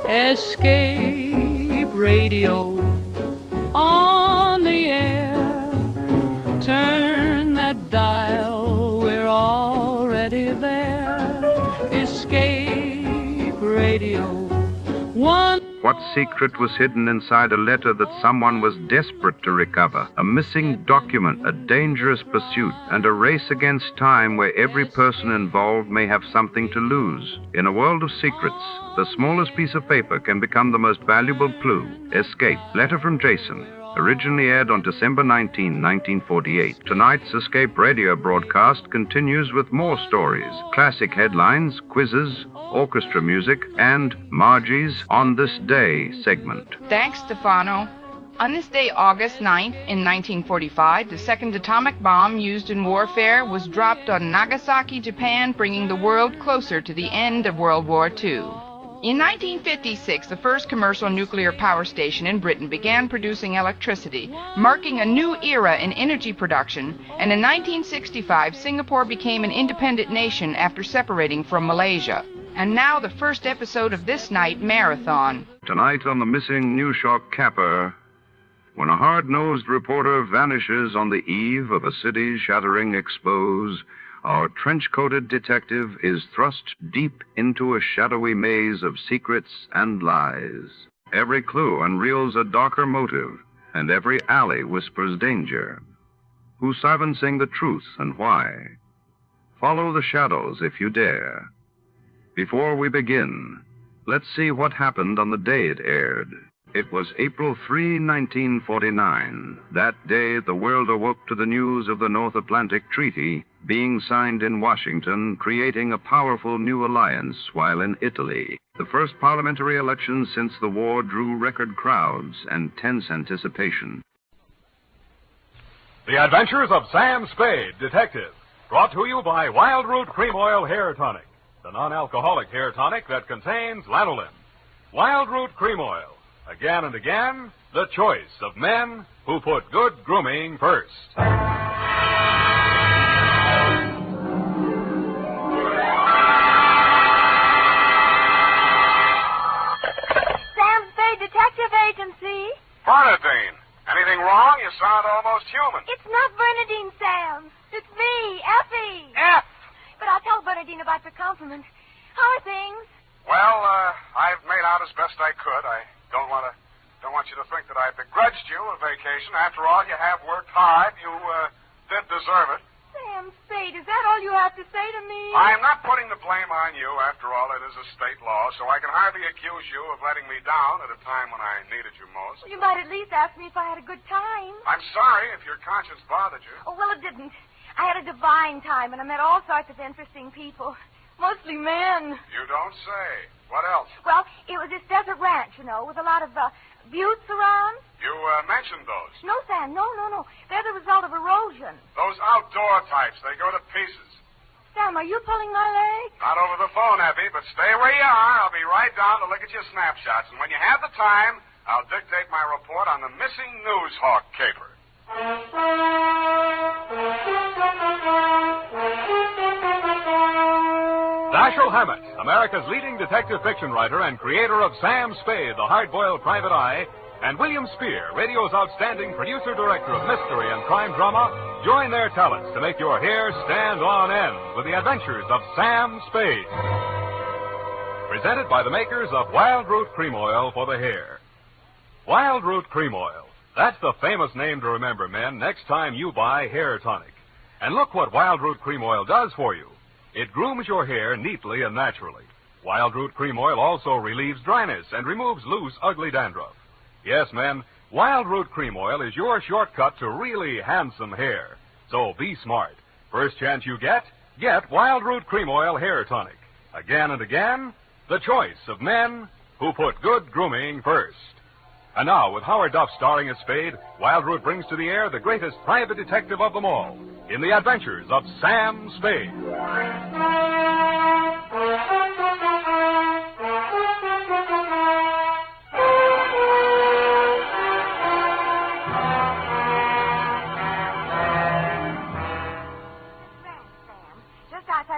Escape radio on the air. Turn that dial, we're already there. Escape radio. What secret was hidden inside a letter that someone was desperate to recover? A missing document, a dangerous pursuit, and a race against time where every person involved may have something to lose. In a world of secrets, the smallest piece of paper can become the most valuable clue. Escape. Letter from Jason. Originally aired on December 19, 1948. Tonight's Escape radio broadcast continues with more stories, classic headlines, quizzes, orchestra music, and Margie's On This Day segment. Thanks, Stefano. On this day, August 9th, in 1945, the second atomic bomb used in warfare was dropped on Nagasaki, Japan, bringing the world closer to the end of World War II. In 1956, the first commercial nuclear power station in Britain began producing electricity, marking a new era in energy production, and in 1965, Singapore became an independent nation after separating from Malaysia. And now the first episode of this night marathon. Tonight on the Missing Newshawk Caper, when a hard-nosed reporter vanishes on the eve of a city-shattering expose, our trench-coated detective is thrust deep into a shadowy maze of secrets and lies. Every clue unreels a darker motive, and every alley whispers danger. Who's silencing the truth and why? Follow the shadows if you dare. Before we begin, let's see what happened on the day it aired. It was April 3, 1949. That day, the world awoke to the news of the North Atlantic Treaty being signed in Washington, creating a powerful new alliance, while in Italy, the first parliamentary election since the war drew record crowds and tense anticipation. The Adventures of Sam Spade, Detective, brought to you by Wild Root Cream Oil Hair Tonic, the non-alcoholic hair tonic that contains lanolin. Wild Root Cream Oil. Again and again, the choice of men who put good grooming first. Sam Spade Detective Agency. Bernadine, anything wrong? You sound almost human. It's not Bernadine, Sam. It's me, Effie. F. But I'll tell Bernadine about your compliment. How are things? Well, I've made out as best I could. I don't want you to think that I begrudged you a vacation. After all, you have worked hard. You did deserve it. Sam Spade, is that all you have to say to me? I'm not putting the blame on you. After all, it is a state law, so I can hardly accuse you of letting me down at a time when I needed you most. Well, you might at least ask me if I had a good time. I'm sorry if your conscience bothered you. Oh, well, it didn't. I had a divine time, and I met all sorts of interesting people. Mostly men. You don't say. What else? Well, it was this desert ranch, you know, with a lot of buttes around. You mentioned those. No, Sam, no. They're the result of erosion. Those outdoor types, they go to pieces. Sam, are you pulling my leg? Not over the phone, Effie, but stay where you are. I'll be right down to look at your snapshots. And when you have the time, I'll dictate my report on the Missing Newshawk Caper. Dashiell Hammett, America's leading detective fiction writer and creator of Sam Spade, the hard-boiled private eye, and William Spear, radio's outstanding producer-director of mystery and crime drama, join their talents to make your hair stand on end with the Adventures of Sam Spade. Presented by the makers of Wild Root Cream Oil for the hair. Wild Root Cream Oil. That's the famous name to remember, men, next time you buy hair tonic. And look what Wild Root Cream Oil does for you. It grooms your hair neatly and naturally. Wild Root Cream Oil also relieves dryness and removes loose, ugly dandruff. Yes, men, Wild Root Cream Oil is your shortcut to really handsome hair. So be smart. First chance you get Wild Root Cream Oil Hair Tonic. Again and again, the choice of men who put good grooming first. And now, with Howard Duff starring as Spade, Wild Root brings to the air the greatest private detective of them all in the Adventures of Sam Spade.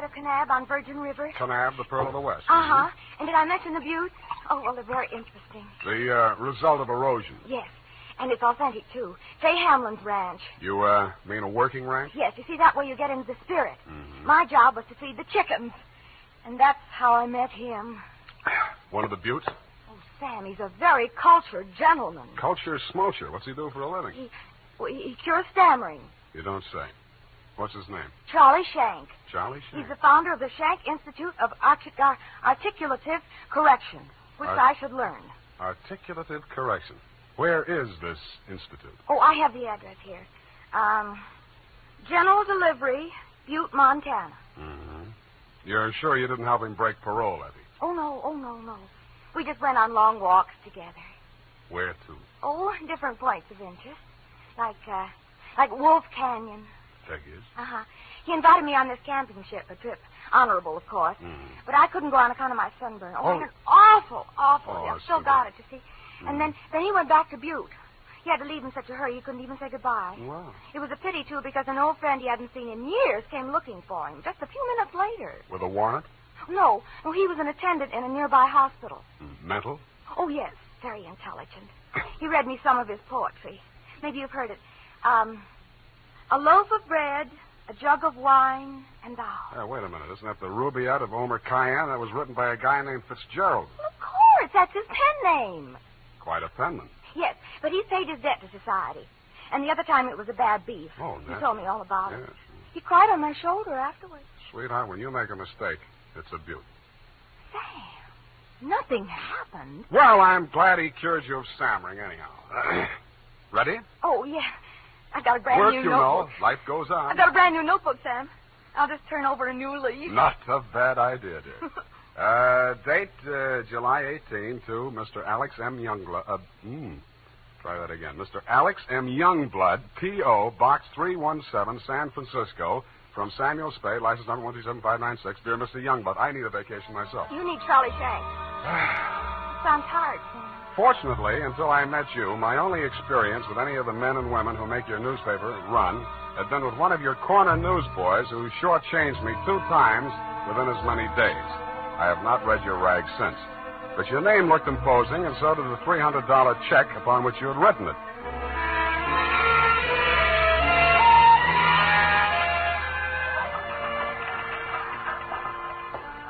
sight of Kanab on Virgin River? Kanab, the Pearl of the West. Uh-huh. And did I mention the buttes? Oh, well, they're very interesting. The result of erosion. Yes. And it's authentic, too. Fay Hamlin's ranch. You mean a working ranch? Yes, you see, that way you get into the spirit. Mm-hmm. My job was to feed the chickens. And that's how I met him. One of the buttes? Oh, Sam, he's a very cultured gentleman. Culture smulcher. What's he do for a living? He cures stammering. You don't say. What's his name? Charlie Shank. Charlie Shank? He's the founder of the Shank Institute of Articulative Correction, which I should learn. Articulative Correction. Where is this institute? Oh, I have the address here. General Delivery, Butte, Montana. Mm-hmm. You're sure you didn't help him break parole, Effie? Oh, no. We just went on long walks together. Where to? Oh, different points of interest. Like Wolf Canyon. Figures. Uh-huh. He invited me on this camping ship, a trip. Honorable, of course. But I couldn't go on account of my sunburn. Oh, it was awful. I've still got it, you see. And then he went back to Butte. He had to leave in such a hurry he couldn't even say goodbye. Wow. It was a pity, too, because an old friend he hadn't seen in years came looking for him just a few minutes later. With a warrant? No, he was an attendant in a nearby hospital. Mental? Oh, yes, very intelligent. He read me some of his poetry. Maybe you've heard it. A loaf of bread, a jug of wine, and thou. Wait a minute. Isn't that the Rubaiyat of Omer Khayyam? That was written by a guy named Fitzgerald. Well, of course, that's his pen name. Quite a penman. Yes, but he's paid his debt to society. And the other time it was a bad beef. Oh, He told me all about yes. it. He cried on my shoulder afterwards. Sweetheart, when you make a mistake, it's a beaut. Sam, nothing happened. Well, I'm glad he cured you of stammering anyhow. Ready? Oh, yeah. I got a brand Work, new you notebook. know. Life goes on. I got a brand new notebook, Sam. I'll just turn over a new leaf. Not a bad idea, dear. Date July 18 to Mr. Alex M. Youngblood. Try that again. Mr. Alex M. Youngblood, P.O., Box 317, San Francisco, from Samuel Spade, license number 127-596. Dear Mr. Youngblood, I need a vacation myself. You need Charlie Shank. Sounds hard, Sam. Fortunately, until I met you, my only experience with any of the men and women who make your newspaper run had been with one of your corner newsboys who shortchanged me 2 times within as many days. I have not read your rag since. But your name looked imposing, and so did the $300 check upon which you had written it.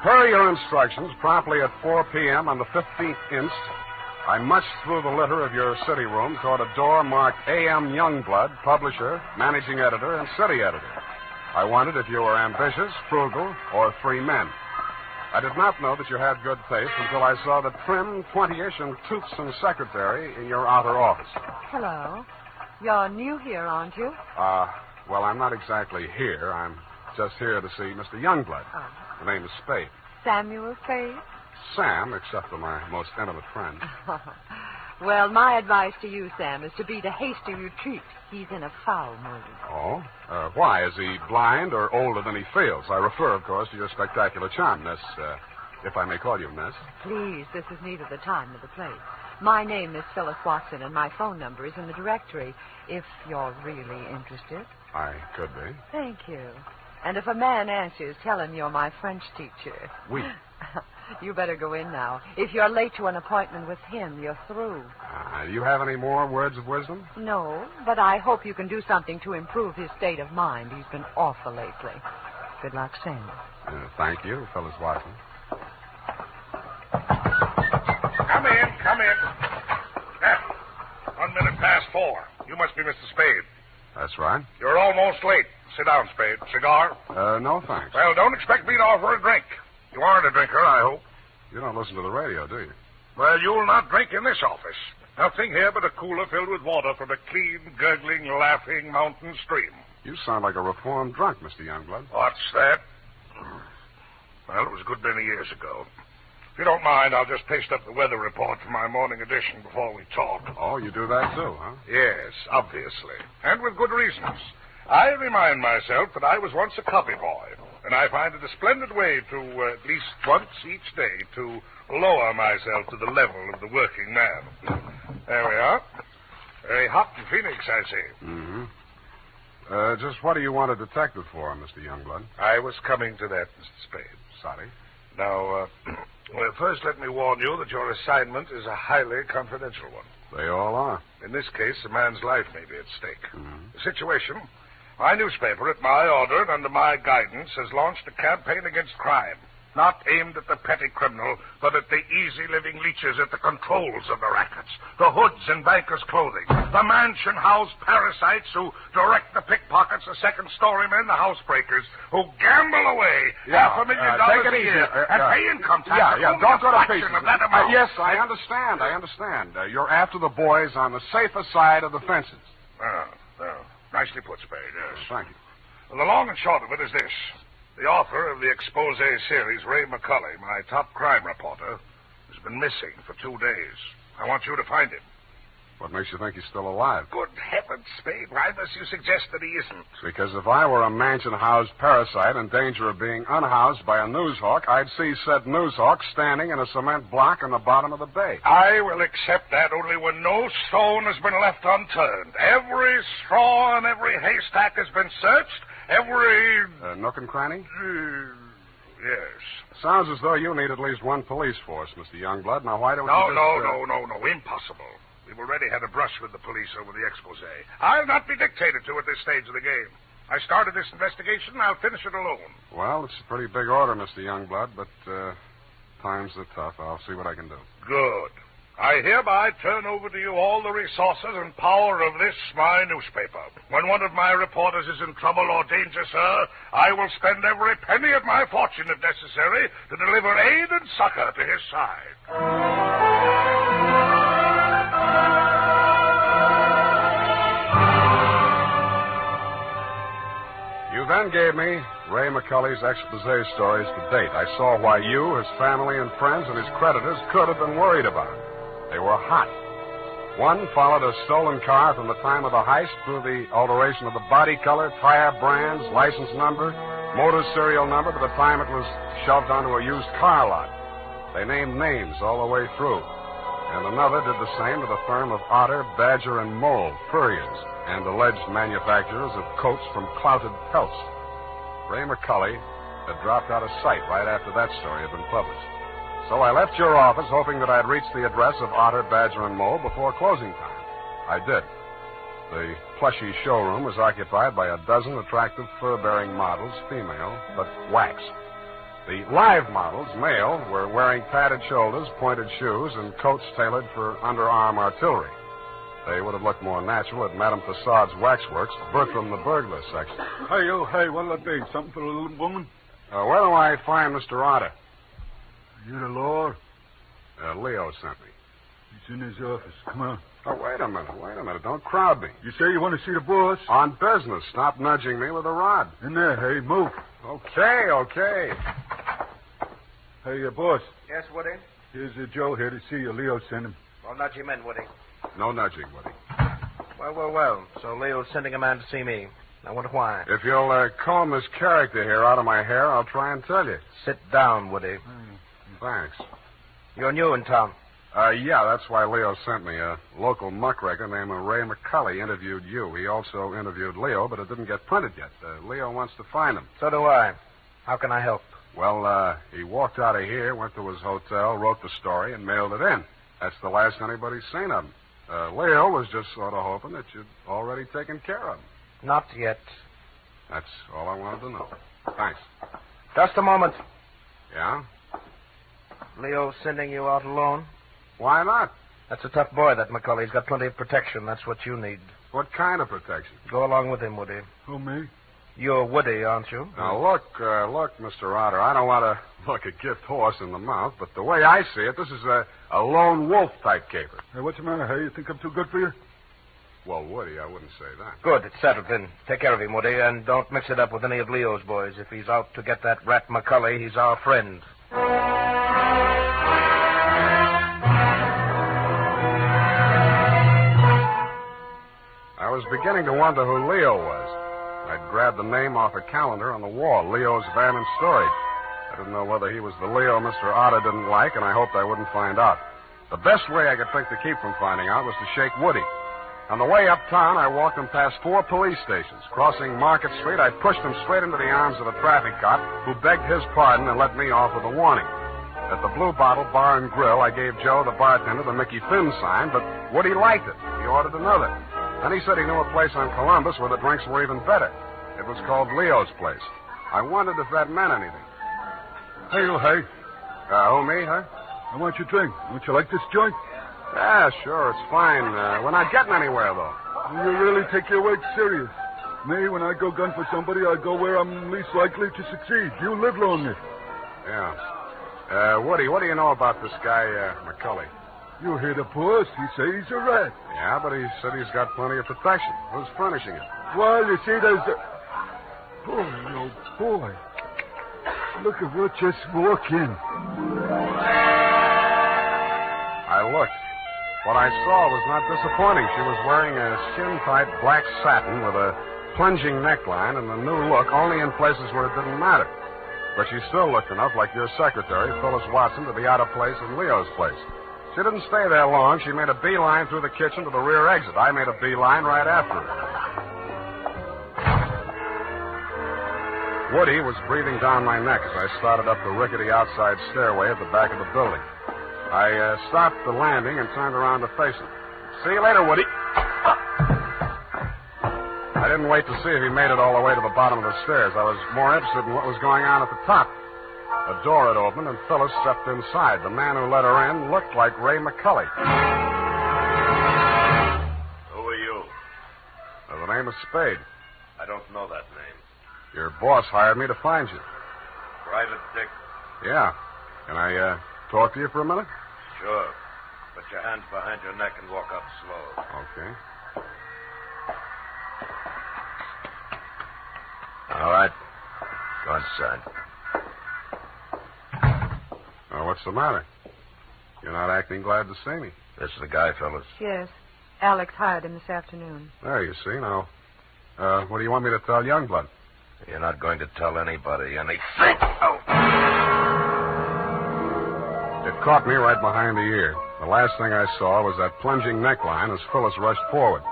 Per your instructions, promptly at 4 p.m. on the 15th inst., I munched through the litter of your city room toward a door marked A.M. Youngblood, publisher, managing editor, and city editor. I wondered if you were ambitious, frugal, or 3 men. I did not know that you had good taste until I saw the trim, 20-ish, and toothsome secretary in your outer office. Hello. You're new here, aren't you? Well, I'm not exactly here. I'm just here to see Mr. Youngblood. Oh. The name is Spade. Samuel Spade? Sam, except for my most intimate friend. Well, my advice to you, Sam, is to beat a hasty retreat. He's in a foul mood. Oh? Why? Is he blind or older than he feels? I refer, of course, to your spectacular charm, Miss, if I may call you Miss. Please, this is neither the time nor the place. My name is Phyllis Watson, and my phone number is in the directory, if you're really interested. I could be. Thank you. And if a man answers, tell him you're my French teacher. Oui. You better go in now. If you're late to an appointment with him, you're through. Do you have any more words of wisdom? No, but I hope you can do something to improve his state of mind. He's been awful lately. Good luck, Sam. Thank you, Phyllis Watson. Come in. 1 minute past 4. You must be Mr. Spade. That's right. You're almost late. Sit down, Spade. Cigar? No, thanks. Well, don't expect me to offer a drink. You aren't a drinker, I hope. You don't listen to the radio, do you? Well, you'll not drink in this office. Nothing here but a cooler filled with water from a clean, gurgling, laughing mountain stream. You sound like a reformed drunk, Mr. Youngblood. What's that? Well, it was a good many years ago. If you don't mind, I'll just paste up the weather report for my morning edition before we talk. Oh, you do that too, huh? Yes, obviously. And with good reasons. I remind myself that I was once a copy boy, and I find it a splendid way to, at least once each day, to lower myself to the level of the working man. There we are. Very hot in Phoenix, I see. Mm-hmm. Just what do you want a detective for, Mr. Youngblood? I was coming to that, Mr. Spade. Sorry. Now, well, first let me warn you that your assignment is a highly confidential one. They all are. In this case, a man's life may be at stake. Mm-hmm. The situation, my newspaper, at my order and under my guidance, has launched a campaign against crime. Not aimed at the petty criminal, but at the easy-living leeches at the controls of the rackets, the hoods and bankers' clothing, the mansion-house parasites who direct the pickpockets, the second-story men, the housebreakers, who gamble away $500,000 a year and pay income tax. Don't go to pieces. Of that amount. Yes, I understand. You're after the boys on the safer side of the fences. Nicely put, Spade, yes. Thank you. Well, the long and short of it is this. The author of the expose series, Ray McCully, my top crime reporter, has been missing for 2 days. I want you to find him. What makes you think he's still alive? Good heavens, Spade. Why must you suggest that he isn't? Because if I were a mansion-housed parasite in danger of being unhoused by a newshawk, I'd see said newshawk standing in a cement block on the bottom of the bay. I will accept that only when no stone has been left unturned. Every straw and every haystack has been searched. Every... nook and cranny? Yes. Sounds as though you need at least one police force, Mr. Youngblood. Now, why don't you just... No. Impossible. We've already had a brush with the police over the expose. I'll not be dictated to at this stage of the game. I started this investigation, and I'll finish it alone. Well, it's a pretty big order, Mr. Youngblood, but times are tough. I'll see what I can do. Good. I hereby turn over to you all the resources and power of this, my newspaper. When one of my reporters is in trouble or danger, sir, I will spend every penny of my fortune, if necessary, to deliver aid and succor to his side. You then gave me Ray McCully's expose stories to date. I saw why you, his family and friends, and his creditors could have been worried about him. They were hot. One followed a stolen car from the time of the heist through the alteration of the body color, tire brands, license number, motor serial number to the time it was shoved onto a used car lot. They named names all the way through. And another did the same to the firm of Otter, Badger, and Mole, furriers, and alleged manufacturers of coats from clouted pelts. Ray McCully had dropped out of sight right after that story had been published. So I left your office hoping that I'd reach the address of Otter, Badger, and Mole before closing time. I did. The plushy showroom was occupied by a dozen attractive fur-bearing models, female, but wax. The live models, male, were wearing padded shoulders, pointed shoes, and coats tailored for underarm artillery. They would have looked more natural at Madame Tussaud's Waxworks, Bertram the burglar section. Hey, what'll it be? Something for the little woman? Where do I find Mr. Otter? You the law? Leo sent me. He's in his office. Come on. Oh, wait a minute. Don't crowd me. You say you want to see the boss? On business. Stop nudging me with a rod. In there, hey, move. Okay. Hey, boss. Yes, Woody? Here's Joe here to see you. Leo sent him. Well, nudge him in, Woody. No nudging, Woody. Well. So Leo's sending a man to see me. I wonder why. If you'll comb this character here out of my hair, I'll try and tell you. Sit down, Woody. Thanks. You're new in town. Yeah, that's why Leo sent me. A local muckraker named Ray McCully interviewed you. He also interviewed Leo, but it didn't get printed yet. Leo wants to find him. So do I. How can I help? Well, he walked out of here, went to his hotel, wrote the story, and mailed it in. That's the last anybody's seen of him. Leo was just sort of hoping that you'd already taken care of him. Not yet. That's all I wanted to know. Thanks. Just a moment. Yeah? Leo's sending you out alone? Why not? That's a tough boy, that McCully. He's got plenty of protection. That's what you need. What kind of protection? Go along with him, Woody. Who, me? You're Woody, aren't you? Now, look, Mr. Otter, I don't want to look a gift horse in the mouth, but the way I see it, this is a lone wolf-type caper. Hey, what's the matter, hey? You think I'm too good for you? Well, Woody, I wouldn't say that. Good, it's settled then. Take care of him, Woody, and don't mix it up with any of Leo's boys. If he's out to get that rat McCully, he's our friend. I was beginning to wonder who Leo was. I'd grabbed the name off a calendar on the wall, Leo's Van and Storage. I didn't know whether he was the Leo Mr. Otter didn't like, and I hoped I wouldn't find out. The best way I could think to keep from finding out was to shake Woody. On the way uptown, I walked him past 4 police stations. Crossing Market Street, I pushed him straight into the arms of a traffic cop who begged his pardon and let me off with a warning. At the Blue Bottle Bar and Grill, I gave Joe, the bartender, the Mickey Finn sign, but Woody liked it. He ordered another. Then he said he knew a place on Columbus where the drinks were even better. It was called Leo's Place. I wondered if that meant anything. Hey, you, hey. Who, me, huh? I want your drink. Would you like this joint? Yeah, sure, it's fine. We're not getting anywhere, though. You really take your work serious. Me, when I go gun for somebody, I go where I'm least likely to succeed. You live longer. Yeah. Woody, what do you know about this guy, McCully? You hear the boss. He say he's a rat. Yeah, but he said he's got plenty of protection. Who's furnishing it? Well, you see, there's a... Boy, oh, boy. Look at what just walked in. I looked. What I saw was not disappointing. She was wearing a skin-tight black satin with a plunging neckline and a new look only in places where it didn't matter. But she still looked enough like your secretary, Phyllis Watson, to be out of place in Leo's place. She didn't stay there long. She made a beeline through the kitchen to the rear exit. I made a beeline right after her. Woody was breathing down my neck as I started up the rickety outside stairway at the back of the building. I stopped the landing and turned around to face him. See you later, Woody. I didn't wait to see if he made it all the way to the bottom of the stairs. I was more interested in what was going on at the top. A door had opened, and Phyllis stepped inside. The man who let her in looked like Ray McCully. Who are you? The name is Spade. I don't know that name. Your boss hired me to find you. Private Dick? Yeah. Can I talk to you for a minute? Sure. Put your hands behind your neck and walk up slow. Okay. All right. Go inside. What's the matter? You're not acting glad to see me. This is the guy, fellas. Yes. Alex hired him this afternoon. There, you see. Now, what do you want me to tell Youngblood? You're not going to tell anybody anything. Oh. It caught me right behind the ear. The last thing I saw was that plunging neckline as Phyllis rushed forward.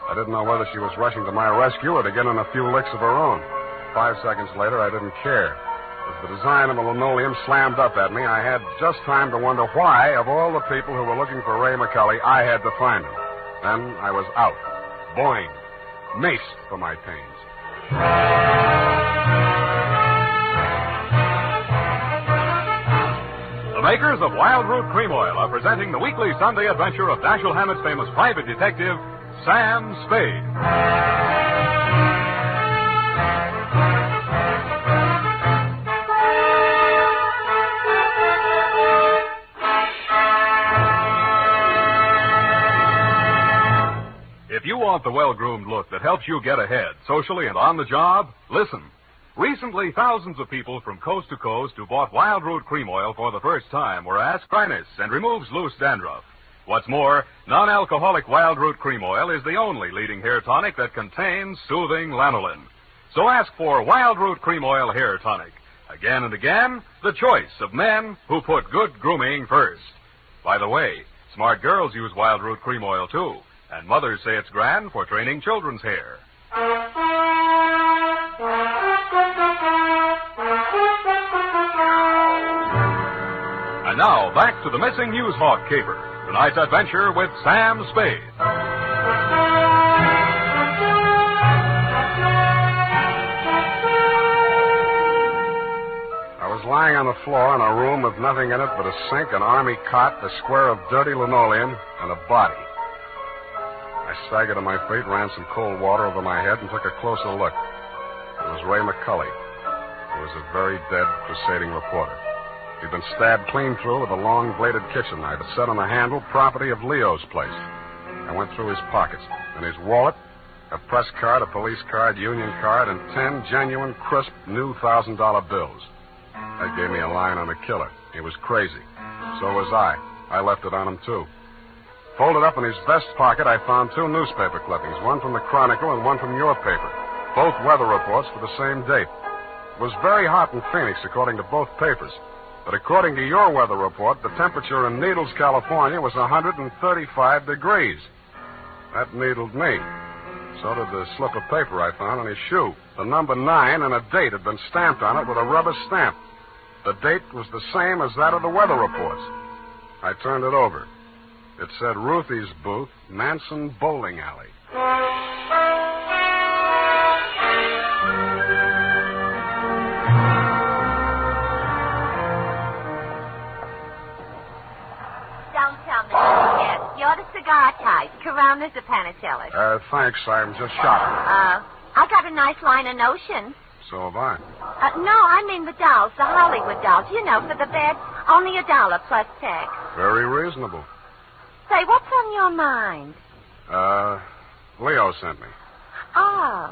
I didn't know whether she was rushing to my rescue or to get in a few licks of her own. 5 seconds later, I didn't care. As the design of a linoleum slammed up at me, I had just time to wonder why, of all the people who were looking for Ray McCully, I had to find him. Then I was out. Boing. Maced for my pains. The makers of Wild Root Cream Oil are presenting the weekly Sunday adventure of Dashiell Hammett's famous private detective, Sam Spade. If you want the well-groomed look that helps you get ahead, socially and on the job, listen. Recently, thousands of people from coast to coast who bought Wild Root Cream Oil for the first time were asked dryness and removes loose dandruff. What's more, non-alcoholic Wild Root Cream Oil is the only leading hair tonic that contains soothing lanolin. So ask for Wild Root Cream Oil Hair Tonic. Again and again, the choice of men who put good grooming first. By the way, smart girls use Wild Root Cream Oil, too. And mothers say it's grand for training children's hair. And now, back to the Missing Newshawk Caper. Tonight's adventure with Sam Spade. I was lying on the floor in a room with nothing in it but a sink, an army cot, a square of dirty linoleum, and a body. I staggered to my feet, ran some cold water over my head, and took a closer look. It was Ray McCully. He was a very dead crusading reporter. He'd been stabbed clean through with a long-bladed kitchen knife. It said on the handle, property of Leo's place. I went through his pockets. In his wallet, a press card, a police card, union card, and 10 genuine, crisp, new $1,000 bills. That gave me a line on the killer. He was crazy. So was I. I left it on him, too. Folded up in his vest pocket, I found 2 newspaper clippings, one from the Chronicle and one from your paper, both weather reports for the same date. It was very hot in Phoenix, according to both papers. But according to your weather report, the temperature in Needles, California was 135 degrees. That needled me. So did the slip of paper I found on his shoe. The number 9 and a date had been stamped on it with a rubber stamp. The date was the same as that of the weather reports. I turned it over. It said Ruthie's Booth, Manson Bowling Alley. Don't tell me yet. You're the cigar type. Coronas or Panatellas? Thanks. I'm just shopping. I got a nice line of notions. So have I. No, I mean the dolls, the Hollywood dolls. You know, for the bed, only $1 plus tax. Very reasonable. Say, what's on your mind? Leo sent me. Oh.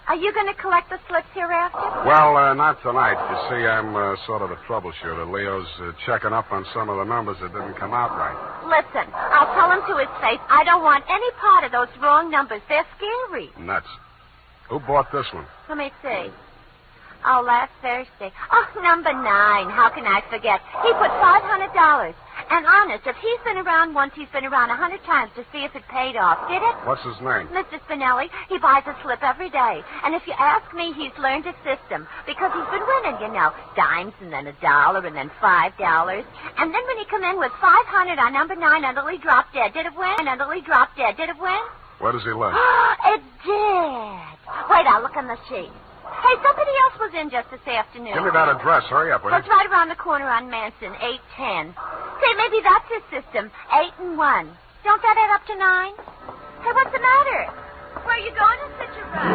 Are you going to collect the slips hereafter? Well, not tonight. You see, I'm sort of a troubleshooter. Leo's checking up on some of the numbers that didn't come out right. Listen, I'll tell him to his face I don't want any part of those wrong numbers. They're scary. Nuts. Who bought this one? Let me see. Oh, last Thursday. Oh, number 9. How can I forget? He put $500. And honest, if he's been around once, he's been around 100 times to see if it paid off. Did it? What's his name? Mr. Spinelli. He buys a slip every day. And if you ask me, he's learned a system. Because he's been winning, you know. Dimes and then $1 and then $5. And then when he come in with 500 on number 9 until he dropped dead, did it win? Until he dropped dead, did it win? Where does he live? It did. Wait, I'll look on the sheet. Hey, somebody else was in just this afternoon. Give me that address. Hurry up, will you? It's right around the corner on Manson, 810. Say, maybe that's his system, 8 and 1. Don't that add up to 9? Hey, what's the matter? Where are you going in such a rush?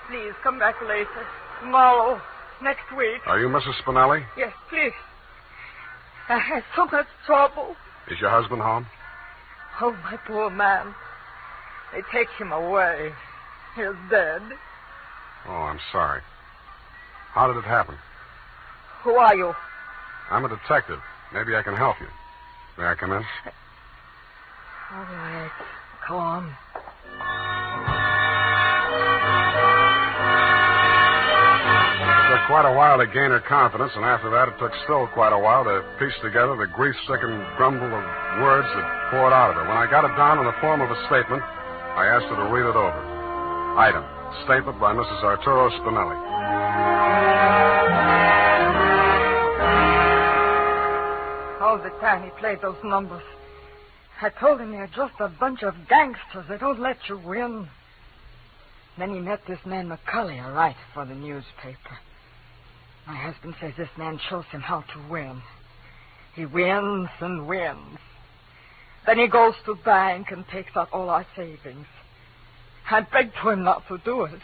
Please, come back later. Tomorrow. Next week. Are you Mrs. Spinelli? Yes, please. I had so much trouble. Is your husband home? Oh, my poor man. They take him away. He's dead. Oh, I'm sorry. How did it happen? Who are you? I'm a detective. Maybe I can help you. May I come in? All right. Come on. It took quite a while to gain her confidence, and after that it took still quite a while to piece together the grief-stricken grumble of words that poured out of her. When I got it down in the form of a statement, I asked her to read it over. Item, statement by Mrs. Arturo Spinelli. All the time he played those numbers, I told him they're just a bunch of gangsters. They don't let you win. Then he met this man McCully, a writer for the newspaper. My husband says this man shows him how to win. He wins and wins. Then he goes to bank and takes out all our savings. I begged to him not to do it.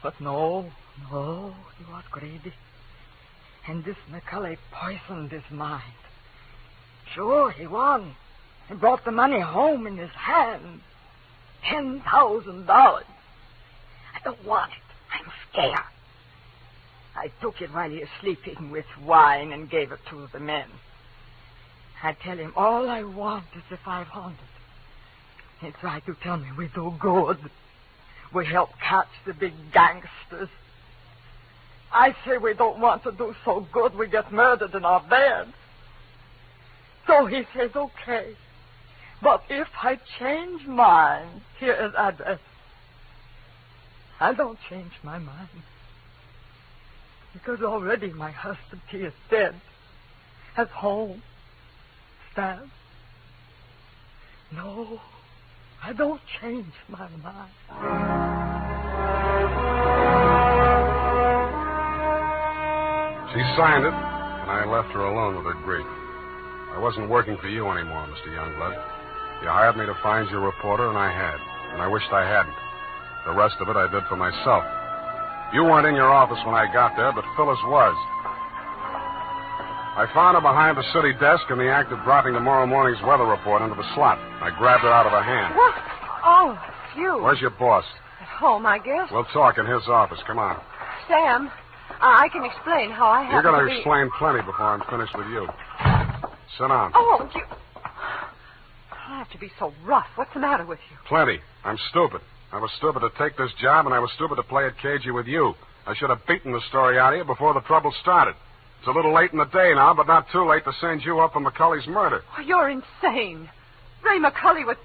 But no, he was greedy. And this McCully poisoned his mind. Sure, he won. He brought the money home in his hand. $10,000. I don't want it. I'm scared. I took it while he was sleeping with wine and gave it to the men. I tell him all I want is the 500. He tried to tell me we do good. We help catch the big gangsters. I say we don't want to do so good we get murdered in our beds. So he says, okay. But if I change mine, here is address. I don't change my mind. Because already my husband, he is dead. At home. Stabbed. No, I don't change my mind. She signed it, and I left her alone with her grief. I wasn't working for you anymore, Mr. Youngblood. You hired me to find your reporter, and I had. And I wished I hadn't. The rest of it I did for myself. You weren't in your office when I got there, but Phyllis was. I found her behind the city desk in the act of dropping tomorrow morning's weather report into the slot. I grabbed her out of her hand. What? Oh, it's you. Where's your boss? At home, I guess. We'll talk in his office. Come on. Sam, I can explain how I You're happened going to to be... explain plenty before I'm finished with you. Sit down. Oh, you... I don't have to be so rough. What's the matter with you? Plenty. I'm stupid. I was stupid to take this job, and I was stupid to play it cagey with you. I should have beaten the story out of you before the trouble started. It's a little late in the day now, but not too late to send you up for McCully's murder. Oh, you're insane. Ray McCully was...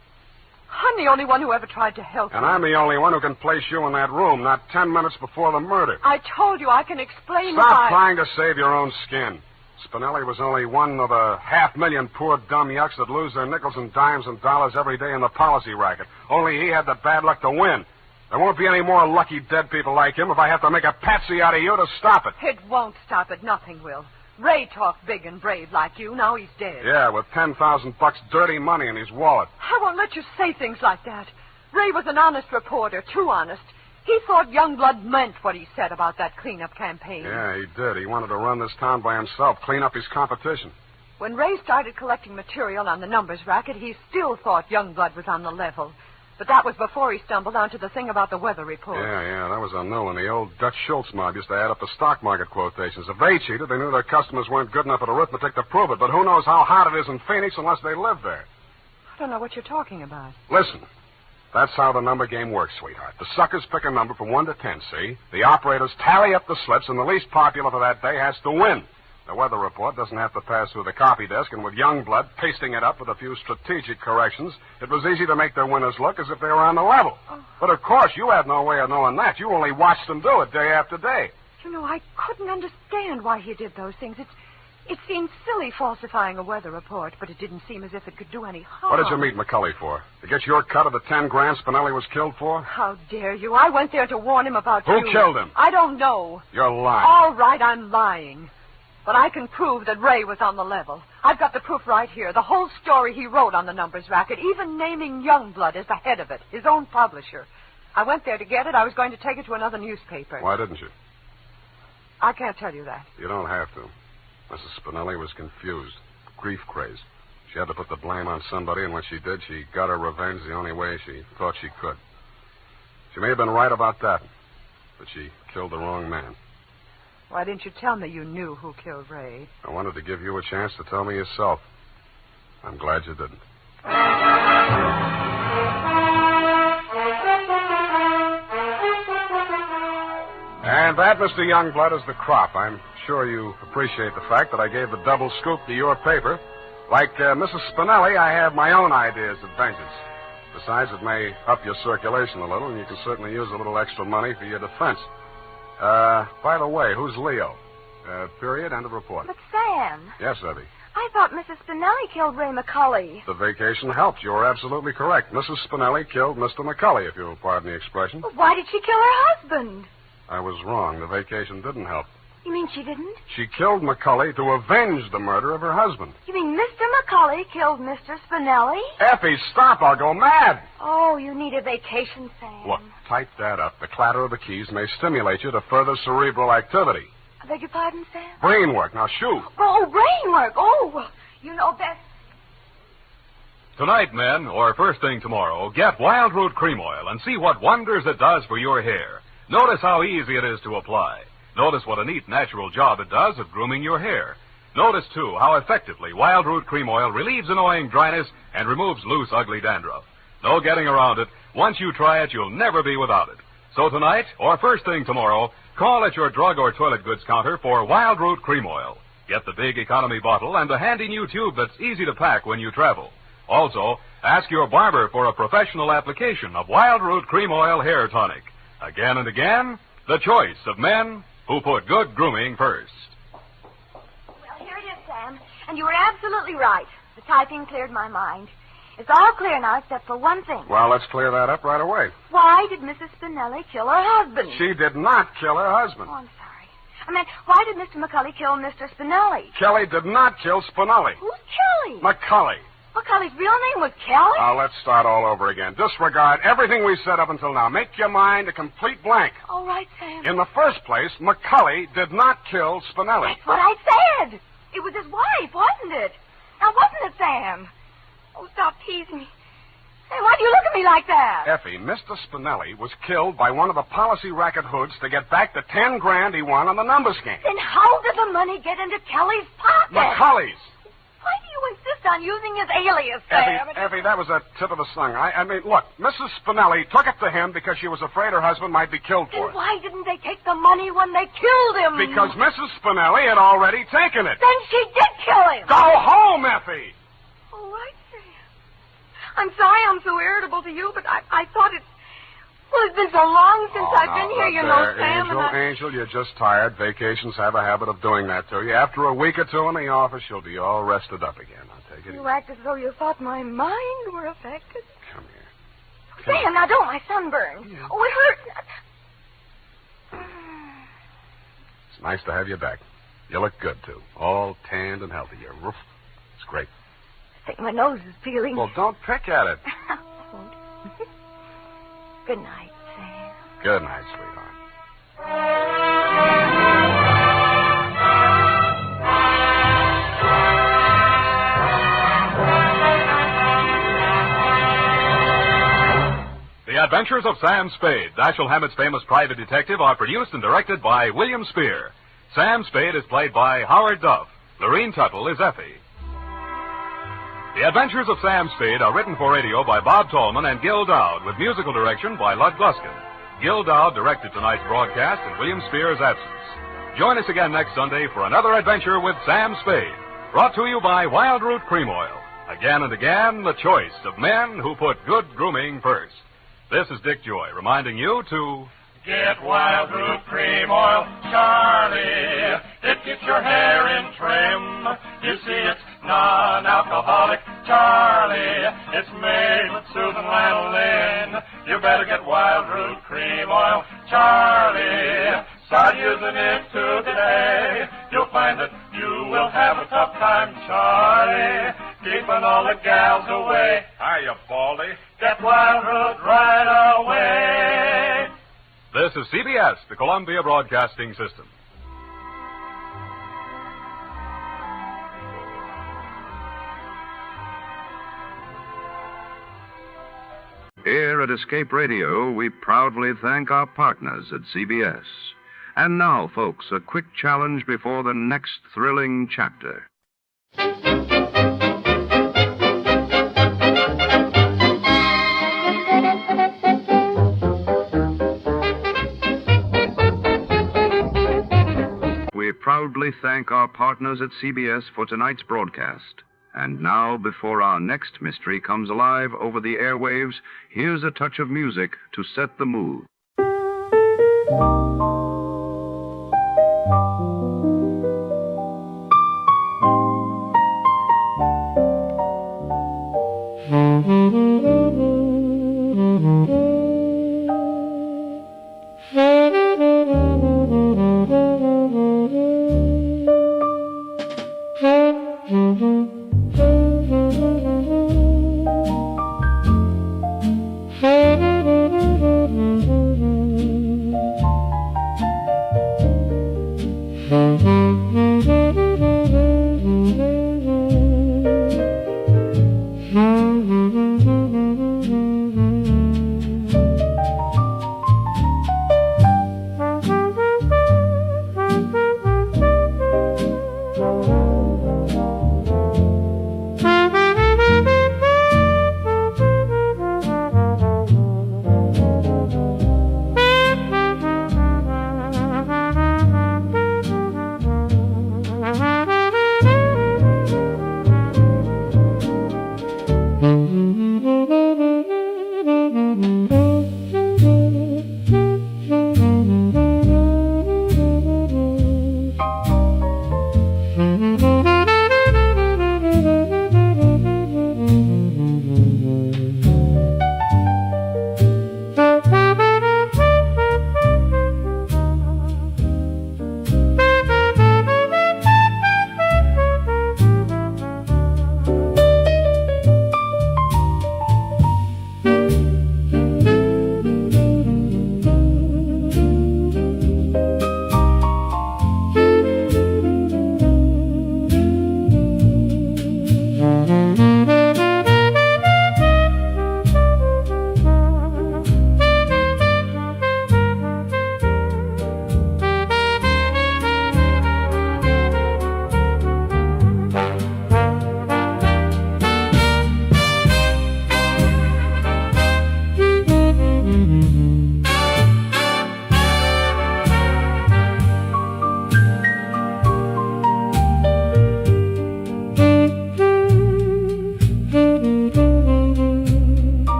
I'm the only one who ever tried to help you. And I'm the only one who can place you in that room, not 10 minutes before the murder. I told you I can explain Stop trying to save your own skin. Spinelli was only one of a 500,000 poor dumb yucks that lose their nickels and dimes and dollars every day in the policy racket. Only he had the bad luck to win. There won't be any more lucky dead people like him if I have to make a patsy out of you to stop it. It won't stop it. Nothing will. Ray talked big and brave like you. Now he's dead. Yeah, with $10,000 dirty money in his wallet. I won't let you say things like that. Ray was an honest reporter, too honest. He thought Youngblood meant what he said about that cleanup campaign. Yeah, he did. He wanted to run this town by himself, clean up his competition. When Ray started collecting material on the numbers racket, he still thought Youngblood was on the level. But that was before he stumbled onto the thing about the weather report. Yeah, that was a new one. The old Dutch Schultz mob used to add up the stock market quotations. If they cheated, they knew their customers weren't good enough at arithmetic to prove it. But who knows how hot it is in Phoenix unless they live there? I don't know what you're talking about. Listen, that's how the number game works, sweetheart. The suckers pick a number from 1 to 10, see? The operators tally up the slips, and the least popular for that day has to win. The weather report doesn't have to pass through the copy desk, and with Youngblood pasting it up with a few strategic corrections, it was easy to make their winners look as if they were on the level. Oh. But, of course, you had no way of knowing that. You only watched them do it day after day. You know, I couldn't understand why he did those things. It seemed silly falsifying a weather report, but it didn't seem as if it could do any harm. What did you meet McCully for? To get your cut of the 10 grand Spinelli was killed for? How dare you? I went there to warn him about you. Who killed him? I don't know. You're lying. All right, I'm lying. But I can prove that Ray was on the level. I've got the proof right here. The whole story he wrote on the numbers racket, even naming Youngblood as the head of it, his own publisher. I went there to get it. I was going to take it to another newspaper. Why didn't you? I can't tell you that. You don't have to. Mrs. Spinelli was confused, grief-crazed. She had to put the blame on somebody, and when she did, she got her revenge the only way she thought she could. She may have been right about that, but she killed the wrong man. Why didn't you tell me you knew who killed Ray? I wanted to give you a chance to tell me yourself. I'm glad you didn't. And that, Mr. Youngblood, is the crop. I'm sure you appreciate the fact that I gave the double scoop to your paper. Like Mrs. Spinelli, I have my own ideas of vengeance. Besides, it may up your circulation a little, and you can certainly use a little extra money for your defense. By the way, who's Leo? Period, end of report. But, Sam. Yes, Evie. I thought Mrs. Spinelli killed Ray McCully. The vacation helped. You were absolutely correct. Mrs. Spinelli killed Mr. McCully, if you'll pardon the expression. Well, why did she kill her husband? I was wrong. The vacation didn't help. You mean she didn't? She killed McCully to avenge the murder of her husband. You mean Mr. McCully killed Mr. Spinelli? Effie, stop. I'll go mad. Oh, you need a vacation, Sam. Look, type that up. The clatter of the keys may stimulate you to further cerebral activity. I beg your pardon, Sam? Brain work. Now, shoot. Oh, brain work. Oh, well, you know best. Tonight, men, or first thing tomorrow, get Wild Root Cream Oil and see what wonders it does for your hair. Notice how easy it is to apply. Notice what a neat, natural job it does of grooming your hair. Notice, too, how effectively Wild Root Cream Oil relieves annoying dryness and removes loose, ugly dandruff. No getting around it. Once you try it, you'll never be without it. So tonight, or first thing tomorrow, call at your drug or toilet goods counter for Wild Root Cream Oil. Get the big economy bottle and the handy new tube that's easy to pack when you travel. Also, ask your barber for a professional application of Wild Root Cream Oil Hair Tonic. Again and again, the choice of men who put good grooming first. Well, here it is, Sam. And you were absolutely right. The typing cleared my mind. It's all clear now except for one thing. Well, let's clear that up right away. Why did Mrs. Spinelli kill her husband? She did not kill her husband. Oh, I'm sorry. I meant, why did Mr. McCully kill Mr. Spinelli? Kelly did not kill Spinelli. Who's Kelly? McCully. McCully's real name was Kelly? Now, let's start all over again. Disregard everything we said up until now. Make your mind a complete blank. All right, Sam. In the first place, McCully did not kill Spinelli. That's what I said. It was his wife, wasn't it? Now, wasn't it, Sam? Oh, stop teasing me. Hey, why do you look at me like that? Effie, Mr. Spinelli was killed by one of the policy racket hoods to get back the 10 grand he won on the numbers game. Then how did the money get into Kelly's pocket? McCully's. Why do you insist on using his alias, Sam. Effie, that was a tip of the tongue. I mean, look, Mrs. Spinelli took it to him because she was afraid her husband might be killed for Then it. why didn't they take the money when they killed him? Because Mrs. Spinelli had already taken it. Then she did kill him. Go home, Effie! All right, Sam. I'm sorry I'm so irritable to you, but I thought it... Well, it's been so long since I've been here, you know, Sam. Angel, you're just tired. Vacations have a habit of doing that to you. After a week or two in the office, you'll be all rested up again. I'll take it easy. You act as though you thought my mind were affected. Come here. Sam, now don't. My sunburn. Yeah. Oh, it hurts. It's nice to have you back. You look good, too. All tanned and healthy. Your roof. It's great. I think my nose is peeling. Well, don't pick at it. Good night, Sam. Good night, sweetheart. The Adventures of Sam Spade, Dashiell Hammett's famous private detective, are produced and directed by William Spear. Sam Spade is played by Howard Duff. Lorene Tuttle is Effie. The Adventures of Sam Spade are written for radio by Bob Tallman and Gil Dowd, with musical direction by Lud Gluskin. Gil Dowd directed tonight's broadcast in William Spear's absence. Join us again next Sunday for another adventure with Sam Spade, brought to you by Wild Root Cream Oil. Again and again, the choice of men who put good grooming first. This is Dick Joy reminding you to... Get Wild Root Cream Oil, Charlie. It keeps your hair in trim. You see, it's non-alcoholic, Charlie. It's made with soothing lanolin. You better get Wild Root Cream Oil, Charlie. Start using it today. You'll find that you will have a tough time, Charlie, keeping all the gals away. Hiya, Baldy. Get Wild Root right away. This is CBS, the Columbia Broadcasting System. Here at Escape Radio, we proudly thank our partners at CBS. And now, folks, a quick challenge before the next thrilling chapter. We proudly thank our partners at CBS for tonight's broadcast. And now, before our next mystery comes alive over the airwaves, here's a touch of music to set the mood.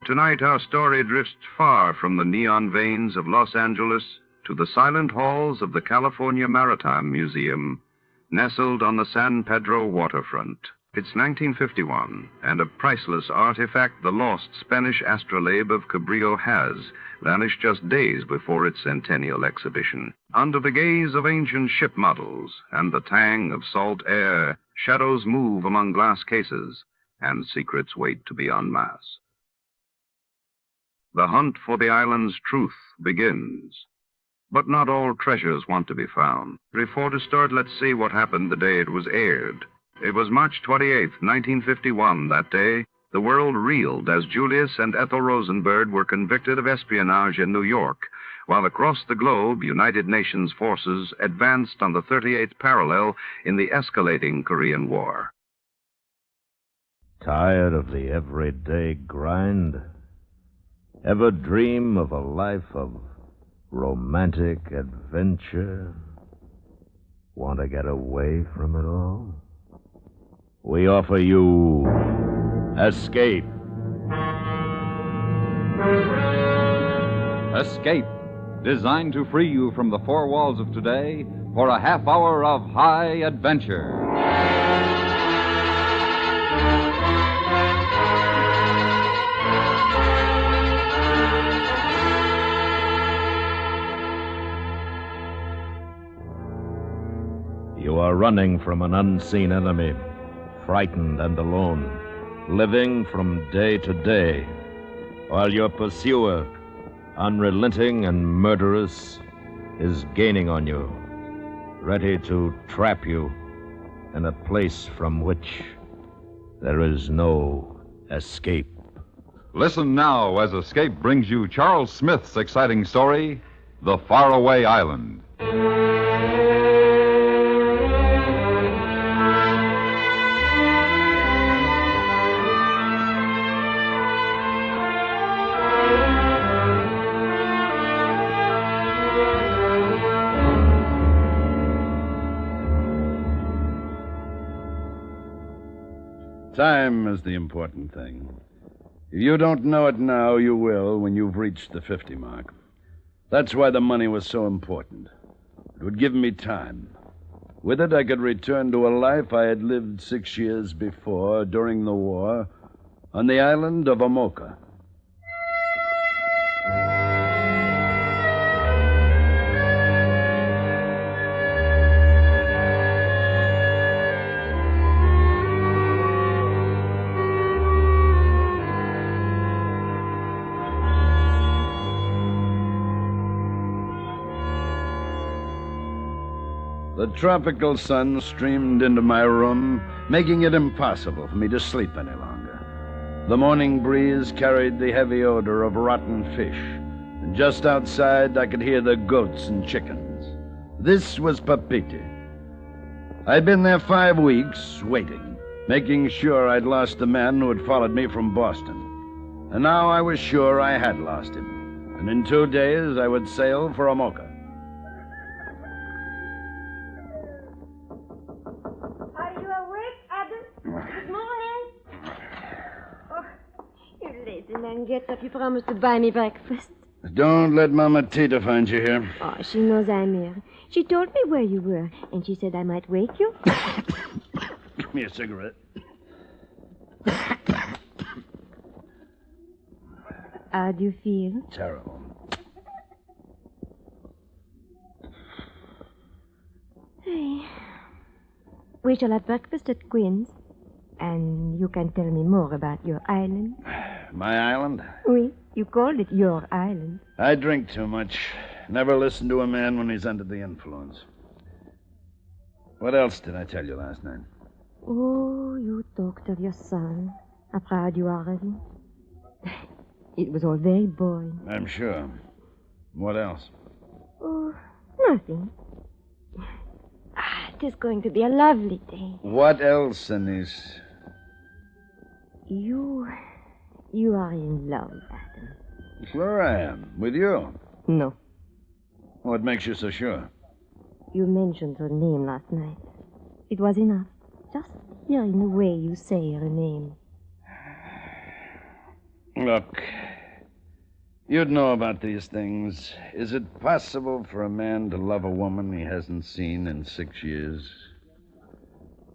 Tonight, our story drifts far from the neon veins of Los Angeles to the silent halls of the California Maritime Museum, nestled on the San Pedro waterfront. It's 1951, and a priceless artifact, the lost Spanish astrolabe of Cabrillo has, vanished just days before its centennial exhibition. Under the gaze of ancient ship models and the tang of salt air, shadows move among glass cases, and secrets wait to be unmasked. The hunt for the island's truth begins. But not all treasures want to be found. Before to start, let's see what happened the day it was aired. It was March 28th, 1951. That day, the world reeled as Julius and Ethel Rosenberg were convicted of espionage in New York, while across the globe, United Nations forces advanced on the 38th parallel in the escalating Korean War. Tired of the everyday grind? Ever dream of a life of romantic adventure? Want to get away from it all? We offer you Escape. Escape, designed to free you from the four walls of today for a half hour of high adventure. You are running from an unseen enemy, frightened and alone, living from day to day, while your pursuer, unrelenting and murderous, is gaining on you, ready to trap you in a place from which there is no escape. Listen now as Escape brings you Charles Smith's exciting story, The Faraway Island. Time is the important thing. If you don't know it now, you will when you've reached the 50 mark. That's why the money was so important. It would give me time. With it, I could return to a life I had lived 6 years before, during the war, on the island of Omoka. The tropical sun streamed into my room, making it impossible for me to sleep any longer. The morning breeze carried the heavy odor of rotten fish, and just outside I could hear the goats and chickens. This was Papiti. I'd been there 5 weeks, waiting, making sure I'd lost the man who had followed me from Boston. And now I was sure I had lost him. And in 2 days, I would sail for Amoka. Are you awake, Adam? Good morning. Oh, you lazy man, get up. You promised to buy me breakfast. Don't let Mama Tita find you here. Oh, she knows I'm here. She told me where you were, and she said I might wake you. Give me a cigarette. How do you feel? Terrible. Hey. We shall have breakfast at Quinn's, and you can tell me more about your island. My island? Oui, you called it your island. I drink too much. Never listen to a man when he's under the influence. What else did I tell you last night? Oh, you talked of your son. How proud you are of him. It was all very boring. I'm sure. What else? Oh, nothing. It is going to be a lovely day. What else, Anise? You are in love, Adam. Sure I am. With you. No. What makes you so sure? You mentioned her name last night. It was enough. Just hearing the way you say her name. Look, you'd know about these things. Is it possible for a man to love a woman he hasn't seen in 6 years?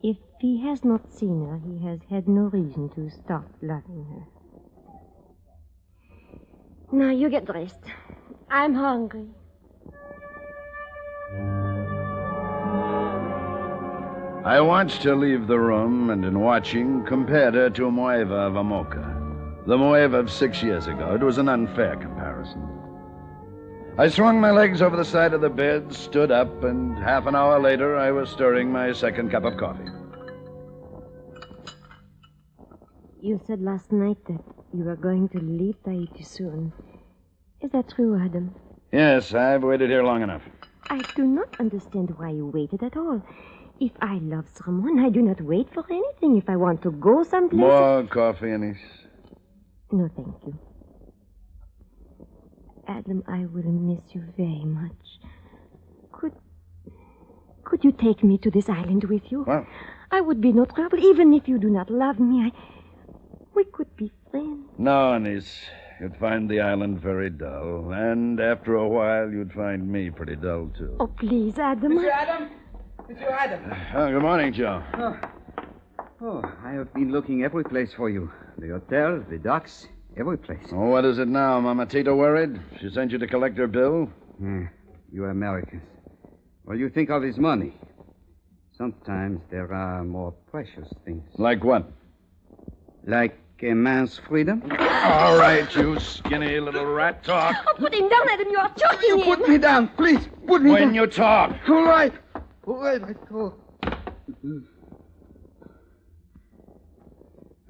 If he has not seen her, he has had no reason to stop loving her. Now, you get dressed. I'm hungry. I watched her leave the room, and in watching, compared her to Moeva of Amoka. The Moeva of 6 years ago. It was an unfair comparison. I swung my legs over the side of the bed, stood up, and half an hour later, I was stirring my second cup of coffee. You said last night that you were going to leave Tahiti soon. Is that true, Adam? Yes, I've waited here long enough. I do not understand why you waited at all. If I love someone, I do not wait for anything. If I want to go someplace... More coffee, Anise. No, thank you. Adam, I will miss you very much. Could you take me to this island with you? What? I would be no trouble, even if you do not love me. We could be friends. No, Anise. You'd find the island very dull. And after a while, you'd find me pretty dull, too. Oh, please, Adam. Monsieur Adam? Monsieur Adam. Good morning, Joe. Oh, I have been looking every place for you. The hotel, the docks, every place. Oh, what is it now? Mama Tita worried? She sent you to collect her bill? You Americans. Well, you think all is money. Sometimes there are more precious things. Like what? Like a man's freedom. All right, you skinny little rat talk. Oh, put him down, Adam. You are choking him. Put me down, please. Put me down. When you talk. All right, I talk.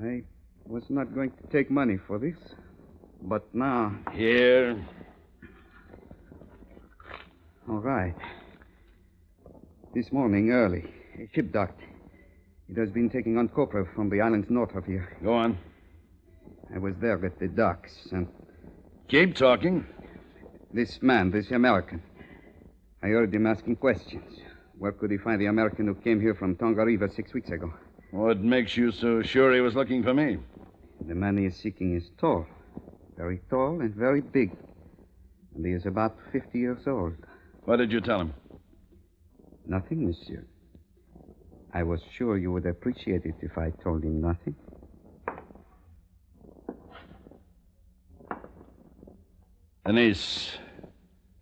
I was not going to take money for this, but now... Here. All right. This morning, early, a ship docked. It has been taking on copra from the islands north of here. Go on. I was there at the docks, and... Keep talking. This man, this American, I heard him asking questions. Where could he find the American who came here from Tongariro 6 weeks ago? What makes you so sure he was looking for me? The man he is seeking is tall. Very tall and very big. And he is about 50 years old. What did you tell him? Nothing, monsieur. I was sure you would appreciate it if I told him nothing. Anise,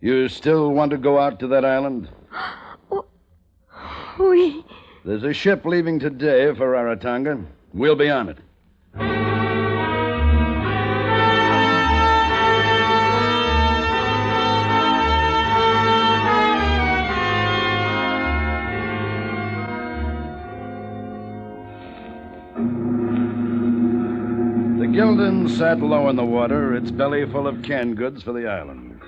you still want to go out to that island? Oh, oui. There's a ship leaving today for Rarotonga. We'll be on it. The Gildan sat low in the water, its belly full of canned goods for the island.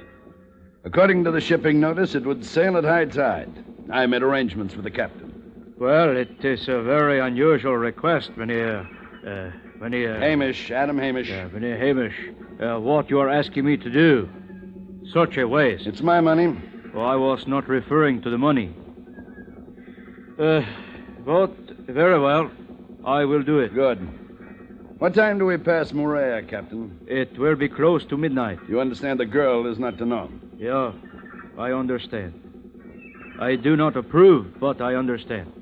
According to the shipping notice, it would sail at high tide. I made arrangements with the captain. Well, it is a very unusual request, Hamish, Adam Hamish. Hamish, what you are asking me to do. Such a waste. It's my money. Oh, I was not referring to the money. But very well. I will do it. Good. What time do we pass Morea, Captain? It will be close to midnight. You understand the girl is not to know? Yeah, I understand. I do not approve, but I understand.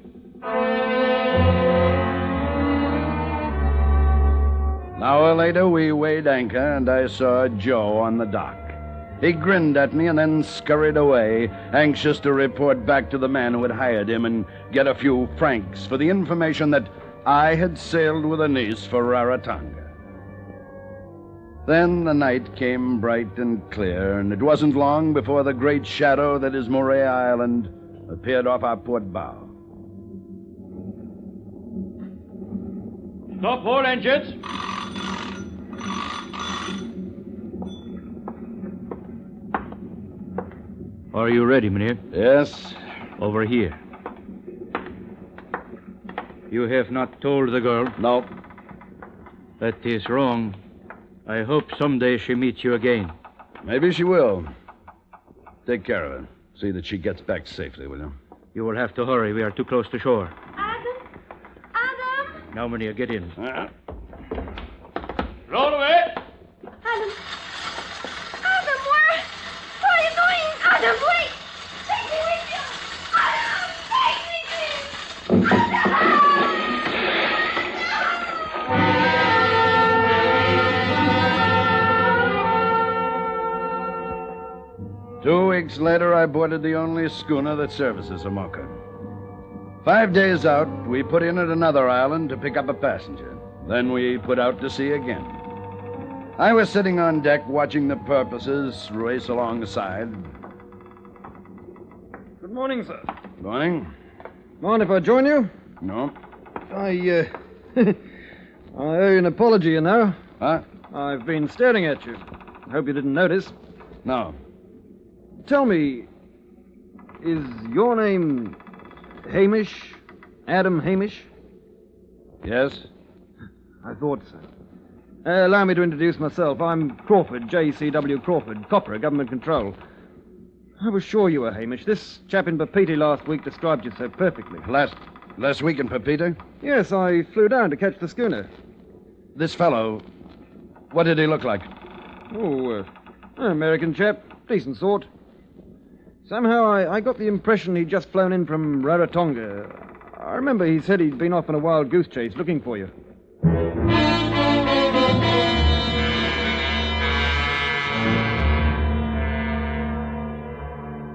An hour later, we weighed anchor, and I saw Joe on the dock. He grinned at me and then scurried away, anxious to report back to the man who had hired him and get a few francs for the information that I had sailed with a niece for Rarotonga. Then the night came bright and clear, and it wasn't long before the great shadow that is Morea Island appeared off our port bow. Stop all engines. Are you ready, Mynheer? Yes. Over here. You have not told the girl? No. That is wrong. I hope someday she meets you again. Maybe she will. Take care of her. See that she gets back safely, will you? You will have to hurry. We are too close to shore. Adam? Now, Mynheer, get in. Roll away. Adam, where are you going? Adam, wait! Take me with you! Adam, take me, please! Adam! 2 weeks later, I boarded the only schooner that services Amoka. 5 days out, we put in at another island to pick up a passenger. Then we put out to sea again. I was sitting on deck watching the porpoises race alongside. Good morning, sir. Morning. Mind if I join you? No. I owe you an apology, you know. Huh? I've been staring at you. I hope you didn't notice. No. Tell me, is your name Hamish? Adam Hamish? Yes? I thought so. Allow me to introduce myself. I'm Crawford, J.C.W. Crawford, Copper, Government Control. I was sure you were Hamish. This chap in Papeete last week described you so perfectly. Last week in Papeete? Yes, I flew down to catch the schooner. This fellow, what did he look like? Oh, an American chap. Decent sort. Somehow I got the impression he'd just flown in from Rarotonga. I remember he said he'd been off on a wild goose chase looking for you.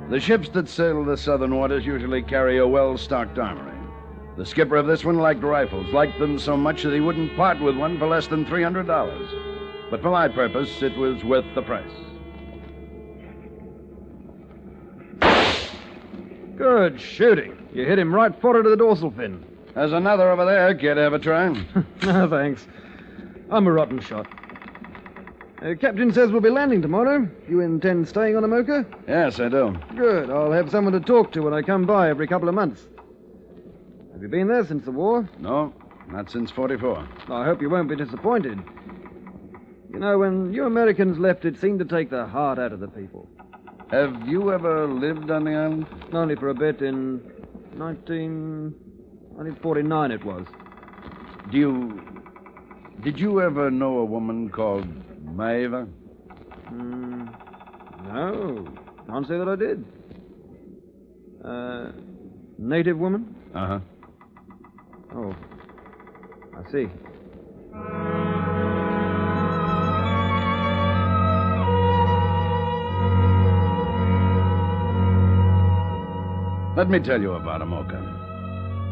The ships that sail the southern waters usually carry a well-stocked armory. The skipper of this one liked rifles, liked them so much that he wouldn't part with one for less than $300. But for my purpose, it was worth the price. Good shooting. You hit him right forward to the dorsal fin. There's another over there. Care to have a try? No, thanks. I'm a rotten shot. Captain says we'll be landing tomorrow. You intend staying on Amoka? Yes, I do. Good. I'll have someone to talk to when I come by every couple of months. Have you been there since the war? No, not since 44. I hope you won't be disappointed. You know, when you Americans left, it seemed to take the heart out of the people. Have you ever lived on the island? Only for a bit in 1949 it was. Did you ever know a woman called Maeva? No. Can't say that I did. Native woman? Uh-huh. Oh. I see. Let me tell you about Amoka.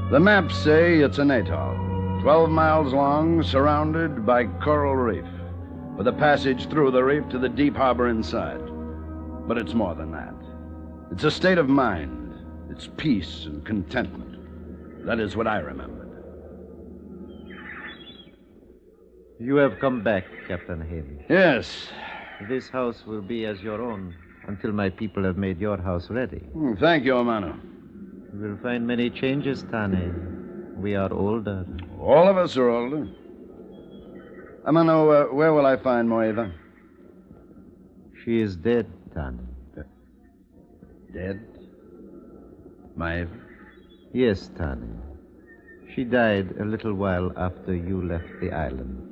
The maps say it's an atoll, 12 miles long, surrounded by coral reef, with a passage through the reef to the deep harbor inside. But it's more than that. It's a state of mind. It's peace and contentment. That is what I remembered. You have come back, Captain Hamish. Yes. This house will be as your own until my people have made your house ready. Thank you, Amano. You will find many changes, Tane. We are older. All of us are older. Amano, where will I find Moeva? She is dead. Tani. Dead? Maeve? Yes, Tani. She died a little while after you left the island.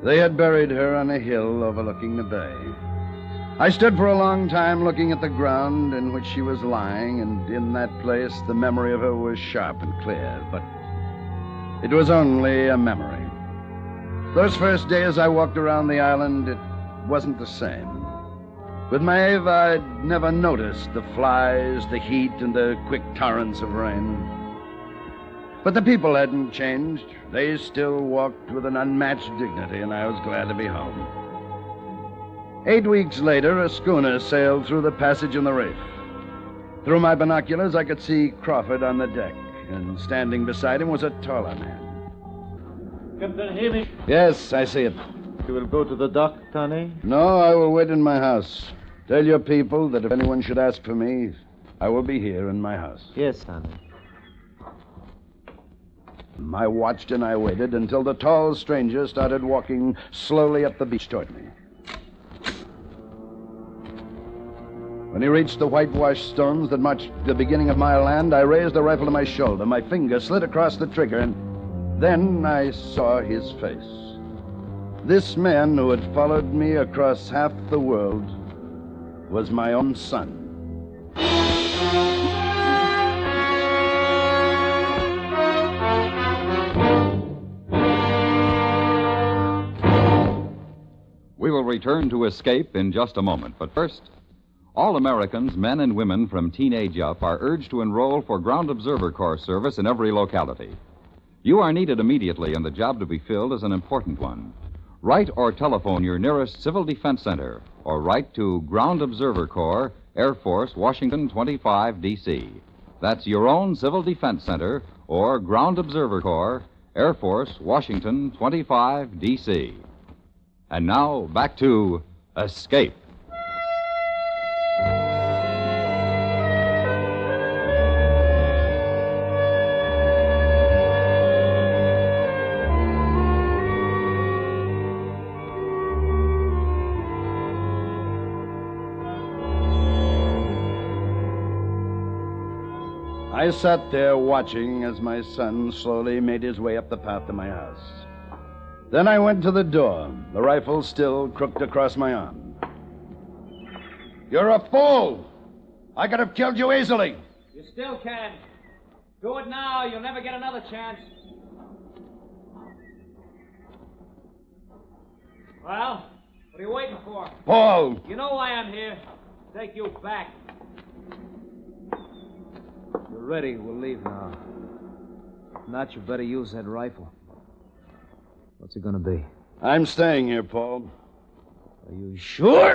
They had buried her on a hill overlooking the bay. I stood for a long time looking at the ground in which she was lying, and in that place the memory of her was sharp and clear, but it was only a memory. Those first days I walked around the island, it wasn't the same. With Maeve, I'd never noticed the flies, the heat, and the quick torrents of rain. But the people hadn't changed. They still walked with an unmatched dignity, and I was glad to be home. 8 weeks later, a schooner sailed through the passage in the reef. Through my binoculars, I could see Crawford on the deck, and standing beside him was a taller man. Captain Hamish. Yes, I see it. You will go to the dock, Tani? No, I will wait in my house. Tell your people that if anyone should ask for me, I will be here in my house. Yes, Tani. I watched and I waited until the tall stranger started walking slowly up the beach toward me. When he reached the whitewashed stones that marked the beginning of my land, I raised the rifle to my shoulder. My finger slid across the trigger, and then I saw his face. This man who had followed me across half the world was my own son. We will return to Escape in just a moment, but first, all Americans, men and women from teenage up, are urged to enroll for Ground Observer Corps service in every locality. You are needed immediately, and the job to be filled is an important one. Write or telephone your nearest Civil Defense Center, or write to Ground Observer Corps, Air Force, Washington 25, D.C. That's your own Civil Defense Center, or Ground Observer Corps, Air Force, Washington 25, D.C. And now, back to Escape. I sat there watching as my son slowly made his way up the path to my house. Then I went to the door, the rifle still crooked across my arm. You're a fool! I could have killed you easily. You still can. Do it now. You'll never get another chance. Well, what are you waiting for? Paul! You know why I'm here. Take you back. You're ready. We'll leave now. If not, you better use that rifle. What's it gonna be? I'm staying here, Paul. Are you sure?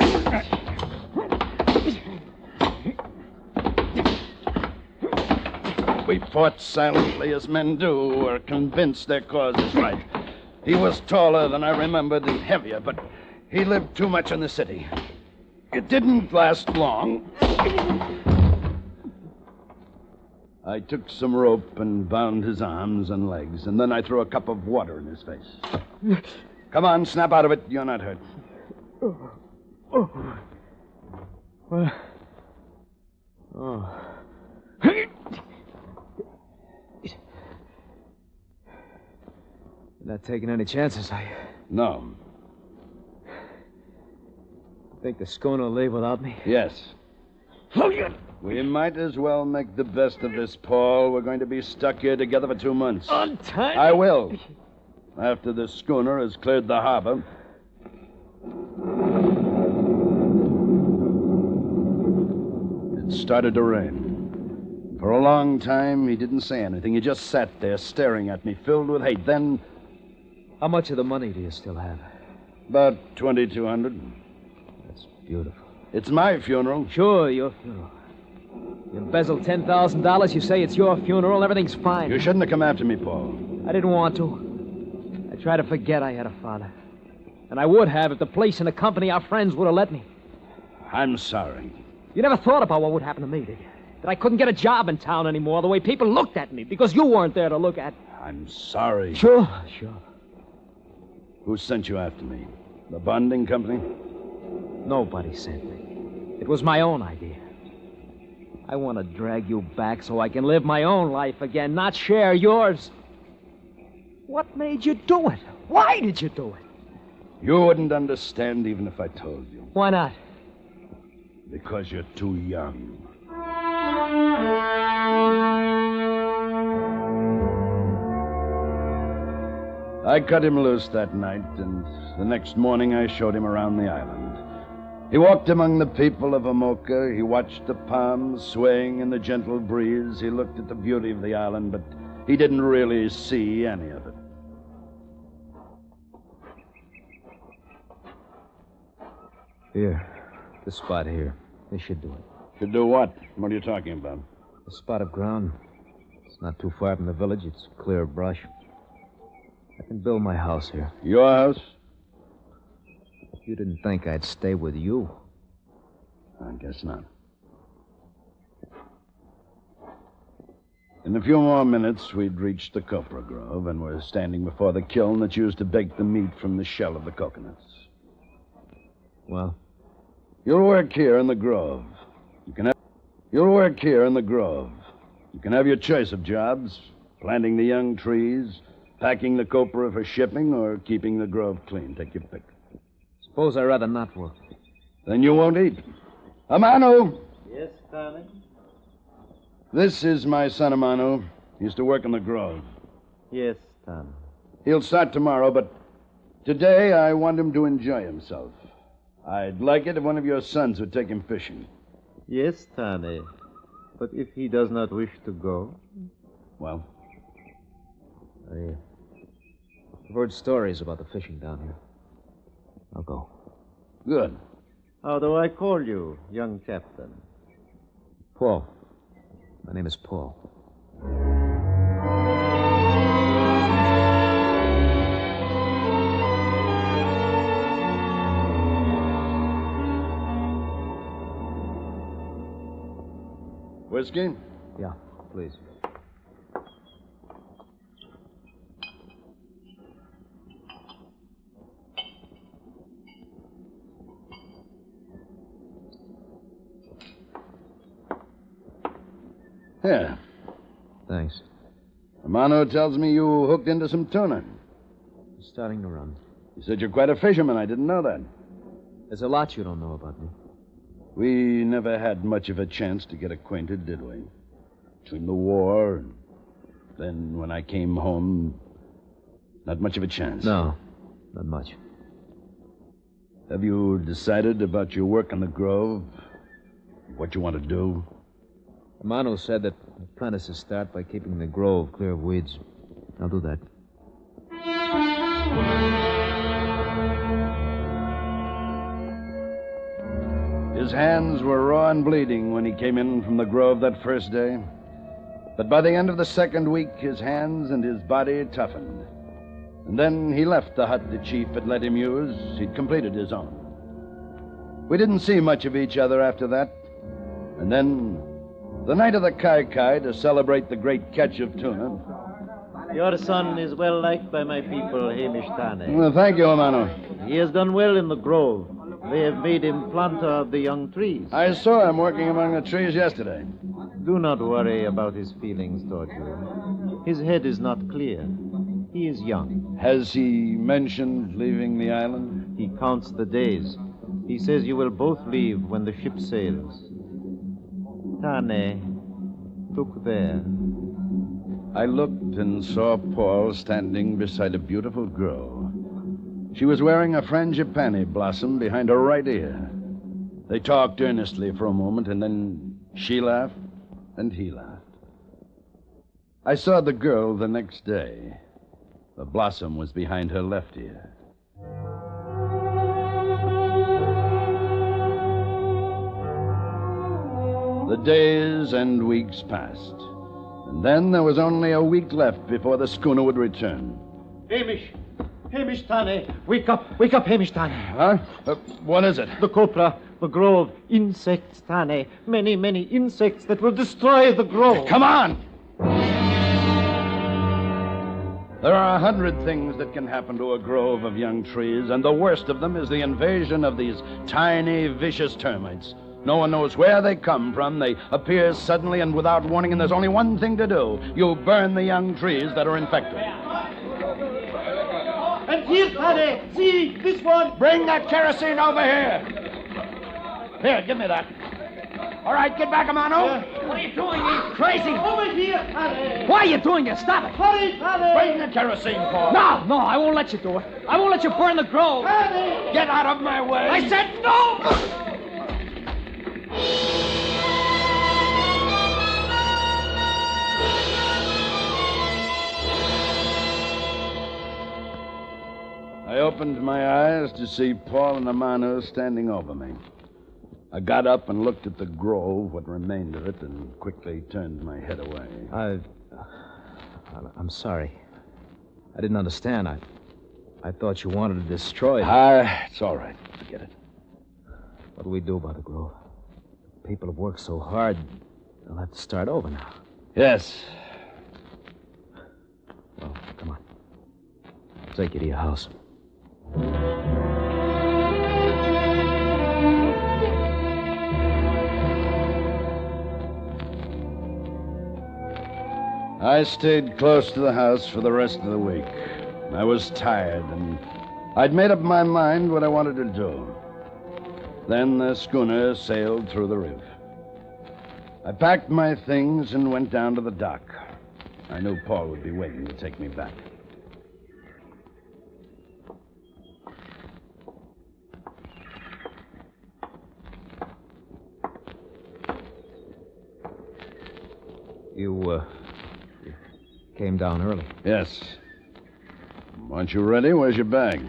We fought silently as men do, who are convinced their cause is right. He was taller than I remembered and heavier, but he lived too much in the city. It didn't last long. I took some rope and bound his arms and legs, and then I threw a cup of water in his face. Come on, snap out of it. You're not hurt. Well. Oh. You're not taking any chances, are you? No. Think the schooner will leave without me? Yes. We might as well make the best of this, Paul. We're going to be stuck here together for 2 months. Untie me. I will. After the schooner has cleared the harbor. It started to rain. For a long time, he didn't say anything. He just sat there staring at me, filled with hate. Then... How much of the money do you still have? About $2,200. That's beautiful. It's my funeral. Sure, your funeral. You embezzled $10,000, you say it's your funeral, everything's fine. You shouldn't have come after me, Paul. I didn't want to. I tried to forget I had a father. And I would have if the place and the company, our friends, would have let me. I'm sorry. You never thought about what would happen to me, did you? That I couldn't get a job in town anymore the way people looked at me because you weren't there to look at. I'm sorry. Sure. Who sent you after me? The bonding company? Nobody sent me. It was my own idea. I want to drag you back so I can live my own life again, not share yours. What made you do it? Why did you do it? You wouldn't understand even if I told you. Why not? Because you're too young. I cut him loose that night, and the next morning I showed him around the island. He walked among the people of Amoka. He watched the palms swaying in the gentle breeze. He looked at the beauty of the island, but he didn't really see any of it. Here. This spot here. They should do it. Should do what? What are you talking about? A spot of ground. It's not too far from the village. It's clear of brush. I can build my house here. Your house? You didn't think I'd stay with you. I guess not. In a few more minutes, we'd reached the copra grove and were standing before the kiln that's used to bake the meat from the shell of the coconuts. Well? You'll work here in the grove. You'll work here in the grove. You can have your choice of jobs. Planting the young trees, packing the copra for shipping, or keeping the grove clean. Take your pick. Suppose I'd rather not work. Then you won't eat. Amano! Yes, darling? This is my son, Amano. He used to work in the grove. Yes, Tom. He'll start tomorrow, but today I want him to enjoy himself. I'd like it if one of your sons would take him fishing. Yes, Tane. But if he does not wish to go? Well? I've heard stories about the fishing down here. I'll go. Good. How do I call you, young captain? Paul. My name is Paul. Whiskey? Yeah, please. Here. Thanks. Amano tells me you hooked into some tuna. It's starting to run. You said you're quite a fisherman. I didn't know that. There's a lot you don't know about me. We never had much of a chance to get acquainted, did we? Between the war and then when I came home, not much of a chance. No, not much. Have you decided about your work in the grove? What you want to do? Manu said that apprentices start by keeping the grove clear of weeds. I'll do that. His hands were raw and bleeding when he came in from the grove that first day. But by the end of the second week, his hands and his body toughened. And then he left the hut the chief had let him use. He'd completed his own. We didn't see much of each other after that. And then, the night of the Kai-Kai, to celebrate the great catch of tuna. Your son is well liked by my people, Hamish Tane. Well, thank you, Amano. He has done well in the grove. They have made him planter of the young trees. I saw him working among the trees yesterday. Do not worry about his feelings toward you. His head is not clear. He is young. Has he mentioned leaving the island? He counts the days. He says you will both leave when the ship sails. Tane, look there. I looked and saw Paul standing beside a beautiful girl. She was wearing a frangipani blossom behind her right ear. They talked earnestly for a moment, and then she laughed and he laughed. I saw the girl the next day. The blossom was behind her left ear. The days and weeks passed. And then there was only a week left before the schooner would return. Hamish Tane, wake up, Hamish Tane. Huh? What is it? The copra. The grove. Insects, Tane. Many, many insects that will destroy the grove. Come on! There are 100 things that can happen to a grove of young trees, and the worst of them is the invasion of these tiny, vicious termites. No one knows where they come from. They appear suddenly and without warning, and there's only one thing to do. You burn the young trees that are infected. And here, Tane. See, this one. Bring that kerosene over here. Here, give me that. All right, get back, Amano. What are you doing? He's crazy. Over here, Tane. Why are you doing it? Stop it. Hurry, Tane. Bring the kerosene, Paul. No, I won't let you do it. I won't let you burn the grove. Tane. Get out of my way. I said no! I opened my eyes to see Paul and Amano standing over me. I got up and looked at the grove, what remained of it, and quickly turned my head away. I'm sorry. I didn't understand. I thought you wanted to destroy it. It's all right. Forget it. What do we do about the grove? People have worked so hard, they'll have to start over now. Yes. Well, come on. I'll take you to your house. I stayed close to the house for the rest of the week. I was tired, and I'd made up my mind what I wanted to do. Then the schooner sailed through the reef. I packed my things and went down to the dock. I knew Paul would be waiting to take me back. You came down early. Yes. Aren't you ready? Where's your bag?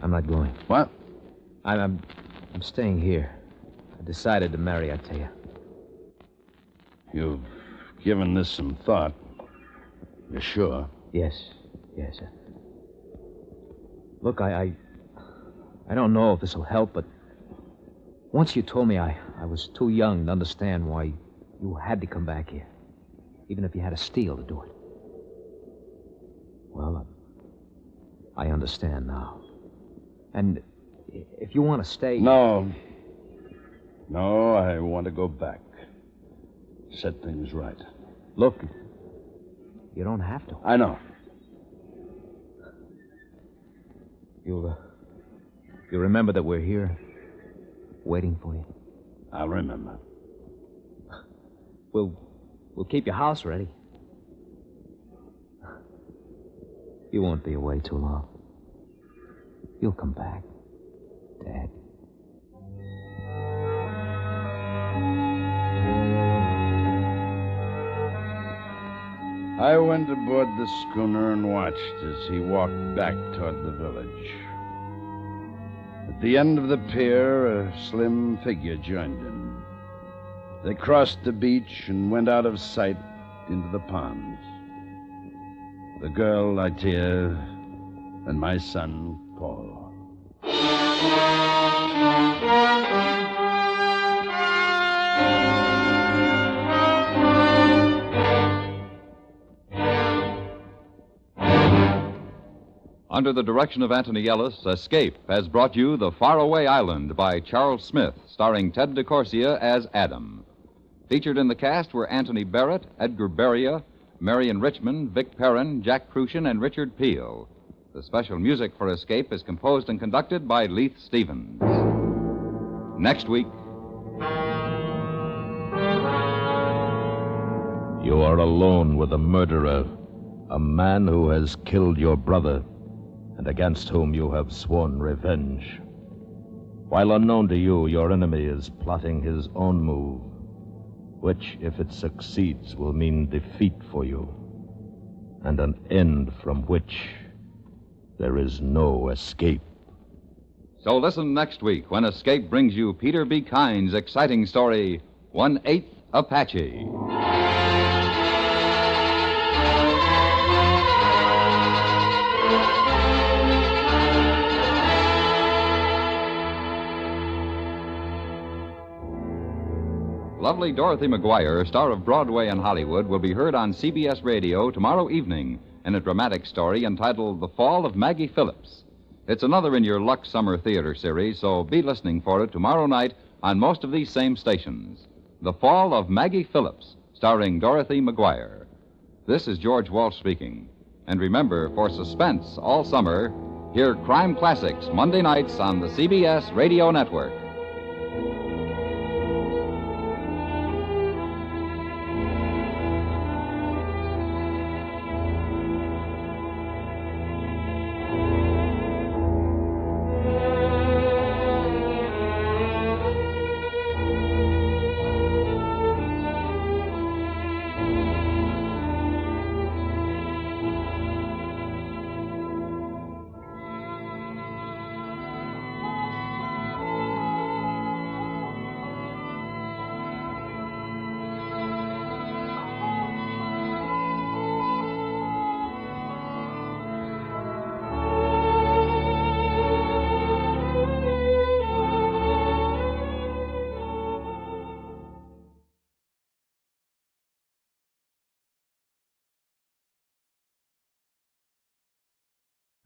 I'm not going. What? I'm staying here. I decided to marry, I tell you. You've given this some thought. You're sure? Yes. Look, I don't know if this will help, but once you told me I was too young to understand why you had to come back here, even if you had to steal to do it. Well, I understand now. And if you want to stay... No, I want to go back. Set things right. Look, you don't have to. I know. You remember that we're here, waiting for you? I'll remember. We'll keep your house ready. You won't be away too long. You'll come back, Dad. I went aboard the schooner and watched as he walked back toward the village. At the end of the pier, a slim figure joined him. They crossed the beach and went out of sight into the ponds. The girl, Itea, and my son, Paul. Under the direction of Anthony Ellis, Escape has brought you The Faraway Island by Charles Smith, starring Ted DeCorsia as Adam. Featured in the cast were Anthony Barrett, Edgar Beria, Marion Richmond, Vic Perrin, Jack Crucian, and Richard Peel. The special music for Escape is composed and conducted by Leith Stevens. Next week... You are alone with a murderer, a man who has killed your brother, and against whom you have sworn revenge. While unknown to you, your enemy is plotting his own move, which, if it succeeds, will mean defeat for you, and an end from which there is no escape. So listen next week when Escape brings you Peter B. Kyne's exciting story, 1/8 Apache. Lovely Dorothy McGuire, star of Broadway and Hollywood, will be heard on CBS Radio tomorrow evening in a dramatic story entitled The Fall of Maggie Phillips. It's another in your Lux Summer Theater series, so be listening for it tomorrow night on most of these same stations. The Fall of Maggie Phillips, starring Dorothy McGuire. This is George Walsh speaking. And remember, for suspense all summer, hear Crime Classics Monday nights on the CBS Radio Network.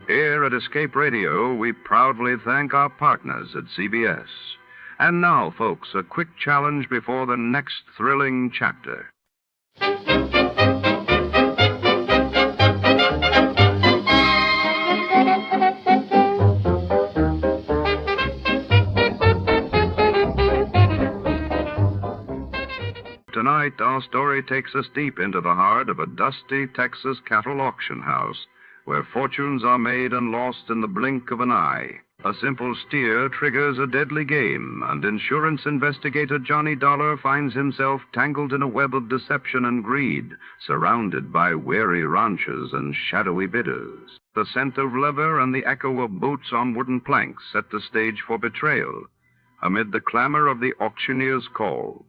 Here at Escape Radio, we proudly thank our partners at CBS. And now, folks, a quick challenge before the next thrilling chapter. Tonight, our story takes us deep into the heart of a dusty Texas cattle auction house, where fortunes are made and lost in the blink of an eye. A simple steer triggers a deadly game, and insurance investigator Johnny Dollar finds himself tangled in a web of deception and greed, surrounded by wary ranchers and shadowy bidders. The scent of leather and the echo of boots on wooden planks set the stage for betrayal. Amid the clamor of the auctioneer's call,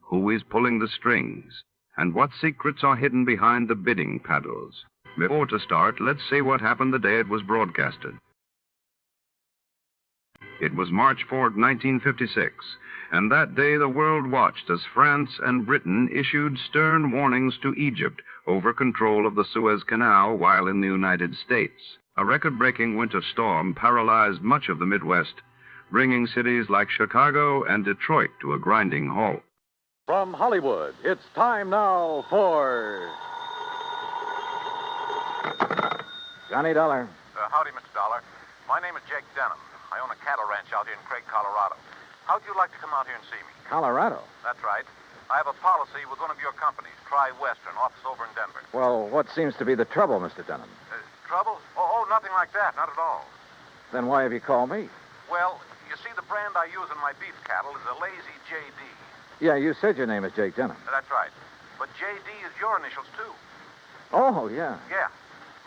who is pulling the strings, and what secrets are hidden behind the bidding paddles? Before to start, let's see what happened the day it was broadcasted. It was March 4, 1956, and that day the world watched as France and Britain issued stern warnings to Egypt over control of the Suez Canal while in the United States. A record-breaking winter storm paralyzed much of the Midwest, bringing cities like Chicago and Detroit to a grinding halt. From Hollywood, it's time now for... Johnny Dollar. Howdy, Mr. Dollar. My name is Jake Denham. I own a cattle ranch out here in Craig, Colorado. How'd you like to come out here and see me? Colorado? That's right. I have a policy with one of your companies, Tri-Western, office over in Denver. Well, what seems to be the trouble, Mr. Denham? Trouble? Oh, nothing like that. Not at all. Then why have you called me? Well, you see, the brand I use in my beef cattle is a Lazy JD. Yeah, you said your name is Jake Denham. That's right. But JD is your initials, too. Oh, yeah. Yeah.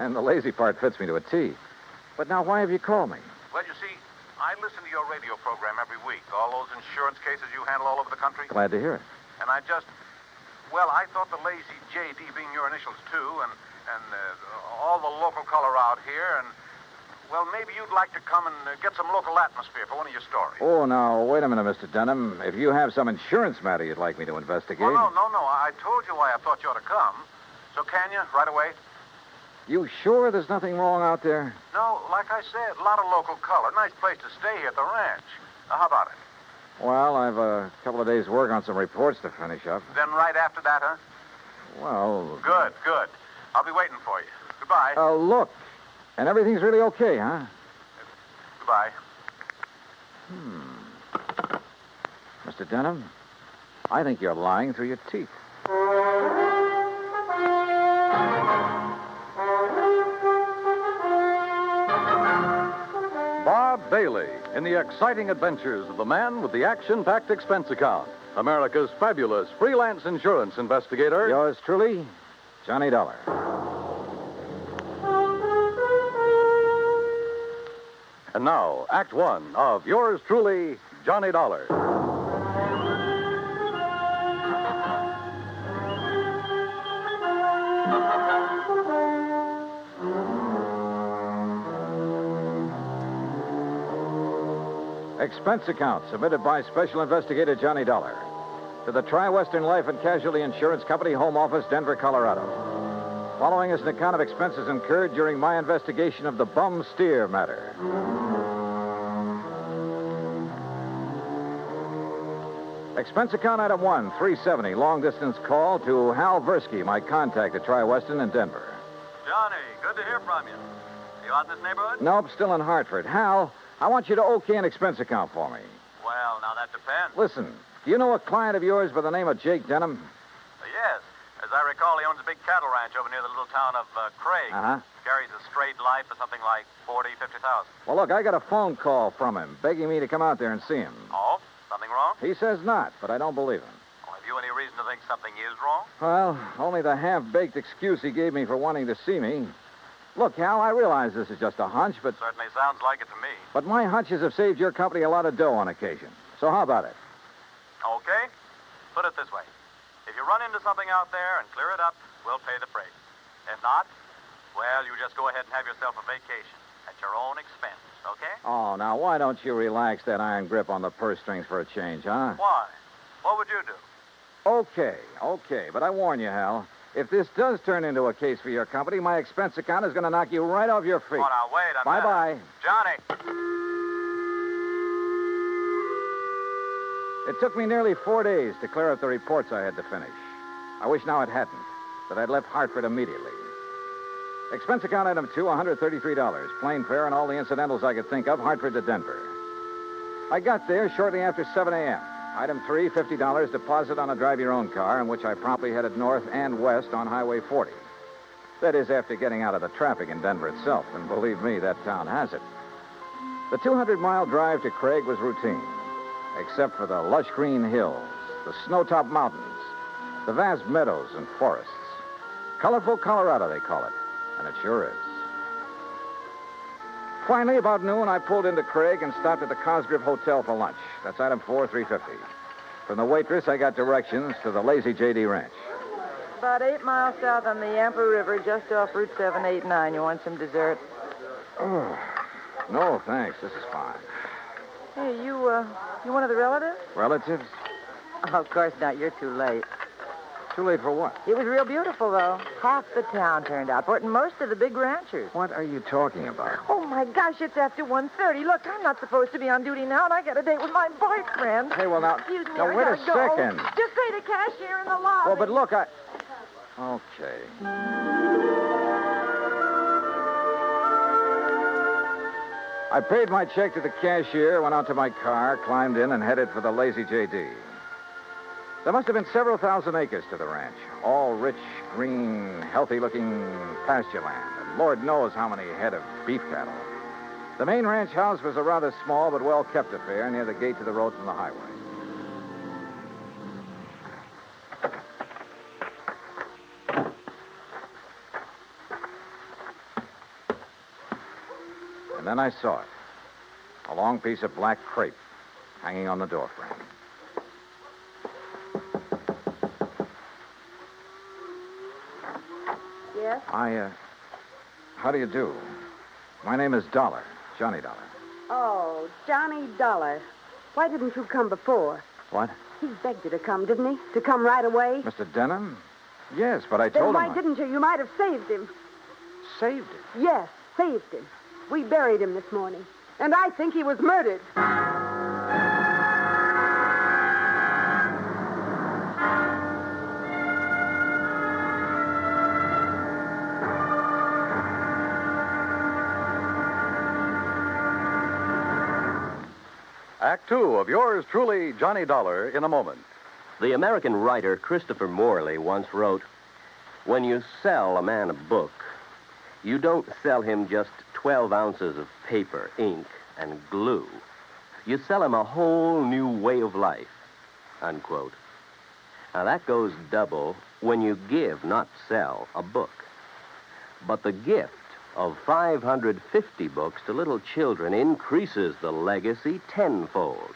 And the lazy part fits me to a T. But now, why have you called me? Well, you see, I listen to your radio program every week. All those insurance cases you handle all over the country. Glad to hear it. And I thought the Lazy JD being your initials, too, and all the local color out here, and, well, maybe you'd like to come and get some local atmosphere for one of your stories. Oh, now, wait a minute, Mr. Denham. If you have some insurance matter you'd like me to investigate... Well, no. I told you why I thought you ought to come. So can you, right away? You sure there's nothing wrong out there? No, like I said, a lot of local color. Nice place to stay here at the ranch. Now, how about it? Well, I've a couple of days' work on some reports to finish up. Then right after that, huh? Well... Good. I'll be waiting for you. Goodbye. Look. And everything's really okay, huh? Goodbye. Mr. Denham, I think you're lying through your teeth. Bob Bailey in the exciting adventures of the man with the action-packed expense account. America's fabulous freelance insurance investigator. Yours truly, Johnny Dollar. And now, Act One of yours truly, Johnny Dollar. Expense account submitted by Special Investigator Johnny Dollar. to the Tri-Western Life and Casualty Insurance Company, Home Office, Denver, Colorado. Following is an account of expenses incurred during my investigation of the bum steer matter. Expense account item 1, $370, long-distance call to Hal Versky, my contact at Tri-Western in Denver. Johnny, good to hear from you. You out in this neighborhood? Nope, still in Hartford. Hal, I want you to okay an expense account for me. Well, now that depends. Listen, do you know a client of yours by the name of Jake Denham? Yes. As I recall, he owns a big cattle ranch over near the little town of Craig. Uh-huh. Carries a straight life for something like 40,000, 50,000. Well, look, I got a phone call from him begging me to come out there and see him. Oh? Something wrong? He says not, but I don't believe him. Well, have you any reason to think something is wrong? Well, only the half-baked excuse he gave me for wanting to see me. Look, Hal, I realize this is just a hunch, but... Certainly sounds like it to me. But my hunches have saved your company a lot of dough on occasion. So how about it? Okay. Put it this way. If you run into something out there and clear it up, we'll pay the freight. If not, well, you just go ahead and have yourself a vacation at your own expense, okay? Oh, now, why don't you relax that iron grip on the purse strings for a change, huh? Why? What would you do? Okay. But I warn you, Hal, if this does turn into a case for your company, my expense account is going to knock you right off your feet. Oh, now, wait a minute. Bye-bye. Johnny. It took me nearly 4 days to clear up the reports I had to finish. I wish now it hadn't, that I'd left Hartford immediately. Expense account item 2, $133. Plane fare and all the incidentals I could think of, Hartford to Denver. I got there shortly after 7 a.m. Item 3, $50 deposit on a drive-your-own car, in which I promptly headed north and west on Highway 40. That is, after getting out of the traffic in Denver itself, and believe me, that town has it. The 200-mile drive to Craig was routine, except for the lush green hills, the snow-topped mountains, the vast meadows and forests. Colorful Colorado, they call it, and it sure is. Finally, about noon, I pulled into Craig and stopped at the Cosgrove Hotel for lunch. That's item 4, $350. From the waitress, I got directions to the Lazy J.D. Ranch. About 8 miles south on the Yampa River, just off Route 789. You want some dessert? Oh, no, thanks. This is fine. Hey, you one of the relatives? Relatives? Oh, of course not. You're too late. Too late for what? It was real beautiful, though. Half the town turned out for it, and most of the big ranchers. What are you talking about? Oh, my gosh, it's after 1:30. Look, I'm not supposed to be on duty now, and I got a date with my boyfriend. Hey, well, now... Excuse me, now, I wait a gotta go. second. Just say the cashier in the lobby. Well, but look, Okay. I paid my check to the cashier, went out to my car, climbed in, and headed for the Lazy J.D. There must have been several thousand acres to the ranch, all rich, green, healthy-looking pasture land, and Lord knows how many head of beef cattle. The main ranch house was a rather small but well-kept affair near the gate to the road from the highway. And then I saw it. A long piece of black crepe hanging on the doorframe. Yes? How do you do? My name is Dollar, Johnny Dollar. Oh, Johnny Dollar. Why didn't you come before? What? He begged you to come, didn't he? To come right away? Mr. Denham? Yes, but I Then told why him... didn't you? You might have saved him. Saved him? Yes, saved him. We buried him this morning. And I think he was murdered. Act 2 of yours truly, Johnny Dollar, in a moment. The American writer Christopher Morley once wrote, "When you sell a man a book, you don't sell him just 12 ounces of paper, ink, and glue. You sell him a whole new way of life," unquote. Now, that goes double when you give, not sell, a book. But the gift of 550 books to little children increases the legacy tenfold.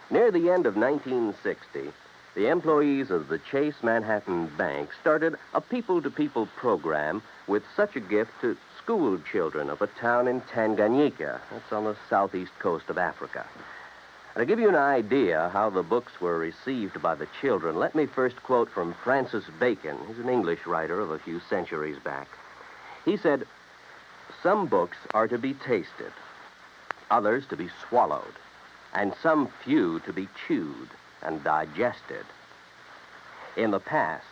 Near the end of 1960, the employees of the Chase Manhattan Bank started a people-to-people program with such a gift to school children of a town in Tanganyika. That's on the southeast coast of Africa. To give you an idea how the books were received by the children, let me first quote from Francis Bacon. He's an English writer of a few centuries back. He said, "Some books are to be tasted, others to be swallowed, and some few to be chewed and digested." In the past,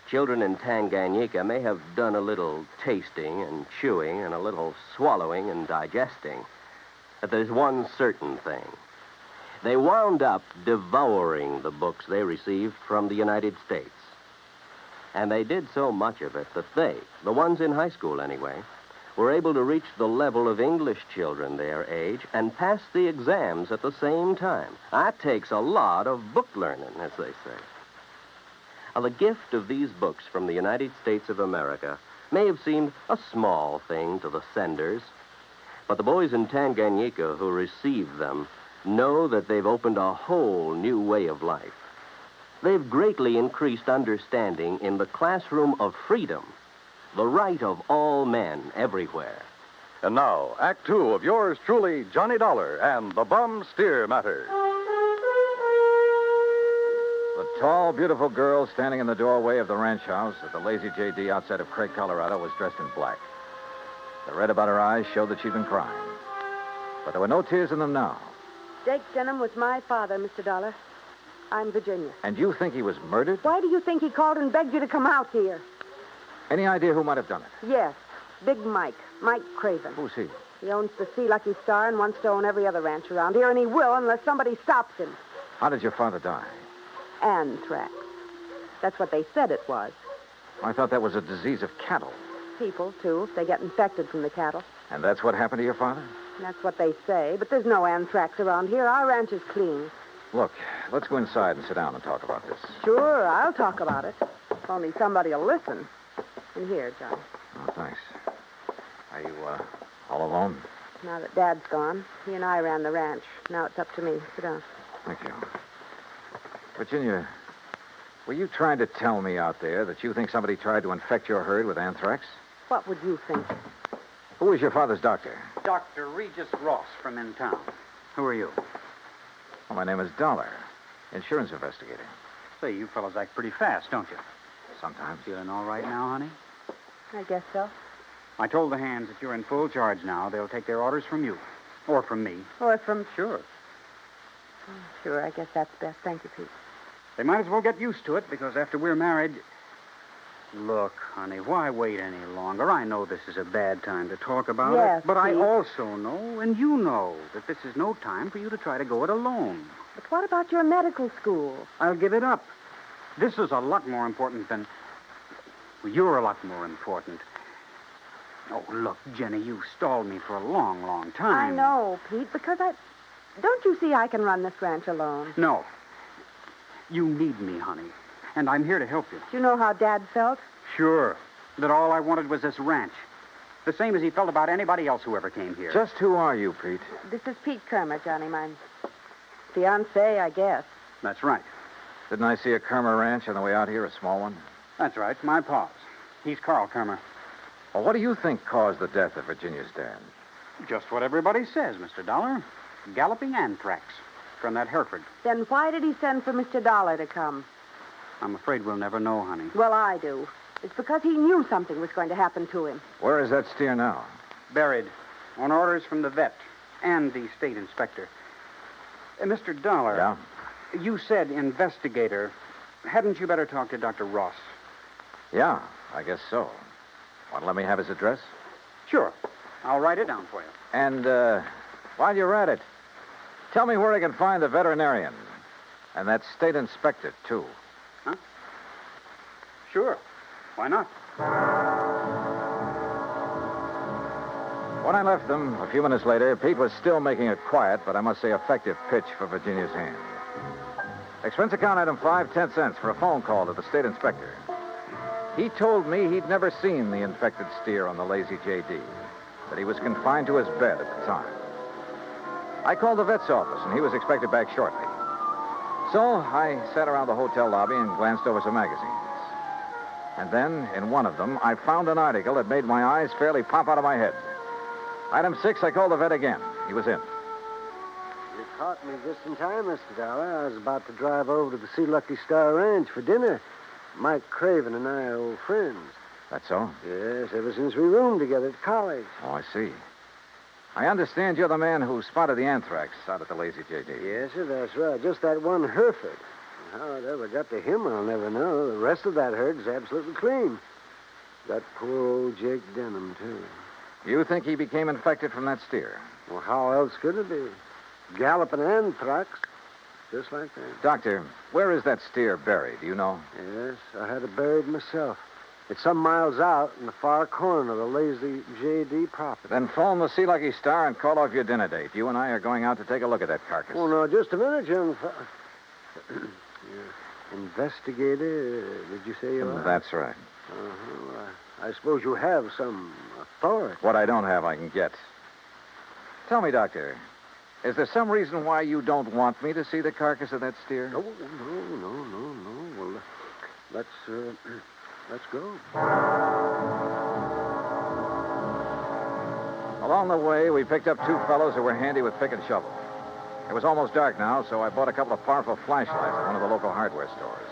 children in Tanganyika may have done a little tasting and chewing and a little swallowing and digesting. But there's one certain thing. They wound up devouring the books they received from the United States. And they did so much of it that they, the ones in high school anyway, were able to reach the level of English children their age and pass the exams at the same time. That takes a lot of book learning, as they say. Now, the gift of these books from the United States of America may have seemed a small thing to the senders, but the boys in Tanganyika who received them know that they've opened a whole new way of life. They've greatly increased understanding in the classroom of freedom, the right of all men everywhere. And now, Act Two of yours truly, Johnny Dollar and the Bum Steer Matter. The tall, beautiful girl standing in the doorway of the ranch house at the Lazy J.D. outside of Craig, Colorado, was dressed in black. The red about her eyes showed that she'd been crying. But there were no tears in them now. Jake Denham was my father, Mr. Dollar. I'm Virginia. And you think he was murdered? Why do you think he called and begged you to come out here? Any idea who might have done it? Yes, Big Mike Craven. Who's he? He owns the Sea Lucky Star and wants to own every other ranch around here, and he will unless somebody stops him. How did your father die? Anthrax. That's what they said it was. I thought that was a disease of cattle. People, too, if they get infected from the cattle. And that's what happened to your father? That's what they say, but there's no anthrax around here. Our ranch is clean. Look, let's go inside and sit down and talk about this. Sure, I'll talk about it. If only somebody will listen. And here, Johnny. Oh, thanks. Are you, all alone? Now that Dad's gone, he and I ran the ranch. Now it's up to me. Sit down. Thank you. Virginia, were you trying to tell me out there that you think somebody tried to infect your herd with anthrax? What would you think? Who was your father's doctor? Dr. Regis Ross from in town. Who are you? Well, my name is Dollar, insurance investigator. Say, you fellows act pretty fast, don't you? Sometimes. Feeling all right now, honey? I guess so. I told the hands that you're in full charge now. They'll take their orders from you. Or from me. Or from... Sure. Sure, I guess that's best. Thank you, Pete. They might as well get used to it, because after we're married... Look, honey, why wait any longer? I know this is a bad time to talk about yes, it, but Pete. I also know, and you know, that this is no time for you to try to go it alone. But what about your medical school? I'll give it up. This is a lot more important than... Well, you're a lot more important. Oh, look, Jenny, you stalled me for a long, long time. I know, Pete, because I... Don't you see I can run this ranch alone? No. You need me, honey. And I'm here to help you. Do you know how Dad felt? Sure. That all I wanted was this ranch. The same as he felt about anybody else who ever came here. Just who are you, Pete? This is Pete Kermer, Johnny, my fiancé, I guess. That's right. Didn't I see a Kermer ranch on the way out here, a small one? That's right, my pa's. He's Carl Kermer. Well, what do you think caused the death of Virginia's dad? Just what everybody says, Mr. Dollar. Galloping anthrax from that Hereford. Then why did he send for Mr. Dollar to come? I'm afraid we'll never know, honey. Well, I do. It's because he knew something was going to happen to him. Where is that steer now? Buried. On orders from the vet and the state inspector. Mr. Dollar. Yeah? You said investigator. Hadn't you better talk to Dr. Ross? Yeah, I guess so. Want to let me have his address? Sure. I'll write it down for you. And, while you're at it, tell me where I can find the veterinarian. And that state inspector, too. Huh? Sure. Why not? When I left them, a few minutes later, Pete was still making a quiet, but I must say effective pitch for Virginia's hand. Expense account item 5 cents for a phone call to the state inspector. He told me he'd never seen the infected steer on the Lazy J.D., that he was confined to his bed at the time. I called the vet's office, and he was expected back shortly. So I sat around the hotel lobby and glanced over some magazines. And then, in one of them, I found an article that made my eyes fairly pop out of my head. Item 6, I called the vet again. He was in. caught me just in time, Mr. Dollar. I was about to drive over to the Sea Lucky Star Ranch for dinner. Mike Craven and I are old friends. That's all? Yes, ever since we roomed together at college. Oh, I see. I understand you're the man who spotted the anthrax out at the Lazy JD. Yes, sir, that's right. Just that one Hereford. How it ever got to him, I'll never know. The rest of that herd's absolutely clean. That poor old Jake Denham, too. You think he became infected from that steer? Well, how else could it be? Galloping anthrax, just like that. Doctor, where is that steer buried? Do you know? Yes, I had it buried myself. It's some miles out in the far corner of the Lazy JD property. Then phone the Sea Lucky Star and call off your dinner date. You and I are going out to take a look at that carcass. Oh, no, just a minute, young Investigator, did you say you are? That's right. Uh-huh. I suppose you have some authority. What I don't have, I can get. Tell me, Doctor, is there some reason why you don't want me to see the carcass of that steer? No. Well, let's go. Along the way, we picked up two fellows who were handy with pick and shovel. It was almost dark now, so I bought a couple of powerful flashlights at one of the local hardware stores.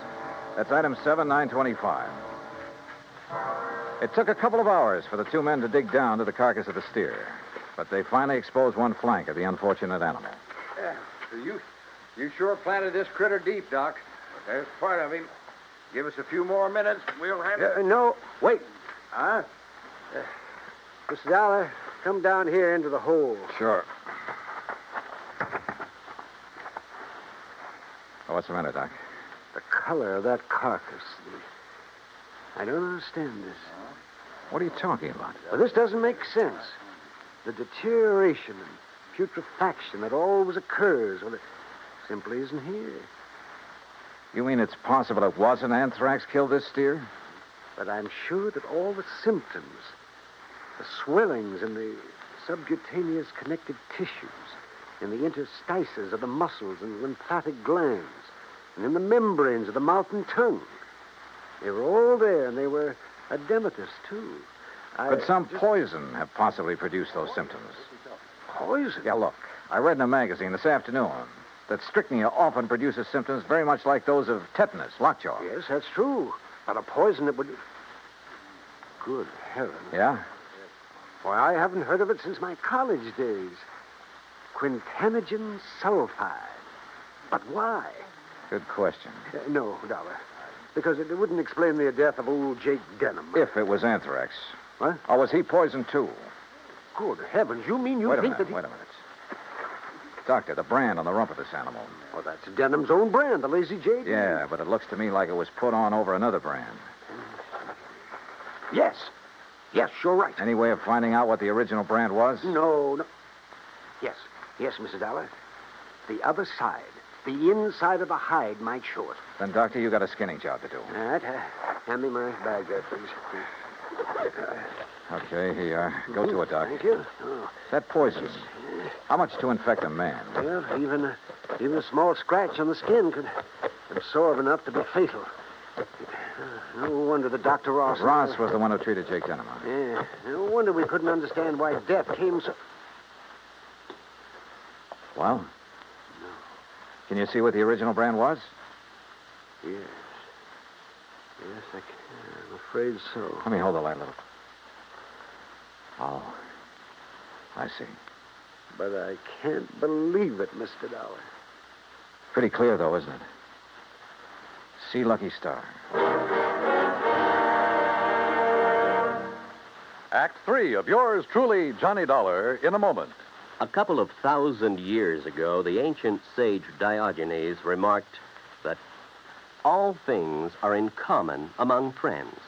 That's item 7925. It took a couple of hours for the two men to dig down to the carcass of the steer, but they finally exposed one flank of the unfortunate animal. Yeah, you sure planted this critter deep, Doc. There's part of him. Give us a few more minutes, we'll handle it. No, wait. Huh? Mr. Dollar, come down here into the hole. Sure. Oh, what's the matter, Doc? The color of that carcass. I don't understand this. What are you talking about? Well, this doesn't make sense. The deterioration and putrefaction that always occurs, well, it simply isn't here. You mean it's possible it wasn't anthrax killed this steer? But I'm sure that all the symptoms, the swellings in the subcutaneous connective tissues, in the interstices of the muscles and lymphatic glands, and in the membranes of the mouth and tongue, they were all there, and they were edematous, too. Could some poison have possibly produced those symptoms? Poison? Yeah, look. I read in a magazine this afternoon that strychnia often produces symptoms very much like those of tetanus, lockjaw. Yes, that's true. But a poison that would... Good heavens. Yeah? Why, I haven't heard of it since my college days. Quintanogen sulfide. But why? Good question. No, Dollar. Because it wouldn't explain the death of old Jake Denham. If it was anthrax. What? Or was he poisoned, too? Good heavens, you mean you think that he... Wait a minute. Doctor, the brand on the rump of this animal. Well, that's Denham's own brand, the Lazy JD. Yeah, but it looks to me like it was put on over another brand. Yes. Yes, you're right. Any way of finding out what the original brand was? No. Yes, Mr. Dollar. The other side, the inside of the hide might show it. Then, Doctor, you got a skinning job to do. All right. Hand me my bag there, please. Okay, here you are. Go to it, Doc. Thank you. Oh. That poison, how much to infect a man? Well, even a small scratch on the skin could absorb enough to be fatal. No wonder the Dr. Ross... Ross was the one who treated Jake Denham. Yeah. No wonder we couldn't understand why death came so... Well? No. Can you see what the original brand was? Yes. Yes, I can. I'm afraid so. Let me hold the light a little. Oh. I see. But I can't believe it, Mr. Dollar. Pretty clear, though, isn't it? Sea Lucky Star. Act 3 of yours truly, Johnny Dollar, in a moment. A couple of 1,000 years ago, the ancient sage Diogenes remarked that all things are in common among friends.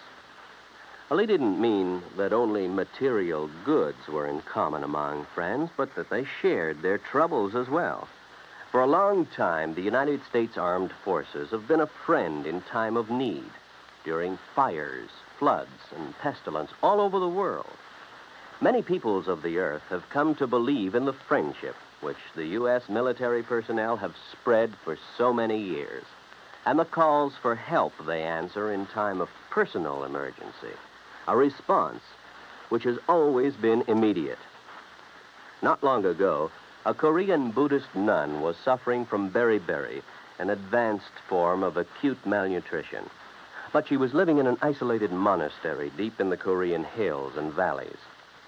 Well, he didn't mean that only material goods were in common among friends, but that they shared their troubles as well. For a long time, the United States Armed Forces have been a friend in time of need, during fires, floods, and pestilence all over the world. Many peoples of the earth have come to believe in the friendship which the U.S. military personnel have spread for so many years, and the calls for help they answer in time of personal emergency, a response which has always been immediate. Not long ago, A Korean Buddhist nun was suffering from beriberi, an advanced form of acute malnutrition. But she was living in an isolated monastery deep in the Korean hills and valleys.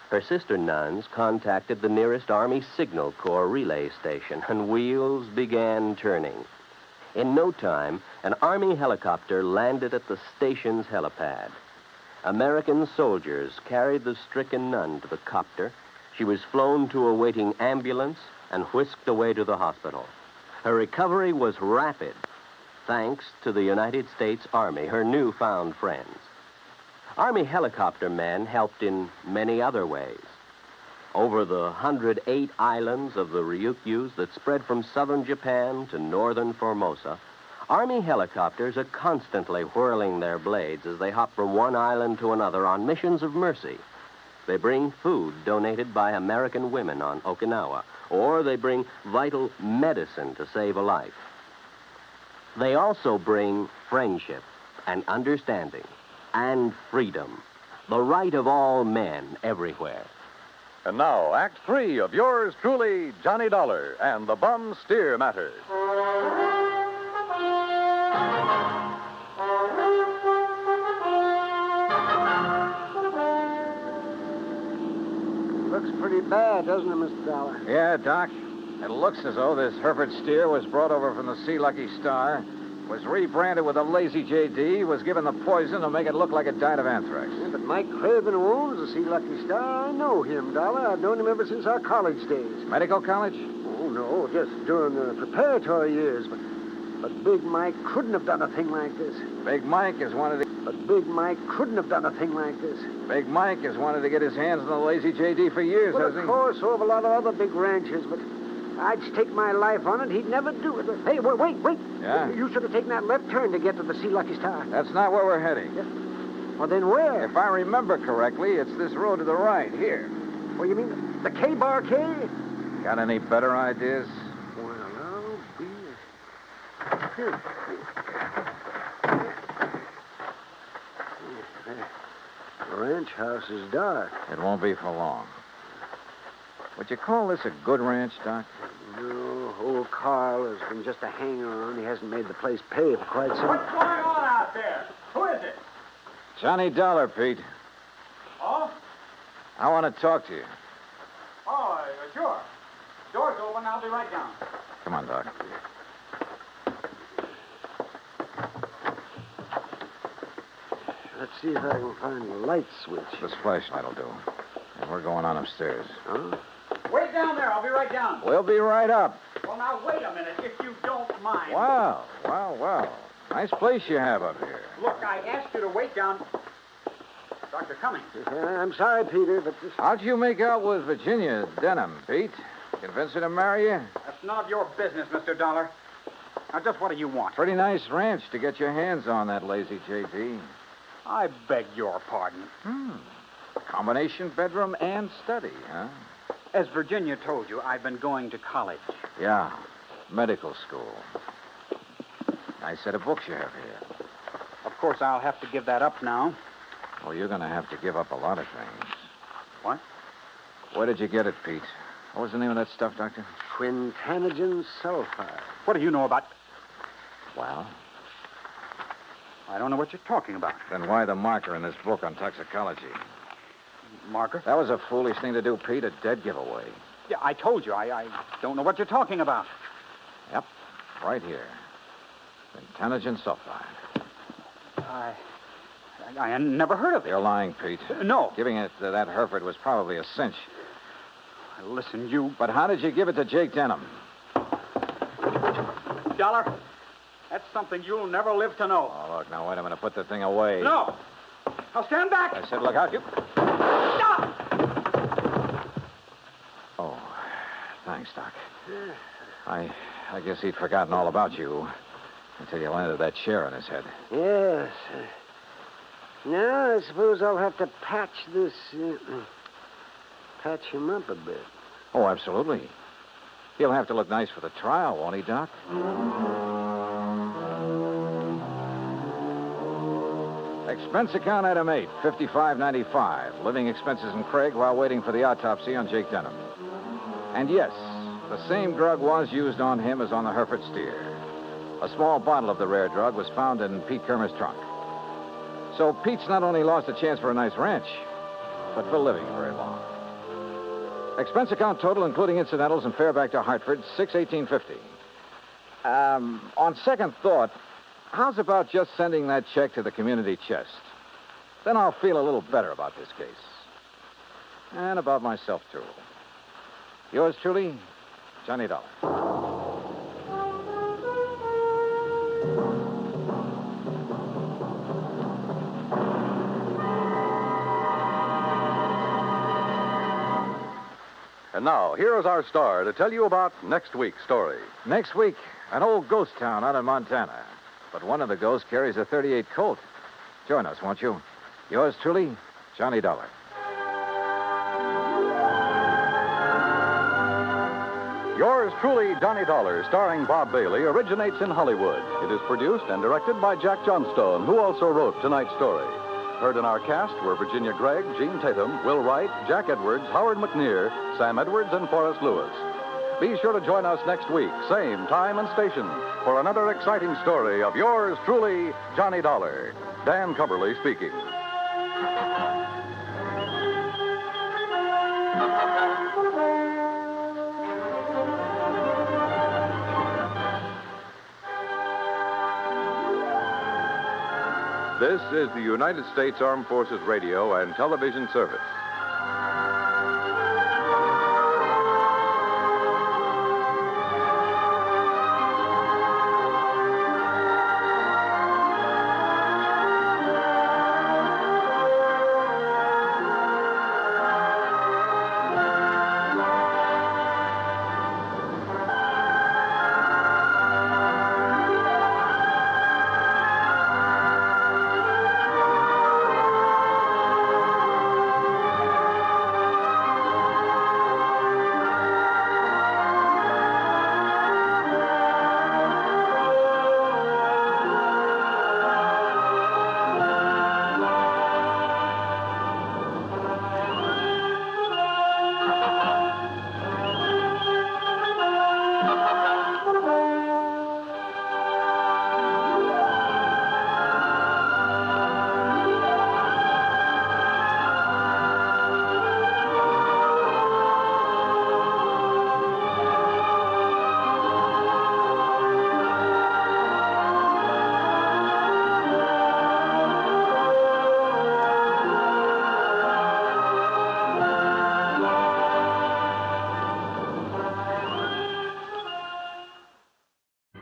Her sister nuns contacted the nearest Army Signal Corps relay station, and wheels began turning. In no time, an Army helicopter landed at the station's helipad. American soldiers carried the stricken nun to the copter. She was flown to a waiting ambulance and whisked away to the hospital. Her recovery was rapid, thanks to the United States Army, her newfound friends. Army helicopter men helped in many other ways. Over the 108 islands of the Ryukyus that spread from southern Japan to northern Formosa, Army helicopters are constantly whirling their blades as they hop from one island to another on missions of mercy. They bring food donated by American women on Okinawa, or they bring vital medicine to save a life. They also bring friendship and understanding and freedom, the right of all men everywhere. And now, Act 3 of yours truly, Johnny Dollar and the Bum Steer Matter. Looks pretty bad, doesn't it, Mr. Dollar? Yeah, Doc. It looks as though this Hereford steer was brought over from the Sea Lucky Star, was rebranded with a lazy J.D., was given the poison to make it look like it died of anthrax. Yeah, but Mike Craven, who owns the Sea Lucky Star, I know him, Dollar. I've known him ever since our college days. Medical college? Oh, no, just during the preparatory years. But Big Mike couldn't have done a thing like this. Big Mike has wanted to... But Big Mike couldn't have done a thing like this. Big Mike has wanted to get his hands on the lazy J.D. for years, Well, hasn't of he? course, so have a lot of other big ranchers, but I'd stake my life on it. He'd never do it. Hey, wait. Yeah? You should have taken that left turn to get to the Sea Lucky Star. That's not where we're heading. Yeah. Well, then where? If I remember correctly, it's this road to the right, here. Well, you mean the K-Bar K? Got any better ideas? Well, I'll be... Here. The ranch house is dark. It won't be for long. Would you call this a good ranch, Doc? No, old Carl has been just a hanger-on. He hasn't made the place pay for quite some... What's going on out there? Who is it? Johnny Dollar, Pete. Oh? I want to talk to you. Oh, sure. Door's open. I'll be right down. Come on, Doc. Let's see if I can find the light switch. This flashlight will do. And we're going on upstairs. Huh? Wait down there. I'll be right down. We'll be right up. Well, now, wait a minute, if you don't mind. Wow. Nice place you have up here. Look, I asked you to wait down. Dr. Cummings. I'm sorry, Peter, but this... How'd you make out with Virginia Denham, Pete? Convince her to marry you? That's none of your business, Mr. Dollar. Now, just what do you want? Pretty nice ranch to get your hands on, that lazy J.D. I beg your pardon. Combination bedroom and study, huh? As Virginia told you, I've been going to college. Yeah, medical school. Nice set of books you have here. Of course, I'll have to give that up now. Well, you're going to have to give up a lot of things. What? Where did you get it, Pete? What was the name of that stuff, Doctor? Quintanogen sulfide. What do you know about... Well? I don't know what you're talking about. Then why the marker in this book on toxicology? Marker? That was a foolish thing to do, Pete. A dead giveaway. Yeah, I told you. I don't know what you're talking about. Yep. Right here. Quintanogen sulfide. I never heard of it. You're lying, Pete. No. Giving it to that Hereford was probably a cinch. Listen, you... But how did you give it to Jake Denham? Dollar, that's something you'll never live to know. Oh, look, now, wait a minute. Put the thing away. No. Now, stand back. I said, look out, you... Stop! Oh, thanks, Doc. I guess he'd forgotten all about you until you landed that chair on his head. Yes. Now, I suppose I'll have to patch this... patch him up a bit. Oh, absolutely. He'll have to look nice for the trial, won't he, Doc? Expense account item 8, $55.95. Living expenses in Craig while waiting for the autopsy on Jake Denham. And yes, the same drug was used on him as on the Hereford steer. A small bottle of the rare drug was found in Pete Kermer's trunk. So Pete's not only lost a chance for a nice ranch, but for living very long. Expense account total, including incidentals and fare back to Hartford, $618.50. On second thought, how's about just sending that check to the community chest? Then I'll feel a little better about this case. And about myself, too. Yours truly, Johnny Dollar. And now, here is our star to tell you about next week's story. Next week, an old ghost town out in Montana. But one of the ghosts carries a .38 Colt. Join us, won't you? Yours truly, Johnny Dollar. Yours truly, Johnny Dollar, starring Bob Bailey, originates in Hollywood. It is produced and directed by Jack Johnstone, who also wrote tonight's story. Heard in our cast were Virginia Gregg, Gene Tatum, Will Wright, Jack Edwards, Howard McNear, Sam Edwards, and Forrest Lewis. Be sure to join us next week, same time and station, for another exciting story of yours truly, Johnny Dollar. Dan Cubberly speaking. This is the United States Armed Forces Radio and Television Service.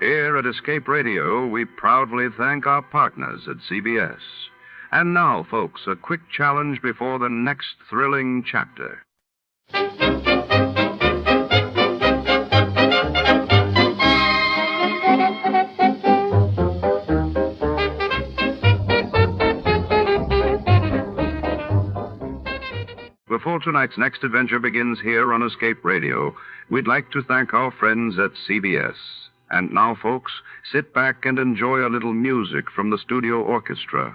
Here at Escape Radio, we proudly thank our partners at CBS. And now, folks, a quick challenge before the next thrilling chapter. Before tonight's next adventure begins here on Escape Radio, we'd like to thank our friends at CBS. And now, folks, sit back and enjoy a little music from the studio orchestra.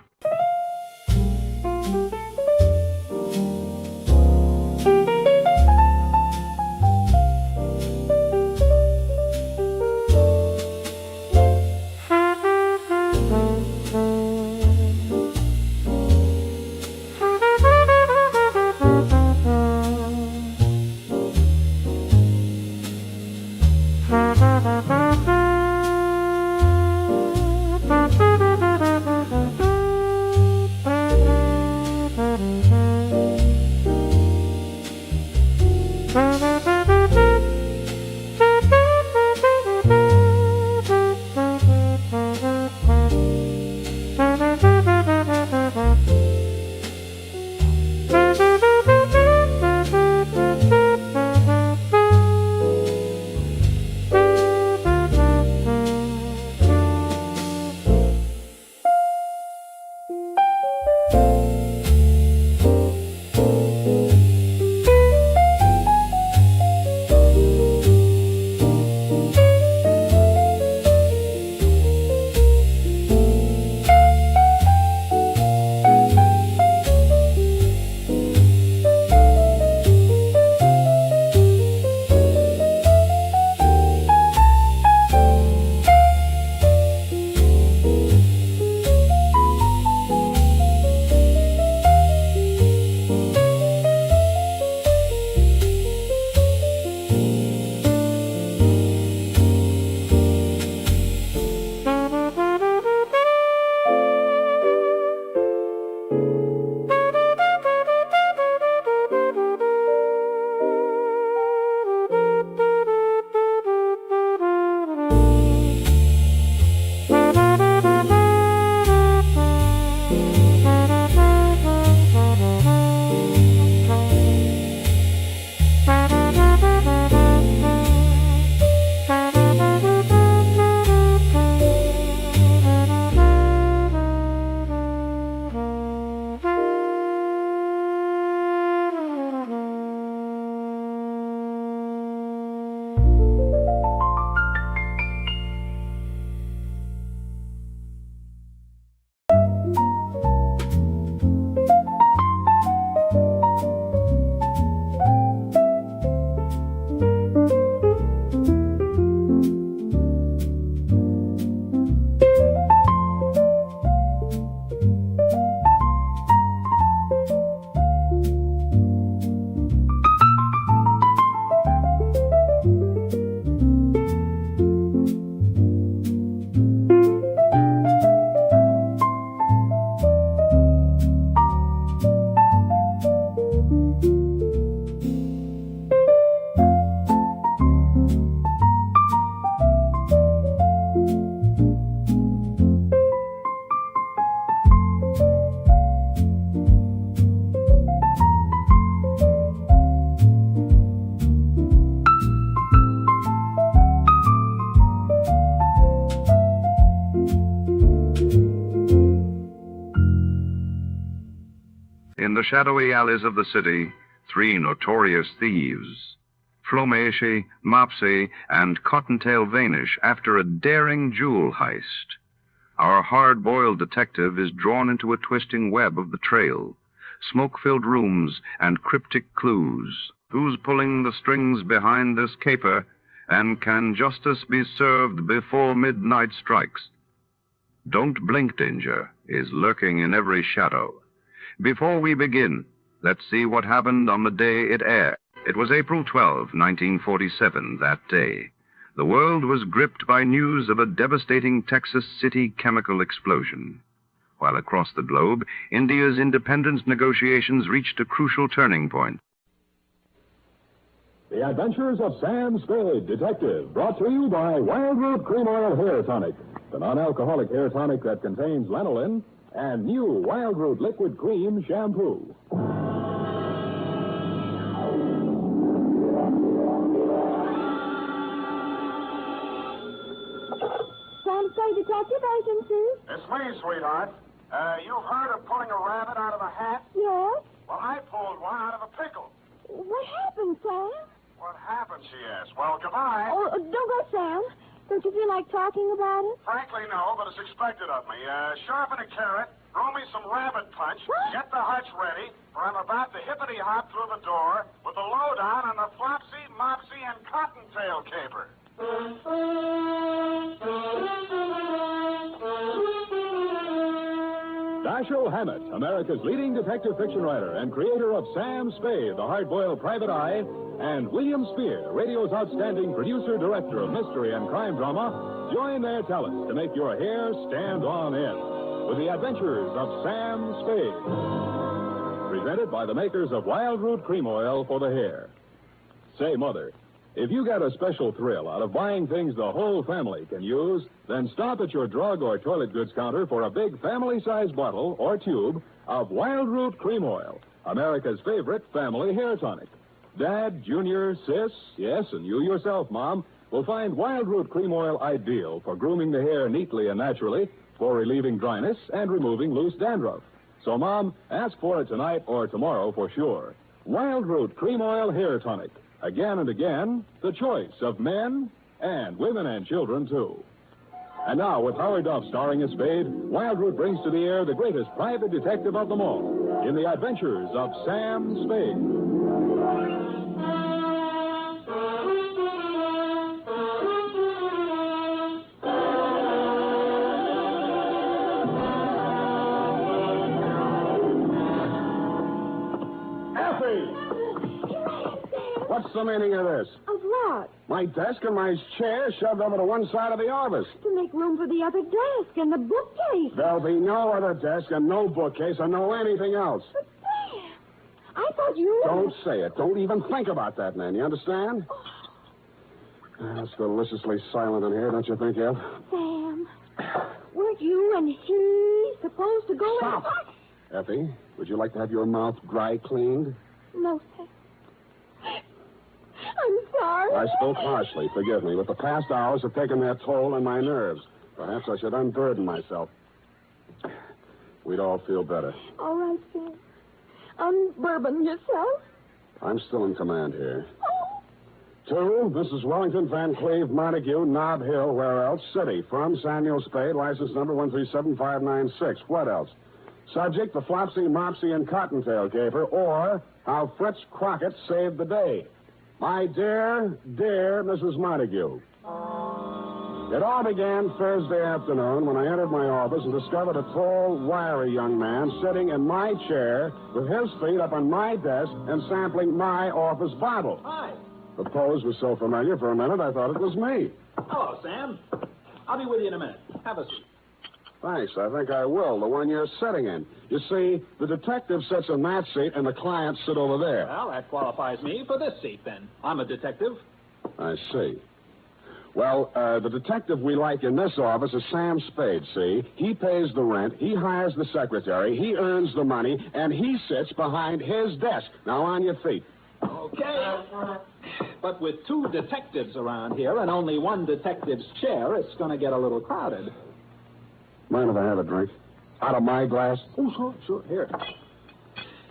In the shadowy alleys of the city, three notorious thieves, Flomeshi, Mopsy, and Cottontail vanish after a daring jewel heist. Our hard-boiled detective is drawn into a twisting web of betrayal, smoke-filled rooms, and cryptic clues. Who's pulling the strings behind this caper, and can justice be served before midnight strikes? Don't blink, danger is lurking in every shadow. Before we begin, let's see what happened on the day it aired. It was April 12, 1947, that day. The world was gripped by news of a devastating Texas City chemical explosion. While across the globe, India's independence negotiations reached a crucial turning point. The Adventures of Sam Spade, Detective, brought to you by Wild Root Cream Oil Hair Tonic, the non-alcoholic hair tonic that contains lanolin, and new Wild Root Liquid Cream Shampoo. Sam Spade Detective Agency? It's me, sweetheart. You've heard of pulling a rabbit out of a hat? Yes? Well, I pulled one out of a pickle. What happened, Sam? What happened, she asked. Well, goodbye. Oh, don't go, Sam. Don't you feel like talking about it? Frankly, no, but it's expected of me. Sharpen a carrot, throw me some rabbit punch, get the hutch ready, for I'm about to hippity-hop through the door with the lowdown on the Flopsy, Mopsy, and Cottontail Caper. Dashiell Hammett, America's leading detective fiction writer and creator of Sam Spade, the hard-boiled private eye, and William Spear, radio's outstanding producer-director of mystery and crime drama, join their talents to make your hair stand on end with the Adventures of Sam Spade. Presented by the makers of Wild Root Cream Oil for the hair. Say, Mother, if you got a special thrill out of buying things the whole family can use, then stop at your drug or toilet goods counter for a big family-sized bottle or tube of Wild Root Cream Oil, America's favorite family hair tonic. Dad, Junior, Sis, yes, and you yourself, Mom, will find Wild Root Cream Oil ideal for grooming the hair neatly and naturally, for relieving dryness and removing loose dandruff. So, Mom, ask for it tonight or tomorrow for sure. Wild Root Cream Oil Hair Tonic. Again and again, the choice of men and women and children, too. And now, with Howard Duff starring as Spade, Wild Root brings to the air the greatest private detective of them all in the Adventures of Sam Spade. What's the meaning of this? Of what? My desk and my chair shoved over to one side of the office. To make room for the other desk and the bookcase. There'll be no other desk and no bookcase and no anything else. But, Sam, I thought you... Don't say it. Don't even think about that, man. You understand? It's deliciously silent in here, don't you think, Ed? Sam, weren't you and he supposed to go... Stop! Effie, would you like to have your mouth dry cleaned? No, Sam. I'm sorry. I spoke harshly, forgive me, but the past hours have taken their toll on my nerves. Perhaps I should unburden myself. We'd all feel better. All right, Sam. Unbourbon yourself. I'm still in command here. To Mrs. Wellington Van Cleve Montague, Nob Hill, where else? City. Firm Samuel Spade, license number 137596. What else? Subject, the Flopsy, Mopsy, and Cottontail Caper, or how Fritz Crockett saved the day. My dear, dear Mrs. Montague. It all began Thursday afternoon when I entered my office and discovered a tall, wiry young man sitting in my chair with his feet up on my desk and sampling my office bottle. Hi. The pose was so familiar for a minute I thought it was me. Hello, Sam. I'll be with you in a minute. Have a seat. Thanks. I think I will. The one you're sitting in. You see, the detective sits in that seat and the clients sit over there. Well, that qualifies me for this seat, then. I'm a detective. I see. Well, the detective we like in this office is Sam Spade, see? He pays the rent, he hires the secretary, he earns the money, and he sits behind his desk. Now, on your feet. Okay. But with two detectives around here and only one detective's chair, it's going to get a little crowded. Mind if I have a drink? Out of my glass? Oh, sure. Here.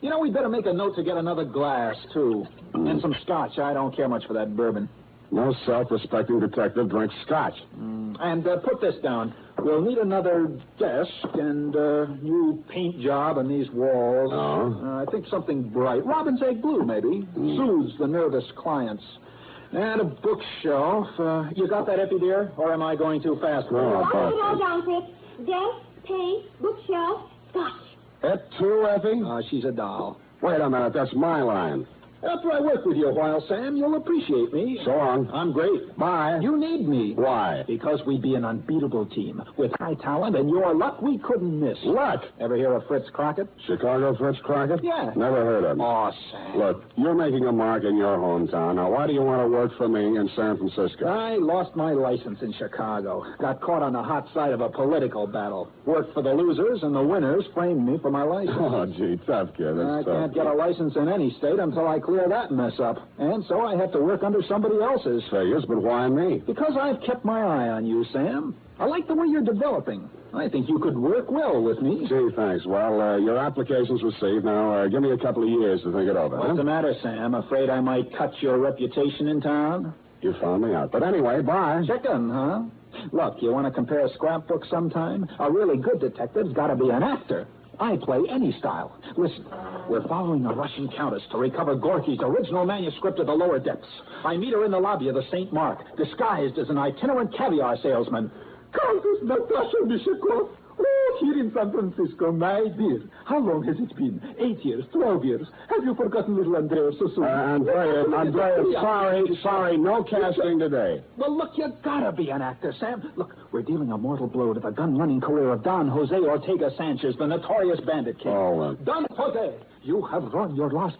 You know, we'd better make a note to get another glass, too. And some scotch. I don't care much for that bourbon. No self-respecting detective drinks scotch. And put this down. We'll need another desk and new paint job on these walls. I think something bright. Robin's egg blue, maybe. Soothes the nervous clients. And a bookshelf. You got that, Effie, dear? Or am I going too fast? All down, Fritz. Desk, paint, bookshelf, scotch. That too, Effie? She's a doll. Wait a minute, that's my line. After I work with you a while, Sam, you'll appreciate me. So long. I'm great. Bye. You need me. Why? Because we'd be an unbeatable team. With high talent and your luck, we couldn't miss. Luck? Ever hear of Fritz Crockett? Chicago Fritz Crockett? Yeah. Never heard of him. Oh, Sam. Look, you're making a mark in your hometown. Now, why do you want to work for me in San Francisco? I lost my license in Chicago. Got caught on the hot side of a political battle. Worked for the losers, and the winners framed me for my license. Oh, gee, tough kid. I can't get a license in any state until I clear that mess up. And so I have to work under somebody else's. Figures, but why me? Because I've kept my eye on you, Sam. I like the way you're developing. I think you could work well with me. Gee, thanks. Well, your application's received. Now, give me a couple of years to think it over. What's the matter, Sam? Afraid I might cut your reputation in town? You found me out. But anyway, bye. Chicken, huh? Look, you want to compare scrapbooks sometime? A really good detective's got to be an actor. I play any style. Listen, we're following a Russian countess to recover Gorky's original manuscript of the lower depths. I meet her in the lobby of the St. Mark, disguised as an itinerant caviar salesman. Countess Natasha Mishakov. Oh, here in San Francisco, my dear. How long has it been? 8 years, 12 years. Have you forgotten little Andrea so soon? Andrea, sorry, no casting today. Well, look, you gotta be an actor, Sam. Look, we're dealing a mortal blow to the gun-running career of Don Jose Ortega Sanchez, the notorious bandit king. Don Jose, you have run your last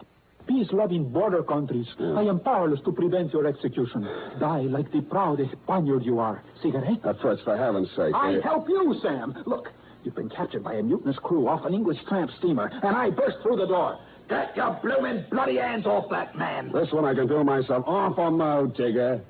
peace-loving border countries. I am powerless to prevent your execution. Die like the proud Spaniard you are. Cigarette? Fritz, for heaven's sake. I help you, Sam. Look, you've been captured by a mutinous crew off an English tramp steamer, and I burst through the door. Get your bloomin' bloody hands off that man. This one I can do myself. Awful mode, Tigger.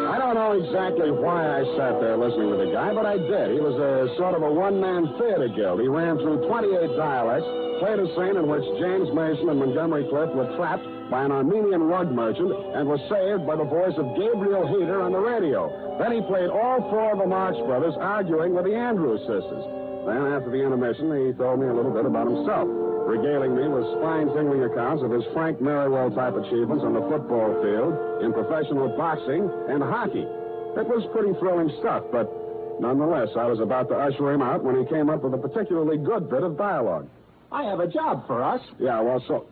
I don't know exactly why I sat there listening to the guy, but I did. He was a sort of a one-man theater guild. He ran through 28 dialects, played a scene in which James Mason and Montgomery Clift were trapped by an Armenian rug merchant and was saved by the voice of Gabriel Heater on the radio. Then he played all four of the Marx brothers arguing with the Andrews sisters. Then, after the intermission, he told me a little bit about himself, regaling me with spine-tingling accounts of his Frank Merriwell-type achievements on the football field, in professional boxing, and hockey. It was pretty thrilling stuff, but nonetheless, I was about to usher him out when he came up with a particularly good bit of dialogue. I have a job for us. Yeah, well, so...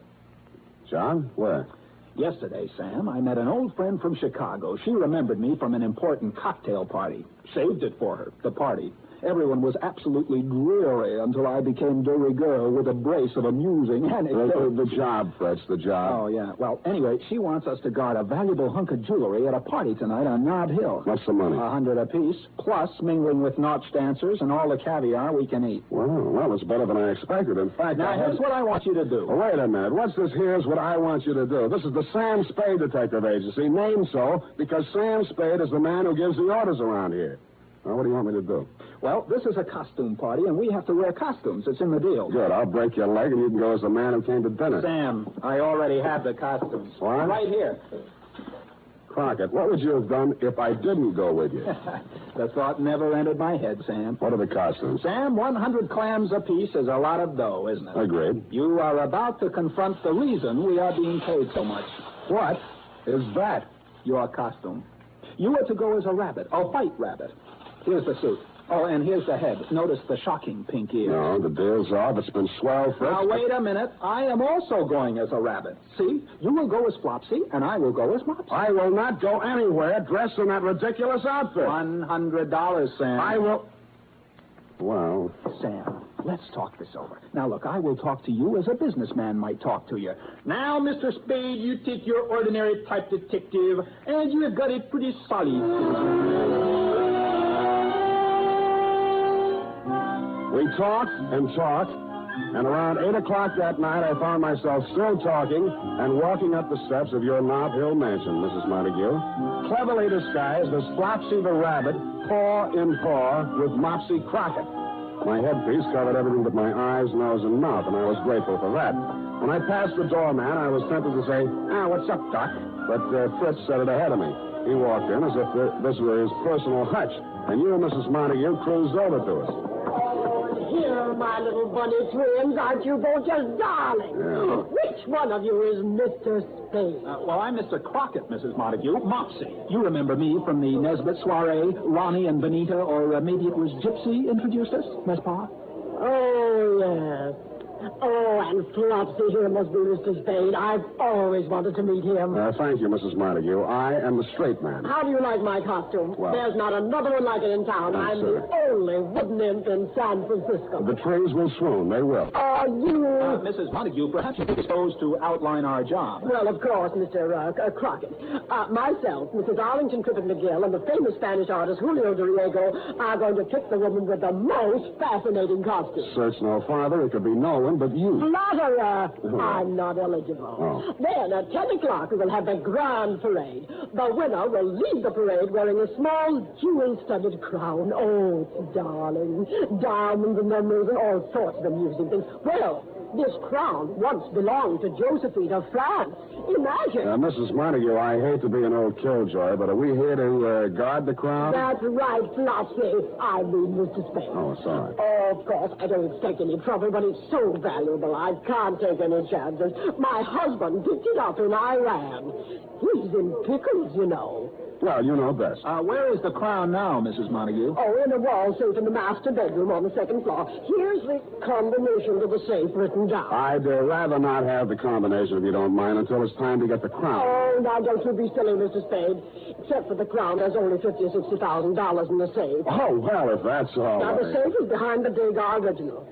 John, where? Yesterday, Sam, I met an old friend from Chicago. She remembered me from an important cocktail party. Saved it for her, the party. Everyone was absolutely dreary until I became de rigueur with a brace of amusing anecdotes. The job, Fritz, the job. Oh, yeah. Well, anyway, she wants us to guard a valuable hunk of jewelry at a party tonight on Nob Hill. What's the money? $100 apiece, plus mingling with nautch dancers and all the caviar we can eat. Well, it's better than I expected. In fact, now, here's what I want you to do. Oh, wait a minute. What's this here's what I want you to do? This is the Sam Spade Detective Agency, named so because Sam Spade is the man who gives the orders around here. Now, what do you want me to do? Well, this is a costume party, and we have to wear costumes. It's in the deal. Good. I'll break your leg, and you can go as the man who came to dinner. Sam, I already have the costumes. What? Right here. Crockett, what would you have done if I didn't go with you? The thought never entered my head, Sam. What are the costumes? Sam, 100 clams apiece is a lot of dough, isn't it? Agreed. You are about to confront the reason we are being paid so much. What is that? Your costume. You are to go as a rabbit, a white rabbit. Here's the suit. Oh, and here's the head. Notice the shocking pink ears. No, the deal's off. It's been swell, Fritz. Now, wait a minute. I am also going as a rabbit. See? You will go as Flopsy, and I will go as Mopsy. I will not go anywhere dressed in that ridiculous outfit. $100, Sam. I will... Well... Sam, let's talk this over. Now, look, I will talk to you as a businessman might talk to you. Now, Mr. Spade, you take your ordinary type detective, and you have got it pretty solid. We talked and talked, and around 8 o'clock that night, I found myself still talking and walking up the steps of your Nob Hill mansion, Mrs. Montague, cleverly disguised as Flopsy the Rabbit, paw in paw with Mopsy Crockett. My headpiece covered everything but my eyes, nose, and mouth, and I was grateful for that. When I passed the doorman, I was tempted to say, what's up, Doc? But Fritz said it ahead of me. He walked in as if this were his personal hutch, and you, Mrs. Montague, cruised over to us. Here, my little bunny twins, aren't you both just darling? Yeah. Which one of you is Mr. Spade? Well, I'm Mr. Crockett, Mrs. Montague. Mopsy. You remember me from the Nesbit soiree, Ronnie and Benita, or maybe it was Gypsy introduced us, n'est-ce pas? Oh, yes. Oh, and Flopsy here must be Mr. Spade. I've always wanted to meet him. Thank you, Mrs. Montague. I am the straight man. How do you like my costume? Well, there's not another one like it in town. I'm the only wooden imp in San Francisco. The trees will swoon. They will. Oh, you... Mrs. Montague, perhaps you'd be disposed to outline our job. Well, of course, Mr. Crockett. Myself, Mrs. Arlington Crippen McGill, and the famous Spanish artist Julio Dorriego are going to pick the woman with the most fascinating costume. Search no farther. It could be no one but you. Flatterer! I'm not eligible. Oh. Then, at 10 o'clock, we will have the grand parade. The winner will lead the parade wearing a small jewel-studded crown. Oh, it's darling. Diamonds and emeralds and all sorts of amusing things. Well, this crown once belonged to Josephine of France. Imagine. Mrs. Montague, I hate to be an old killjoy, but are we here to guard the crown? That's right, Flopsy. I mean, Mr. Spade. Oh, sorry. Oh, of course, I don't expect any trouble, but it's so valuable. I can't take any chances. My husband picked it up in Iran. He's in pickles, you know. Well, you know best. Where is the crown now, Mrs. Montague? Oh, in a wall safe in the master bedroom on the second floor. Here's the combination to the safe written down. I'd rather not have the combination, if you don't mind, until it's time to get the crown. Oh, now don't you be silly, Mr. Spade. Except for the crown, there's only $50,000 or $60,000 in the safe. Oh, well, if that's all now, the safe is behind the Degas original.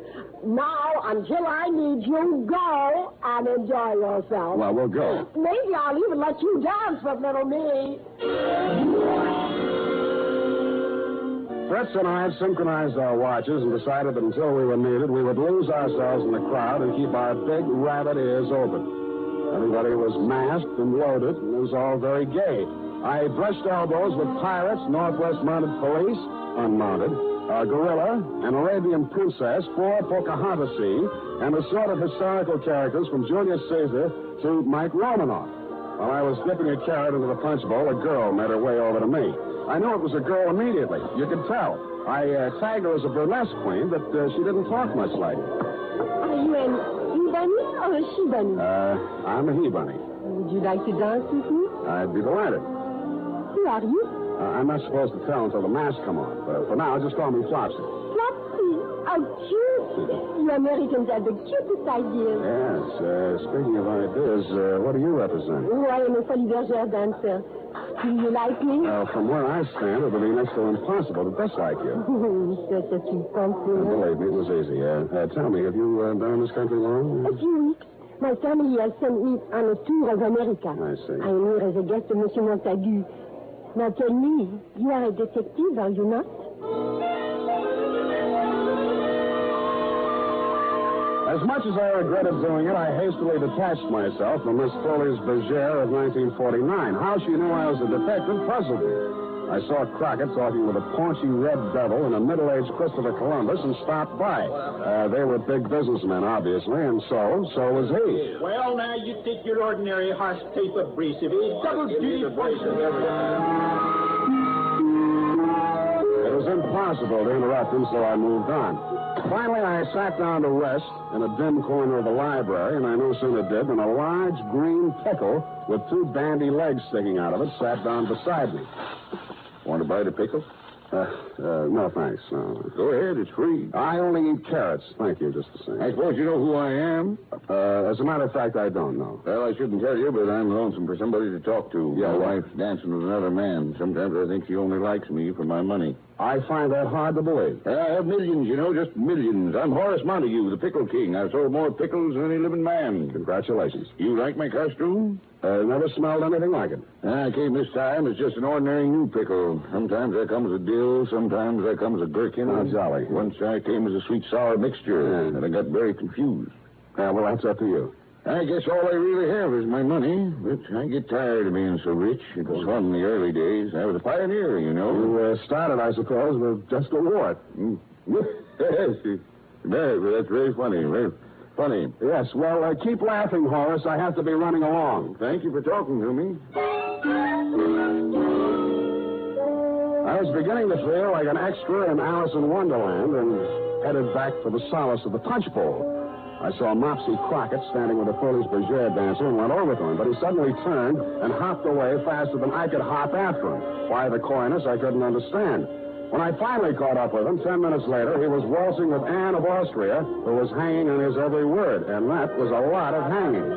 Now, until I need you, go and enjoy yourself. Well, we'll go. Maybe I'll even let you dance with little me. Fritz and I had synchronized our watches and decided that until we were needed, we would lose ourselves in the crowd and keep our big rabbit ears open. Everybody was masked and loaded, and it was all very gay. I brushed elbows with pirates, Northwest Mounted Police, unmounted, a gorilla, an Arabian princess, 4 Pocahontasy, and assorted historical characters from Julius Caesar to Mike Romanoff. While I was dipping a carrot into the punch bowl, a girl made her way over to me. I knew it was a girl immediately. You could tell. I tagged her as a burlesque queen, but she didn't talk much like it. Are you an he-bunny or a she-bunny? I'm a he-bunny. Would you like to dance with me? I'd be delighted. Who are you? I'm not supposed to tell until the mask come on. For now, just call me Flopsy. Flopsy? How cute. You Americans have the cutest ideas. Yes. Speaking of ideas, what do you represent? Oh, I am a folie bergère dancer. Do you like me? From where I stand, it would be next to impossible to dislike you. Such a sweet country. Believe me, it was easy. Tell me, have you been in this country long? A few weeks. My family has sent me on a tour of America. I see. I am here as a guest of Monsieur Montague. Now tell me, you are a detective, are you not? As much as I regretted doing it, I hastily detached myself from Miss Foley's Bergère of 1949. How she knew I was a detective puzzled me. I saw Crockett talking with a paunchy red devil and a middle-aged Christopher Columbus and stopped by. They were big businessmen, obviously, and so was he. Well, now, you think your ordinary horse tape abrasive is double-duty poison. It was impossible to interrupt him, so I moved on. Finally, I sat down to rest in a dim corner of the library, and I no sooner did than a large green pickle with 2 bandy legs sticking out of it sat down beside me. Want to bite a pickle? No, thanks. No. Go ahead, it's free. I only eat carrots. Thank you, just the same. I suppose you know who I am? As a matter of fact, I don't know. Well, I shouldn't tell you, but I'm lonesome for somebody to talk to. Yeah, my wife's dancing with another man. Sometimes I think she only likes me for my money. I find that hard to believe. I have millions, you know, just millions. I'm Horace Montague, the Pickle King. I've sold more pickles than any living man. Congratulations. You like my costume? Never smelled anything like it. I came this time as just an ordinary new pickle. Sometimes I come as a dill, sometimes I come as a gherkin. Oh, jolly. Once I came as a sweet-sour mixture, and I got very confused. Well, that's up to you. I guess all I really have is my money, but I get tired of being so rich. It was fun in the early days. I was a pioneer, you know. You started, I suppose, with just a wart. Yes, that's very funny. Very funny. Yes, well, keep laughing, Horace. I have to be running along. Thank you for talking to me. I was beginning to feel like an extra in Alice in Wonderland and headed back for the solace of the punch bowl. I saw Mopsy Crockett standing with a Folies Bergère dancer and went over to him, but he suddenly turned and hopped away faster than I could hop after him. Why the coyness, I couldn't understand. When I finally caught up with him, 10 minutes later, he was waltzing with Anne of Austria, who was hanging on his every word, and that was a lot of hanging.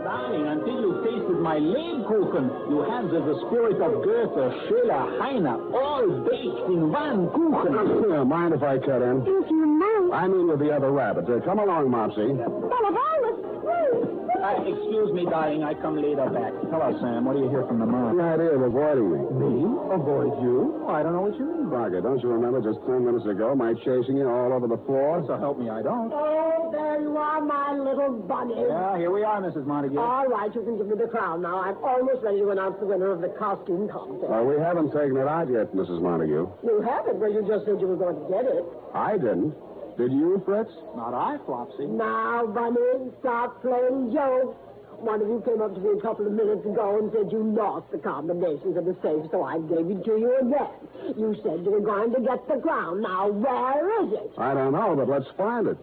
Darling, until you tasted my Lebkuchen, you had the spirit of Goethe, Schiller, Heine, all baked in one Kuchen. Mind if I cut in? If you know. I mean with the other rabbit. Come along, Mopsy. Excuse me, darling. I come later back. Hello, Sam. What do you hear from the mom? The idea of avoiding me. Me? Avoid you? I don't know what you mean. Crockett, don't you remember just 10 minutes ago my chasing you all over the floor? So help me, I don't. Oh, there you are, my little bunny. Yeah, here we are, Mrs. Montague. All right, you can give me the crown now. I'm almost ready to announce the winner of the costume contest. We haven't taken it out yet, Mrs. Montague. You haven't? Well, you just said you were going to get it. I didn't. Did you, Fritz? Not I, Flopsy. Now, Bunny, stop playing jokes. One of you came up to me a couple of minutes ago and said you lost the combinations of the safe, so I gave it to you again. You said you were going to get the crown. Now, where is it? I don't know, but let's find it.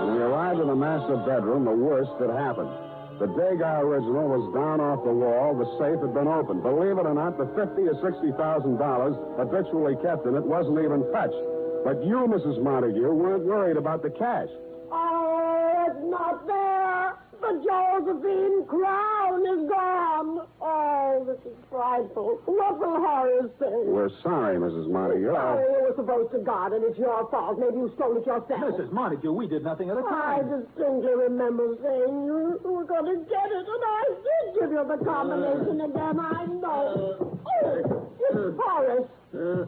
When we arrived in the master bedroom, the worst had happened. The Degas original was down off the wall. The safe had been opened. Believe it or not, the $50,000 or $60,000 habitually kept in it wasn't even touched. But you, Mrs. Montague, weren't worried about the cash. Oh, it's not there. The Josephine crown is gone. Oh, this is frightful. What will Horace say? We're sorry, Mrs. Montague. Sorry, you were supposed to guard it. It's your fault. Maybe you stole it yourself. Mrs. Montague, we did nothing of the I kind. distinctly remember saying you were going to get it, and I did give you the combination again. I know. Oh, it's Horace.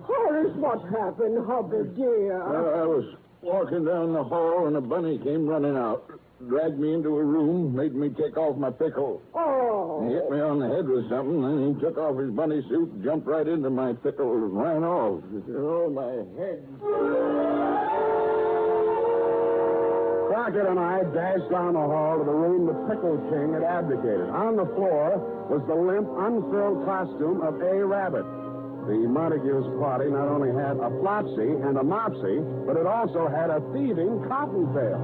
Horace, what happened, hubby dear? I was walking down the hall, and a bunny came running out. Dragged me into a room, made me take off my pickle. Oh. He hit me on the head with something, then he took off his bunny suit, jumped right into my pickle, and ran off. Oh, my head. Crockett and I dashed down the hall to the room the Pickle King had abdicated. On the floor was the limp, unfilled costume of A. Rabbit. The Montague's party not only had a Flopsy and a Mopsy, but it also had a thieving Cottontail.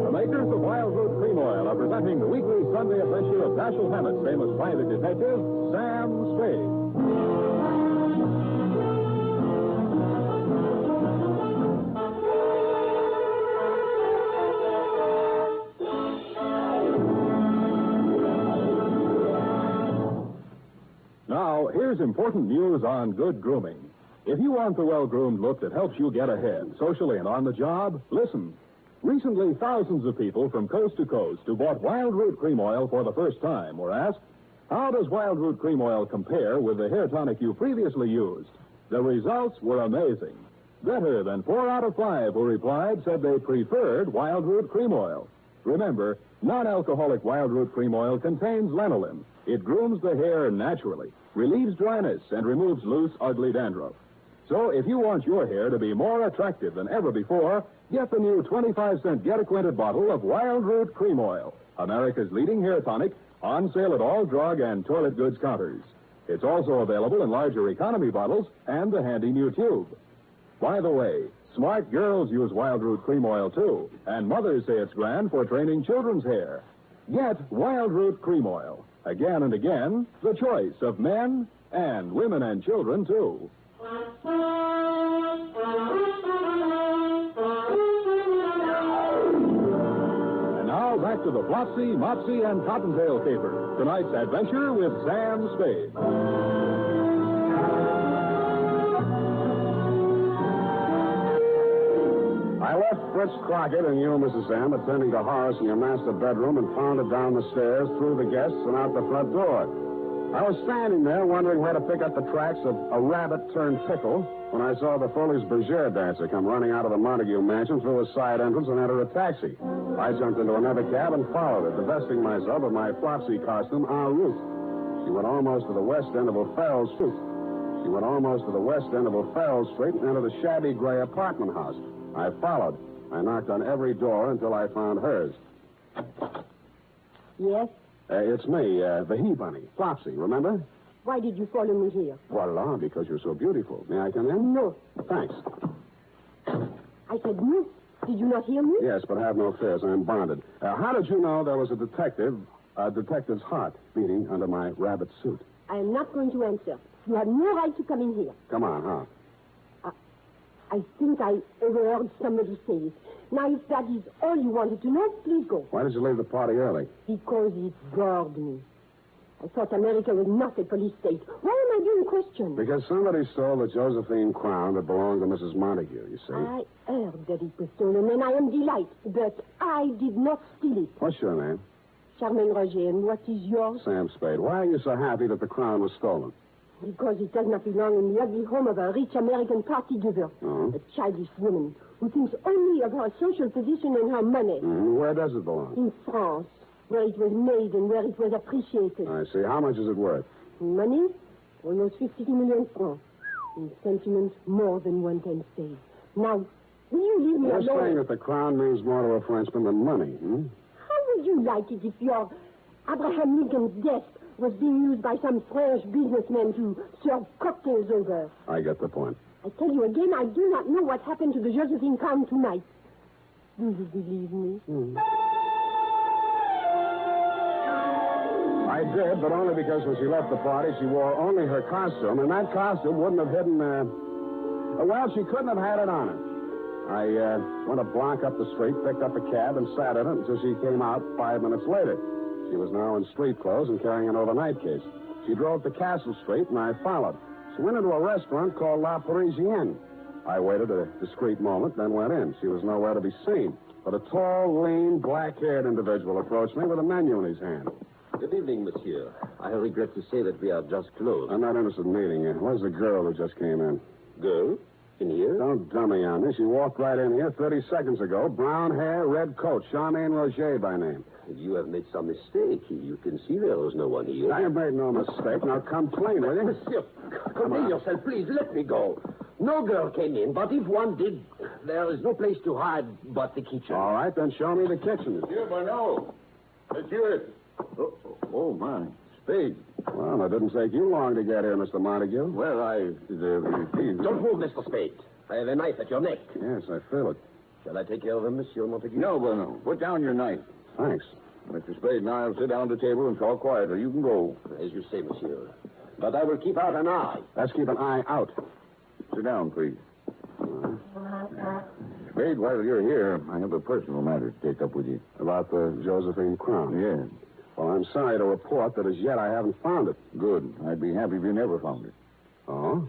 The makers of Wild Root Cream Oil are presenting the weekly Sunday adventure of Dashiell Hammett's famous private detective, Sam Spade. Now, here's important news on good grooming. If you want the well-groomed look that helps you get ahead, socially and on the job, listen. Recently, thousands of people from coast to coast who bought Wild Root Cream Oil for the first time were asked, how does Wild Root Cream Oil compare with the hair tonic you previously used? The results were amazing. Better than 4 out of 5 who replied said they preferred Wild Root Cream Oil. Remember, non-alcoholic Wild Root Cream Oil contains lanolin. It grooms the hair naturally, relieves dryness, and removes loose, ugly dandruff. So if you want your hair to be more attractive than ever before, get the new 25-cent get-acquainted bottle of Wild Root Cream Oil, America's leading hair tonic, on sale at all drug and toilet goods counters. It's also available in larger economy bottles and the handy new tube. By the way, smart girls use Wild Root Cream Oil, too, and mothers say it's grand for training children's hair. Get Wild Root Cream Oil. Again and again, the choice of men and women and children, too. And now back to the Flopsy, Mopsy, and Cottontail Caper. Tonight's adventure with Sam Spade. I left Fritz Crockett and you, Mrs. M, attending to Horace in your master bedroom and pounded down the stairs, through the guests, and out the front door. I was standing there wondering where to pick up the tracks of a rabbit-turned-pickle when I saw the Folies Bergère dancer come running out of the Montague mansion through a side entrance and enter a taxi. I jumped into another cab and followed her, divesting myself of my Flopsy costume en route. She went almost to the west end of O'Farrell Street. She went almost to the west end of O'Farrell Street and entered a shabby gray apartment house. I followed. I knocked on every door until I found hers. Yes? It's me, the he-bunny, Flopsy, remember? Why did you follow me here? Voila, because you're so beautiful. May I come in? No. Thanks. I said no. Did you not hear me? Yes, but have no fears. I'm bonded. How did you know there was a detective's heart beating under my rabbit suit? I am not going to answer. You have no right to come in here. Come on, huh? I think I overheard somebody say it. Now, if that is all you wanted to know, please go. Why did you leave the party early? Because it bored me. I thought America was not a police state. Why am I being questioned? Because somebody stole the Josephine crown that belonged to Mrs. Montague, you see. I heard that it was stolen, and I am delighted, but I did not steal it. What's your name? Charmaine Roger, and what is yours? Sam Spade. Why are you so happy that the crown was stolen? Because it does not belong in the ugly home of a rich American party giver. Oh? A childish woman who thinks only of her social position and her money. Where does it belong? In France, where it was made and where it was appreciated. I see. How much is it worth? In money, almost 52 million francs. In sentiment, more than 1/10 Spade. Now, will you leave me You're alone? saying that the crown means more to a Frenchman than money, How would you like it if your Abraham Lincoln's desk was being used by some French businessman to serve cocktails over? I get the point. I tell you again, I do not know what happened to the Josephine crown tonight. Do you believe me? I did, but only because when she left the party, she wore only her costume, and that costume wouldn't have hidden, well, she couldn't have had it on her. I went a block up the street, picked up a cab, and sat in it until she came out 5 minutes later. She was now in street clothes and carrying an overnight case. She drove to Castle Street, and I followed. She went into a restaurant called La Parisienne. I waited a discreet moment, then went in. She was nowhere to be seen. But a tall, lean, black-haired individual approached me with a menu in his hand. Good evening, monsieur. I regret to say that we are just closed. I'm not interested in meeting you. Where's the girl who just came in? Girl? In here? Don't dummy on me. She walked right in here 30 seconds ago. Brown hair, red coat. Charmaine Roger by name. You have made some mistake. You can see there was no one here. I have made no mistake. Now come clean, will you? Monsieur, contain yourself, please. Let me go. No girl came in, but if one did, there is no place to hide but the kitchen. All right, then show me the kitchen. Monsieur Marlowe. Monsieur. Oh, my. Spade. Well, it didn't take you long to get here, Mr. Montague. Well, Don't move, Mr. Spade. I have a knife at your neck. Yes, I feel it. Shall I take care of him, Monsieur Montague? No, no. Put down your knife. Thanks. Mr. Spade and I will sit down at the table and talk quietly. You can go. As you say, monsieur. But I will keep out an eye. Let's keep an eye out. Sit down, please. Spade, while you're here, I have a personal matter to take up with you. About the Josephine crown? Yes. Well, I'm sorry to report that as yet I haven't found it. Good. I'd be happy if you never found it. Oh?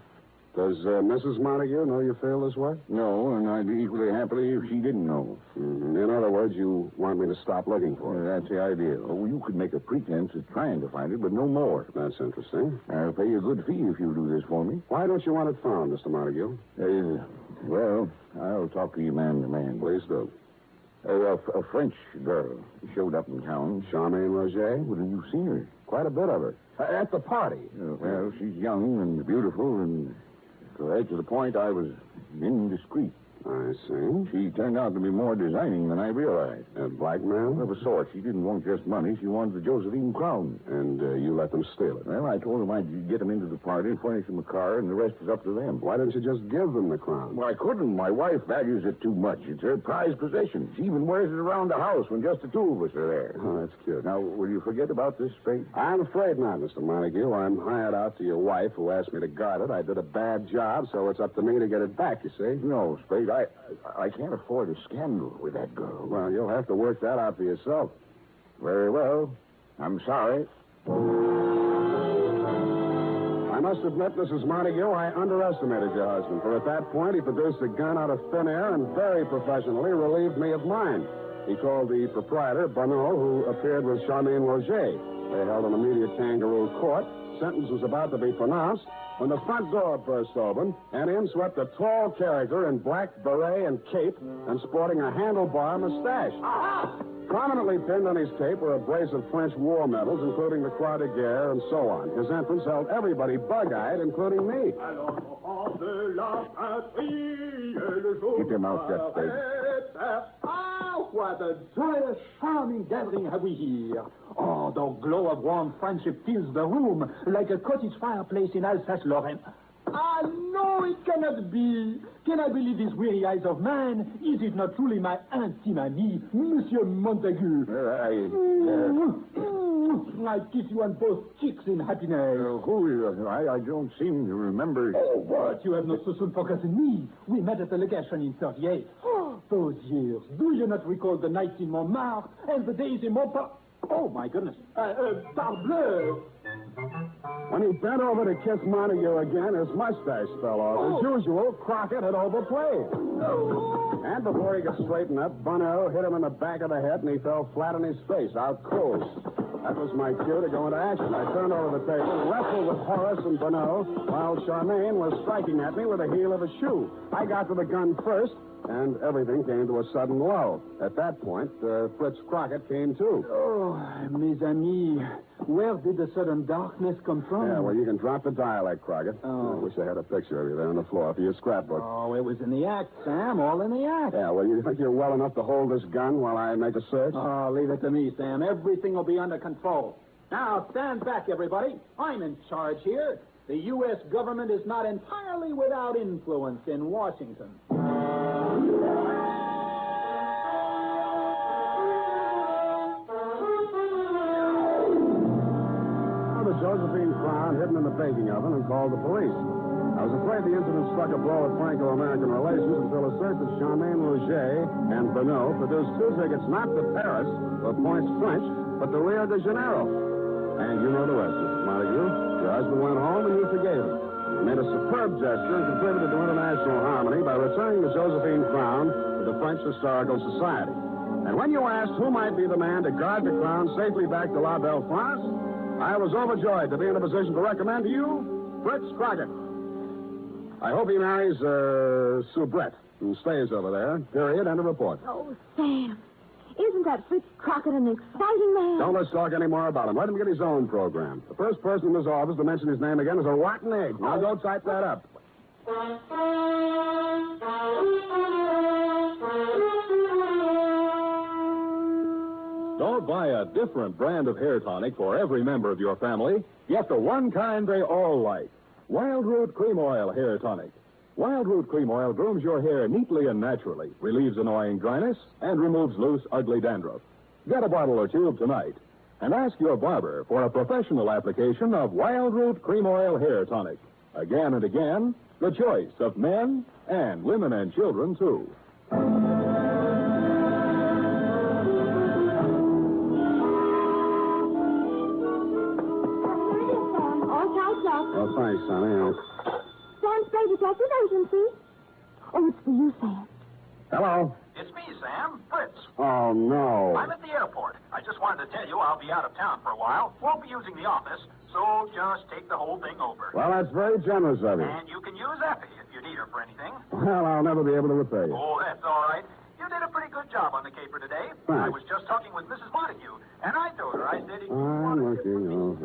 Does Mrs. Montague know you feel this way? No, and I'd be equally happy if she didn't know. In other words, you want me to stop looking for it? That's the idea. Oh, you could make a pretense of trying to find it, but no more. That's interesting. I'll pay you a good fee if you do this for me. Why don't you want it found, Mr. Montague? Well, I'll talk to you man to man. Please do. A French girl showed up in town. Charmaine Roger? Well, you've seen her. Quite a bit of her. At the party. Well, she's young and beautiful, and right to the point I was indiscreet. I see. She turned out to be more designing than I realized. A blackmail? Of a sort. She didn't want just money. She wanted the Josephine crown. And you let them steal it? Well, I told them I'd get them into the party and furnish them a car, and the rest is up to them. Why didn't you just give them the crown? Well, I couldn't. My wife values it too much. It's her prized possession. She even wears it around the house when just the two of us are there. Oh, that's cute. Now, will you forget about this, Spade? I'm afraid not, Mr. Montague. I'm hired out to your wife, who asked me to guard it. I did a bad job, so it's up to me to get it back, you see? No, Spade, I can't afford a scandal with that girl. Well, you'll have to work that out for yourself. Very well. I'm sorry. I must admit, Mrs. Montague, I underestimated your husband, for at that point he produced a gun out of thin air and very professionally relieved me of mine. He called the proprietor, Bonneau, who appeared with Charmaine Roger. They held an immediate kangaroo court. Sentence was about to be pronounced when the front door burst open, and in swept a tall character in black beret and cape and sporting a handlebar mustache. Aha! Prominently pinned on his cape were a brace of French war medals, including the Croix de Guerre and so on. His entrance held everybody bug-eyed, including me. Keep your mouth shut, Spade. Ah, what a joyous, charming gathering have we here. Oh, the glow of warm friendship fills the room like a cottage fireplace in Alsace-Lorraine. Ah, no, it cannot be. Can I believe these weary eyes of mine? Is it not truly my intime ami, Monsieur Montague? I kiss you on both cheeks in happiness. I don't seem to remember. Oh, what? You have not so soon forgotten me. We met at the legation in 38. Oh, those years. Do you not recall the nights in Montmartre and the days in Montparnasse? Oh, my goodness. Parbleu! When he bent over to kiss Montague again, his mustache fell off. As usual, Crockett had overplayed. And before he could straighten up, Bonneau hit him in the back of the head, and he fell flat on his face, out cold. That was my cue to go into action. I turned over the table, wrestled with Horace and Bonneau, while Charmaine was striking at me with the heel of a shoe. I got to the gun first, and everything came to a sudden lull. At that point, Fritz Crockett came too. Oh, mes amis, where did the sudden darkness come from? Yeah, well, you can drop the dialect, Crockett. Oh. I wish I had a picture of you there on the floor for your scrapbook. Oh, it was in the act, Sam, all in the act. Yeah, well, you think you're well enough to hold this gun while I make a search? Oh, leave it to me, Sam. Everything will be under control. Now, stand back, everybody. I'm in charge here. The U.S. government is not entirely without influence in Washington. The Josephine Crown hidden in the baking oven and called the police. I was afraid the incident struck a blow at Franco-American relations until a search of Charmaine Rouget and Bonneau produced 2 tickets not to Paris or Pointe French, but to Rio de Janeiro. And you know the rest, Mrs. Montague. Your husband went home and you forgave him. He made a superb gesture and contributed to international harmony by returning the Josephine Crown to the French Historical Society. And when you asked who might be the man to guard the crown safely back to La Belle France, I was overjoyed to be in a position to recommend to you Fritz Crockett. I hope he marries Soubrette, who stays over there. Period. End of report. Oh, Sam, isn't that Fritz Crockett an exciting man? Don't let's talk any more about him. Let him get his own program. The first person in this office to mention his name again is a rotten egg. Now go type that up. Don't buy a different brand of hair tonic for every member of your family. Get the one kind they all like. Wild Root Cream Oil Hair Tonic. Wild Root Cream Oil grooms your hair neatly and naturally, relieves annoying dryness, and removes loose, ugly dandruff. Get a bottle or tube tonight. And ask your barber for a professional application of Wild Root Cream Oil Hair Tonic. Again and again, the choice of men and women and children, too. Oh, thanks, Sonny. Sam Spade Detective Agency. Oh, it's for you, Sam. Hello. It's me, Sam. Fritz. Oh, no. I'm at the airport. I just wanted to tell you I'll be out of town for a while. Won't be using the office, so just take the whole thing over. Well, that's very generous of you. And you can use Effie if you need her for anything. Well, I'll never be able to repay you. Oh, that's all right. You did a pretty good job on the caper today. Thanks. I was just talking with Mrs. Montague, and I told her, I said... I'm looking over.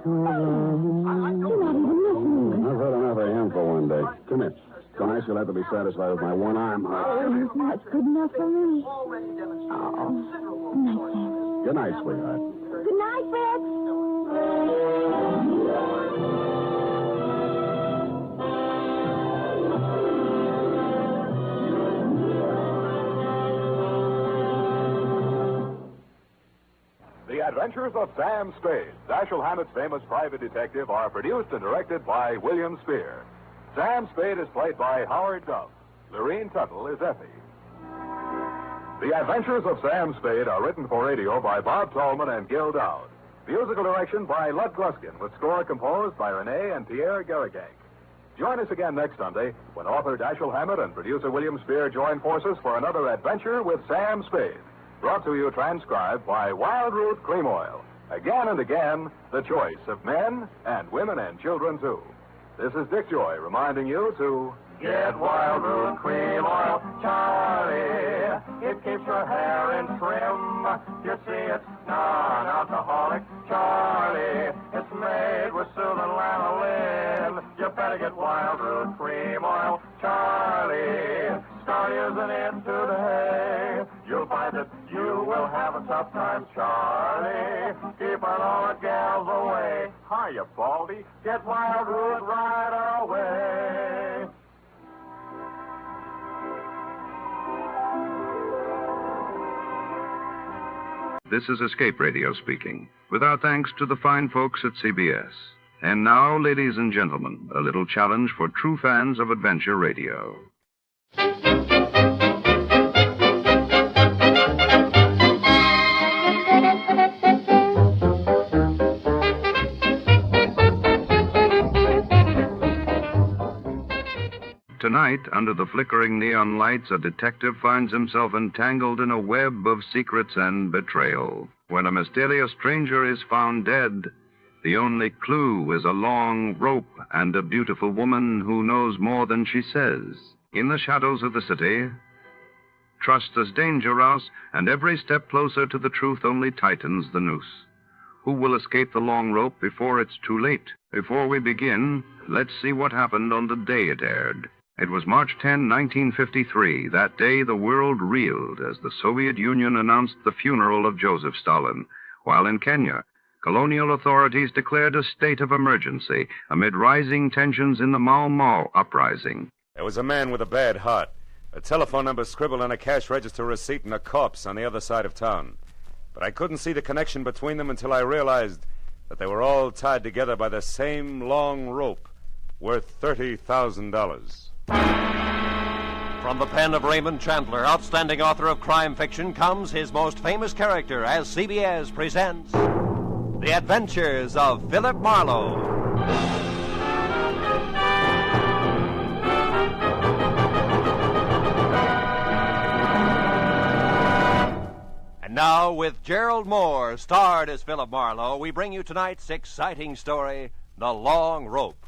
You're not even listening. I've heard enough of him for one day. Come here. Tonight you'll have to be satisfied with my one arm. Oh, that's good enough for me. Oh, Good night, sweetheart. good night, Fritz. The Adventures of Sam Spade, Dashiell Hammett's famous private detective, are produced and directed by William Spear. Sam Spade is played by Howard Duff. Lorene Tuttle is Effie. The Adventures of Sam Spade are written for radio by Bob Tallman and Gil Dowd. Musical direction by Lud Gluskin, with score composed by Rene and Pierre Garrigank. Join us again next Sunday when author Dashiell Hammett and producer William Spear join forces for another adventure with Sam Spade. Brought to you transcribed by Wild Root Cream Oil. Again and again, the choice of men and women and children, too. This is Dick Joy reminding you to Get Wild Root Cream Oil, Charlie. It keeps your hair in trim. You see, it's non-alcoholic, Charlie. It's made with soothing lanolin. You better get Wild Root Cream Oil, Charlie. Start using it today. You'll find that you will have a tough time, Charlie. Keeping all the gals away. Hiya, Baldy. Get Wild Root right away. This is Escape Radio speaking, with our thanks to the fine folks at CBS. And now, ladies and gentlemen, a little challenge for true fans of adventure radio. Tonight, under the flickering neon lights, a detective finds himself entangled in a web of secrets and betrayal. When a mysterious stranger is found dead, the only clue is a long rope and a beautiful woman who knows more than she says. In the shadows of the city, trust is dangerous, and every step closer to the truth only tightens the noose. Who will escape the long rope before it's too late? Before we begin, let's see what happened on the day it aired. It was March 10, 1953. That day, the world reeled as the Soviet Union announced the funeral of Joseph Stalin, while in Kenya, colonial authorities declared a state of emergency amid rising tensions in the Mau Mau uprising. There was a man with a bad heart, a telephone number scribbled on a cash register receipt, and a corpse on the other side of town. But I couldn't see the connection between them until I realized that they were all tied together by the same long rope worth $30,000. From the pen of Raymond Chandler, outstanding author of crime fiction, comes his most famous character as CBS presents The Adventures of Philip Marlowe. And now, with Gerald Moore, starred as Philip Marlowe, we bring you tonight's exciting story, The Long Rope.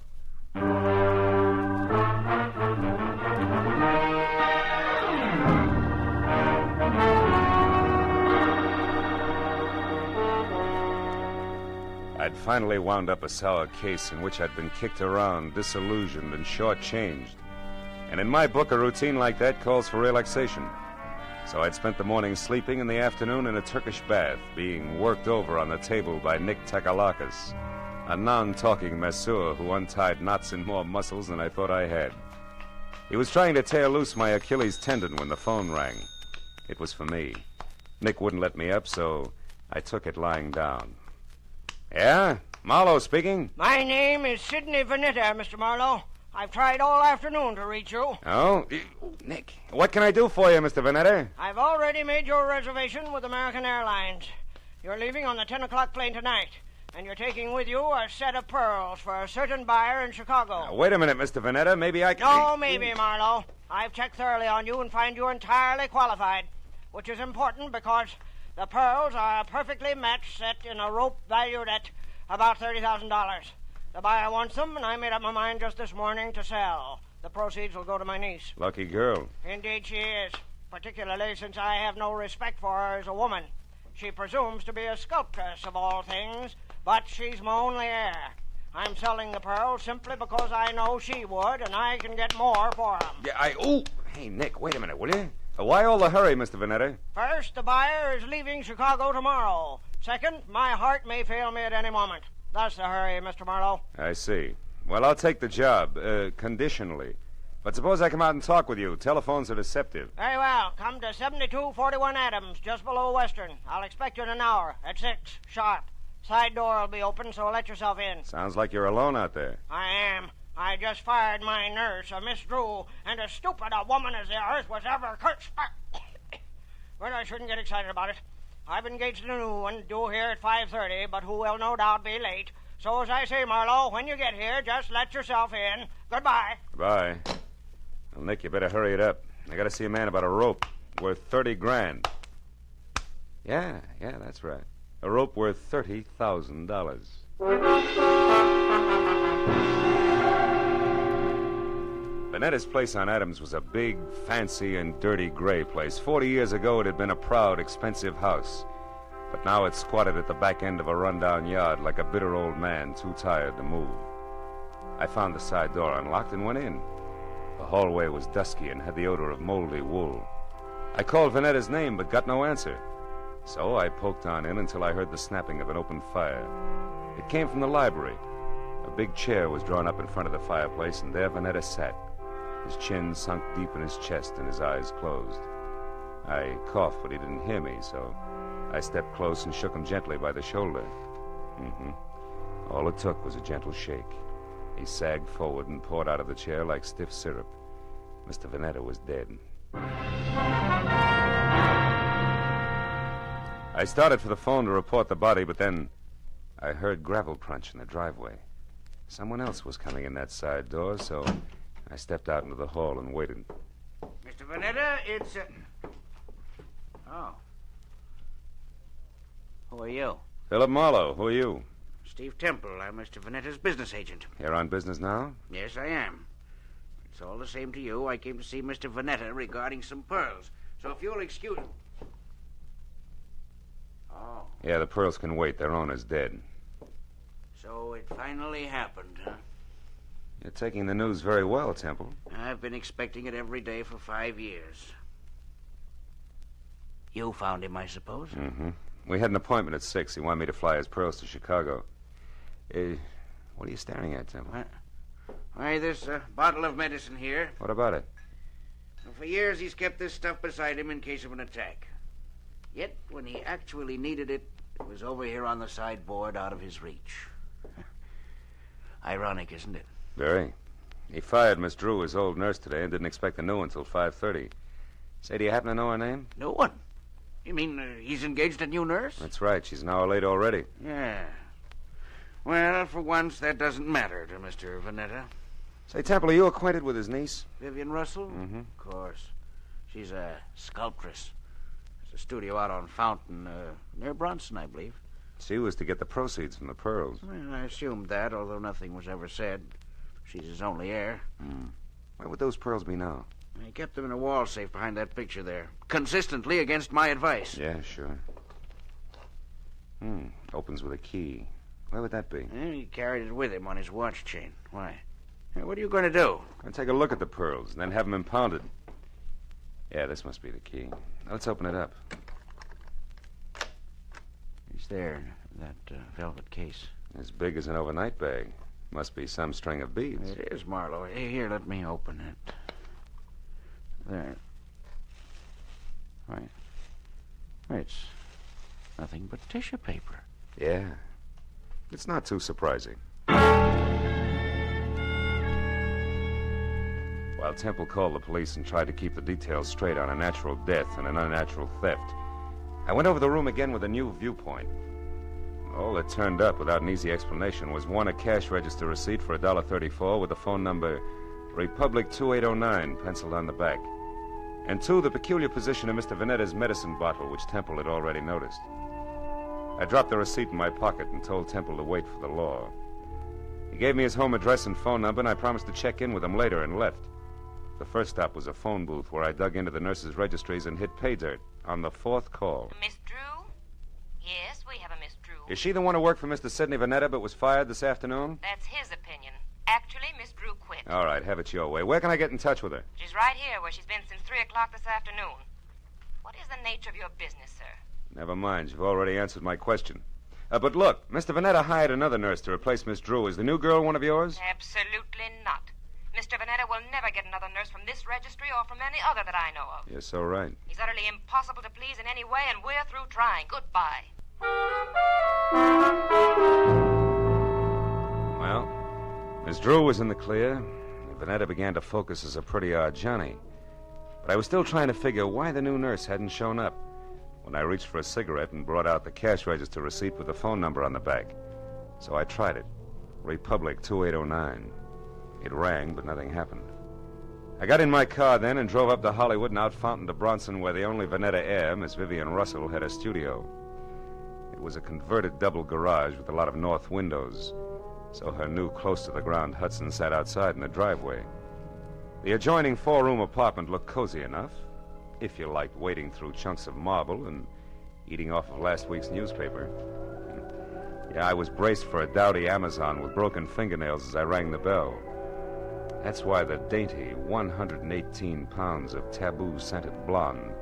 I'd finally wound up a sour case in which I'd been kicked around, disillusioned, and shortchanged. And in my book, a routine like that calls for relaxation. So I'd spent the morning sleeping and the afternoon in a Turkish bath, being worked over on the table by Nick Takalakis, a non-talking masseur who untied knots in more muscles than I thought I had. He was trying to tear loose my Achilles tendon when the phone rang. It was for me. Nick wouldn't let me up, so I took it lying down. Yeah? Marlowe speaking? My name is Sidney Veneta, Mr. Marlowe. I've tried all afternoon to reach you. Oh? Nick, what can I do for you, Mr. Veneta? I've already made your reservation with American Airlines. You're leaving on the 10 o'clock plane tonight, and you're taking with you a set of pearls for a certain buyer in Chicago. Now, wait a minute, Mr. Veneta. Maybe I can... No, maybe, Marlowe. I've checked thoroughly on you and find you entirely qualified, which is important because the pearls are a perfectly matched set in a rope valued at about $30,000. The buyer wants them, and I made up my mind just this morning to sell. The proceeds will go to my niece. Lucky girl. Indeed she is, particularly since I have no respect for her as a woman. She presumes to be a sculptress of all things, but she's my only heir. I'm selling the pearls simply because I know she would, and I can get more for them. Yeah, Hey, Nick, wait a minute, will you? Why all the hurry, Mr. Veneta? First, the buyer is leaving Chicago tomorrow. Second, my heart may fail me at any moment. That's the hurry, Mr. Marlowe. I see. Well, I'll take the job, conditionally. But suppose I come out and talk with you. Telephones are deceptive. Very well. Come to 7241 Adams, just below Western. I'll expect you in an hour, at 6, sharp. Side door will be open, so let yourself in. Sounds like you're alone out there. I am. I just fired my nurse, a Miss Drew, and as stupid a woman as the earth was ever cursed. Well, I shouldn't get excited about it. I've engaged a new one, due here at 5:30, but who will no doubt be late. So as I say, Marlowe, when you get here, just let yourself in. Goodbye. Goodbye. Well, Nick, you better hurry it up. I got to see a man about a rope worth $30,000. Yeah, that's right. A rope worth $30,000. Vanetta's place on Adams was a big, fancy, and dirty gray place. 40 years ago, it had been a proud, expensive house. But now it squatted at the back end of a rundown yard like a bitter old man too tired to move. I found the side door unlocked and went in. The hallway was dusky and had the odor of moldy wool. I called Vanetta's name but got no answer. So I poked on in until I heard the snapping of an open fire. It came from the library. A big chair was drawn up in front of the fireplace, and there Vanetta sat, his chin sunk deep in his chest and his eyes closed. I coughed, but he didn't hear me, so I stepped close and shook him gently by the shoulder. All it took was a gentle shake. He sagged forward and poured out of the chair like stiff syrup. Mr. Vanetta was dead. I started for the phone to report the body, but then I heard gravel crunch in the driveway. Someone else was coming in that side door, so I stepped out into the hall and waited. Mr. Vanetta, it's... Oh. Who are you? Philip Marlowe. Who are you? Steve Temple. I'm Mr. Vanetta's business agent. You're on business now? Yes, I am. It's all the same to you. I came to see Mr. Vanetta regarding some pearls. So if you'll excuse... Oh. Yeah, the pearls can wait. Their owner's dead. So it finally happened, huh? You're taking the news very well, Temple. I've been expecting it every day for 5 years. You found him, I suppose? We had an appointment at 6. He wanted me to fly his pearls to Chicago. What are you staring at, Temple? What? Why, this bottle of medicine here. What about it? Well, for years, he's kept this stuff beside him in case of an attack. Yet, when he actually needed it, it was over here on the sideboard out of his reach. Ironic, isn't it? Very. He fired Miss Drew, his old nurse, today, and didn't expect a new one until 5:30. Say, do you happen to know her name? No one. You mean he's engaged a new nurse? That's right. She's an hour late already. Yeah. Well, for once, that doesn't matter to Mr. Vanetta. Say, Temple, are you acquainted with his niece? Vivian Russell? Of course. She's a sculptress. There's a studio out on Fountain, near Bronson, I believe. She was to get the proceeds from the pearls. Well, I assumed that, although nothing was ever said. She's his only heir. Where would those pearls be now? He kept them in a wall safe behind that picture there, consistently against my advice. Yeah, sure. Opens with a key. Where would that be? He carried it with him on his watch chain. Why? What are you going to do? I'm going to take a look at the pearls and then have them impounded. Yeah, this must be the key. Now, let's open it up. He's there, that velvet case. As big as an overnight bag. Must be some string of beads. It is, Marlowe. Here, let me open it. There. Right. It's nothing but tissue paper. Yeah. It's not too surprising. While Temple called the police and tried to keep the details straight on a natural death and an unnatural theft, I went over the room again with a new viewpoint. All that turned up without an easy explanation was, 1, a cash register receipt for $1.34 with the phone number Republic 2809 penciled on the back, and 2, the peculiar position of Mr. Vanetta's medicine bottle, which Temple had already noticed. I dropped the receipt in my pocket and told Temple to wait for the law. He gave me his home address and phone number, and I promised to check in with him later and left. The first stop was a phone booth where I dug into the nurses' registries and hit pay dirt on the 4th call. Miss Drew? Yes, we have a Miss Drew. Is she the one who worked for Mr. Sidney Vanetta but was fired this afternoon? That's his opinion. Actually, Miss Drew quit. All right, have it your way. Where can I get in touch with her? She's right here where she's been since 3 o'clock this afternoon. What is the nature of your business, sir? Never mind. You've already answered my question. But look, Mr. Vanetta hired another nurse to replace Miss Drew. Is the new girl one of yours? Absolutely not. Mr. Vanetta will never get another nurse from this registry or from any other that I know of. You're so right. He's utterly impossible to please in any way, and we're through trying. Goodbye. Well, Miss Drew was in the clear, and Vanetta began to focus as a pretty odd Johnny. But I was still trying to figure why the new nurse hadn't shown up when I reached for a cigarette and brought out the cash register receipt with the phone number on the back. So I tried it. Republic 2809. It rang, but nothing happened. I got in my car then and drove up to Hollywood and out Fountain to Bronson, where the only Vanetta heir, Miss Vivian Russell, had a studio. It was a converted double garage with a lot of north windows, so her new close-to-the-ground Hudson sat outside in the driveway. The adjoining four-room apartment looked cozy enough, if you liked wading through chunks of marble and eating off of last week's newspaper. Yeah, I was braced for a dowdy Amazon with broken fingernails as I rang the bell. That's why the dainty 118 pounds of taboo-scented blonde,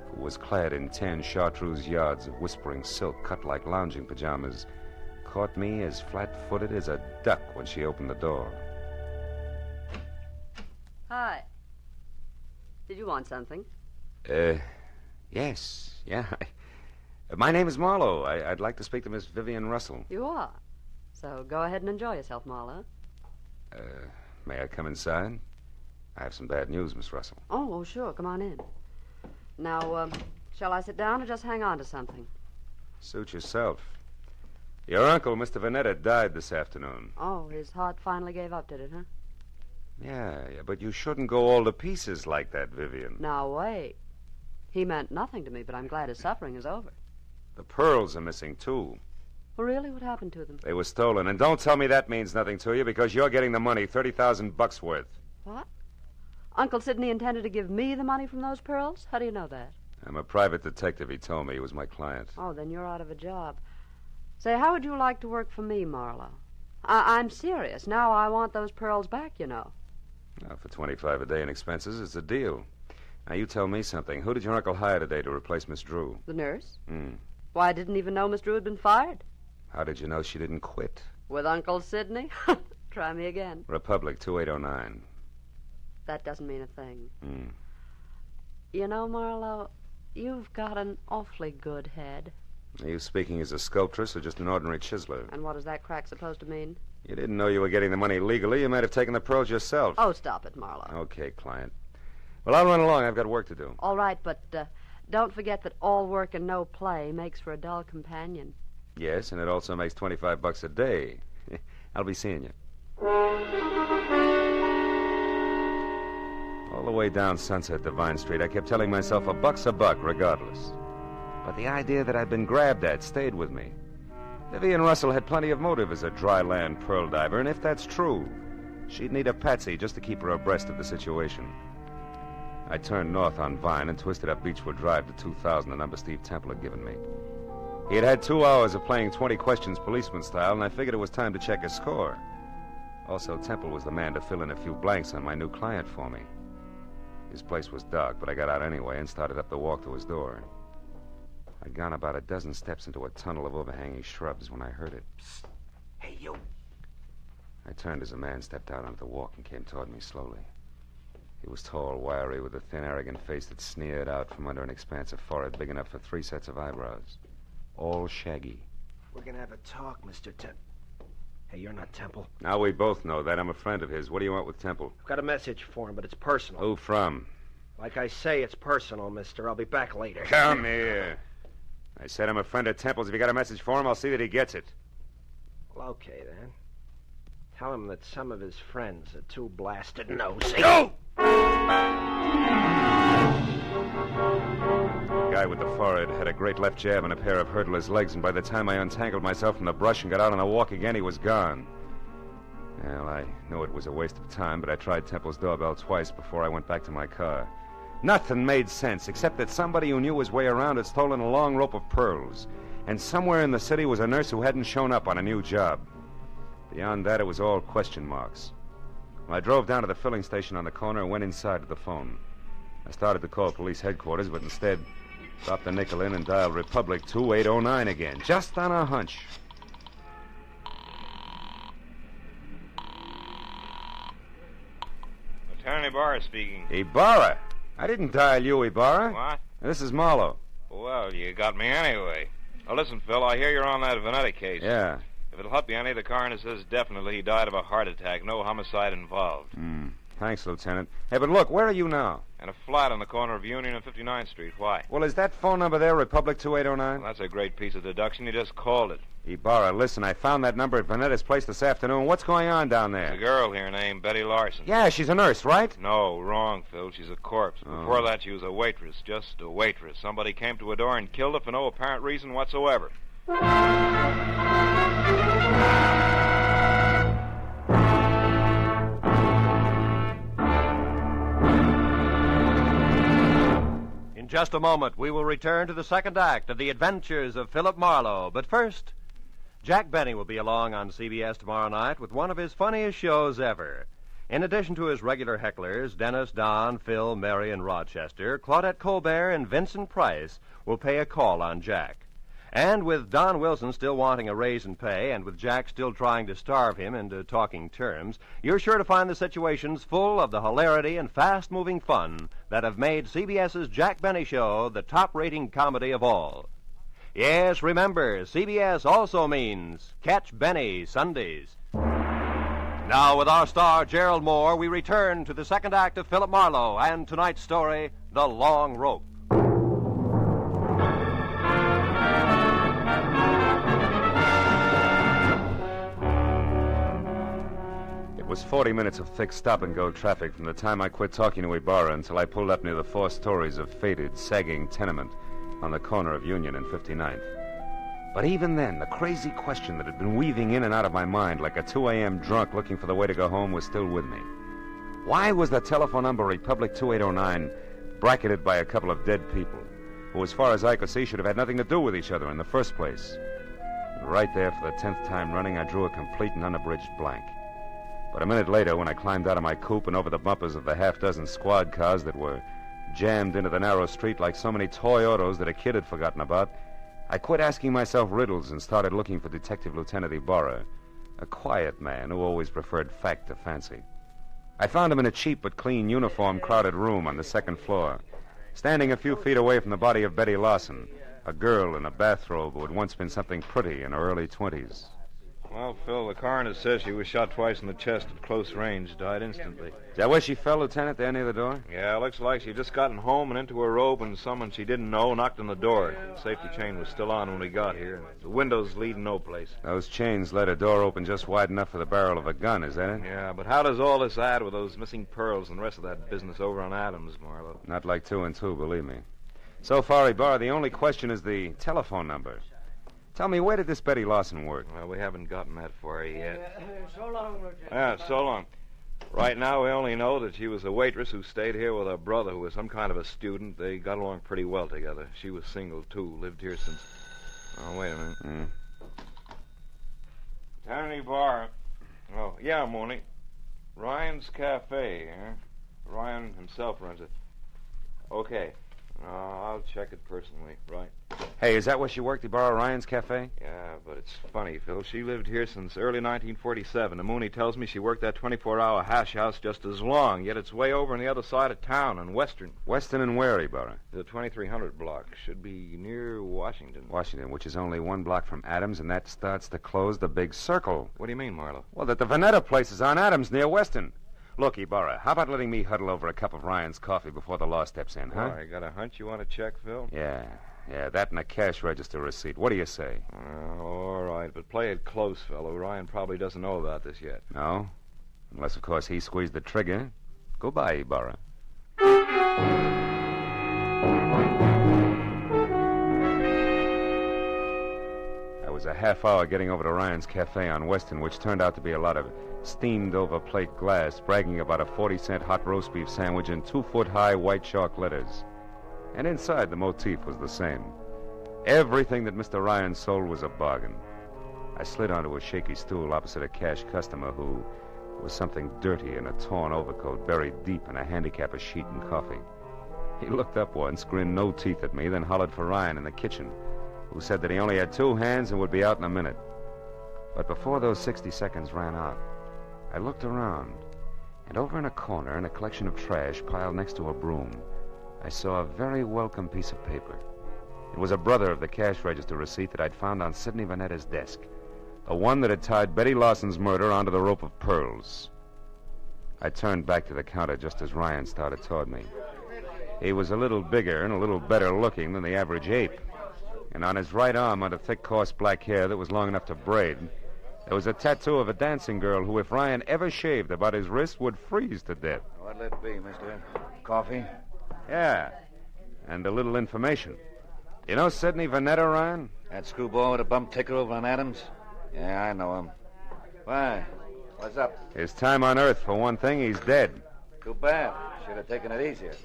who was clad in tan chartreuse yards of whispering silk cut like lounging pajamas, caught me as flat-footed as a duck when she opened the door. Hi. Did you want something? Yes. Yeah. My name is Marlowe. I'd like to speak to Miss Vivian Russell. You are. So go ahead and enjoy yourself, Marlowe. May I come inside? I have some bad news, Miss Russell. Oh, sure. Come on in. Now, shall I sit down or just hang on to something? Suit yourself. Your uncle, Mr. Vanetta, died this afternoon. Oh, his heart finally gave up, did it, huh? Yeah, but you shouldn't go all to pieces like that, Vivian. Now, wait. He meant nothing to me, but I'm glad his suffering is over. The pearls are missing, too. Well, really? What happened to them? They were stolen. And don't tell me that means nothing to you, because you're getting the money, $30,000 worth. What? Uncle Sidney intended to give me the money from those pearls? How do you know that? I'm a private detective, he told me. He was my client. Oh, then you're out of a job. Say, how would you like to work for me, Marlowe? I'm serious. Now I want those pearls back, you know. Now, for $25 a day in expenses, it's a deal. Now, you tell me something. Who did your uncle hire today to replace Miss Drew? The nurse? Hmm. Why, I didn't even know Miss Drew had been fired. How did you know she didn't quit? With Uncle Sidney? Try me again. Republic, 2809. That doesn't mean a thing. Hmm. You know, Marlowe, you've got an awfully good head. Are you speaking as a sculptress or just an ordinary chiseler? And what is that crack supposed to mean? You didn't know you were getting the money legally. You might have taken the pearls yourself. Oh, stop it, Marlowe. Okay, client. Well, I'll run along. I've got work to do. All right, but don't forget that all work and no play makes for a dull companion. Yes, and it also makes $25 a day. I'll be seeing you. All the way down Sunset Divine Street, I kept telling myself $1's a buck, regardless. But the idea that I'd been grabbed at stayed with me. Vivian Russell had plenty of motive as a dry land pearl diver, and if that's true, she'd need a patsy just to keep her abreast of the situation. I turned north on Vine and twisted up Beechwood Drive to 2000, the number Steve Temple had given me. He had had 2 hours of playing 20 questions policeman style, and I figured it was time to check his score. Also, Temple was the man to fill in a few blanks on my new client for me. His place was dark, but I got out anyway and started up the walk to his door. I'd gone about a dozen steps into a tunnel of overhanging shrubs when I heard it. Psst. Hey, you. I turned as a man stepped out onto the walk and came toward me slowly. He was tall, wiry, with a thin, arrogant face that sneered out from under an expansive forehead big enough for 3 sets of eyebrows. All shaggy. We're gonna have a talk, Mr. Hey, you're not Temple. Now we both know that. I'm a friend of his. What do you want with Temple? I've got a message for him, but it's personal. Who from? Like I say, it's personal, mister. I'll be back later. Come here. I said I'm a friend of Temple's. If you got a message for him, I'll see that he gets it. Well, okay, then. Tell him that some of his friends are too blasted nosy. Go! The guy with the forehead had a great left jab and a pair of hurdler's legs, and by the time I untangled myself from the brush and got out on the walk again, he was gone. Well, I knew it was a waste of time, but I tried Temple's doorbell twice before I went back to my car. Nothing made sense, except that somebody who knew his way around had stolen a long rope of pearls, and somewhere in the city was a nurse who hadn't shown up on a new job. Beyond that, it was all question marks. I drove down to the filling station on the corner and went inside to the phone. I started to call police headquarters, but instead dropped the nickel in and dialed Republic 2809 again, just on a hunch. Lieutenant Ibarra speaking. Ibarra? I didn't dial you, Ibarra. What? This is Marlowe. Well, you got me anyway. Now, listen, Phil, I hear you're on that Vanetta case. Yeah. If it'll help you any, the coroner says definitely he died of a heart attack. No homicide involved. Thanks, Lieutenant. Hey, but look, where are you now? In a flat on the corner of Union and 59th Street. Why? Well, is that phone number there, Republic 2809? Well, that's a great piece of deduction. You just called it. Ibarra, listen, I found that number at Vanetta's place this afternoon. What's going on down there? There's a girl here named Betty Larson. Yeah, she's a nurse, right? No, wrong, Phil. She's a corpse. Oh. Before that, she was a waitress. Just a waitress. Somebody came to her door and killed her for no apparent reason whatsoever. just a moment, we will return to the second act of The Adventures of Philip Marlowe. But first, Jack Benny will be along on CBS tomorrow night with one of his funniest shows ever. In addition to his regular hecklers, Dennis, Don, Phil, Mary, and Rochester, Claudette Colbert and Vincent Price will pay a call on Jack. And with Don Wilson still wanting a raise in pay, and with Jack still trying to starve him into talking terms, you're sure to find the situations full of the hilarity and fast-moving fun that have made CBS's Jack Benny Show the top-rating comedy of all. Yes, remember, CBS also means Catch Benny Sundays. Now, with our star, Gerald Moore, we return to the second act of Philip Marlowe and tonight's story, The Long Rope. It was 40 minutes of thick stop-and-go traffic from the time I quit talking to Ibarra until I pulled up near the 4 stories of faded, sagging tenement on the corner of Union and 59th. But even then, the crazy question that had been weaving in and out of my mind like a 2 a.m. drunk looking for the way to go home was still with me. Why was the telephone number Republic 2809 bracketed by a couple of dead people who, as far as I could see, should have had nothing to do with each other in the first place? And right there, for the 10th time running, I drew a complete and unabridged blank. But a minute later, when I climbed out of my coupe and over the bumpers of the half-dozen squad cars that were jammed into the narrow street like so many toy autos that a kid had forgotten about, I quit asking myself riddles and started looking for Detective Lieutenant Ibarra, a quiet man who always preferred fact to fancy. I found him in a cheap but clean uniform-crowded room on the second floor, standing a few feet away from the body of Betty Lawson, a girl in a bathrobe who had once been something pretty in her early 20s. Well, Phil, the coroner says she was shot twice in the chest at close range, died instantly. Is that where she fell, Lieutenant, there near the door? Yeah, looks like she'd just gotten home and into her robe and someone she didn't know knocked on the door. The safety chain was still on when we got here. The windows lead no place. Those chains let a door open just wide enough for the barrel of a gun, is that it? Yeah, but how does all this add with those missing pearls and the rest of that business over on Adams, Marlowe? Not like 2 and 2, believe me. So far, Ibarra, the only question is the telephone number. Tell me, where did this Betty Lawson work? Well, we haven't gotten that far yet. So long, Lieutenant. Yeah, so long. Right now, we only know that she was a waitress who stayed here with her brother, who was some kind of a student. They got along pretty well together. She was single, too. Lived here since... Oh, wait a minute. Tiny Bar. Oh, yeah, Mooney. Ryan's Cafe, huh? Ryan himself runs it. Okay. I'll check it personally, right? Hey, is that where she worked, Ibarra, Ryan's Cafe? Yeah, but it's funny, Phil. She lived here since early 1947. And Mooney tells me she worked that 24-hour hash house just as long, yet it's way over on the other side of town in Western. Western and where, Ibarra? The 2300 block. Should be near Washington. Washington, which is only 1 block from Adams, and that starts to close the big circle. What do you mean, Marlowe? Well, that the Veneta place is on Adams near Western. Look, Ibarra, how about letting me huddle over a cup of Ryan's coffee before the law steps in, huh? Oh, you got a hunch you want to check, Phil? Yeah, that and a cash register receipt. What do you say? All right, but play it close, fellow. Ryan probably doesn't know about this yet. No? Unless, of course, he squeezed the trigger. Goodbye, Ibarra. I was a half hour getting over to Ryan's Cafe on Western, which turned out to be a lot of steamed-over plate glass, bragging about a 40-cent hot roast beef sandwich in 2-foot-high white chalk letters. And inside, the motif was the same. Everything that Mr. Ryan sold was a bargain. I slid onto a shaky stool opposite a cash customer who was something dirty in a torn overcoat buried deep in a handicapper's sheet and coffee. He looked up once, grinned no teeth at me, then hollered for Ryan in the kitchen, who said that he only had 2 hands and would be out in a minute. But before those 60 seconds ran out, I looked around, and over in a corner, in a collection of trash piled next to a broom, I saw a very welcome piece of paper. It was a brother of the cash register receipt that I'd found on Sidney Vanetta's desk, the one that had tied Betty Lawson's murder onto the rope of pearls. I turned back to the counter just as Ryan started toward me. He was a little bigger and a little better looking than the average ape, and on his right arm, under thick, coarse black hair that was long enough to braid, there was a tattoo of a dancing girl who, if Ryan ever shaved about his wrist, would freeze to death. What'll it be, mister? Coffee? Yeah, and a little information. You know Sidney Vanetta, Ryan? That screwball with a bump ticker over on Adams? Yeah, I know him. Why? What's up? His time on Earth, for one thing, he's dead. Too bad. Should have taken it easier.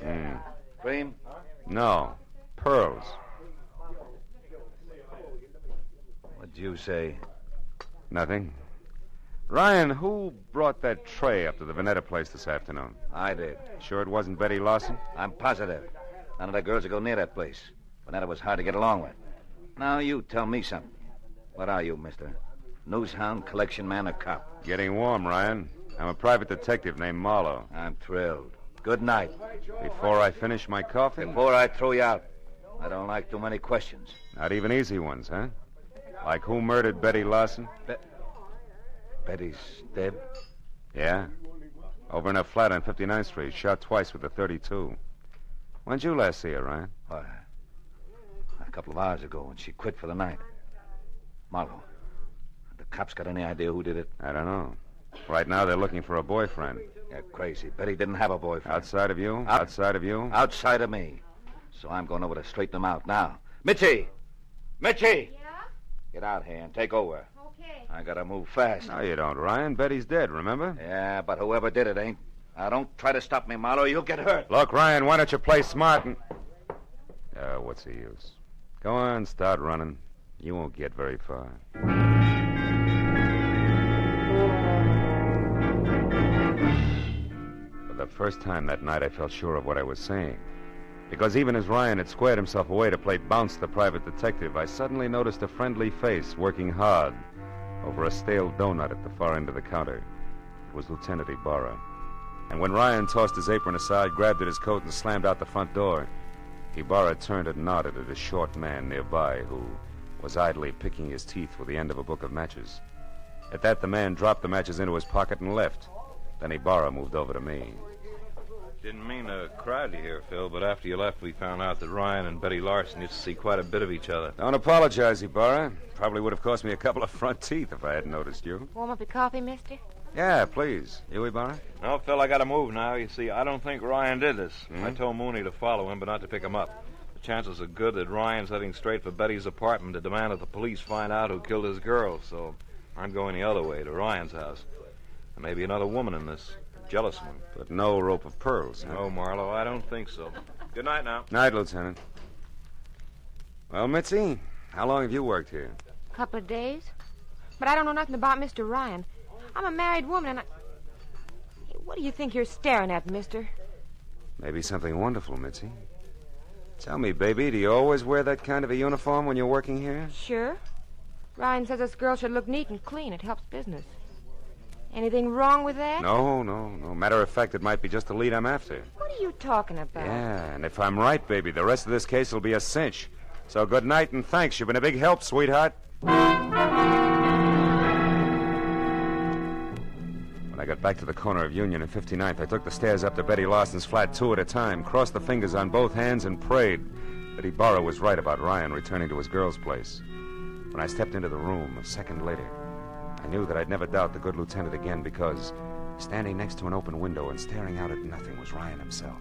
Cream? No. Pearls. What'd you say? Nothing. Ryan, who brought that tray up to the Veneta place this afternoon? I did. Sure it wasn't Betty Lawson? I'm positive. None of the girls would go near that place. Veneta was hard to get along with. Now you tell me something. What are you, mister? Newshound, collection man, or cop? Getting warm, Ryan. I'm a private detective named Marlowe. I'm thrilled. Good night. Before I finish my coffee? Before I throw you out. I don't like too many questions. Not even easy ones, huh? Like who murdered Betty Lawson? Betty's dead? Yeah. Over in her flat on 59th Street, shot twice with a .32. When'd you last see her, Ryan? Why, a couple of hours ago when she quit for the night. Marlowe, the cops got any idea who did it? I don't know. Right now they're looking for a boyfriend. You're crazy. Betty didn't have a boyfriend. Outside of you? Outside of you? Outside of me. So I'm going over to straighten them out now. Mitchie! Mitchie! Yeah? Get out here and take over. Okay. I gotta move fast. No, you don't, Ryan. Betty's dead, remember? Yeah, but whoever did it ain't. Now, don't try to stop me, Marlowe. You'll get hurt. Look, Ryan, why don't you play smart and... what's the use? Go on, start running. You won't get very far. For the first time that night, I felt sure of what I was saying. Because even as Ryan had squared himself away to play Bounce the private detective, I suddenly noticed a friendly face working hard over a stale donut at the far end of the counter. It was Lieutenant Ibarra. And when Ryan tossed his apron aside, grabbed at his coat, and slammed out the front door, Ibarra turned and nodded at a short man nearby who was idly picking his teeth with the end of a book of matches. At that, the man dropped the matches into his pocket and left. Then Ibarra moved over to me. Didn't mean to crowd you here, Phil, but after you left, we found out that Ryan and Betty Larson used to see quite a bit of each other. Don't apologize, Ibarra. Probably would have cost me a couple of front teeth if I hadn't noticed you. Warm up your coffee, mister? Yeah, please. You, Ibarra? No, Phil, I gotta move now. You see, I don't think Ryan did this. I told Mooney to follow him, but not to pick him up. The chances are good that Ryan's heading straight for Betty's apartment to demand that the police find out who killed his girl, so I'm going the other way, to Ryan's house. There may be another woman in this. Jealous one. But no rope of pearls, huh? No, Marlowe, I don't think so. Good night now. Night, Lieutenant. Well, Mitzi, how long have you worked here? A couple of days. But I don't know nothing about Mr. Ryan. I'm a married woman, and Hey, what do you think you're staring at, mister? Maybe something wonderful, Mitzi. Tell me, baby, do you always wear that kind of a uniform when you're working here? Sure. Ryan says this girl should look neat and clean. It helps business. Anything wrong with that? No. Matter of fact, it might be just the lead I'm after. What are you talking about? Yeah, and if I'm right, baby, the rest of this case will be a cinch. So good night and thanks. You've been a big help, sweetheart. When I got back to the corner of Union and 59th, I took the stairs up to Betty Lawson's flat 2 at a time, crossed the fingers on both hands, and prayed that Ibarra was right about Ryan returning to his girl's place. When I stepped into the room a second later, I knew that I'd never doubt the good lieutenant again because standing next to an open window and staring out at nothing was Ryan himself,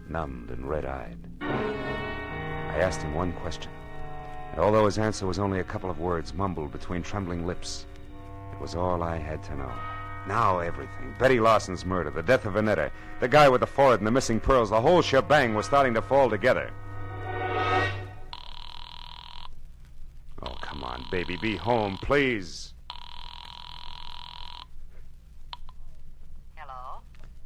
numbed and red-eyed. I asked him one question, and although his answer was only a couple of words mumbled between trembling lips, it was all I had to know. Now everything, Betty Lawson's murder, the death of Annetta, the guy with the forehead and the missing pearls, the whole shebang was starting to fall together. Oh, come on, baby, be home, please.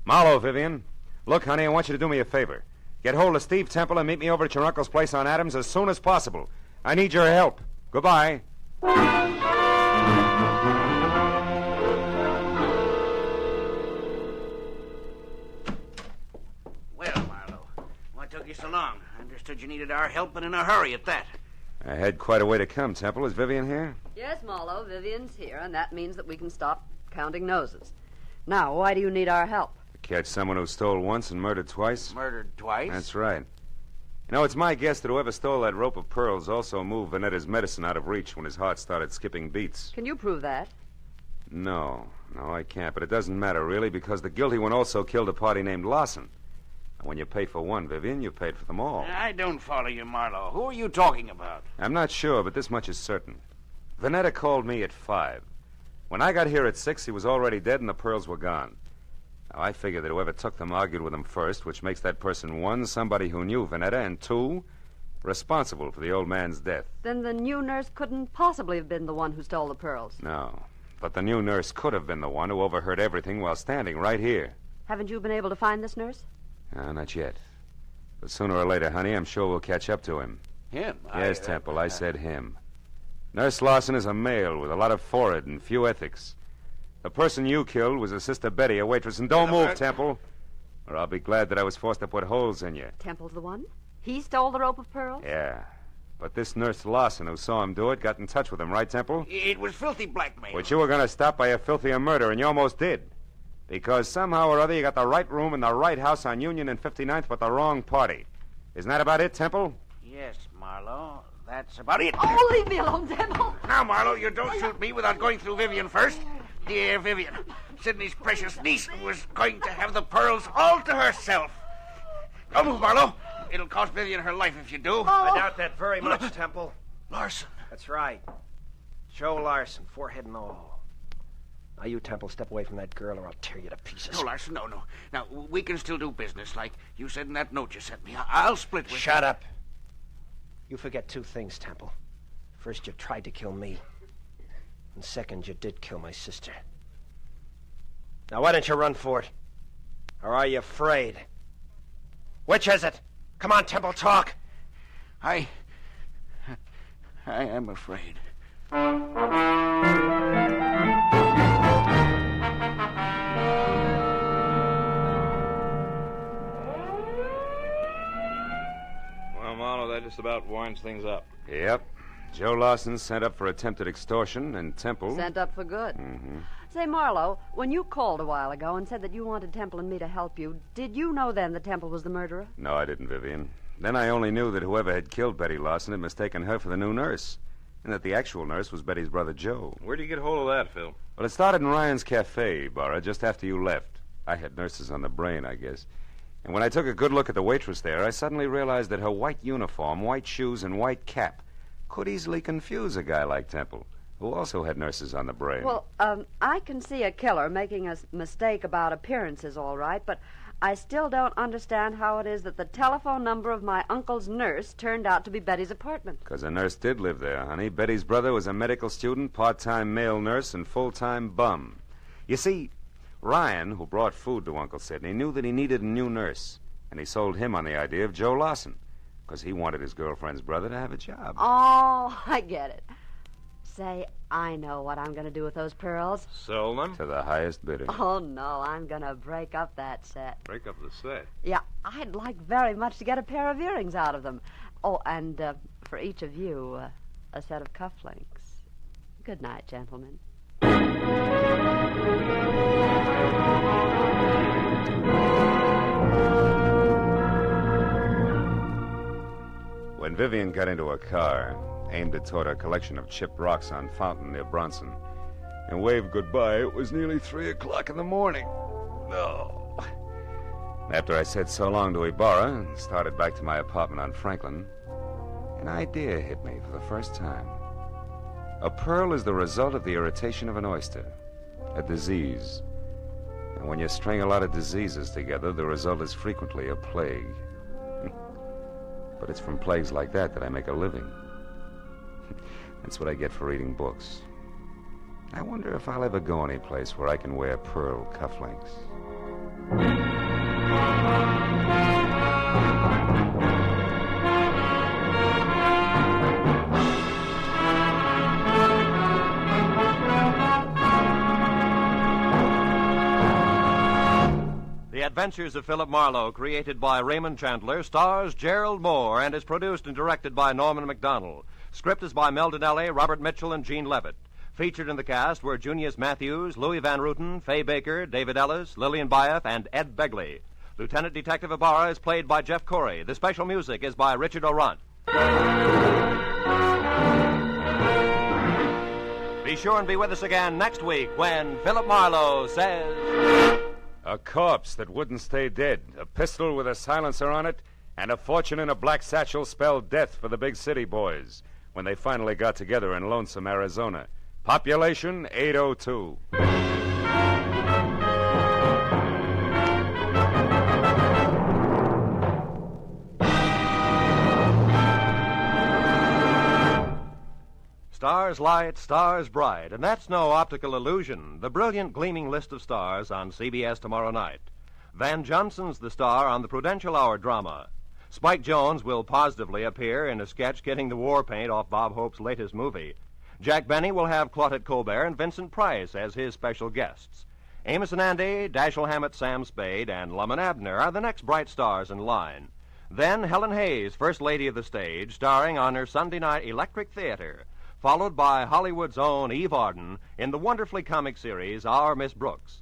Marlowe, Vivian. Look, honey, I want you to do me a favor. Get hold of Steve Temple and meet me over at your uncle's place on Adams as soon as possible. I need your help. Goodbye. Well, Marlowe, what took you so long? I understood you needed our help and in a hurry at that. I had quite a way to come, Temple. Is Vivian here? Yes, Marlowe, Vivian's here, and that means that we can stop counting noses. Now, why do you need our help? Catch someone who stole once and murdered twice? Murdered twice? That's right. You know, it's my guess that whoever stole that rope of pearls also moved Vanetta's medicine out of reach when his heart started skipping beats. Can you prove that? No, I can't. But it doesn't matter, really, because the guilty one also killed a party named Lawson. And when you pay for one, Vivian, you paid for them all. I don't follow you, Marlowe. Who are you talking about? I'm not sure, but this much is certain. Vanetta called me at 5. When I got here at 6, he was already dead and the pearls were gone. Now, I figured that whoever took them argued with them first, which makes that person, one, somebody who knew Vanetta, and two, responsible for the old man's death. Then the new nurse couldn't possibly have been the one who stole the pearls. No. But the new nurse could have been the one who overheard everything while standing right here. Haven't you been able to find this nurse? Not yet. But sooner or later, honey, I'm sure we'll catch up to him. Him? Yes, Temple, I said him. Nurse Larson is a male with a lot of forehead and few ethics. The person you killed was a Sister Betty, a waitress. And don't move, Temple, or I'll be glad that I was forced to put holes in you. Temple's the one? He stole the rope of pearls? Yeah. But this Nurse Larson who saw him do it got in touch with him, right, Temple? It was filthy blackmail. Which you were going to stop by a filthier murder, and you almost did. Because somehow or other you got the right room in the right house on Union and 59th, but the wrong party. Isn't that about it, Temple? Yes, Marlowe. That's about it. Oh, leave me alone, Temple. Now, Marlowe, you don't shoot me without going through Vivian first. Dear Vivian, Sidney's precious niece was going to have the pearls all to herself. Don't move, Marlowe. It'll cost Vivian her life if you do. I doubt that very much, Temple. Larson. That's right. Joe Larson, forehead and all. Now, you, Temple, step away from that girl or I'll tear you to pieces. No, Larson, no. Now, we can still do business like you said in that note you sent me. I'll split with you. Shut up. You forget two things, Temple. First, you tried to kill me. And second, you did kill my sister. Now, why don't you run for it? Or are you afraid? Which is it? Come on, Temple, talk. I am afraid. Well, Marlowe, that just about winds things up. Yep. Joe Larson sent up for attempted extortion, and Temple... Sent up for good. Mm-hmm. Say, Marlowe, when you called a while ago and said that you wanted Temple and me to help you, did you know then that Temple was the murderer? No, I didn't, Vivian. Then I only knew that whoever had killed Betty Larson had mistaken her for the new nurse, and that the actual nurse was Betty's brother, Joe. Where'd you get hold of that, Phil? Well, it started in Ryan's Cafe, Barra, just after you left. I had nurses on the brain, I guess. And when I took a good look at the waitress there, I suddenly realized that her white uniform, white shoes, and white cap could easily confuse a guy like Temple, who also had nurses on the brain. Well, I can see a killer making a mistake about appearances, all right, but I still don't understand how it is that the telephone number of my uncle's nurse turned out to be Betty's apartment. Because a nurse did live there, honey. Betty's brother was a medical student, part-time male nurse, and full-time bum. You see, Ryan, who brought food to Uncle Sidney, knew that he needed a new nurse, and he sold him on the idea of Joe Larson, because he wanted his girlfriend's brother to have a job. Oh, I get it. Say, I know what I'm going to do with those pearls. Sell them? To the highest bidder. Oh, no, I'm going to break up that set. Break up the set? Yeah, I'd like very much to get a pair of earrings out of them. Oh, and for each of you, a set of cufflinks. Good night, gentlemen. When Vivian got into her car, aimed it toward a collection of chipped rocks on Fountain near Bronson, and waved goodbye, it was nearly 3 o'clock in the morning. No. After I said so long to Ibarra and started back to my apartment on Franklin, an idea hit me for the first time. A pearl is the result of the irritation of an oyster, a disease. And when you string a lot of diseases together, the result is frequently a plague. But it's from plagues like that I make a living. That's what I get for reading books. I wonder if I'll ever go any place where I can wear pearl cufflinks. The Adventures of Philip Marlowe, created by Raymond Chandler, stars Gerald Moore and is produced and directed by Norman MacDonald. Script is by Mel Donnelly, Robert Mitchell, and Gene Levitt. Featured in the cast were Junius Matthews, Louis Van Ruten, Fay Baker, David Ellis, Lillian Baeff, and Ed Begley. Lieutenant Detective Ibarra is played by Jeff Corey. The special music is by Richard Orant. Be sure and be with us again next week when Philip Marlowe says... A corpse that wouldn't stay dead, a pistol with a silencer on it, and a fortune in a black satchel spelled death for the big city boys when they finally got together in lonesome Arizona. Population 802. Stars light, stars bright, and that's no optical illusion. The brilliant gleaming list of stars on CBS tomorrow night. Van Johnson's the star on the Prudential Hour drama. Spike Jones will positively appear in a sketch getting the war paint off Bob Hope's latest movie. Jack Benny will have Claudette Colbert and Vincent Price as his special guests. Amos and Andy, Dashiell Hammett, Sam Spade, and Lum and Abner are the next bright stars in line. Then Helen Hayes, First Lady of the Stage, starring on her Sunday night Electric Theater, followed by Hollywood's own Eve Arden in the wonderfully comic series Our Miss Brooks.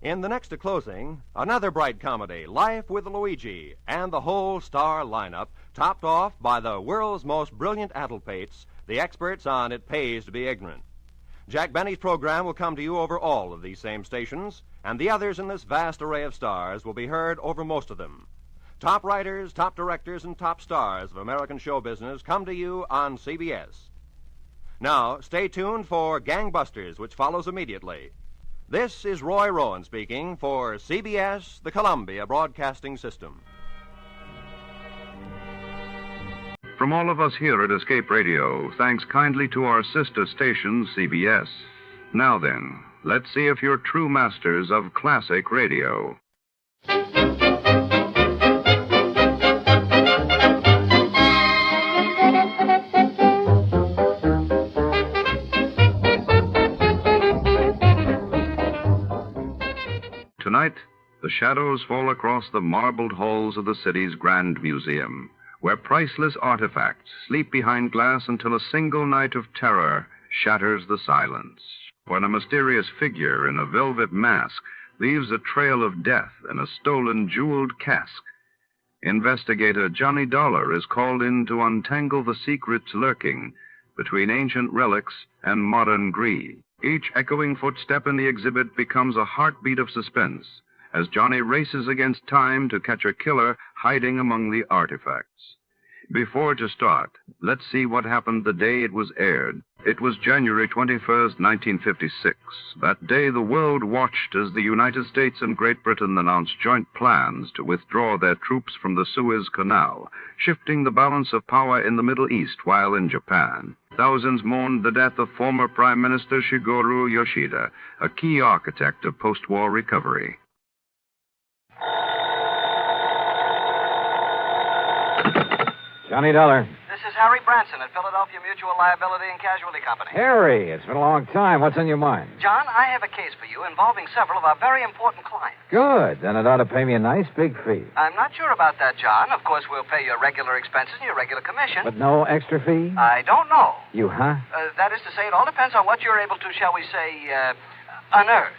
In the next to closing, another bright comedy, Life with Luigi, and the whole star lineup, topped off by the world's most brilliant addlepates, the experts on It Pays to Be Ignorant. Jack Benny's program will come to you over all of these same stations, and the others in this vast array of stars will be heard over most of them. Top writers, top directors, and top stars of American show business come to you on CBS. Now, stay tuned for Gangbusters, which follows immediately. This is Roy Rowan speaking for CBS, the Columbia Broadcasting System. From all of us here at Escape Radio, thanks kindly to our sister station, CBS. Now then, let's see if you're true masters of classic radio. Tonight, the shadows fall across the marbled halls of the city's Grand Museum, where priceless artifacts sleep behind glass until a single night of terror shatters the silence, when a mysterious figure in a velvet mask leaves a trail of death in a stolen jeweled casque. Investigator Johnny Dollar is called in to untangle the secrets lurking between ancient relics and modern greed. Each echoing footstep in the exhibit becomes a heartbeat of suspense as Johnny races against time to catch a killer hiding among the artifacts. Before to start, let's see what happened the day it was aired. It was January 21st, 1956. That day the world watched as the United States and Great Britain announced joint plans to withdraw their troops from the Suez Canal, shifting the balance of power in the Middle East while in Japan. Thousands mourned the death of former Prime Minister Shigeru Yoshida, a key architect of post-war recovery. Johnny Dollar. This is Harry Branson at Philadelphia Mutual Liability and Casualty Company. Harry, it's been a long time. What's on your mind? John, I have a case for you involving several of our very important clients. Good. Then it ought to pay me a nice big fee. I'm not sure about that, John. Of course, we'll pay your regular expenses and your regular commission. But no extra fee? I don't know. You, huh? That is to say, it all depends on what you're able to, shall we say, unearth.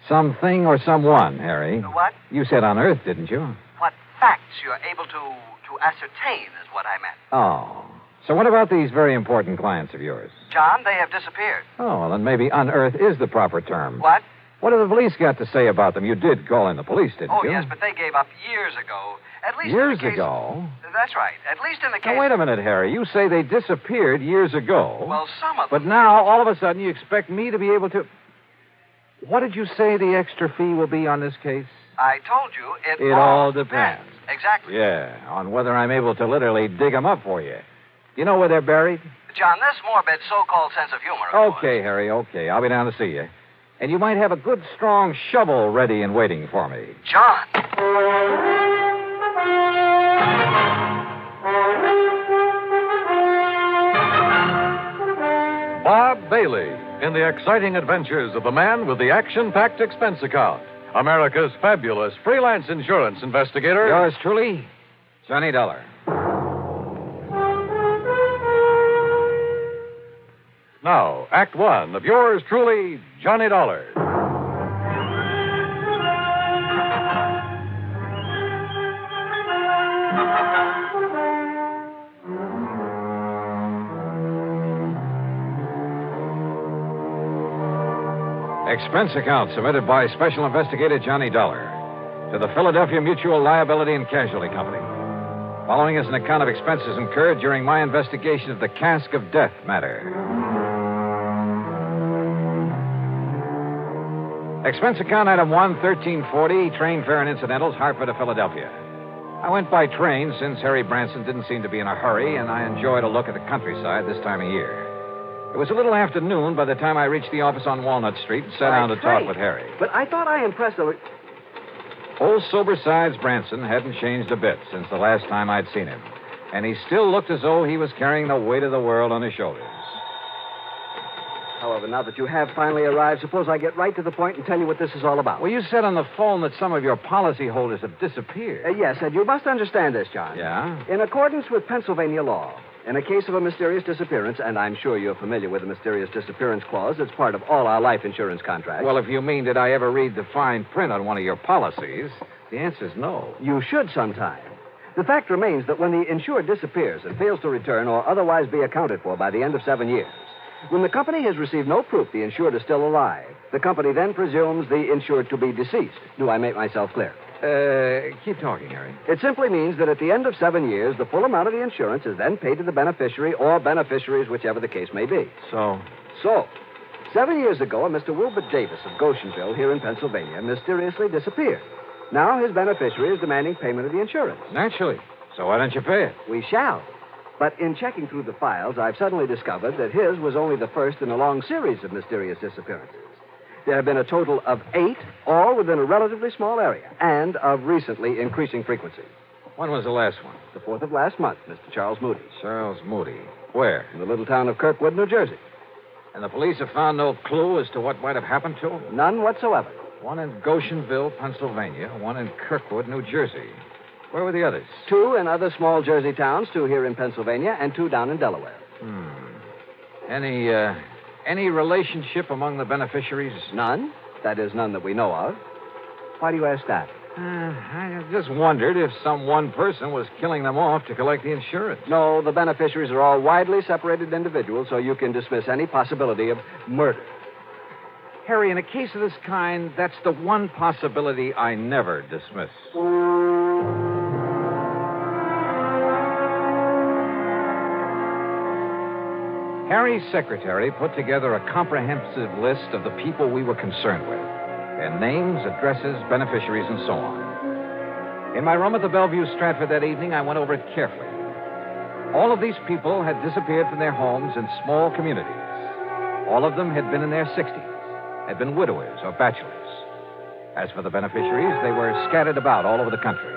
Something or someone, Harry. What? You said unearth, didn't you? What facts you're able to ascertain is what I meant. Oh. So what about these very important clients of yours? John, they have disappeared. Oh, well, then maybe unearth is the proper term. What? What have the police got to say about them? You did call in the police, didn't you? Oh, yes, but they gave up years ago. At least years in the case... ago? That's right. At least in the case... Now, wait a minute, Harry. You say they disappeared years ago. Well, some of them... But now, all of a sudden, you expect me to be able to... What did you say the extra fee will be on this case? I told you it all depends. Exactly. Yeah, on whether I'm able to literally dig them up for you. You know where they're buried? John, this morbid so-called sense of humor... Okay, Harry, okay. I'll be down to see you. And you might have a good, strong shovel ready and waiting for me. John! Bob Bailey in the exciting adventures of the man with the action-packed expense account. America's fabulous freelance insurance investigator. Yours truly, Johnny Dollar. Now, Act One of yours truly, Johnny Dollar. Expense account submitted by Special Investigator Johnny Dollar to the Philadelphia Mutual Liability and Casualty Company. Following is an account of expenses incurred during my investigation of the Casque of Death matter. Expense account item 1, 1340, train fare and incidentals, Hartford to Philadelphia. I went by train since Harry Branson didn't seem to be in a hurry, and I enjoyed a look at the countryside this time of year. It was a little after noon by the time I reached the office on Walnut Street and sat down to talk with Harry. But I thought I impressed the... Old Sobersides Branson hadn't changed a bit since the last time I'd seen him. And he still looked as though he was carrying the weight of the world on his shoulders. However, now that you have finally arrived, suppose I get right to the point and tell you what this is all about. Well, you said on the phone that some of your policyholders have disappeared. Yes, and you must understand this, John. Yeah? In accordance with Pennsylvania law, in a case of a mysterious disappearance, and I'm sure you're familiar with the mysterious disappearance clause, it's part of all our life insurance contracts. Well, if you mean, did I ever read the fine print on one of your policies, the answer's no. You should sometime. The fact remains that when the insured disappears and fails to return or otherwise be accounted for by the end of 7 years, when the company has received no proof the insured is still alive, the company then presumes the insured to be deceased. Do I make myself clear? Keep talking, Harry. It simply means that at the end of 7 years, the full amount of the insurance is then paid to the beneficiary or beneficiaries, whichever the case may be. So, 7 years ago, a Mr. Wilbur Davis of Goshenville here in Pennsylvania mysteriously disappeared. Now his beneficiary is demanding payment of the insurance. Naturally. So why don't you pay it? We shall. But in checking through the files, I've suddenly discovered that his was only the first in a long series of mysterious disappearances. There have been a total of 8, all within a relatively small area, and of recently increasing frequency. When was the last one? The 4th of last month, Mr. Charles Moody. Charles Moody. Where? In the little town of Kirkwood, New Jersey. And the police have found no clue as to what might have happened to him? None whatsoever. One in Goshenville, Pennsylvania, one in Kirkwood, New Jersey. Where were the others? 2 in other small Jersey towns, 2 here in Pennsylvania, and 2 down in Delaware. Any relationship among the beneficiaries? None. That is, none that we know of. Why do you ask that? I just wondered if some one person was killing them off to collect the insurance. No, the beneficiaries are all widely separated individuals, so you can dismiss any possibility of murder. Harry, in a case of this kind, that's the one possibility I never dismiss. Harry's secretary put together a comprehensive list of the people we were concerned with. Their names, addresses, beneficiaries, and so on. In my room at the Bellevue Stratford that evening, I went over it carefully. All of these people had disappeared from their homes in small communities. All of them had been in their 60s. Had been widowers or bachelors. As for the beneficiaries, they were scattered about all over the country.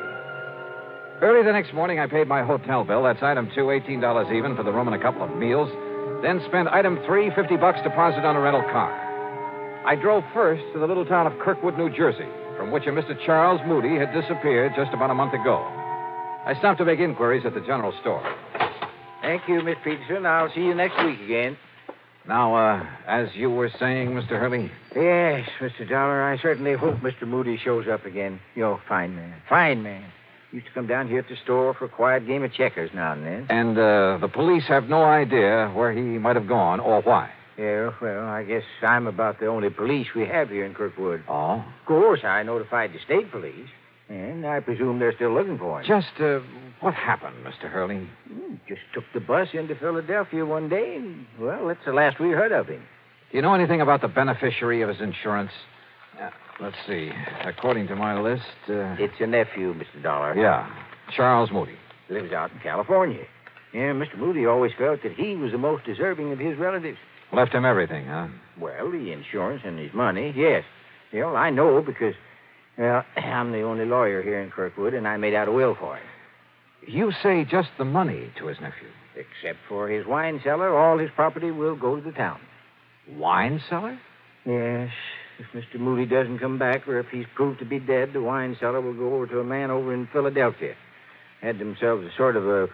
Early the next morning, I paid my hotel bill. That's item 2, $18 even for the room and a couple of meals. Then spent item 3, $50 deposit on a rental car. I drove first to the little town of Kirkwood, New Jersey, from which a Mr. Charles Moody had disappeared just about a month ago. I stopped to make inquiries at the general store. Thank you, Miss Peterson. I'll see you next week again. Now, as you were saying, Mr. Hurley? Yes, Mr. Dollar, I certainly hope Mr. Moody shows up again. You're a fine man. Fine man. Used to come down here at the store for a quiet game of checkers now and then. And the police have no idea where he might have gone or why? Yeah, well, I guess I'm about the only police we have here in Kirkwood. Oh? Of course, I notified the state police, and I presume they're still looking for him. Just, what happened, Mr. Hurley? Just took the bus into Philadelphia one day, and, well, that's the last we heard of him. Do you know anything about the beneficiary of his insurance? Let's see. According to my list... It's a nephew, Mr. Dollar. Yeah, Charles Moody. Lives out in California. Yeah, Mr. Moody always felt that he was the most deserving of his relatives. Left him everything, huh? Well, the insurance and his money, yes. Well, I know because, well, I'm the only lawyer here in Kirkwood, and I made out a will for him. You say just the money to his nephew? Except for his wine cellar, all his property will go to the town. Wine cellar? Yes. If Mr. Moody doesn't come back, or if he's proved to be dead, the wine cellar will go over to a man over in Philadelphia. Had themselves a sort of a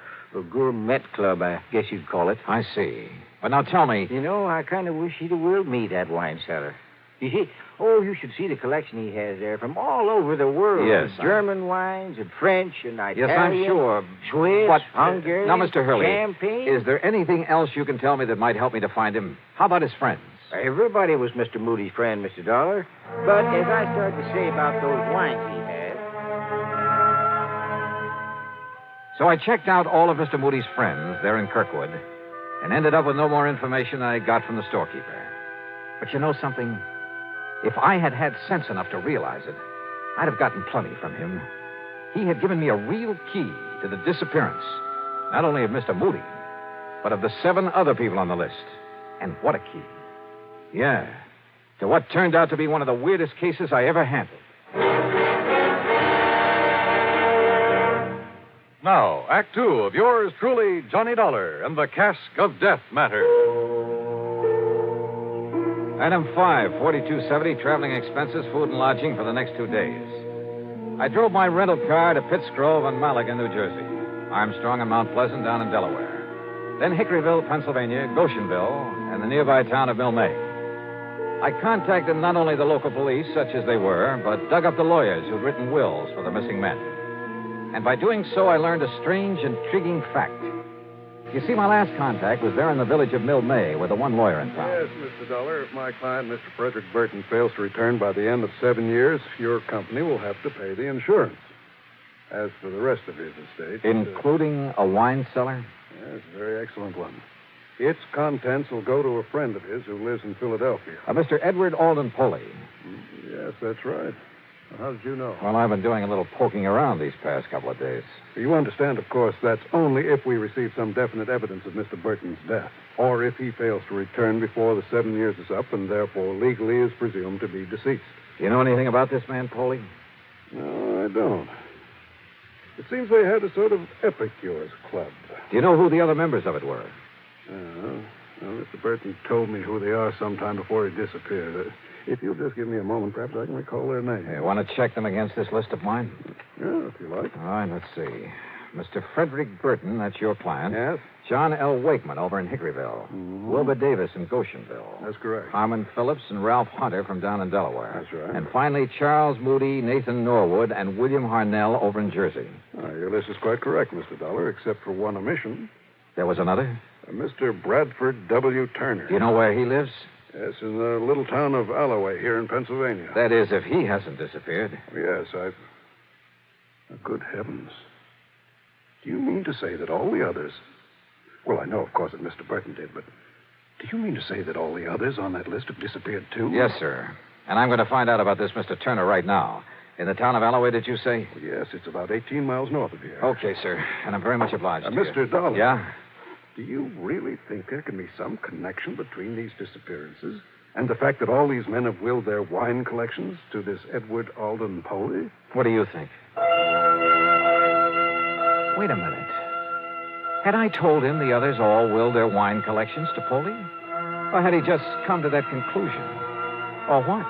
gourmet club, I guess you'd call it. I see. But now tell me... You know, I kind of wish he'd have willed me that wine cellar. You see, you should see the collection he has there from all over the world. Yes. German wines and French and Italian. Yes, I'm sure. Swiss, but, Hungarian, now, Mr. Hurley, champagne. Is there anything else you can tell me that might help me to find him? How about his friends? Everybody was Mr. Moody's friend, Mr. Dollar. But as I started to say about those wines he had... So I checked out all of Mr. Moody's friends there in Kirkwood and ended up with no more information than I got from the storekeeper. But you know something? If I had had sense enough to realize it, I'd have gotten plenty from him. He had given me a real key to the disappearance, not only of Mr. Moody, but of the 7 other people on the list. And what a key. Yeah. To what turned out to be one of the weirdest cases I ever handled. Now, Act Two of yours truly, Johnny Dollar and the Casque of Death matter. Item 5, 4270, traveling expenses, food and lodging for the next 2 days. I drove my rental car to Pitts Grove and Malaga, New Jersey. Armstrong and Mount Pleasant down in Delaware. Then Hickoryville, Pennsylvania, Goshenville, and the nearby town of Milne. I contacted not only the local police, such as they were, but dug up the lawyers who'd written wills for the missing men. And by doing so, I learned a strange, intriguing fact. You see, my last contact was there in the village of Milne with the one lawyer in town. Yes, Mr. Dollar. If my client, Mr. Frederick Burton, fails to return by the end of 7 years, your company will have to pay the insurance. As for the rest of his estate... Including a wine cellar? Yes, a very excellent one. Its contents will go to a friend of his who lives in Philadelphia. Mr. Edward Alden Poley. Yes, that's right. How did you know? Well, I've been doing a little poking around these past couple of days. You understand, of course, that's only if we receive some definite evidence of Mr. Burton's death, or if he fails to return before the 7 years is up and therefore legally is presumed to be deceased. Do you know anything about this man, Poley? No, I don't. It seems they had a sort of epicures club. Do you know who the other members of it were? Well, Mr. Burton told me who they are sometime before he disappeared. If you'll just give me a moment, perhaps I can recall their names. You want to check them against this list of mine? Yeah, if you like. All right, let's see. Mr. Frederick Burton, that's your client. Yes? John L. Wakeman over in Hickoryville. Mm-hmm. Wilbur Davis in Goshenville. That's correct. Harmon Phillips and Ralph Hunter from down in Delaware. That's right. And finally, Charles Moody, Nathan Norwood, and William Harnell over in Jersey. Your list is quite correct, Mr. Dollar, except for one omission. There was another? Mr. Bradford W. Turner. Do you know where he lives? Yes, in the little town of Alloway here in Pennsylvania. That is, if he hasn't disappeared. Yes, I've... Good heavens. Do you mean to say that all the others... Well, I know, of course, that Mr. Burton did, but do you mean to say that all the others on that list have disappeared, too? Yes, sir. And I'm going to find out about this Mr. Turner right now. In the town of Alloway, did you say? Well, yes, it's about 18 miles north of here. Okay, sir. And I'm very much obliged to you. Mr. Dollar. Yeah? Do you really think there can be some connection between these disappearances and the fact that all these men have willed their wine collections to this Edward Alden Poley? What do you think? Wait a minute. Had I told him the others all willed their wine collections to Poley? Or had he just come to that conclusion? Or what?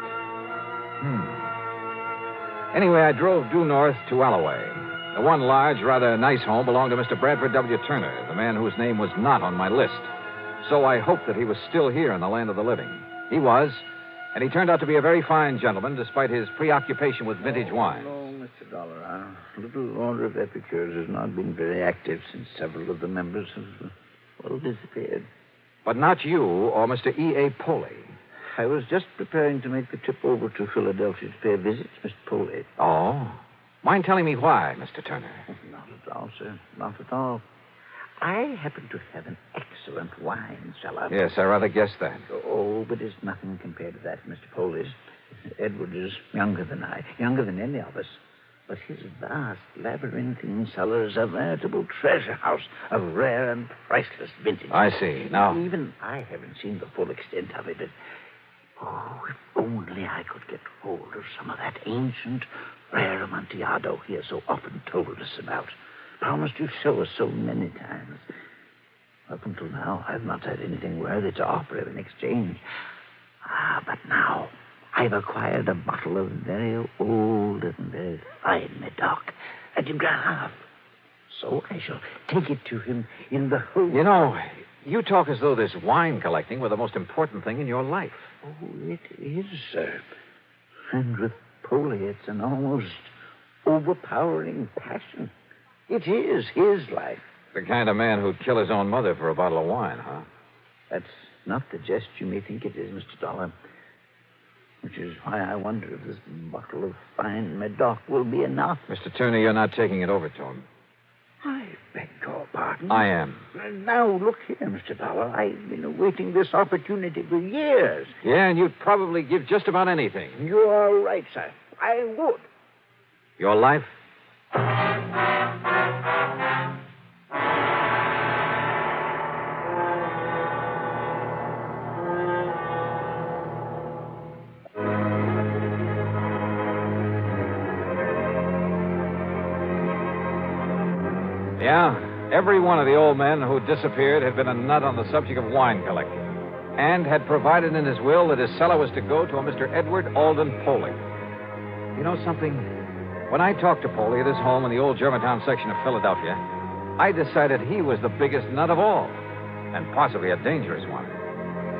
Anyway, I drove due north to Alloway. The one large, rather nice home belonged to Mr. Bradford W. Turner, the man whose name was not on my list. So I hoped that he was still here in the land of the living. He was, and he turned out to be a very fine gentleman, despite his preoccupation with vintage wine. No, Mr. Dollar. Our little order of epicures has not been very active since several of the members have, disappeared. But not you or Mr. E.A. Poley. I was just preparing to make the trip over to Philadelphia to pay a visit to Mr. Poley. Oh? Mind telling me why, Mr. Turner? Not at all, sir. Not at all. I happen to have an excellent wine cellar. Yes, I rather guessed that. Oh, but it's nothing compared to that, Mr. Poley's. Edward is younger than I, younger than any of us. But his vast, labyrinthine cellar is a veritable treasure house of rare and priceless vintage. I see. Now... Even I haven't seen the full extent of it, but... Oh, if only I could get hold of some of that ancient, rare Amontillado he has so often told us about. Promised to show us so many times. Up until now, I've not had anything worthy to offer him in exchange. But now, I've acquired a bottle of very old and very fine Medoc, a de Grave. So I shall take it to him in the hope... You know, you talk as though this wine collecting were the most important thing in your life. Oh, it is, sir. And with Poley, it's an almost overpowering passion. It is his life. The kind of man who'd kill his own mother for a bottle of wine, huh? That's not the jest you may think it is, Mr. Dollar. Which is why I wonder if this bottle of fine Medoc will be enough. Mr. Turner, you're not taking it over to him. I beg your pardon. I am. Now, look here, Mr. Dollar. I've been awaiting this opportunity for years. Yeah, and you'd probably give just about anything. You are right, sir. I would. Your life? Yeah, every one of the old men who disappeared had been a nut on the subject of wine collecting, and had provided in his will that his cellar was to go to a Mr. Edward Alden Poley. You know something? When I talked to Poley at his home in the old Germantown section of Philadelphia, I decided he was the biggest nut of all, and possibly a dangerous one.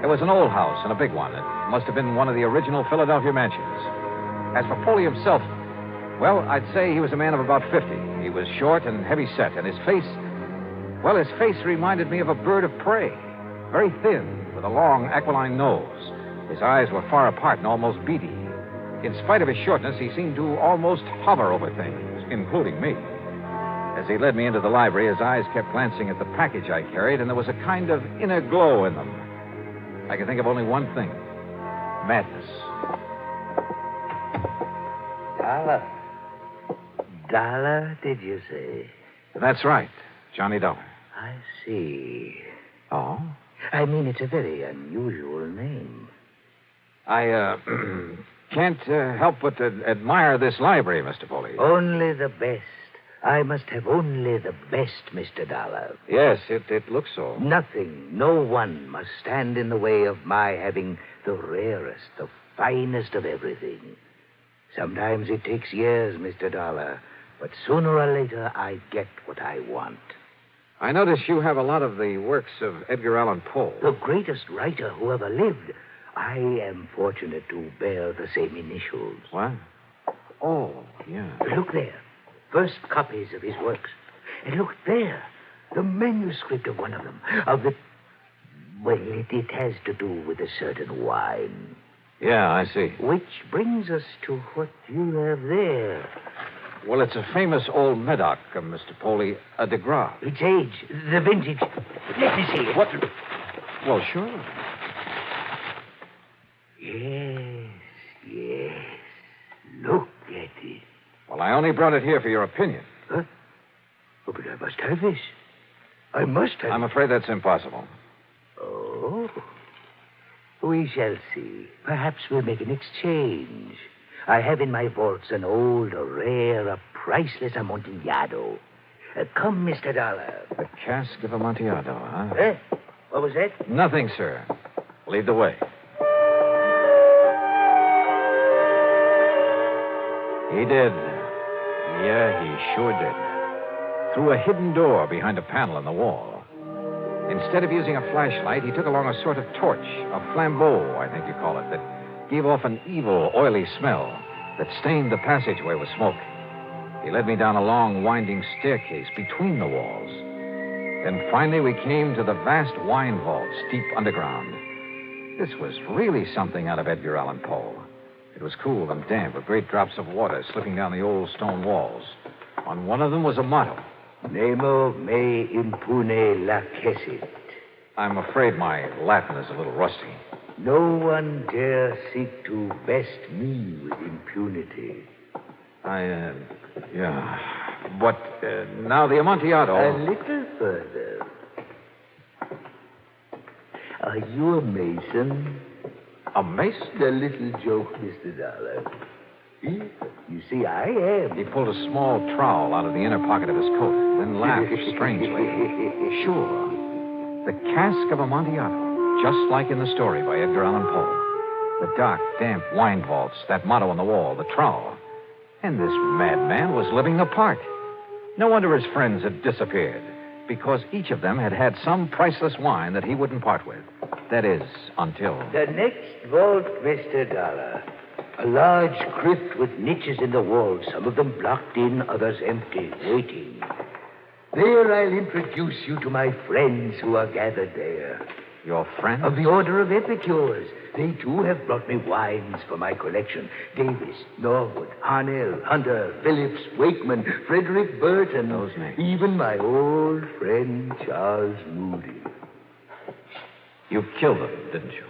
It was an old house and a big one. It must have been one of the original Philadelphia mansions. As for Poley himself, well, I'd say he was a man of about 50. He was short and heavy-set, and his face reminded me of a bird of prey. Very thin, with a long, aquiline nose. His eyes were far apart and almost beady. In spite of his shortness, he seemed to almost hover over things, including me. As he led me into the library, his eyes kept glancing at the package I carried, and there was a kind of inner glow in them. I could think of only one thing. Madness. Dollar, did you say? That's right. Johnny Dollar. I see. Oh? I mean, it's a very unusual name. I, can't help but admire this library, Mr. Poley. Only the best. I must have only the best, Mr. Dollar. Yes, it looks so. Nothing, no one must stand in the way of my having the rarest, the finest of everything. Sometimes it takes years, Mr. Dollar, but sooner or later I get what I want. I notice you have a lot of the works of Edgar Allan Poe. The greatest writer who ever lived. I am fortunate to bear the same initials. What? Oh, yeah. Look there. First copies of his works. And look there. The manuscript of one of them. Well, it has to do with a certain wine. Yeah, I see. Which brings us to what you have there. Well, it's a famous old Medoc, Mr. Poley, a de Gras. Its age, the vintage. Let me see it. What? Well, sure. Yes. Look at it. Well, I only brought it here for your opinion. Huh? Oh, but I must have this. I must have... I'm afraid that's impossible. Oh. We shall see. Perhaps we'll make an exchange. I have in my vaults an old, a rare, a priceless Amontillado. Come, Mr. Dollar. The Casque of Amontillado, huh? What was that? Nothing, sir. Lead the way. He did. Yeah, he sure did. Through a hidden door behind a panel in the wall. Instead of using a flashlight, he took along a sort of torch, a flambeau, I think you call it, that gave off an evil, oily smell that stained the passageway with smoke. He led me down a long, winding staircase between the walls. Then finally we came to the vast wine vaults deep underground. This was really something out of Edgar Allan Poe. It was cool and damp with great drops of water slipping down the old stone walls. On one of them was a motto. Nemo me impune lacessit. I'm afraid my Latin is a little rusty. No one dare seek to best me with impunity. Yeah. But now the Amontillado... A little further. Are you a mason? A mason? A little joke, Mr. Dollar. You see, I am. He pulled a small trowel out of the inner pocket of his coat, then laughed strangely. Sure. The Casque of Amontillado, just like in the story by Edgar Allan Poe. The dark, damp wine vaults, that motto on the wall, the trowel. And this madman was living the part. No wonder his friends had disappeared, because each of them had had some priceless wine that he wouldn't part with. That is, until... The next vault, Mr. Dollar. A large crypt with niches in the walls, some of them blocked in, others empty, waiting. There I'll introduce you to my friends who are gathered there. Your friends? Of the Order of Epicures. They, too, have brought me wines for my collection. Davis, Norwood, Harnell, Hunter, Phillips, Wakeman, Frederick Burton. Those names. Even my old friend Charles Moody. You killed them, didn't you?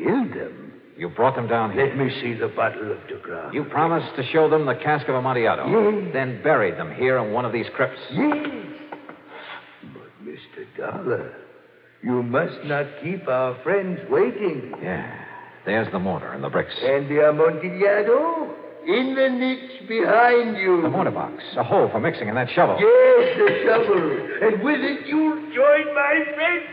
Killed them? You brought them down here. Let me see the bottle of de Gras. You promised to show them the Casque of Amontillado. Yes. Then buried them here in one of these crypts. Yes. But, Mr. Dollar, you must not keep our friends waiting. Yeah. There's the mortar and the bricks. And the Amontillado? In the niche behind you. The mortar box. A hole for mixing in that shovel. Yes, the shovel. And with it, you'll join my friends.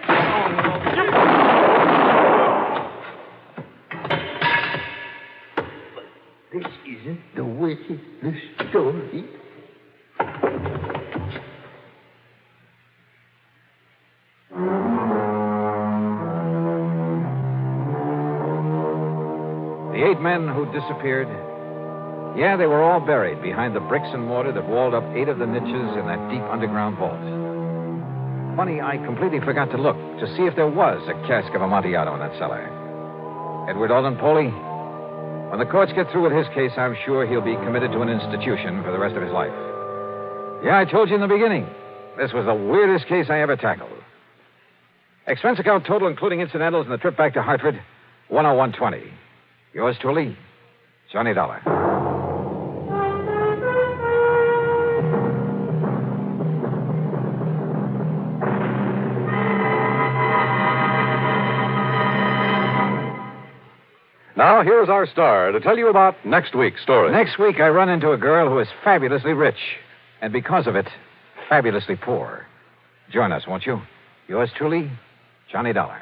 But this isn't the way the story. The 8 men who disappeared, yeah, they were all buried behind the bricks and mortar that walled up 8 of the niches in that deep underground vault. Funny, I completely forgot to look to see if there was a cask of Amontillado in that cellar. Edward Alden Poley, when the courts get through with his case, I'm sure he'll be committed to an institution for the rest of his life. Yeah, I told you in the beginning, this was the weirdest case I ever tackled. Expense account total, including incidentals and the trip back to Hartford, $101.20. Yours truly, Johnny Dollar. Now, here's our star to tell you about next week's story. Next week, I run into a girl who is fabulously rich, and because of it, fabulously poor. Join us, won't you? Yours truly, Johnny Dollar.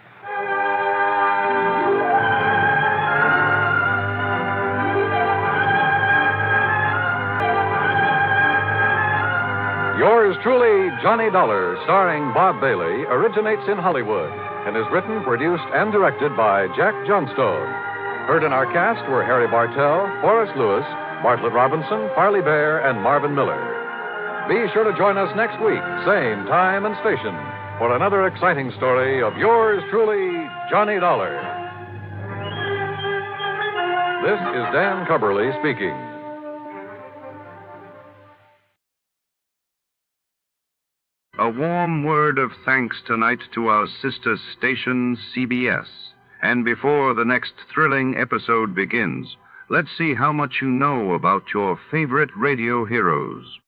Yours truly, Johnny Dollar, starring Bob Bailey, originates in Hollywood and is written, produced, and directed by Jack Johnstone. Heard in our cast were Harry Bartell, Forrest Lewis, Bartlett Robinson, Farley Bear, and Marvin Miller. Be sure to join us next week, same time and station, for another exciting story of yours truly, Johnny Dollar. This is Dan Cubberly speaking. A warm word of thanks tonight to our sister station, CBS. And before the next thrilling episode begins, let's see how much you know about your favorite radio heroes.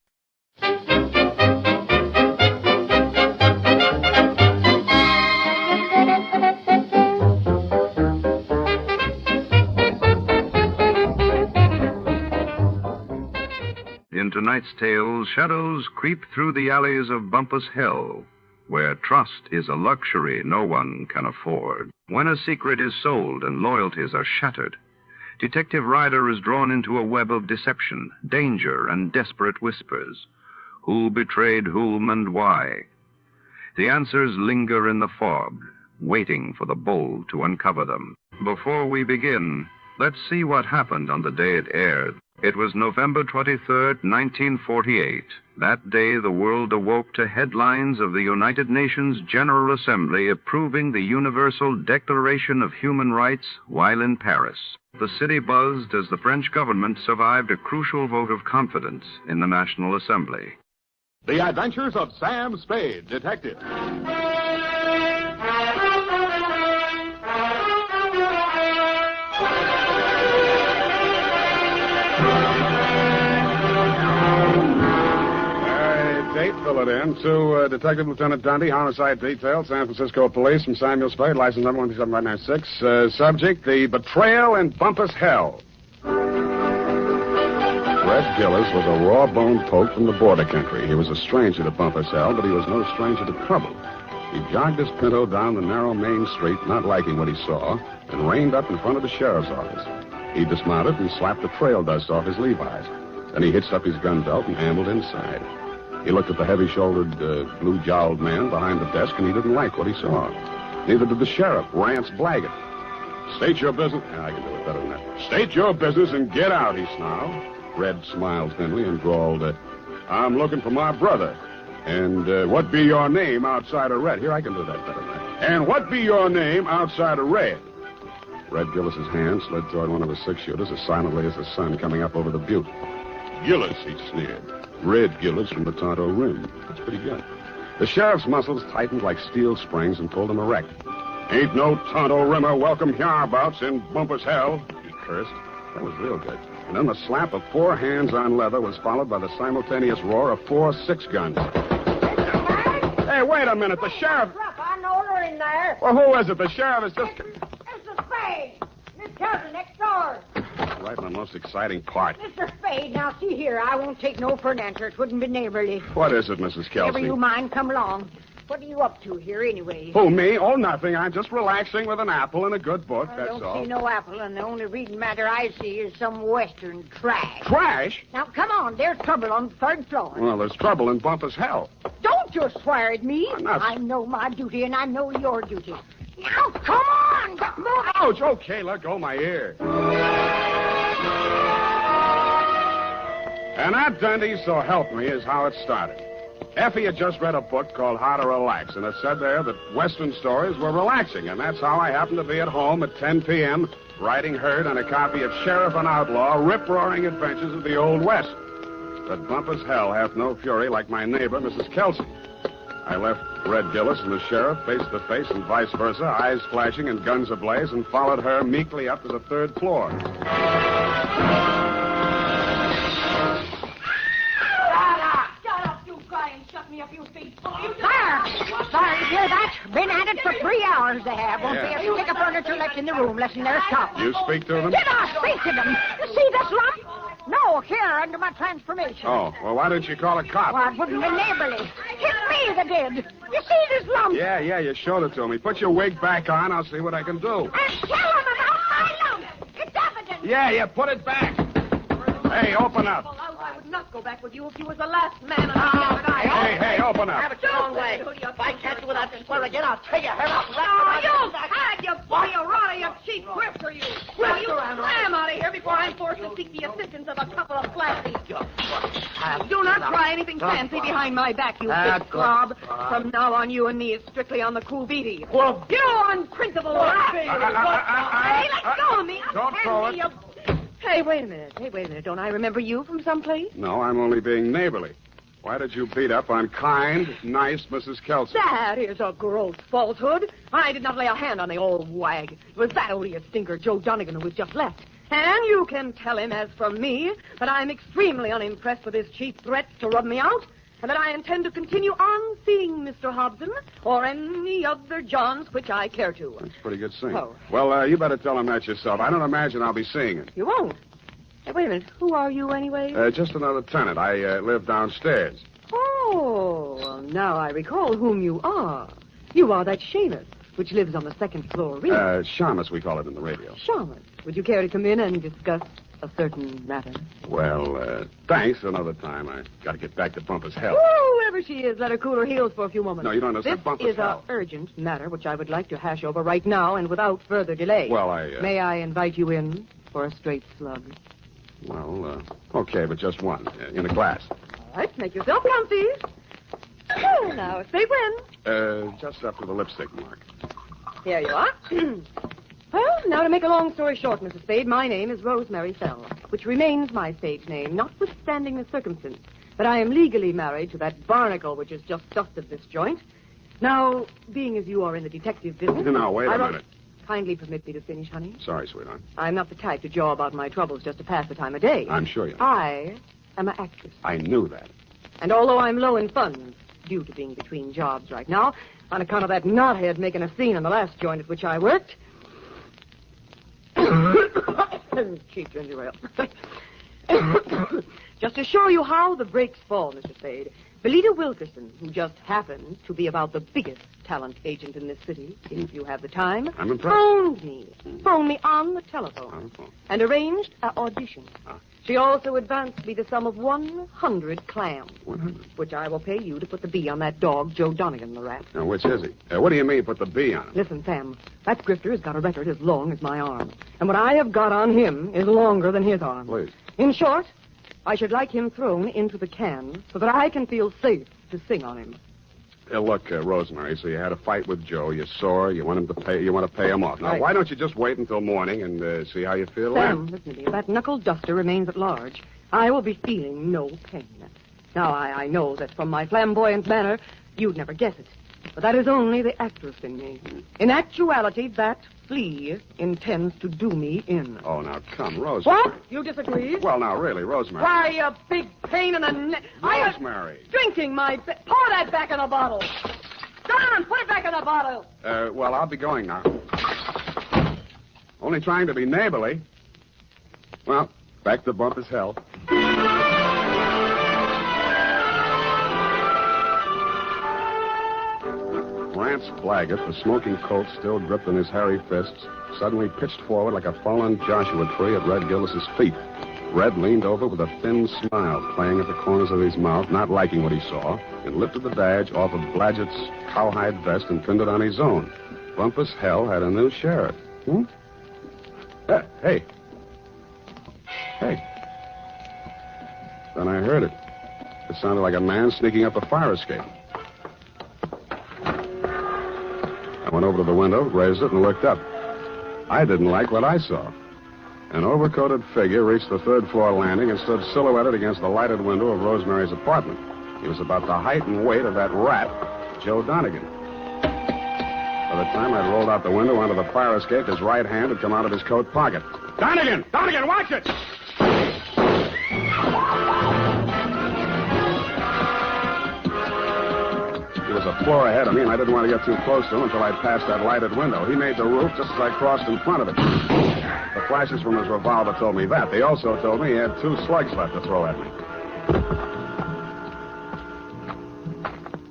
In tonight's tale, shadows creep through the alleys of Bumpus Hell, where trust is a luxury no one can afford. When a secret is sold and loyalties are shattered, Detective Ryder is drawn into a web of deception, danger, and desperate whispers. Who betrayed whom and why? The answers linger in the fog, waiting for the bold to uncover them. Before we begin, let's see what happened on the day it aired. It was November 23rd, 1948. That day, the world awoke to headlines of the United Nations General Assembly approving the Universal Declaration of Human Rights while in Paris. The city buzzed as the French government survived a crucial vote of confidence in the National Assembly. The Adventures of Sam Spade, Detective. Date, fill it in. To Detective Lieutenant Dundee, Homicide Detail, San Francisco Police, from Samuel Spade, license number 137596. Subject, the Betrayal in Bumpus Hell. Red Gillis was a raw-boned poke from the border country. He was a stranger to Bumpus Hell, but he was no stranger to trouble. He jogged his Pinto down the narrow main street, not liking what he saw, and reined up in front of the sheriff's office. He dismounted and slapped the trail dust off his Levi's. Then he hitched up his gun belt and ambled inside. He looked at the heavy-shouldered, blue-jowled man behind the desk, and he didn't like what he saw. Neither did the sheriff, Rance Blaggett. State your business. I can do it better than that. State your business and get out, he snarled. Red smiled thinly and drawled, I'm looking for my brother. And what be your name outside of Red? Here, I can do that better than that. And what be your name outside of Red? Red Gillis's hand slid toward one of his six-shooters as silently as the sun coming up over the butte. Gillis, he sneered. Red Gillis from the Tonto Rim. That's pretty good. The sheriff's muscles tightened like steel springs and pulled him erect. Ain't no Tonto Rimmer welcome hereabouts in Bumpus Hell, he cursed. That was real good. And then the slap of 4 hands on leather was followed by the simultaneous roar of 4 6-guns. Hey, wait a minute. The sheriff... I know they're in there. Well, who is it? The sheriff is just... It's the Spade. Miss Cousin next door. right in the most exciting part. Mr. Spade, now see here. I won't take no for an answer. It wouldn't be neighborly. What is it, Mrs. Kelsey? Never you mind. Come along. What are you up to here, anyway? Who, me? Oh, nothing. I'm just relaxing with an apple and a good book, I that's don't all. see no apple, and the only reading matter I see is some Western trash. Trash? Now, come on. There's trouble on the third floor. Well, there's trouble in Bumpus hell. Don't you swear at me. I'm not- I know my duty, and I know your duty. Now, come on. Get moving. Ouch! Okay, let go my ear. And that, Dundee, so help me, is how it started. Effie had just read a book called How to Relax, and it said there that Western stories were relaxing, and that's how I happened to be at home at 10 p.m., writing Herd on a copy of Sheriff and Outlaw, rip-roaring adventures of the Old West. But Bumpus hell hath no fury like my neighbor, Mrs. Kelsey. I left Red Gillis and the sheriff face to face and vice versa, eyes flashing and guns ablaze, and followed her meekly up to the third floor. There, you hear that? Been at it for 3 hours they have. Won't be a stick of furniture left in the room, listen, they're stopped. You speak to them? Did I speak to them? You see this lump? No, here, under my transformation. Oh, well, why didn't you call a cop? Well, it wouldn't be neighborly. It's me that did. You see this lump? Yeah, you showed it to me. Put your wig back on, I'll see what I can do. And tell them about my lump. It's evident. Yeah, put it back. Hey, open up. Well, I would not go back with you if you was the last man on the other night. Hey, open up. Have it your own way. If I catch you with that swear again, I'll tear your hair off. Oh, you had you boy, you rotter, you cheap grifter, you. Well, you slam out of here before I'm forced to seek the assistance of a couple of flashy. Do not try anything fancy behind my back, you big slob. From now on, you and me is strictly on the cool beaty. Well, you unprincipled rat. Hey, let go of me. Don't throw it. Hey, wait a minute. Don't I remember you from someplace? No, I'm only being neighborly. Why did you beat up on kind, nice Mrs. Kelsey? That is a gross falsehood. I did not lay a hand on the old wag. It was that odious stinker, Joe Donegan, who was just left. And you can tell him, as from me, that I'm extremely unimpressed with his cheap threats to rub me out, and that I intend to continue on seeing Mr. Hobson or any other Johns which I care to. That's pretty good singing. Oh. Well, you better tell him that yourself. I don't imagine I'll be seeing him. You won't? Hey, wait a minute. Who are you, anyway? Just another tenant. I live downstairs. Oh, well, now I recall whom you are. You are that Seamus, which lives on the second floor rear. Shamus, we call it in the radio. Shamus. Would you care to come in and discuss a certain matter? Well, thanks. Another time. I got to get back to Bumpus hell. Whoever she is, let her cool her heels for a few moments. No, you don't understand. This Bumpus is hell. an urgent matter which I would like to hash over right now and without further delay. Well, May I invite you in for a straight slug? Well, okay, but just one. In a glass. All right, make yourself comfy. Oh, now, if they win. Just up to the lipstick mark. Here you are. Well, now to make a long story short, Mrs. Spade, my name is Rosemary Fell, which remains my stage name, notwithstanding the circumstance that I am legally married to that barnacle which has just dusted this joint. Now, being as you are in the detective business... Now, wait a minute. Kindly permit me to finish, honey. Sorry, sweetheart. I'm not the type to jaw about my troubles just to pass the time of day. I'm sure you are. I am an actress. I knew that. And although I'm low in funds, due to being between jobs right now, on account of that knothead making a scene in the last joint at which I worked... Cheap ginger ale. Just to show you how the breaks fall, Mr. Spade, Belita Wilkerson, who just happens to be about the biggest talent agent in this city, if you have the time, I'm impressed. phoned me on the telephone, and arranged an audition. She also advanced me the sum of 100 clams, 100? Which I will pay you to put the B on that dog, Joe Donegan, the rat. Now, which is he? What do you mean, put the B on him? Listen, Sam, that grifter has got a record as long as my arm, and what I have got on him is longer than his arm. Please. In short, I should like him thrown into the can so that I can feel safe to sing on him. Look, Rosemary, so you had a fight with Joe. You're sore. You want to pay him off. Now, Right. why don't you just wait until morning and see how you feel Sam, then? listen to me. If that knuckle duster remains at large, I will be feeling no pain. Now, I know that from my flamboyant manner, you'd never guess it. But that is only the actress in me. In actuality, that flea intends to do me in. Oh, now, come, Rosemary. What? You disagree? Well, now, really, Rosemary. Why, you big pain in the neck. Rosemary. Drinking my... Pour that back in the bottle. Go on, put it back in the bottle. Well, I'll be going now. Only trying to be neighborly. Well, back to Bumpus hell. Rance Blaggett, the smoking coat still gripped in his hairy fists, suddenly pitched forward like a fallen Joshua tree at Red Gillis's feet. Red leaned over with a thin smile playing at the corners of his mouth, not liking what he saw, and lifted the badge off of Blaggett's cowhide vest and pinned it on his own. Bumpus hell had a new sheriff. Hey. Then I heard it. It sounded like a man sneaking up a fire escape. I went over to the window, raised it, and looked up. I didn't like what I saw. An overcoated figure reached the third-floor landing and stood silhouetted against the lighted window of Rosemary's apartment. He was about the height and weight of that rat, Joe Donegan. By the time I'd rolled out the window onto the fire escape, his right hand had come out of his coat pocket. Donegan! Donegan, watch it! He was a floor ahead of me, and I didn't want to get too close to him until I passed that lighted window. He made the roof just as I crossed in front of it. The flashes from his revolver told me that. They also told me he had 2 slugs left to throw at me.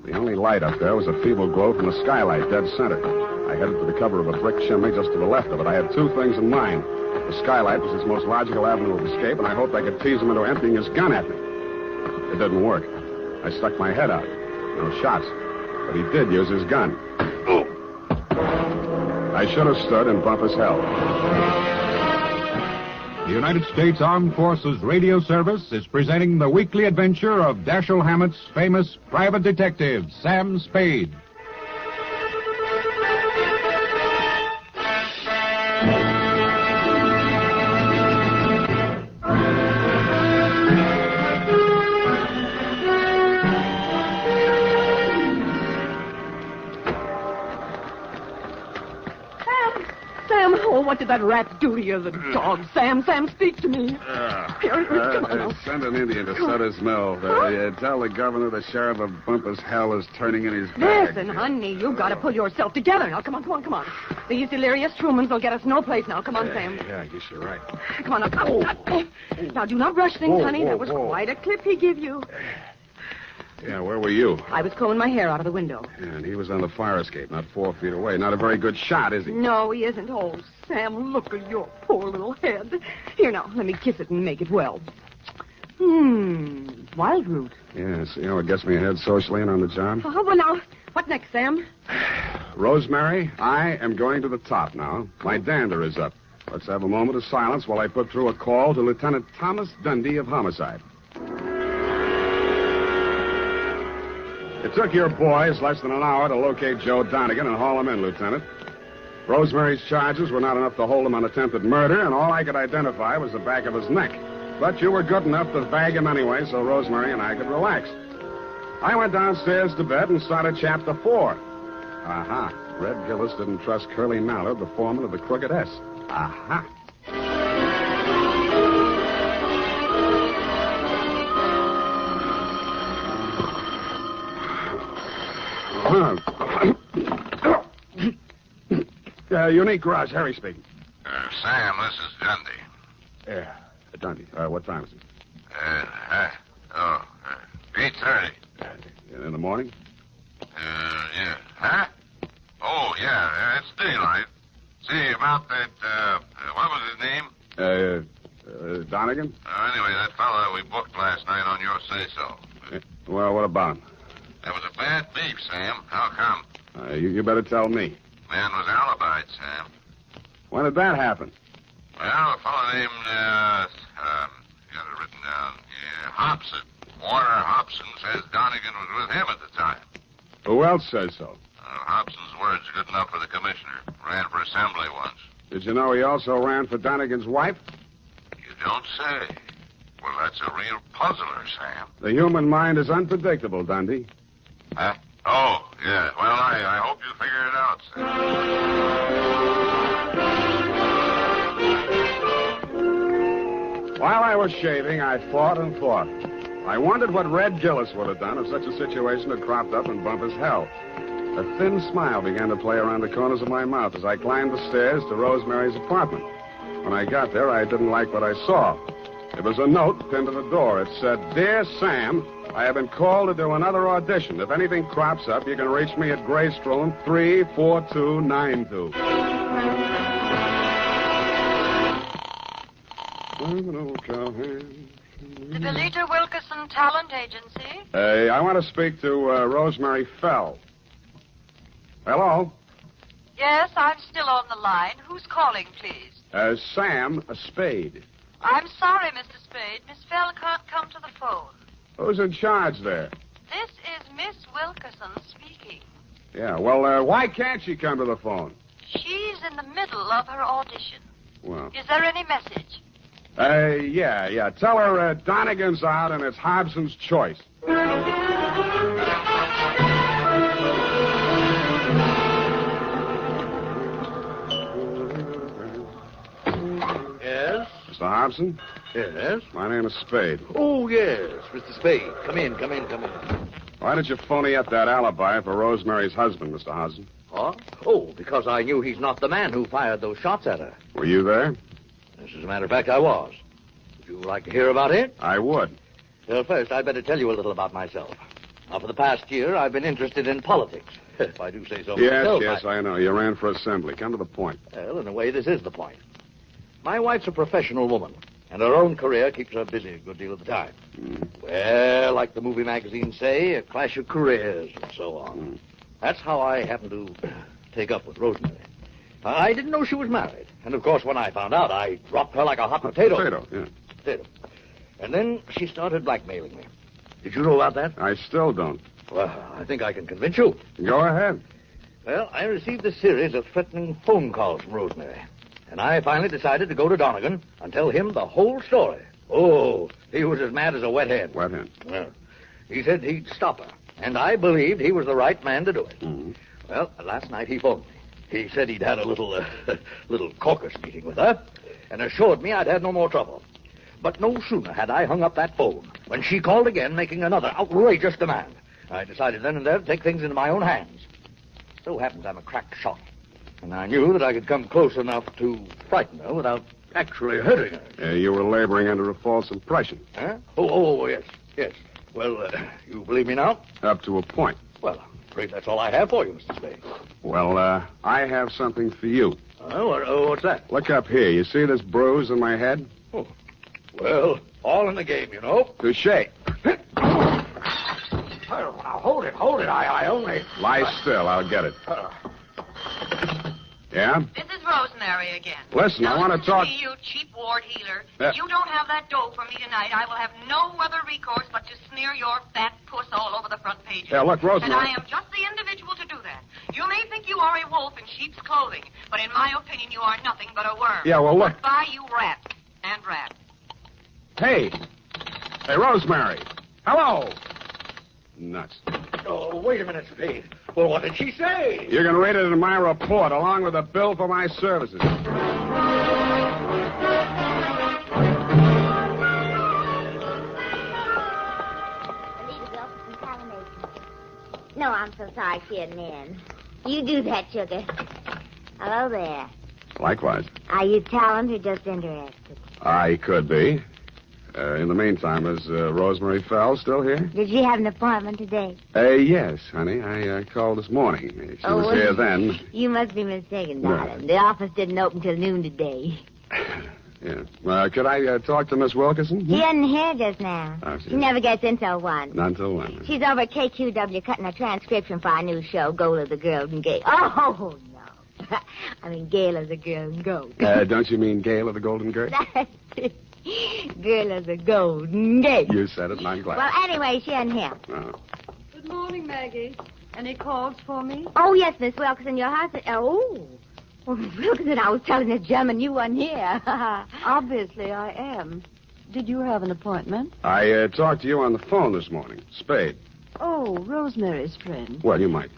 The only light up there was a feeble glow from the skylight, dead center. I headed to the cover of a brick chimney just to the left of it. I had 2 things in mind. The skylight was his most logical avenue of escape, and I hoped I could tease him into emptying his gun at me. It didn't work. I stuck my head out. No shots. But he did use his gun. I should have stood in Bumpus hell. The United States Armed Forces Radio Service is presenting the weekly adventure of Dashiell Hammett's famous private detective, Sam Spade. What did that rat do to you, the dog? Sam, speak to me. Here, come on. Send an Indian to Sutter's Mill. Tell the governor the sheriff of Bumpus hell is turning in his bag. Listen, honey, you've got to pull yourself together. Now, come on. These delirious Trumans will get us no place now. Come on, Sam. Yeah, I guess you're right. Come on, now, do not rush things, honey. That was quite a clip he gave you. Yeah, where were you? I was combing my hair out of the window. Yeah, and he was on the fire escape, not 4 feet away. Not a very good shot, is he? No, he isn't. Oh, Sam, look at your poor little head. Here, now, let me kiss it and make it well. Wild root. Yes, it gets me ahead socially and on the job. Oh, well, now, what next, Sam? Rosemary, I am going to the top now. My dander is up. Let's have a moment of silence while I put through a call to Lieutenant Thomas Dundee of Homicide. It took your boys less than an hour to locate Joe Donegan and haul him in, Lieutenant. Rosemary's charges were not enough to hold him on attempted murder, and all I could identify was the back of his neck. But you were good enough to bag him anyway, so Rosemary and I could relax. I went downstairs to bed and started Chapter 4. Aha. Red Gillis didn't trust Curly Mallard, the foreman of the Crooked S. Aha. Unique Garage, Harry speaking. Sam, this is Dundee. Yeah, Dundee. What time is it? 8:30. In the morning? Yeah. Huh? Oh, yeah, it's daylight. See, about that, what was his name? Donegan? Anyway, that fellow we booked last night on your say-so. Well, what about him? There was a bad beef, Sam. How come? You better tell me. Man was alibied, Sam. When did that happen? Well, a fellow named, got it written down. Yeah, Hobson. Warner Hobson says Donegan was with him at the time. Who else says so? Hobson's word's good enough for the commissioner. Ran for assembly once. Did you know he also ran for Donegan's wife? You don't say. Well, that's a real puzzler, Sam. The human mind is unpredictable, Dundee. Huh? Oh, yeah. Well, I hope you figure it out, Sam. While I was shaving, I thought and thought. I wondered what Red Gillis would have done if such a situation had cropped up in Bumpus hell. A thin smile began to play around the corners of my mouth as I climbed the stairs to Rosemary's apartment. When I got there, I didn't like what I saw. It was a note pinned to the door. It said, Dear Sam, I have been called to do another audition. If anything crops up, you can reach me at Greystone 34292. The Belita Wilkerson Talent Agency? I want to speak to Rosemary Fell. Hello? Yes, I'm still on the line. Who's calling, please? Sam Spade. I'm sorry, Mr. Spade. Miss Fell can't come to the phone. Who's in charge there? This is Miss Wilkerson speaking. Yeah, well, why can't she come to the phone? She's in the middle of her audition. Well. Is there any message? Yeah. Tell her Donegan's out and it's Hobson's choice. Yes? Mr. Hobson? Yes? My name is Spade. Oh, yes, Mr. Spade. Come in. Why did you phony up that alibi for Rosemary's husband, Mr. Hobson? Huh? Oh, because I knew he's not the man who fired those shots at her. Were you there? As a matter of fact, I was. Would you like to hear about it? I would. Well, first, I'd better tell you a little about myself. Now, for the past year, I've been interested in politics. If I do say so myself. Yes, I know. You ran for assembly. Come to the point. Well, in a way, this is the point. My wife's a professional woman, and her own career keeps her busy a good deal of the time. Well, like the movie magazines say, a clash of careers and so on. That's how I happened to take up with Rosemary. I didn't know she was married. And, of course, when I found out, I dropped her like a hot potato. Potato. And then she started blackmailing me. Did you know about that? I still don't. Well, I think I can convince you. Go ahead. Well, I received a series of threatening phone calls from Rosemary. And I finally decided to go to Donegan and tell him the whole story. Oh, he was as mad as a wet hen. Wet hen? Well, he said he'd stop her. And I believed he was the right man to do it. Well, last night he phoned me. He said he'd had a little caucus meeting with her and assured me I'd had no more trouble. But no sooner had I hung up that phone when she called again, making another outrageous demand. I decided then and there to take things into my own hands. So happens I'm a crack shot. And I knew that I could come close enough to frighten her without actually hurting her. You were laboring under a false impression. Huh? Oh, yes. Well, you believe me now? Up to a point. Well, I'm afraid that's all I have for you, Mr. Spade. Well, I have something for you. What's that? Look up here. You see this bruise in my head? Oh. Well, all in the game, you know. Touché. Now, hold it. I only... Lie still. I'll get it. Yeah? This is Rosemary again. Listen, I want to talk... Me, you cheap ward healer. If you don't have that dough for me tonight, I will have no other recourse but to smear your fat puss all over the front page. Yeah, look, Rosemary... And I am just the individual to do that. You may think you are a wolf in sheep's clothing, but in my opinion, you are nothing but a worm. Yeah, well, look... Goodbye, you rat. And rat. Hey, Rosemary. Hello. Nuts. Oh, wait a minute, Spade. Well, what did she say? You're going to read it in my report, along with a bill for my services. No, I'm so sorry she isn't in. You do that, sugar. Hello there. Likewise. Are you talent or just interested? I could be. In the meantime, is Rosemary Fell still here? Did she have an appointment today? Yes, honey. I called this morning. She was here then. You must be mistaken, darling. The office didn't open till noon today. Yeah. Could I talk to Miss Wilkerson? She isn't here just now. Oh, she never gets in till 1. Not until 1. She's over at KQW cutting a transcription for our new show, Goal of the Golden Gate. Oh, no. I mean, Gale of the Golden Goat. Don't you mean Gale of the Golden Gate? That's it. Girl of the Golden Gate. You said it, and I'm glad. Well, anyway, she isn't here. Oh. Good morning, Maggie. Any calls for me? Oh, yes, Miss Wilkerson, your husband... Oh, Miss Wilkerson, I was telling this gentleman you weren't here. Obviously, I am. Did you have an appointment? I talked to you on the phone this morning. Spade. Oh, Rosemary's friend. Well, you might.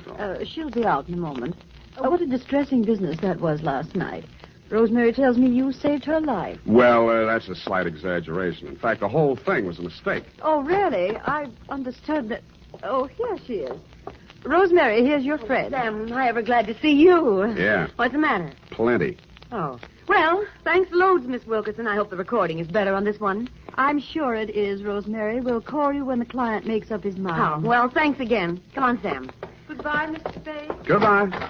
She'll be out in a moment. What a distressing business that was last night. Rosemary tells me you saved her life. Well, that's a slight exaggeration. In fact, the whole thing was a mistake. Oh, really? I understood that... Oh, here she is. Rosemary, here's your friend. Am I ever glad to see you. Yeah. What's the matter? Plenty. Oh. Well, thanks loads, Miss Wilkerson. I hope the recording is better on this one. I'm sure it is, Rosemary. We'll call you when the client makes up his mind. Oh, well, thanks again. Come on, Sam. Goodbye, Mr. Spade. Goodbye.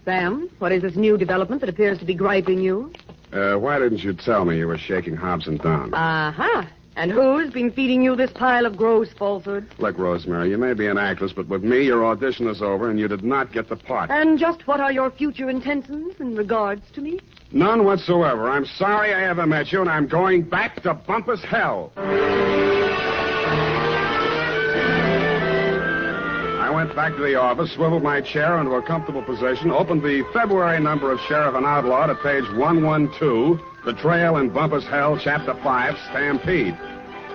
Sam, what is this new development that appears to be griping you? Why didn't you tell me you were shaking Hobson down? Uh-huh. And who's been feeding you this pile of gross falsehoods? Look, Rosemary, you may be an actress, but with me, your audition is over, and you did not get the part. And just what are your future intentions in regards to me? None whatsoever. I'm sorry I ever met you, and I'm going back to Bumpus hell. I went back to the office, swiveled my chair into a comfortable position, opened the February number of Sheriff and Outlaw to page 112, Betrayal in Bumpus Hell, Chapter 5, Stampede.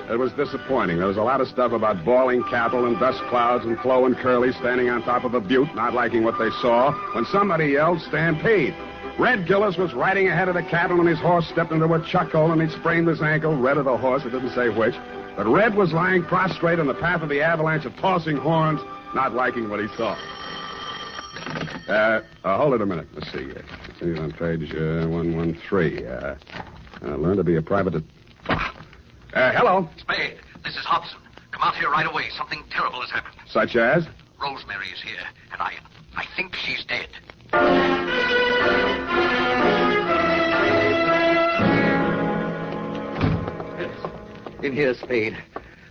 It was disappointing. There was a lot of stuff about bawling cattle and dust clouds and Flo and Curly standing on top of a butte, not liking what they saw, when somebody yelled, Stampede. Red Gillis was riding ahead of the cattle, and his horse stepped into a chuck hole, and he'd sprained his ankle. Red of the horse, it didn't say which. But Red was lying prostrate in the path of the avalanche of tossing horns, not liking what he saw. Hold it a minute. Let's see. Continue on page 113. Learn to be a private... hello? Spade, this is Hobson. Come out here right away. Something terrible has happened. Such as? Rosemary is here, and I think she's dead. In here, Spade.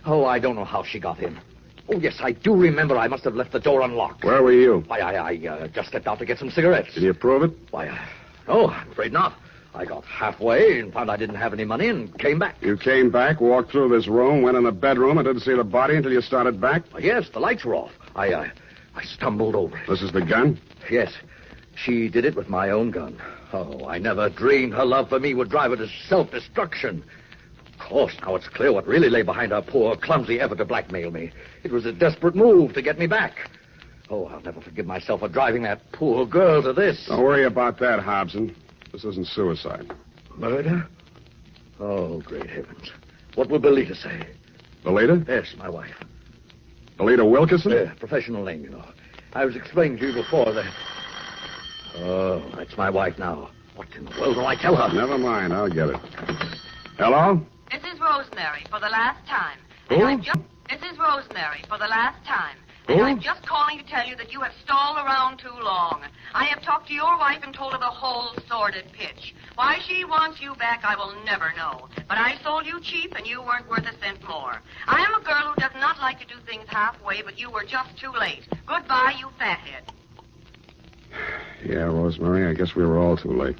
Oh, I don't know how she got in. Oh, yes, I do remember I must have left the door unlocked. Where were you? Why, I just stepped out to get some cigarettes. Did you prove it? Why, no, I'm afraid not. I got halfway and found I didn't have any money and came back. You came back, walked through this room, went in the bedroom, and didn't see the body until you started back? Why, yes, the lights were off. I stumbled over it. This is the gun? Yes. She did it with my own gun. Oh, I never dreamed her love for me would drive her to self-destruction. Of course, now it's clear what really lay behind her poor, clumsy effort to blackmail me. It was a desperate move to get me back. Oh, I'll never forgive myself for driving that poor girl to this. Don't worry about that, Hobson. This isn't suicide. Murder? Oh, great heavens. What will Belita say? Belita? Yes, my wife. Belita Wilkerson? Professional name, you know. I was explaining to you before that... Oh, that's my wife now. What in the world will I tell her? Never mind, I'll get it. Hello? This is Rosemary for the last time. Who? This is Rosemary for the last time. Who? And I'm just calling to tell you that you have stalled around too long. I have talked to your wife and told her the whole sordid pitch. Why she wants you back, I will never know. But I sold you cheap, and you weren't worth a cent more. I am a girl who does not like to do things halfway, but you were just too late. Goodbye, you fathead. Yeah, Rosemary, I guess we were all too late.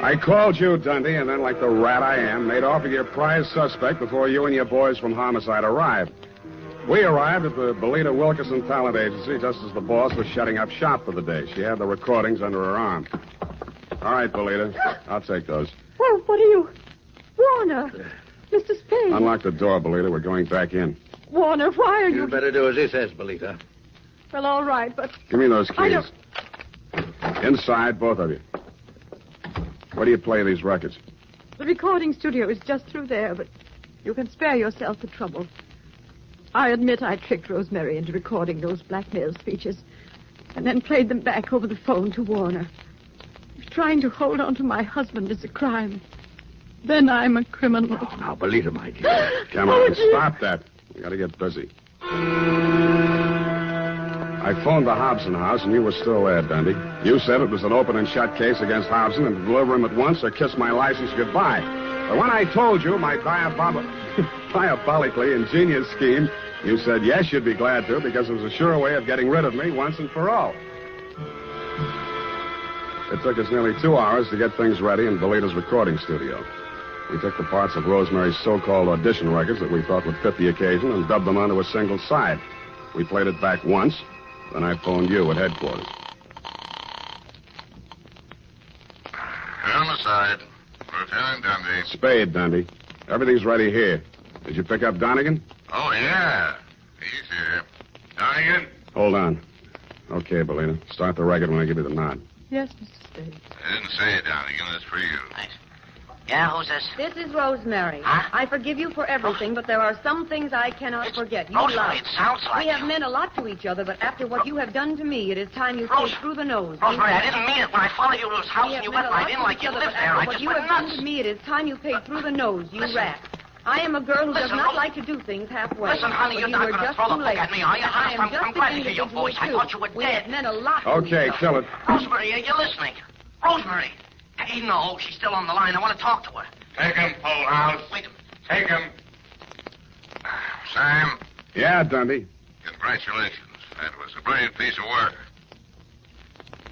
I called you, Dundee, and then, like the rat I am, made off with your prize suspect before you and your boys from Homicide arrived. We arrived at the Belita Wilkerson Talent Agency just as the boss was shutting up shop for the day. She had the recordings under her arm. All right, Belita, I'll take those. Well, what are you... Warner, Mr. Spade. Unlock the door, Belita. We're going back in. Warner, why are you... You'd better do as he says, Belita. Well, all right, but... Give me those I keys. Inside, both of you. Where do you play these records? The recording studio is just through there, but you can spare yourself the trouble. I admit I tricked Rosemary into recording those blackmail speeches and then played them back over the phone to Warner. If trying to hold on to my husband is a crime, then I'm a criminal. Oh, now, Belita, my dear. Come on, stop that. We gotta get busy. I phoned the Hobson house, and you were still there, Dundee. You said it was an open and shut case against Hobson, and to deliver him at once or kiss my license goodbye. But when I told you my diabolically ingenious scheme, you said yes, you'd be glad to, because it was a sure way of getting rid of me once and for all. It took us nearly 2 hours to get things ready in Belita's recording studio. We took the parts of Rosemary's so-called audition records that we thought would fit the occasion and dubbed them onto a single side. We played it back once. Then I phoned you at headquarters. Homicide. Lieutenant Dundee. Spade, Dundee. Everything's ready here. Did you pick up Donegan? Oh, yeah. He's here. Donegan? Hold on. Okay, Belita. Start the record when I give you the nod. Yes, Mr. Spade. I didn't say it, Donegan. That's for you. Thanks. Yeah, who's this? This is Rosemary. Huh? I forgive you for everything, but there are some things I cannot forget. You Rosemary, lied. it sounds like We have you. meant a lot to each other, but after what you have done to me, it is time you take through the nose. Rosemary, I didn't mean it. When I followed you to his house and you went right in like you lived there, I What just you went have done nuts. to me, it is time you paid through the nose, you rat. I am a girl who does Listen, not like to do things halfway. Listen, honey, but you're you not were going to just throw the too book late. at me, are you? I am just I'm glad to hear beginning your to voice. I too. thought you were We dead. have meant a lot to Okay, each other. kill it. Rosemary, are you listening? Rosemary. Hey, no, she's still on the line. I want to talk to her. Take him, Polehouse. Wait a minute. Take him. Sam, Yeah, Dundee. congratulations. That was a brilliant piece of work.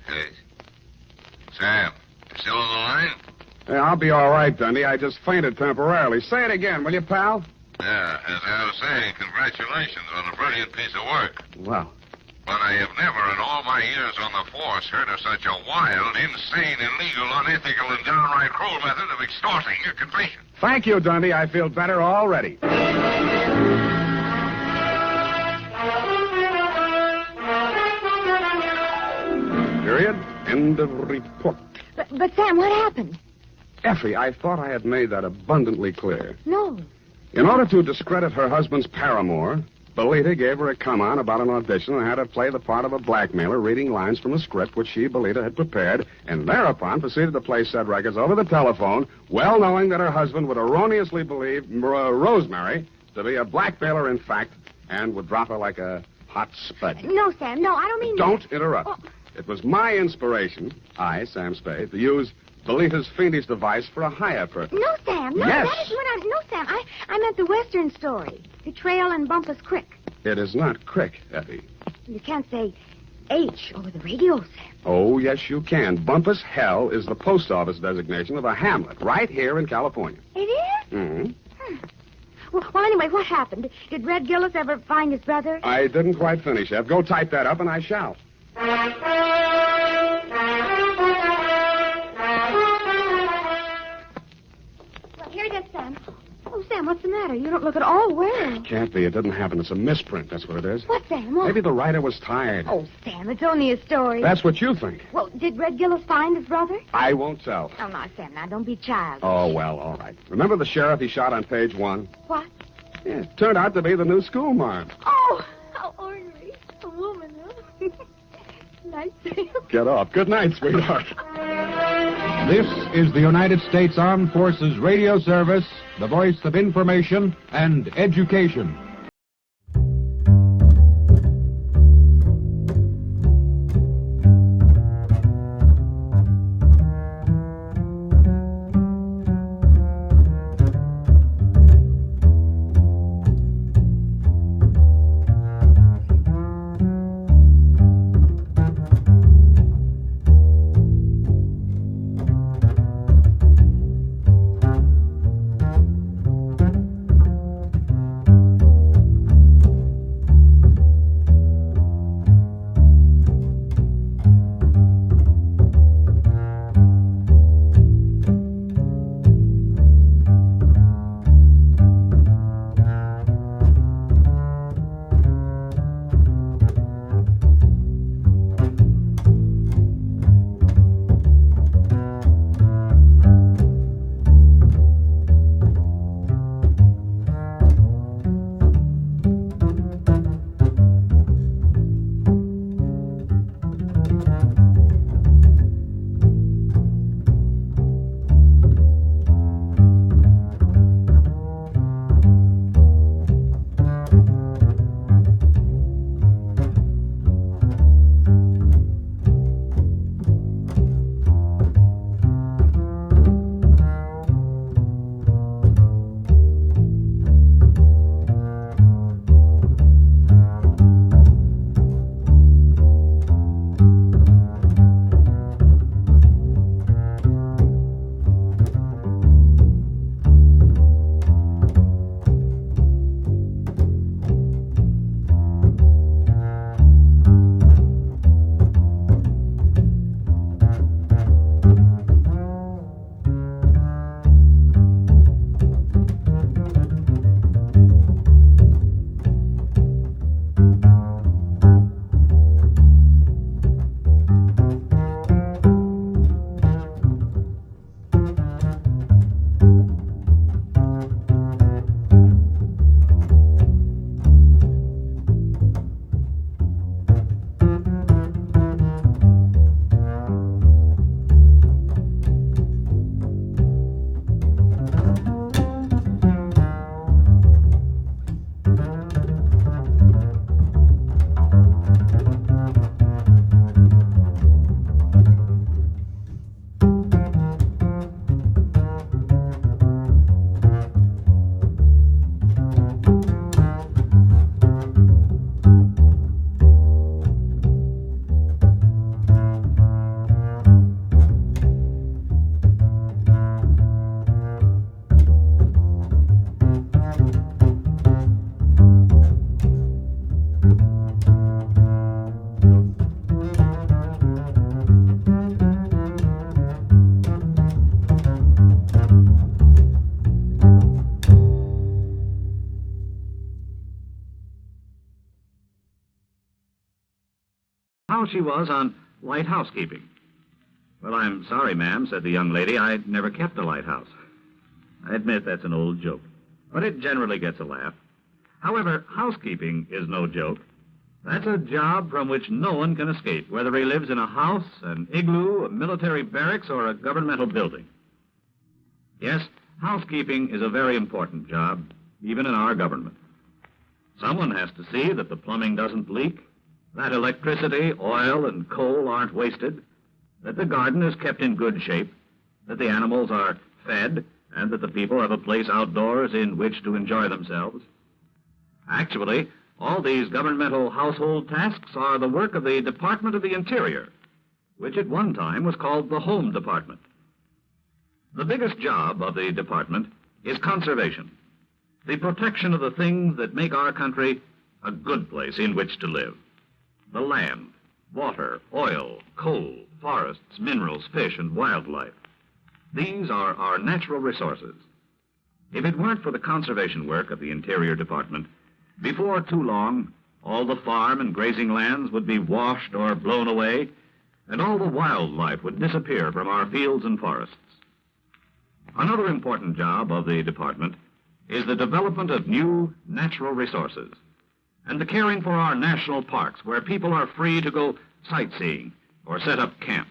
Hey, Sam, you still on the line? Yeah, I'll be all right, Dundee. I just fainted temporarily. Say it again, will you, pal? Yeah, as I was saying, congratulations on a brilliant piece of work. Well, But I have never in all my years on the force heard of such a wild, insane, illegal, unethical, and downright cruel method of extorting a confession. thank you, Dundee. I feel better already. Period. End of report. But Sam, what happened? Effie, I thought I had made that abundantly clear. No. In order to discredit her husband's paramour, Belita gave her a come-on about an audition and had her play the part of a blackmailer reading lines from a script which she, Belita, had prepared, and thereupon proceeded to play said records over the telephone, well knowing that her husband would erroneously believe Rosemary to be a blackmailer in fact, and would drop her like a hot spud. No, Sam, no, I don't mean Don't that. interrupt. Oh. It was my inspiration, I, Sam Spade, to use Belita's fiendish device for a higher purpose. No, Sam, no, Yes. that is what I... No, Sam, I meant the Western story. Betrayal and Bumpus Crick. It is not Crick, Effie. You can't say H over the radio, Sam. Oh, yes, you can. Bumpus Hell is the post office designation of a hamlet right here in California. It is? Mm-hmm. Well, anyway, what happened? Did Red Gillis ever find his brother? I didn't quite finish, Ev. Go type that up, and I shall. Well, here it is, Sam. Oh, Sam, what's the matter? You don't look at all well. Can't be. It didn't happen. It's a misprint. That's what it is. What, Sam? What? Maybe the writer was tired. Oh, Sam, it's only a story. That's what you think. Well, did Red Gillis find his brother? I won't tell. Oh, no, Sam, now don't be childish. Oh, well, all right. Remember the sheriff he shot on page 1? What? Yeah, it turned out to be the new schoolmarm. Oh, how ornery. A woman, huh? Nice, Sam. Get off. Good night, sweetheart. This is the United States Armed Forces Radio Service, the voice of information and education. she was on light housekeeping. Well, I'm sorry, ma'am, said the young lady. I never kept a lighthouse. I admit that's an old joke, but it generally gets a laugh. However, housekeeping is no joke. That's a job from which no one can escape, whether he lives in a house, an igloo, a military barracks, or a governmental building. Yes, housekeeping is a very important job, even in our government. Someone has to see that the plumbing doesn't leak, that electricity, oil, and coal aren't wasted, that the garden is kept in good shape, that the animals are fed, and that the people have a place outdoors in which to enjoy themselves. Actually, all these governmental household tasks are the work of the Department of the Interior, which at one time was called the Home Department. The biggest job of the department is conservation, the protection of the things that make our country a good place in which to live. The land, water, oil, coal, forests, minerals, fish, and wildlife. These are our natural resources. If it weren't for the conservation work of the Interior Department, before too long, all the farm and grazing lands would be washed or blown away, and all the wildlife would disappear from our fields and forests. Another important job of the department is the development of new natural resources and the caring for our national parks where people are free to go sightseeing or set up camp.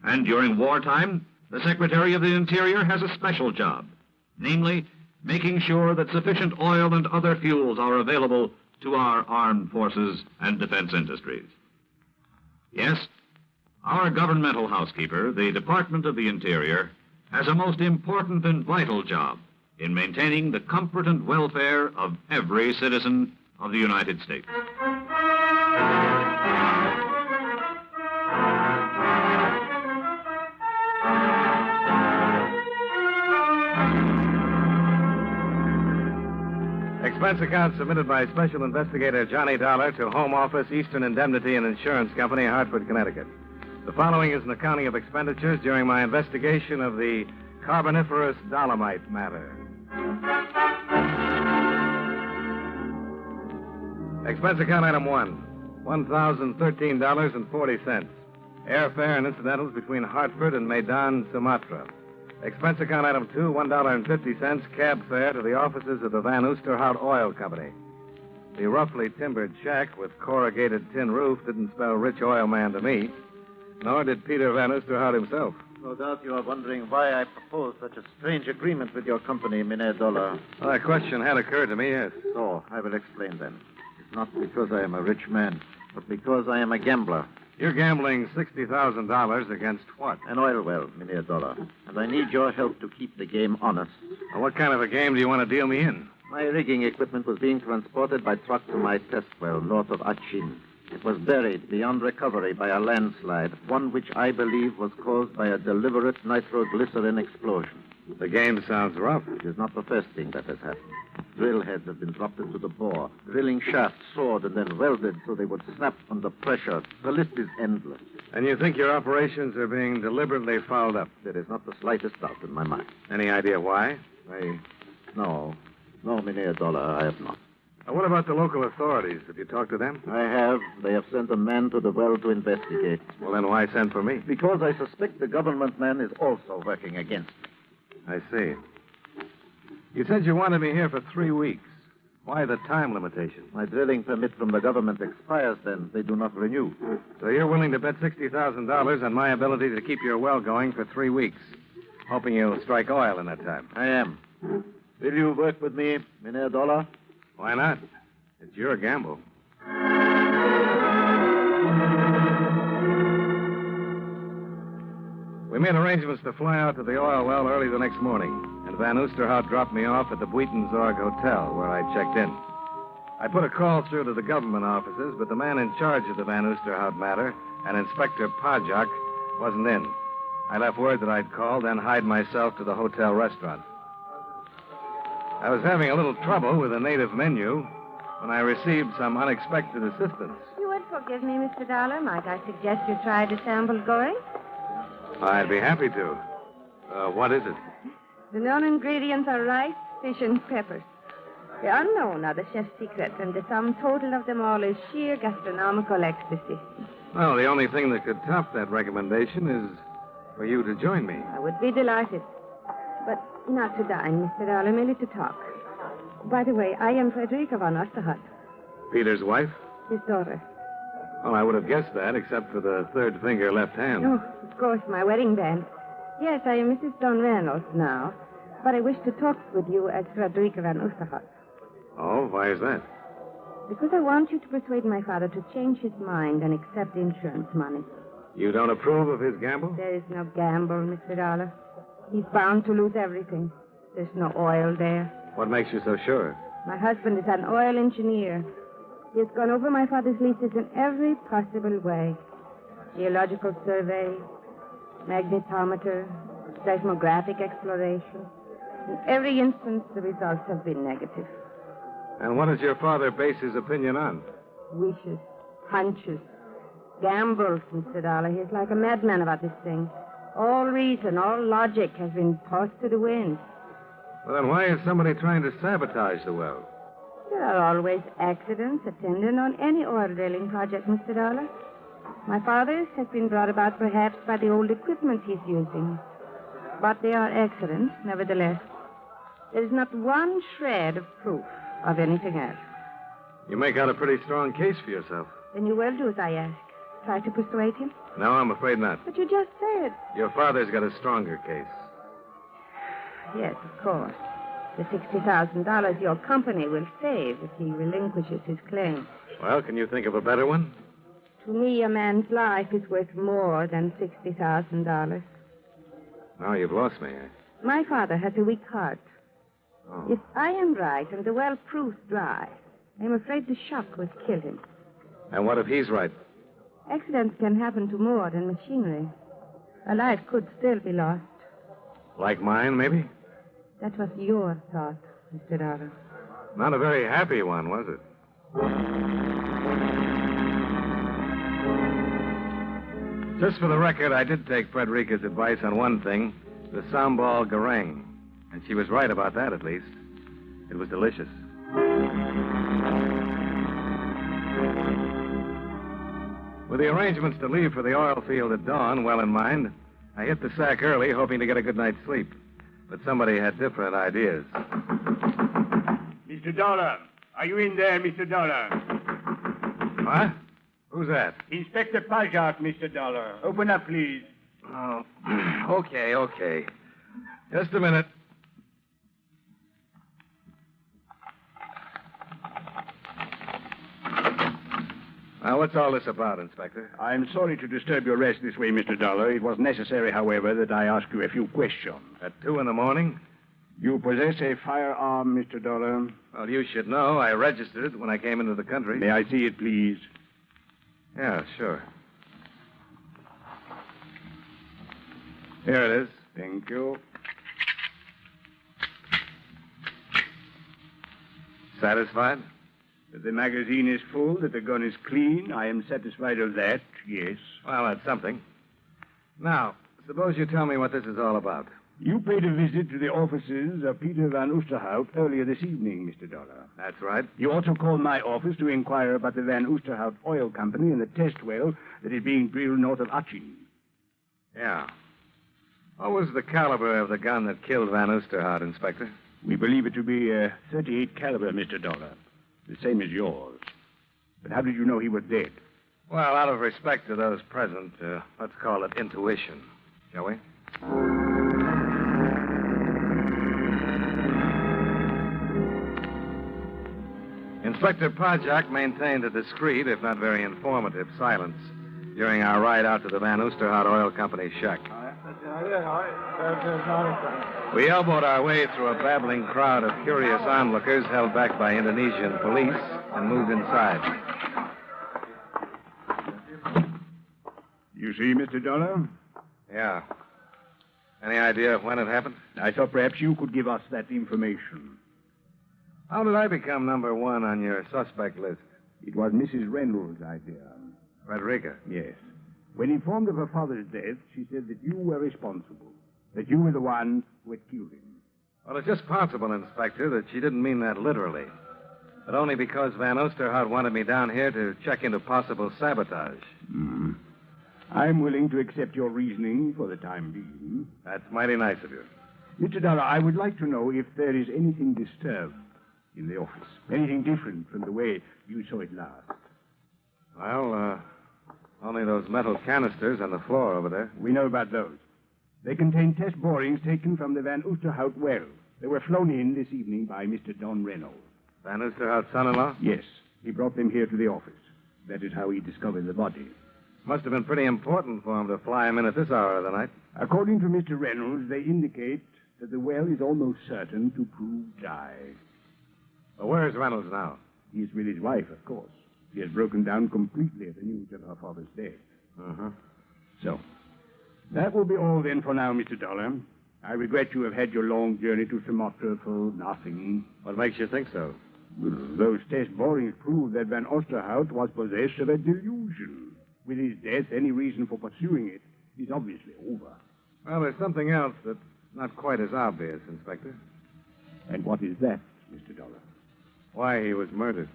And during wartime, the Secretary of the Interior has a special job, namely, making sure that sufficient oil and other fuels are available to our armed forces and defense industries. Yes, our governmental housekeeper, the Department of the Interior, has a most important and vital job in maintaining the comfort and welfare of every citizen of the United States. Expense account submitted by Special Investigator Johnny Dollar to Home Office, Eastern Indemnity and Insurance Company, Hartford, Connecticut. The following is an accounting of expenditures during my investigation of the Carboniferous Dolomite matter. Expense account item 1, $1,013.40. Airfare and incidentals between Hartford and Medan, Sumatra. Expense account item 2, $1.50, cab fare to the offices of the Van Oosterhout Oil Company. The roughly timbered shack with corrugated tin roof didn't spell rich oil man to me, nor did Peter Van Oosterhout himself. No doubt you are wondering why I proposed such a strange agreement with your company, Mynheer Dollar. Well, that question had occurred to me, yes. So, I will explain then. It's not because I am a rich man, but because I am a gambler. You're gambling $60,000 against what? An oil well, Mynheer Dollar. And I need your help to keep the game honest. Well, what kind of a game do you want to deal me in? My rigging equipment was being transported by truck to my test well north of Achin. It was buried beyond recovery by a landslide, one which I believe was caused by a deliberate nitroglycerin explosion. The game sounds rough. It is not the first thing that has happened. Drill heads have been dropped into the bore. Drilling shafts sawed and then welded so they would snap under pressure. The list is endless. And you think your operations are being deliberately fouled up? There is not the slightest doubt in my mind. Any idea why? No, Mynheer Dollar, I have not. What about the local authorities? Have you talked to them? I have. They have sent a man to the well to investigate. Well, then why send for me? Because I suspect the government man is also working against me. I see. You said you wanted me here for 3 weeks. Why the time limitation? My drilling permit from the government expires then. They do not renew. So you're willing to bet $60,000 on my ability to keep your well going for 3 weeks, hoping you'll strike oil in that time? I am. Will you work with me, Mynheer Dollar? Why not? It's your gamble. We made arrangements to fly out to the oil well early the next morning, and Van Oosterhout dropped me off at the Buitenzorg Hotel, where I checked in. I put a call through to the government offices, but the man in charge of the Van Oosterhout matter, an Inspector Pajak, wasn't in. I left word that I'd call, then hied myself to the hotel restaurant. I was having a little trouble with the native menu when I received some unexpected assistance. You would forgive me, Mr. Dollar. Might I suggest you try the sample going? I'd be happy to. What is it? The known ingredients are rice, fish, and peppers. The unknown are the chef's secrets, and the sum total of them all is sheer gastronomical ecstasy. Well, the only thing that could top that recommendation is for you to join me. I would be delighted. But not to dine, Mr. Dollar, merely to talk. By the way, I am Frederica von Osterhut, Peter's wife? his daughter. Well, I would have guessed that, except for the third finger left hand. Oh, of course, my wedding band. Yes, I am Mrs. Don Reynolds now, but I wish to talk with you as Frederica von Osterhut. Oh, why is that? Because I want you to persuade my father to change his mind and accept insurance money. You don't approve of his gamble? There is no gamble, Mr. Dollar. He's bound to lose everything. There's no oil there. What makes you so sure? My husband is an oil engineer. He has gone over my father's leases in every possible way. Geological survey, magnetometer, seismographic exploration. In every instance, the results have been negative. And what does your father base his opinion on? Wishes, hunches, gambles, Mr. Dollar. He's like a madman about this thing. All reason, all logic has been tossed to the wind. Well, then why is somebody trying to sabotage the well? There are always accidents attendant on any oil drilling project, Mr. Dollar. My father's has been brought about perhaps by the old equipment he's using. But they are accidents, nevertheless. There's not one shred of proof of anything else. You make out a pretty strong case for yourself. Then you will do as I ask. Try to persuade him. No, I'm afraid not. But you just said. Your father's got a stronger case. Yes, of course. The $60,000 your company will save if he relinquishes his claim. Well, can you think of a better one? To me, a man's life is worth more than $60,000. Now you've lost me. My father has a weak heart. Oh. If I am right and the well proves dry, I'm afraid the shock will kill him. And what if he's right? Accidents can happen to more than machinery. A life could still be lost. Like mine, maybe? That was your thought, Mr. Dollar. Not a very happy one, was it? Just for the record, I did take Frederica's advice on one thing, the sambal goreng. And she was right about that, at least. It was delicious. With the arrangements to leave for the oil field at dawn well in mind, I hit the sack early, hoping to get a good night's sleep. But somebody had different ideas. Mr. Dollar, are you in there, Mr. Dollar? What? Who's that? Inspector Pajak, Mr. Dollar. Open up, please. Oh, okay. Just a minute. Now, what's all this about, Inspector? I'm sorry to disturb your rest this way, Mr. Dollar. It was necessary, however, that I ask you a few questions. At 2 a.m? You possess a firearm, Mr. Dollar? Well, you should know. I registered it when I came into the country. May I see it, please? Yeah, sure. Here it is. Thank you. Satisfied? That the magazine is full, that the gun is clean. I am satisfied of that, yes. Well, that's something. Now, suppose you tell me what this is all about. You paid a visit to the offices of Peter van Oosterhout earlier this evening, Mr. Dollar. That's right. You also called my office to inquire about the Van Oosterhout Oil Company and the test well that is being drilled north of Audition. Yeah. What was the caliber of the gun that killed Van Oosterhout, Inspector? We believe it to be a .38 caliber, Mr. Dollar. The same as yours. But how did you know he was dead? Well, out of respect to those present, let's call it intuition, shall we? Inspector Pajak maintained a discreet, if not very informative, silence during our ride out to the Van Oosterhout Oil Company shack. We elbowed our way through a babbling crowd of curious onlookers held back by Indonesian police and moved inside. You see, Mr. Dollar? Yeah. Any idea of when it happened? I thought perhaps you could give us that information. How did I become number one on your suspect list? It was Mrs. Reynolds' idea. Frederica? Yes. When informed of her father's death, she said that you were responsible. That you were the one who had killed him. Well, it's just possible, Inspector, that she didn't mean that literally. But only because Van Oosterhout wanted me down here to check into possible sabotage. I'm willing to accept your reasoning for the time being. That's mighty nice of you. Mr. Dollar, I would like to know if there is anything disturbed in the office. Anything different from the way you saw it last. Well, only those metal canisters on the floor over there. We know about those. They contain test borings taken from the Van Oosterhout well. They were flown in this evening by Mr. Don Reynolds. Van Oosterhout's son-in-law? Yes. He brought them here to the office. That is how he discovered the body. Must have been pretty important for him to fly him in at this hour of the night. According to Mr. Reynolds, they indicate that the well is almost certain to prove dry. Well, where's Reynolds now? He is with his wife, of course. He has broken down completely at the news of her father's death. So, that will be all then for now, Mr. Dollar. I regret you have had your long journey to Sumatra for nothing. What makes you think so? Well, those test borings prove that Van Oosterhout was possessed of a delusion. With his death, any reason for pursuing it is obviously over. Well, there's something else that's not quite as obvious, Inspector. And what is that, Mr. Dollar? Why he was murdered.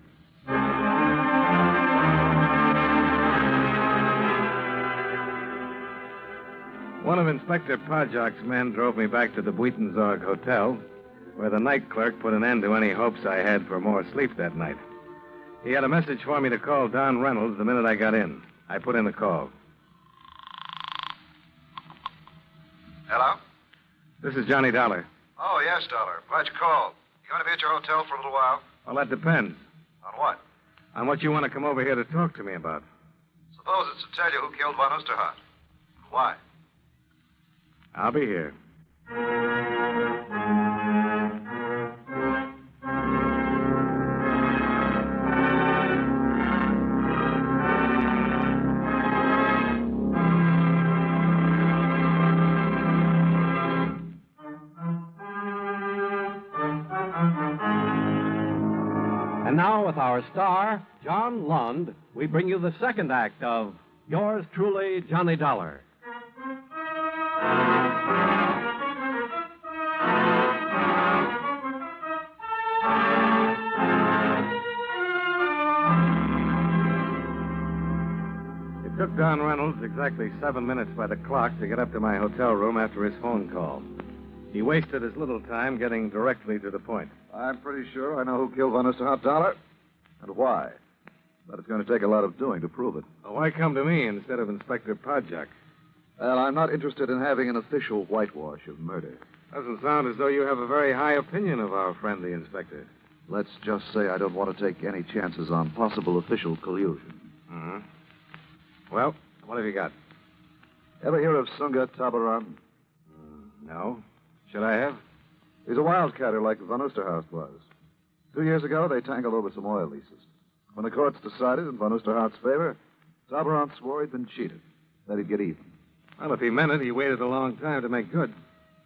One of Inspector Podjock's men drove me back to the Buitenzorg Hotel, where the night clerk put an end to any hopes I had for more sleep that night. He had a message for me to call Don Reynolds the minute I got in. I put in the call. Hello? This is Johnny Dollar. Oh, yes, Dollar. Glad you called. You going to be at your hotel for a little while? Well, that depends. On what? On what you want to come over here to talk to me about. Suppose it's to tell you who killed Van Oosterhout. Why? I'll be here. And now, with our star, John Lund, we bring you the second act of Yours Truly, Johnny Dollar. It took Don Reynolds exactly 7 minutes by the clock to get up to my hotel room after his phone call. He wasted as little time getting directly to the point. I'm pretty sure I know who killed Van Oosterhout, Dollar, and why. But it's going to take a lot of doing to prove it. Well, why come to me instead of Inspector Podjock? Well, I'm not interested in having an official whitewash of murder. Doesn't sound as though you have a very high opinion of our friend, the inspector. Let's just say I don't want to take any chances on possible official collusion. Well, what have you got? Ever hear of Sunga Tabaran? No. Should I have? He's a wildcatter like Van Oosterhout was. 2 years ago, they tangled over some oil leases. When the courts decided in Van Oosterhout's favor, Tabaran swore he'd been cheated, that he'd get even. Well, if he meant it, he waited a long time to make good.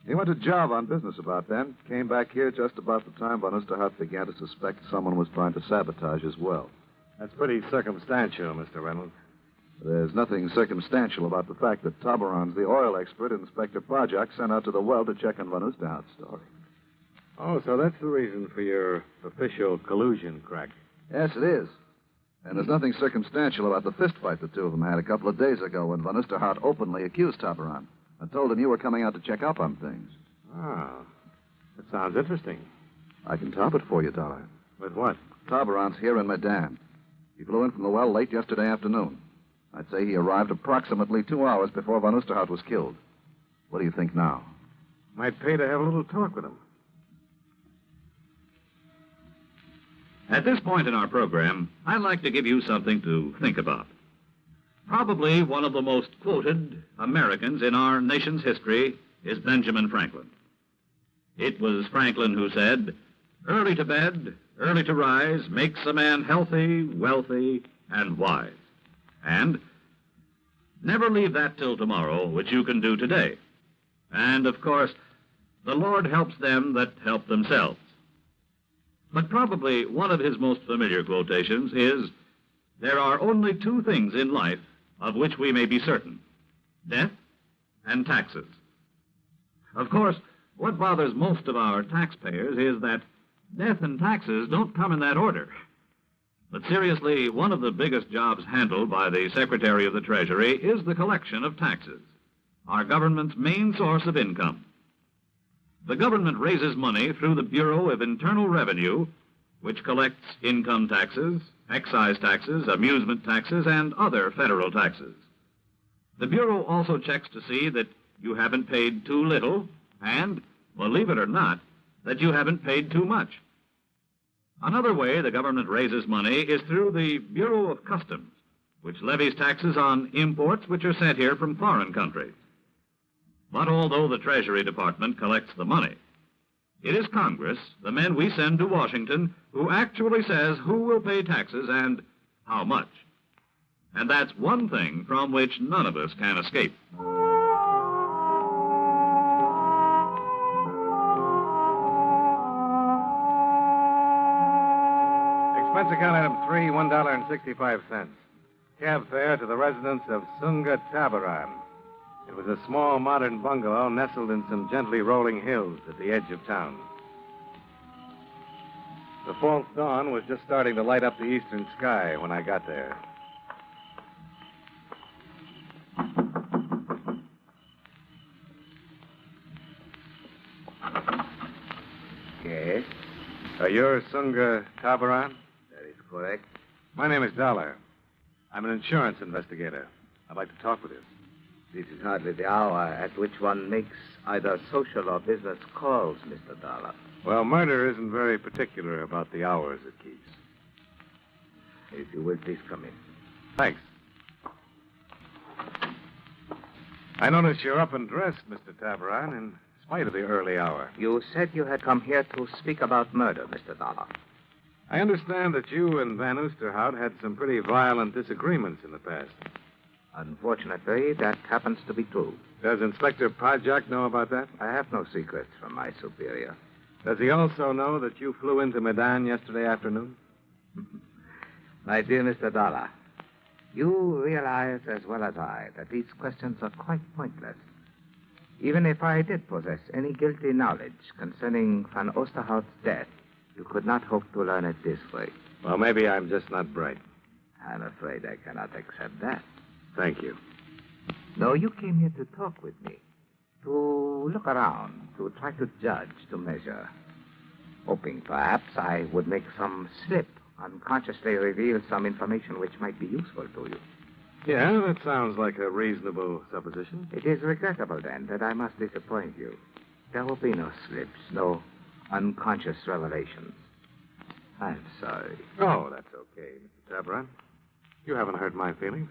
He went to Java on business about then, came back here just about the time Van Oosterhout began to suspect someone was trying to sabotage his well. That's pretty circumstantial, Mr. Reynolds. There's nothing circumstantial about the fact that Tabaran's the oil expert Inspector Podjock sent out to the well to check on Van Oosterhout's story. Oh, so that's the reason for your official collusion crack. Yes, it is. And there's nothing circumstantial about the fistfight the two of them had a couple of days ago when Van Oosterhout openly accused Tabaran and told him you were coming out to check up on things. Oh, that sounds interesting. I can top it for you, Dollar. With what? Tabaran's here in Medan. He flew in from the well late yesterday afternoon. I'd say he arrived approximately 2 hours before Van Oosterhout was killed. What do you think now? Might pay to have a little talk with him. At this point in our program, I'd like to give you something to think about. Probably one of the most quoted Americans in our nation's history is Benjamin Franklin. It was Franklin who said, "Early to bed, early to rise makes a man healthy, wealthy, and wise." And never leave that till tomorrow, which you can do today. And, of course, the Lord helps them that help themselves. But probably one of his most familiar quotations is, "There are only two things in life of which we may be certain, death and taxes." Of course, What bothers most of our taxpayers is that death and taxes don't come in that order. But seriously, one of the biggest jobs handled by the Secretary of the Treasury is the collection of taxes, our government's main source of income. The government raises money through the Bureau of Internal Revenue, which collects income taxes, excise taxes, amusement taxes, and other federal taxes. The Bureau also checks to see that you haven't paid too little and, believe it or not, that you haven't paid too much. Another way the government raises money is through the Bureau of Customs, which levies taxes on imports which are sent here from foreign countries. But although the Treasury Department collects the money, it is Congress, the men we send to Washington, who actually says who will pay taxes and how much. And that's one thing from which none of us can escape. Expense account item 3, $1.65. Cab fare to the residence of Sunga Tabaran. It was a small, modern bungalow nestled in some gently rolling hills at the edge of town. The false dawn was just starting to light up the eastern sky when I got there. Yes? You're Sunga Tabaran? That is correct. My name is Dolar. I'm an insurance investigator. I'd like to talk with you. This is hardly the hour at which one makes either social or business calls, Mr. Dollar. Well, murder isn't very particular about the hours it keeps. If you will, please come in. Thanks. I notice you're up and dressed, Mr. Tabaran, in spite of the early hour. You said you had come here to speak about murder, Mr. Dollar. I understand that you and Van Oosterhout had some pretty violent disagreements in the past. Unfortunately, that happens to be true. Does Inspector Pajak know about that? I have no secrets from my superior. Does he also know that you flew into Medan yesterday afternoon? My dear Mr. Dollar, you realize as well as I that these questions are quite pointless. Even if I did possess any guilty knowledge concerning Van Oosterhout's death, you could not hope to learn it this way. Well, maybe I'm just not bright. I'm afraid I cannot accept that. Thank you. No, you came here to talk with me, to look around, to try to judge, to measure, hoping perhaps I would make some slip, unconsciously reveal some information which might be useful to you. Yeah, that sounds like a reasonable supposition. It is regrettable, then, that I must disappoint you. There will be no slips, no unconscious revelations. I'm sorry. Oh, that's okay, Mr. Tabaran. You haven't hurt my feelings.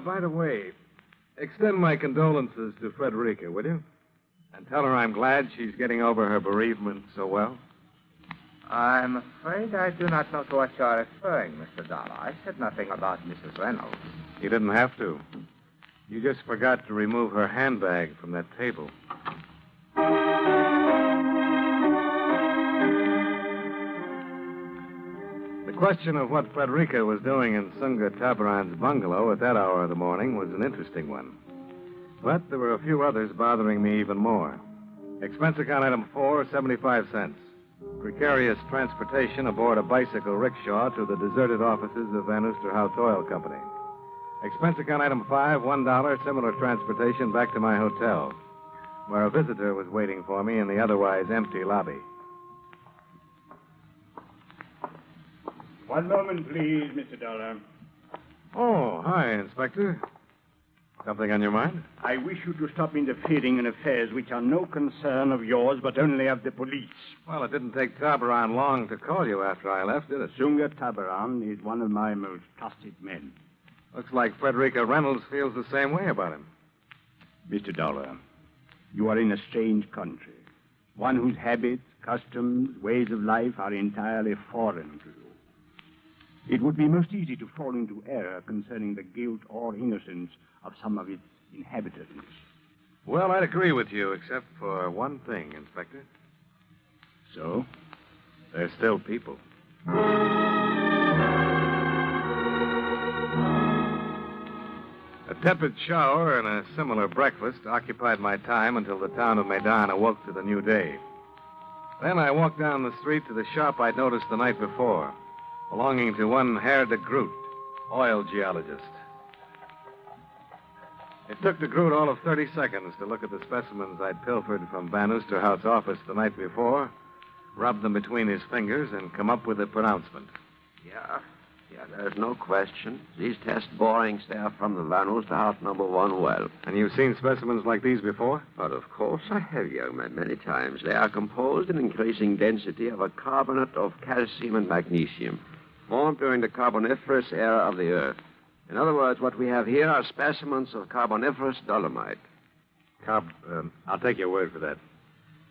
By the way, extend my condolences to Frederica, will you? And tell her I'm glad she's getting over her bereavement so well. I'm afraid I do not know to what you are referring, Mr. Dollar. I said nothing about Mrs. Reynolds. You didn't have to. You just forgot to remove her handbag from that table. The question of what Frederica was doing in Sunga Tabaran's bungalow at that hour of the morning was an interesting one. But there were a few others bothering me even more. Expense account item 4, 75 cents. Precarious transportation aboard a bicycle rickshaw to the deserted offices of Van Oosterhout Oil Company. Expense account item 5, $1, similar transportation back to my hotel, where a visitor was waiting for me in the otherwise empty lobby. One moment, please, Mr. Dollar. Oh, hi, Inspector. Something on your mind? I wish you to stop interfering in affairs which are no concern of yours, but only of the police. Well, it didn't take Tabaran long to call you after I left, did it? Sunga Tabaran is one of my most trusted men. Looks like Frederica Reynolds feels the same way about him. Mr. Dollar, you are in a strange country, one whose habits, customs, ways of life are entirely foreign to you. It would be most easy to fall into error concerning the guilt or innocence of some of its inhabitants. Well, I'd agree with you, except for one thing, Inspector. So? They're still people. A tepid shower and a similar breakfast occupied my time until the town of Medan awoke to the new day. Then I walked down the street to the shop I'd noticed the night before, belonging to one Herr de Groot, oil geologist. It took de Groot all of 30 seconds to look at the specimens I'd pilfered from Van Oosterhout's office the night before, rub them between his fingers, and come up with a pronouncement. Yeah, there's no question. These test borings, they are from the Van Oosterhout number 1 well. And you've seen specimens like these before? But of course I have, young man, many times. They are composed in increasing density of a carbonate of calcium and magnesium, formed during the Carboniferous era of the Earth. In other words, what we have here are specimens of Carboniferous Dolomite. I'll take your word for that.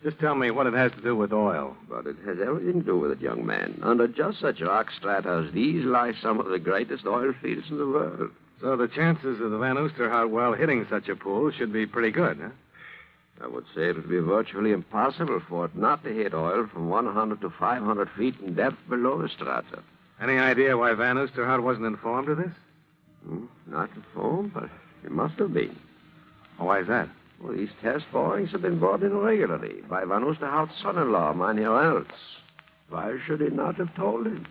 Just tell me what it has to do with oil. But it has everything to do with it, young man. Under just such rock strata as these lie some of the greatest oil fields in the world. So the chances of the Van Oosterhout well hitting such a pool should be pretty good, huh? I would say it would be virtually impossible for it not to hit oil from 100 to 500 feet in depth below the strata. Any idea why Van Oosterhout wasn't informed of this? Not informed, but it must have been. Why is that? Well, these test borings have been brought in regularly by Van Oosterhout's son-in-law, Mynheer Reynolds. Why should he not have told him?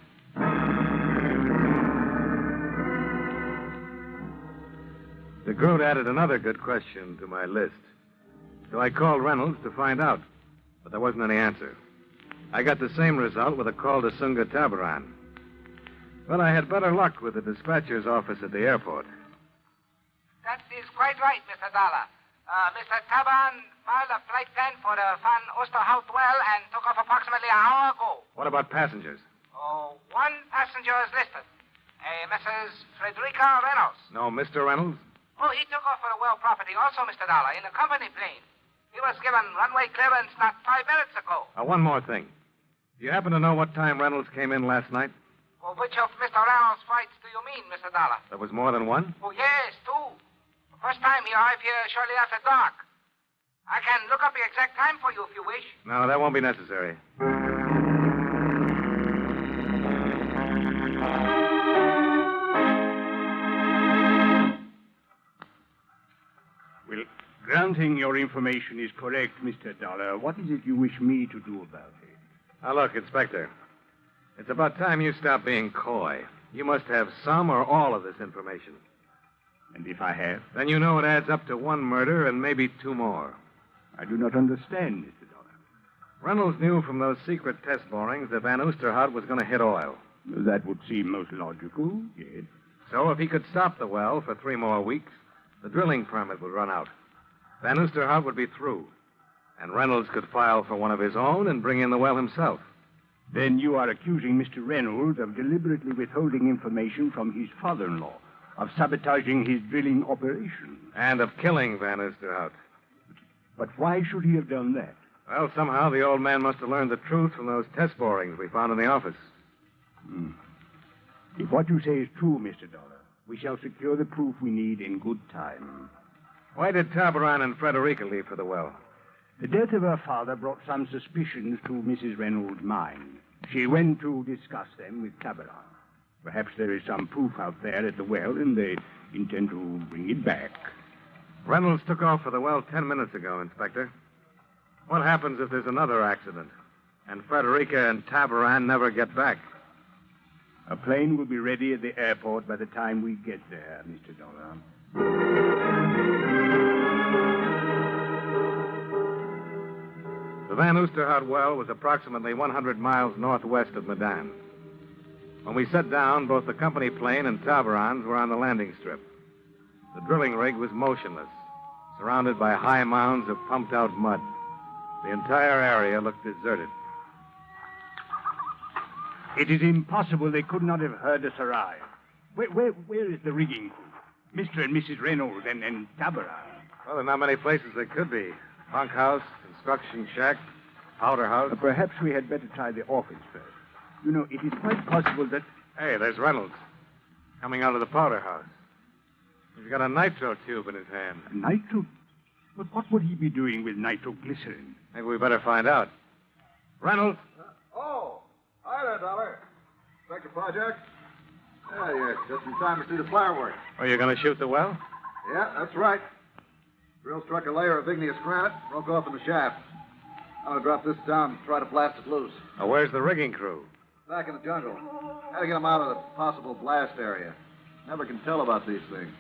De Groot added another good question to my list. So I called Reynolds to find out, but there wasn't any answer. I got the same result with a call to Sunga Tabaran. But I had better luck with the dispatcher's office at the airport. That is quite right, Mr. Dollar. Mr. Taban filed a flight plan for the Van Oosterhout well and took off approximately an hour ago. What about passengers? Oh, one passenger is listed. Mrs. Frederica Reynolds. No, Mr. Reynolds? Oh, he took off for the well property also, Mr. Dollar, in a company plane. He was given runway clearance not 5 minutes ago. One more thing. Do you happen to know what time Reynolds came in last night? Well, which of Mr. Reynolds' flights do you mean, Mr. Dollar? There was more than one? Oh, yes, 2. The first time he arrived here shortly after dark. I can look up the exact time for you if you wish. No, that won't be necessary. Well, granting your information is correct, Mr. Dollar, what is it you wish me to do about it? Now, look, Inspector. It's about time you stop being coy. You must have some or all of this information. And if I have? Then you know it adds up to 1 murder and maybe 2 more. I do not understand, Mr. Dollar. Reynolds knew from those secret test borings that Van Oosterhout was going to hit oil. That would seem most logical, yes. So if he could stop the well for 3 more weeks, the drilling permit would run out. Van Oosterhout would be through. And Reynolds could file for one of his own and bring in the well himself. Then you are accusing Mr. Reynolds of deliberately withholding information from his father-in-law, of sabotaging his drilling operation. And of killing Van Oosterhout. But why should he have done that? Well, somehow the old man must have learned the truth from those test borings we found in the office. If what you say is true, Mr. Dollar, we shall secure the proof we need in good time. Why did Tabaran and Frederica leave for the well? The death of her father brought some suspicions to Mrs. Reynolds' mind. She went to discuss them with Tabaran. Perhaps there is some proof out there at the well, and they intend to bring it back. Reynolds took off for the well 10 minutes ago, Inspector. What happens if there's another accident, and Frederica and Tabaran never get back? A plane will be ready at the airport by the time we get there, Mr. Dollar. The Van Oosterhout well was approximately 100 miles northwest of Medan. When we set down, both the company plane and Tabaran's were on the landing strip. The drilling rig was motionless, surrounded by high mounds of pumped-out mud. The entire area looked deserted. It is impossible they could not have heard us arrive. Where is the rigging crew? Mr. and Mrs. Reynolds and Tabaran. Well, there are not many places they could be. Bunkhouse, construction shack, powder house. Perhaps we had better try the office first. You know, it is quite possible that... Hey, there's Reynolds, coming out of the powder house. He's got a nitro tube in his hand. Nitro? But what would he be doing with nitroglycerin? Maybe we better find out. Reynolds? Hi there, Dollar. Inspector Project? Yeah, yes, just in time to see the fireworks. Are you going to shoot the well? Yeah, that's right. Drill struck a layer of igneous granite, broke off in the shaft. I'm going to drop this down and try to blast it loose. Now, where's the rigging crew? Back in the jungle. Had to get them out of the possible blast area. Never can tell about these things.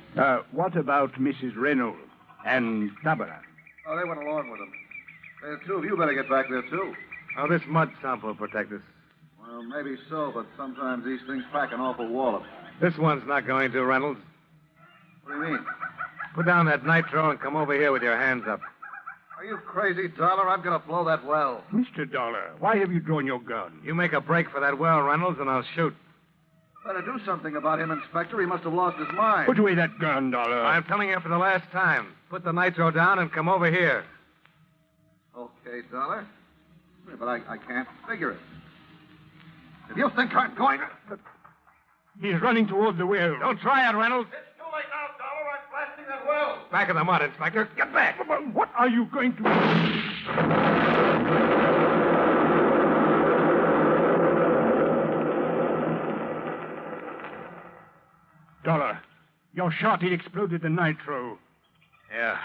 What about Mrs. Reynolds and Tabara? Oh, they went along with them. The two of you better get back there, too. Oh, this mud sump will protect us. Well, maybe so, but sometimes these things pack an awful wallop. This one's not going to, Reynolds. What do you mean? Put down that nitro and come over here with your hands up. Are you crazy, Dollar? I'm going to blow that well. Mr. Dollar, why have you drawn your gun? You make a break for that well, Reynolds, and I'll shoot. Better do something about him, Inspector. He must have lost his mind. Put away that gun, Dollar. I'm telling you for the last time. Put the nitro down and come over here. Okay, Dollar. But I can't figure it. If you think I'm going to... He's running toward the well. Don't try it, Reynolds. It's too late now, Dollar. I'm blasting that well. Back in the mud, Inspector. Get back. What are you going to do? Dollar, your shot, it exploded the nitro. Yeah.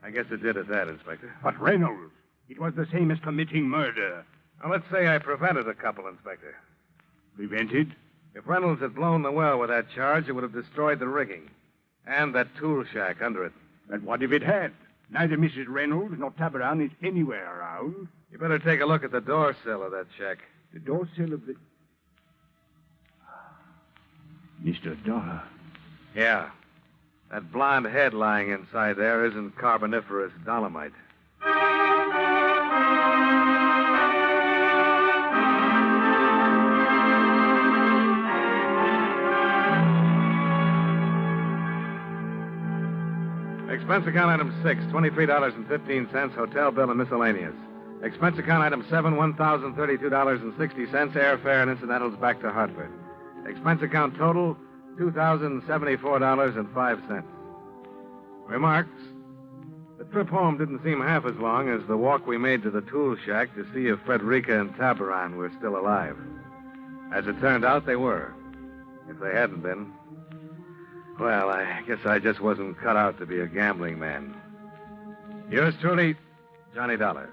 I guess it did at that, Inspector. But Reynolds, it was the same as committing murder. Now, let's say I prevented a couple, Inspector. Prevented? If Reynolds had blown the well with that charge, it would have destroyed the rigging. And that tool shack under it. But what if it had? Neither Mrs. Reynolds nor Tabaran is anywhere around. You better take a look at the door sill of that shack. The door sill of the... Mr. Dollar. Yeah. That blonde head lying inside there isn't Carboniferous Dolomite. Expense account item 6, $23.15, hotel bill and miscellaneous. Expense account item 7, $1,032.60, airfare and incidentals back to Hartford. Expense account total, $2,074.05. Remarks. The trip home didn't seem half as long as the walk we made to the tool shack to see if Frederica and Tabaran were still alive. As it turned out, they were. If they hadn't been, well, I guess I just wasn't cut out to be a gambling man. Yours truly, Johnny Dollar.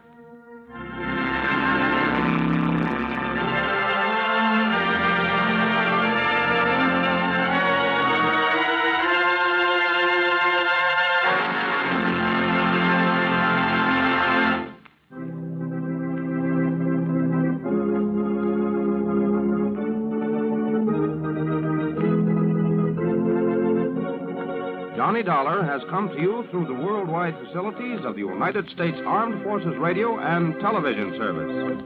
Johnny Dollar has come to you through the worldwide facilities of the United States Armed Forces Radio and Television Service.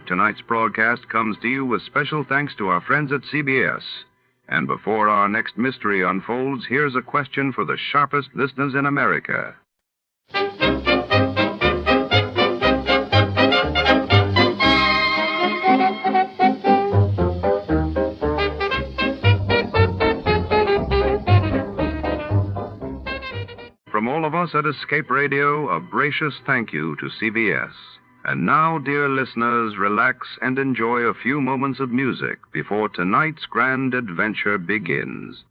Tonight's broadcast comes to you with special thanks to our friends at CBS. And before our next mystery unfolds, here's a question for the sharpest listeners in America. From all of us at Escape Radio, a gracious thank you to CBS. And now, dear listeners, relax and enjoy a few moments of music before tonight's grand adventure begins.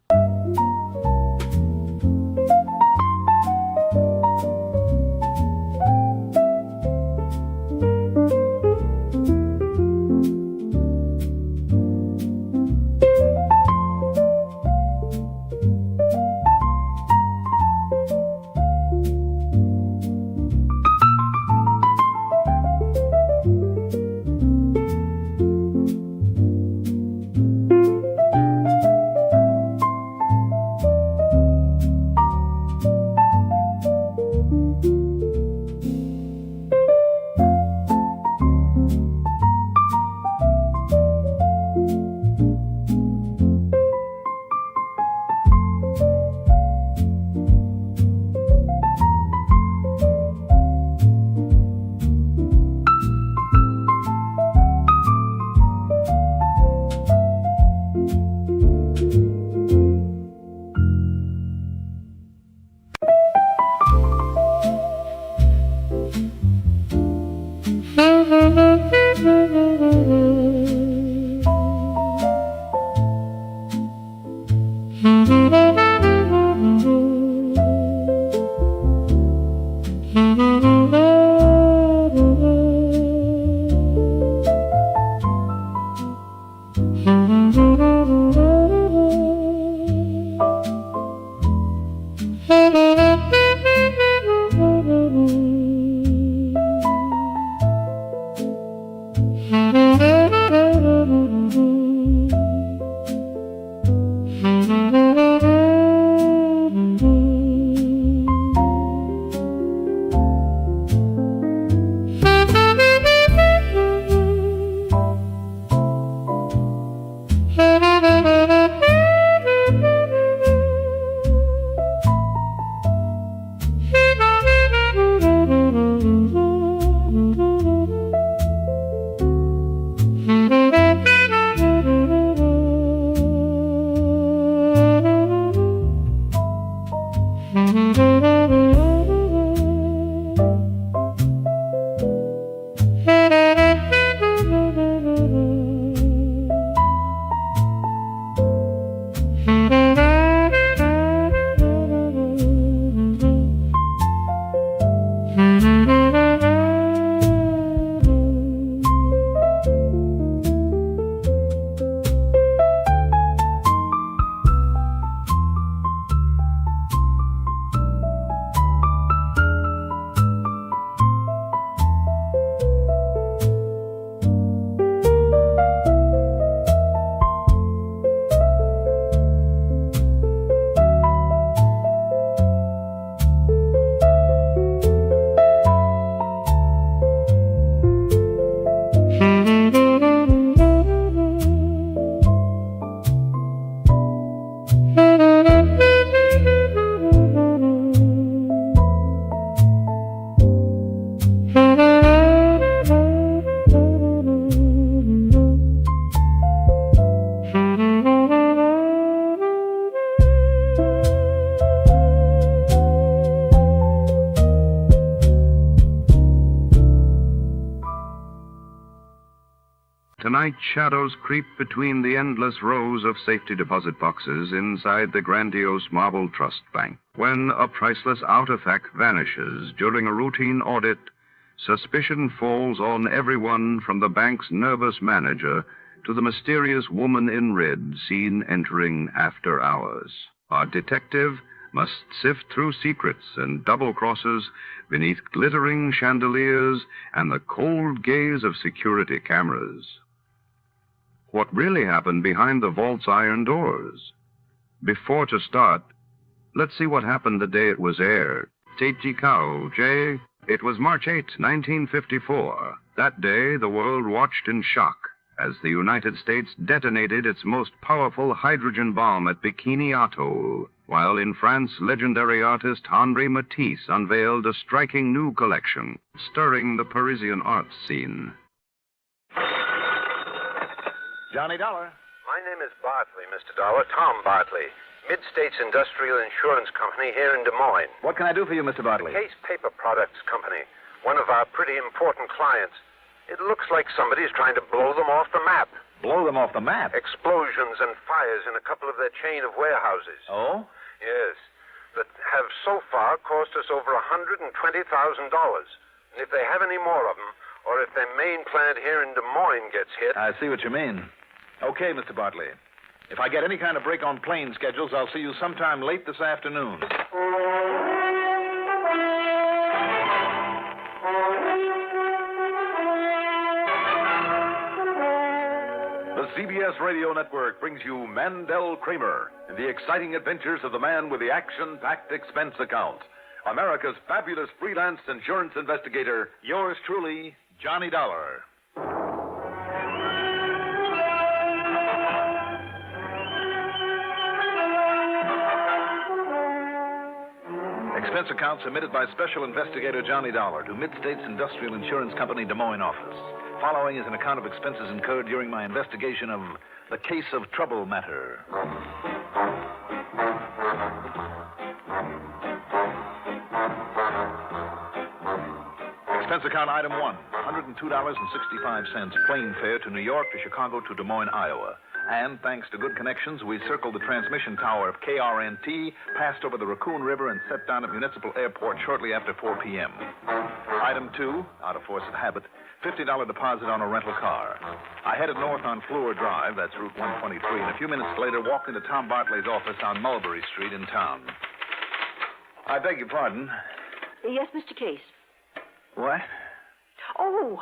Tonight, shadows creep between the endless rows of safety deposit boxes inside the grandiose Marble Trust Bank. When a priceless artifact vanishes during a routine audit, suspicion falls on everyone from the bank's nervous manager to the mysterious woman in red seen entering after hours. Our detective must sift through secrets and double crosses beneath glittering chandeliers and the cold gaze of security cameras. What really happened behind the vault's iron doors? Before to start, let's see what happened the day it was aired. Teji Kao, Jay. It was March 8, 1954. That day, the world watched in shock as the United States detonated its most powerful hydrogen bomb at Bikini Atoll, while in France, legendary artist Henri Matisse unveiled a striking new collection, stirring the Parisian arts scene. Johnny Dollar. My name is Bartley, Mr. Dollar. Tom Bartley. Mid-States Industrial Insurance Company here in Des Moines. What can I do for you, Mr. Bartley? Case Paper Products Company. One of our pretty important clients. It looks like somebody's trying to blow them off the map. Blow them off the map? Explosions and fires in a couple of their chain of warehouses. Oh? Yes. That have so far cost us over $120,000. And if they have any more of them, or if their main plant here in Des Moines gets hit... I see what you mean. Okay, Mr. Bartley. If I get any kind of break on plane schedules, I'll see you sometime late this afternoon. The CBS Radio Network brings you Mandel Kramer and the exciting adventures of the man with the action-packed expense account. America's fabulous freelance insurance investigator, yours truly, Johnny Dollar. Expense account submitted by Special Investigator Johnny Dollar to Mid-States Industrial Insurance Company, Des Moines office. Following is an account of expenses incurred during my investigation of the case of trouble matter. Expense account item 1, $102.65 plane fare to New York to Chicago to Des Moines, Iowa. And thanks to good connections, we circled the transmission tower of KRNT, passed over the Raccoon River, and set down at Municipal Airport shortly after 4 p.m. Item 2, out of force of habit, $50 deposit on a rental car. I headed north on Fleur Drive, that's Route 123, and a few minutes later walked into Tom Bartley's office on Mulberry Street in town. I beg your pardon. Yes, Mr. Case. What? Oh,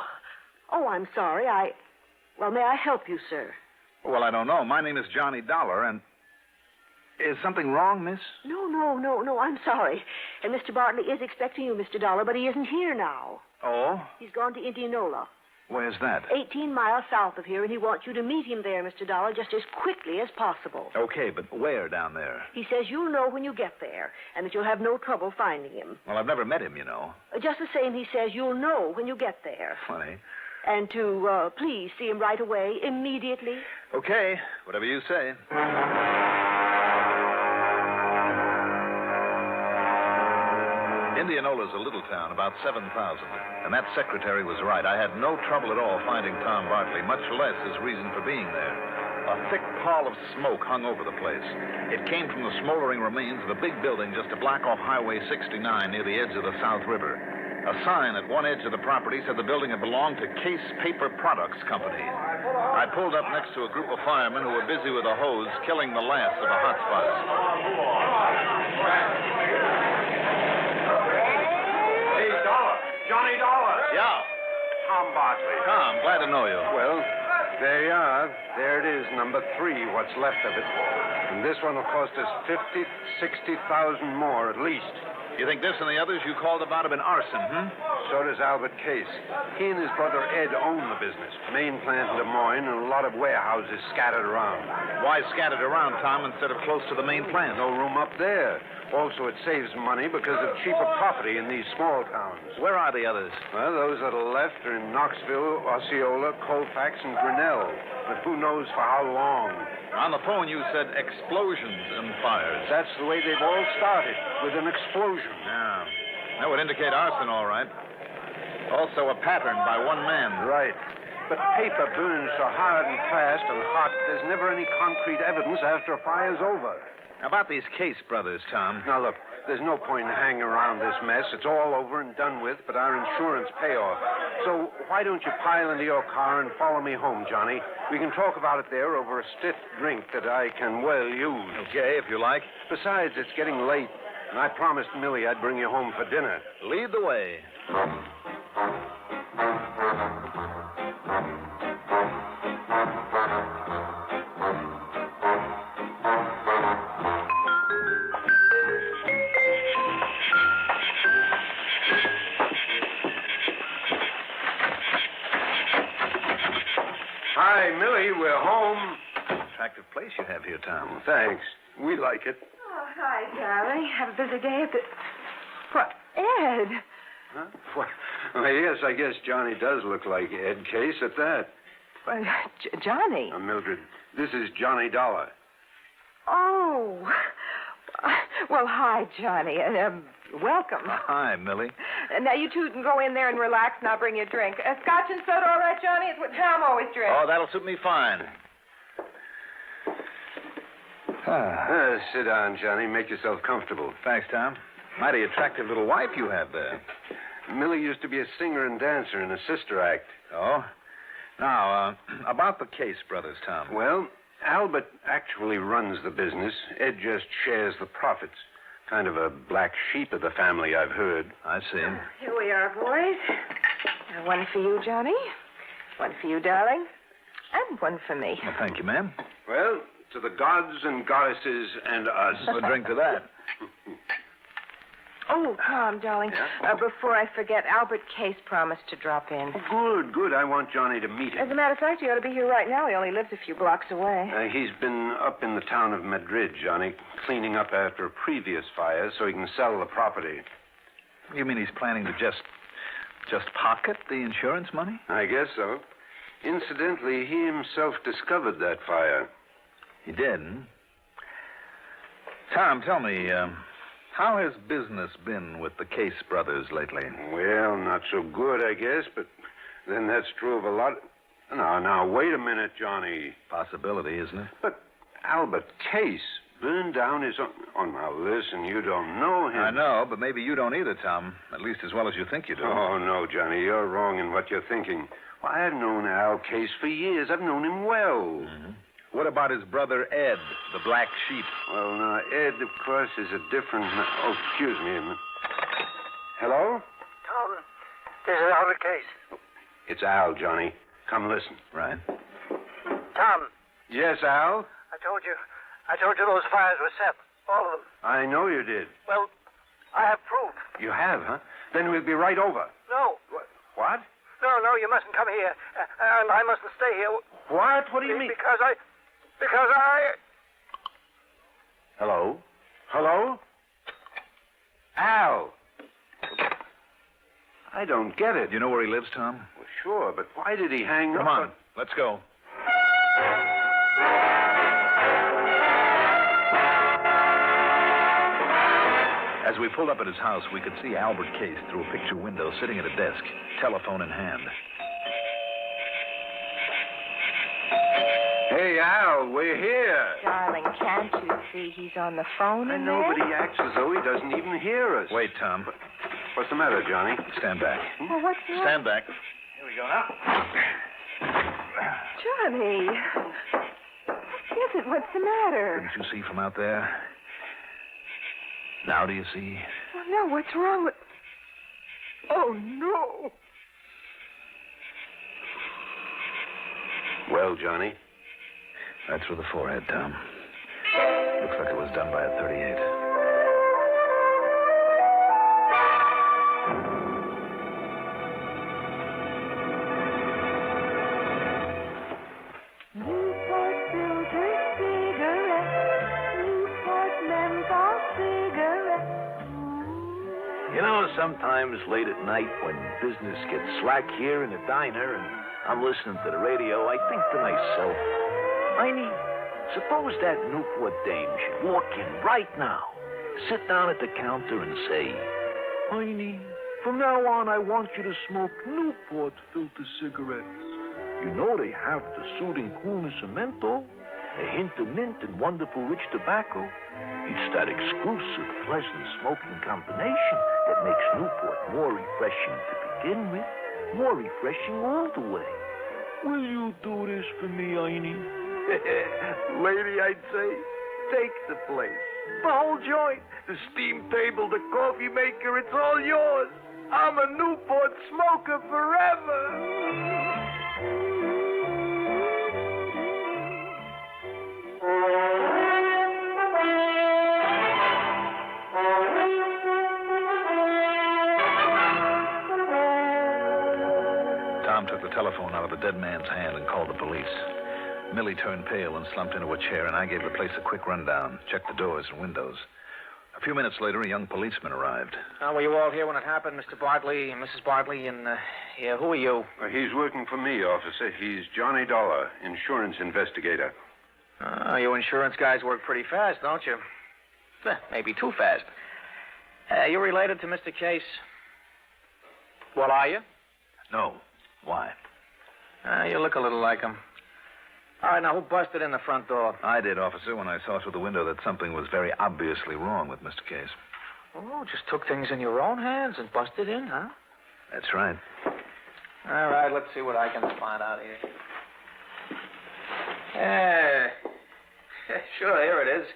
I'm sorry. Well, may I help you, sir? Well, I don't know. My name is Johnny Dollar, and... Is something wrong, miss? No, I'm sorry. And Mr. Bartley is expecting you, Mr. Dollar, but he isn't here now. Oh? He's gone to Indianola. Where's that? 18 miles south of here, and he wants you to meet him there, Mr. Dollar, just as quickly as possible. Okay, but where down there? He says you'll know when you get there, and that you'll have no trouble finding him. Well, I've never met him, you know. Just the same, he says you'll know when you get there. Funny. And to, please see him right away, immediately. Okay, whatever you say. Indianola's a little town, about 7,000. And that secretary was right. I had no trouble at all finding Tom Bartley, much less his reason for being there. A thick pall of smoke hung over the place. It came from the smoldering remains of a big building just a block off Highway 69 near the edge of the South River. A sign at one edge of the property said the building had belonged to Case Paper Products Company. I pulled up next to a group of firemen who were busy with a hose killing the last of the hot spots. Hey, Dollar. Johnny Dollar. Yeah. Tom Bartley. Tom, glad to know you. Well, there you are. There it is, number 3, what's left of it. And this one will cost us $50,000, $60,000 more at least. You think this and the others you called about have been arson, So does Albert Case. He and his brother Ed own the business. Main plant in Des Moines and a lot of warehouses scattered around. Why scattered around, Tom, instead of close to the main plant? No room up there. Also, it saves money because of cheaper property in these small towns. Where are the others? Well, those that are left are in Knoxville, Osceola, Colfax, and Grinnell. But who knows for how long? On the phone, you said explosions and fires. That's the way they've all started, with an explosion. Yeah. That would indicate arson, all right. Also a pattern by one man. Right. But paper burns so hard and fast and hot, there's never any concrete evidence after a fire's over. About these Case brothers, Tom. Now, look, there's no point in hanging around this mess. It's all over and done with, but our insurance payoff. So why don't you pile into your car and follow me home, Johnny? We can talk about it there over a stiff drink that I can well use. Okay, if you like. Besides, it's getting late, and I promised Millie I'd bring you home for dinner. Lead the way. Hi, Millie, we're home. Attractive place you have here, Tom. Thanks. We like it. Oh, hi, darling. Have a busy day at the... What, Ed? Huh? Well, yes, I guess Johnny does look like Ed Case at that. Johnny? Mildred, this is Johnny Dollar. Oh. Well, hi, Johnny. Welcome. Hi, Millie. Now, you two can go in there and relax, and I'll bring you a drink. Scotch and soda, all right, Johnny? It's what Tom always drinks. Oh, that'll suit me fine. Sit down, Johnny. Make yourself comfortable. Thanks, Tom. Mighty attractive little wife you have there. Millie used to be a singer and dancer in a sister act. Oh? Now, about the Case brothers, Tom. Well, Albert actually runs the business. Ed just shares the profits. Kind of a black sheep of the family, I've heard. I see. Here we are, boys. One for you, Johnny. One for you, darling. And one for me. Well, thank you, ma'am. Well, to the gods and goddesses and us. We'll drink to that. Oh, Tom, darling. Yeah? Before I forget, Albert Case promised to drop in. Good. I want Johnny to meet him. As a matter of fact, he ought to be here right now. He only lives a few blocks away. He's been up in the town of Madrid, Johnny, cleaning up after a previous fire so he can sell the property. You mean he's planning to just pocket the insurance money? I guess so. Incidentally, he himself discovered that fire. He did, Tom, tell me, how has business been with the Case brothers lately? Well, not so good, I guess, but then that's true of a lot. Now, wait a minute, Johnny. Possibility, isn't it? But Albert Case burned down his own... Oh, now, listen, you don't know him. I know, but maybe you don't either, Tom. At least as well as you think you do. Oh, no, Johnny, you're wrong in what you're thinking. Well, I've known Al Case for years. I've known him well. Mm-hmm. What about his brother Ed, the black sheep? Well, now, Ed, of course, is a different... Oh, excuse me a minute. Hello? Tom, this is Albert Case. It's Al, Johnny. Come listen. Right. Tom. Yes, Al? I told you those fires were set. All of them. I know you did. Well, I have proof. You have, huh? Then we'll be right over. No. What? No, you mustn't come here. And I mustn't stay here. What? What do you mean? Because I... Hello? Hello? Al. I don't get it. Do you know where he lives, Tom? Well, sure, but why did he hang up? Come on, let's go. As we pulled up at his house, we could see Albert Case through a picture window, sitting at a desk, telephone in hand. Hey, Al, we're here. Darling, can't you see he's on the phone I in know, there? but he acts as though he doesn't even hear us. Wait, Tom. But What's the matter, Johnny? Stand back. Well, what's wrong? Stand back. Here we go now. Johnny. What is it? What's the matter? Couldn't you see from out there? Now do you see? Oh, no, what's wrong with... Oh, no. Well, Johnny? Right through the forehead, Tom. Looks like it was done by a .38. Newport filter cigarette. Newport menthol cigarette. You know, sometimes late at night when business gets slack here in the diner and I'm listening to the radio, I think to myself, Heine, suppose that Newport dame should walk in right now, sit down at the counter and say, Heine, from now on I want you to smoke Newport filter cigarettes. You know they have the soothing coolness of menthol, a hint of mint and wonderful rich tobacco. It's that exclusive, pleasant smoking combination that makes Newport more refreshing to begin with, more refreshing all the way. Will you do this for me, Heine? Lady, I'd say, take the place. The whole joint, the steam table, the coffee maker, it's all yours. I'm a Newport smoker forever. Tom took the telephone out of the dead man's hand and called the police. Millie turned pale and slumped into a chair, and I gave the place a quick rundown, checked the doors and windows. A few minutes later, a young policeman arrived. Were you all here when it happened, Mr. Bartley, Mrs. Bartley, and, yeah, who are you? He's working for me, officer. He's Johnny Dollar, insurance investigator. You insurance guys work pretty fast, don't you? Maybe too fast. You related to Mr. Case? Well, are you? No. Why? You look a little like him. All right, now, who busted in the front door? I did, officer, when I saw through the window that something was very obviously wrong with Mr. Case. Oh, just took things in your own hands and busted in, huh? That's right. All right, let's see what I can find out here. Sure, here it is.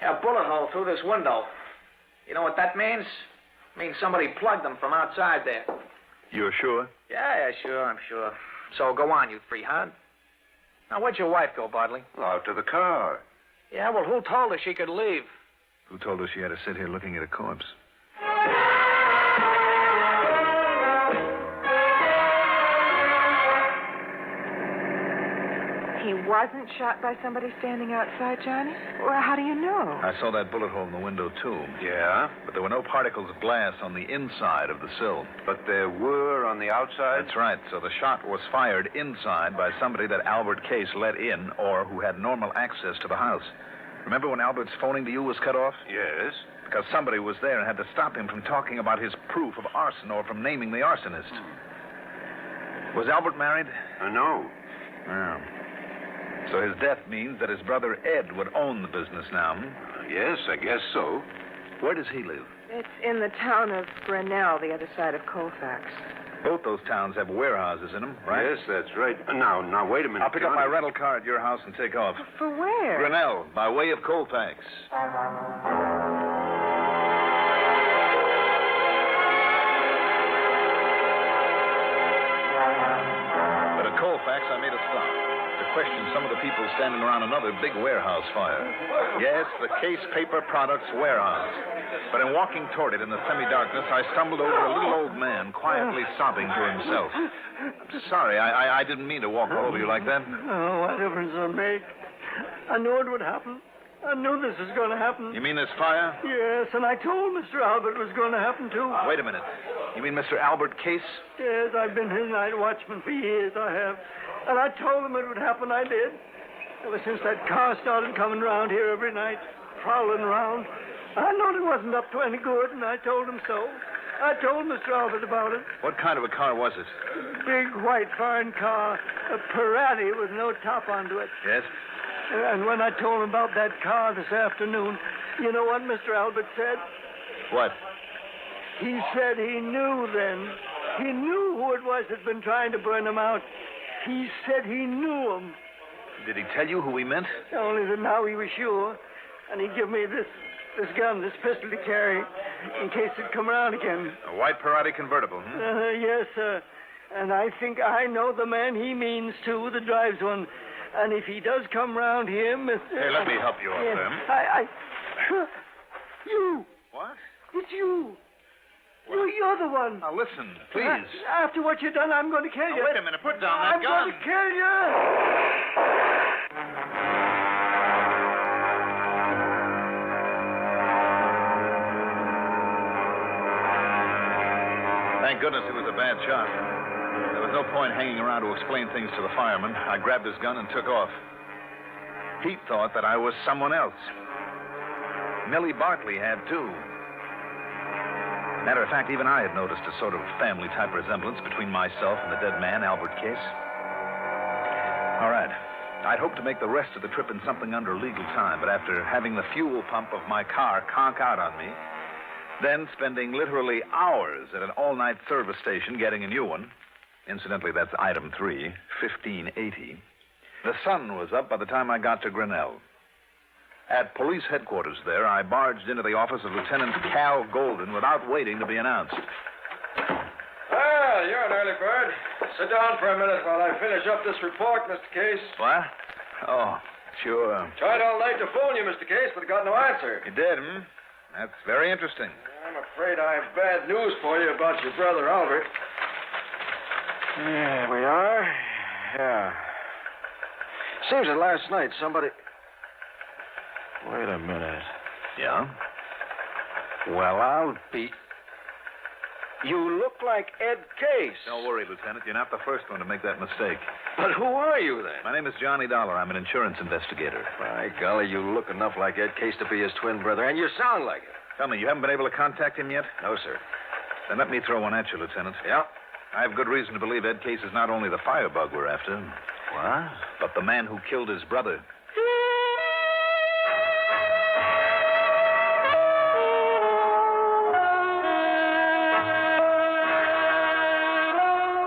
A bullet hole through this window. You know what that means? It means somebody plugged them from outside there. You're sure? Yeah, sure, I'm sure. So go on, you three-hard. Now, where'd your wife go, Bartley? Out to the car. Yeah, well, who told her she could leave? Who told her she had to sit here looking at a corpse? He wasn't shot by somebody standing outside, Johnny? Well, how do you know? I saw that bullet hole in the window, too. Yeah? But there were no particles of glass on the inside of the sill. But there were on the outside? That's right. So the shot was fired inside by somebody that Albert Case let in or who had normal access to the house. Remember when Albert's phoning to you was cut off? Yes. Because somebody was there and had to stop him from talking about his proof of arson or from naming the arsonist. Was Albert married? No. Oh. So his death means that his brother Ed would own the business now. Yes, I guess so. Where does he live? It's in the town of Grinnell, the other side of Colfax. Both those towns have warehouses in them, right? Yes, that's right. Now, wait a minute. I'll pick up my rental car at your house and take off. For where? Grinnell, by way of Colfax. But at Colfax, I made a stop to question some of the people standing around another big warehouse fire. Yes, the Case Paper Products warehouse. But in walking toward it in the semi-darkness, I stumbled over a little old man quietly sobbing to himself. I'm sorry, I didn't mean to walk all over you like that. Oh, what difference does it make? I knew it would happen. I knew this was going to happen. You mean this fire? Yes, and I told Mr. Albert it was going to happen, too. Wait a minute. You mean Mr. Albert Case? Yes, I've been his night watchman for years, I have. And I told him it would happen, I did. Ever since that car started coming around here every night, prowling around, I knowed it wasn't up to any good, and I told him so. I told Mr. Albert about it. What kind of a car was it? Big, white, fine car. A Parati with no top onto it. Yes? And when I told him about that car this afternoon, you know what Mr. Albert said? What? He said he knew then. He knew who it was that'd been trying to burn him out. He said he knew him. Did he tell you who he meant? Only that now he was sure. And he give me this gun, this pistol to carry, in case it'd come around again. A white Parati convertible, Yes, sir. And I think I know the man he means to that drives one. And if he does come round here, Mr. Hey, let me help you up, Yes, Sam. You. What? It's you. You're the one. Now, listen, please. After what you've done, I'm going to kill you. Wait a minute. Put down that gun. I'm going to kill you. Thank goodness it was a bad shot. There was no point hanging around to explain things to the fireman. I grabbed his gun and took off. Pete thought that I was someone else. Millie Bartley had, too. Matter of fact, even I had noticed a sort of family-type resemblance between myself and the dead man, Albert Case. All right. I'd hoped to make the rest of the trip in something under legal time, but after having the fuel pump of my car conk out on me, then spending literally hours at an all-night service station getting a new one, incidentally, that's item 3, 1580, the sun was up by the time I got to Grinnell. At police headquarters there, I barged into the office of Lieutenant Cal Golden without waiting to be announced. Well, you're an early bird. Sit down for a minute while I finish up this report, Mr. Case. What? Oh, sure. Tried all night to phone you, Mr. Case, but got no answer. You did, That's very interesting. I'm afraid I have bad news for you about your brother, Albert. There we are. Yeah. Seems that last night somebody... Wait a minute. Yeah? Well, I'll be... You look like Ed Case. Don't worry, Lieutenant. You're not the first one to make that mistake. But who are you, then? My name is Johnny Dollar. I'm an insurance investigator. By golly, you look enough like Ed Case to be his twin brother, and you sound like it. Tell me, you haven't been able to contact him yet? No, sir. Then let me throw one at you, Lieutenant. Yeah? I have good reason to believe Ed Case is not only the firebug we're after... What? But the man who killed his brother.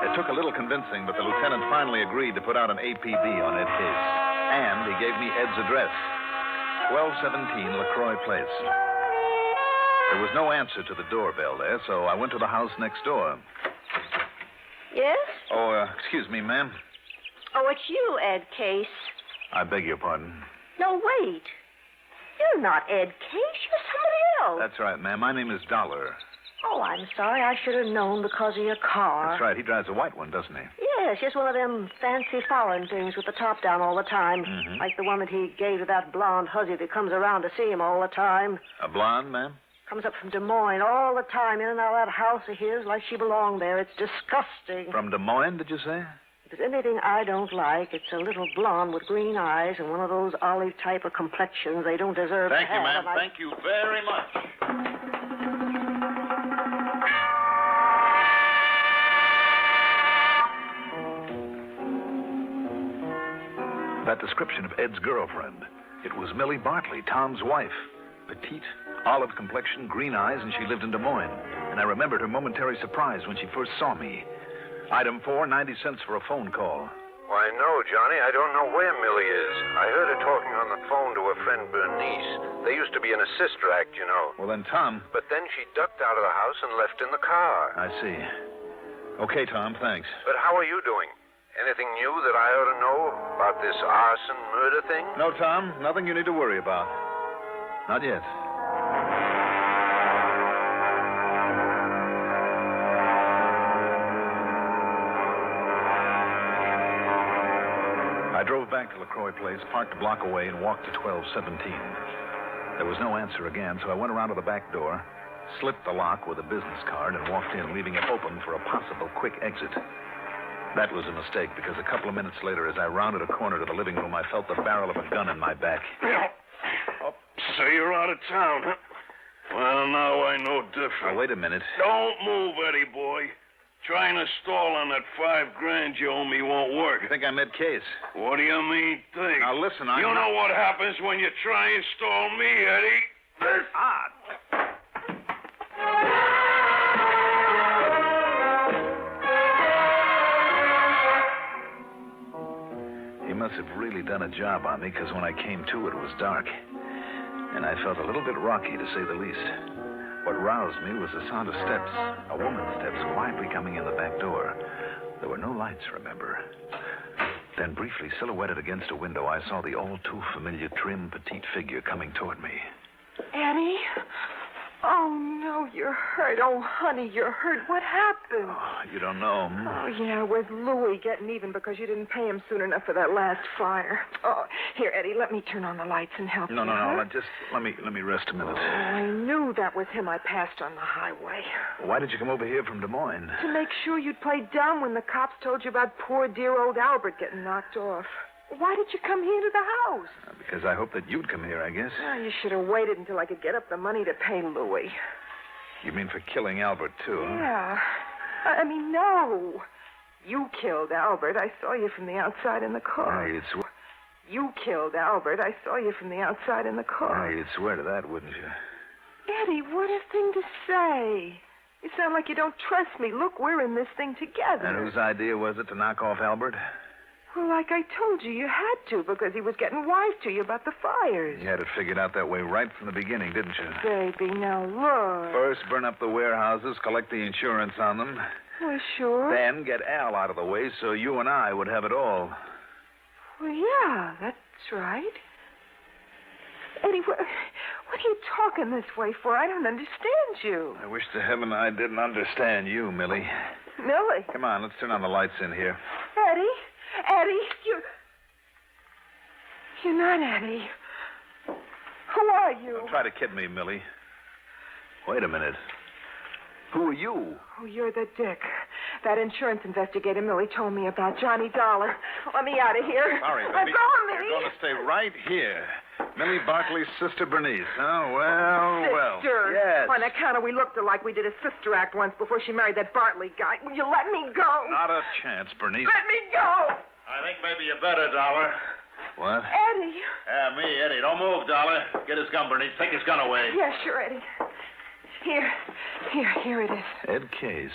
It took a little convincing, but the lieutenant finally agreed to put out an APB on Ed Case. And he gave me Ed's address, 1217 LaCroix Place. There was no answer to the doorbell there, so I went to the house next door. Yes? Oh, excuse me, ma'am. Oh, it's you, Ed Case. I beg your pardon. No, wait. You're not Ed Case. You're somebody else. That's right, ma'am. My name is Dollar. Oh, I'm sorry. I should have known because of your car. That's right. He drives a white one, doesn't he? Yes, just one of them fancy foreign things with the top down all the time. Mm-hmm. Like the one that he gave to that blonde hussy that comes around to see him all the time. A blonde, ma'am? Comes up from Des Moines all the time, in and out of that house of his like she belonged there. It's disgusting. From Des Moines, did you say? If there's anything I don't like, it's a little blonde with green eyes and one of those olive type of complexions they don't deserve Thank to you, have. ma'am. Thank you very much. That description of Ed's girlfriend. It was Millie Bartley, Tom's wife. Petite, olive complexion, green eyes, and she lived in Des Moines. And I remembered her momentary surprise when she first saw me. Item 4, 90 cents for a phone call. Why, no, Johnny. I don't know where Millie is. I heard her talking on the phone to her friend Bernice. They used to be in a sister act, you know. Well, then, Tom... But then she ducked out of the house and left in the car. I see. Okay, Tom, thanks. But how are you doing? Anything new that I ought to know about this arson murder thing? No, Tom. Nothing you need to worry about. Not yet. I drove back to LaCroix Place, parked a block away, and walked to 1217. There was no answer again, so I went around to the back door, slipped the lock with a business card, and walked in, leaving it open for a possible quick exit. That was a mistake, because a couple of minutes later, as I rounded a corner to the living room, I felt the barrel of a gun in my back. Oh, so you're out of town, huh? Well, now I know different. Now, wait a minute. Don't move, Eddie boy. Trying to stall on that $5,000 you owe me won't work. You think I'm Ed Case? What do you mean, think? Now, listen, You know what happens when you try and stall me, Eddie? must have really done a job on me, because when I came to, it was dark. And I felt a little bit rocky, to say the least. What roused me was the sound of steps, a woman's steps quietly coming in the back door. There were no lights, remember. Then, briefly silhouetted against a window, I saw the all-too-familiar trim, petite figure coming toward me. Eddie? Oh, no, you're hurt. Oh, honey, you're hurt. What happened? Oh, you don't know. Oh, yeah, it was Louie getting even because you didn't pay him soon enough for that last fire. Oh, here, Eddie, let me turn on the lights and help you. No. Just let me rest a minute. Oh, I knew that was him I passed on the highway. Why did you come over here from Des Moines? To make sure you'd play dumb when the cops told you about poor, dear old Albert getting knocked off. Why did you come here to the house? Because I hoped that you'd come here, I guess. Oh, you should have waited until I could get up the money to pay Louie. You mean for killing Albert, too? Huh? Yeah. I mean, no. You killed Albert. I saw you from the outside in the car. You'd swear. You killed Albert. I saw you from the outside in the car. You'd swear to that, wouldn't you? Eddie, what a thing to say. You sound like you don't trust me. Look, we're in this thing together. And whose idea was it to knock off Albert? Well, like I told you, you had to because he was getting wise to you about the fires. You had it figured out that way right from the beginning, didn't you? Baby, now look. First, burn up the warehouses, collect the insurance on them. Well, sure. Then get Al out of the way so you and I would have it all. Well, yeah, that's right. Eddie, what are you talking this way for? I don't understand you. I wish to heaven I didn't understand you, Millie. Millie? Come on, let's turn on the lights in here. Eddie, you're not Eddie. Who are you? Don't try to kid me, Millie. Wait a minute. Who are you? Oh, you're the dick. That insurance investigator Millie told me about, Johnny Dollar. Let me out of here. Sorry, baby. I'm going, Millie. You're going to stay right here. Millie Barkley's sister Bernice, huh? Well. Sister? Yes. On account of we looked alike, we did a sister act once before she married that Bartley guy. Will you let me go? Not a chance, Bernice. Let me go! I think maybe you better, Dollar. What? Eddie. Yeah, me, Eddie. Don't move, Dollar. Get his gun, Bernice. Take his gun away. Yeah, sure, Eddie. Here it is. Ed Case,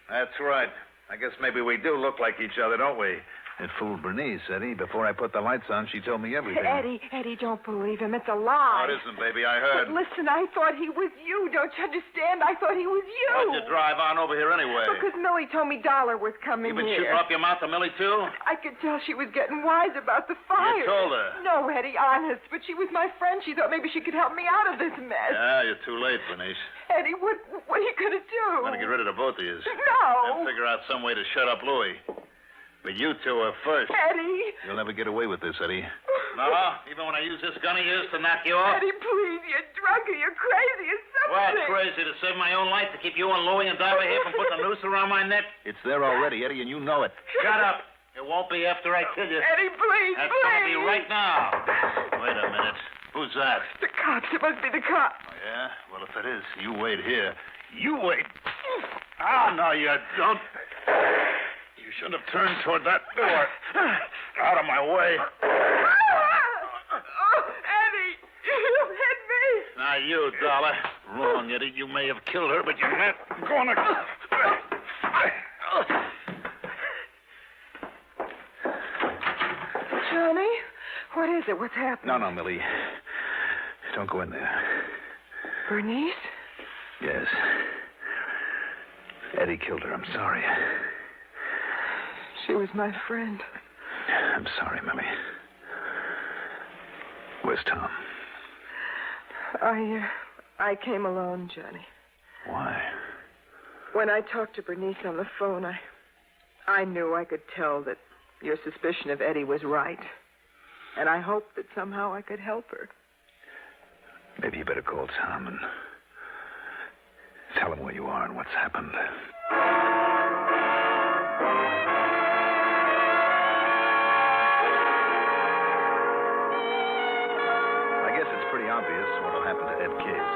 That's right. I guess maybe we do look like each other, don't we? It fooled Bernice, Eddie. Before I put the lights on, she told me everything. Eddie, don't believe him. It's a lie. No, it isn't, baby. I heard. But listen, I thought he was you. Don't you understand? I thought he was you. Why'd you drive on over here anyway? Because Millie told me Dollar was coming You been here. shooting off your mouth to Millie, too? I could tell she was getting wise about the fire. You told her? No, Eddie, honest. But she was my friend. She thought maybe she could help me out of this mess. Yeah, you're too late, Bernice. Eddie, what are you going to do? I'm going to get rid of the both of you. No. And figure out some way to shut up Louie. But you two are first. Eddie. You'll never get away with this, Eddie. No? Even when I use this gun of yours to knock you off? Eddie, please. You're drunk or you're crazy or something. What, crazy? To save my own life? To keep you and Louie and Dollar here from putting a noose around my neck? It's there already, Eddie, and you know it. Shut up. It won't be after I kill you. Eddie, please, That's please. going to be right now. Wait a minute. Who's that? The cops. It must be the cops. Oh, yeah? Well, if it is, you wait here. You wait. Ah, no, you don't. You should have turned toward that door. Out of my way. Oh, Eddie, you hit me. Now, you, Dollar. Wrong, Eddie. You may have killed her, but you're not going to... Johnny, what is it? What's happening? No, Millie. Don't go in there. Bernice? Yes. Eddie killed her. I'm sorry. She was my friend. I'm sorry, Millie. Where's Tom? I came alone, Johnny. Why? When I talked to Bernice on the phone, I knew I could tell that your suspicion of Eddie was right. And I hoped that somehow I could help her. Maybe you better call Tom and tell him where you are and what's happened. I guess it's pretty obvious what will happen to Ed Case.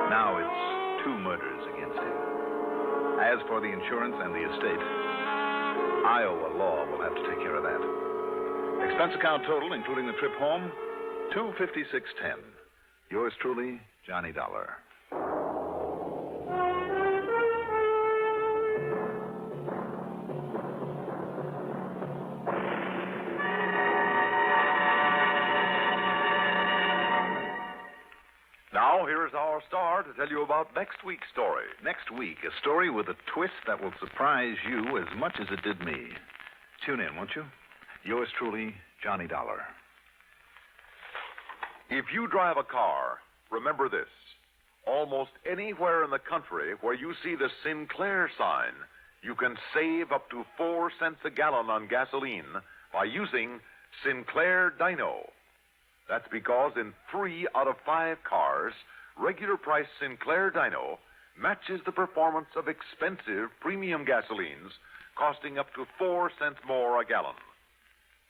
Now it's 2 murders against him. As for the insurance and the estate, Iowa law will have to take care of that. Expense account total, including the trip home, $256.10. Yours truly, Johnny Dollar. here's our star to tell you about next week's story. Next week, a story with a twist that will surprise you as much as it did me. Tune in, won't you? Yours truly, Johnny Dollar. If you drive a car, remember this. Almost anywhere in the country where you see the Sinclair sign, you can save up to 4 cents a gallon on gasoline by using Sinclair Dyno. That's because in 3 out of 5 cars, regular price Sinclair Dyno matches the performance of expensive premium gasolines costing up to 4 cents more a gallon.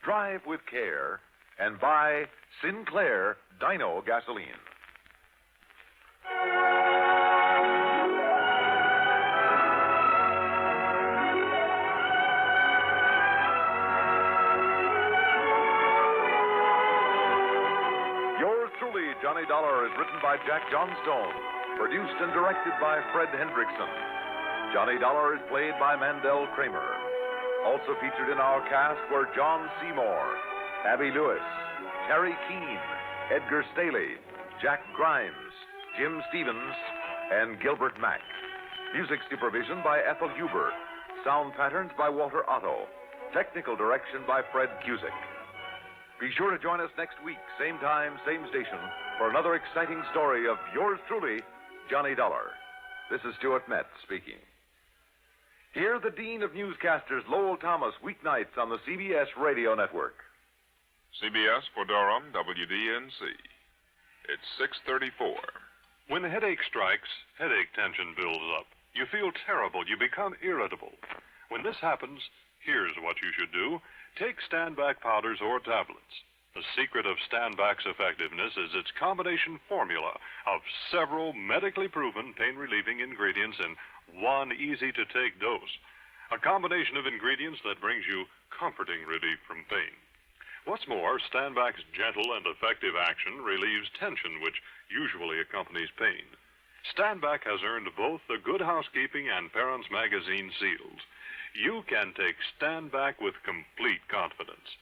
Drive with care and buy Sinclair Dyno gasoline. Yours truly, Johnny Dollar, is written by Jack Johnstone, produced and directed by Fred Hendrickson. Johnny Dollar is played by Mandel Kramer. Also featured in our cast were John Seymour, Abby Lewis, Terry Keane, Edgar Staley, Jack Grimes, Jim Stevens, and Gilbert Mack. Music supervision by Ethel Huber. Sound patterns by Walter Otto. Technical direction by Fred Cusick. Be sure to join us next week, same time, same station, for another exciting story of yours truly, Johnny Dollar. This is Stuart Metz speaking. Hear the Dean of Newscasters, Lowell Thomas, weeknights on the CBS Radio Network. CBS for Durham, WDNC. It's 6:34. When a headache strikes, headache tension builds up. You feel terrible. You become irritable. When this happens, here's what you should do. Take Stand-Back powders or tablets. The secret of Stand-Back's effectiveness is its combination formula of several medically proven pain-relieving ingredients in one easy-to-take dose. A combination of ingredients that brings you comforting relief from pain. What's more, Stand-Back's gentle and effective action relieves tension, which usually accompanies pain. Stand-Back has earned both the Good Housekeeping and Parents Magazine seals. You can take Stand-Back with complete confidence.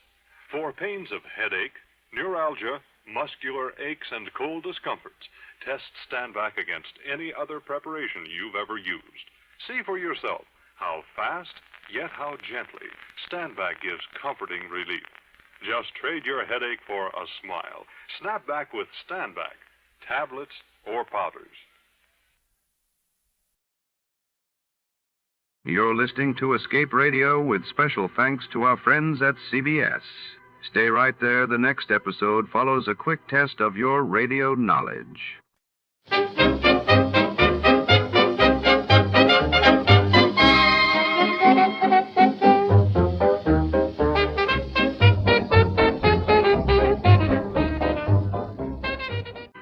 For pains of headache, neuralgia, muscular aches, and cold discomforts, test Stand-Back against any other preparation you've ever used. See for yourself how fast, yet how gently, Stand-Back gives comforting relief. Just trade your headache for a smile. Snap back with Stand-Back, tablets or powders. You're listening to Escape Radio with special thanks to our friends at CBS. Stay right there. The next episode follows a quick test of your radio knowledge.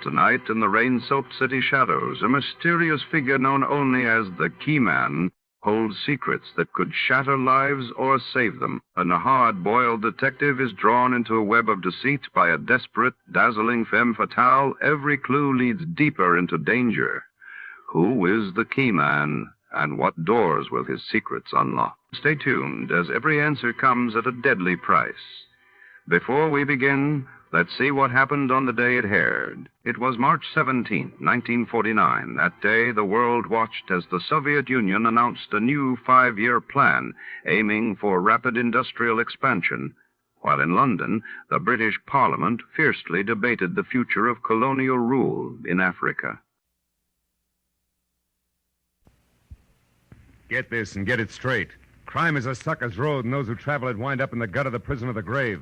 Tonight, in the rain-soaked city shadows, a mysterious figure known only as the Key Man holds secrets that could shatter lives or save them. And a hard-boiled detective is drawn into a web of deceit by a desperate, dazzling femme fatale. Every clue leads deeper into danger. Who is the Key Man, and what doors will his secrets unlock? Stay tuned, as every answer comes at a deadly price. Before we begin, let's see what happened on the day it aired. It was March 17, 1949. That day, the world watched as the Soviet Union announced a new 5-year plan aiming for rapid industrial expansion, while in London, the British Parliament fiercely debated the future of colonial rule in Africa. Get this and get it straight. Crime is a sucker's road, and those who travel it wind up in the gut of the prison of the grave.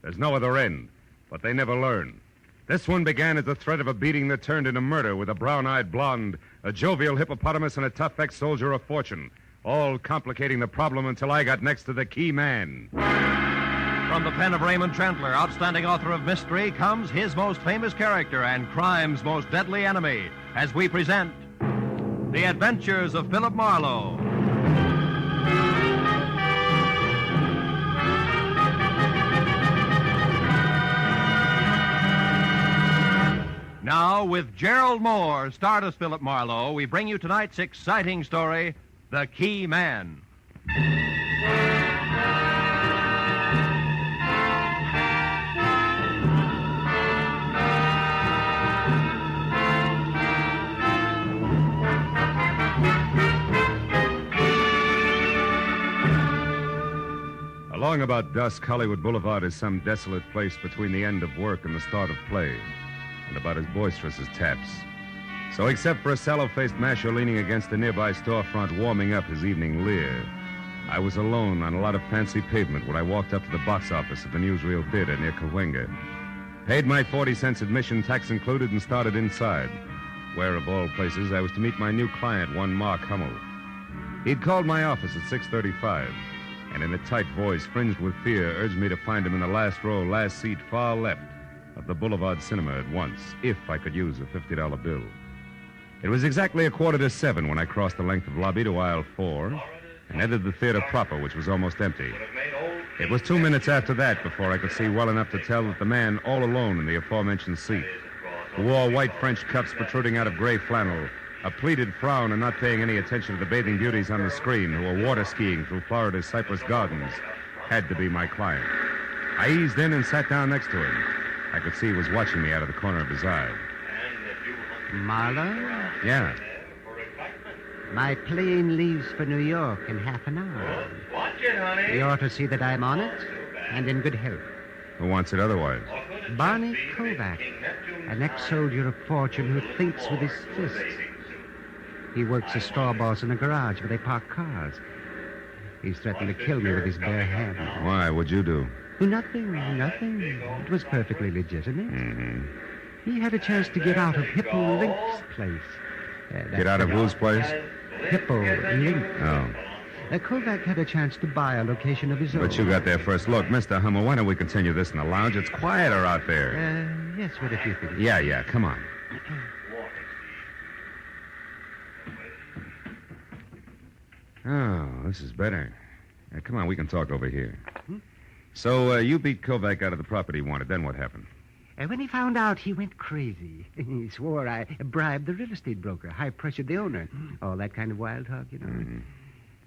There's no other end. But they never learn. This one began as the threat of a beating that turned into murder with a brown-eyed blonde, a jovial hippopotamus, and a tough ex-soldier of fortune, all complicating the problem until I got next to the Key Man. From the pen of Raymond Chandler, outstanding author of mystery, comes his most famous character and crime's most deadly enemy, as we present The Adventures of Philip Marlowe. Now, with Gerald Moore, starred as Philip Marlowe, we bring you tonight's exciting story, The Key Man. Along about dusk, Hollywood Boulevard is some desolate place between the end of work and the start of play, and about as boisterous as taps. So except for a sallow-faced masher leaning against a nearby storefront warming up his evening leer, I was alone on a lot of fancy pavement when I walked up to the box office of the newsreel theater near Cahuenga. Paid my 40 cents admission, tax included, and started inside, where, of all places, I was to meet my new client, one Mark Hummel. He'd called my office at 6:35, and in a tight voice, fringed with fear, urged me to find him in the last row, last seat, far left of the Boulevard Cinema at once, if I could use a $50 bill. It was exactly 6:45 when I crossed the length of lobby to aisle 4 and entered the theater proper, which was almost empty. It was 2 minutes after that before I could see well enough to tell that the man all alone in the aforementioned seat, who wore white French cuffs protruding out of gray flannel, a pleated frown and not paying any attention to the bathing beauties on the screen who were water skiing through Florida's Cypress Gardens, had to be my client. I eased in and sat down next to him. I could see he was watching me out of the corner of his eye. Marlowe? Yeah. My plane leaves for New York in half an hour. Watch it, honey. You ought to see that I'm on it and in good health. Who wants it otherwise? Barney Kovac, an ex-soldier of fortune who thinks with his fists. He works as straw boss in a garage where they park cars. He's threatened to kill me with his bare hands. Why? What'd you do? Nothing. It was perfectly legitimate. Mm-hmm. He had a chance to get out of Hippo Link's place. Get out of whose place? Hippo Link. Oh. Kovac had a chance to buy a location of his own. But you got there first. Look, Mr. Hummel, why don't we continue this in the lounge? It's quieter out there. Yes, what if you think? Yeah, come on. Oh, this is better. Come on, we can talk over here. So, you beat Kovac out of the property he wanted. Then what happened? When he found out, he went crazy. He swore I bribed the real estate broker, high-pressured the owner. All that kind of wild talk, you know. Mm-hmm.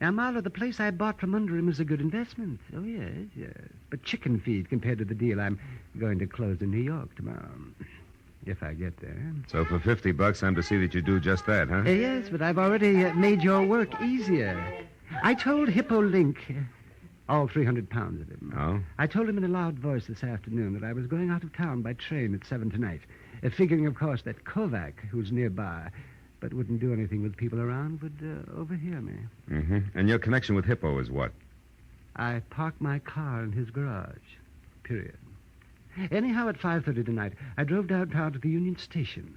Now, Marlowe, the place I bought from under him is a good investment. Oh, yes. But chicken feed compared to the deal I'm going to close in New York tomorrow. If I get there. So for $50, I'm to see that you do just that, huh? Yes, but I've already made your work easier. I told Hippo Link, all 300 pounds of him. Oh? I told him in a loud voice this afternoon that I was going out of town by train at 7 tonight, figuring, of course, that Kovac, who's nearby, but wouldn't do anything with people around, would overhear me. Mm-hmm. And your connection with Hippo is what? I parked my car in his garage, period. Anyhow, at 5:30 tonight, I drove downtown to the Union Station.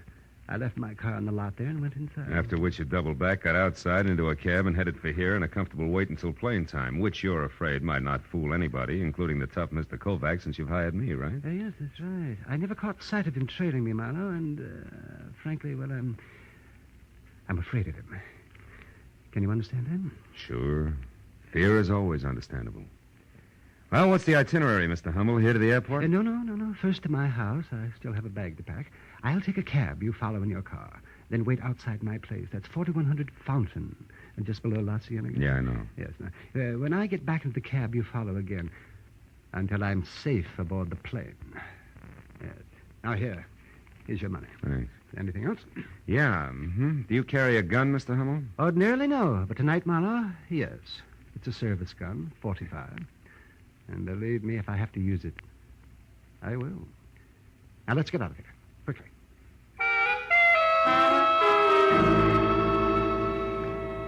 I left my car in the lot there and went inside. After which you doubled back, got outside into a cab, and headed for here in a comfortable wait until plane time, which you're afraid might not fool anybody, including the tough Mr. Kovac, since you've hired me, right? Yes, that's right. I never caught sight of him trailing me, Marlowe, and, frankly, well, I'm afraid of him. Can you understand that? Sure. Fear is always understandable. Well, what's the itinerary, Mr. Hummel? Here to the airport? No. First to my house. I still have a bag to pack. I'll take a cab. You follow in your car. Then wait outside my place. That's 4100 Fountain, and just below La Cienega. Yeah, I know. Yes. Now, when I get back into the cab, you follow again until I'm safe aboard the plane. Yes. Now, here's your money. Thanks. Anything else? Yeah. Mm-hmm. Do you carry a gun, Mr. Hummel? Ordinarily, no. But tonight, Marlowe, yes. It's a service gun, 45. And believe me, if I have to use it, I will. Now, let's get out of here. Quickly.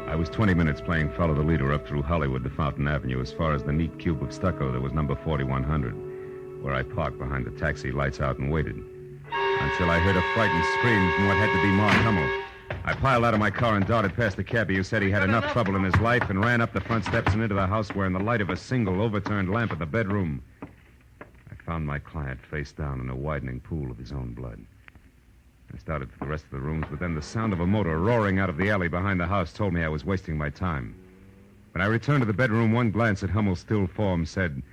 I was 20 minutes playing Follow the Leader up through Hollywood to Fountain Avenue as far as the neat cube of stucco that was number 4100, where I parked behind the taxi, lights out, and waited. Until I heard a frightened scream from what had to be Mark Hummel. I piled out of my car and darted past the cabbie who said he had enough trouble in his life and ran up the front steps and into the house where in the light of a single overturned lamp in the bedroom, I found my client face down in a widening pool of his own blood. I started for the rest of the rooms, but then the sound of a motor roaring out of the alley behind the house told me I was wasting my time. When I returned to the bedroom, one glance at Hummel's still form said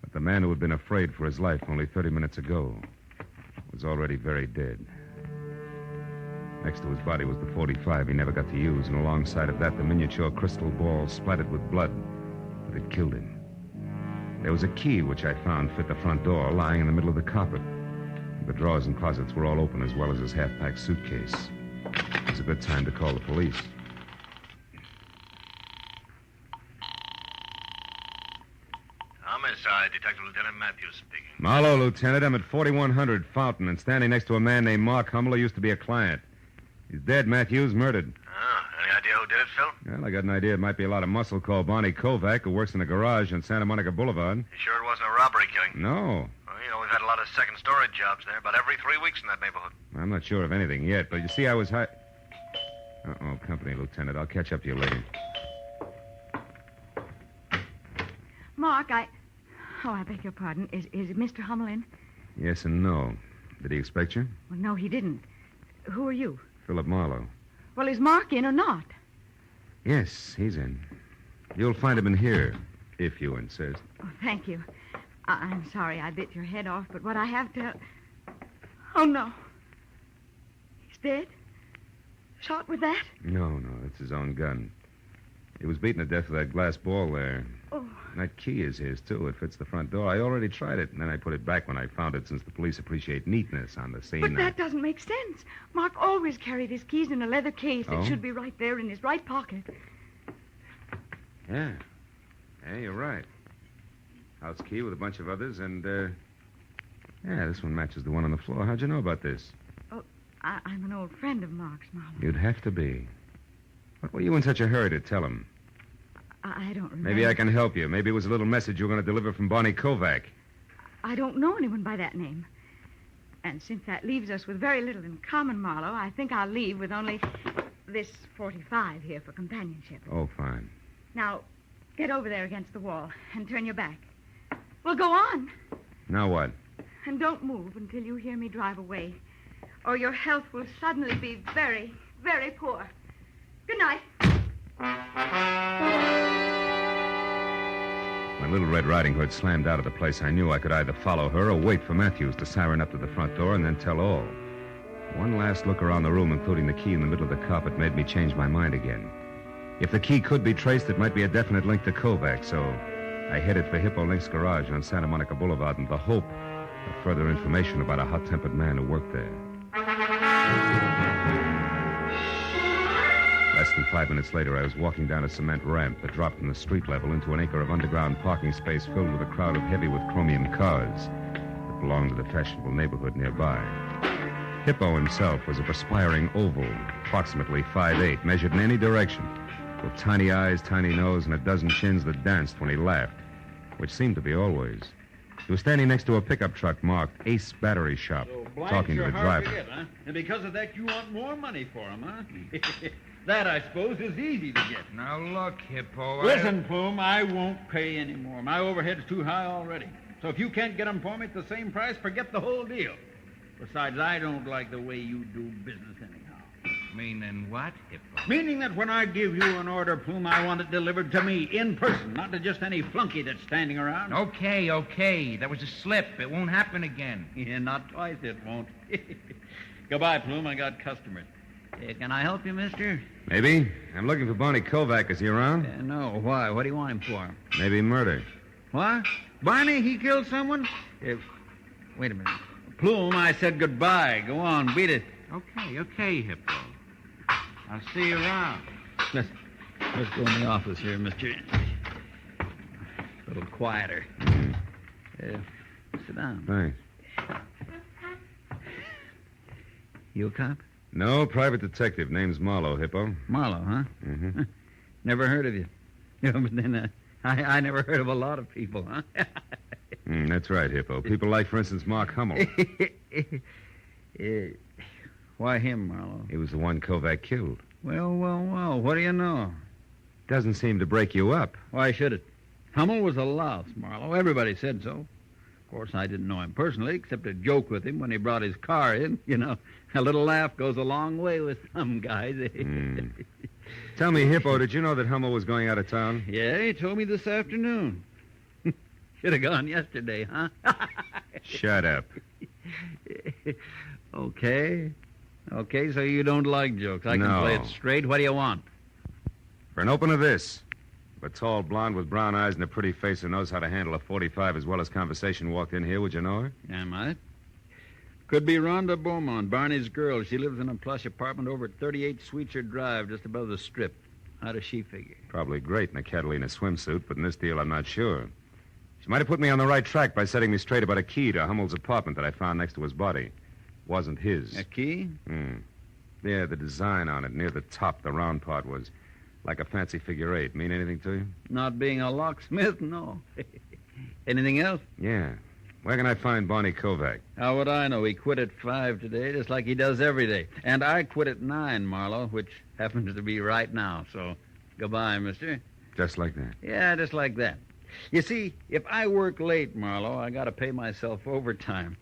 that the man who had been afraid for his life only 30 minutes ago was already very dead. Next to his body was the 45 he never got to use, and alongside of that, the miniature crystal ball splattered with blood that had killed him. There was a key which I found fit the front door, lying in the middle of the carpet. The drawers and closets were all open, as well as his half-packed suitcase. It was a good time to call the police. Homicide, Detective Lieutenant Matthews speaking. Marlowe, Lieutenant. I'm at 4100 Fountain and standing next to a man named Mark Hummel who used to be a client. He's dead, Matthews, murdered. Oh, any idea who did it, Phil? Well, I got an idea it might be a lot of muscle called Barney Kovac, who works in a garage on Santa Monica Boulevard. You sure it wasn't a robbery killing? No. Well, we've had a lot of second storage jobs there, about every 3 weeks in that neighborhood. I'm not sure of anything yet, but you see, I was Uh-oh, company, Lieutenant. I'll catch up to you later. Mark, I beg your pardon. Is Mr. Hummel in? Yes and no. Did he expect you? Well, no, he didn't. Who are you? Philip Marlowe. Well, is Mark in or not? Yes, he's in. You'll find him in here, if you insist. Oh, thank you. I'm sorry I bit your head off, but what I have to... Oh, no. He's dead? Shot with that? No, it's his own gun. He was beaten to death with that glass ball there. Oh. That key is his, too. It fits the front door. I already tried it, and then I put it back when I found it, since the police appreciate neatness on the scene. But that doesn't make sense. Mark always carried his keys in a leather case. Oh? It should be right there in his right pocket. Yeah. Yeah, you're right. House key with a bunch of others, and, yeah, this one matches the one on the floor. How'd you know about this? Oh, I'm an old friend of Mark's, Marlowe. You'd have to be. What were you in such a hurry to tell him? I don't remember. Maybe I can help you. Maybe it was a little message you were going to deliver from Barney Kovac. I don't know anyone by that name. And since that leaves us with very little in common, Marlowe, I think I'll leave with only this 45 here for companionship. Oh, fine. Now, get over there against the wall and turn your back. Well, go on. Now what? And don't move until you hear me drive away, or your health will suddenly be very, very poor. Good night. When Little Red Riding Hood slammed out of the place, I knew I could either follow her or wait for Matthews to siren up to the front door and then tell all. One last look around the room, including the key in the middle of the carpet, made me change my mind again. If the key could be traced, it might be a definite link to Kovac, so I headed for Hippo Link's garage on Santa Monica Boulevard in the hope of further information about a hot-tempered man who worked there. Less than 5 minutes later, I was walking down a cement ramp that dropped from the street level into an acre of underground parking space filled with a crowd of heavy with chromium cars that belonged to the fashionable neighborhood nearby. Hippo himself was a perspiring oval, approximately 5'8", measured in any direction, with tiny eyes, tiny nose, and a dozen chins that danced when he laughed, which seemed to be always. He was standing next to a pickup truck marked Ace Battery Shop, talking to the driver. Get, huh? And because of that, you want more money for him, huh? That, I suppose, is easy to get. Now, look, Hippo. Listen, Plume, I won't pay any more. My overhead's too high already. So if you can't get them for me at the same price, forget the whole deal. Besides, I don't like the way you do business anyhow. Meaning what, Hippo? Meaning that when I give you an order, Plume, I want it delivered to me in person, not to just any flunky that's standing around. Okay. That was a slip. It won't happen again. Yeah, not twice it won't. Goodbye, Plume. I got customers. Can I help you, mister? Maybe. I'm looking for Barney Kovac. Is he around? No. Why? What do you want him for? Maybe murder. What? Barney, he killed someone? Wait a minute. Plume, I said goodbye. Go on, beat it. Okay, Hippo. I'll see you around. Let's go in the office here, mister. A little quieter. Sit down. Thanks. You a cop? No, private detective. Name's Marlowe, Hippo. Marlowe, huh? Mm-hmm. Never heard of you. But then I never heard of a lot of people, huh? That's right, Hippo. People like, for instance, Mark Hummel. Why him, Marlowe? He was the one Kovac killed. Well. What do you know? Doesn't seem to break you up. Why should it? Hummel was a louse, Marlowe. Everybody said so. Of course, I didn't know him personally, except to joke with him when he brought his car in. You know, a little laugh goes a long way with some guys. Tell me, Hippo, did you know that Hummel was going out of town? Yeah, he told me this afternoon. Should have gone yesterday, huh? Shut up. Okay, so you don't like jokes. I can play it straight. What do you want? For an open of this. A tall blonde with brown eyes and a pretty face who knows how to handle a 45 as well as conversation walked in here. Would you know her? I might. Could be Rhonda Beaumont, Barney's girl. She lives in a plush apartment over at 38 Sweetser Drive, just above the Strip. How does she figure? Probably great in a Catalina swimsuit, but in this deal I'm not sure. She She might have put me on the right track by setting me straight about a key to Hummel's apartment that I found next to his body. Wasn't his. A key? Yeah, the design on it near the top, the round part, was like a fancy figure 8. Mean anything to you? Not being a locksmith, no. Anything else? Yeah. Where can I find Barney Kovac? How would I know? He quit at 5 today, just like he does every day. And I quit at 9, Marlowe, which happens to be right now. So, goodbye, mister. Just like that? Yeah, just like that. You see, if I work late, Marlowe, I got to pay myself overtime.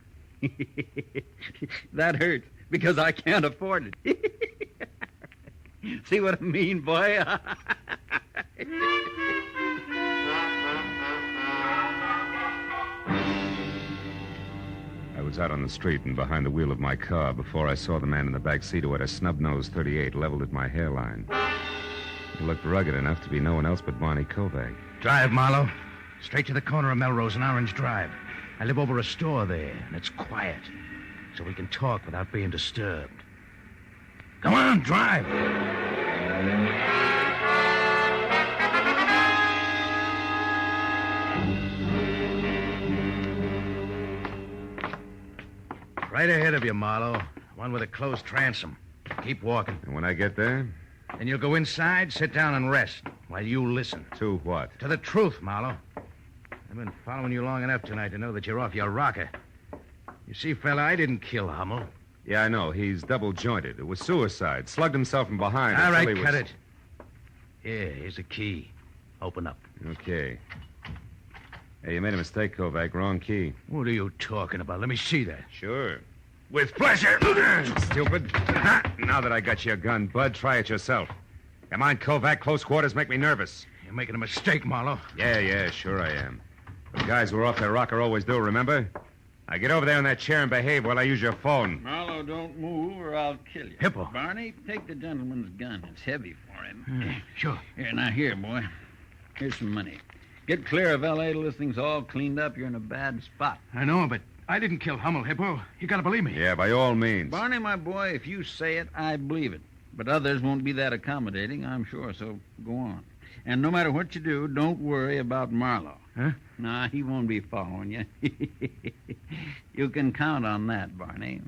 That hurts, because I can't afford it. See what I mean, boy? I was out on the street and behind the wheel of my car before I saw the man in the back seat who had a snub-nosed .38 leveled at my hairline. He looked rugged enough to be no one else but Barney Kovac. Drive, Marlowe. Straight to the corner of Melrose and Orange Drive. I live over a store there, and it's quiet, so we can talk without being disturbed. Come on, drive. Right ahead of you, Marlowe. One with a closed transom. Keep walking. And when I get there? Then you'll go inside, sit down, and rest while you listen. To what? To the truth, Marlowe. I've been following you long enough tonight to know that you're off your rocker. You see, fella, I didn't kill Hummel. Yeah, I know. He's double-jointed. It was suicide. Slugged himself from behind. All right, cut it. Here, here's a key. Open up. Okay. Hey, you made a mistake, Kovac. Wrong key. What are you talking about? Let me see that. Sure. With pleasure. Stupid. Now that I got your gun, Bud, try it yourself. Come on, Kovac. Close quarters make me nervous. You're making a mistake, Marlowe. Yeah, sure I am. The guys who are off their rocker always do, remember? Now get over there in that chair and behave while I use your phone. Marlowe, don't move or I'll kill you. Hippo. Barney, take the gentleman's gun. It's heavy for him. Sure. Here, now here, boy. Here's some money. Get clear of L.A. till this thing's all cleaned up. You're in a bad spot. I know, but I didn't kill Hummel, Hippo. You gotta believe me. Yeah, by all means. Barney, my boy, if you say it, I believe it. But others won't be that accommodating, I'm sure, so go on. And no matter what you do, don't worry about Marlowe. Huh? Nah, he won't be following you. You can count on that, Barney.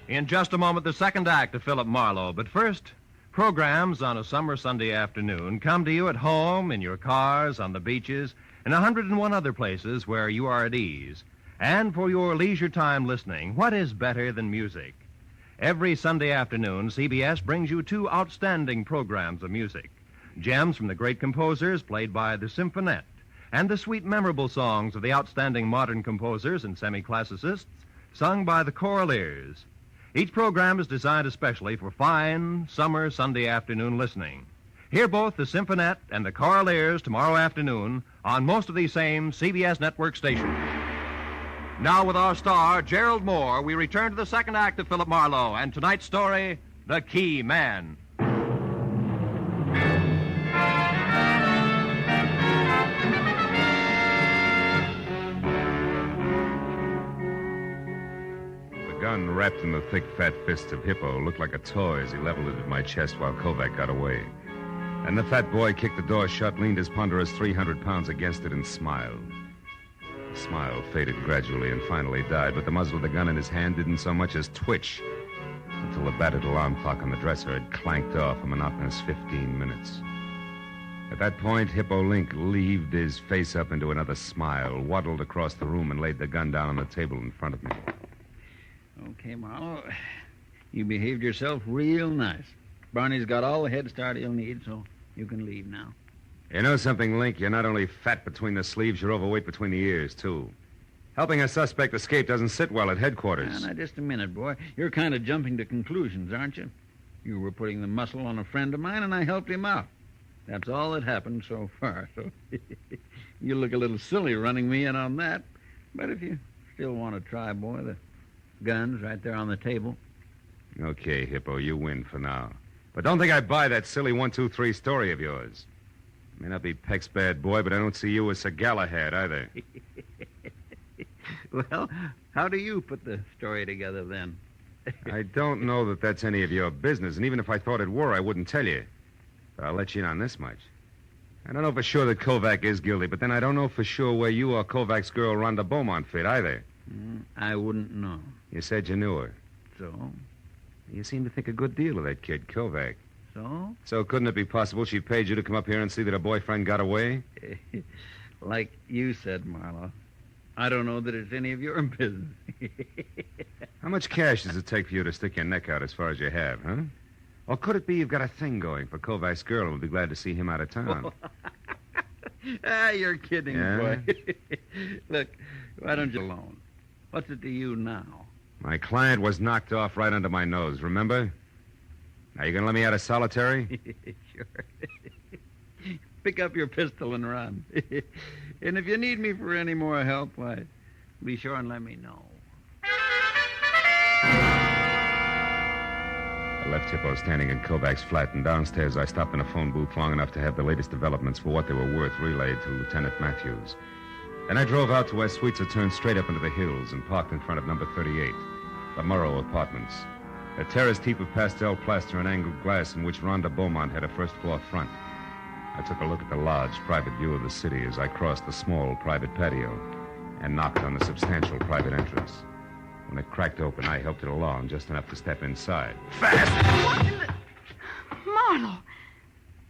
In just a moment, the second act of Philip Marlowe. But first, programs on a summer Sunday afternoon come to you at home, in your cars, on the beaches, and 101 other places where you are at ease. And for your leisure time listening, what is better than music? Every Sunday afternoon, CBS brings you two outstanding programs of music. Gems from the great composers played by the Symphonette, and the sweet, memorable songs of the outstanding modern composers and semi-classicists sung by the Choraleers. Each program is designed especially for fine, summer Sunday afternoon listening. Hear both the Symphonette and the Choraleers tomorrow afternoon on most of these same CBS network stations. Now, with our star, Gerald Moore, we return to the second act of Philip Marlowe and tonight's story, The Key Man. The gun wrapped in the thick, fat fists of Hippo looked like a toy as he leveled it at my chest while Kovac got away. And the fat boy kicked the door shut, leaned his ponderous 300 pounds against it, and smiled. The smile faded gradually and finally died, but the muzzle of the gun in his hand didn't so much as twitch until the battered alarm clock on the dresser had clanked off a monotonous 15 minutes. At that point, Hippo Link leaved his face up into another smile, waddled across the room, and laid the gun down on the table in front of me. Okay, Marlowe. You behaved yourself real nice. Barney's got all the head start he'll need, so you can leave now. You know something, Link? You're not only fat between the sleeves, you're overweight between the ears, too. Helping a suspect escape doesn't sit well at headquarters. Now, just a minute, boy. You're kind of jumping to conclusions, aren't you? You were putting the muscle on a friend of mine, and I helped him out. That's all that happened so far, so you look a little silly running me in on that. But if you still want to try, boy, the gun's right there on the table. Okay, Hippo, you win for now. But don't think I buy that silly 1, 2, 3 story of yours. May not be Peck's bad boy, but I don't see you as Sir Galahad either. Well, how do you put the story together then? I don't know that that's any of your business, and even if I thought it were, I wouldn't tell you. But I'll let you in on this much. I don't know for sure that Kovac is guilty, but then I don't know for sure where you or Kovac's girl Rhonda Beaumont fit either. I wouldn't know. You said you knew her. So? You seem to think a good deal of that kid, Kovac. So? So couldn't it be possible she paid you to come up here and see that her boyfriend got away? Like you said, Marlowe, I don't know that it's any of your business. How much cash does it take for you to stick your neck out as far as you have, huh? Or could it be you've got a thing going for Kovac's girl and would be glad to see him out of town? You're kidding, Yeah? boy. Look, why don't you alone? What's it to you now? My client was knocked off right under my nose, remember? Now, you gonna let me out of solitary? Sure. Pick up your pistol and run. And if you need me for any more help, why, be sure and let me know. I left Hippo standing in Kovac's flat, and downstairs I stopped in a phone booth long enough to have the latest developments for what they were worth relayed to Lieutenant Matthews. Then I drove out to where suites are turned straight up into the hills and parked in front of number 38, the Morrow Apartments. A terraced heap of pastel plaster and angled glass in which Rhonda Beaumont had a first-floor front. I took a look at the large, private view of the city as I crossed the small, private patio and knocked on the substantial private entrance. When it cracked open, I helped it along just enough to step inside. What in the... Marlowe,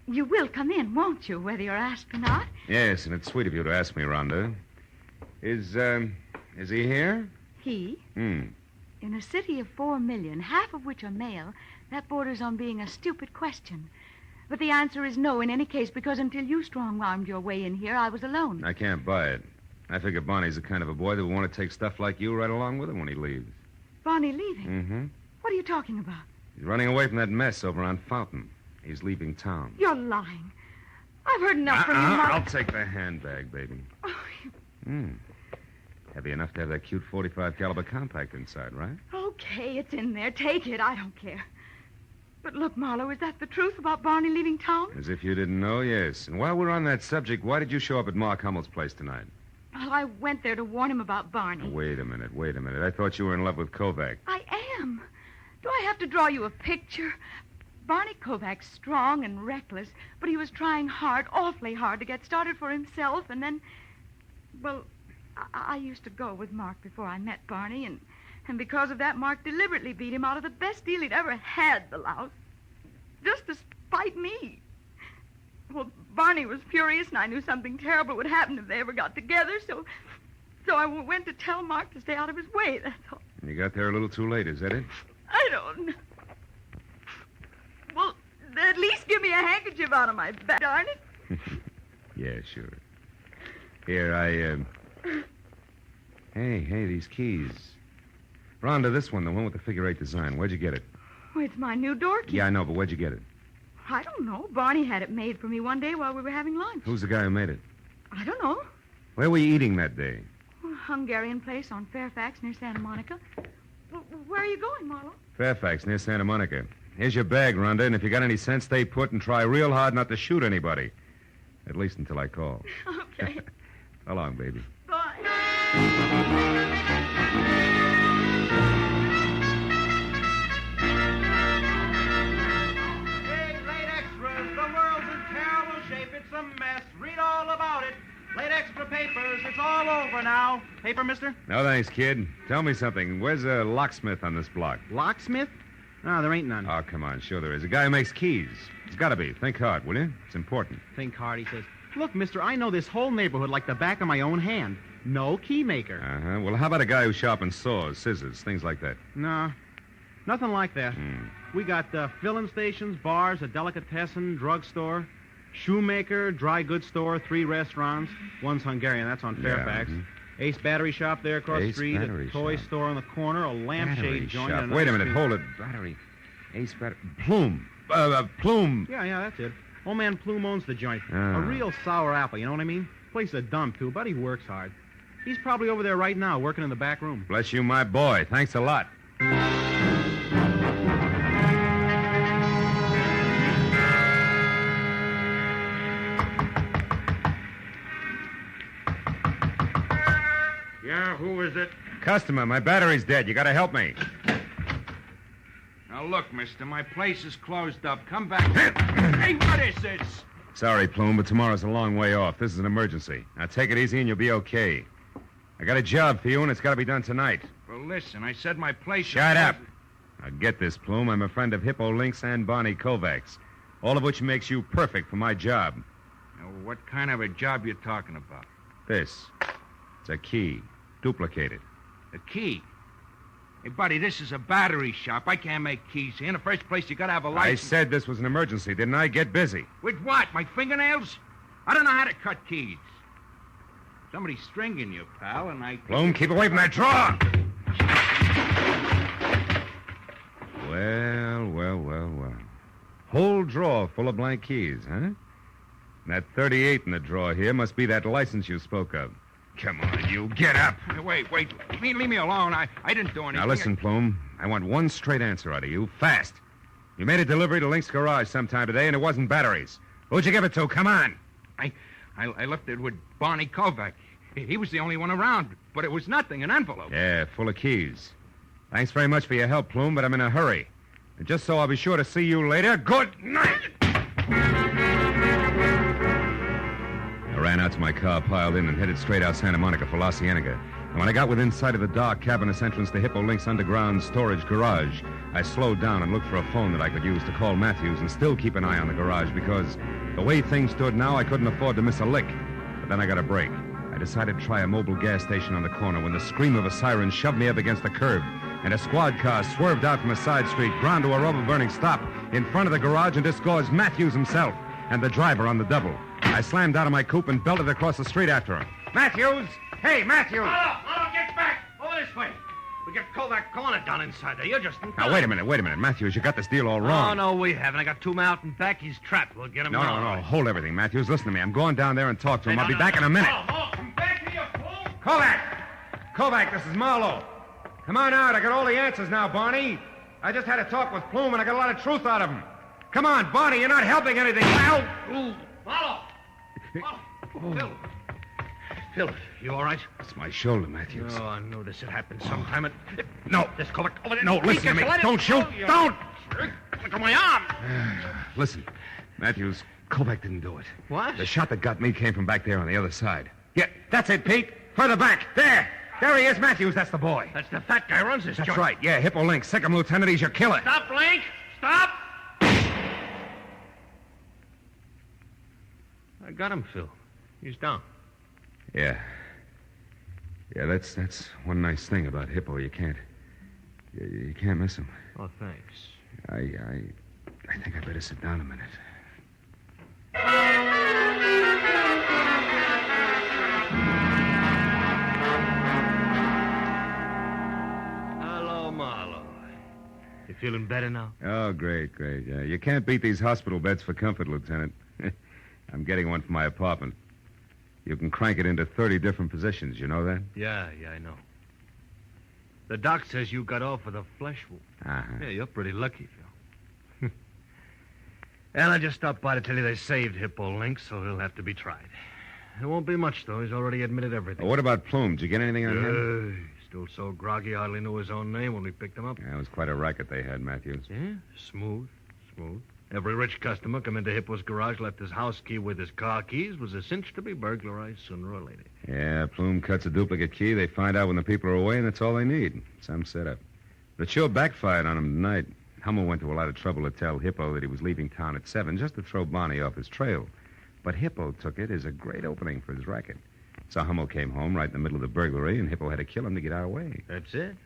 you will come in, won't you, whether you're asked or not? Yes, and it's sweet of you to ask me, Rhonda. Is he here? He? Hmm. In a city of 4 million, half of which are male, that borders on being a stupid question. But the answer is no in any case, because until you strong-armed your way in here, I was alone. I can't buy it. I figure Bonnie's the kind of a boy that will want to take stuff like you right along with him when he leaves. Bonnie leaving? Mm-hmm. What are you talking about? He's running away from that mess over on Fountain. He's leaving town. You're lying. I've heard enough from you, Marlowe. I'll take the handbag, baby. Heavy enough to have that cute .45 caliber compact inside, right? Okay, it's in there. Take it. I don't care. But look, Marlowe, is that the truth about Barney leaving town? As if you didn't know, yes. And while we're on that subject, why did you show up at Mark Hummel's place tonight? Well, I went there to warn him about Barney. Wait a minute. I thought you were in love with Kovac. I am. Do I have to draw you a picture? Barney Kovac's strong and reckless, but he was trying hard, awfully hard, to get started for himself, and then... Well, I used to go with Mark before I met Barney, and because of that, Mark deliberately beat him out of the best deal he'd ever had, the louse. Just to spite me. Well, Barney was furious, and I knew something terrible would happen if they ever got together, so I went to tell Mark to stay out of his way, that's all. You got there a little too late, is that it? I don't know. Well, at least give me a handkerchief out of my back, darn it. Yeah, sure. Here, Hey, these keys. Rhonda, this one, the one with the figure 8 design. Where'd you get it? Oh, it's my new door key. Yeah, I know, but where'd you get it? I don't know. Barney had it made for me one day while we were having lunch. Who's the guy who made it? I don't know. Where were you eating that day? A Hungarian place on Fairfax near Santa Monica. Where are you going, Marlowe? Fairfax, near Santa Monica. Here's your bag, Rhonda, and if you got any sense, stay put and try real hard not to shoot anybody. At least until I call. Okay. So long, baby. Bye. Hey, late extras, the world's in terrible shape. It's a mess. Read all about it. Late extra papers. It's all over now. Paper, mister? No, thanks, kid. Tell me something. Where's a locksmith on this block? Locksmith? No, there ain't none. Oh, come on. Sure there is. A guy who makes keys. It's got to be. Think hard, will you? It's important. Think hard, he says. Look, mister, I know this whole neighborhood like the back of my own hand. No key maker. Uh-huh. Well, how about a guy who sharpens saws, scissors, things like that? No, nothing like that. We got filling stations, bars, a delicatessen, drugstore, shoemaker, dry goods store, 3 restaurants. One's Hungarian, that's on Fairfax. Ace Battery Shop there across the street, a toy store on the corner, a lampshade joint. Shop. Wait a minute, hold it. Battery. Ace Battery. Plume. Plume. Yeah, that's it. Old man Plume owns the joint. Ah. A real sour apple, you know what I mean? Place is a dump, too, but he works hard. He's probably over there right now, working in the back room. Bless you, my boy. Thanks a lot. Yeah, Who is it? Customer, my battery's dead. You gotta help me. Now, look, mister, my place is closed up. Come back. Hey, what is this? Sorry, Plume, but tomorrow's a long way off. This is an emergency. Now, take it easy and you'll be okay. I got a job for you, and it's got to be done tonight. Well, listen, I said my place is... Shut up. Now, get this, Plume. I'm a friend of Hippo Lynx and Barney Kovacs, all of which makes you perfect for my job. Now, what kind of a job you talking about? This. It's a key. Duplicated. A key? Hey, buddy, this is a battery shop. I can't make keys here. In the first place, you gotta have a license. I said this was an emergency, didn't I? Get busy. With what? My fingernails? I don't know how to cut keys. Somebody's stringing you, pal, and I... Plume, keep away from that drawer! Well. Whole drawer full of blank keys, huh? And that 38 in the drawer here must be that license you spoke of. Come on, you, get up. Wait. Leave me alone. I didn't do anything. Now, listen, Plume. I want one straight answer out of you, fast. You made a delivery to Link's garage sometime today, and it wasn't batteries. Who'd you give it to? Come on. I left it with Barney Kovac. He was the only one around, but it was nothing, an envelope. Yeah, full of keys. Thanks very much for your help, Plume, but I'm in a hurry. And just so I'll be sure to see you later, good night! I ran out to my car, piled in, and headed straight out Santa Monica for La Cienega. And when I got within sight of the dark, cavernous entrance to Hippo Link's underground storage garage, I slowed down and looked for a phone that I could use to call Matthews and still keep an eye on the garage because the way things stood now, I couldn't afford to miss a lick. But then I got a break. I decided to try a mobile gas station on the corner when the scream of a siren shoved me up against the curb, and a squad car swerved out from a side street, ground to a rubber-burning stop in front of the garage and disgorged Matthews himself and the driver on the double. I slammed out of my coupe and belted across the street after him. Matthews! Hey, Matthews! Marlowe, get back! Over this way. We got Kovac cornered down inside there. You're just... Now, wait a minute. Matthews, you got this deal all wrong. Oh, no, we haven't. I got two men out and back. He's trapped. We'll get him No. Hold everything, Matthews. Listen to me. I'm going down there and talk to him. I'll be back in a minute. Come back here, fool! Kovac, this is Marlowe. Come on out. I got all the answers now, Barney. I just had a talk with Plume, and I got a lot of truth out of him. Come on, Barney. You're not helping anything. Marlowe! Phil, you all right? It's my shoulder, Matthews. Oh, I knew this had happened sometime. No. Just Kovac, over there. No, listen to me. Don't shoot. Don't! Look at my arm. Listen, Matthews, Kovac didn't do it. What? The shot that got me came from back there on the other side. Yeah, that's it, Pete. Further back. There he is, Matthews. That's the boy. That's the fat guy who runs this That's joint. right. Yeah, Hippo Link. Second lieutenant. He's your killer. Stop, Link. Stop. I got him, Phil. He's down. Yeah, that's one nice thing about Hippo. You can't miss him. Oh, thanks. I think I better sit down a minute. Hello, Marlowe. You feeling better now? Oh, great. Yeah, you can't beat these hospital beds for comfort, Lieutenant. I'm getting one for my apartment. You can crank it into 30 different positions. You know that? Yeah, I know. The doc says you got off with a flesh wound. Uh-huh. Yeah, you're pretty lucky, Phil. Well, I just stopped by to tell you they saved Hippo Link, so he'll have to be tried. It won't be much, though. He's already admitted everything. Well, what about Plume? Did you get anything on him? Still so groggy, hardly knew his own name when we picked him up. Yeah, it was quite a racket they had, Matthews. Yeah, smooth. Every rich customer come into Hippo's garage, left his house key with his car keys, was a cinch to be burglarized sooner or later. Yeah, Plume cuts a duplicate key. They find out when the people are away, and that's all they need. Some setup. But it sure backfired on him tonight. Hummel went to a lot of trouble to tell Hippo that he was leaving town at 7 just to throw Barney off his trail. But Hippo took it as a great opening for his racket. So Hummel came home right in the middle of the burglary, and Hippo had to kill him to get our way. That's it?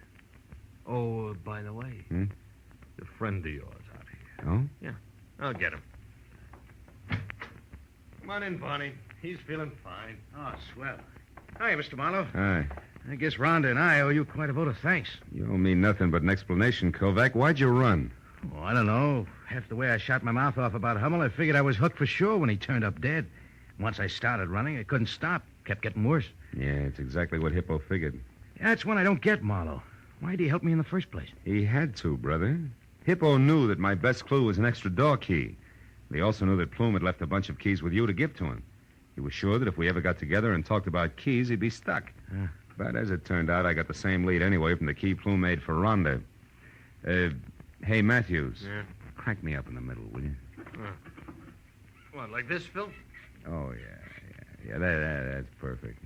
Oh, by the way, a friend of yours out here. Oh? Yeah. I'll get him. Come on in, Barney. He's feeling fine. Oh, swell. Hi, Mr. Marlowe. Hi. I guess Rhonda and I owe you quite a vote of thanks. You owe me nothing but an explanation, Kovac. Why'd you run? Oh, I don't know. Half the way I shot my mouth off about Hummel, I figured I was hooked for sure when he turned up dead. Once I started running, I couldn't stop. Kept getting worse. Yeah, it's exactly what Hippo figured. That's one I don't get, Marlowe. Why'd he help me in the first place? He had to, brother. Hippo knew that my best clue was an extra door key. He also knew that Plume had left a bunch of keys with you to give to him. He was sure that if we ever got together and talked about keys, he'd be stuck. But as it turned out, I got the same lead anyway from the key Plume made for Rhonda. Hey, Matthews. Yeah? Crank me up in the middle, will you? What, like this, Phil? Oh, yeah. That's perfect.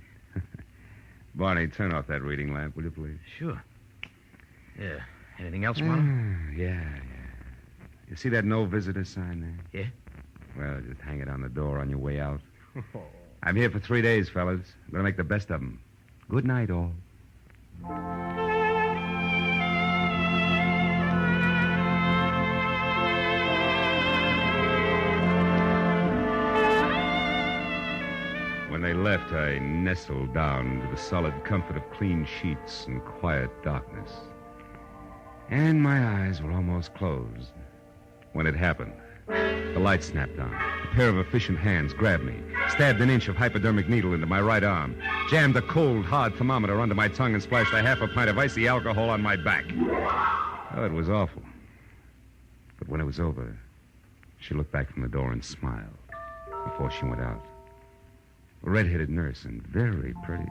Barney, turn off that reading lamp, will you, please? Sure. Yeah. Anything else, Marlowe? Yeah. You see that no visitor sign there? Yeah? Well, just hang it on the door on your way out. I'm here for 3 days, fellas. I'm going to make the best of them. Good night, all. When they left, I nestled down into the solid comfort of clean sheets and quiet darkness. And my eyes were almost closed when it happened. The light snapped on. A pair of efficient hands grabbed me, stabbed an inch of hypodermic needle into my right arm, jammed a cold, hard thermometer under my tongue, and splashed a half a pint of icy alcohol on my back. Oh, it was awful. But when it was over, she looked back from the door and smiled before she went out. A red-headed nurse and very pretty.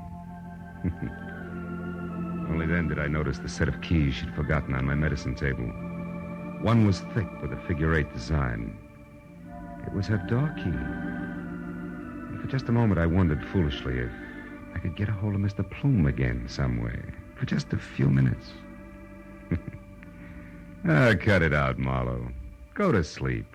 Only then did I notice the set of keys she'd forgotten on my medicine table. One was thick with a figure-8 design. It was her door key. And for just a moment, I wondered foolishly if I could get a hold of Mr. Plume again some way. For just a few minutes. Cut it out, Marlowe. Go to sleep.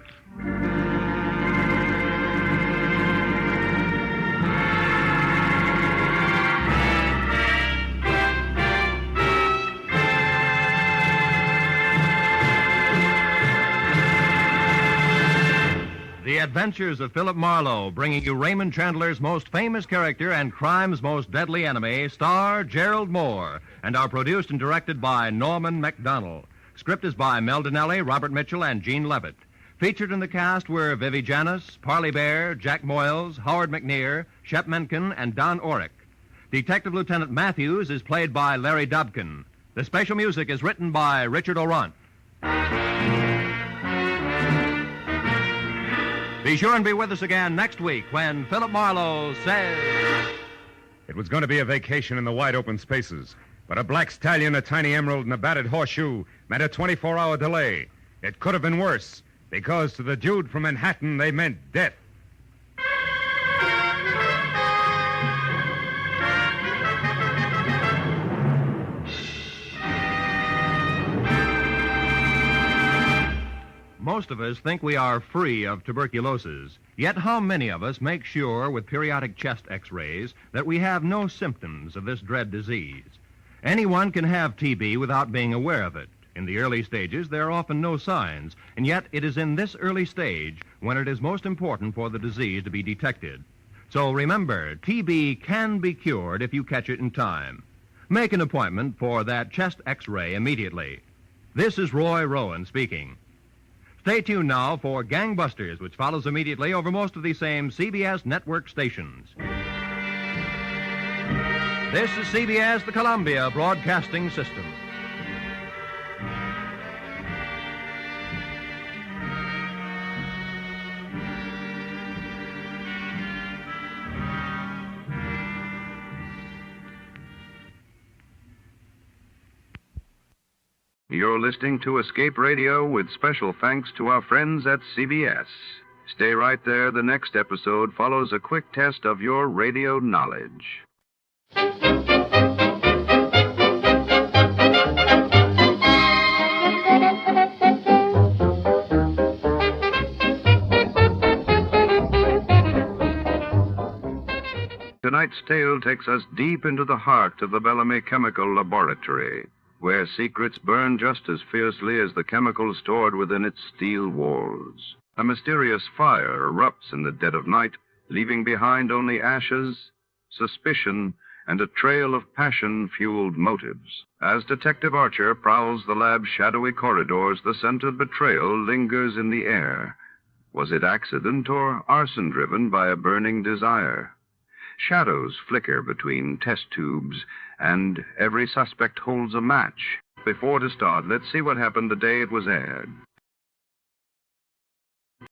The Adventures of Philip Marlowe, bringing you Raymond Chandler's most famous character and crime's most deadly enemy, star Gerald Moore, and are produced and directed by Norman MacDonald. Script is by Mel Donnelly, Robert Mitchell, and Gene Levitt. Featured in the cast were Vivi Janis, Parley Bear, Jack Moyles, Howard McNear, Shep Menken, and Don Orick. Detective Lieutenant Matthews is played by Larry Dobkin. The special music is written by Richard Orant. Be sure and be with us again next week when Philip Marlowe says... It was going to be a vacation in the wide open spaces, but a black stallion, a tiny emerald, and a battered horseshoe meant a 24-hour delay. It could have been worse, because to the dude from Manhattan, they meant death. Most of us think we are free of tuberculosis. Yet how many of us make sure with periodic chest x-rays that we have no symptoms of this dread disease? Anyone can have TB without being aware of it. In the early stages, there are often no signs, and yet it is in this early stage when it is most important for the disease to be detected. So remember, TB can be cured if you catch it in time. Make an appointment for that chest x-ray immediately. This is Roy Rowan speaking. Stay tuned now for Gangbusters, which follows immediately over most of the same CBS network stations. This is CBS, the Columbia Broadcasting System. You're listening to Escape Radio with special thanks to our friends at CBS. Stay right there. The next episode follows a quick test of your radio knowledge. Tonight's tale takes us deep into the heart of the Bellamy Chemical Laboratory, where secrets burn just as fiercely as the chemicals stored within its steel walls. A mysterious fire erupts in the dead of night, leaving behind only ashes, suspicion, and a trail of passion-fueled motives. As Detective Archer prowls the lab's shadowy corridors, the scent of betrayal lingers in the air. Was it accident or arson driven by a burning desire? Shadows flicker between test tubes, and every suspect holds a match. Before to start, let's see what happened the day it was aired.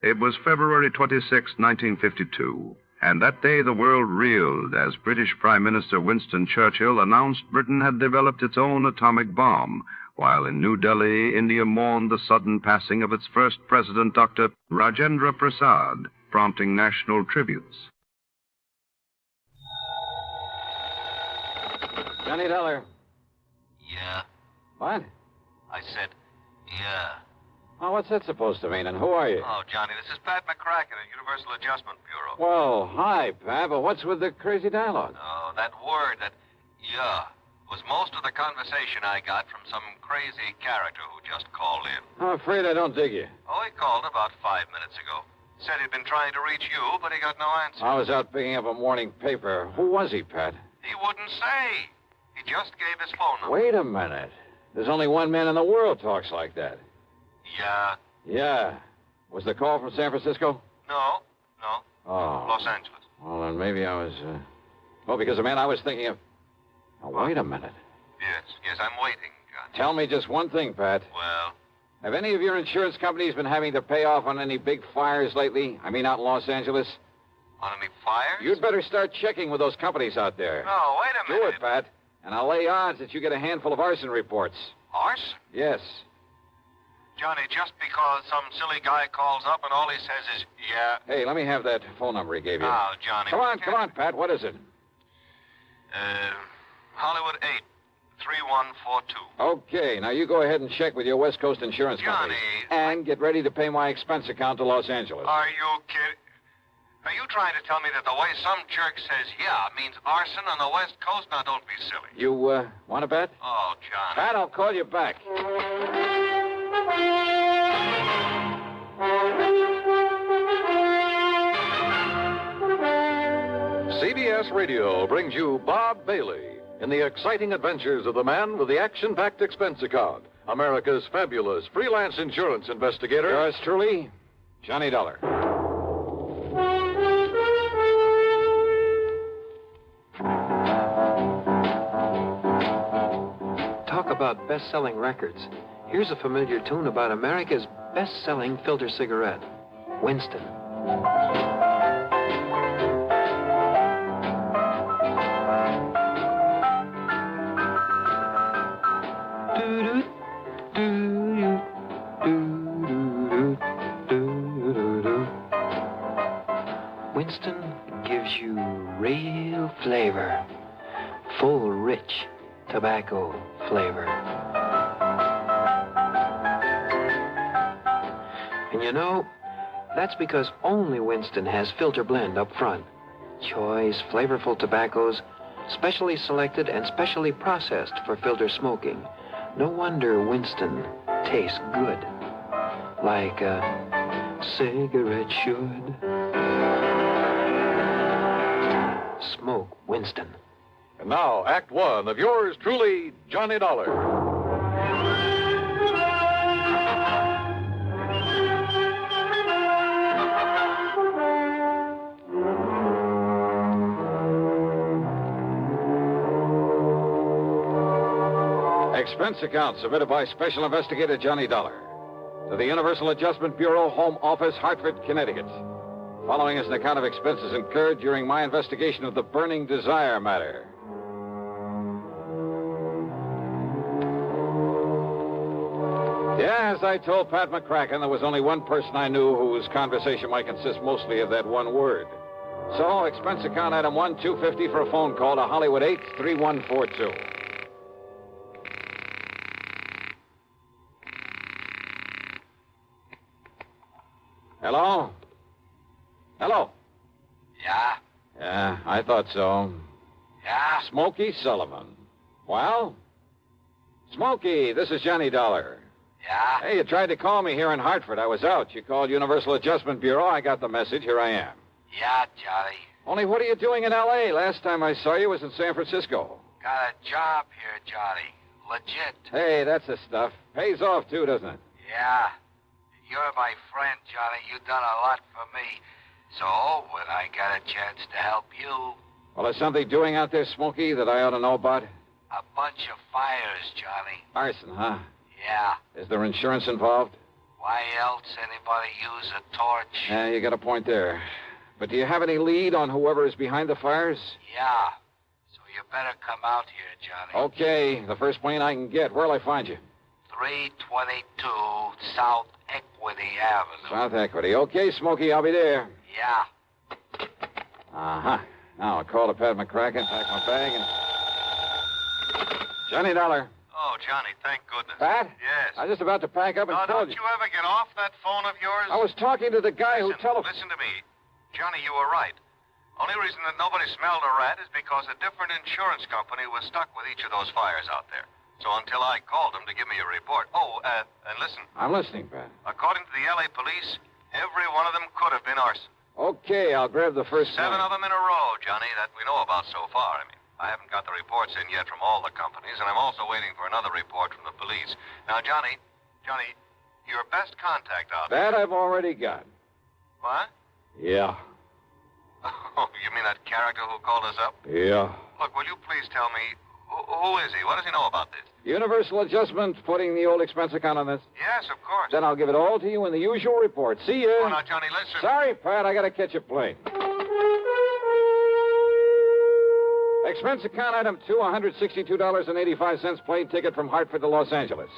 It was February 26, 1952, And that day the world reeled as British Prime Minister Winston Churchill announced Britain had developed its own atomic bomb, while in New Delhi, India mourned the sudden passing of its first president, Dr. Rajendra Prasad, prompting national tributes. Johnny Dollar. Yeah. What? I said, yeah. Oh, what's that supposed to mean, and who are you? Oh, Johnny, this is Pat McCracken at Universal Adjustment Bureau. Well, hi, Pat, but what's with the crazy dialogue? Oh, that word, that yeah, was most of the conversation I got from some crazy character who just called in. I'm afraid I don't dig you. Oh, he called about 5 minutes ago. Said he'd been trying to reach you, but he got no answer. I was out picking up a morning paper. Who was he, Pat? He wouldn't say. He just gave his phone number. Wait a minute. There's only one man in the world talks like that. Yeah. Yeah. Was the call from San Francisco? No. Oh. Los Angeles. Well, then maybe I was, Oh, because the man I was thinking of... Now, wait a minute. Yes, I'm waiting, John. Tell me just one thing, Pat. Well? Have any of your insurance companies been having to pay off on any big fires lately? I mean, out in Los Angeles? On any fires? You'd better start checking with those companies out there. No, wait a minute. Do it, Pat. And I'll lay odds that you get a handful of arson reports. Arson? Yes. Johnny, just because some silly guy calls up and all he says is, yeah. Hey, let me have that phone number he gave you. Oh, Johnny. Come on, Pat. What is it? Hollywood 8, 3142. Okay, now you go ahead and check with your West Coast insurance company. And get ready to pay my expense account to Los Angeles. Are you kidding? Are you trying to tell me that the way some jerk says yeah means arson on the West Coast? Now, don't be silly. You, want to bet? Oh, Johnny. Pat, I'll call you back. CBS Radio brings you Bob Bailey in the exciting adventures of the man with the action-packed expense account, America's fabulous freelance insurance investigator. Yours truly, Johnny Dollar. Talk about best-selling records. Here's a familiar tune about America's best-selling filter cigarette, Winston. Winston gives you real flavor, full, rich tobacco flavor. And you know, that's because only Winston has filter blend up front. Choice, flavorful tobaccos, specially selected and specially processed for filter smoking. No wonder Winston tastes good, like a cigarette should. Smoke Winston. And now, Act One of yours truly, Johnny Dollar. Expense account submitted by Special Investigator Johnny Dollar to the Universal Adjustment Bureau, Home Office, Hartford, Connecticut. Following is an account of expenses incurred during my investigation of the Burning Desire matter. Yeah, as I told Pat McCracken, there was only one person I knew whose conversation might consist mostly of that one word. So, expense account item 1, $250 for a phone call to Hollywood 8, 3142. Hello? Hello? Yeah? Yeah, I thought so. Yeah? Smokey Sullivan. Well? Smokey, this is Johnny Dollar. Yeah? Hey, you tried to call me here in Hartford. I was out. You called Universal Adjustment Bureau. I got the message. Here I am. Yeah, Johnny. Only what are you doing in L.A.? Last time I saw you was in San Francisco. Got a job here, Johnny. Legit. Hey, that's the stuff. Pays off, too, doesn't it? Yeah. You're my friend, Johnny. You've done a lot for me. So, when I got a chance to help you... Well, is something doing out there, Smokey, that I ought to know about? A bunch of fires, Johnny. Arson, huh? Yeah. Is there insurance involved? Why else anybody use a torch? Yeah, you got a point there. But do you have any lead on whoever is behind the fires? Yeah. So you better come out here, Johnny. Okay, the first plane I can get. Where'll I find you? 322 South Equity Avenue. South Equity. Okay, Smokey, I'll be there. Yeah. Uh-huh. Now I'll call to Pat McCracken, pack my bag, and... Johnny Dollar. Oh, Johnny, thank goodness. Pat? Yes. I was just about to pack up and Now, call don't you ever get off that phone of yours? I was talking to the guy who Listen to me. Johnny, you were right. Only reason that nobody smelled a rat is because a different insurance company was stuck with each of those fires out there. So until I called them to give me a report... Oh, and listen. I'm listening, Pat. According to the L.A. police, every one of them could have been arson. Okay, I'll grab the first 7 plane. of them in a row, Johnny, that we know about so far. I mean, I haven't got the reports in yet from all the companies, and I'm also waiting for another report from the police. Now, Johnny, your best contact out there... That I've already got. What? Yeah. Oh, you mean that character who called us up? Yeah. Look, will you please tell me, who is he? What does he know about this? Universal Adjustment putting the old expense account on this? Yes, of course. Then I'll give it all to you in the usual report. See ya. Oh, now, Johnny, listen. Sorry, Pat, I gotta catch a plane. Expense account item 2, $162.85 plane ticket from Hartford to Los Angeles.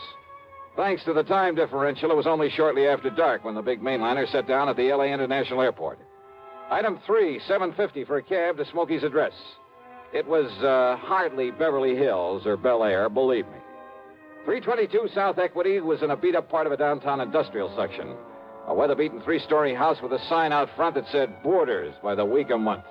Thanks to the time differential, it was only shortly after dark when the big mainliner set down at the L.A. International Airport. Item 3, $7.50 for a cab to Smokey's address. It was hardly Beverly Hills or Bel Air, believe me. 322 South Equity was in a beat-up part of a downtown industrial section. A weather-beaten 3-story house with a sign out front that said Boarders by the week a month.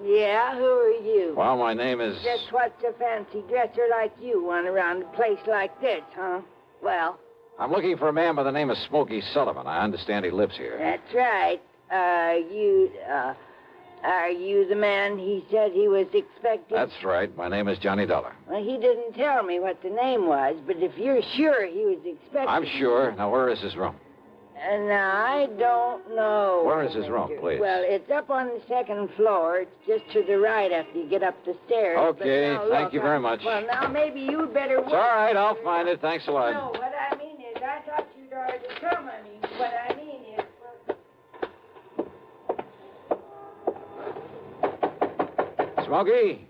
Yeah, who are you? Well, my name is... Just what's a fancy dresser like you want around a place like this, huh? Well... I'm looking for a man by the name of Smokey Sullivan. I understand he lives here. That's right. Are you the man he said he was expecting? That's right. My name is Johnny Dollar. Well, he didn't tell me what the name was, but if you're sure he was expecting... I'm sure. Now, where is his room? I don't know. Where is his room, please? Well, it's up on the second floor. It's just to the right after you get up the stairs. Okay, now, thank you very much. Well, now maybe you'd better... It's all right, I'll find it. Thanks a lot. No, what I mean is, I thought you'd already come. I mean, what I mean is... Smokey?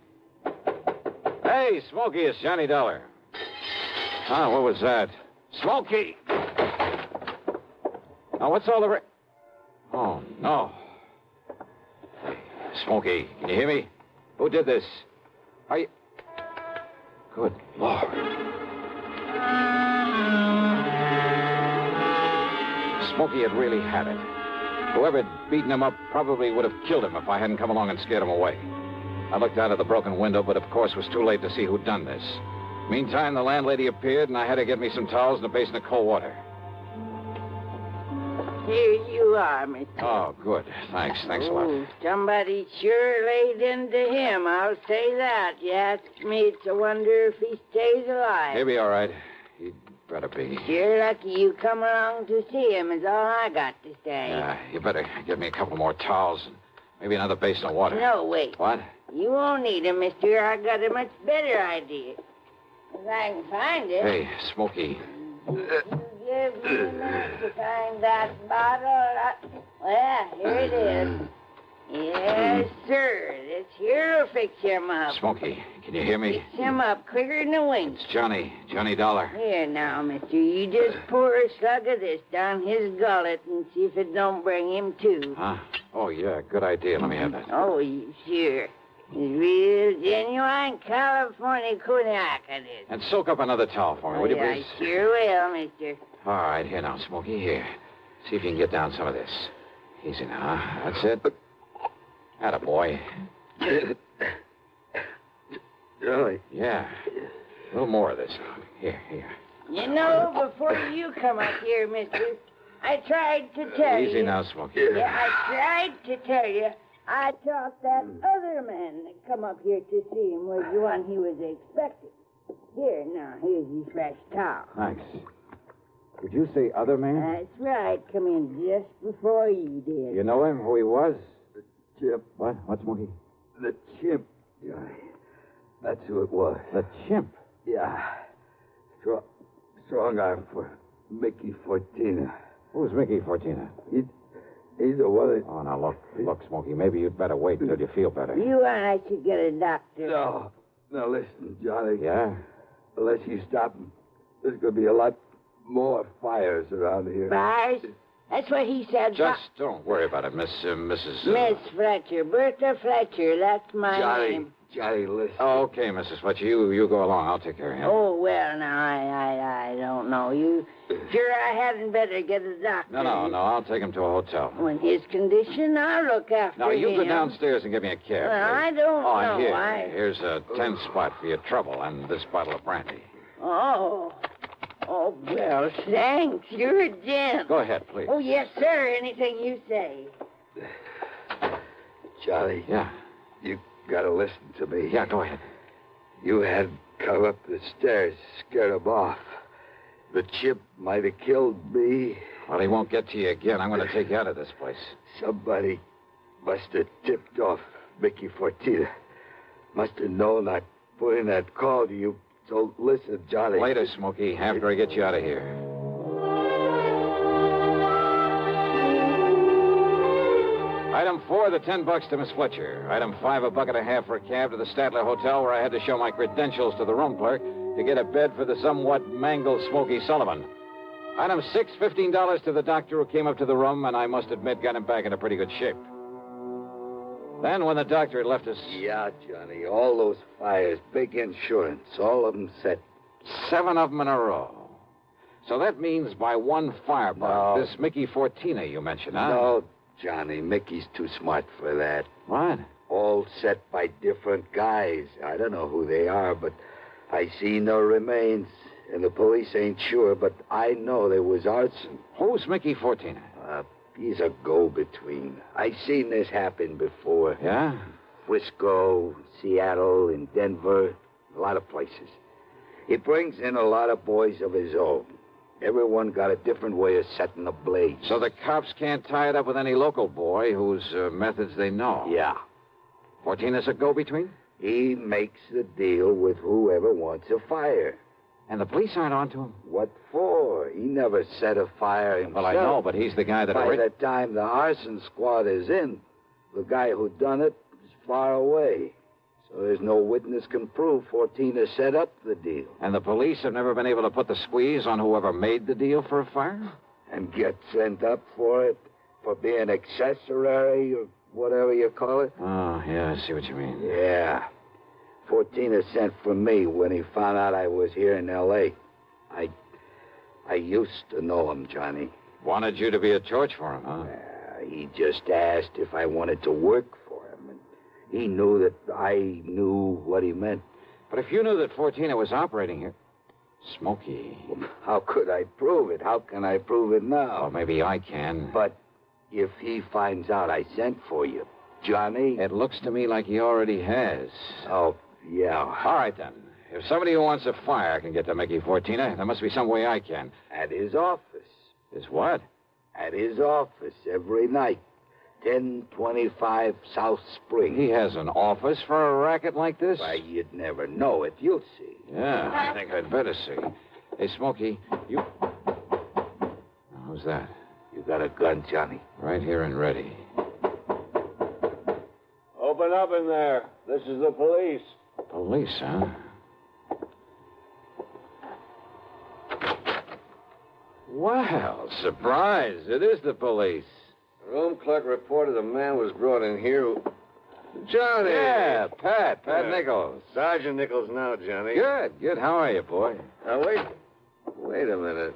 Hey, Smokey, it's Johnny Dollar. Ah, what was that? Smokey! Now, what's all the... Oh, no. Smokey, can you hear me? Who did this? Are you... Good Lord. Smokey had really had it. Whoever had beaten him up probably would have killed him if I hadn't come along and scared him away. I looked out of the broken window, but of course it was too late to see who'd done this. Meantime, the landlady appeared, and I had to get me some towels and a basin of cold water. Here you are, Mr. Oh, good. Thanks a lot. Somebody sure laid into him, I'll say that. You ask me, it's a wonder if he stays alive. He'll be all right. He'd better be. You're lucky you come along to see him, is all I got to say. Yeah, you better get me a couple more towels and maybe another basin of water. No, wait. What? You won't need them, mister. I got a much better idea. If I can find it. Hey, Smokey. Give me a minute to find that bottle. Well, here it is. Yes, sir. This here'll fix him up. Smokey, can you hear me? Fix him up quicker than a wink. It's Johnny Dollar. Here now, mister. You just pour a slug of this down his gullet and see if it don't bring him to. Huh? Oh, yeah, good idea. Let me have that. Oh, sure. It's real genuine California cognac, it is. And soak up another towel for me, will you, please? I sure will, mister. All right, here now, Smokey, here. See if you can get down some of this. Easy now, huh? That's it. Attaboy. Johnny. Yeah. A little more of this. Here. You know, before you come up here, mister, I tried to tell you. Easy now, Smokey. Yeah, I tried to tell you. I thought that other man that come up here to see him was the one he was expecting. Here, now, here's your fresh towel. Thanks. Did you say other man? That's right. Come in just before you did. You know him, who he was? The chimp. What? What, Smokey? The chimp, Johnny. That's who it was. The chimp? Yeah. strong arm for Mickey Fortina. Who's Mickey Fortina? He's the one that... Oh, now, look, Smokey, maybe you'd better wait till you feel better. You and I should get a doctor. No. Now, listen, Johnny. Yeah? Unless you stop him, there's going to be a lot more fires around here. Fires? That's what he said. Just don't worry about it, Mrs. Miss Fletcher. Bertha Fletcher. That's my name. Johnny, listen. Oh, okay, Mrs. Fletcher. You go along. I'll take care of him. Oh, well, now, I don't know. You sure I hadn't better get a doctor? No. I'll take him to a hotel. In his condition, I'll look after him. Now, you go downstairs and give me a cab. Well, I don't know. Here's a 10 spot for your trouble and this bottle of brandy. Oh, well, thanks. You're a gent. Go ahead, please. Oh, yes, sir. Anything you say. Johnny. Yeah? You gotta listen to me. Yeah, go ahead. You had come up the stairs, scared him off. The chip might have killed me. Well, he won't get to you again. I'm going to take you out of this place. Somebody must have tipped off Mickey Fortina. Must have known I'd put in that call to you. So listen, Johnny. Later, Smokey, after I get you out of here. Item 4, the $10 to Miss Fletcher. Item 5, a $1.50 for a cab to the Statler Hotel, where I had to show my credentials to the room clerk to get a bed for the somewhat mangled Smokey Sullivan. Item 6, $15 to the doctor who came up to the room, and I must admit got him back in a pretty good shape. Then, when the doctor had left us... Yeah, Johnny, all those fires, big insurance, all of them set. 7 of them in a row. So that means by one firebug, this Mickey Fortina you mentioned, huh? No, Johnny, Mickey's too smart for that. What? All set by different guys. I don't know who they are, but I see no remains. And the police ain't sure, but I know there was arson. Who's Mickey Fortina? He's a go-between. I seen this happen before. Yeah? Frisco, Seattle, and Denver, a lot of places. He brings in a lot of boys of his own. Everyone got a different way of setting the blades. So the cops can't tie it up with any local boy whose methods they know? Yeah. Fortina's a go-between? He makes the deal with whoever wants a fire. And the police aren't onto him? What for? He never set a fire himself. Well, I know, but he's the guy that... By the time the arson squad is in, the guy who done it is far away. So there's no witness can prove Fortina set up the deal. And the police have never been able to put the squeeze on whoever made the deal for a fire? And get sent up for it? For being accessory or whatever you call it? Oh, yeah, I see what you mean. Yeah. Fortina sent for me when he found out I was here in L.A. I used to know him, Johnny. Wanted you to be a torch for him, huh? He just asked if I wanted to work for him. And he knew that I knew what he meant. But if you knew that Fortina was operating here... Smokey... How could I prove it? How can I prove it now? Well, maybe I can. But if he finds out I sent for you, Johnny... It looks to me like he already has. Oh, yeah. All right, then. If somebody who wants a fire can get to Mickey Fortina, there must be some way I can. At his office. His what? At his office every night. 1025 South Spring. He has an office for a racket like this? Why, you'd never know it. You'll see. Yeah, I think I'd better see. Hey, Smokey, you... Who's that? You got a gun, Johnny? Right here and ready. Open up in there. This is the police. Police, huh? Well, surprise. It is the police. The room clerk reported a man was brought in here who... Johnny! Yeah, Pat Nichols. Sergeant Nichols now, Johnny. Good. How are you, boy? Now, wait a minute.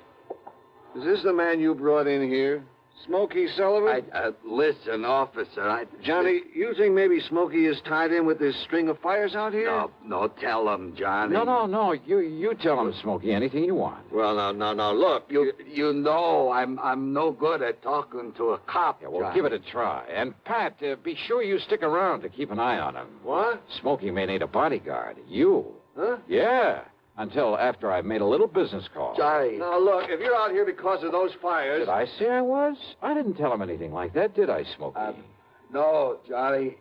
Is this the man you brought in here? Smokey Sullivan? Listen, officer, Johnny, you think maybe Smokey is tied in with this string of fires out here? No, tell him, Johnny. No. You tell him, Smokey, anything you want. Well, no, look, you know I'm no good at talking to a cop, Yeah, well, Johnny. give it a try. And, Pat, be sure you stick around to keep an eye on him. What? Smokey may need a bodyguard. You. Huh? Yeah. Until after I've made a little business call. Johnny. Now, look, if you're out here because of those fires... Did I say I was? I didn't tell him anything like that, did I, Smokey? No, Johnny.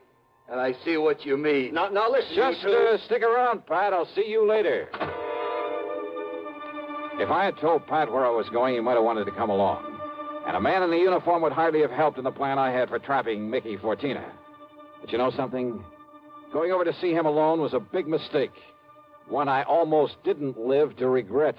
And I see what you mean. Now, listen, Just stick around, Pat. I'll see you later. If I had told Pat where I was going, he might have wanted to come along. And a man in the uniform would hardly have helped in the plan I had for trapping Mickey Fortina. But you know something? Going over to see him alone was a big mistake. One I almost didn't live to regret.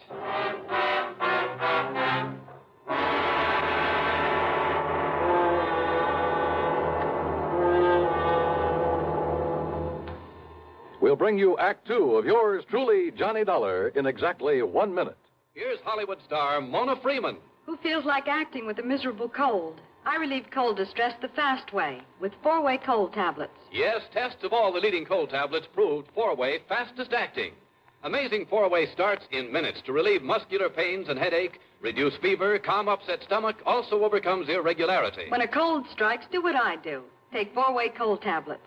We'll bring you Act Two of yours truly, Johnny Dollar, in exactly 1 minute. Here's Hollywood star Mona Freeman. Who feels like acting with a miserable cold? I relieve cold distress the fast way with 4-way cold tablets. Yes, tests of all the leading cold tablets proved 4-way fastest acting. Amazing 4-way starts in minutes to relieve muscular pains and headache, reduce fever, calm upset stomach, also overcomes irregularity. When a cold strikes, do what I do. Take 4-way cold tablets.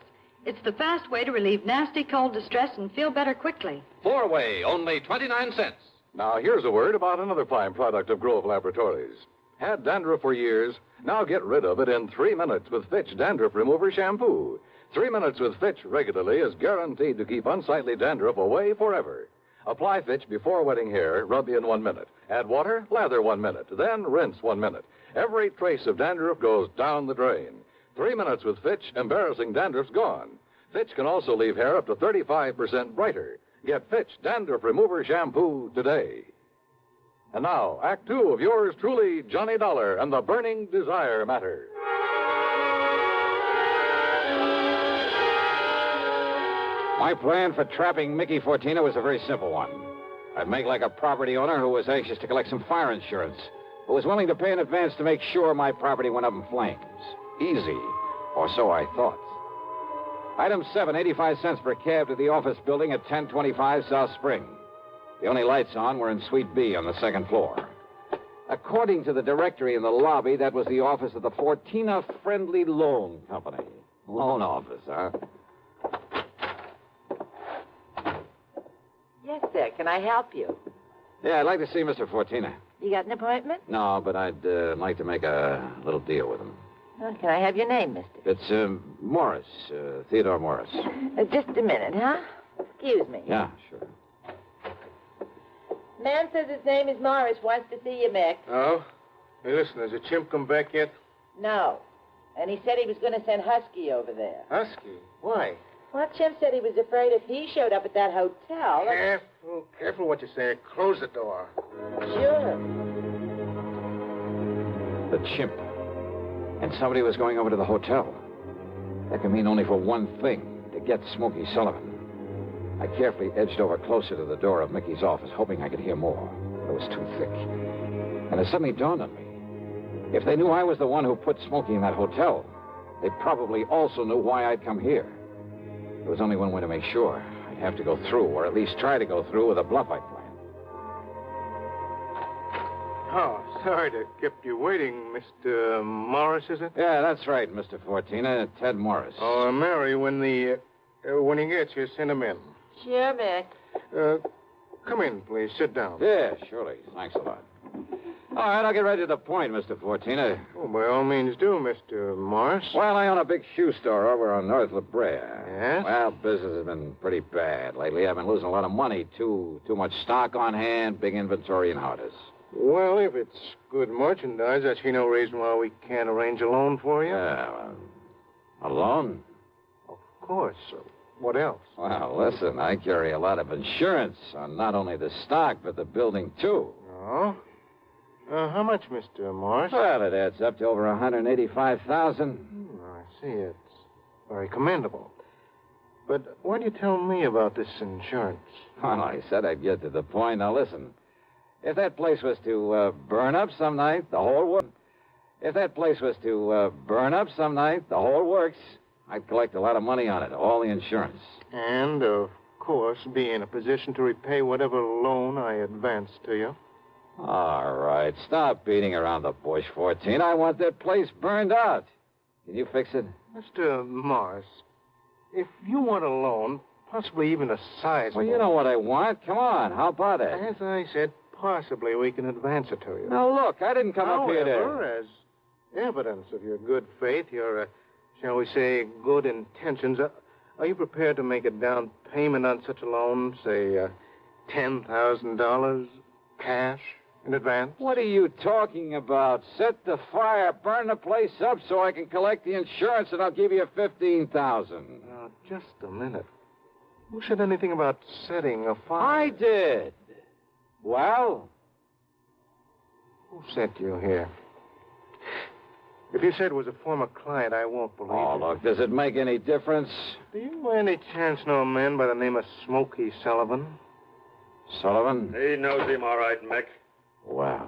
It's the fast way to relieve nasty cold distress and feel better quickly. 4-way, only 29 cents. Now, here's a word about another fine product of Grove Laboratories. Had dandruff for years? Now get rid of it in 3 minutes with Fitch Dandruff Remover Shampoo. 3 minutes with Fitch regularly is guaranteed to keep unsightly dandruff away forever. Apply Fitch before wetting hair, rub in 1 minute. Add water, lather 1 minute, then rinse 1 minute. Every trace of dandruff goes down the drain. 3 minutes with Fitch, embarrassing dandruff's gone. Fitch can also leave hair up to 35% brighter. Get Fitch Dandruff Remover Shampoo today. And now, Act Two of yours truly, Johnny Dollar and the Burning Desire Matter. My plan for trapping Mickey Fortina was a very simple one. I'd make like a property owner who was anxious to collect some fire insurance, who was willing to pay in advance to make sure my property went up in flames. Easy, or so I thought. Item 7, 85 cents per cab to the office building at 1025 South Spring. The only lights on were in Suite B on the second floor. According to the directory in the lobby, that was the office of the Fortina Friendly Loan Company. Loan office, huh? Yes, sir. Can I help you? Yeah, I'd like to see Mr. Fortina. You got an appointment? No, but I'd like to make a little deal with him. Oh, can I have your name, mister? It's Morris, Theodore Morris. Just a minute, huh? Excuse me. Yeah, sure. Man says his name is Morris, wants to see you, Mick. Oh? Hey, listen, has the chimp come back yet? No. And he said he was going to send Husky over there. Husky? Why? Well, Chimp said he was afraid if he showed up at that hotel... Careful what you say. Close the door. Sure. The chimp. And somebody was going over to the hotel. That can mean only for one thing, to get Smokey Sullivan. I carefully edged over closer to the door of Mickey's office, hoping I could hear more. But it was too thick. And it suddenly dawned on me. If they knew I was the one who put Smokey in that hotel, they probably also knew why I'd come here. There was only one way to make sure. I'd have to go through, or at least try to go through with a bluff I'd planned. Oh, sorry to keep you waiting, Mr. Morris, is it? Yeah, that's right, Mr. Fortina. Ted Morris. Oh, Mary, when he gets here, send him in. Sure, Mick. Come in, please. Sit down. Yeah, surely. Thanks a lot. All right, I'll get right to the point, Mr. Fortina. Oh, by all means do, Mr. Morris. Well, I own a big shoe store over on North La Brea. Yes? Well, business has been pretty bad. Lately, I've been losing a lot of money. Too much stock on hand, big inventory and hardest. Well, if it's good merchandise, I see no reason why we can't arrange a loan for you. Yeah, a loan? Of course. What else? Well, listen, I carry a lot of insurance on not only the stock, but the building, too. Oh? How much, Mr. Morris? Well, it adds up to over $185,000. I see. It's very commendable. But why do you tell me about this insurance? Well, I said I'd get to the point. Now, listen. If that place was to burn up some night, the whole works. If that place was to burn up some night, the whole works. I'd collect a lot of money on it, all the insurance. And, of course, be in a position to repay whatever loan I advance to you. All right, stop beating around the bush, 14. I want that place burned out. Can you fix it? Mr. Morris, if you want a loan, possibly even a sizable... Well, you know what I want. Come on, how about it? As I said, possibly we can advance it to you. Now, look, I didn't come up here to... However, as evidence of your good faith, your, shall we say, good intentions, are you prepared to make a down payment on such a loan, say, $10,000? Cash in advance? What are you talking about? Set the fire, burn the place up so I can collect the insurance, and I'll give you $15,000. Now, just a minute. Who said anything about setting a fire? I did. Well? Who sent you here? If you said it was a former client, I won't believe Oh, it. look, does it make any difference? Do you by any chance know a man by the name of Smokey Sullivan? Sullivan? He knows him all right, Mick. Well,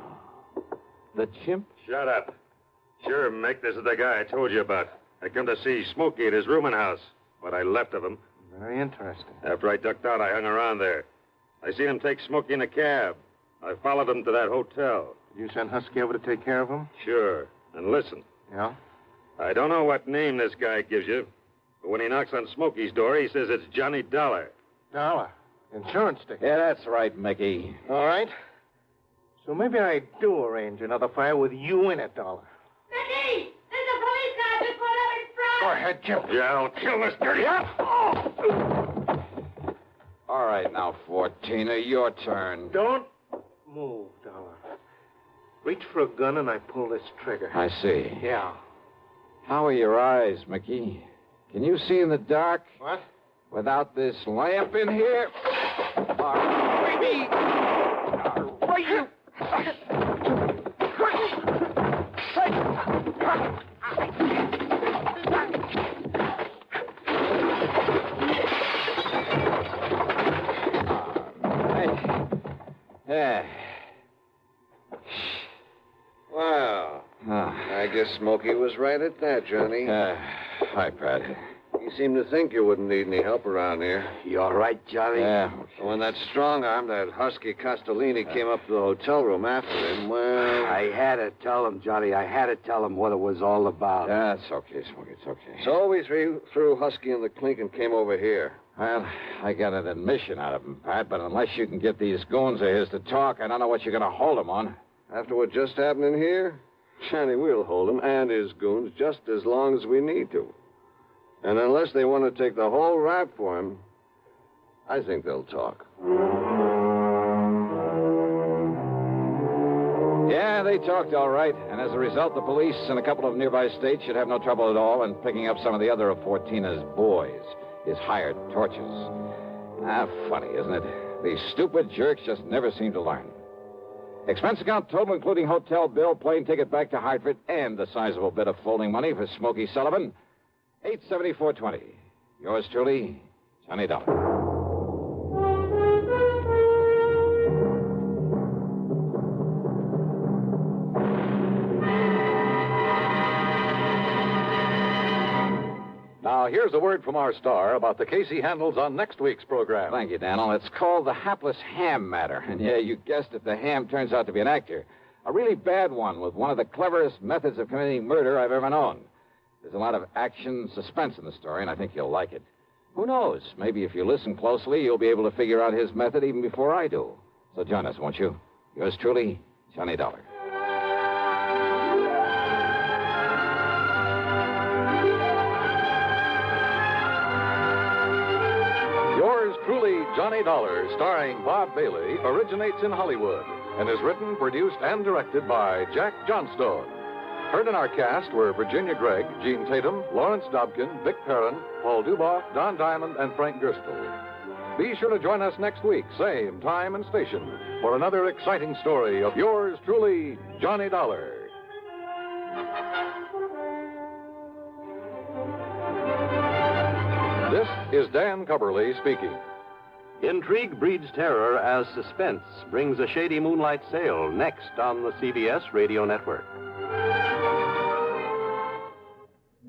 the chimp? Shut up. Sure, Mick, this is the guy I told you about. I come to see Smokey at his rooming house. What I left of him. Very interesting. After I ducked out, I hung around there. I seen him take Smokey in a cab. I followed him to that hotel. Did you send Husky over to take care of him? Sure. And listen. Yeah? I don't know what name this guy gives you, but when he knocks on Smokey's door, he says it's Johnny Dollar. Dollar? Insurance ticket? Yeah, that's right, Mickey. All right. So maybe I do arrange another fire with you in it, Dollar. Mickey! There's a police car just pulled up in front! Go ahead, Jim. Yeah, I'll kill this dirty... All right, now, 14er, your turn. Don't move, Dollar. Reach for a gun and I pull this trigger. I see. Yeah. How are your eyes, Mickey? Can you see in the dark? What? Without this lamp in here? Mickey! You... Yeah. Wow. I guess Smokey was right at that, Johnny. Hi, Pat. You seem to think you wouldn't need any help around here. You all right, Johnny? Yeah. When that strong arm, that husky Castellini, came up to the hotel room after him, well... I had to tell him, Johnny. I had to tell him what it was all about. Yeah, it's okay, Smokey. It's okay. So we threw Husky in the clink and came over here. Well, I got an admission out of him, Pat, but unless you can get these goons of his to talk, I don't know what you're going to hold him on. After what just happened in here, Johnny, we'll hold him and his goons just as long as we need to. And unless they want to take the whole rap for him, I think they'll talk. Yeah, they talked all right. And as a result, the police in a couple of nearby states should have no trouble at all in picking up some of the other of Fortina's boys, his hired torches. Funny, isn't it? These stupid jerks just never seem to learn. Expense account total, including hotel bill, plane ticket back to Hartford, and the sizable bit of folding money for Smokey Sullivan. $874.20. Yours truly, Johnny Dollar. Now, here's a word from our star about the case he handles on next week's program. Thank you, Daniel. It's called the hapless ham matter. And yeah, you guessed it, the ham turns out to be an actor. A really bad one with one of the cleverest methods of committing murder I've ever known. There's a lot of action, suspense in the story, and I think you'll like it. Who knows? Maybe if you listen closely, you'll be able to figure out his method even before I do. So join us, won't you? Yours truly, Johnny Dollar. Yours truly, Johnny Dollar, starring Bob Bailey, originates in Hollywood and is written, produced, and directed by Jack Johnstone. Heard in our cast were Virginia Gregg, Gene Tatum, Lawrence Dobkin, Vic Perrin, Paul Duboff, Don Diamond, and Frank Gerstle. Be sure to join us next week, same time and station, for another exciting story of yours truly, Johnny Dollar. This is Dan Cubberly speaking. Intrigue breeds terror as suspense brings a shady moonlight sail next on the CBS Radio Network.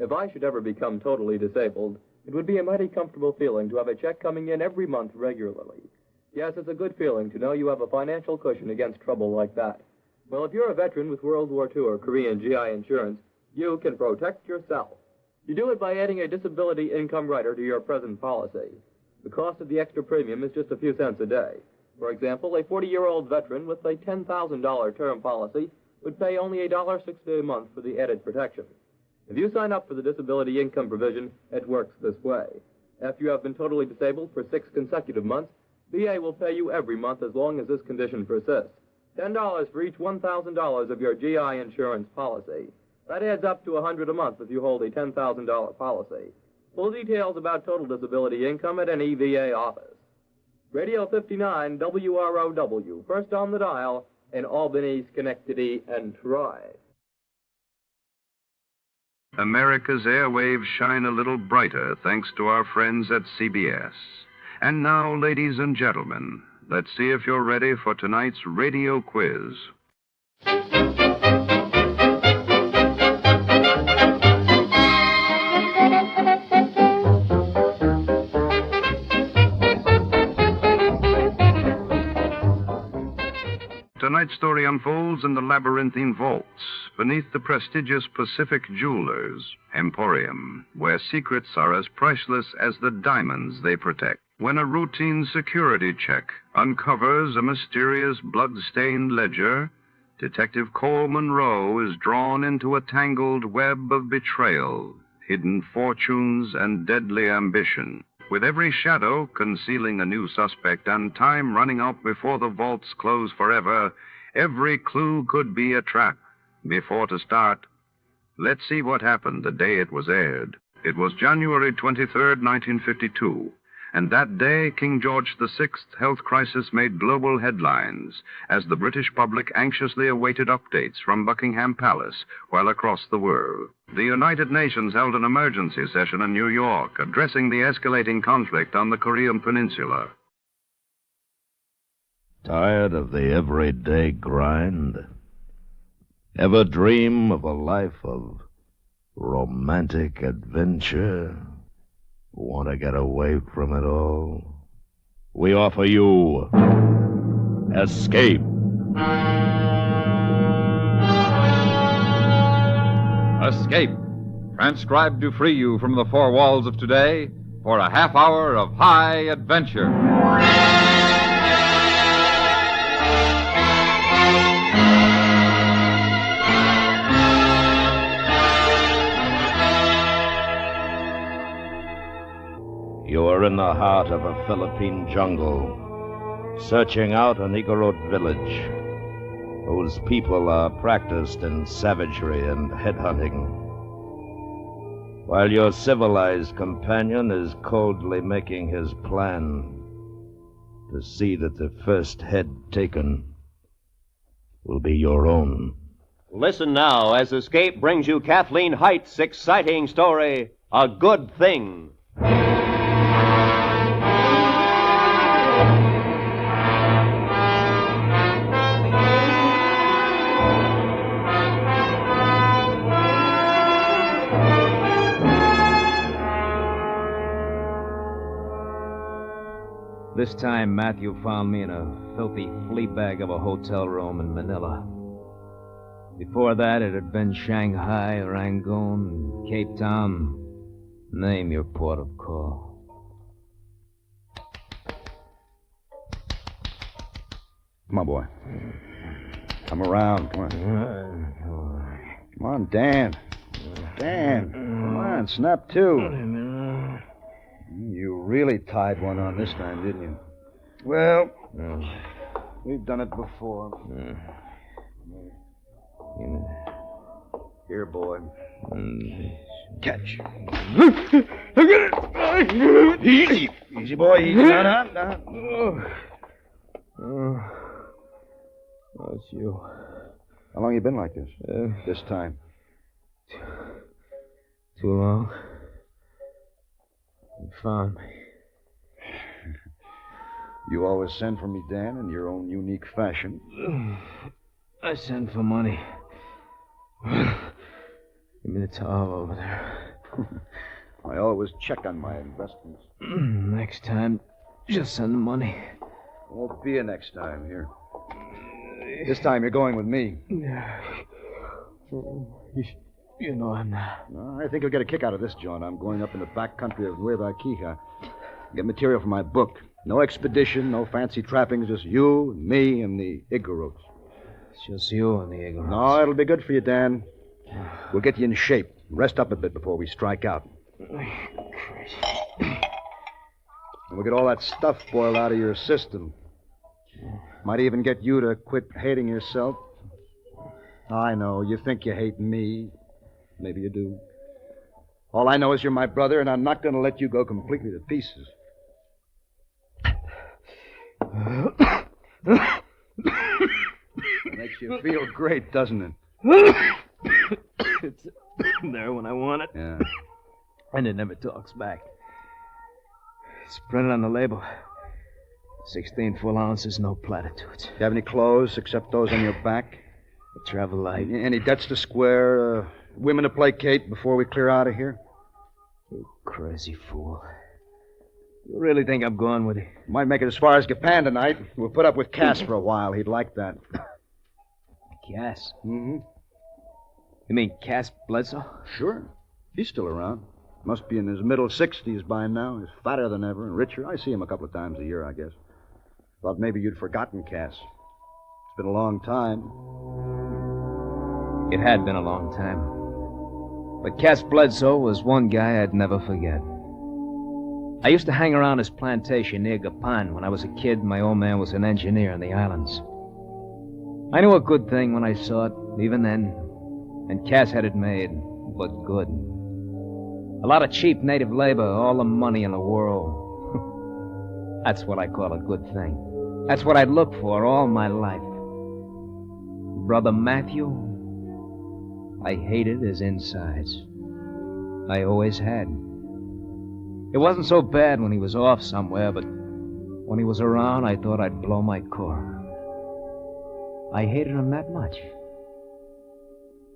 If I should ever become totally disabled, it would be a mighty comfortable feeling to have a check coming in every month regularly. Yes, it's a good feeling to know you have a financial cushion against trouble like that. Well, if you're a veteran with World War II or Korean GI insurance, you can protect yourself. You do it by adding a disability income rider to your present policy. The cost of the extra premium is just a few cents a day. For example, a 40-year-old veteran with a $10,000 term policy would pay only $1.60 a month for the added protection. If you sign up for the disability income provision, it works this way. After you have been totally disabled for 6 consecutive months, VA will pay you every month as long as this condition persists. $10 for each $1,000 of your GI insurance policy. That adds up to $100 a month if you hold a $10,000 policy. Full details about total disability income at any VA office. Radio 59 WROW, first on the dial in Albany, Schenectady, and Troy. America's airwaves shine a little brighter thanks to our friends at CBS. And now, ladies and gentlemen, let's see if you're ready for tonight's radio quiz. Tonight's story unfolds in the labyrinthine vaults beneath the prestigious Pacific Jewelers Emporium, where secrets are as priceless as the diamonds they protect. When a routine security check uncovers a mysterious blood-stained ledger, Detective Cole Monroe is drawn into a tangled web of betrayal, hidden fortunes, and deadly ambition. With every shadow concealing a new suspect and time running out before the vaults close forever, every clue could be a trap. Before to start, let's see what happened the day it was aired. It was January 23rd, 1952. And that day, King George VI's health crisis made global headlines as the British public anxiously awaited updates from Buckingham Palace while across the world. The United Nations held an emergency session in New York addressing the escalating conflict on the Korean Peninsula. Tired of the everyday grind? Ever dream of a life of romantic adventure? Want to get away from it all? We offer you Escape. Escape, transcribed to free you from the four walls of today for a half hour of high adventure. You are in the heart of a Philippine jungle, searching out an Igorot village whose people are practiced in savagery and headhunting, while your civilized companion is coldly making his plan to see that the first head taken will be your own. Listen now as Escape brings you Kathleen Height's exciting story, A Good Thing. This time, Matthew found me in a filthy flea bag of a hotel room in Manila. Before that, it had been Shanghai, Rangoon, Cape Town. Name your port of call. Come on, boy. Come around. Come on. Come on, Dan. Dan, come on, snap to. You really tied one on this time, didn't you? Well, we've done it before. Here, boy. Catch. Easy. Easy, boy. Easy. Down. Oh, it's you. How long you been like this? This time? Too long. You found me. You always send for me, Dan, in your own unique fashion. I send for money. Give me the towel over there. I always check on my investments. Next time, just send the money. Won't be a next time here. This time you're going with me. You know I'm not. No, I think you'll get a kick out of this, John. I'm going up in the back country of Nueva Ecija. Get material for my book. No expedition, no fancy trappings, just you, me, and the Igorots. It's just you and the Igorots. No, it'll be good for you, Dan. We'll get you in shape. Rest up a bit before we strike out. And we'll get all that stuff boiled out of your system. Might even get you to quit hating yourself. I know. You think you hate me. Maybe you do. All I know is you're my brother, and I'm not going to let you go completely to pieces. Makes you feel great, doesn't it? It's there when I want it. Yeah. And it never talks back. It's printed on the label. 16 full ounces, no platitudes. Do you have any clothes except those on your back? I travel light. Any debts to square? Women to placate before we clear out of here? You crazy fool. You really think I'm going with you? Might make it as far as Japan tonight. We'll put up with Casque for a while. He'd like that. Casque? Mm-hmm. You mean Casque Bledsoe? Sure. He's still around. Must be in his middle 60s by now. He's fatter than ever and richer. I see him a couple of times a year, I guess. Thought maybe you'd forgotten Casque. It's been a long time. It had been a long time. But Casque Bledsoe was one guy I'd never forget. I used to hang around his plantation near Gapan when I was a kid. My old man was an engineer in the islands. I knew a good thing when I saw it, even then. And Casque had it made, but good. A lot of cheap native labor, all the money in the world. That's what I call a good thing. That's what I'd look for all my life. Brother Matthew, I hated his insides. I always had. It wasn't so bad when he was off somewhere, but when he was around, I thought I'd blow my core. I hated him that much.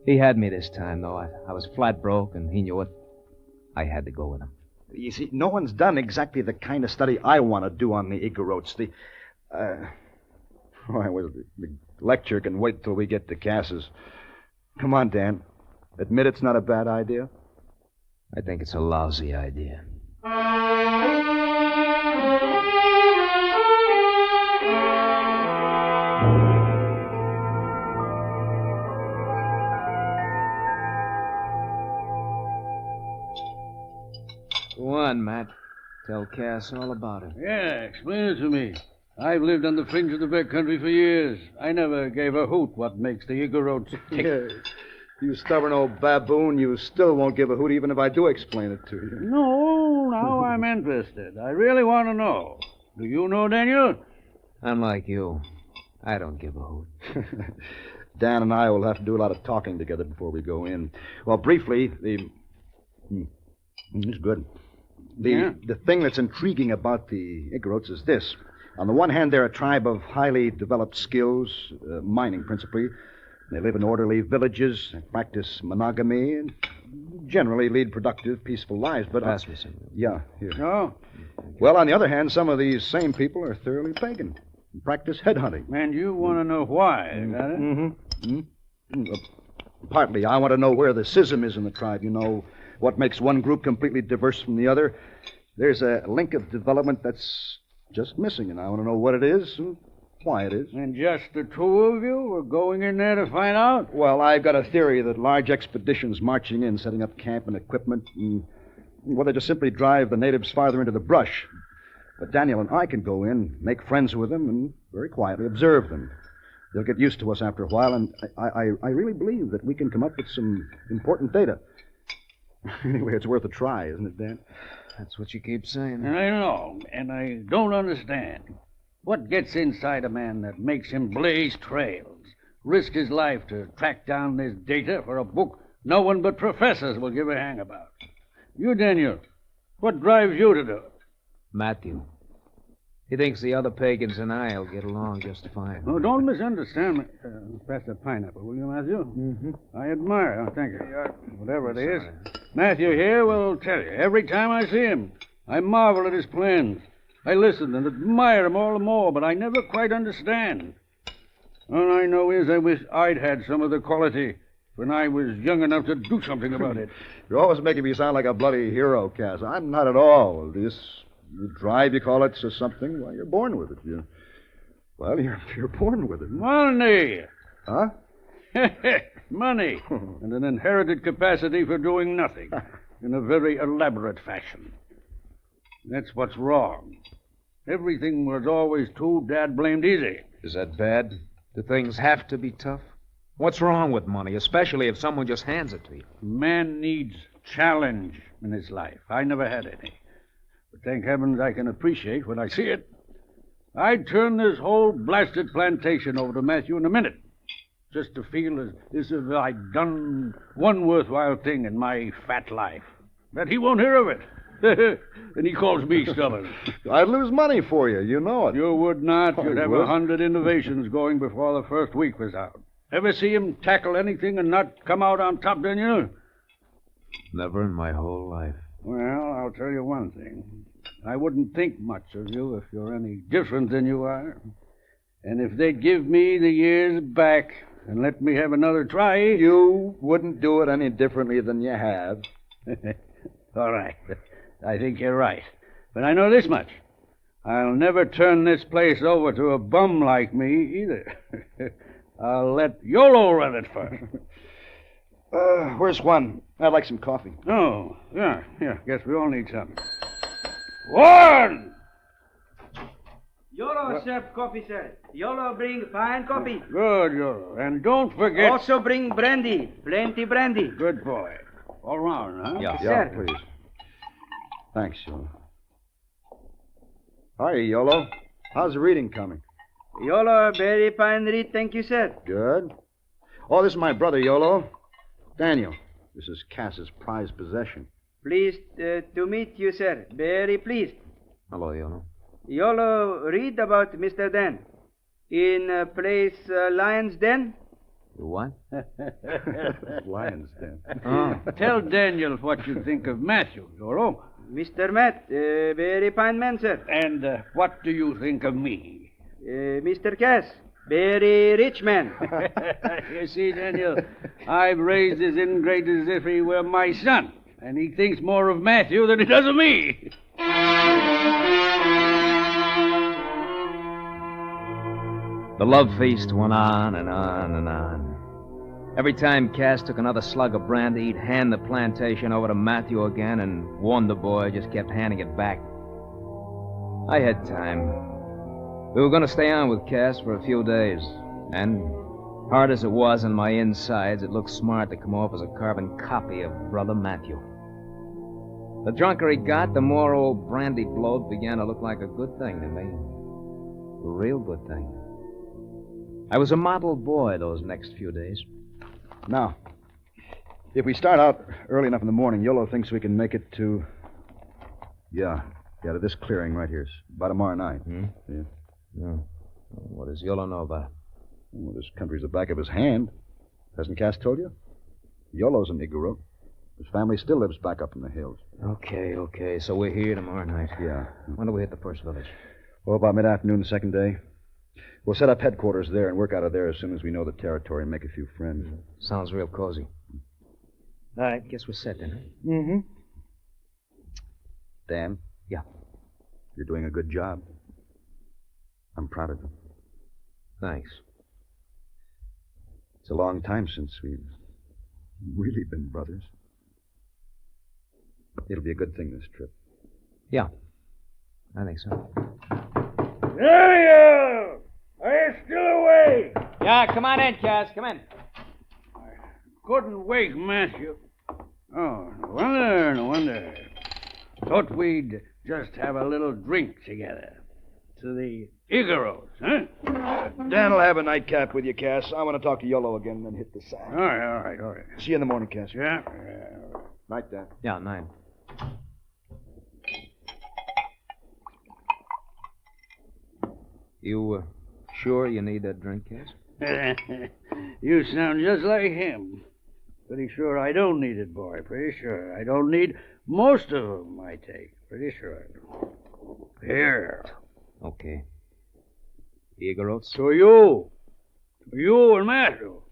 He had me this time, though. I was flat broke, and he knew it. I had to go with him. You see, no one's done exactly the kind of study I want to do on the Igorots. The lecture can wait till we get to Cass's. Come on, Dan. Admit it's not a bad idea? I think it's a lousy idea. Go on, Matt. Tell Cass all about it. Yeah, explain it to me. I've lived on the fringe of the back country for years. I never gave a hoot what makes the Igorots tick. Yeah. You stubborn old baboon, you still won't give a hoot even if I do explain it to you. No, now I'm interested. I really want to know. Do you know, Daniel? I'm like you. I don't give a hoot. Dan and I will have to do a lot of talking together before we go in. Well, briefly, it's good. The thing that's intriguing about the Igorots is this. On the one hand, they're a tribe of highly developed skills, mining principally. They live in orderly villages, practice monogamy, and generally lead productive, peaceful lives. But pass me some. Yeah, here. Oh. Well, on the other hand, some of these same people are thoroughly pagan and practice headhunting. And you want to know why, got it? Mm-hmm. Partly, I want to know where the schism is in the tribe. You know, what makes one group completely diverse from the other. There's a link of development that's just missing, and I want to know what it is and why it is. And just the two of you are going in there to find out? Well, I've got a theory that large expeditions marching in, setting up camp and equipment, and, well, they just simply drive the natives farther into the brush. But Daniel and I can go in, make friends with them, and very quietly observe them. They'll get used to us after a while, and I really believe that we can come up with some important data. Anyway, it's worth a try, isn't it, Dan? That's what you keep saying. I know, and I don't understand. What gets inside a man that makes him blaze trails, risk his life to track down this data for a book no one but professors will give a hang about? You, Daniel, what drives you to do it? Matthew. He thinks the other pagans and I will get along just fine. Oh, don't misunderstand me. Pass the pineapple, will you, Matthew? Mm-hmm. I admire. Oh, thank you. Whatever it is. Matthew here will tell you. Every time I see him, I marvel at his plans. I listen and admire him all the more, but I never quite understand. All I know is I wish I'd had some of the quality when I was young enough to do something about it. You're always making me sound like a bloody hero, Cass. I'm not at all. This drive, you call it, says something. Well, you're born with it. You're born with it. Money! Huh? Money. And an inherited capacity for doing nothing in a very elaborate fashion. That's what's wrong. Everything was always too dad-blamed easy. Is that bad? Do things have to be tough? What's wrong with money, especially if someone just hands it to you? Man needs challenge in his life. I never had any. But thank heavens I can appreciate when I see it. I'd turn this whole blasted plantation over to Matthew in a minute, just to feel as if I'd done one worthwhile thing in my fat life. But he won't hear of it. And he calls me stubborn. I'd lose money for you. You know it. You would not. I You'd have would. 100 innovations going before the first week was out. Ever see him tackle anything and not come out on top, Daniel? Never in my whole life. Well, I'll tell you one thing. I wouldn't think much of you if you're any different than you are. And if they'd give me the years back and let me have another try... You wouldn't do it any differently than you have. All right. I think you're right. But I know this much. I'll never turn this place over to a bum like me, either. I'll let YOLO run it first. Where's Juan? I'd like some coffee. Oh, yeah. Guess we all need some. Juan! YOLO, chef, coffee, sir. YOLO bring fine coffee. Good, YOLO. And don't forget... Also bring brandy. Plenty brandy. Good boy. All round, huh? Yeah, sir. please. Thanks, YOLO. Hi, YOLO. How's the reading coming? YOLO, very fine read, thank you, sir. Good. Oh, this is my brother, YOLO. Daniel. This is Cass's prized possession. Pleased to meet you, sir. Very pleased. Hello, YOLO. YOLO, read about Mr. Dan. In place Lion's Den? What? Lion's Den. Oh. Tell Daniel what you think of Matthew, YOLO. Mr. Matt, very fine man, sir. And what do you think of me? Mr. Cass, very rich man. You see, Daniel, I've raised this ingrate as if he were my son, and he thinks more of Matthew than he does of me. The love feast went on and on and on. Every time Cass took another slug of brandy, he'd hand the plantation over to Matthew again, and Wonder Boy just kept handing it back. I had time. We were going to stay on with Cass for a few days, and hard as it was on my insides, it looked smart to come off as a carbon copy of Brother Matthew. The drunker he got, the more old brandy bloat began to look like a good thing to me. A real good thing. I was a model boy those next few days. Now, if we start out early enough in the morning, YOLO thinks we can make it to... Yeah, to this clearing right here. It's about tomorrow night. Yeah. What does YOLO know about it? Well, this country's the back of his hand. Hasn't Cass told you? YOLO's an Igorot. His family still lives back up in the hills. Okay. So we're here tomorrow night. Yeah. When do we hit the first village? Well, about mid-afternoon the second day. We'll set up headquarters there and work out of there as soon as we know the territory and make a few friends. Sounds real cozy. All right, guess we're set then. Mm-hmm. Dan? Yeah. You're doing a good job. I'm proud of you. Thanks. It's a long time since we've really been brothers. It'll be a good thing, this trip. Yeah, I think so. There you are! Are you still awake? Yeah, come on in, Cass. Come in. Couldn't wake Matthew. Oh, no wonder. Thought we'd just have a little drink together. To the Igorots, huh? Dan will have a nightcap with you, Cass. I want to talk to YOLO again and then hit the sack. All right. See you in the morning, Cass. Yeah. Night, Dan. Yeah, 9. You sure you need that drink, Cass? You sound just like him. Pretty sure I don't need it, boy. Pretty sure. I don't need most of them I take. Pretty sure. Here. Okay. Igorots? To you. To you and Matthew.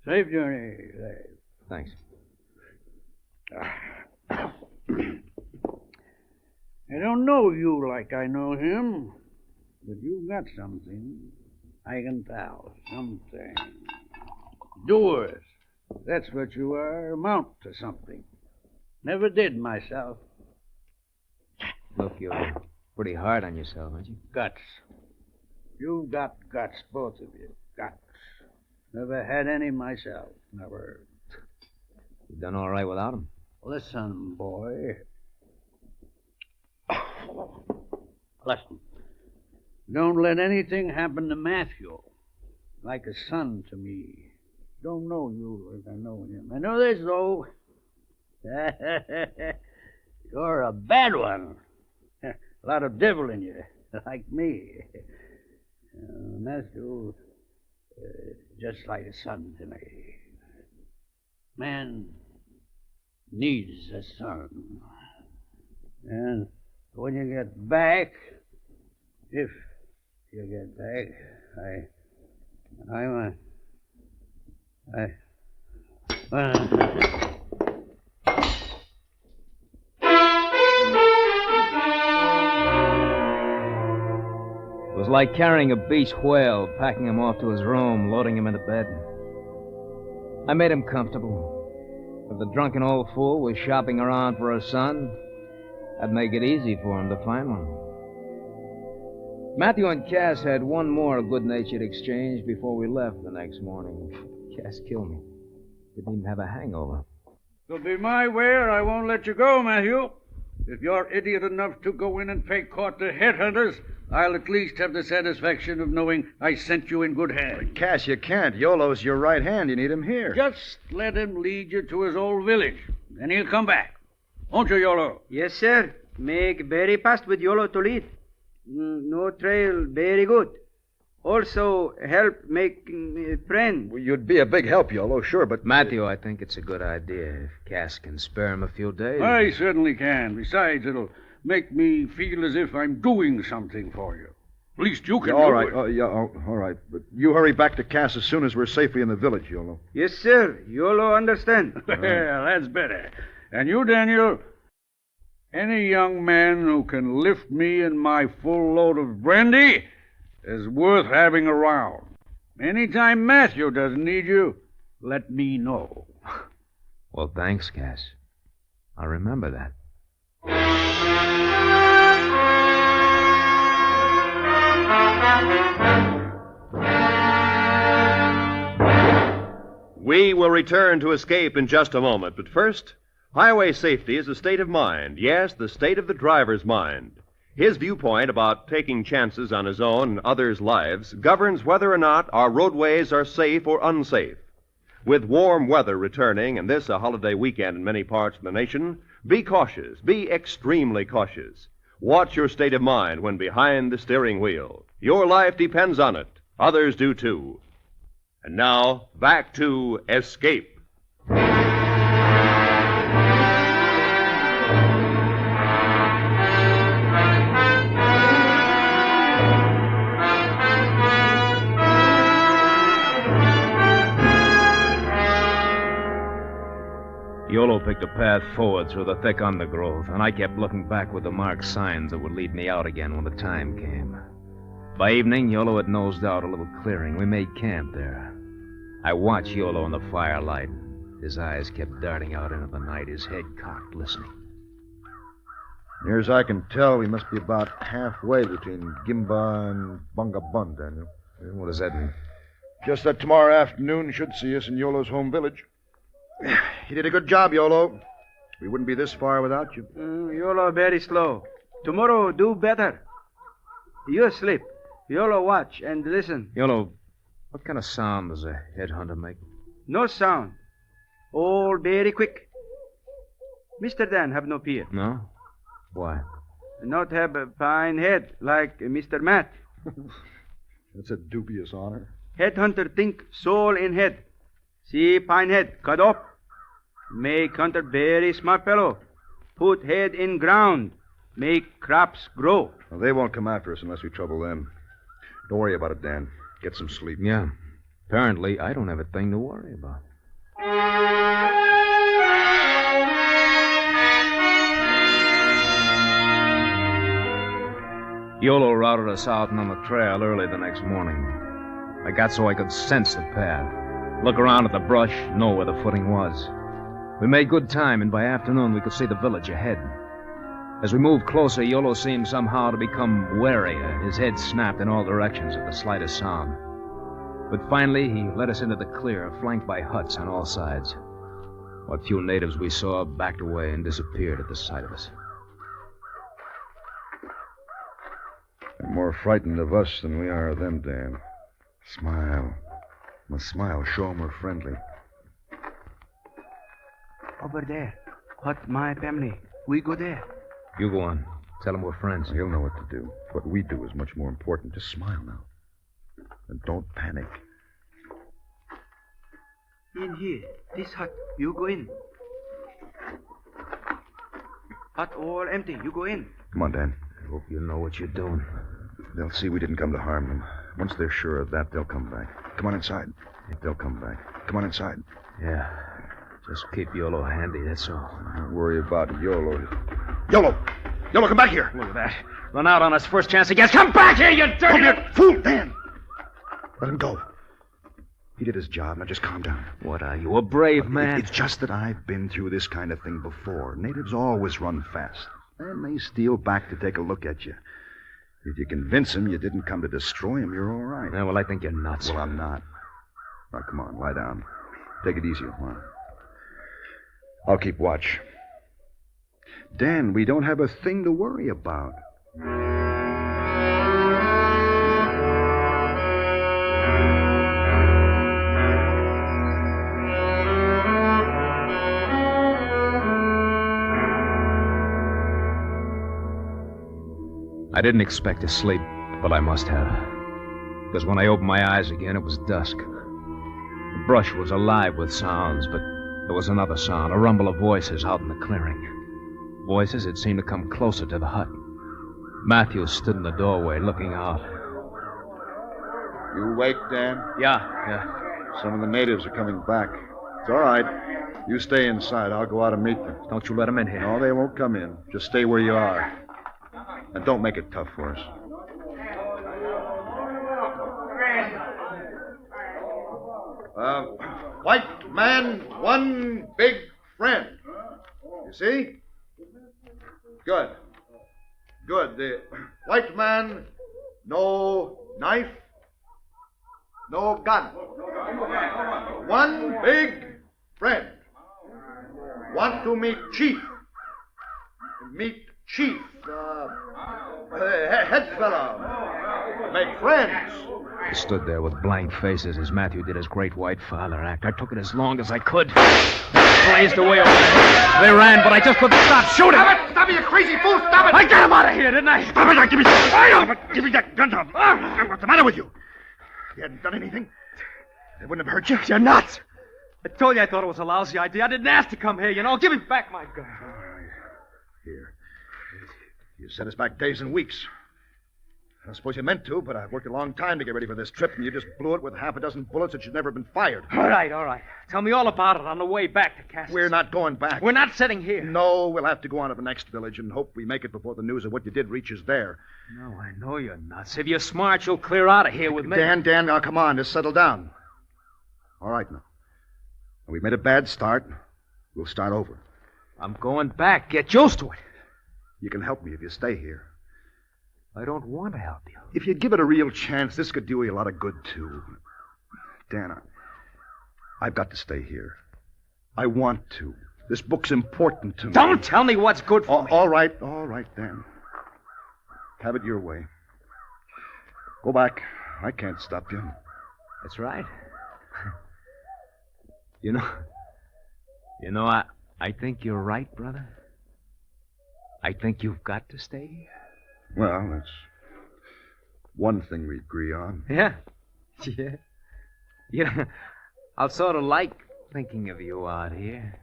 Safe journey. Safe. Thanks. I don't know you like I know him, but you got something. I can tell. Something. Doers. That's what you are. Amount to something. Never did myself. Look, you're pretty hard on yourself, aren't you? Guts. You've got guts, both of you. Guts. Never had any myself. Never. You done all right without him? Listen, boy. Listen. Don't let anything happen to Matthew. Like a son to me. Don't know you as I know him. I know this, though. You're a bad one. A lot of devil in you, like me. Matthew, just like a son to me. Man needs a son. And when you get back, if you get back, It was like carrying a beach whale, packing him off to his room, loading him into bed. I made him comfortable. If the drunken old fool was shopping around for a son, I'd make it easy for him to find one. Matthew and Cass had one more good-natured exchange before we left the next morning. Cass killed me. Didn't even have a hangover. It'll be my way or I won't let you go, Matthew. If you're idiot enough to go in and pay court to headhunters, I'll at least have the satisfaction of knowing I sent you in good hands. Cass, you can't. Yolo's your right hand. You need him here. Just let him lead you to his old village. Then he'll come back. Won't you, Yolo? Yes, sir. Make very fast with Yolo to lead. No trail, very good. Also, help make friend. Well, you'd be a big help, Yolo, sure, but... Matthew, I think it's a good idea if Cass can spare him a few days. I certainly can. Besides, it'll make me feel as if I'm doing something for you. At least you can all do right. it. All right. But you hurry back to Cass as soon as we're safely in the village, Yolo. Yes, sir. Yolo understand. Well, that's better. And you, Daniel, any young man who can lift me and my full load of brandy is worth having around. Anytime Matthew doesn't need you, let me know. Well, thanks, Cass. I'll remember that. We will return to Escape in just a moment, but first, highway safety is a state of mind. Yes, the state of the driver's mind. His viewpoint about taking chances on his own and others' lives governs whether or not our roadways are safe or unsafe. With warm weather returning, and this a holiday weekend in many parts of the nation, be cautious. Be extremely cautious. Watch your state of mind when behind the steering wheel. Your life depends on it. Others do too. And now, back to Escape. Yolo picked a path forward through the thick undergrowth, and I kept looking back with the marked signs that would lead me out again when the time came. By evening, Yolo had nosed out a little clearing. We made camp there. I watched Yolo in the firelight. His eyes kept darting out into the night, his head cocked, listening. Near as I can tell, we must be about halfway between Gimba and Bunga Bun, Daniel. What does that mean? Just that tomorrow afternoon should see us in Yolo's home village. You did a good job, Yolo. We wouldn't be this far without you. Yolo very slow. Tomorrow do better. You asleep. Yolo watch and listen. Yolo, what kind of sound does a headhunter make? No sound. All very quick. Mr. Dan have no fear. No? Why? Not have a fine head like Mr. Matt. That's a dubious honor. Headhunter think soul in head. See fine head cut off. Make hunter very smart fellow. Put head in ground. Make crops grow. Well, they won't come after us unless we trouble them. Don't worry about it, Dan. Get some sleep. Yeah. Apparently, I don't have a thing to worry about. Yolo routed us out on the trail early the next morning. I got so I could sense the path. Look around at the brush, know where the footing was. We made good time, and by afternoon we could see the village ahead. As we moved closer, Yolo seemed somehow to become warier. His head snapped in all directions at the slightest sound. But finally, he led us into the clear, flanked by huts on all sides. What few natives we saw backed away and disappeared at the sight of us. They're more frightened of us than we are of them, Dan. Smile. Must smile. Show 'em we're friendly. Over there. Hut my family. We go there. You go on. Tell him we're friends. He'll know what to do. What we do is much more important. Just smile now. And don't panic. In here. This hut. You go in. Hut all empty. You go in. Come on, Dan. I hope you know what you're doing. They'll see we didn't come to harm them. Once they're sure of that, they'll come back. Come on inside. They'll come back. Come on inside. Yeah. Just keep Yolo handy, that's all. Don't worry about Yolo. Yolo! Yolo, come back here! Look at that. Run out on us first chance he gets. Come back here, you dirty... Come here, fool, Dan! Let him go. He did his job. Now just calm down. What are you, a brave man? It's just that I've been through this kind of thing before. Natives always run fast. And they steal back to take a look at you. If you convince them you didn't come to destroy them, you're all right. Yeah, well, I think you're nuts. Well, I'm not. Now, come on, lie down. Take it easy, come on. I'll keep watch. Dan, we don't have a thing to worry about. I didn't expect to sleep, but I must have. Because when I opened my eyes again, it was dusk. The brush was alive with sounds, but there was another sound, a rumble of voices out in the clearing. Voices that seemed to come closer to the hut. Matthews stood in the doorway, looking out. You awake, Dan? Yeah. Some of the natives are coming back. It's all right. You stay inside. I'll go out and meet them. Don't you let them in here. No, they won't come in. Just stay where you are. And don't make it tough for us. White man, one big friend. You see? Good. Good. The white man, no knife, no gun. One big friend. Want to meet chief. Meet chief. Head fella. Make friends. I stood there with blank faces as Matthew did his great white father act. I took it as long as I could. Blazed away over there. They ran, but I just couldn't stop. Shoot him! Stop it! Stop it, you crazy fool! Stop it! I got him out of here, didn't I? Stop it! Give me that! Give me that gun, Tom. What's the matter with you? You hadn't done anything. They wouldn't have hurt you. You're nuts. I told you I thought it was a lousy idea. I didn't ask to come here, you know. Give me back my gun. Here. You sent us back days and weeks. I suppose you meant to, but I've worked a long time to get ready for this trip, and you just blew it with half a dozen bullets that should never have been fired. All right. Tell me all about it on the way back to Casque. We're not going back. We're not sitting here. No, we'll have to go on to the next village and hope we make it before the news of what you did reaches there. No, I know you're nuts. If you're smart, you'll clear out of here with me. Dan, now come on. Just settle down. All right, now. We've made a bad start. We'll start over. I'm going back. Get used to it. You can help me if you stay here. I don't want to help you. If you'd give it a real chance, this could do you a lot of good, too. Dan, I've got to stay here. I want to. This book's important to me. Don't tell me what's good for me. All right, Dan. Have it your way. Go back. I can't stop you. That's right. You know, I think you're right, brother. I think you've got to stay here. Well, that's one thing we agree on. Yeah. You know, I'll sort of like thinking of you out here.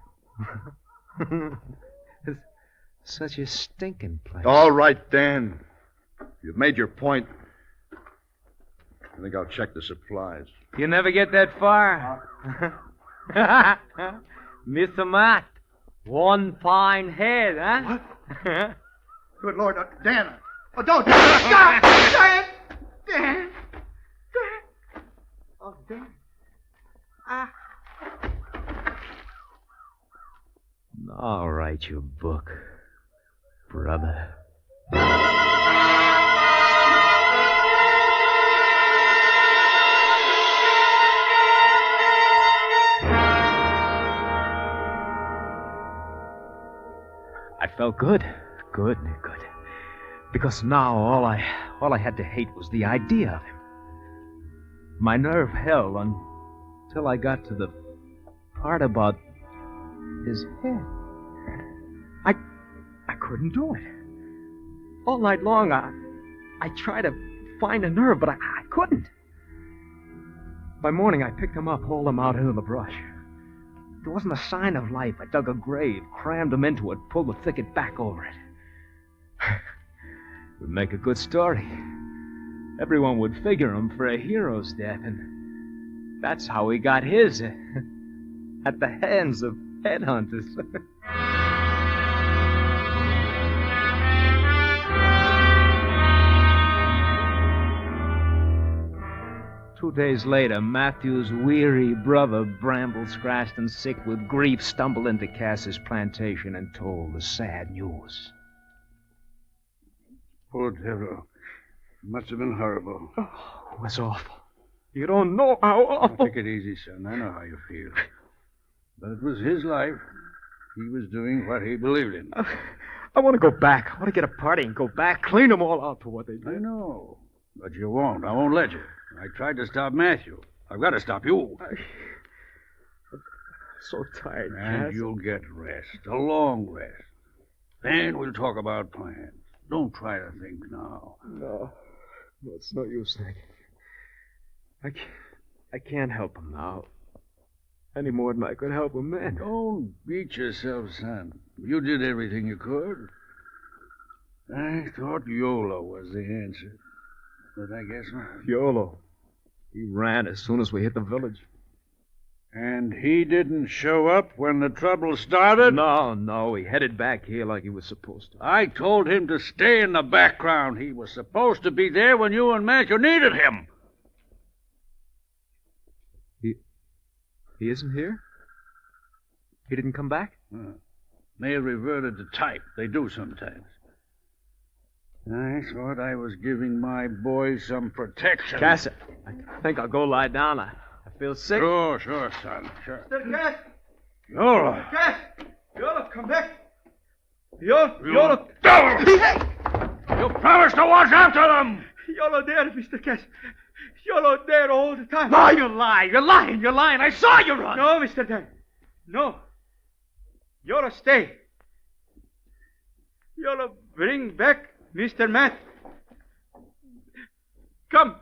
It's such a stinking place. All right, Dan. You've made your point. I think I'll check the supplies. You never get that far. Mr. Matt, one fine head, huh? What? Good Lord, Dan. Oh, don't. Stop! Dan! Oh, Dan. All right, you book. brother. I felt good. Good. Because now all I had to hate was the idea of him. My nerve held until I got to the part about his head. I couldn't do it. All night long, I tried to find a nerve, but I couldn't. By morning, I picked him up, hauled him out into the brush. There wasn't a sign of life. I dug a grave, crammed him into it, pulled the thicket back over it. It would make a good story. Everyone would figure him for a hero's death, and that's how he got his. At the hands of headhunters. 2 days later, Matthew's weary brother, Bramble, scratched and sick with grief, stumbled into Cass's plantation and told the sad news. Poor devil. Must have been horrible. Oh, it was awful. You don't know how awful. Take it easy, son. I know how you feel. But it was his life. He was doing what he believed in. I want to go back. I want to get a party and go back, clean them all out for what they did. I know. But you won't. I won't let you. I tried to stop Matthew. I've got to stop you. I'm so tired, And Cass. you'll get rest. A long rest. Then we'll talk about plans. Don't try to think now. No, it's no use thinking. I can't help him now. Any more than I could help him then. Don't beat yourself, son. You did everything you could. I thought YOLO was the answer. But I guess not. YOLO. He ran as soon as we hit the village. And he didn't show up when the trouble started? No. He headed back here like he was supposed to. I told him to stay in the background. He was supposed to be there when you and Matthew needed him. He isn't here? He didn't come back? May have reverted to type. They do sometimes. I thought I was giving my boy some protection. Cass, I think I'll go lie down. I feel sick. Sure, son. Sure. Mr. Cass! YOLO! Cass! YOLO, come back! YOLO! You promised to watch after them! YOLO there, Mr. Cass. YOLO there all the time. No, you lie. You're lying. I saw you run. No, Mr. Dan. No. YOLO stay. YOLO bring back Mr. Matt. Come.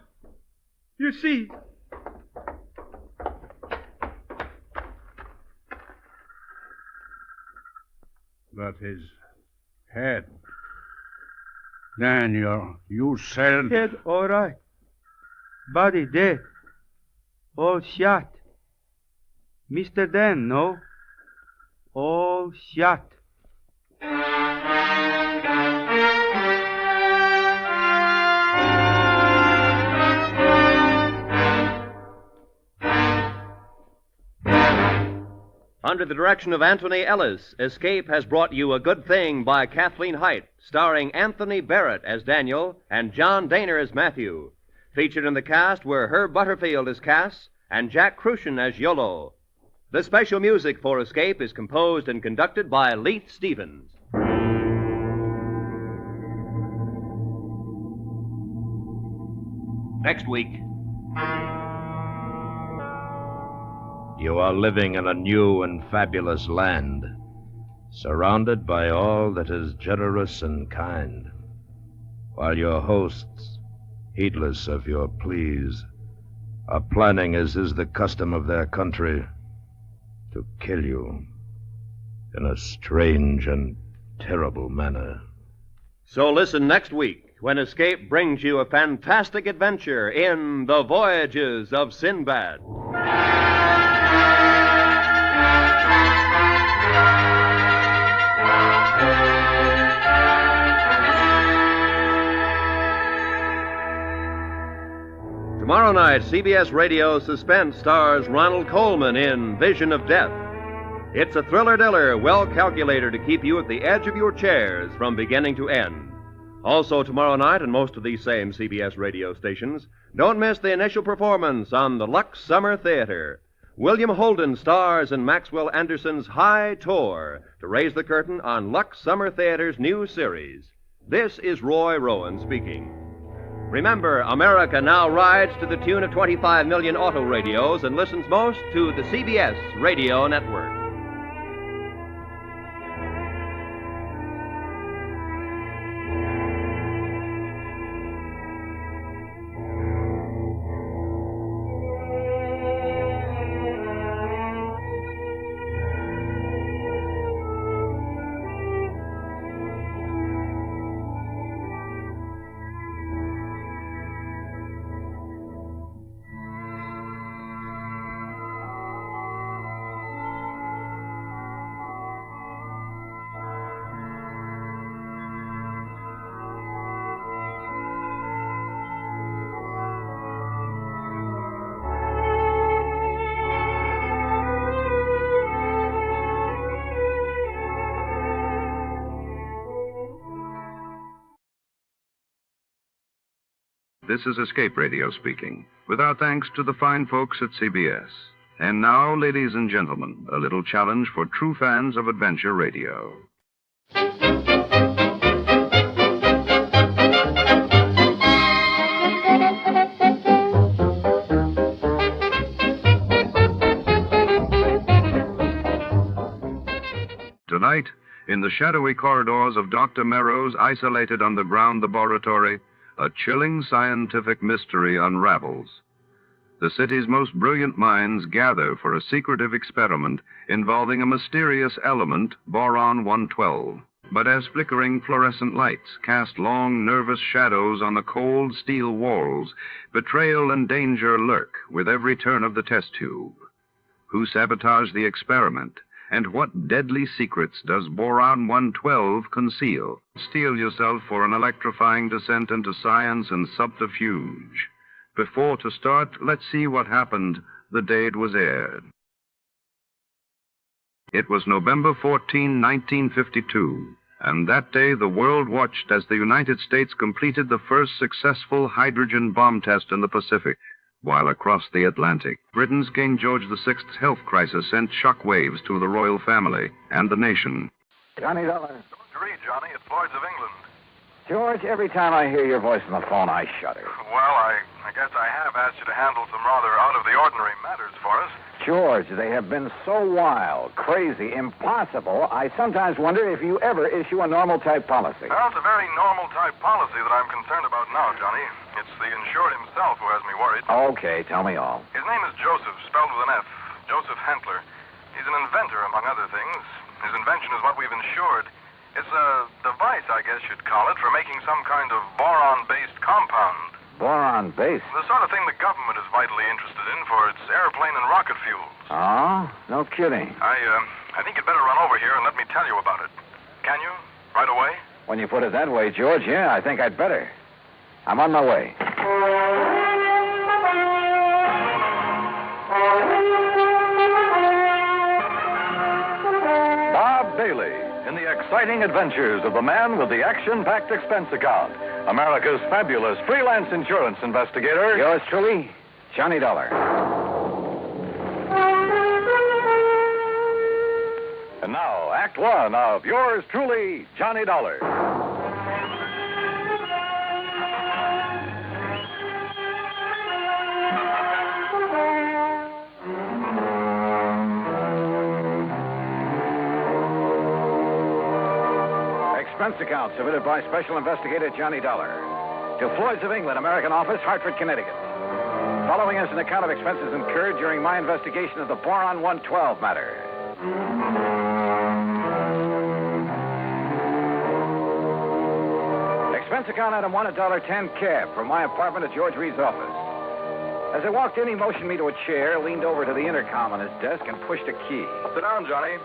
You see. But his head. Daniel, you said... Head all right. Body dead. All shot. Mr. Dan, no? All shot. Under the direction of Anthony Ellis, Escape has brought you A Good Thing by Kathleen Hite, starring Anthony Barrett as Daniel and John Daner as Matthew. Featured in the cast were Herb Butterfield as Cass and Jack Crucian as YOLO. The special music for Escape is composed and conducted by Leith Stevens. Next week. You are living in a new and fabulous land, surrounded by all that is generous and kind, while your hosts, heedless of your pleas, are planning, as is the custom of their country, to kill you in a strange and terrible manner. So listen next week when Escape brings you a fantastic adventure in The Voyages of Sinbad. Tomorrow night, CBS Radio Suspense stars Ronald Colman in Vision of Death. It's a thriller-diller, well calculated to keep you at the edge of your chairs from beginning to end. Also, tomorrow night, on most of these same CBS radio stations, don't miss the initial performance on the Lux Summer Theater. William Holden stars in Maxwell Anderson's High Tour to raise the curtain on Lux Summer Theater's new series. This is Roy Rowan speaking. Remember, America now rides to the tune of 25 million auto radios and listens most to the CBS Radio Network. This is Escape Radio speaking, with our thanks to the fine folks at CBS. And now, ladies and gentlemen, a little challenge for true fans of adventure radio. Tonight, in the shadowy corridors of Dr. Merrow's isolated underground laboratory, a chilling scientific mystery unravels. The city's most brilliant minds gather for a secretive experiment involving a mysterious element, boron 112. But as flickering fluorescent lights cast long, nervous shadows on the cold steel walls, betrayal and danger lurk with every turn of the test tube. Who sabotaged the experiment? And what deadly secrets does boron 112 conceal? Steel yourself for an electrifying descent into science and subterfuge. Before to start, let's see what happened the day it was aired. It was November 14, 1952, and that day the world watched as the United States completed the first successful hydrogen bomb test in the Pacific. While across the Atlantic, Britain's King George VI's health crisis sent shockwaves to the royal family and the nation. Johnny Dollar. Don't you read, Johnny? It's Lloyd's of England. George, every time I hear your voice on the phone, I shudder. Well, I guess I have asked you to handle some rather out-of-the-ordinary matters for us. George, they have been so wild, crazy, impossible, I sometimes wonder if you ever issue a normal-type policy. Well, it's a very normal-type policy that I'm concerned about now, Johnny. It's the insured himself who has me worried. Okay, tell me all. His name is Joseph, spelled with an F. Joseph Hentler. He's an inventor, among other things. His invention is what we've insured. It's a device, I guess you'd call it, for making some kind of boron-based compound. Boron-based? The sort of thing the government is vitally interested in for its airplane and rocket fuels. Oh? No kidding. I think you'd better run over here and let me tell you about it. Can you? Right away? When you put it that way, George, yeah, I think I'd better. I'm on my way. Bob Bailey, in the exciting adventures of the man with the action-packed expense account, America's fabulous freelance insurance investigator. Yours truly, Johnny Dollar. And now, Act One of yours truly, Johnny Dollar. Expense account submitted by Special Investigator Johnny Dollar to Floyd's of England, American Office, Hartford, Connecticut. Following is an account of expenses incurred during my investigation of the boron 112 matter. Expense account item 1, $1.10 cab from my apartment to George Reed's office. As I walked in, he motioned me to a chair, leaned over to the intercom on his desk, and pushed a key. Sit down, Johnny.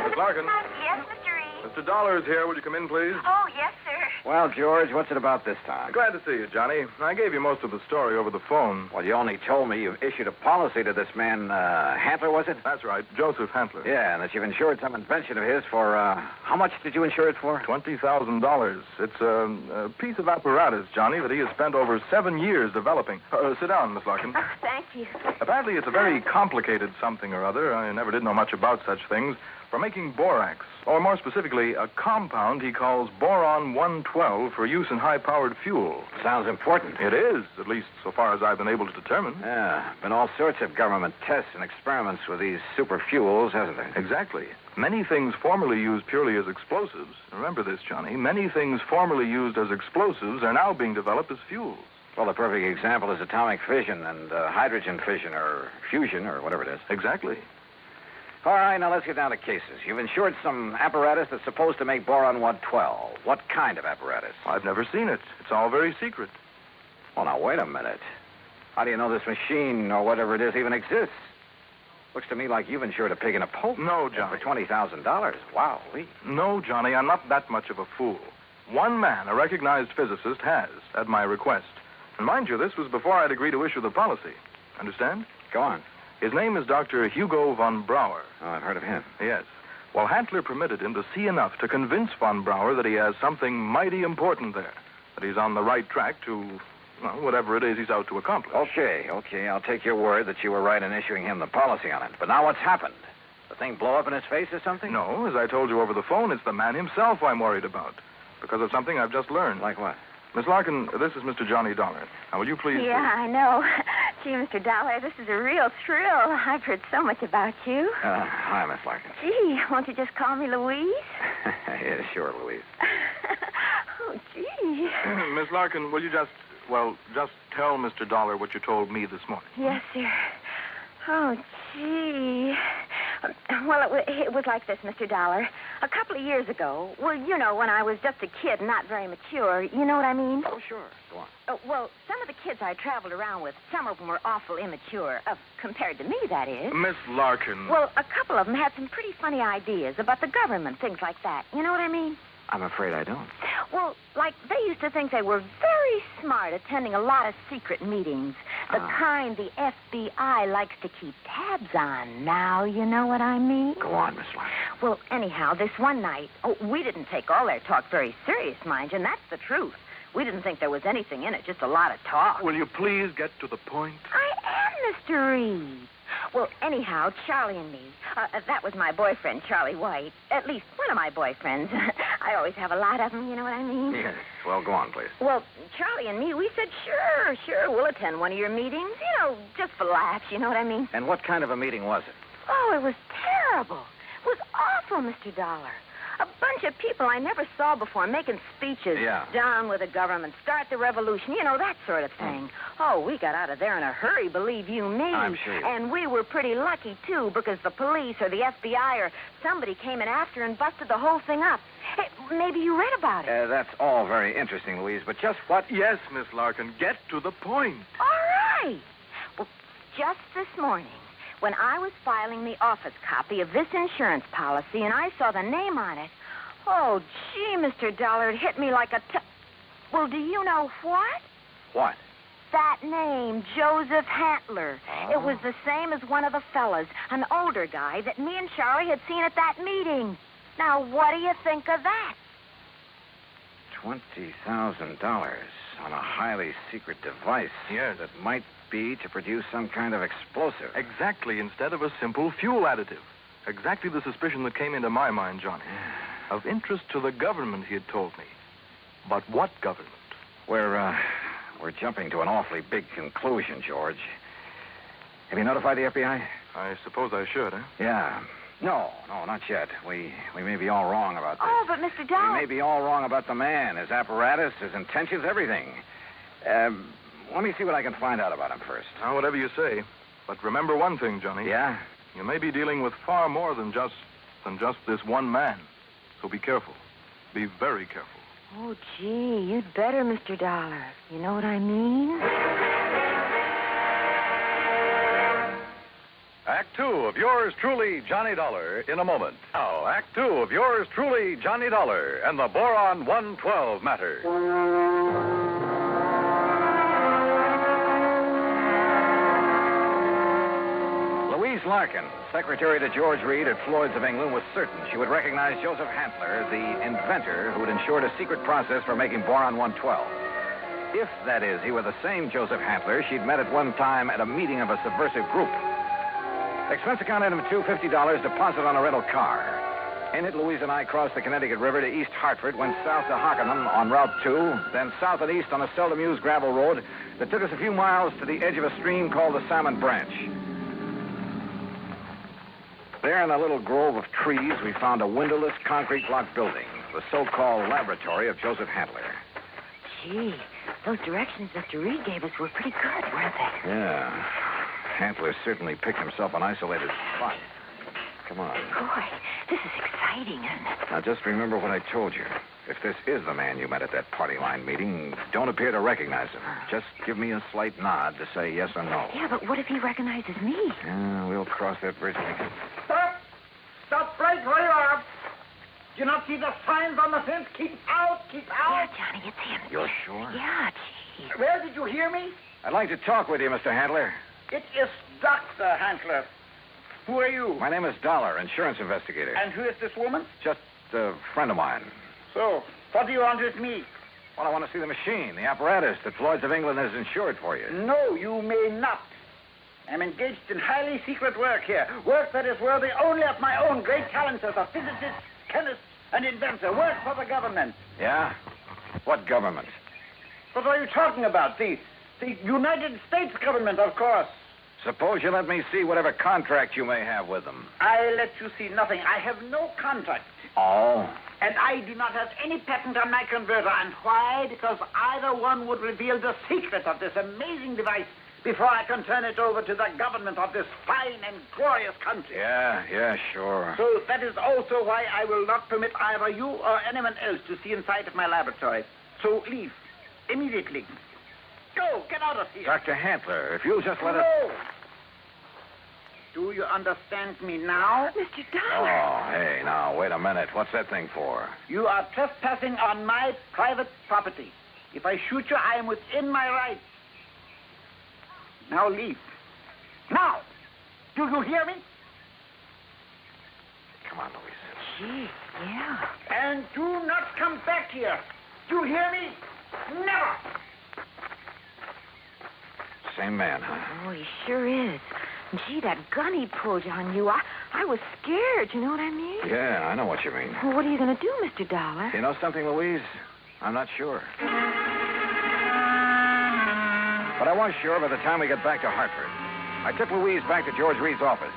Miss Larkin. Yes, Mr. Reed. Mr. Dollar is here. Will you come in, please? Oh, yes, sir. Well, George, what's it about this time? Glad to see you, Johnny. I gave you most of the story over the phone. Well, you only told me you've issued a policy to this man, Hantler, was it? That's right, Joseph Hantler. Yeah, and that you've insured some invention of his for, how much did you insure it for? $20,000. It's a piece of apparatus, Johnny, that he has spent over 7 years developing. Sit down, Miss Larkin. Oh, thank you. Apparently, it's a very complicated something or other. I never did know much about such things. For making borax, or more specifically, a compound he calls boron 112 for use in high-powered fuel. Sounds important. It is, at least so far as I've been able to determine. Yeah, been all sorts of government tests and experiments with these super fuels, hasn't there? Exactly. Many things formerly used purely as explosives, remember this, Johnny, many things formerly used as explosives are now being developed as fuels. Well, the perfect example is atomic fission and hydrogen fission or fusion or whatever it is. Exactly. All right, now let's get down to cases. You've insured some apparatus that's supposed to make boron 112. What kind of apparatus? I've never seen it. It's all very secret. Well, now, wait a minute. How do you know this machine or whatever it is even exists? Looks to me like you've insured a pig in a poke. No, Johnny. For $20,000. Wow. No, Johnny, I'm not that much of a fool. One man, a recognized physicist, has, at my request. And mind you, this was before I'd agreed to issue the policy. Understand? Go on. His name is Dr. Hugo von Brauer. Oh, I've heard of him. Yes. Well, Hantler permitted him to see enough to convince von Brauer that he has something mighty important there, that he's on the right track to, well, whatever it is he's out to accomplish. Okay. I'll take your word that you were right in issuing him the policy on it. But now what's happened? The thing blow up in his face or something? No, as I told you over the phone, it's the man himself I'm worried about, because of something I've just learned. Like what? Miss Larkin, this is Mr. Johnny Dollar. Now, will you please... Yeah, I know. Gee, Mr. Dollar, this is a real thrill. I've heard so much about you. Hi, Miss Larkin. Gee, won't you just call me Louise? Yeah, sure, Louise. Oh, gee. Miss Larkin, will you just tell Mr. Dollar what you told me this morning? Yes, sir. Oh, gee. Well, it was like this, Mr. Dollar. A couple of years ago, well, you know, when I was just a kid, not very mature, you know what I mean? Oh, sure. Go on. Well, some of the kids I traveled around with, some of them were awful immature, compared to me, that is. Miss Larkin. Well, a couple of them had some pretty funny ideas about the government, things like that. You know what I mean? I'm afraid I don't. Well, like, they used to think they were very smart attending a lot of secret meetings. The kind the FBI likes to keep tabs on. Now, you know what I mean? Go on, Miss Larkin. Well, anyhow, this one night, we didn't take all their talk very serious, mind you, and that's the truth. We didn't think there was anything in it, just a lot of talk. Will you please get to the point? I am, Mr. Reed. Well, anyhow, Charlie and me, that was my boyfriend, Charlie White. At least one of my boyfriends. I always have a lot of them, you know what I mean? Yes. Well, go on, please. Well, Charlie and me, we said, sure, we'll attend one of your meetings. You know, just for laughs, you know what I mean? And what kind of a meeting was it? Oh, it was terrible. It was awful, Mr. Dollar. A bunch of people I never saw before making speeches. Yeah. Down with the government, start the revolution, you know, that sort of thing. Oh, we got out of there in a hurry, believe you me. I'm sure. And we were pretty lucky, too, because the police or the FBI or somebody came in after and busted the whole thing up. Hey, maybe you read about it. That's all very interesting, Louise, but just what... Yes, Miss Larkin, get to the point. All right. Well, just this morning, when I was filing the office copy of this insurance policy and I saw the name on it, oh, gee, Mr. Dollar, it hit me like a... Well, do you know what? What? That name, Joseph Hantler. Oh. It was the same as one of the fellas, an older guy that me and Charlie had seen at that meeting. Now, what do you think of that? $20,000 on a highly secret device. Yes. That might be to produce some kind of explosive. Exactly, instead of a simple fuel additive. Exactly the suspicion that came into my mind, Johnny. Of interest to the government, he had told me. But what government? We're jumping to an awfully big conclusion, George. Have you notified the FBI? I suppose I should, eh? Yeah. No, not yet. We may be all wrong about this. Oh, but Mr. Dollar... We may be all wrong about the man, his apparatus, his intentions, everything. Let me see what I can find out about him first. Now, whatever you say. But remember one thing, Johnny. Yeah? You may be dealing with far more than just this one man. So be careful. Be very careful. Oh, gee, you'd better, Mr. Dollar. You know what I mean? Act Act Two of yours truly, Johnny Dollar, in a moment. Now, Act Two of yours truly, Johnny Dollar, and the Boron 112 matter. Louise Larkin, secretary to George Reed at Floyd's of England, was certain she would recognize Joseph Hantler, the inventor who had ensured a secret process for making Boron 112. If, that is, he were the same Joseph Hantler she'd met at one time at a meeting of a subversive group. Expense account item $250, deposit on a rental car. In it, Louise and I crossed the Connecticut River to East Hartford, went south to Hockenham on Route 2, then south and east on a seldom used gravel road that took us a few miles to the edge of a stream called the Salmon Branch. There in a little grove of trees, we found a windowless concrete block building, the so-called laboratory of Joseph Hantler. Gee, those directions Mr. Reed gave us were pretty good, weren't they? Yeah. Hantler certainly picked himself an isolated spot. Come on. Boy, this is exciting, isn't it? Now, just remember what I told you. If this is the man you met at that party line meeting, don't appear to recognize him. Just give me a slight nod to say yes or no. Yeah, but what if he recognizes me? Yeah, we'll cross that bridge when we get... Stop! Stop right where you are! Do you not see the signs on the fence? Keep out! Keep out! Yeah, Johnny, it's him. You're sure? Yeah, gee. Where did you hear me? I'd like to talk with you, Mr. Hantler. It is Dr. Hantler. Who are you? My name is Dollar, insurance investigator. And who is this woman? Just a friend of mine. So, what do you want with me? Well, I want to see the machine, the apparatus that Floyd's of England has insured for you. No, you may not. I'm engaged in highly secret work here. Work that is worthy only of my own great talents as a physicist, chemist, and inventor. Work for the government. Yeah? What government? What are you talking about? The United States government, of course. Suppose you let me see whatever contract you may have with them. I let you see nothing. I have no contract. Oh? And I do not have any patent on my converter. And why? Because either one would reveal the secret of this amazing device before I can turn it over to the government of this fine and glorious country. Yeah, sure. So that is also why I will not permit either you or anyone else to see inside of my laboratory. So leave. Immediately. Go, get out of here. Dr. Hantler, if you'll just let us... No. Do you understand me now? Mr. Dollar. Oh, hey, now, wait a minute. What's that thing for? You are trespassing on my private property. If I shoot you, I am within my rights. Now leave. Now! Do you hear me? Come on, Louise. Gee, yeah. And do not come back here. Do you hear me? Never! Same man, huh? Oh, he sure is. Gee, that gun he pulled on you, I was scared, you know what I mean? Yeah, I know what you mean. Well, what are you going to do, Mr. Dollar? You know something, Louise? I'm not sure. But I was sure by the time we get back to Hartford. I took Louise back to George Reed's office.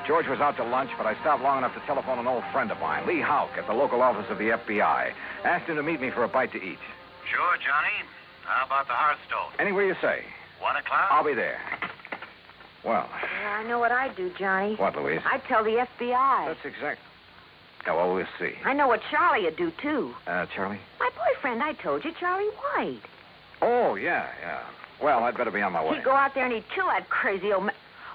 George was out to lunch, but I stopped long enough to telephone an old friend of mine, Lee Houck, at the local office of the FBI. Asked him to meet me for a bite to eat. Sure, Johnny. How about the Hearthstone? Anywhere you say. 1 o'clock? I'll be there. Well. Yeah, I know what I'd do, Johnny. What, Louise? I'd tell the FBI. That's exact. Yeah, well, we'll see. I know what Charlie would do, too. Charlie? My boyfriend, I told you, Charlie White. Oh, yeah. Well, I'd better be on my way. He'd go out there and he'd kill that crazy old man.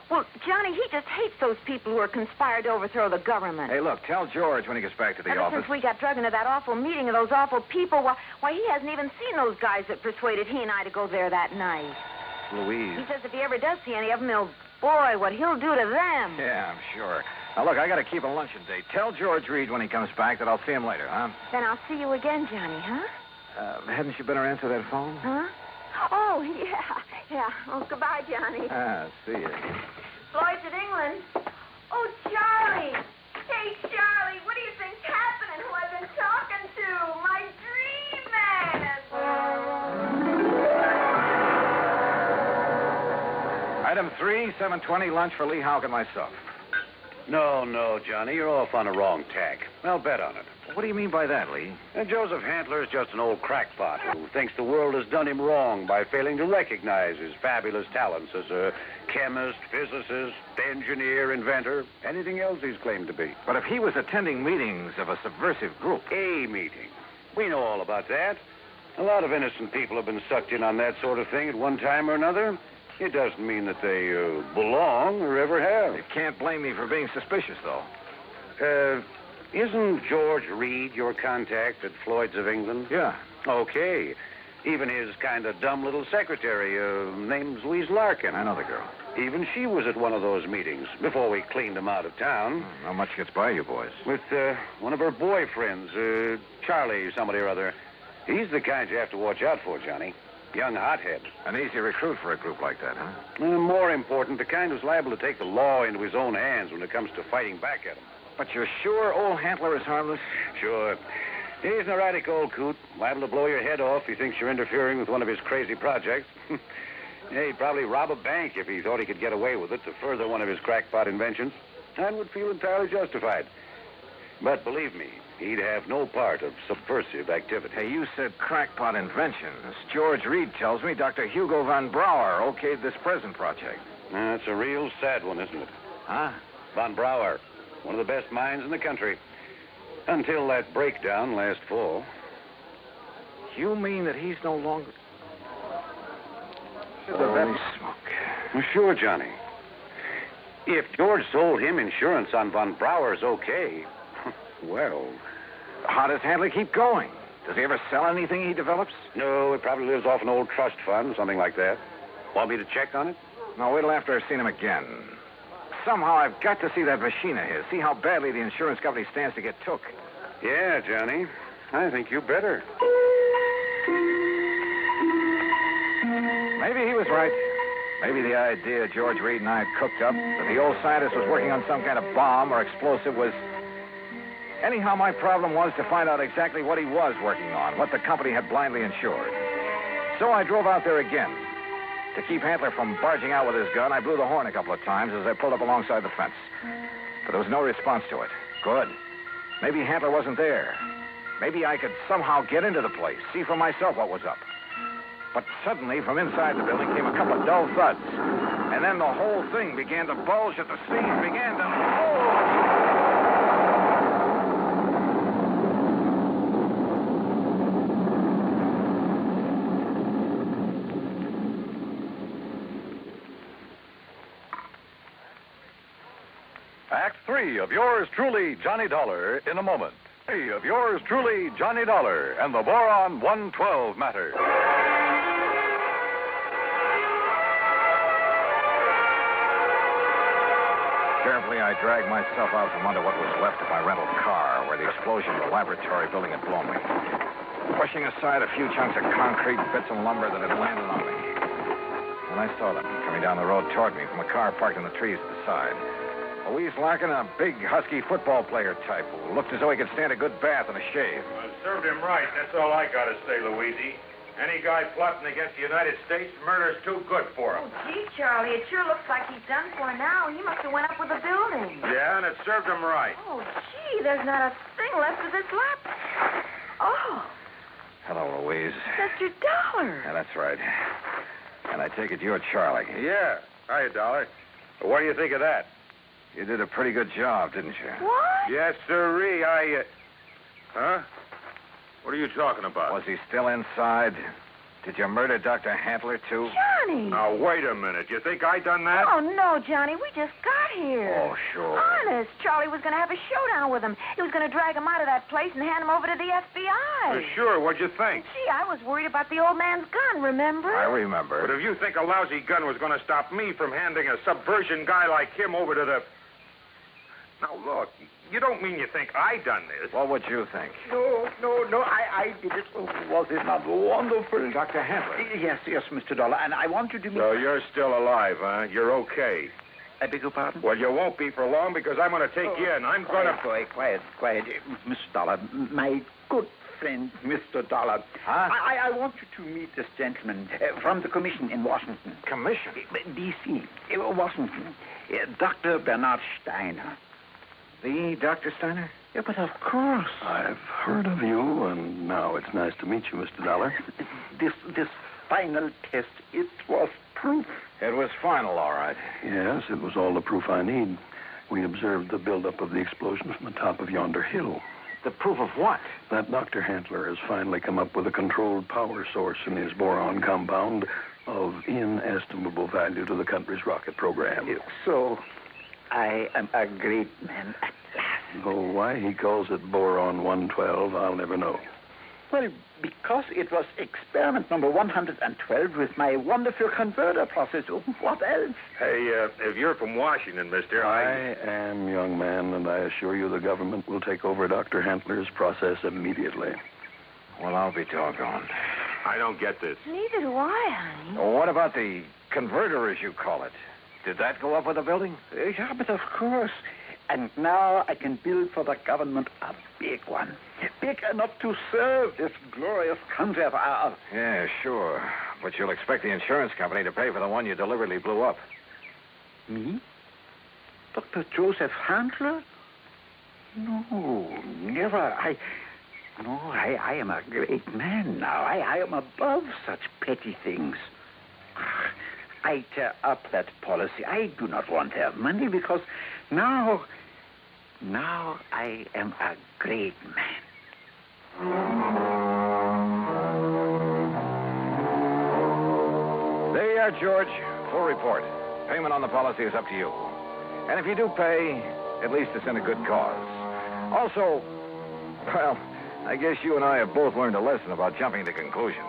Well, Johnny, he just hates those people who are conspired to overthrow the government. Hey, look, tell George when he gets back to the office. Since we got drugged into that awful meeting of those awful people, why, he hasn't even seen those guys that persuaded he and I to go there that night. Louise. He says if he ever does see any of them, boy, what he'll do to them. Yeah, I'm sure. Now, look, I got to keep a luncheon date. Tell George Reed when he comes back that I'll see him later, huh? Then I'll see you again, Johnny, huh? Hadn't you better answer that phone? Huh? Oh, yeah. Oh, goodbye, Johnny. See you. Floyd's at England. Oh, Charlie. Hey, Charlie, what do you think's happening? Who I've been talking to? My dream man. Item 3, 7:20, lunch for Lee Houck and myself. No, Johnny, you're off on the wrong tack. I'll bet on it. What do you mean by that, Lee? And Joseph Hantler is just an old crackpot who thinks the world has done him wrong by failing to recognize his fabulous talents as a chemist, physicist, engineer, inventor, anything else he's claimed to be. But if he was attending meetings of a subversive group... A meeting. We know all about that. A lot of innocent people have been sucked in on that sort of thing at one time or another. It doesn't mean that they belong or ever have. You can't blame me for being suspicious, though. Isn't George Reed your contact at Floyd's of England? Yeah. Okay. Even his kind of dumb little secretary, name's Louise Larkin. I know the girl. Even she was at one of those meetings before we cleaned him out of town. Not much gets by you boys. With one of her boyfriends, Charlie somebody or other. He's the kind you have to watch out for, Johnny. Young hothead. An easy recruit for a group like that, huh? More important, the kind who's liable to take the law into his own hands when it comes to fighting back at him. But you're sure old Hantler is harmless? Sure. He's an erratic old coot, liable to blow your head off if he thinks you're interfering with one of his crazy projects. Yeah, he'd probably rob a bank if he thought he could get away with it to further one of his crackpot inventions, and would feel entirely justified. But believe me, he'd have no part of subversive activity. Hey, you said crackpot invention. As George Reed tells me, Dr. Hugo von Brauer okayed this present project. It's a real sad one, isn't it? Huh? Von Brauer, one of the best minds in the country. Until that breakdown last fall. You mean that he's no longer... Holy smoke. Well, sure, Johnny. If George sold him insurance on Von Brauer's okay, well... How does Handley keep going? Does he ever sell anything he develops? No, it probably lives off an old trust fund, something like that. Want me to check on it? No, wait till after I've seen him again. Somehow I've got to see that machine of his, see how badly the insurance company stands to get took. Yeah, Johnny. I think you better. Maybe he was right. Maybe the idea George Reed and I had cooked up, that the old scientist was working on some kind of bomb or explosive was... Anyhow, my problem was to find out exactly what he was working on, what the company had blindly insured. So I drove out there again. To keep Hantler from barging out with his gun, I blew the horn a couple of times as I pulled up alongside the fence. But there was no response to it. Good. Maybe Hantler wasn't there. Maybe I could somehow get into the place, see for myself what was up. But suddenly, from inside the building came a couple of dull thuds. And then the whole thing began to bulge at the seams, began to... Act 3 of yours truly, Johnny Dollar, in a moment. 3 of yours truly, Johnny Dollar, and the Boron 112 matter. Carefully, I dragged myself out from under what was left of my rental car, where the explosion of the laboratory building had blown me. Pushing aside a few chunks of concrete, bits of lumber that had landed on me. And I saw them coming down the road toward me from a car parked in the trees at the side. Louise Larkin, a big, husky football player type who looked as though he could stand a good bath and a shave. Well, served him right. That's all I got to say, Louise. Any guy plotting against the United States, murder's too good for him. Oh, gee, Charlie, it sure looks like he's done for now. He must have went up with the building. Yeah, and it served him right. Oh, gee, there's not a thing left of this lap. Oh, Hello, Louise. Mr. Dollar. Yeah, that's right. And I take it you're Charlie. Yeah. Hiya, Dollar. What do you think of that? You did a pretty good job, didn't you? What? Yes, sirree. Huh? What are you talking about? Was he still inside? Did you murder Dr. Hantler, too? Johnny! Now, wait a minute. You think I done that? Oh, no, Johnny. We just got here. Oh, sure. Honest. Charlie was going to have a showdown with him. He was going to drag him out of that place and hand him over to the FBI. Sure. What'd you think? Gee, I was worried about the old man's gun, remember? I remember. But if you think a lousy gun was going to stop me from handing a subversion guy like him over to the... Now, look, you don't mean you think I done this. What would you think? No, I did it. Oh, was it not wonderful? Dr. Hantler? Yes, Mr. Dollar, and I want you to meet... So you're still alive, huh? You're okay. I beg your pardon? Well, you won't be for long because I'm going to take you in. I'm going to... Quiet. Mr. Dollar, my good friend, Mr. Dollar. Huh? I want you to meet this gentleman from the commission in Washington. Commission? D.C., Washington. Dr. Bernard Steiner. The Dr. Steiner? Yeah, but of course. I've heard of you, and now it's nice to meet you, Mr. Dollar. This final test, it was proof. It was final, all right. Yes, it was all the proof I need. We observed the buildup of the explosion from the top of yonder hill. The proof of what? That Dr. Handler has finally come up with a controlled power source in his boron compound of inestimable value to the country's rocket program. So, I am a great man at last. Oh, why he calls it boron 112, I'll never know. Well, because it was experiment number 112 with my wonderful converter process. What else? Hey, if you're from Washington, mister, I am, young man, and I assure you the government will take over Dr. Handler's process immediately. Well, I'll be doggone. I don't get this. Neither do I, honey. Well, what about the converter, as you call it? Did that go up with the building? Yeah, but of course. And now I can build for the government a big one. Big enough to serve this glorious country of ours. Yeah, sure. But you'll expect the insurance company to pay for the one you deliberately blew up. Me? Dr. Joseph Handler? No, never. I am a great man now. I am above such petty things. I tear up that policy. I do not want their money because now I am a great man. There you are, George. Full report. Payment on the policy is up to you. And if you do pay, at least it's in a good cause. Also, well, I guess you and I have both learned a lesson about jumping to conclusions.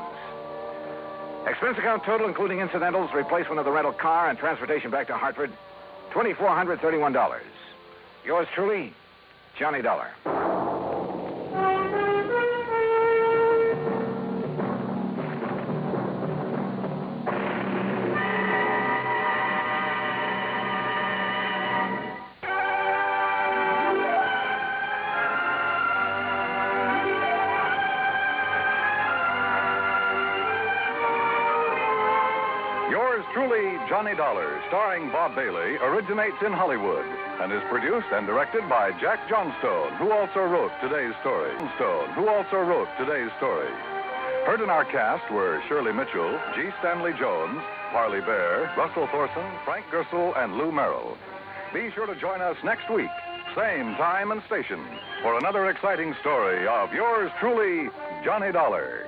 Expense account total, including incidentals, replacement of the rental car, and transportation back to Hartford, $2,431. Yours truly, Johnny Dollar. Truly, Johnny Dollar, starring Bob Bailey, originates in Hollywood and is produced and directed by Jack Johnstone, who also wrote today's story. Heard in our cast were Shirley Mitchell, G. Stanley Jones, Parley Bear, Russell Thorson, Frank Gersel, and Lou Merrill. Be sure to join us next week, same time and station, for another exciting story of yours truly, Johnny Dollar.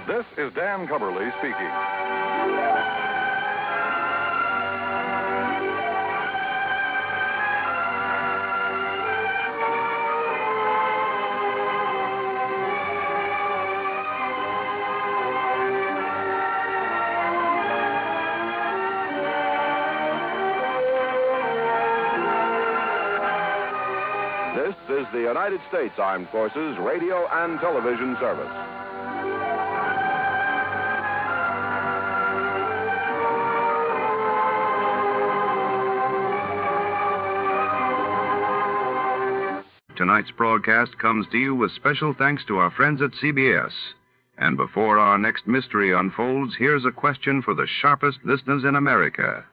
This is Dan Cubberly speaking. This is the United States Armed Forces Radio and Television Service. Tonight's broadcast comes to you with special thanks to our friends at CBS. And before our next mystery unfolds, here's a question for the sharpest listeners in America.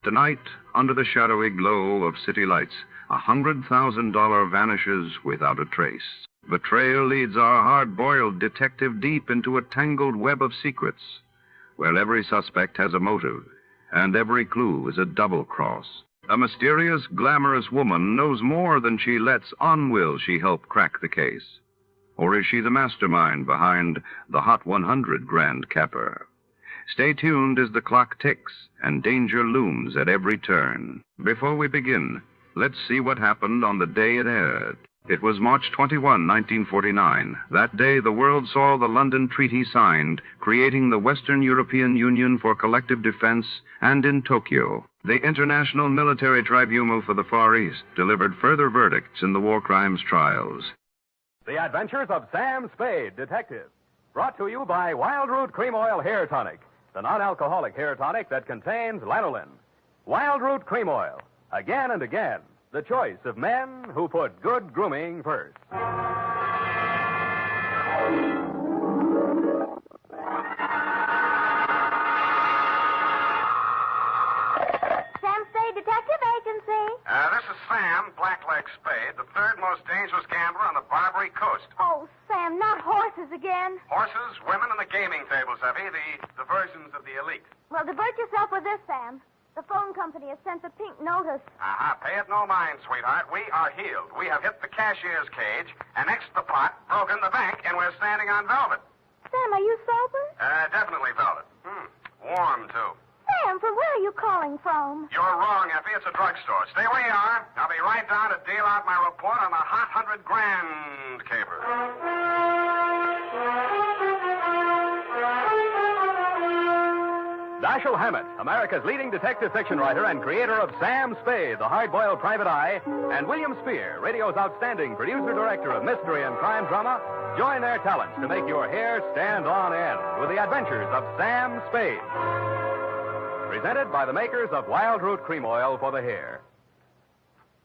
Tonight, under the shadowy glow of city lights, $100,000 vanishes without a trace. Betrayal leads our hard-boiled detective deep into a tangled web of secrets, where every suspect has a motive, and every clue is a double cross. A mysterious, glamorous woman knows more than she lets on. Will she help crack the case? Or is she the mastermind behind the Hot 100 Grand Caper? Stay tuned as the clock ticks and danger looms at every turn. Before we begin, let's see what happened on the day it aired. It was March 21, 1949. That day, the world saw the London Treaty signed, creating the Western European Union for Collective Defense, and in Tokyo, the International Military Tribunal for the Far East delivered further verdicts in the war crimes trials. The Adventures of Sam Spade, Detective. Brought to you by Wild Root Cream Oil Hair Tonic, the non-alcoholic hair tonic that contains lanolin. Wild Root Cream Oil. Again and again, the choice of men who put good grooming first. Sam Spade Detective Agency. This is Sam, Blackleg Spade, the third most horses, women, and the gaming tables, Effie. The versions of the elite. Well, divert yourself with this, Sam. The phone company has sent the pink notice. Pay it no mind, sweetheart. We are healed. We have hit the cashier's cage, annexed the pot, broken the bank, and we're standing on velvet. Sam, are you sober? Definitely velvet. Warm, too. Sam, from where are you calling from? You're wrong, Effie. It's a drugstore. Stay where you are. I'll be right down to deal out my report on the hot $100,000 caper. Dashiell Hammett, America's leading detective fiction writer and creator of Sam Spade, the hard-boiled private eye, and William Spear, radio's outstanding producer-director of mystery and crime drama, join their talents to make your hair stand on end with the adventures of Sam Spade. Presented by the makers of Wild Root Cream Oil for the hair.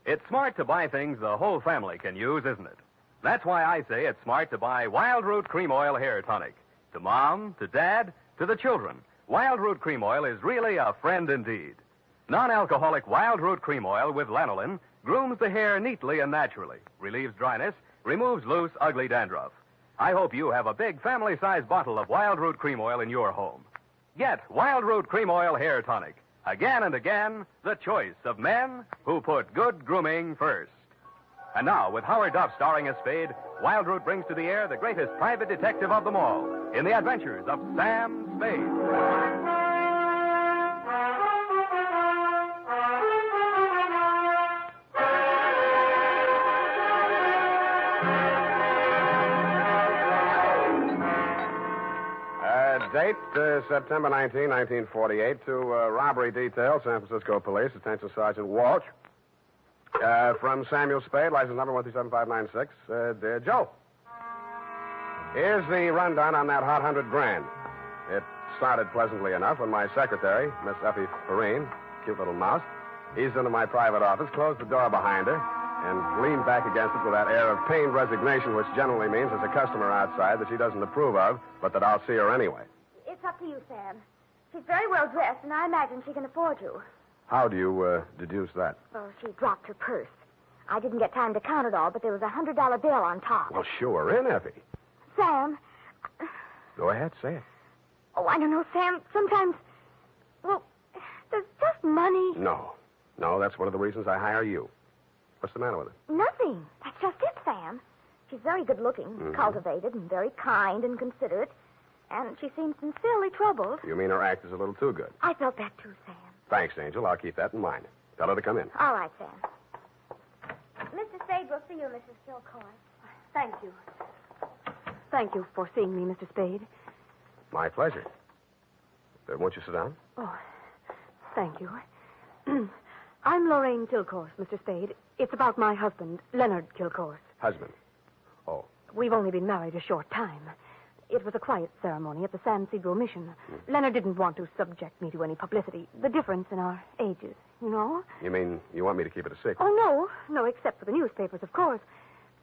It's smart to buy things the whole family can use, isn't it? That's why I say it's smart to buy Wild Root Cream Oil Hair Tonic. To Mom, to Dad, to the children. Wild Root Cream Oil is really a friend indeed. Non-alcoholic Wild Root Cream Oil with lanolin grooms the hair neatly and naturally, relieves dryness, removes loose, ugly dandruff. I hope you have a big family-sized bottle of Wild Root Cream Oil in your home. Get Wild Root Cream Oil Hair Tonic. Again and again, the choice of men who put good grooming first. And now, with Howard Duff starring as Spade, Wild Root brings to the air the greatest private detective of them all in the adventures of Sam Spade. Date, September 19, 1948, to robbery detail, San Francisco Police, attention Sergeant Walsh. From Samuel Spade, license number 137-596. Dear Joe, here's the rundown on that hot $100,000. It started pleasantly enough when my secretary, Miss Effie Perrine, cute little mouse, eased into my private office, closed the door behind her, and leaned back against it with that air of pained resignation which generally means there's a customer outside that she doesn't approve of, but that I'll see her anyway. It's up to you, Sam. She's very well dressed, and I imagine she can afford you. How do you deduce that? Well, she dropped her purse. I didn't get time to count it all, but there was a $100 bill on top. Well, sure, in, Effie. Sam. Go ahead, say it. Oh, I don't know, Sam. Sometimes, well, there's just money. No, that's one of the reasons I hire you. What's the matter with her? Nothing. That's just it, Sam. She's very good-looking, cultivated, and very kind and considerate. And she seems sincerely troubled. You mean her act is a little too good? I felt that too, Sam. Thanks, Angel. I'll keep that in mind. Tell her to come in. All right, Sam. Mr. Spade will see you, Mrs. Gilcoy. Thank you. Thank you for seeing me, Mr. Spade. My pleasure. Won't you sit down? Oh, thank you. I'm Lorraine Kilcourse, Mr. Spade. It's about my husband, Leonard Kilcourse. Husband? Oh. We've only been married a short time. It was a quiet ceremony at the San Cedro Mission. Leonard didn't want to subject me to any publicity. The difference in our ages, you know? You mean you want me to keep it a secret? Oh, no, except for the newspapers, of course.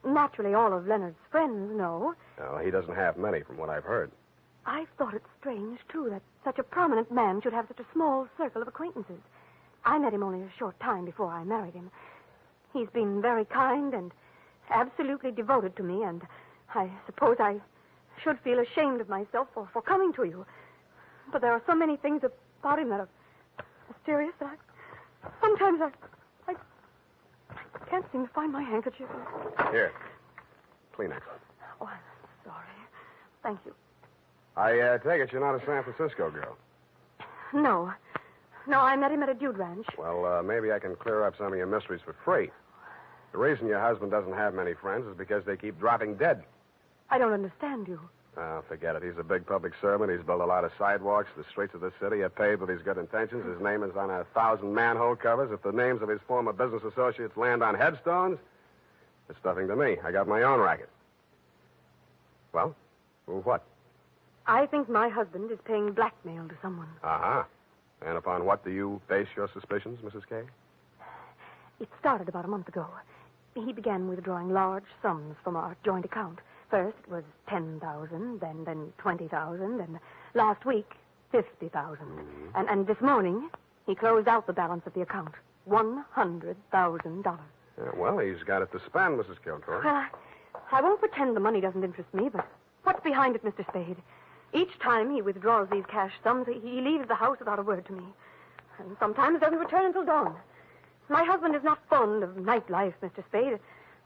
Naturally, all of Leonard's friends know. No, he doesn't have many, from what I've heard. I've thought it strange, too, that such a prominent man should have such a small circle of acquaintances. I met him only a short time before I married him. He's been very kind and absolutely devoted to me, and I suppose I should feel ashamed of myself for coming to you. But there are so many things about him that are mysterious that sometimes I can't seem to find my handkerchief. Here. Kleenex. Oh, I'm sorry. Thank you. I take it you're not a San Francisco girl. No, I met him at a dude ranch. Well, maybe I can clear up some of your mysteries for free. The reason your husband doesn't have many friends is because they keep dropping dead. I don't understand you. Oh, forget it. He's a big public servant. He's built a lot of sidewalks. The streets of the city are paved with his good intentions. His name is on 1,000 manhole covers. If the names of his former business associates land on headstones, it's nothing to me. I got my own racket. Well, what? I think my husband is paying blackmail to someone. Uh-huh. And upon what do you base your suspicions, Mrs. Kay? It started about a month ago. He began withdrawing large sums from our joint account. First it was $10,000, then $20,000, and last week, $50,000. And this morning, he closed out the balance of the account, $100,000. Well, he's got it to spend, Mrs. Kilcourse. Well, I won't pretend the money doesn't interest me, but What's behind it, Mr. Spade? Each time he withdraws these cash sums, he leaves the house without a word to me. And sometimes doesn't return until dawn. My husband is not fond of nightlife, Mr. Spade.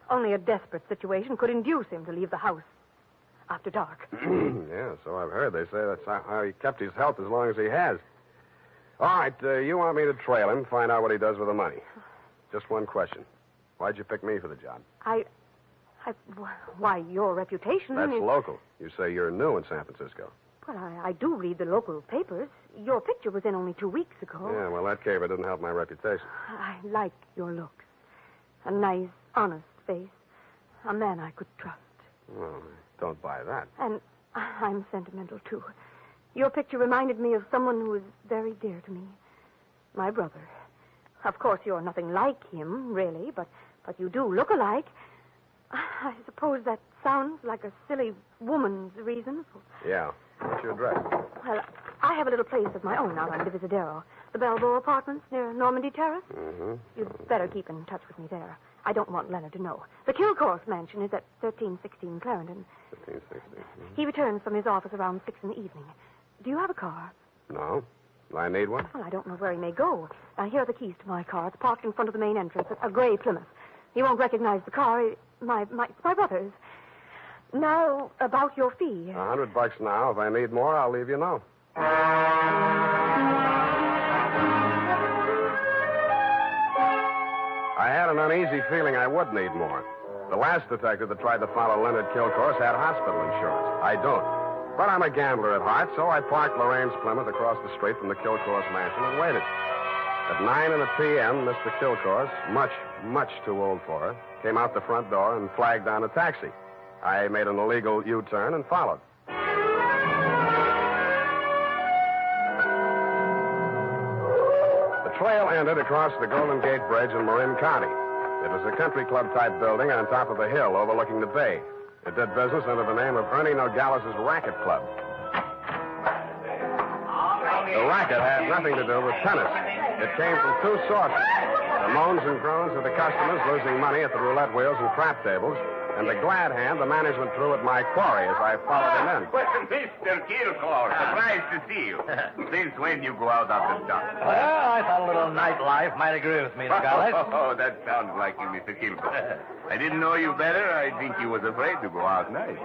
Only a desperate situation could induce him to leave the house after dark. Yeah, so I've heard. They say that's how he kept his health as long as he has. All right, you want me to trail him, find out what he does with the money. Just one question. Why'd you pick me for the job? Why, your reputation That's is... local. You say you're new in San Francisco. Well, I do read the local papers. Your picture was in only 2 weeks ago. Yeah, well, that caper didn't help my reputation. I like your looks. A nice, honest face. A man I could trust. Well, I don't buy that. And I'm sentimental, too. Your picture reminded me of someone who is very dear to me. My brother. Of course, you're nothing like him, really, but you do look alike. I suppose that sounds like a silly woman's reason for... Yeah. What's your address? Well, I have a little place of my own out on Divisadero. The Balboa Apartments near Normandy Terrace. Mm-hmm. You'd better keep in touch with me there. I don't want Leonard to know. The Kilcourse mansion is at 1316 Clarendon. 1316. Mm-hmm. He returns from his office around 6 in the evening. Do you have a car? No. Do I need one? Well, I don't know where he may go. Here are the keys to my car. It's parked in front of the main entrance, a gray Plymouth. He won't recognize the car. My brother's. Now, about your fee. $100 now. If I need more, I'll leave you know. I had an uneasy feeling I would need more. The last detective that tried to follow Leonard Kilcourse had hospital insurance. I don't. But I'm a gambler at heart, so I parked Lorraine's Plymouth across the street from the Kilcourse mansion and waited. At 9 p.m., Mr. Kilcourse, much too old for her, came out the front door and flagged down a taxi. I made an illegal U-turn and followed. The trail ended across the Golden Gate Bridge in Marin County. It was a country club-type building on top of a hill overlooking the bay. It did business under the name of Ernie Nogales' Racket Club. The racket had nothing to do with tennis. It came from two sources. The moans and groans of the customers losing money at the roulette wheels and crap tables, and the glad hand the management threw at my quarry as I followed him in. Well, Mr. Kilcourse, surprised to see you. Since when you go out after dark? Well, I thought a little nightlife might agree with me, Nogales. Oh, that sounds like you, Mr. Kilcourse. I didn't know you better. I think you was afraid to go out night.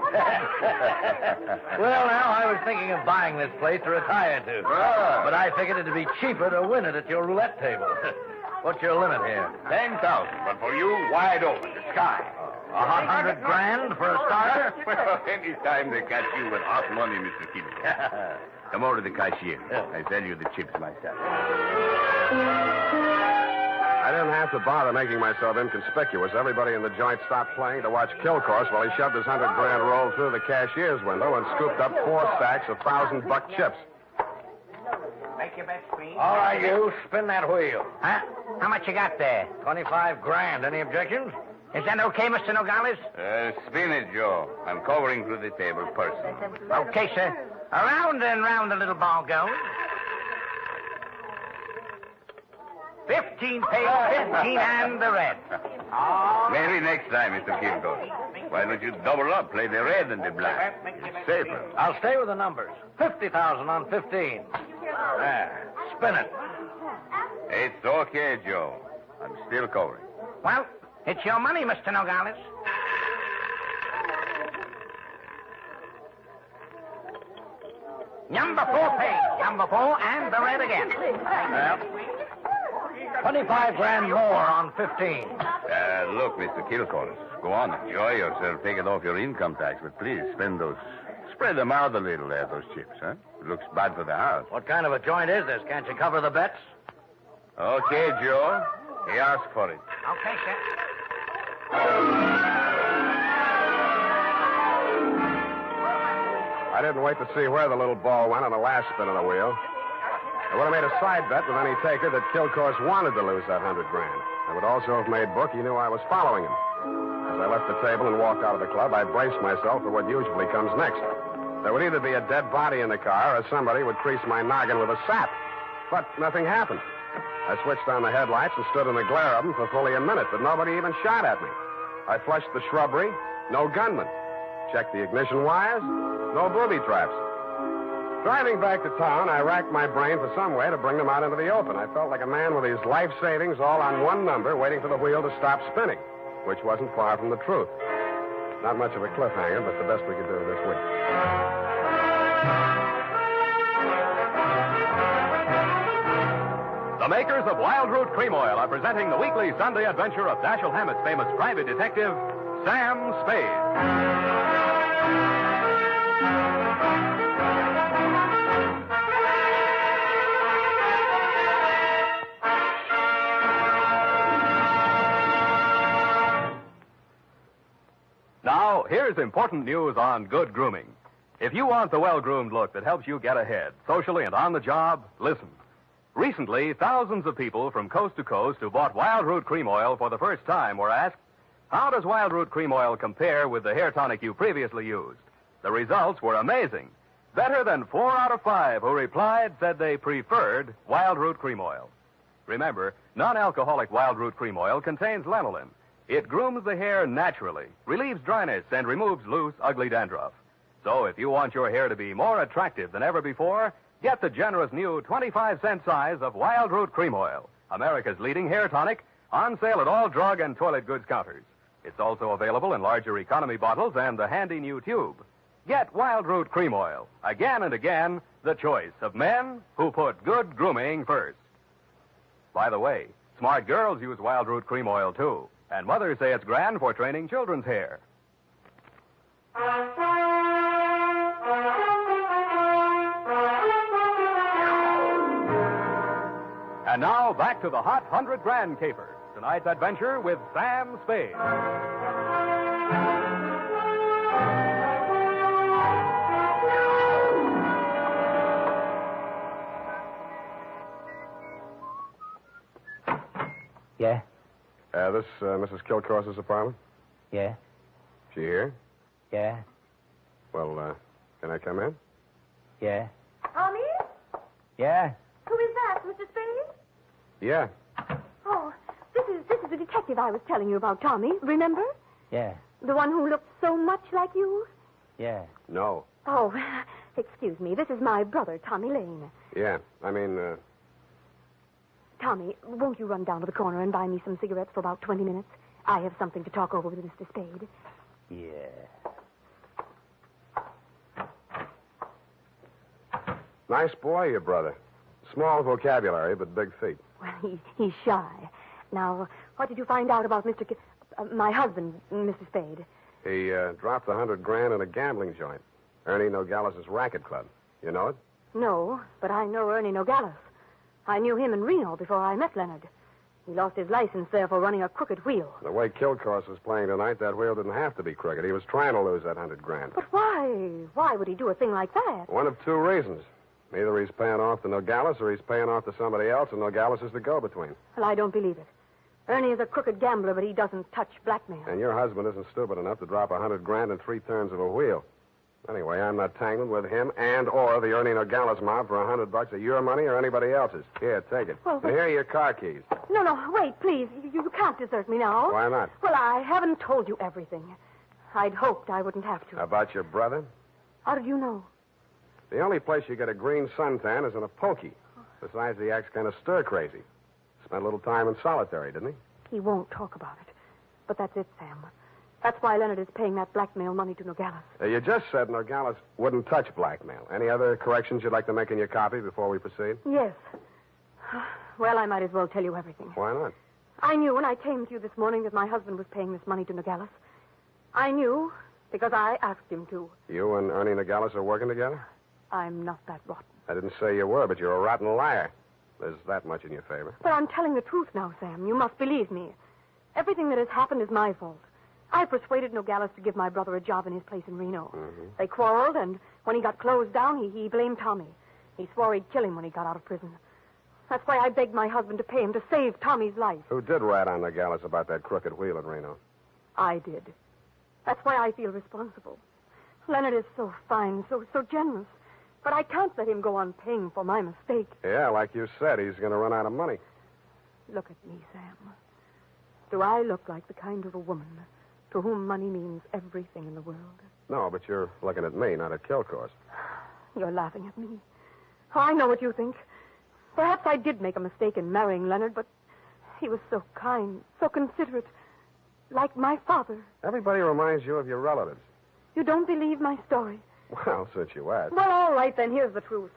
Well, now, I was thinking of buying this place to retire to. Ah. But I figured it'd be cheaper to win it at your roulette table. What's your limit here? 10,000, but for you, wide open, the sky. $100 grand for a starter? Well, any time they catch you with hot money, Mr. Kilcourse. Come over to the cashier. I sell you the chips myself. I didn't have to bother making myself inconspicuous. Everybody in the joint stopped playing to watch Kilcourse while he shoved his $100 grand roll through the cashier's window and scooped up 4 stacks of $1,000 chips. Make your bets, please. All right, you. Spin that wheel. Huh? How much you got there? $25 grand. Any objections? Is that okay, Mr. Nogales? Spin it, Joe. I'm covering through the table personally. Okay, sir. Around and round the little ball goes. 15 pays, 15 and the red. Maybe next time, Mr. Kilcourse. Why don't you double up, play the red and the black? It's safer. I'll stay with the numbers. 50,000 on 15. There. Spin it. It's okay, Joe. I'm still covering. Well, it's your money, Mr. Nogales. Number 4 pays. Number 4 and the red again. Well, 25 grand more on 15. Look, Mr. Kilcourse, go on, enjoy yourself. Take it off your income tax, but please spend those. Spread them out a little there, those chips, huh? It looks bad for the house. What kind of a joint is this? Can't you cover the bets? Okay, Joe. He asked for it. Okay, sir. I didn't wait to see where the little ball went on the last spin of the wheel. I would have made a side bet with any taker that Kilcourse wanted to lose that $100 grand. I would also have made book he knew I was following him. As I left the table and walked out of the club, I braced myself for what usually comes next. There would either be a dead body in the car or somebody would crease my noggin with a sap. But nothing happened. I switched on the headlights and stood in the glare of them for fully a minute, but nobody even shot at me. I flushed the shrubbery. No gunman. Checked the ignition wires. No booby traps. Driving back to town, I racked my brain for some way to bring them out into the open. I felt like a man with his life savings all on one number, waiting for the wheel to stop spinning, which wasn't far from the truth. Not much of a cliffhanger, but the best we could do this week. The makers of Wild Root Cream Oil are presenting the weekly Sunday adventure of Dashiell Hammett's famous private detective, Sam Spade. Now, here's important news on good grooming. If you want the well-groomed look that helps you get ahead, socially and on the job, listen. Recently, thousands of people from coast to coast who bought Wild Root Cream Oil for the first time were asked, how does Wild Root Cream Oil compare with the hair tonic you previously used? The results were amazing. Better than 4 out of 5 who replied said they preferred Wild Root Cream Oil. Remember, non-alcoholic Wild Root Cream Oil contains lanolin. It grooms the hair naturally, relieves dryness, and removes loose, ugly dandruff. So if you want your hair to be more attractive than ever before, get the generous new 25-cent size of Wild Root Cream Oil, America's leading hair tonic, on sale at all drug and toilet goods counters. It's also available in larger economy bottles and the handy new tube. Get Wild Root Cream Oil, again and again, the choice of men who put good grooming first. By the way, smart girls use Wild Root Cream Oil, too. And mothers say it's grand for training children's hair. And now, back to the hot 100 Grand Caper. Tonight's adventure with Sam Spade. Yeah? This Mrs. Kilcourse's apartment? Yeah? She here? Yeah? Well, can I come in? Yeah? Tommy? Yeah? Who is that, Mr. Spade? Yeah. Oh, this is the detective I was telling you about, Tommy. Remember? Yeah? The one who looked so much like you? Yeah? No. Oh, excuse me. This is my brother, Tommy Lane. Yeah. I mean, Tommy, won't you run down to the corner and buy me some cigarettes for about 20 minutes? I have something to talk over with Mr. Spade. Yeah. Nice boy, your brother. Small vocabulary, but big feet. Well, he's shy. Now, what did you find out about my husband, Mr. Spade? He dropped $100 grand in a gambling joint. Ernie Nogales' racket club. You know it? No, but I know Ernie Nogales. I knew him in Reno before I met Leonard. He lost his license there for running a crooked wheel. The way Kilcourse was playing tonight, that wheel didn't have to be crooked. He was trying to lose that $100 grand. But why? Why would he do a thing like that? One of two reasons. Either he's paying off to Nogales or he's paying off to somebody else, and Nogales is the go-between. Well, I don't believe it. Ernie is a crooked gambler, but he doesn't touch blackmail. And your husband isn't stupid enough to drop $100 grand in 3 turns of a wheel. Anyway, I'm not tangled with him and or the Ernie Nogales mob for $100 of your money or anybody else's. Here, take it. Well, and here are your car keys. No, wait, please. You can't desert me now. Why not? Well, I haven't told you everything. I'd hoped I wouldn't have to. About your brother? How did you know? The only place you get a green suntan is in a pokey. Besides, he acts kind of stir-crazy. Spent a little time in solitary, didn't he? He won't talk about it. But that's it, Sam. That's why Leonard is paying that blackmail money to Nogales. You just said Nogales wouldn't touch blackmail. Any other corrections you'd like to make in your copy before we proceed? Yes. Well, I might as well tell you everything. Why not? I knew when I came to you this morning that my husband was paying this money to Nogales. I knew because I asked him to. You and Ernie Nogales are working together? I'm not that rotten. I didn't say you were, but you're a rotten liar. There's that much in your favor. But I'm telling the truth now, Sam. You must believe me. Everything that has happened is my fault. I persuaded Nogales to give my brother a job in his place in Reno. Mm-hmm. They quarreled, and when he got closed down, he blamed Tommy. He swore he'd kill him when he got out of prison. That's why I begged my husband to pay him to save Tommy's life. Who did rat on Nogales about that crooked wheel in Reno? I did. That's why I feel responsible. Leonard is so fine, so generous. But I can't let him go on paying for my mistake. Yeah, like you said, he's going to run out of money. Look at me, Sam. Do I look like the kind of a woman to whom money means everything in the world? No, but you're looking at me, not at Kilcourse. You're laughing at me. Oh, I know what you think. Perhaps I did make a mistake in marrying Leonard, but he was so kind, so considerate. Like my father. Everybody reminds you of your relatives. You don't believe my story? Well, since you asked. Well, all right, then. Here's the truth.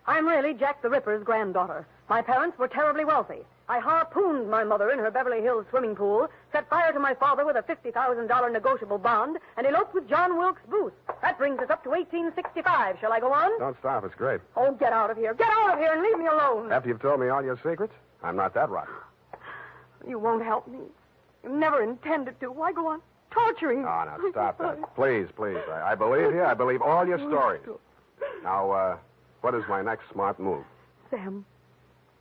I'm really Jack the Ripper's granddaughter. My parents were terribly wealthy. I harpooned my mother in her Beverly Hills swimming pool, set fire to my father with a $50,000 negotiable bond, and eloped with John Wilkes Booth. That brings us up to 1865. Shall I go on? Don't stop. It's great. Oh, get out of here. Get out of here and leave me alone. After you've told me all your secrets, I'm not that rotten. You won't help me. You never intended to. Why go on torturing me? Oh, now, stop that. Please, please. I believe you. I believe all your stories. Now, what is my next smart move? Sam,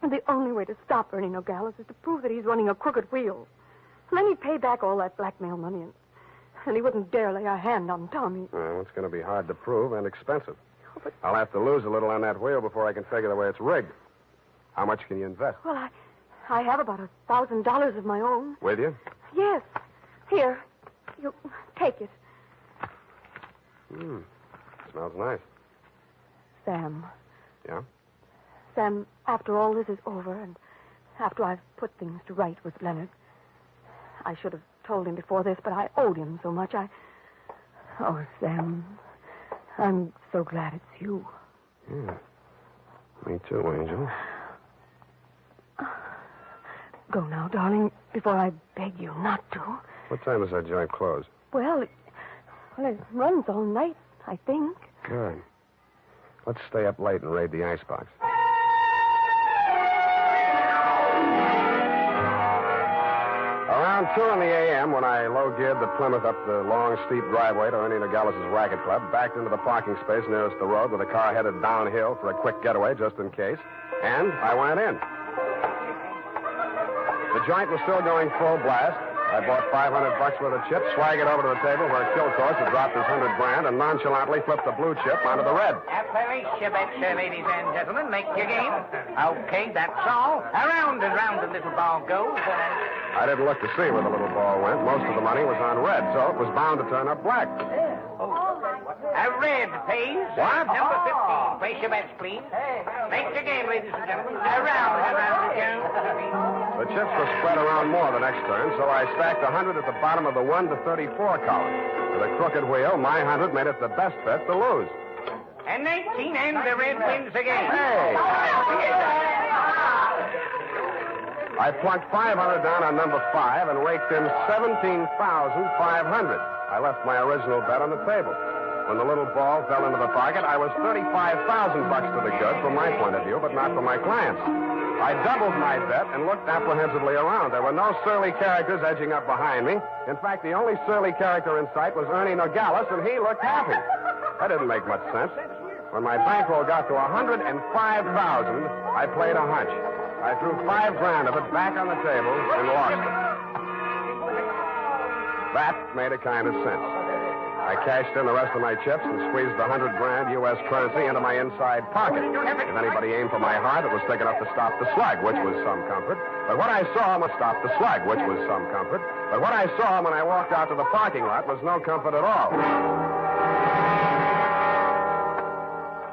the only way to stop Ernie Nogales is to prove that he's running a crooked wheel. And then he'd pay back all that blackmail money, and he wouldn't dare lay a hand on Tommy. Well, it's going to be hard to prove and expensive. I'll have to lose a little on that wheel before I can figure the way it's rigged. How much can you invest? Well, I have about $1,000 of my own. With you? Yes. Here. You take it. Smells nice. Sam. Yeah? Sam, after all this is over, and after I've put things to right with Leonard, I should have told him before this, but I owed him so much. Oh, Sam, I'm so glad it's you. Yeah. Me too, Angel. Go now, darling, before I beg you not to. What time does that joint close? Well, it runs all night, I think. Good. Let's stay up late and raid the icebox. Around 2 a.m., when I low-geared the Plymouth up the long, steep driveway to Ernie Nogales' racket club, backed into the parking space nearest the road with a car headed downhill for a quick getaway just in case, and I went in. The joint was still going full blast. I bought $500 worth of chips, swaggered over to the table where Kilcourse had dropped his $100 and nonchalantly flipped the blue chip onto the red. Ladies and gentlemen, make your game. Okay, that's all. Around and round the little ball goes. I didn't look to see where the little ball went. Most of the money was on red, so it was bound to turn up black. A red, please. What? Number 15. Place your bets, please. Make your game, ladies and gentlemen. Around and round it goes. The chips were spread around more the next turn, so I stacked 100 at the bottom of the 1 to 34 column. With a crooked wheel, my 100 made it the best bet to lose. And 19, and the red wins again. Hey! I plunked 500 down on number 5 and raked in 17,500. I left my original bet on the table. When the little ball fell into the pocket, I was $35,000 to the good from my point of view, but not from my clients. I doubled my bet and looked apprehensively around. There were no surly characters edging up behind me. In fact, the only surly character in sight was Ernie Nogales, and he looked happy. That didn't make much sense. When my bankroll got to $105,000, I played a hunch. I threw $5,000 of it back on the table and lost it. That made a kind of sense. I cashed in the rest of my chips and squeezed the $100,000 U.S. currency into my inside pocket. If anybody aimed for my heart, it was thick enough to stop the slug, which was some comfort. But what I saw when I walked out to the parking lot was no comfort at all.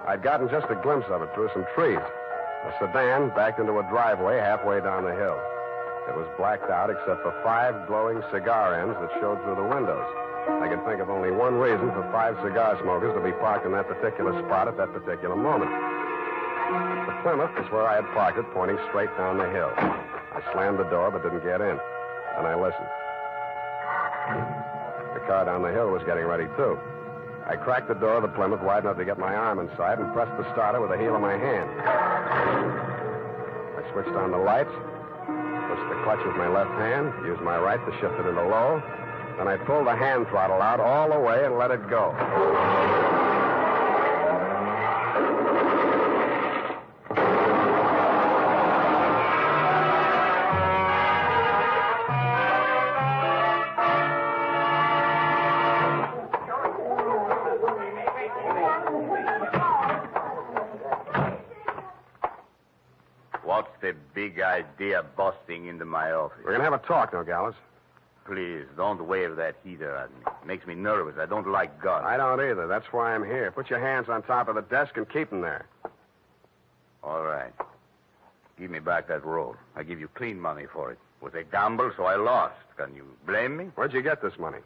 I'd gotten just a glimpse of it through some trees. A sedan backed into a driveway halfway down the hill. It was blacked out except for 5 glowing cigar ends that showed through the windows. I could think of only one reason for 5 cigar smokers to be parked in that particular spot at that particular moment. The Plymouth was where I had parked it, pointing straight down the hill. I slammed the door but didn't get in. Then I listened. The car down the hill was getting ready, too. I cracked the door of the Plymouth wide enough to get my arm inside and pressed the starter with the heel of my hand. I switched on the lights, pushed the clutch with my left hand, used my right to shift it into low. Then I pulled the hand throttle out all the way and let it go. What's the big idea busting into my office? We're going to have a talk, Nogales. please, don't wave that heater at me. It makes me nervous. I don't like guns. I don't either. That's why I'm here. Put your hands on top of the desk and keep them there. All right. Give me back that roll. I give you clean money for it. It was a gamble, so I lost. Can you blame me? Where'd you get this money?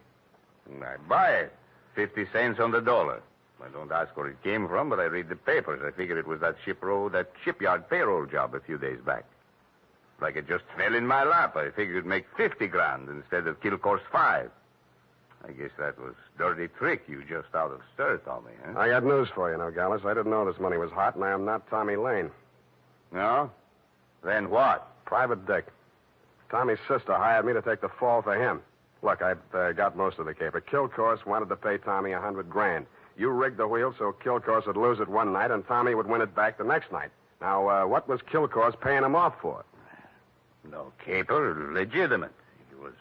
I buy it. 50 cents on the dollar. I don't ask where it came from, but I read the papers. I figured it was that shipyard payroll job a few days back. Like it just fell in my lap. I figured it'd make 50 grand instead of Kilcore's 5. I guess that was dirty trick you just out of stir, Tommy, huh? I got news for you, Nogales. I didn't know this money was hot, and I am not Tommy Lane. No? Then what? Private Dick. Tommy's sister hired me to take the fall for him. Look, I've got most of the caper. Kilcourse wanted to pay Tommy $100 grand. You rigged the wheel so Kilcourse would lose it one night and Tommy would win it back the next night. Now, what was Kilcourse paying him off for? No caper, legitimate. He was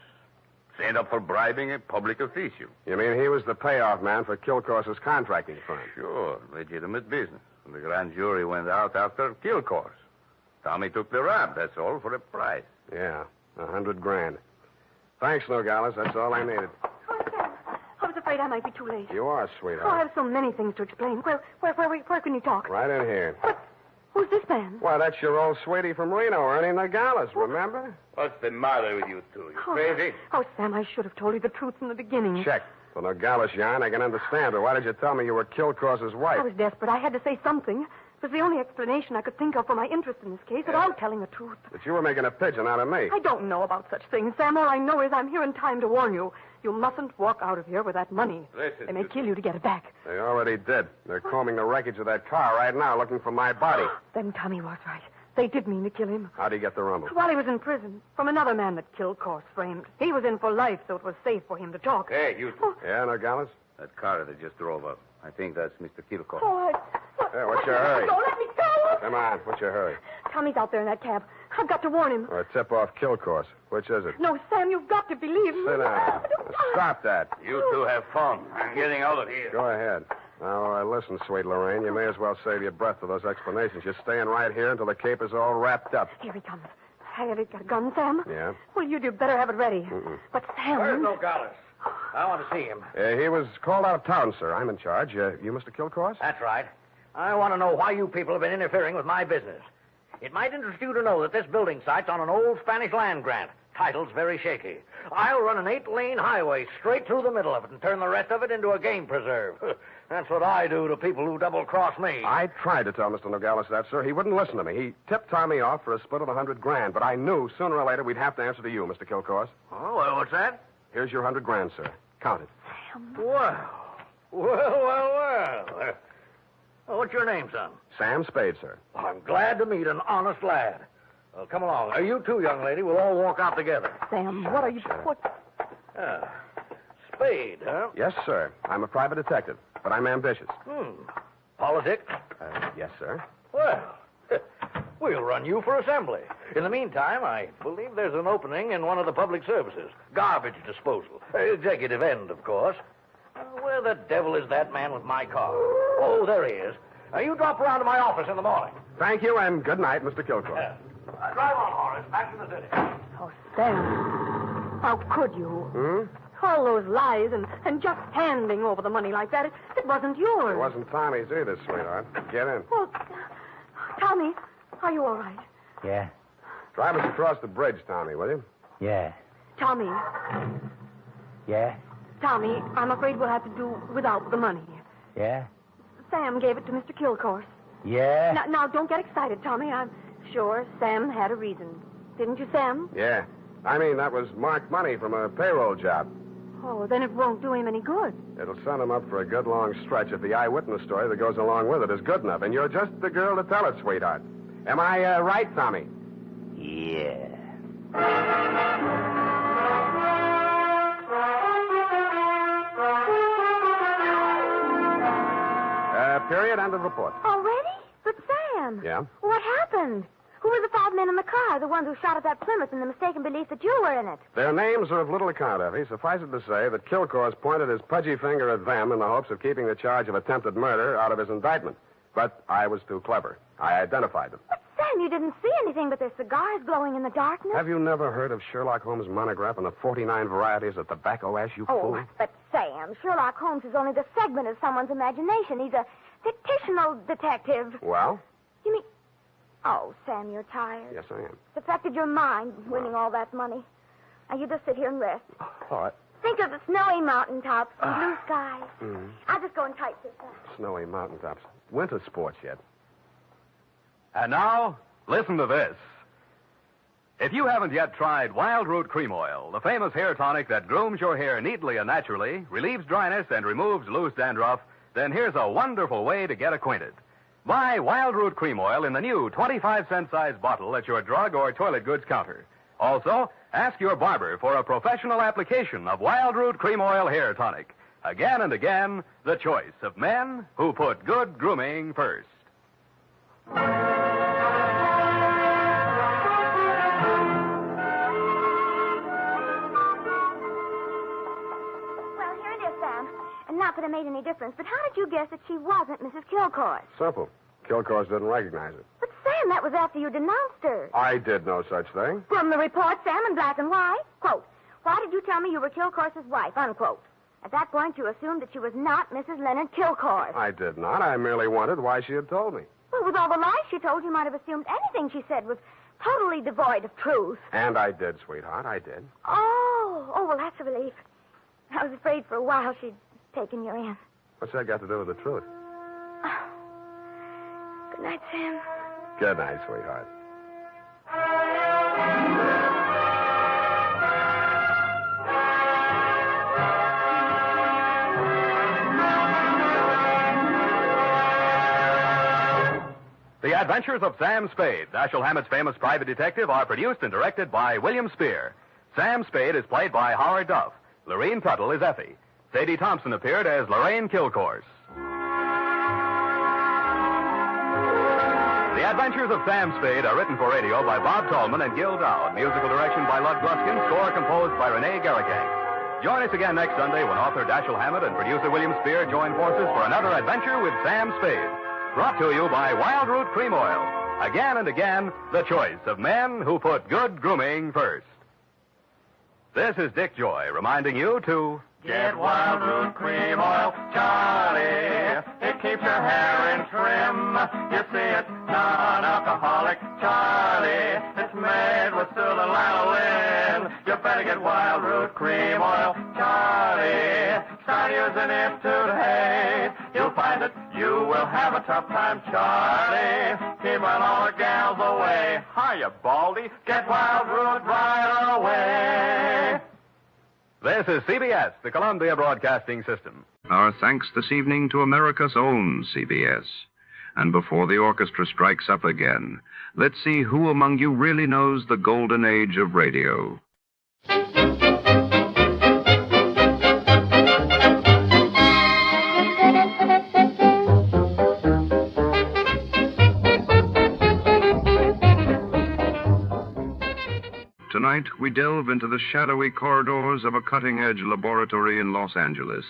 sent up for bribing a public official. You mean he was the payoff man for Kilcourse's contracting firm? Sure, legitimate business. And the grand jury went out after Kilcourse. Tommy took the rap, that's all, for a price. Yeah, $100 grand. Thanks, Nogales. That's all I needed. Oh, Sam, I was afraid I might be too late. You are, Oh, I sweetheart. have so many things to explain. Where can you talk? Right in here. Who's this man? Why, that's your old sweetie from Reno, Ernie Nogales, remember? What's the matter with you two? You Oh, crazy? Oh, Sam, I should have told you the truth from the beginning. Check. The Nogales yarn, I can understand, but why did you tell me you were Kilcourse's wife? I was desperate. I had to say something. It was the only explanation I could think of for my interest in this case without telling the truth. But you were making a pigeon out of me. I don't know about such things, Sam. All I know is I'm here in time to warn you. You mustn't walk out of here with that money. Listen, They may kill you to get it back. They already did. They're combing the wreckage of that car right now looking for my body. Then Tommy was right. They did mean to kill him. How'd he get the rumble? While he was in prison, from another man that Kilcourse framed. He was in for life, so it was safe for him to talk. Hey, you two. Yeah, Nogales? That car that just drove up. I think that's Mr. Kilcourse. Oh, Hey, what's your hurry? Don't let me go! Come on, what's your hurry? Tommy's out there in that cab. I've got to warn him. Or tip off Kilcourse. Which is it? No, Sam, you've got to believe me. Sit down. Stop that. You two have fun. I'm getting out of here. Go ahead. Now, listen, sweet Lorraine, you may as well save your breath for those explanations. You're staying right here until the caper's all wrapped up. Here he comes. Have you got a gun, Sam? Yeah? Well, you'd better have it ready. Mm-mm. But Sam... Where's Nogales? I want to see him. He was called out of town, sir. I'm in charge. You Mr. Kilcourse? That's right. I want to know why you people have been interfering with my business. It might interest you to know that this building site's on an old Spanish land grant. Title's very shaky. I'll run an 8-lane highway straight through the middle of it and turn the rest of it into a game preserve. That's what I do to people who double-cross me. I tried to tell Mr. Nogales that, sir. He wouldn't listen to me. He tipped Tommy off for a split of $100 grand, but I knew sooner or later we'd have to answer to you, Mr. Kilcourse. Oh, well, what's that? Here's your $100 grand, sir. Count it. Well. What's your name, son? Sam Spade, sir. I'm glad to meet an honest lad. Well, come along. You too, young lady. We'll all walk out together. Sam, what are you... What? Spade, huh? Yes, sir. I'm a private detective, but I'm ambitious. Politics? Yes, sir. Well, we'll run you for assembly. In the meantime, I believe there's an opening in one of the public services. Garbage disposal. Executive end, of course. Where the devil is that man with my car? Oh, there he is. You drop around to my office in the morning. Thank you, and good night, Mr. Kilcourse. Drive on, Horace. Back to the city. Oh, Sam. How could you? All those lies and just handing over the money like that, it wasn't yours. It wasn't Tommy's either, sweetheart. Get in. Well, Tommy, are you all right? Yeah. Drive us across the bridge, Tommy, will you? Yeah. Tommy, Yeah. Tommy, I'm afraid we'll have to do without the money. Yeah. Sam gave it to Mr. Kilcourse. Yeah. Now, don't get excited, Tommy. I'm sure Sam had a reason. Didn't you, Sam? Yeah. I mean, that was marked money from a payroll job. Oh, then it won't do him any good. It'll send him up for a good long stretch if the eyewitness story that goes along with it is good enough. And you're just the girl to tell it, sweetheart. Am I right, Tommy? Yeah. Period. End of report. Already? But Sam. Yeah? What happened? Who were the 5 men in the car, the ones who shot at that Plymouth in the mistaken belief that you were in it? Their names are of little account, Effie. Suffice it to say that Kilcourse pointed his pudgy finger at them in the hopes of keeping the charge of attempted murder out of his indictment. But I was too clever. I identified them. But Sam, you didn't see anything but their cigars glowing in the darkness. Have you never heard of Sherlock Holmes' monograph on the 49 varieties of tobacco ash, you fool? But Sam, Sherlock Holmes is only the segment of someone's imagination. He's a fictional detective. Well? You mean... Oh, Sam, you're tired. Yes, I am. It's affected your mind, winning all that money. Now, you just sit here and rest. All right. Think of the snowy mountaintops and blue skies. Mm. I'll just go and type this up. Snowy mountaintops. Winter sports yet. And now, listen to this. If you haven't yet tried Wild Root Cream Oil, the famous hair tonic that grooms your hair neatly and naturally, relieves dryness, and removes loose dandruff, then here's a wonderful way to get acquainted. Buy Wild Root Cream Oil in the new 25-cent size bottle at your drug or toilet goods counter. Also, ask your barber for a professional application of Wild Root Cream Oil hair tonic. Again and again, the choice of men who put good grooming first. Well, here it is, Sam. And not that it made any difference, but how did you guess that she wasn't Mrs. Kilcourse? Simple. Kilcourse didn't recognize her. But, Sam, that was after you denounced her. I did no such thing. From the report, Sam, in black and white. Quote, why did you tell me you were Kilcourse's wife? Unquote. At that point, you assumed that she was not Mrs. Leonard Kilcourse. I did not. I merely wondered why she had told me. Well, with all the lies she told, you might have assumed anything she said was totally devoid of truth. And I did, sweetheart. I did. Oh, well, that's a relief. I was afraid for a while she'd taken you in. What's that got to do with the truth? Good night, Sam. Good night, sweetheart. The Adventures of Sam Spade, Dashiell Hammett's famous private detective, are produced and directed by William Spear. Sam Spade is played by Howard Duff. Lorene Tuttle is Effie. Sadie Thompson appeared as Lorraine Kilcourse. The Adventures of Sam Spade are written for radio by Bob Tallman and Gil Dowd. Musical direction by Lud Gluskin. Score composed by Renee Garrigang. Join us again next Sunday when author Dashiell Hammett and producer William Spear join forces for another adventure with Sam Spade. Brought to you by Wild Root Cream Oil. Again and again, the choice of men who put good grooming first. This is Dick Joy reminding you to... Get Wild Root Cream Oil, Charlie. It keeps your hair in trim. You see, it's non-alcoholic, Charlie. It's made with Sula lanolin. You better get Wild Root Cream Oil, Charlie. Start using it today. You'll find that you will have a tough time, Charlie. Keep on all the gals away. Hiya, Baldy. Get Wild Root right away. This is CBS, the Columbia Broadcasting System. Our thanks this evening to America's own CBS. And before the orchestra strikes up again, let's see who among you really knows the golden age of radio. Tonight, we delve into the shadowy corridors of a cutting-edge laboratory in Los Angeles,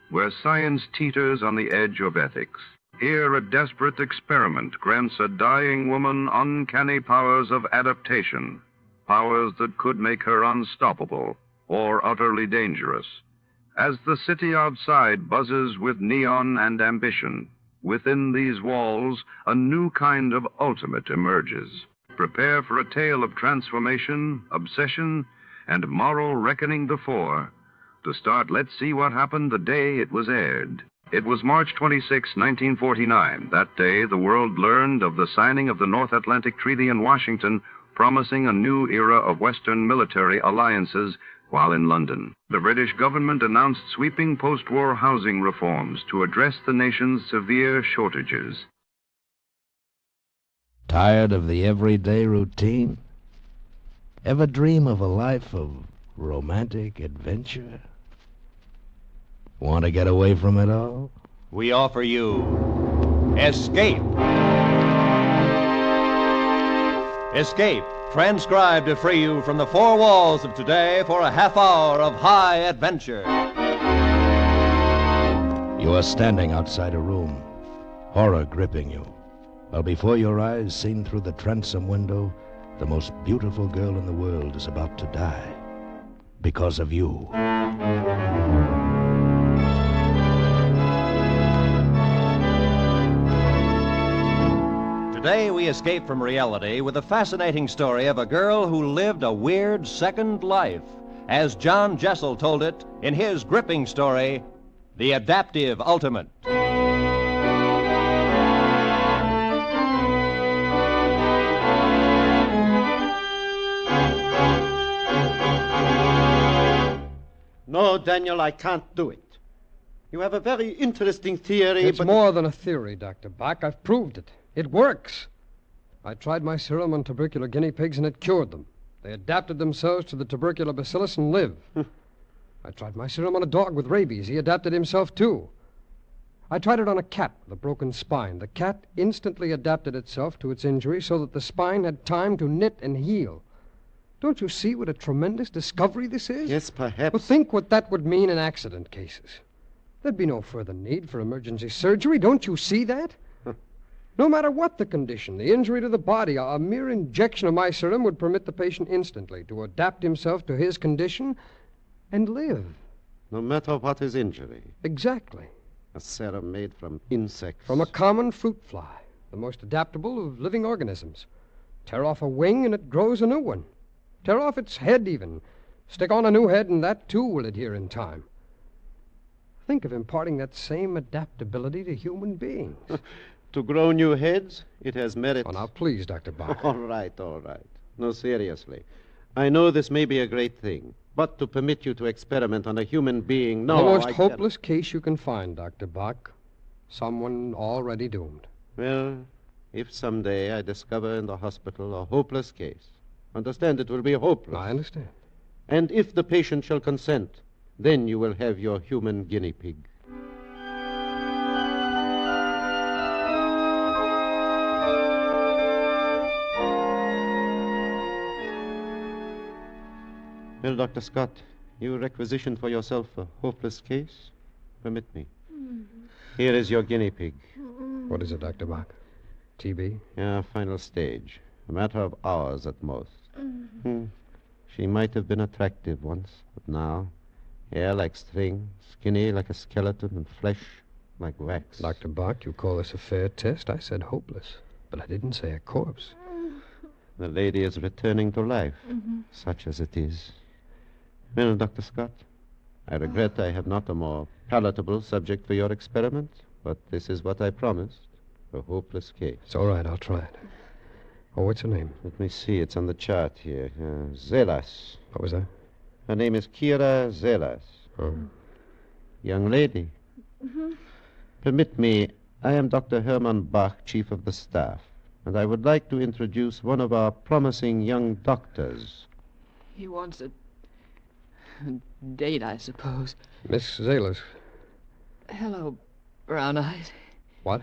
where science teeters on the edge of ethics. Here, a desperate experiment grants a dying woman uncanny powers of adaptation, powers that could make her unstoppable or utterly dangerous. As the city outside buzzes with neon and ambition, within these walls, a new kind of ultimate emerges. Prepare for a tale of transformation, obsession, and moral reckoning before. To start, let's see what happened the day it was aired. It was March 26, 1949. That day, the world learned of the signing of the North Atlantic Treaty in Washington, promising a new era of Western military alliances while in London. The British government announced sweeping post-war housing reforms to address the nation's severe shortages. Tired of the everyday routine? Ever dream of a life of romantic adventure? Want to get away from it all? We offer you Escape. Escape, transcribed to free you from the four walls of today for a half hour of high adventure. You are standing outside a room, horror gripping you. While before your eyes, seen through the transom window, the most beautiful girl in the world is about to die. Because of you. Today we escape from reality with a fascinating story of a girl who lived a weird second life, as John Jessel told it in his gripping story, The Adaptive Ultimate. No, Daniel, I can't do it. You have a very interesting theory, It's but... more than a theory, Dr. Bach. I've proved it. It works. I tried my serum on tubercular guinea pigs, and it cured them. They adapted themselves to the tubercular bacillus and live. I tried my serum on a dog with rabies. He adapted himself, too. I tried it on a cat with a broken spine. The cat instantly adapted itself to its injury so that the spine had time to knit and heal. Don't you see what a tremendous discovery this is? Yes, perhaps. Well, think what that would mean in accident cases. There'd be no further need for emergency surgery. Don't you see that? No matter what the condition, the injury to the body, a mere injection of my serum would permit the patient instantly to adapt himself to his condition and live. No matter what his injury. Exactly. A serum made from insects. From a common fruit fly, the most adaptable of living organisms. Tear off a wing and it grows a new one. Tear off its head even. Stick on a new head and that too will adhere in time. Think of imparting that same adaptability to human beings. To grow new heads, it has merit. Oh, now, please, Dr. Bach. All right. No, seriously. I know this may be a great thing, but to permit you to experiment on a human being, no, The most I hopeless case you can find, Dr. Bach. Someone already doomed. Well, if someday I discover in the hospital a hopeless case, understand it will be hopeless. I understand. And if the patient shall consent, then you will have your human guinea pig. Well, Dr. Scott, you requisitioned for yourself a hopeless case? Permit me. Here is your guinea pig. What is it, Dr. Bach? TB? Yeah, final stage. A matter of hours at most. She might have been attractive once, but now, hair like string, skinny like a skeleton, and flesh like wax. Dr. Bach, you call this a fair test? I said hopeless, but I didn't say a corpse. The lady is returning to life, such as it is. Well, Dr. Scott, I regret I have not a more palatable subject for your experiment, but this is what I promised, a hopeless case. It's all right, I'll try it. Oh, what's her name? Let me see, it's on the chart here. Zelas. What was that? Her name is Kira Zelas. Oh. Young lady. Permit me, I am Dr. Hermann Bach, Chief of the Staff, and I would like to introduce one of our promising young doctors. He wants a date, I suppose. Miss Zalis. Hello, Brown Eyes. What?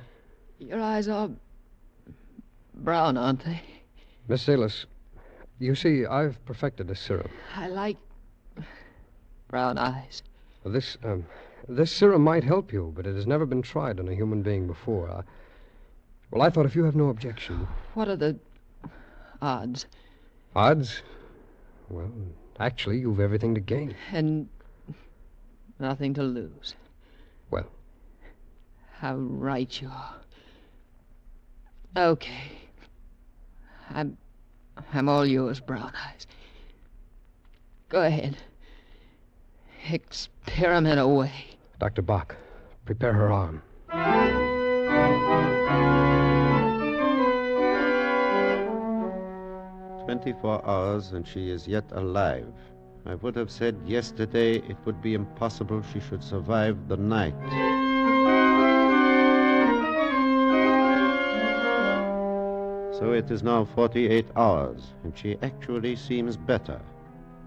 Your eyes are brown, aren't they? Miss Zalis, you see, I've perfected a serum. I like brown eyes. This serum might help you, but it has never been tried on a human being before. Well, I thought if you have no objection... What are the odds? Odds? Well, actually, you've everything to gain. And nothing to lose. Well? How right you are. Okay. I'm all yours, Brown Eyes. Go ahead. Experiment away. Dr. Bach, prepare her arm. 24 hours and she is yet alive. I would have said yesterday it would be impossible she should survive the night. So it is now 48 hours, and she actually seems better.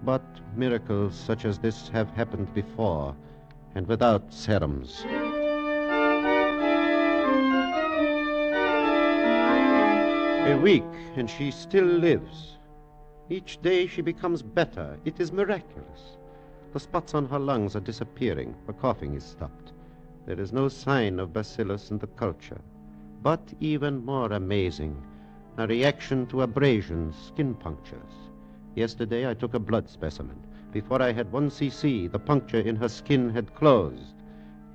But miracles such as this have happened before, and without serums. A week, and she still lives. Each day she becomes better. It is miraculous. The spots on her lungs are disappearing. Her coughing is stopped. There is no sign of bacillus in the culture. But even more amazing, a reaction to abrasions, skin punctures. Yesterday I took a blood specimen. Before I had 1 cc, the puncture in her skin had closed.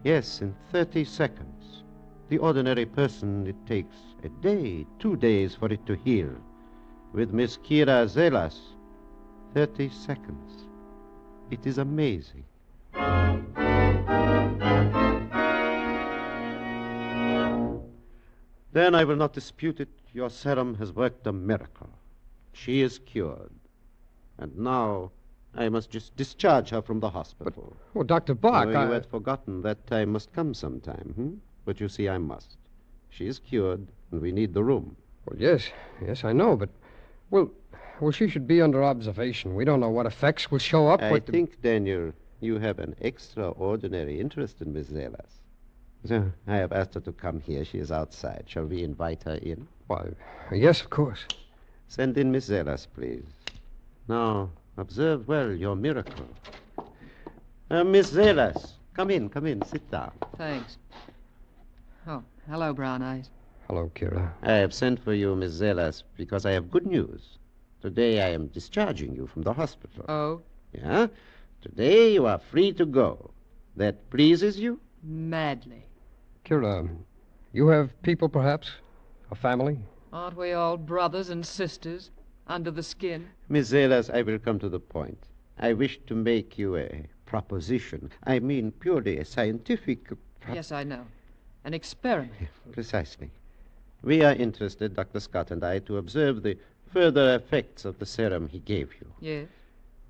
Yes, in 30 seconds. The ordinary person, it takes a day, 2 days for it to heal. With Miss Kira Zelas, 30 seconds. It is amazing. Then I will not dispute it. Your serum has worked a miracle. She is cured. And now I must just discharge her from the hospital. Well, Dr. Bach, You had forgotten that time must come sometime, But you see, I must. She is cured, and we need the room. Well, yes, I know, but... Well, she should be under observation. We don't know what effects will show up. I think, Daniel, you have an extraordinary interest in Miss Zelas. So I have asked her to come here. She is outside. Shall we invite her in? Why, yes, of course. Send in Miss Zelas, please. Now, observe well your miracle. Miss Zelas, come in, sit down. Thanks. Oh, hello, Brown Eyes. Hello, Kira. I have sent for you, Miss Zelas, because I have good news. Today I am discharging you from the hospital. Oh? Yeah? Today you are free to go. That pleases you? Madly. Kira, you have people, perhaps? A family? Aren't we all brothers and sisters under the skin? Miss Zelas, I will come to the point. I wish to make you a proposition. I mean purely a scientific... Yes, I know. An experiment. Precisely. We are interested, Dr. Scott and I, to observe the further effects of the serum he gave you. Yes.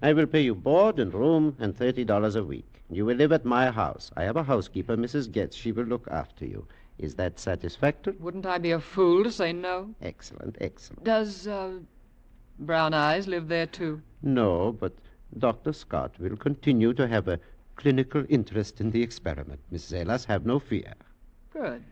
I will pay you board and room and $30 a week. You will live at my house. I have a housekeeper, Mrs. Getz. She will look after you. Is that satisfactory? Wouldn't I be a fool to say no? Excellent, excellent. Does, Brown Eyes live there, too? No, but Dr. Scott will continue to have a clinical interest in the experiment. Miss Zelas, have no fear. Good.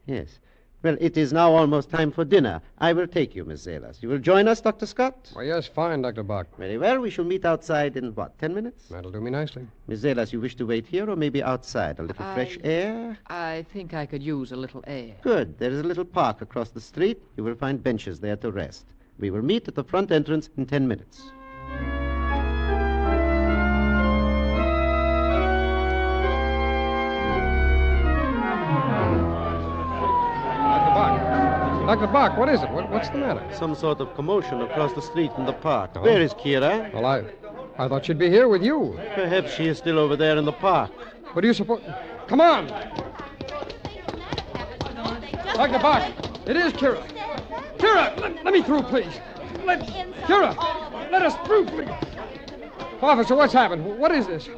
Yes. Well, it is now almost time for dinner. I will take you, Miss Zelas. You will join us, Dr. Scott? Well, yes, fine, Dr. Bach. Very well. We shall meet outside in, 10 minutes? That'll do me nicely. Miss Zelas, you wish to wait here or maybe outside? A little fresh air? I think I could use a little air. Good. There is a little park across the street. You will find benches there to rest. We will meet at the front entrance in 10 minutes. Dr. Bach, what is it? What's the matter? Some sort of commotion across the street in the park. Oh. Where is Kira? Well, I thought she'd be here with you. Perhaps she is still over there in the park. What do you suppose? Come on! Dr. Bach, it is Kira. Kira, let me through, please. Kira, let us through, please. Officer, what's happened? What is this?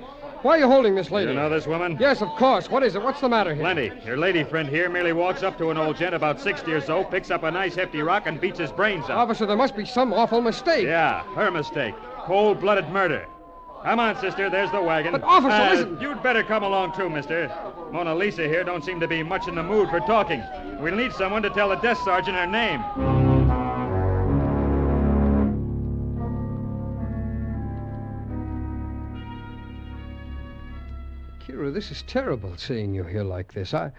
Why are you holding this lady? You know this woman? Yes, of course. What is it? What's the matter here? Plenty. Your lady friend here merely walks up to an old gent about 60 or so, picks up a nice hefty rock, and beats his brains out. Officer, there must be some awful mistake. Yeah, her mistake. Cold-blooded murder. Come on, sister. There's the wagon. But, officer, listen. You'd better come along, too, mister. Mona Lisa here don't seem to be much in the mood for talking. We'll need someone to tell the desk sergeant her name. Kira, this is terrible, seeing you here like this. I've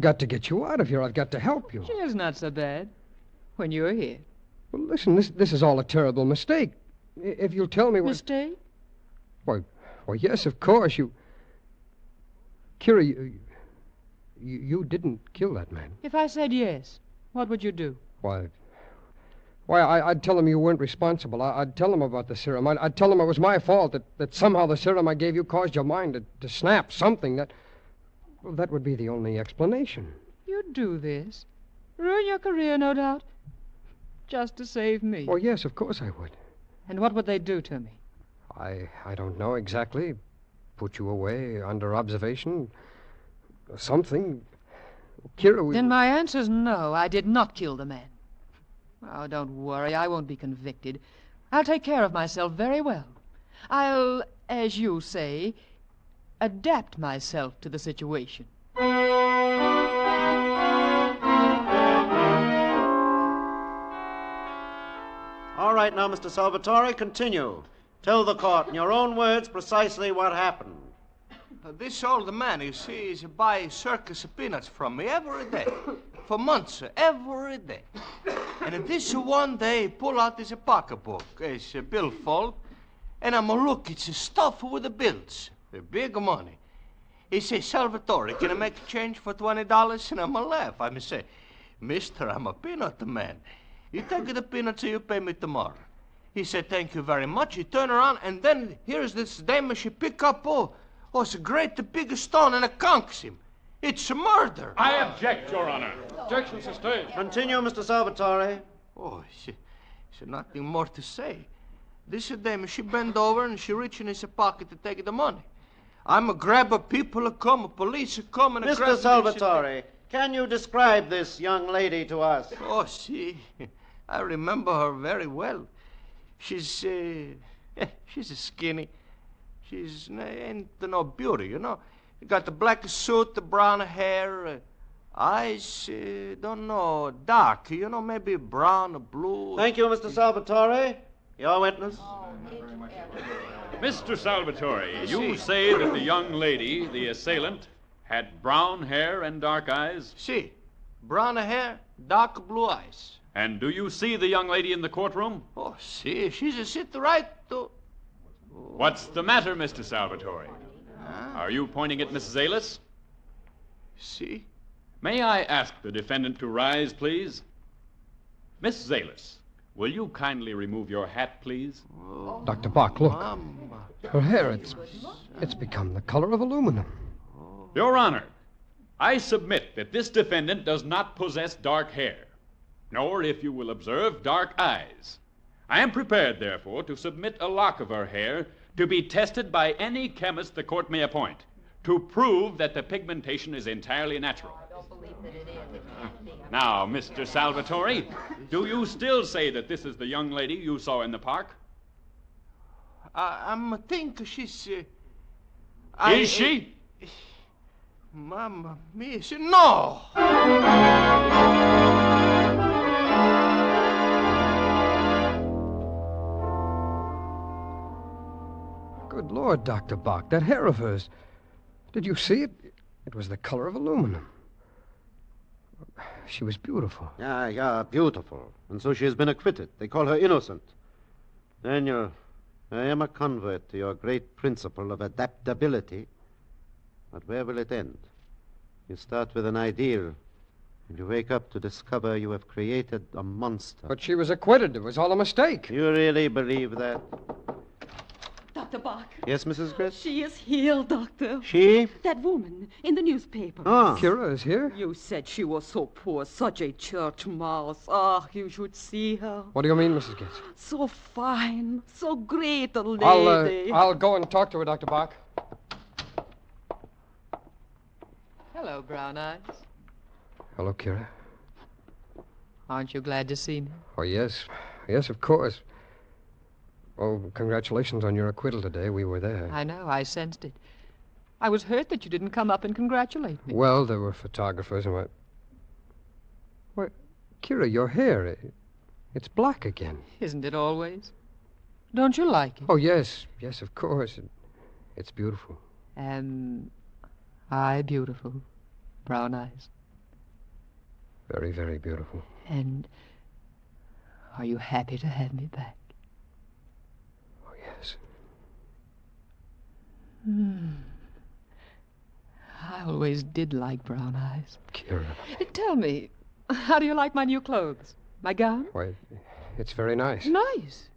got to get you out of here. I've got to help you. It's not so bad when you're here. Well, listen, this is all a terrible mistake. If you'll tell me what... Mistake? Why, yes, of course, you... Kira, you didn't kill that man. If I said yes, what would you do? Why, I'd tell him you weren't responsible. I'd tell him about the serum. I'd tell him it was my fault, that somehow the serum I gave you caused your mind to snap, something that... Well, that would be the only explanation. You'd do this? Ruin your career, no doubt? Just to save me? Oh, yes, of course I would. And what would they do to me? I don't know exactly. Put you away, under observation, something. Kira, Then my answer's no, I did not kill the man. Oh, don't worry, I won't be convicted. I'll take care of myself very well. I'll, as you say, adapt myself to the situation. All right, now, Mr. Salvatore, continue. Tell the court in your own words precisely what happened. This old man, you see, is buy circus peanuts from me every day. for months, every day. And this one day, he pull out this pocketbook, it's a billfold, and I'm a look, it's a stuff with the bills, big money. He say, Salvatore, can I make a change for $20? And I'm a laugh. I'm say, Mister, I'm a peanut man. You take the peanuts and you pay me tomorrow. He said, thank you very much. He turn around, and then here's this dame, she pick up, it's a great big stone, and it conks him. It's a murder. I object, Your Honor. Objection sustained. Continue, Mr. Salvatore. Oh, she nothing more to say. This dame, she bend over and she reach in his pocket to take the money. I'm a grab of people come, police come, and Mr. Salvatore, can you describe this young lady to us? Oh, see, I remember her very well. She's skinny. She's ain't no beauty, you know. Got the black suit, the brown hair, eyes, don't know, dark, you know, maybe brown or blue. Thank you, Mr. Salvatore. Your witness. Mr. Salvatore, you say that the young lady, the assailant, had brown hair and dark eyes? Si. Brown hair, dark blue eyes. And do you see the young lady in the courtroom? Oh, si. She's a sit right to... What's the matter, Mr. Salvatore? Are you pointing at Miss Zalis? Si. May I ask the defendant to rise, please? Miss Zalis, will you kindly remove your hat, please? Dr. Bach, look. Her hair, it's become the color of aluminum. Your Honor, I submit that this defendant does not possess dark hair, nor, if you will observe, dark eyes. I am prepared, therefore, to submit a lock of her hair to be tested by any chemist the court may appoint to prove that the pigmentation is entirely natural. Now, Mr. Salvatore, do you still say that this is the young lady you saw in the park? I think she's... Is she? Mamma mia, no! Good Lord, Dr. Bach, that hair of hers. Did you see it? It was the color of aluminum. She was beautiful. Yeah, beautiful. And so she has been acquitted. They call her innocent. Daniel, I am a convert to your great principle of adaptability. But where will it end? You start with an ideal, and you wake up to discover you have created a monster. But she was acquitted. It was all a mistake. You really believe that? Dr. Bach. Yes, Mrs. Gritz? She is here, Doctor. She? That woman in the newspaper. Ah. Kira is here? You said she was so poor, such a church mouse. Ah, you should see her. What do you mean, Mrs. Gritz? So fine, so great a lady. I'll go and talk to her, Dr. Bach. Hello, Brown Eyes. Hello, Kira. Aren't you glad to see me? Oh, yes. Yes, of course. Oh, congratulations on your acquittal today. We were there. I know. I sensed it. I was hurt that you didn't come up and congratulate me. Well, there were photographers and what... Why, Kira, your hair, it's black again. Isn't it always? Don't you like it? Oh, yes. Yes, of course. It's beautiful. Am I beautiful, Brown Eyes? Very, very beautiful. And are you happy to have me back? Yes. I always did like Brown Eyes. Kira. Tell me, how do you like my new clothes? My gown? Why, it's very nice. Nice.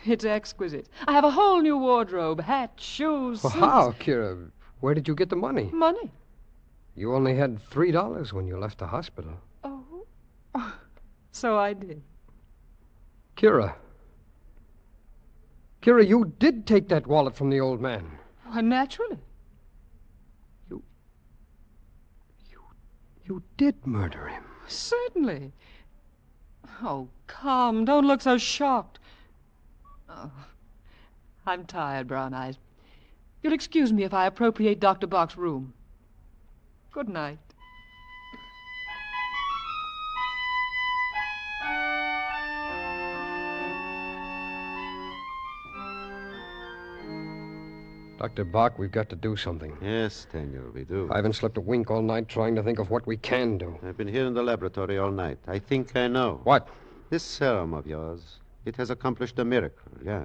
It's exquisite. I have a whole new wardrobe, hats, shoes, Well, suits. how, Kira? Where did you get the money? Money? You only had $3 when you left the hospital. Oh, so I did. Kira. Kira, you did take that wallet from the old man. Why, naturally. You did murder him. Certainly. Oh, come. Don't look so shocked. Oh, I'm tired, Brown Eyes. You'll excuse me if I appropriate Dr. Bach's room. Good night. Dr. Bach, we've got to do something. Yes, Daniel, we do. I haven't slept a wink all night trying to think of what we can do. I've been here in the laboratory all night. I think I know. What? This serum of yours, it has accomplished a miracle, yeah.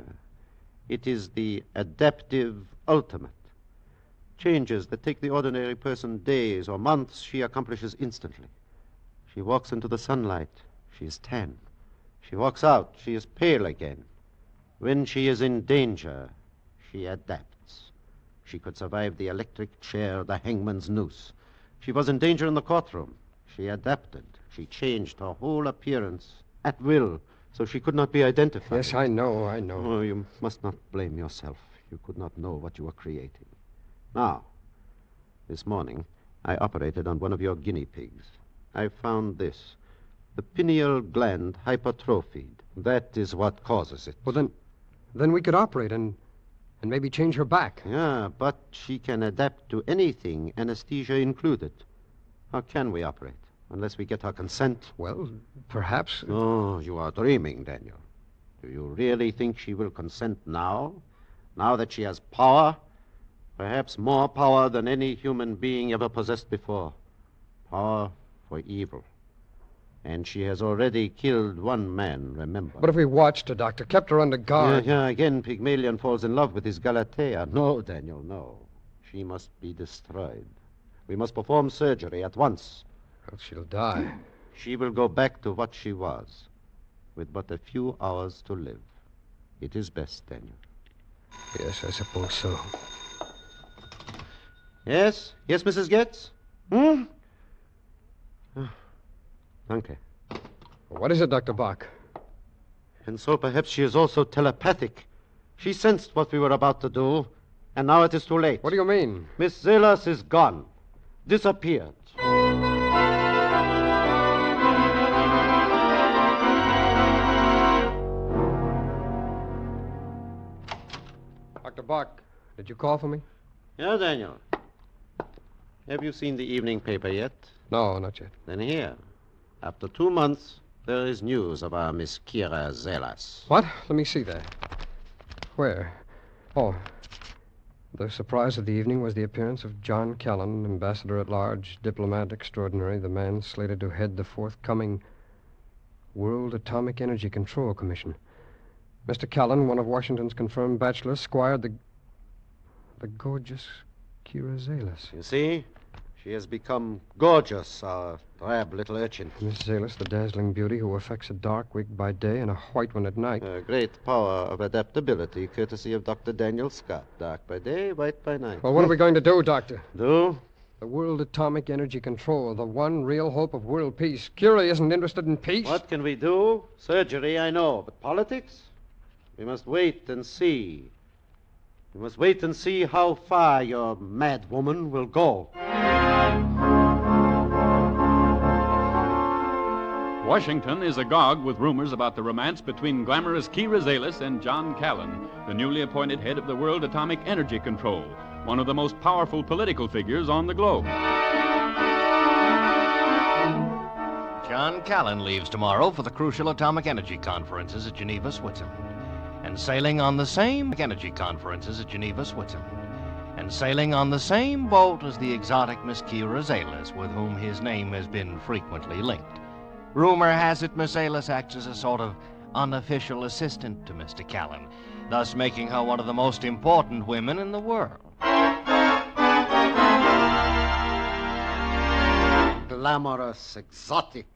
It is the adaptive ultimate. Changes that take the ordinary person days or months, she accomplishes instantly. She walks into the sunlight, she is tan. She walks out, she is pale again. When she is in danger, she adapts. She could survive the electric chair, the hangman's noose. She was in danger in the courtroom. She adapted. She changed her whole appearance at will, so she could not be identified. Yes, I know. Oh, you must not blame yourself. You could not know what you were creating. Now, this morning, I operated on one of your guinea pigs. I found this. The pineal gland hypertrophied. That is what causes it. Well, then we could operate and maybe change her back. Yeah, but she can adapt to anything, anesthesia included. How can we operate? Unless we get her consent. Well, perhaps. Oh, you are dreaming, Daniel. Do you really think she will consent now? Now that she has power? Perhaps more power than any human being ever possessed before. Power for evil. And she has already killed one man, remember. But if we watched her, Doctor, kept her under guard... Yeah, again, Pygmalion falls in love with his Galatea. No, Daniel, no. She must be destroyed. We must perform surgery at once. Well, she'll die. She will go back to what she was, with but a few hours to live. It is best, Daniel. Yes, I suppose so. Yes? Yes, Mrs. Getz? Hmm? Danke. What is it, Dr. Bach? And so perhaps she is also telepathic. She sensed what we were about to do, and now it is too late. What do you mean? Miss Zelas is gone. Disappeared. Dr. Bach, did you call for me? Yeah, Daniel. Have you seen the evening paper yet? No, not yet. Then here. After 2 months, there is news of our Miss Kira Zelas. What? Let me see that. Where? Oh. The surprise of the evening was the appearance of John Callan, ambassador at large, diplomat extraordinary, the man slated to head the forthcoming World Atomic Energy Control Commission. Mr. Callan, one of Washington's confirmed bachelors, squired the gorgeous Kira Zelas. You see? She has become gorgeous, our drab little urchin. Miss Zelas, the dazzling beauty who affects a dark wig by day and a white one at night. A great power of adaptability, courtesy of Dr. Daniel Scott. Dark by day, white by night. Well, what are we going to do, Doctor? Do? The World Atomic Energy Control, the one real hope of world peace. Kira isn't interested in peace. What can we do? Surgery, I know. But politics? We must wait and see. We must wait and see how far your mad woman will go. Washington is agog with rumors about the romance between glamorous Kira Zelas and John Callan, the newly appointed head of the World Atomic Energy Control, one of the most powerful political figures on the globe. John Callan leaves tomorrow for the crucial atomic energy conferences at Geneva, Switzerland. And sailing on the same energy conferences at Geneva, Switzerland. And sailing on the same boat as the exotic Miss Kira Zelas, with whom his name has been frequently linked. Rumor has it Miss Zelas acts as a sort of unofficial assistant to Mr. Callan, thus making her one of the most important women in the world. Glamorous, exotic.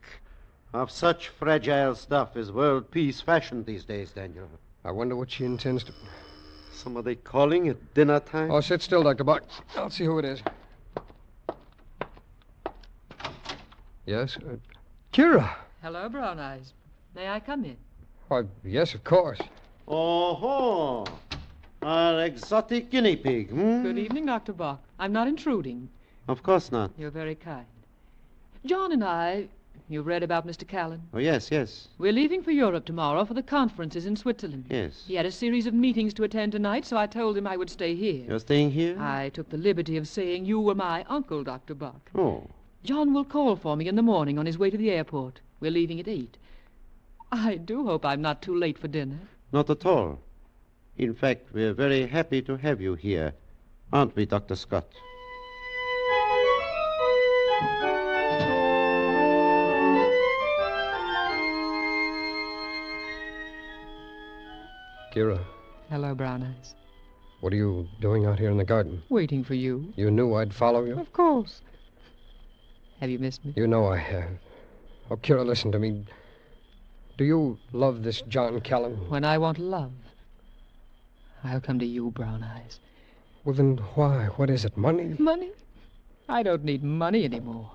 Of such fragile stuff is world peace fashioned these days, Daniel. I wonder what she intends to... Some are they calling at dinner time? Oh, sit still, Dr. Bach. I'll see who it is. Yes? Kira. Hello, Brown Eyes. May I come in? Why, yes, of course. Oh, our exotic guinea pig, hmm? Good evening, Dr. Bach. I'm not intruding. Of course not. You're very kind. John and I... You've read about Mr. Callan? Oh, yes. We're leaving for Europe tomorrow for the conferences in Switzerland. Yes. He had a series of meetings to attend tonight, so I told him I would stay here. You're staying here? I took the liberty of saying you were my uncle, Dr. Bach. Oh. John will call for me in the morning on his way to the airport. We're leaving at 8. I do hope I'm not too late for dinner. Not at all. In fact, we're very happy to have you here. Aren't we, Dr. Scott? Kira, Hello, Brown Eyes. what are you doing out here in the garden? Waiting for you. You knew I'd follow you? Of course. Have you missed me? You know I have. Oh, Kira, listen to me. Do you love this John Callan? When I want love, I'll come to you, Brown Eyes. Well, then why? What is it, money? Money? I don't need money anymore.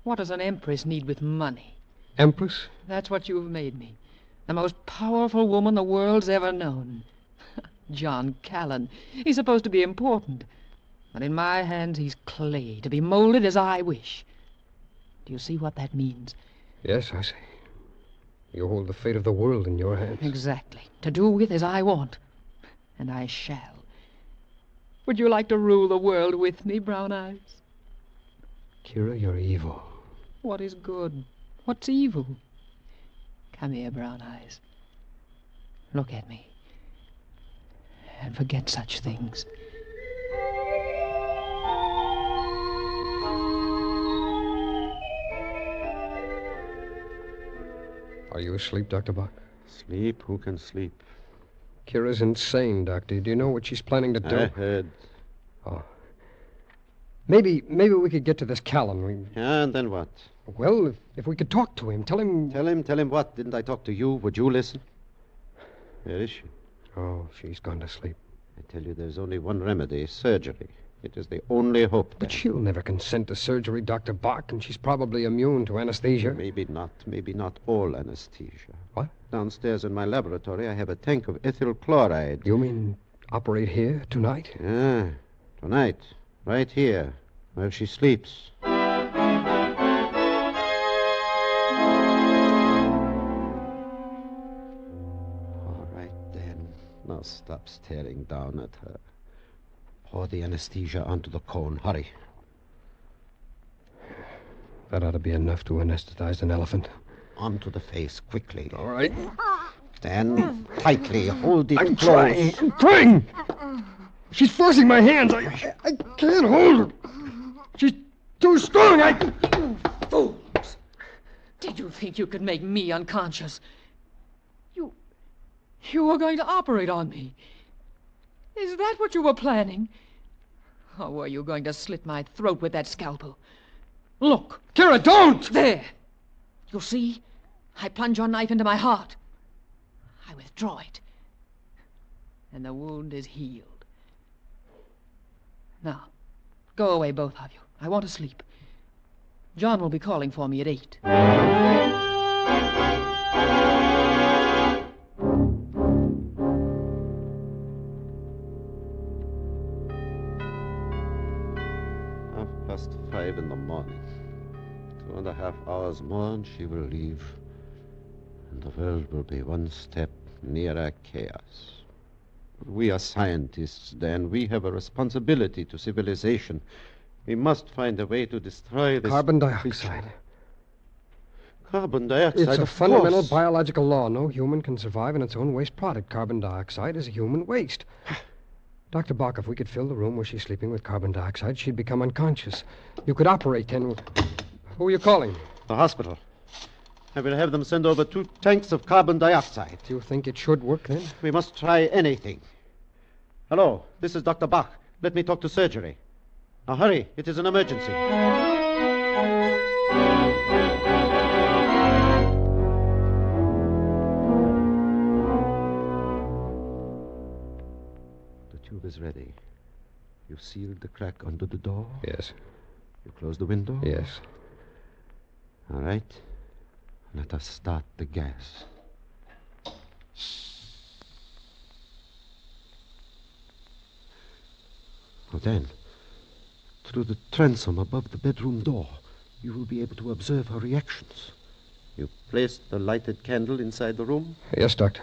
What does an empress need with money? Empress? That's what you've made me. The most powerful woman the world's ever known. John Callan. He's supposed to be important. But in my hands, he's clay, to be molded as I wish. Do you see what that means? Yes, I see. You hold the fate of the world in your hands. Exactly. To do with as I want. And I shall. Would you like to rule the world with me, Brown Eyes? Kira, you're evil. What is good? What's evil? Come here, Brown Eyes. Look at me. And forget such things. Are you asleep, Dr. Bach? Sleep? Who can sleep? Kira's insane, Doctor. Do you know what she's planning to do? I heard. Oh. Maybe we could get to this Callan. Yeah, and then what? Well, if we could talk to him, tell him... Tell him what? Didn't I talk to you? Would you listen? Where is she? Oh, she's gone to sleep. I tell you, there's only one remedy, surgery. It is the only hope. But she'll never consent to surgery, Dr. Bach, and she's probably immune to anesthesia. Maybe not all anesthesia. What? Downstairs in my laboratory, I have a tank of ethyl chloride. You mean operate here tonight? Yeah, tonight. Right here, where she sleeps. All right, then. Now stop staring down at her. Pour the anesthesia onto the cone. Hurry. That ought to be enough to anesthetize an elephant. Onto the face, quickly. All right. Stand tightly. Hold it I'm close. trying. She's forcing my hands. I can't hold her. She's too strong. Fools! Did you think you could make me unconscious? You were going to operate on me. Is that what you were planning? Or were you going to slit my throat with that scalpel? Look. Kira, don't! There. You see? I plunge your knife into my heart. I withdraw it. And the wound is healed. Now, go away, both of you. I want to sleep. John will be calling for me at 8. Past 5 in the morning. 2.5 hours more and she will leave. And the world will be one step nearer chaos. We are scientists, Dan. We have a responsibility to civilization. We must find a way to destroy this... Carbon dioxide. Carbon dioxide, It's a of fundamental course. biological law. No human can survive in its own waste product. Carbon dioxide is a human waste. Dr. Bach, if we could fill the room where she's sleeping with carbon dioxide, she'd become unconscious. You could operate then. Who are you calling? The hospital. I will have them send over 2 tanks of carbon dioxide. Do you think it should work then? We must try anything. Hello, this is Dr. Bach. Let me talk to surgery. Now hurry, it is an emergency. The tube is ready. You sealed the crack under the door? Yes. You closed the window? Yes. All right. Let us start the gas. Now then, through the transom above the bedroom door, you will be able to observe her reactions. You placed the lighted candle inside the room? Yes, Doctor.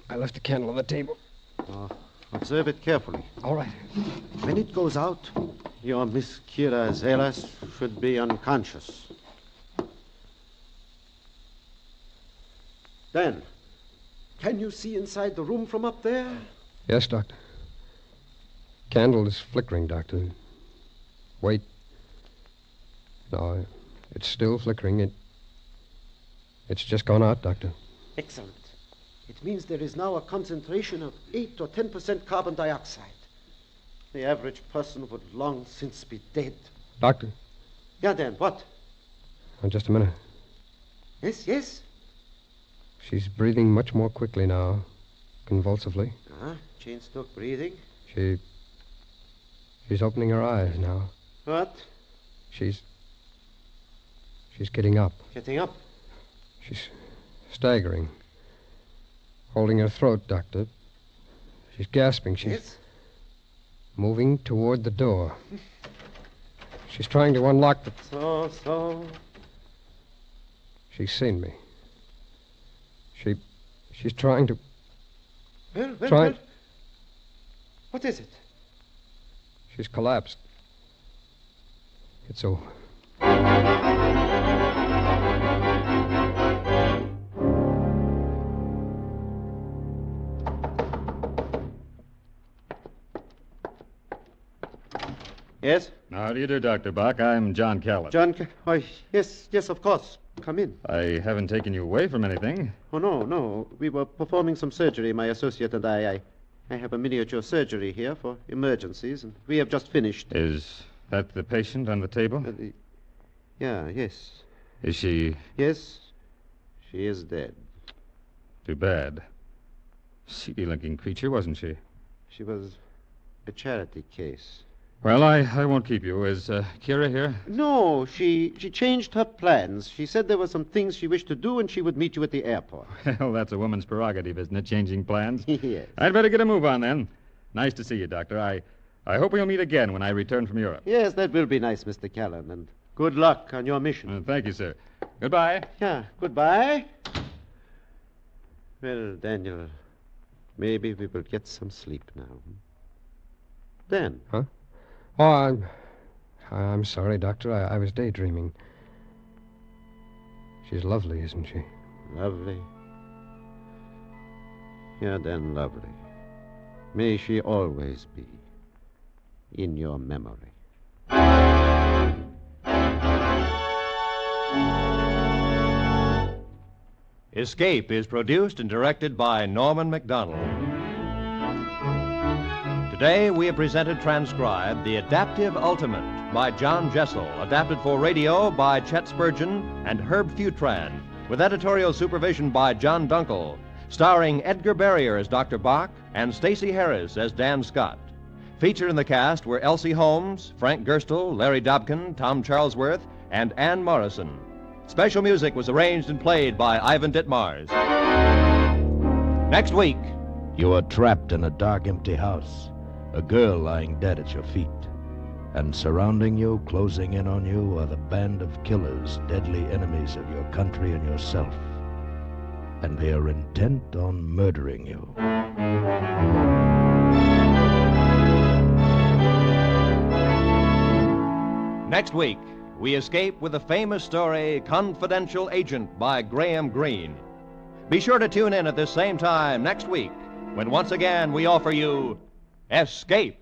I left the candle on the table. Observe it carefully. All right. When it goes out, your Miss Kira Zelas should be unconscious. Dan, can you see inside the room from up there? Yes, Doctor. Candle is flickering, Doctor. Wait. No, it's still flickering. It's just gone out, Doctor. Excellent. It means there is now a concentration of 8 or 10% carbon dioxide. The average person would long since be dead. Doctor. Yeah, Dan, what? Oh, just a minute. Yes, yes? She's breathing much more quickly now, convulsively. Chain stroke breathing. She's opening her eyes now. What? She's getting up. Getting up? She's staggering. Holding her throat, Doctor. She's gasping. She's moving toward the door. She's trying to unlock the... So. She's seen me. She's trying to... Well. What is it? She's collapsed. It's over. Yes? How do you do, Dr. Bach? I'm John Callan. Why, yes, of course. Come in. I haven't taken you away from anything. Oh, no. We were performing some surgery, my associate and I. I have a miniature surgery here for emergencies, and we have just finished. Is that the patient on the table? Yes. Is she... Yes, she is dead. Too bad. Seedy-looking creature, wasn't she? She was a charity case. Well, I won't keep you. Is Kira here? No, she changed her plans. She said there were some things she wished to do, and she would meet you at the airport. Well, that's a woman's prerogative, isn't it, changing plans? Yes. I'd better get a move on, then. Nice to see you, Doctor. I hope we'll meet again when I return from Europe. Yes, that will be nice, Mr. Callan, and good luck on your mission. Thank you, sir. Goodbye. Yeah, goodbye. Well, Daniel, maybe we will get some sleep now. Dan? Huh? Oh, I'm sorry, Doctor. I was daydreaming. She's lovely, isn't she? Lovely. Yeah, then lovely. May she always be in your memory. Escape is produced and directed by Norman MacDonald. Today, we have presented transcribed The Adaptive Ultimate by John Jessel, adapted for radio by Chet Spurgeon and Herb Futran, with editorial supervision by John Dunkel, starring Edgar Barrier as Dr. Bach and Stacey Harris as Dan Scott. Featured in the cast were Elsie Holmes, Frank Gerstle, Larry Dobkin, Tom Charlesworth, and Ann Morrison. Special music was arranged and played by Ivan Ditmars. Next week... You are trapped in a dark, empty house. A girl lying dead at your feet. And surrounding you, closing in on you, are the band of killers, deadly enemies of your country and yourself. And they are intent on murdering you. Next week, we escape with the famous story Confidential Agent by Graham Greene. Be sure to tune in at this same time next week, when once again we offer you Escape.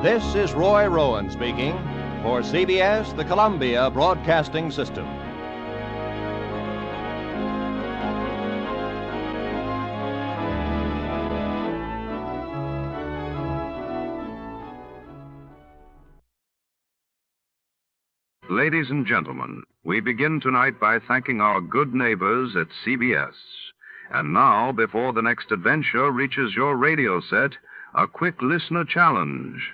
This is Roy Rowan speaking for CBS, the Columbia Broadcasting System. Ladies and gentlemen, we begin tonight by thanking our good neighbors at CBS. And now, before the next adventure reaches your radio set, a quick listener challenge.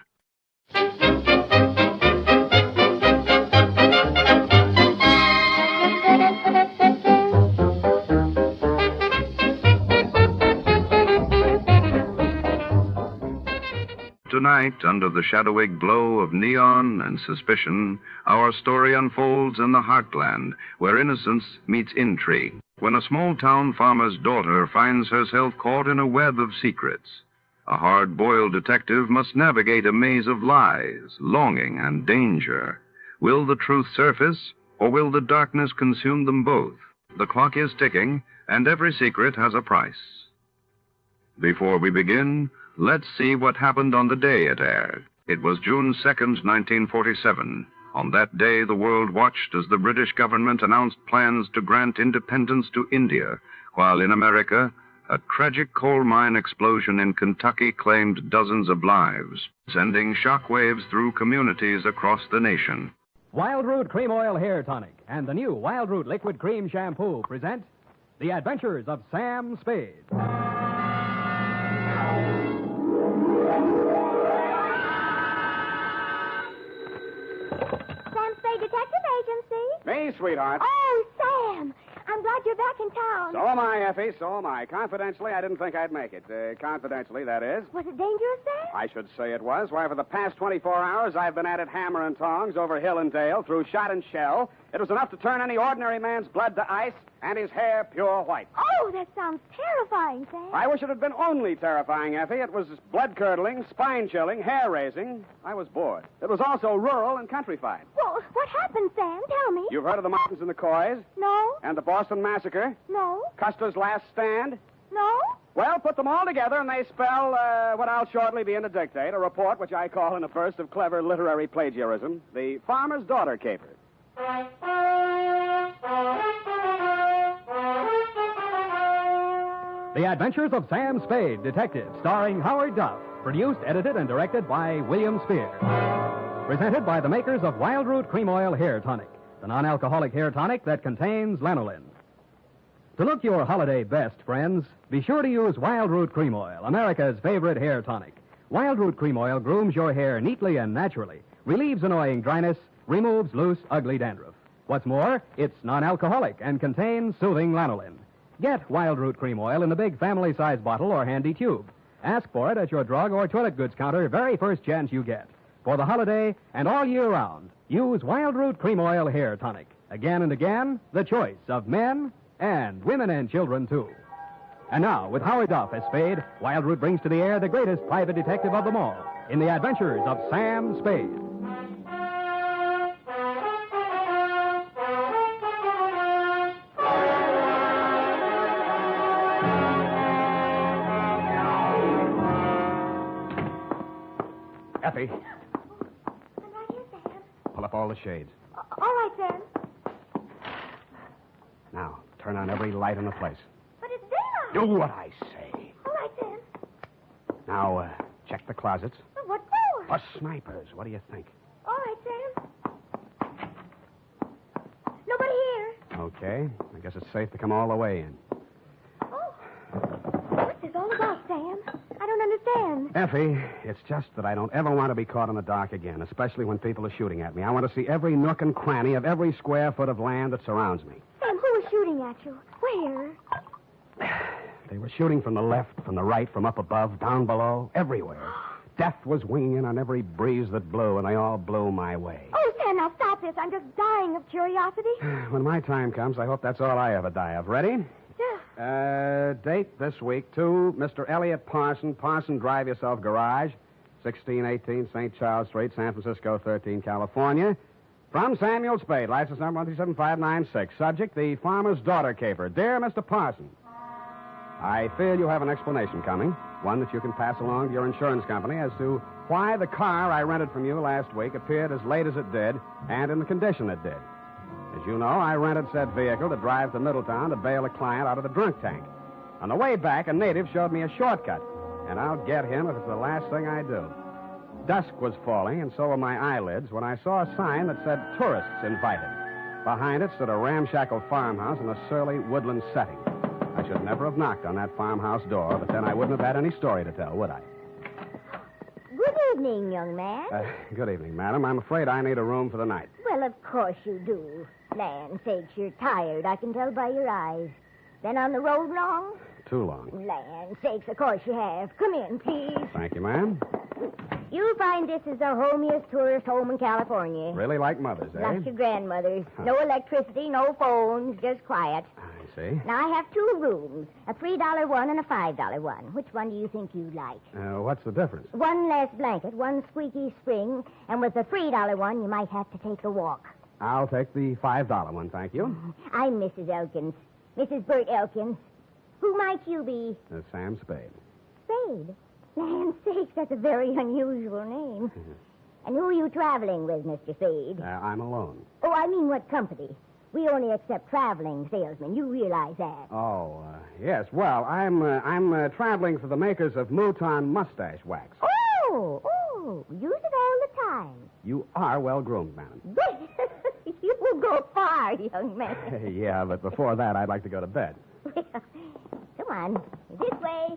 Tonight, under the shadowy glow of neon and suspicion, our story unfolds in the heartland, where innocence meets intrigue. When a small-town farmer's daughter finds herself caught in a web of secrets, a hard-boiled detective must navigate a maze of lies, longing, and danger. Will the truth surface, Or will the darkness consume them both? The clock is ticking, and every secret has a price. Before we begin, let's see what happened on the day it aired. It was June 2nd, 1947. On that day, the world watched as the British government announced plans to grant independence to India, while in America, a tragic coal mine explosion in Kentucky claimed dozens of lives, sending shockwaves through communities across the nation. Wild Root Cream Oil Hair Tonic and the new Wild Root Liquid Cream Shampoo present The Adventures of Sam Spade. Sam Spade Detective Agency. Me, sweetheart. Oh, Sam. I'm glad you're back in town. So am I, Effie, so am I. Confidentially, I didn't think I'd make it. Confidentially, that is. Was it dangerous, Sam? I should say it was. Why, for the past 24 hours, I've been at it hammer and tongs over hill and dale, through shot and shell. It was enough to turn any ordinary man's blood to ice and his hair pure white. Oh, that sounds terrifying, Sam. I wish it had been only terrifying, Effie. It was blood-curdling, spine-chilling, hair-raising. I was bored. It was also rural and countrified. Well, what happened, Sam? Tell me. You've heard of the Mountains and the Coys? No. And the Boston Massacre? No. Custer's Last Stand? No. Well, put them all together, and they spell what I'll shortly be in to dictate, a report which I call, in a burst of clever literary plagiarism, The Farmer's Daughter Caper. The Adventures of Sam Spade, Detective, starring Howard Duff. Produced, edited, and directed by William Spear. Presented by the makers of Wild Root Cream Oil Hair Tonic, the non-alcoholic hair tonic that contains lanolin. To look your holiday best, friends, be sure to use Wild Root Cream Oil, America's favorite hair tonic. Wild Root Cream Oil grooms your hair neatly and naturally, relieves annoying dryness, removes loose, ugly dandruff. What's more, it's non-alcoholic and contains soothing lanolin. Get Wild Root Cream Oil in the big family-size bottle or handy tube. Ask for it at your drug or toilet goods counter very first chance you get. For the holiday and all year round, use Wild Root Cream Oil Hair Tonic. Again and again, the choice of men and women and children, too. And now, with Howard Duff as Spade, Wild Root brings to the air the greatest private detective of them all in The Adventures of Sam Spade. Effie. I'm right here, Sam. Pull up all the shades. All right, Sam. Now, turn on every light in the place. But it's daylight. Do what I say. All right, Sam. Now, check the closets. But what for? For snipers. What do you think? All right, Sam. Nobody here. Okay. I guess it's safe to come all the way in. Oh. What's this all about, Sam? I don't understand. Effie, it's just that I don't ever want to be caught in the dark again, especially when people are shooting at me. I want to see every nook and cranny of every square foot of land that surrounds me. Sam, who was shooting at you? Where? They were shooting from the left, from the right, from up above, down below, everywhere. Death was winging in on every breeze that blew, and they all blew my way. Oh, Sam, now stop this. I'm just dying of curiosity. When my time comes, I hope that's all I ever die of. Ready? Yeah. Date this week, to Mr. Elliot Parson, Drive Yourself Garage, 1618 St. Charles Street, San Francisco, 13, California. From Samuel Spade, license number 137596. Subject, the Farmer's Daughter Caper. Dear Mr. Parson, I fear you have an explanation coming, one that you can pass along to your insurance company as to why the car I rented from you last week appeared as late as it did and in the condition it did. As you know, I rented said vehicle to drive to Middletown to bail a client out of the drunk tank. On the way back, a native showed me a shortcut, and I'll get him if it's the last thing I do. Dusk was falling, and so were my eyelids, when I saw a sign that said Tourists Invited. Behind it stood a ramshackle farmhouse in a surly woodland setting. I should never have knocked on that farmhouse door, but then I wouldn't have had any story to tell, would I? Good evening, young man. Good evening, madam. I'm afraid I need a room for the night. Well, of course you do. Land sakes, you're tired. I can tell by your eyes. Been on the road long? Too long. Land sakes, of course you have. Come in, please. Thank you, ma'am. You'll find this is the homiest tourist home in California. Really like mothers, eh? Like your grandmother's. No electricity, no phones, just quiet. I see. Now, I have two rooms, a $3 one and a $5 one. Which one do you think you'd like? What's the difference? One less blanket, one squeaky spring, and with the $3 one, you might have to take a walk. I'll take the $5 one, thank you. I'm Mrs. Elkins. Mrs. Bert Elkins. Who might you be? Sam Spade. Spade? Land's sakes, that's a very unusual name. And who are you traveling with, Mr. Spade? I'm alone. Oh, I mean what company? We only accept traveling salesmen. You realize that. Oh, yes. Well, I'm traveling for the makers of Mouton mustache wax. Oh, use it all the time. You are well-groomed, madam. You will go far, young man. Yeah, but before that, I'd like to go to bed. Come on. This way.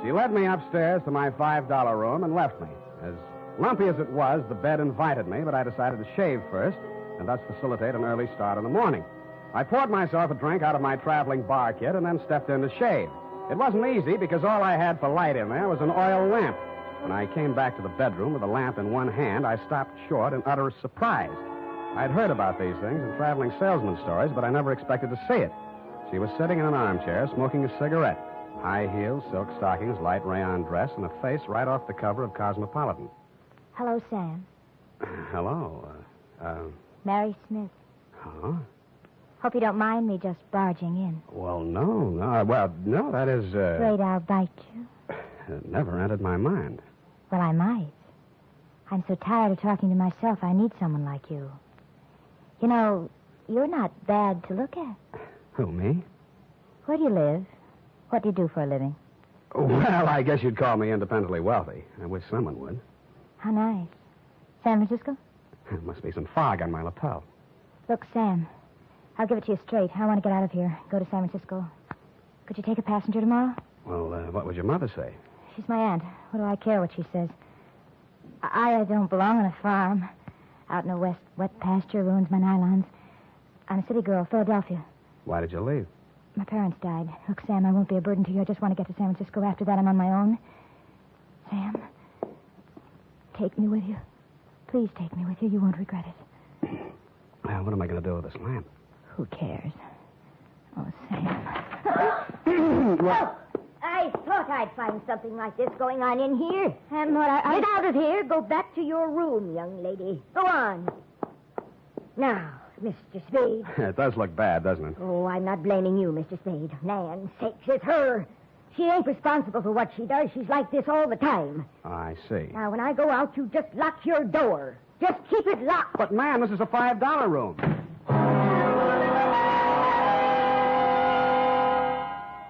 She led me upstairs to my $5 room and left me. As lumpy as it was, the bed invited me, but I decided to shave first and thus facilitate an early start in the morning. I poured myself a drink out of my traveling bar kit and then stepped in to shave. It wasn't easy because all I had for light in there was an oil lamp. When I came back to the bedroom with the lamp in one hand, I stopped short in utter surprise. I'd heard about these things in traveling salesman stories, but I never expected to see it. She was sitting in an armchair, smoking a cigarette. High heels, silk stockings, light rayon dress, and a face right off the cover of Cosmopolitan. Hello, Sam. Hello. Mary Smith. Huh? Hope you don't mind me just barging in. Well, no. No, that is, Afraid I'll bite you? It never entered my mind. Well, I might. I'm so tired of talking to myself, I need someone like you. You know, you're not bad to look at. Who, me? Where do you live? What do you do for a living? Well, I guess you'd call me independently wealthy. I wish someone would. How nice. San Francisco? There must be some fog on my lapel. Look, Sam, I'll give it to you straight. I want to get out of here, go to San Francisco. Could you take a passenger tomorrow? Well, what would your mother say? She's my aunt. What do I care what she says? I don't belong on a farm. Out in the wet pasture ruins my nylons. I'm a city girl, Philadelphia. Why did you leave? My parents died. Look, Sam, I won't be a burden to you. I just want to get to San Francisco. After that, I'm on my own. Sam, take me with you. Please take me with you. You won't regret it. Well, what am I going to do with this lamp? Who cares? Oh, Sam. What? I thought I'd find something like this going on in here. Get out of here. Go back to your room, young lady. Go on. Now, Mr. Spade. It does look bad, doesn't it? Oh, I'm not blaming you, Mr. Spade. Nan's sakes, it's her. She ain't responsible for what she does. She's like this all the time. I see. Now, when I go out, you just lock your door. Just keep it locked. But, ma'am, this is a $5 room.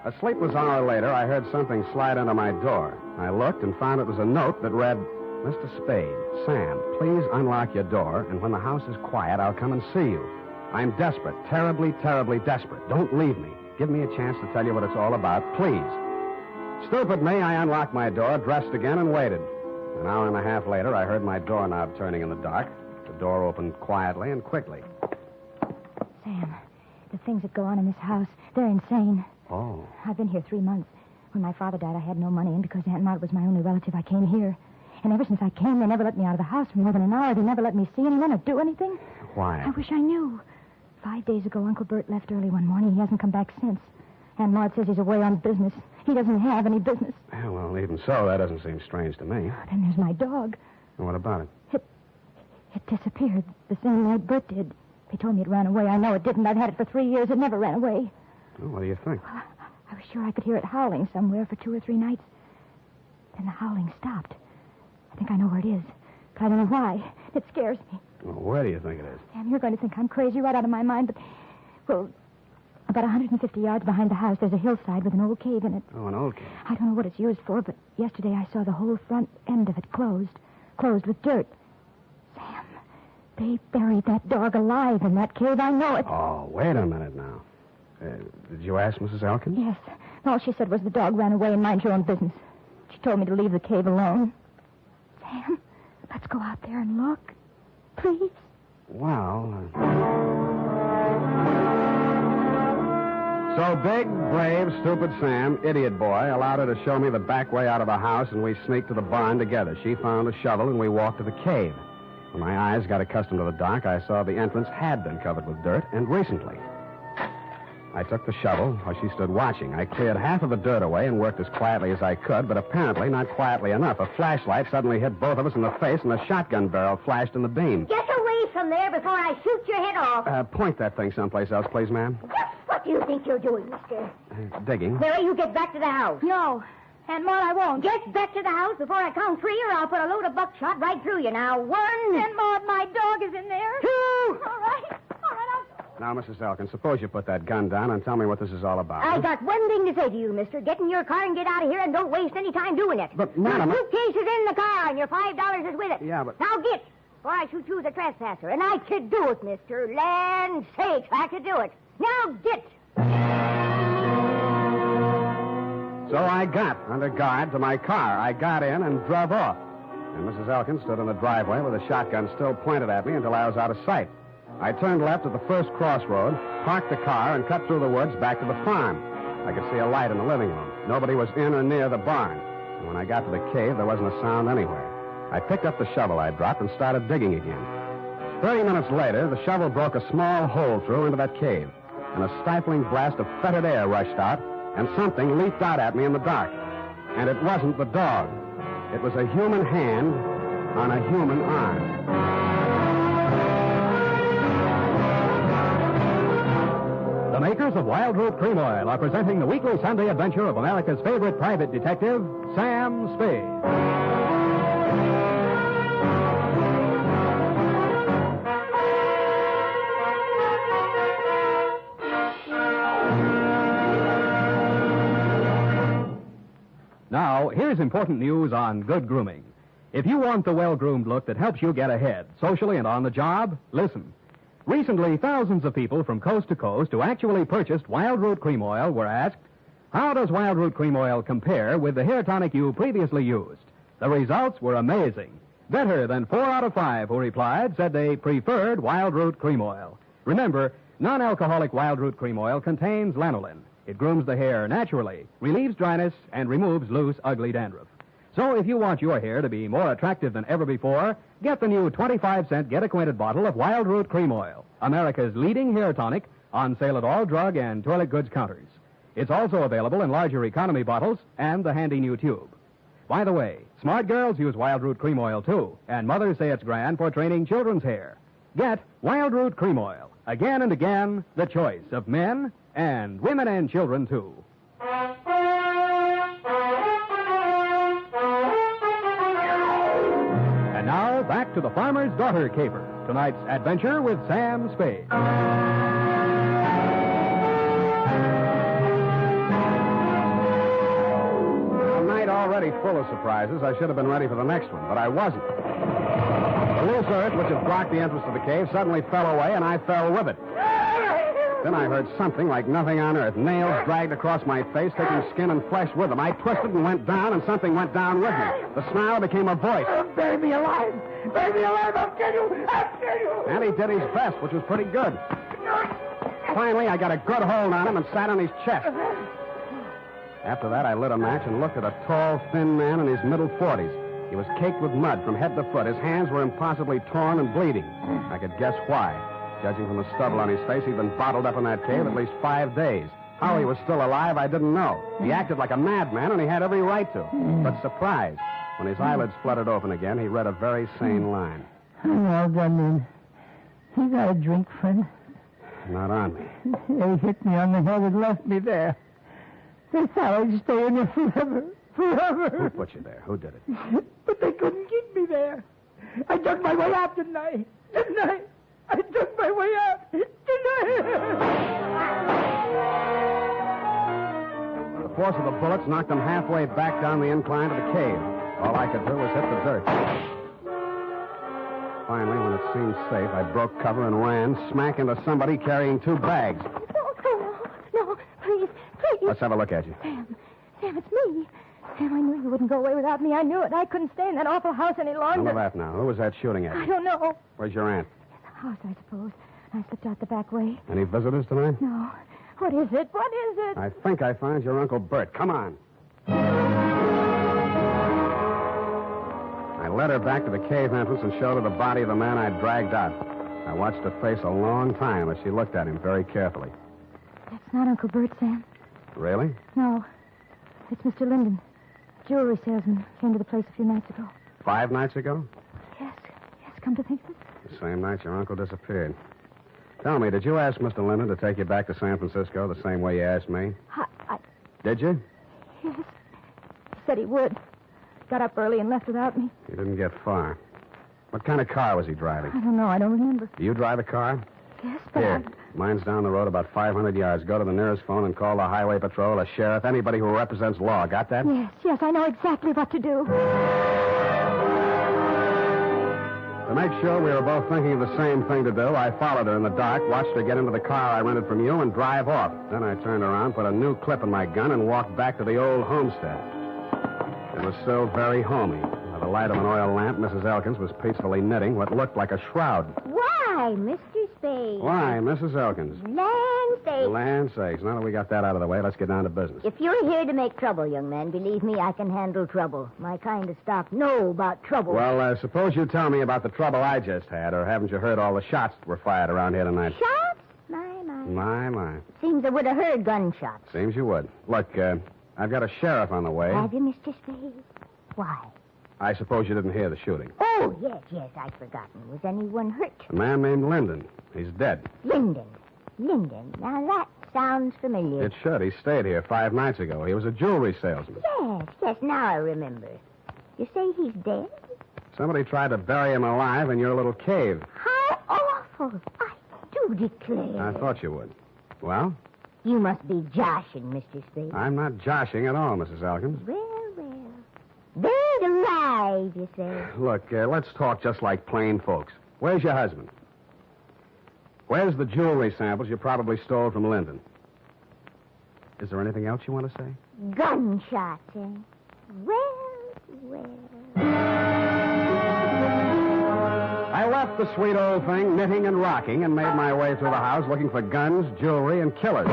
A sleepless hour later, I heard something slide under my door. I looked and found it was a note that read, Mr. Spade, Sam, please unlock your door, and when the house is quiet, I'll come and see you. I'm desperate, terribly, terribly desperate. Don't leave me. Give me a chance to tell you what it's all about, please. Stupid me, I unlocked my door, dressed again, and waited. An hour and a half later, I heard my doorknob turning in the dark. The door opened quietly and quickly. Sam, the things that go on in this house, they're insane. Oh. I've been here 3 months. When my father died, I had no money, and because Aunt Maud was my only relative, I came here. And ever since I came, they never let me out of the house for more than an hour. They never let me see anyone or do anything. Why? I wish I knew. 5 days ago, Uncle Bert left early one morning. He hasn't come back since. Aunt Maud says he's away on business. He doesn't have any business. Yeah, well, even so, that doesn't seem strange to me. Then there's my dog. And what about it? It disappeared the same night Bert did. They told me it ran away. I know it didn't. I've had it for 3 years. It never ran away. Well, what do you think? Well, I was sure I could hear it howling somewhere for 2 or 3 nights. Then the howling stopped. I think I know where it is, but I don't know why. It scares me. Well, where do you think it is? Sam, you're going to think I'm crazy right out of my mind, but, well, about 150 yards behind the house, there's a hillside with an old cave in it. Oh, an old cave. I don't know what it's used for, but yesterday I saw the whole front end of it closed with dirt. Sam, they buried that dog alive in that cave. I know it. Oh, wait a minute now. Did you ask Mrs. Elkins? Yes. All she said was the dog ran away and mind your own business. She told me to leave the cave alone. Sam, let's go out there and look. Please. Well, So big, brave, stupid Sam, idiot boy, allowed her to show me the back way out of the house, and we sneaked to the barn together. She found a shovel, and we walked to the cave. When my eyes got accustomed to the dark, I saw the entrance had been covered with dirt, and recently. I took the shovel while she stood watching. I cleared half of the dirt away and worked as quietly as I could, but apparently not quietly enough. A flashlight suddenly hit both of us in the face, and a shotgun barrel flashed in the beam. Get away from there before I shoot your head off. Point that thing someplace else, please, ma'am. What do you think you're doing, mister? Digging. Mary, you get back to the house. No. Aunt Maud, I won't. Get back to the house before I count 3, or I'll put a load of buckshot right through you. Now, 1. Aunt Maud, my dog is in there. 2. All right. Now, Mrs. Elkins, suppose you put that gun down and tell me what this is all about. I got one thing to say to you, mister. Get in your car and get out of here, and don't waste any time doing it. But, madam... Your suitcase is in the car, and your $5 is with it. Yeah, but... Now get, before I shoot you as a trespasser. And I could do it, mister. Land sakes, I could do it. Now get. So I got under guard to my car. I got in and drove off. And Mrs. Elkins stood in the driveway with a shotgun still pointed at me until I was out of sight. I turned left at the first crossroad, parked the car, and cut through the woods back to the farm. I could see a light in the living room. Nobody was in or near the barn. And when I got to the cave, there wasn't a sound anywhere. I picked up the shovel I dropped and started digging again. 30 minutes later, the shovel broke a small hole through into that cave, and a stifling blast of fetid air rushed out, and something leaped out at me in the dark. And it wasn't the dog. It was a human hand on a human arm. The makers of Wild Root Cream Oil are presenting the weekly Sunday adventure of America's favorite private detective, Sam Spade. Now, here's important news on good grooming. If you want the well-groomed look that helps you get ahead, socially and on the job, listen. Recently, thousands of people from coast to coast who actually purchased Wild Root Cream Oil were asked, how does Wild Root Cream Oil compare with the hair tonic you previously used? The results were amazing. Better than 4 out of 5 who replied said they preferred Wild Root Cream Oil. Remember, non-alcoholic Wild Root Cream Oil contains lanolin. It grooms the hair naturally, relieves dryness, and removes loose, ugly dandruff. So if you want your hair to be more attractive than ever before, get the new 25-cent get-acquainted bottle of Wild Root Cream Oil, America's leading hair tonic, on sale at all drug and toilet goods counters. It's also available in larger economy bottles and the handy new tube. By the way, smart girls use Wild Root Cream Oil, too, and mothers say it's grand for training children's hair. Get Wild Root Cream Oil. Again and again, the choice of men and women and children, too. And now, back to the Farmer's Daughter Caper, tonight's adventure with Sam Spade. A night already full of surprises. I should have been ready for the next one, but I wasn't. The loose earth, which had blocked the entrance to the cave, suddenly fell away, and I fell with it. Then I heard something like nothing on earth. Nails dragged across my face, taking skin and flesh with them. I twisted and went down, and something went down with me. The snarl became a voice. Bury me alive! Bury me alive! I'll kill you! I'll kill you! And he did his best, which was pretty good. Finally, I got a good hold on him and sat on his chest. After that, I lit a match and looked at a tall, thin man in his middle 40s. He was caked with mud from head to foot. His hands were impossibly torn and bleeding. I could guess why. Judging from the stubble on his face, he'd been bottled up in that cave at least 5 days. How he was still alive, I didn't know. He acted like a madman, and he had every right to. But surprised, when his eyelids fluttered open again, he read a very sane line. I'm all done in. You got a drink, friend? Not on me. They hit me on the head and left me there. They thought I'd stay in there forever. Forever. Who put you there? Who did it? But they couldn't keep me there. I dug my way out, didn't I? Didn't I? I dug my way out, didn't I? The force of the bullets knocked him halfway back down the incline to the cave. All I could do was hit the dirt. Finally, when it seemed safe, I broke cover and ran smack into somebody carrying 2 bags. No, please. Let's have a look at you. Sam, it's me. Sam, I knew you wouldn't go away without me. I knew it. I couldn't stay in that awful house any longer. None of that now. Who was that shooting at you? I don't know. Where's your aunt? House, I suppose. I slipped out the back way. Any visitors tonight? No. What is it? What is it? I think I found your Uncle Bert. Come on. I led her back to the cave entrance and showed her the body of the man I'd dragged out. I watched her face a long time as she looked at him very carefully. That's not Uncle Bert, Sam. Really? No. It's Mr. Linden. Jewelry salesman. Came to the place a few nights ago. 5 nights ago? Yes, come to think of it. The same night your uncle disappeared. Tell me, did you ask Mr. Linden to take you back to San Francisco the same way you asked me? Did you? Yes. He said he would. Got up early and left without me. He didn't get far. What kind of car was he driving? I don't know. I don't remember. Do you drive a car? Yes, but Here. Mine's down the road about 500 yards. Go to the nearest phone and call the highway patrol, a sheriff, anybody who represents law. Got that? Yes, I know exactly what to do. To make sure we were both thinking of the same thing to do, I followed her in the dark, watched her get into the car I rented from you, and drive off. Then I turned around, put a new clip in my gun, and walked back to the old homestead. It was still very homey. By the light of an oil lamp, Mrs. Elkins was peacefully knitting what looked like a shroud. Why, Mr. Spade? Why, Mrs. Elkins? Land sakes. Land sakes. Now that we got that out of the way, let's get down to business. If you're here to make trouble, young man, believe me, I can handle trouble. My kind of stock know about trouble. Well, suppose you tell me about the trouble I just had, or haven't you heard all the shots that were fired around here tonight? Shots? My. Seems I would have heard gunshots. Seems you would. Look, I've got a sheriff on the way. Have you, Mr. Spade? Why? I suppose you didn't hear the shooting. Oh, yes, I'd forgotten. Was anyone hurt? A man named Linden. He's dead. Linden. Now, that sounds familiar. It should. He stayed here 5 nights ago. He was a jewelry salesman. Yes, now I remember. You say he's dead? Somebody tried to bury him alive in your little cave. How awful. I do declare. I thought you would. Well? You must be joshing, Mr. Spade. I'm not joshing at all, Mrs. Elkins. Well. Buried alive, you say? Look, let's talk just like plain folks. Where's your husband? Where's the jewelry samples you probably stole from Linden? Is there anything else you want to say? Gunshots, eh? Well. I left the sweet old thing knitting and rocking and made my way through the house looking for guns, jewelry, and killers.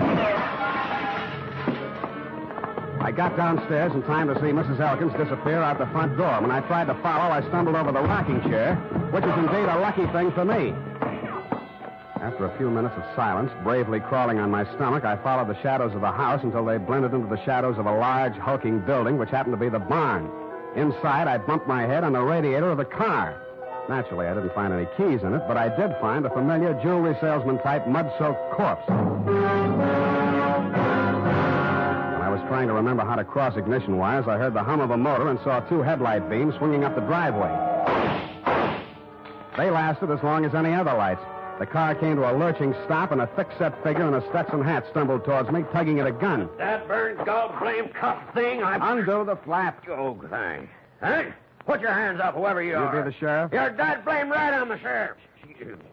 I got downstairs in time to see Mrs. Elkins disappear out the front door. When I tried to follow, I stumbled over the rocking chair, which is indeed a lucky thing for me. After a few minutes of silence, bravely crawling on my stomach, I followed the shadows of the house until they blended into the shadows of a large, hulking building, which happened to be the barn. Inside, I bumped my head on the radiator of the car. Naturally, I didn't find any keys in it, but I did find a familiar jewelry salesman-type mud-soaked corpse. Trying to remember how to cross ignition wires, I heard the hum of a motor and saw 2 headlight beams swinging up the driveway. They lasted as long as any other lights. The car came to a lurching stop, and a thick-set figure in a Stetson hat stumbled towards me, tugging at a gun. That burned gall-blame cuff thing, Undo the flap. Oh, thanks. Huh? Put your hands up, whoever you are. You be the sheriff? You're dead blame right on the sheriff.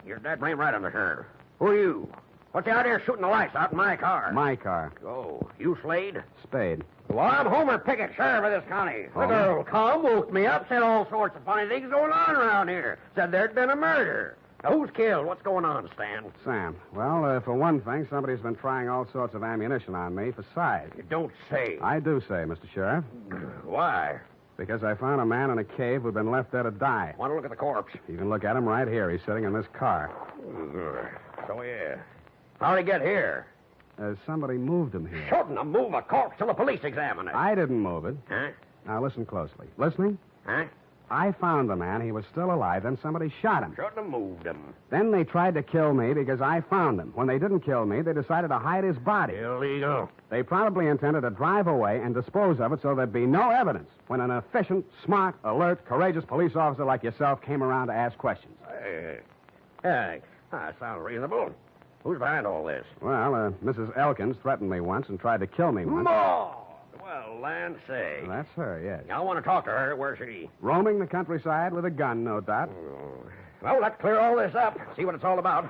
You're dead blame right on the sheriff. Who are you? What's out here shooting the lights out in my car? My car. Oh, you Slade? Spade. Well, I'm Homer Pickett, sheriff of this county. The Homer? girl come, woke me up, said all sorts of funny things going on around here. Said there'd been a murder. Now, who's killed? What's going on, Stan? Sam. Well, for one thing, somebody's been trying all sorts of ammunition on me for size. You don't say. I do say, Mr. Sheriff. Why? Because I found a man in a cave who'd been left there to die. Want to look at the corpse? You can look at him right here. He's sitting in this car. So, yeah. How'd he get here? Somebody moved him here. Shouldn't have moved a corpse till the police examine it. I didn't move it. Huh? Now, listen closely. Listening? Huh? I found the man. He was still alive. Then somebody shot him. Shouldn't have moved him. Then they tried to kill me because I found him. When they didn't kill me, they decided to hide his body. Illegal. They probably intended to drive away and dispose of it so there'd be no evidence when an efficient, smart, alert, courageous police officer like yourself came around to ask questions. That sounds reasonable. Who's behind all this? Well, Mrs. Elkins threatened me once and tried to kill me once. More! Well, land say. Well, that's her, yes. I want to talk to her. Where's she? Roaming the countryside with a gun, no doubt. Well, let's clear all this up. See what it's all about.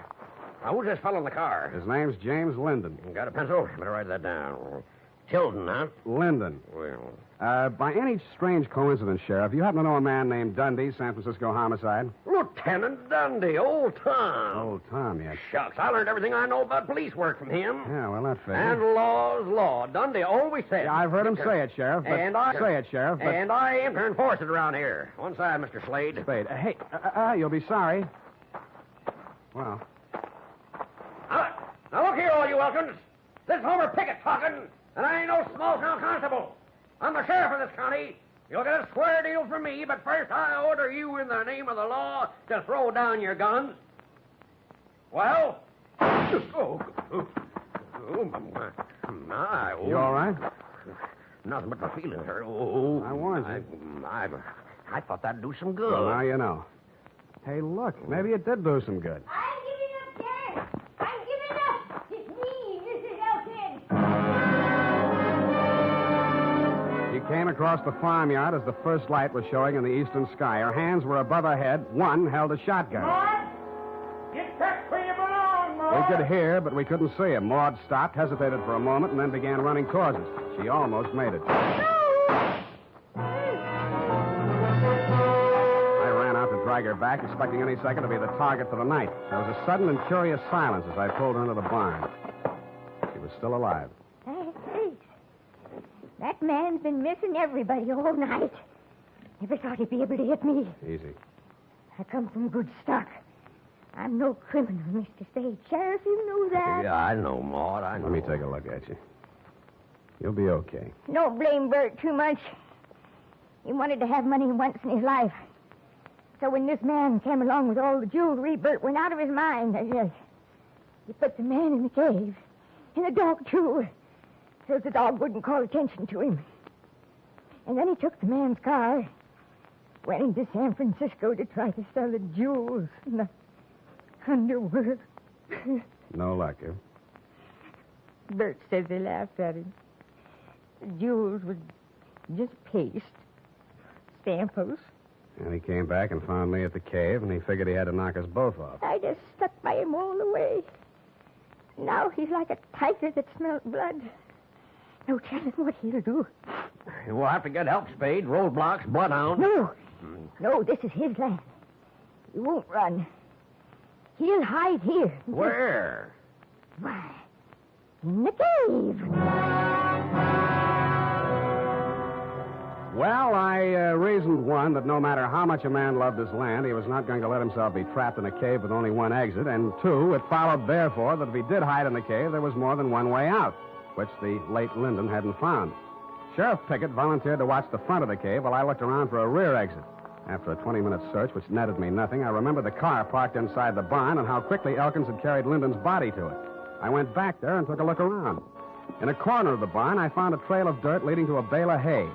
Now, who's this fellow in the car? His name's James Linden. Got a pencil? Better write that down. Tilden, huh? Linden. Well. By any strange coincidence, Sheriff, you happen to know a man named Dundee, San Francisco homicide? Lieutenant Dundee, old Tom. Old Tom, yes. Shucks, I learned everything I know about police work from him. Yeah, well, that figures. And law's law. Dundee always said. Yeah, I've heard him say it, Sheriff. Say it, Sheriff. But... And I aim to enforce it around here. One side, Mr. Slade. Spade. Hey, you'll be sorry. Well. Now, look here, all you Elkins. This Homer Pickett talking, and I ain't no small-town constable. I'm the sheriff of this county. You'll get a square deal from me, but first I order you in the name of the law to throw down your guns. Well? Oh, my. You all right? Nothing but my feelings hurt. Oh, I warned you. I thought that'd do some good. Well, now you know. Hey, look, maybe it did do some good. I'm giving up, Sheriff. I'm giving up. It's me, Mrs. Elkhead. She came across the farmyard as the first light was showing in the eastern sky. Her hands were above her head. One held a shotgun. Maud, get back where you belong, Maud. We could hear, but we couldn't see him. Maud stopped, hesitated for a moment, and then began running towards us. She almost made it. I ran out to drag her back, expecting any second to be the target for the night. There was a sudden and curious silence as I pulled her into the barn. She was still alive. Thanks. That man's been missing everybody all night. Never thought he'd be able to hit me. Easy. I come from good stock. I'm no criminal, Mr. Spade. Sheriff, you know that. Yeah, I know, Maud. I know. Let me take a look at you. You'll be okay. Don't blame Bert too much. He wanted to have money once in his life. So when this man came along with all the jewelry, Bert went out of his mind. He put the man in the cave. And the dog, too. So the dog wouldn't call attention to him. And then he took the man's car, went into San Francisco to try to sell the jewels in the underworld. No luck, eh? Bert says they laughed at him. The jewels was just paste, samples. And he came back and found me at the cave, and he figured he had to knock us both off. I just stuck by him all the way. Now he's like a tiger that smelt blood. No telling what he'll do. We'll have to get help, Spade. Roadblocks, bloodhounds. No, this is his land. He won't run. He'll hide here. Where? Why, in the cave. Well, I reasoned, one, that no matter how much a man loved his land, he was not going to let himself be trapped in a cave with only one exit. And two, it followed, therefore, that if he did hide in the cave, there was more than one way out, which the late Lyndon hadn't found. Sheriff Pickett volunteered to watch the front of the cave while I looked around for a rear exit. After a 20-minute search, which netted me nothing, I remembered the car parked inside the barn and how quickly Elkins had carried Lyndon's body to it. I went back there and took a look around. In a corner of the barn, I found a trail of dirt leading to a bale of hay.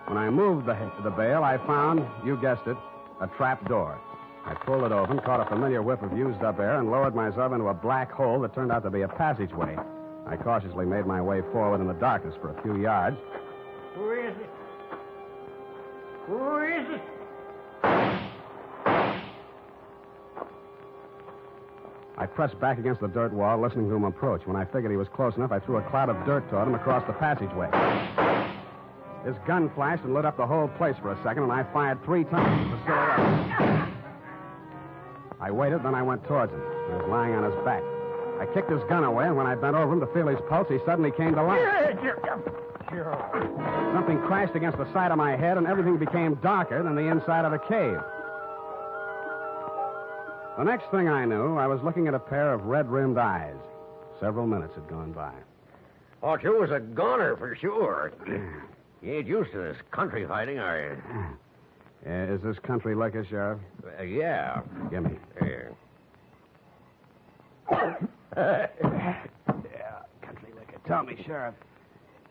When I moved the bale, I found, you guessed it, a trap door. I pulled it open, caught a familiar whiff of used-up air, and lowered myself into a black hole that turned out to be a passageway. I cautiously made my way forward in the darkness for a few yards. Who is it? Who is it? I pressed back against the dirt wall, listening to him approach. When I figured he was close enough, I threw a cloud of dirt toward him across the passageway. His gun flashed and lit up the whole place for a second, and I fired 3 times with the silhouette. I waited, then I went towards him. He was lying on his back. I kicked his gun away, and when I bent over him to feel his pulse, he suddenly came to life. Something crashed against the side of my head, and everything became darker than the inside of the cave. The next thing I knew, I was looking at a pair of red-rimmed eyes. Several minutes had gone by. Thought you was a goner for sure. You ain't used to this country fighting, are you? Is this country liquor, Sheriff? Yeah. Give me. Here. Yeah, country liquor. Tell me, Sheriff,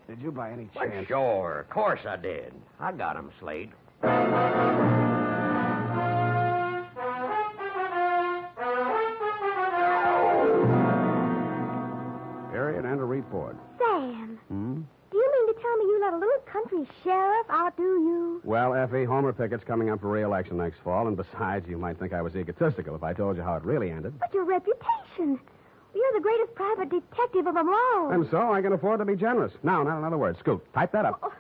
did you by any chance... Well, sure. Of course I did. I got him, Slade. Period and a report. Sam, Hmm? do you mean to tell me you let a little country sheriff outdo you? Well, Effie, Homer Pickett's coming up for re-election next fall, and besides, you might think I was egotistical if I told you how it really ended. But your reputation. You're the greatest private detective of them all. And so I can afford to be generous. Now, not another word. Scoot, type that up.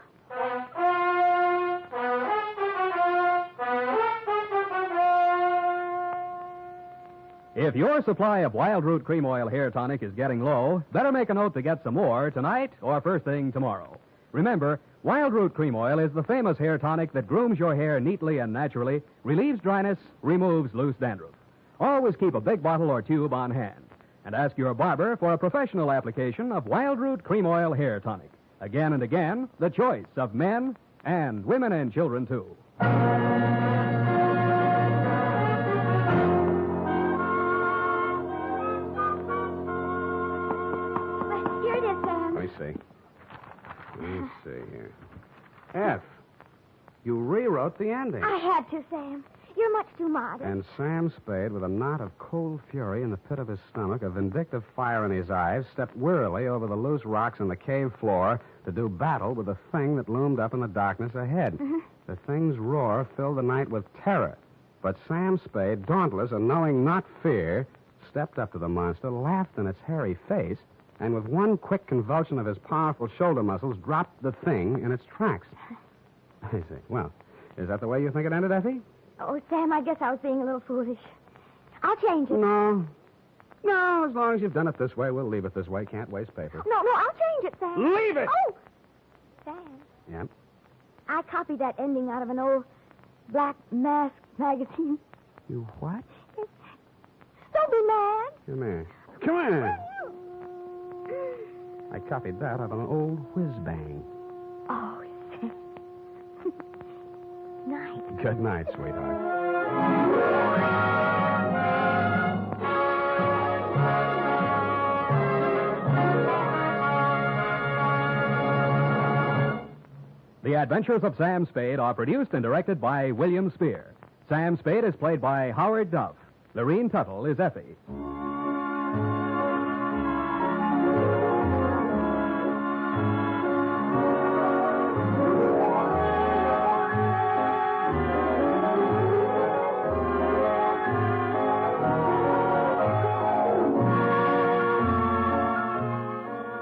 If your supply of Wild Root Cream Oil Hair Tonic is getting low, better make a note to get some more tonight or first thing tomorrow. Remember, Wild Root Cream Oil is the famous hair tonic that grooms your hair neatly and naturally, relieves dryness, removes loose dandruff. Always keep a big bottle or tube on hand. And ask your barber for a professional application of Wild Root Cream Oil Hair Tonic. Again and again, the choice of men and women and children, too. Here it is, Sam. Let me see here. F. You rewrote the ending. I had to, Sam. You're much too modest. And Sam Spade, with a knot of cold fury in the pit of his stomach, a vindictive fire in his eyes, stepped wearily over the loose rocks on the cave floor to do battle with the thing that loomed up in the darkness ahead. Mm-hmm. The thing's roar filled the night with terror. But Sam Spade, dauntless and knowing not fear, stepped up to the monster, laughed in its hairy face, and with one quick convulsion of his powerful shoulder muscles, dropped the thing in its tracks. I see. Well, is that the way you think it ended, Effie? Oh, Sam, I guess I was being a little foolish. I'll change it. No, as long as you've done it this way, we'll leave it this way. Can't waste paper. No, I'll change it, Sam. Leave it! Oh! Sam, Yep. I copied that ending out of an old Black Mask magazine. You what? Don't be mad. Come here. Come on. I copied that out of an old whiz-bang. Oh, Sam. Night. Good night, sweetheart. The Adventures of Sam Spade are produced and directed by William Spear. Sam Spade is played by Howard Duff. Lorene Tuttle is Effie.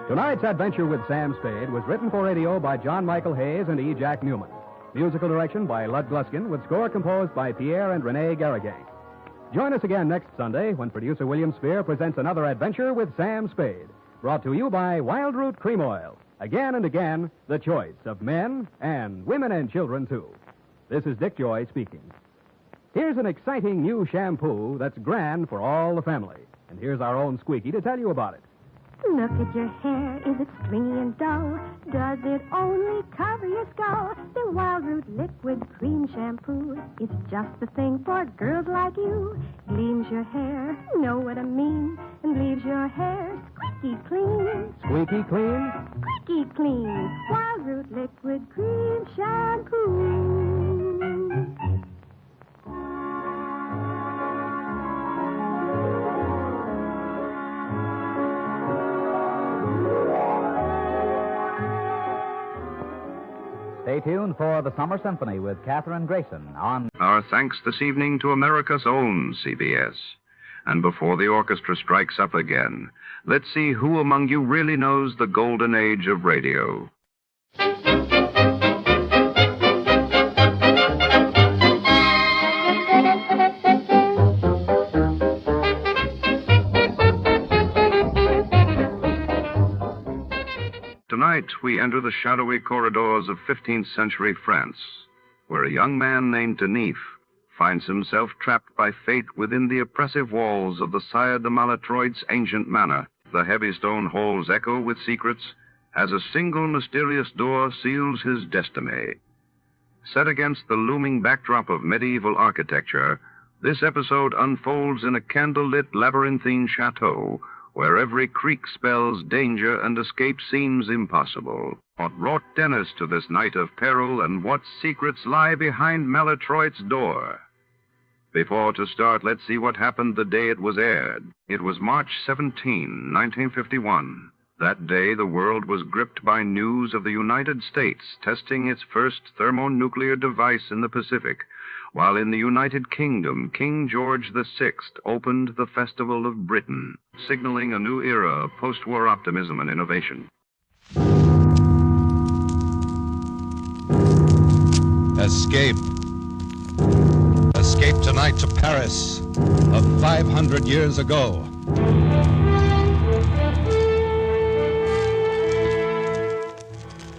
Tonight's Adventure with Sam Spade was written for radio by John Michael Hayes and E. Jack Newman. Musical direction by Lud Gluskin, with score composed by Pierre and Renee Garrigang. Join us again next Sunday when producer William Spear presents another Adventure with Sam Spade, brought to you by Wild Root Cream Oil. Again and again, the choice of men and women and children, too. This is Dick Joy speaking. Here's an exciting new shampoo that's grand for all the family. And here's our own Squeaky to tell you about it. Look at your hair, is it stringy and dull? Does it only cover your skull? The Wild Root Liquid Cream Shampoo is just the thing for girls like you. Gleams your hair, know what I mean, and leaves your hair squeaky clean. Squeaky clean? Squeaky clean. Wild Root Liquid Cream Shampoo. Stay tuned for the Summer Symphony with Catherine Grayson on... Our thanks this evening to America's own CBS. And before the orchestra strikes up again, let's see who among you really knows the golden age of radio. Tonight, we enter the shadowy corridors of 15th century France, where a young man named Denis finds himself trapped by fate within the oppressive walls of the Sire De Maletroits' ancient manor. The heavy stone halls echo with secrets as a single mysterious door seals his destiny. Set against the looming backdrop of medieval architecture, this episode unfolds in a candlelit labyrinthine chateau where every creak spells danger and escape seems impossible. What brought Dennis to this night of peril, and what secrets lie behind Maletroit's door? Before to start, let's see what happened the day it was aired. It was March 17, 1951. That day, the world was gripped by news of the United States testing its first thermonuclear device in the Pacific, while in the United Kingdom, King George VI opened the Festival of Britain, signaling a new era of post-war optimism and innovation. Escape. Escape tonight to Paris of 500 years ago.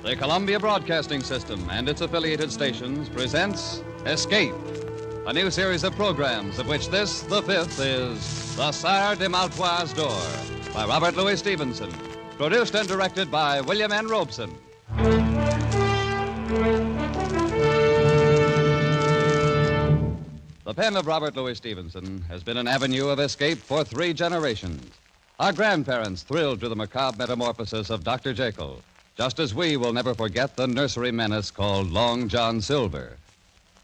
The Columbia Broadcasting System and its affiliated stations presents Escape, a new series of programs, of which this, the fifth, is The Sire De Maletroits Door by Robert Louis Stevenson, produced and directed by William N. Robeson. The pen of Robert Louis Stevenson has been an avenue of escape for 3 generations. Our grandparents thrilled to the macabre metamorphosis of Dr. Jekyll, just as we will never forget the nursery menace called Long John Silver.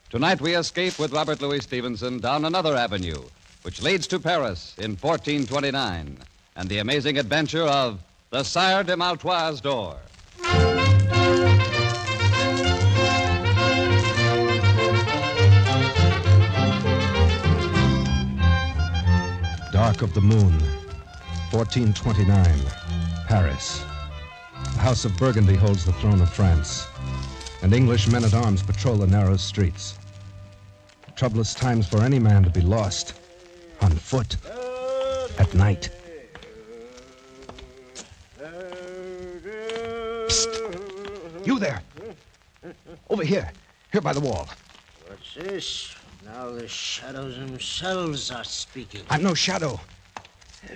Tonight we escape with Robert Louis Stevenson down another avenue, which leads to Paris in 1429, and the amazing adventure of the Sire De Maletroits Door. Dark of the Moon, 1429, Paris. The House of Burgundy holds the throne of France, and English men-at-arms patrol the narrow streets. Troublous times for any man to be lost, on foot, at night. Psst! You there! Over here by the wall. What's this? Now the shadows themselves are speaking. I'm no shadow. A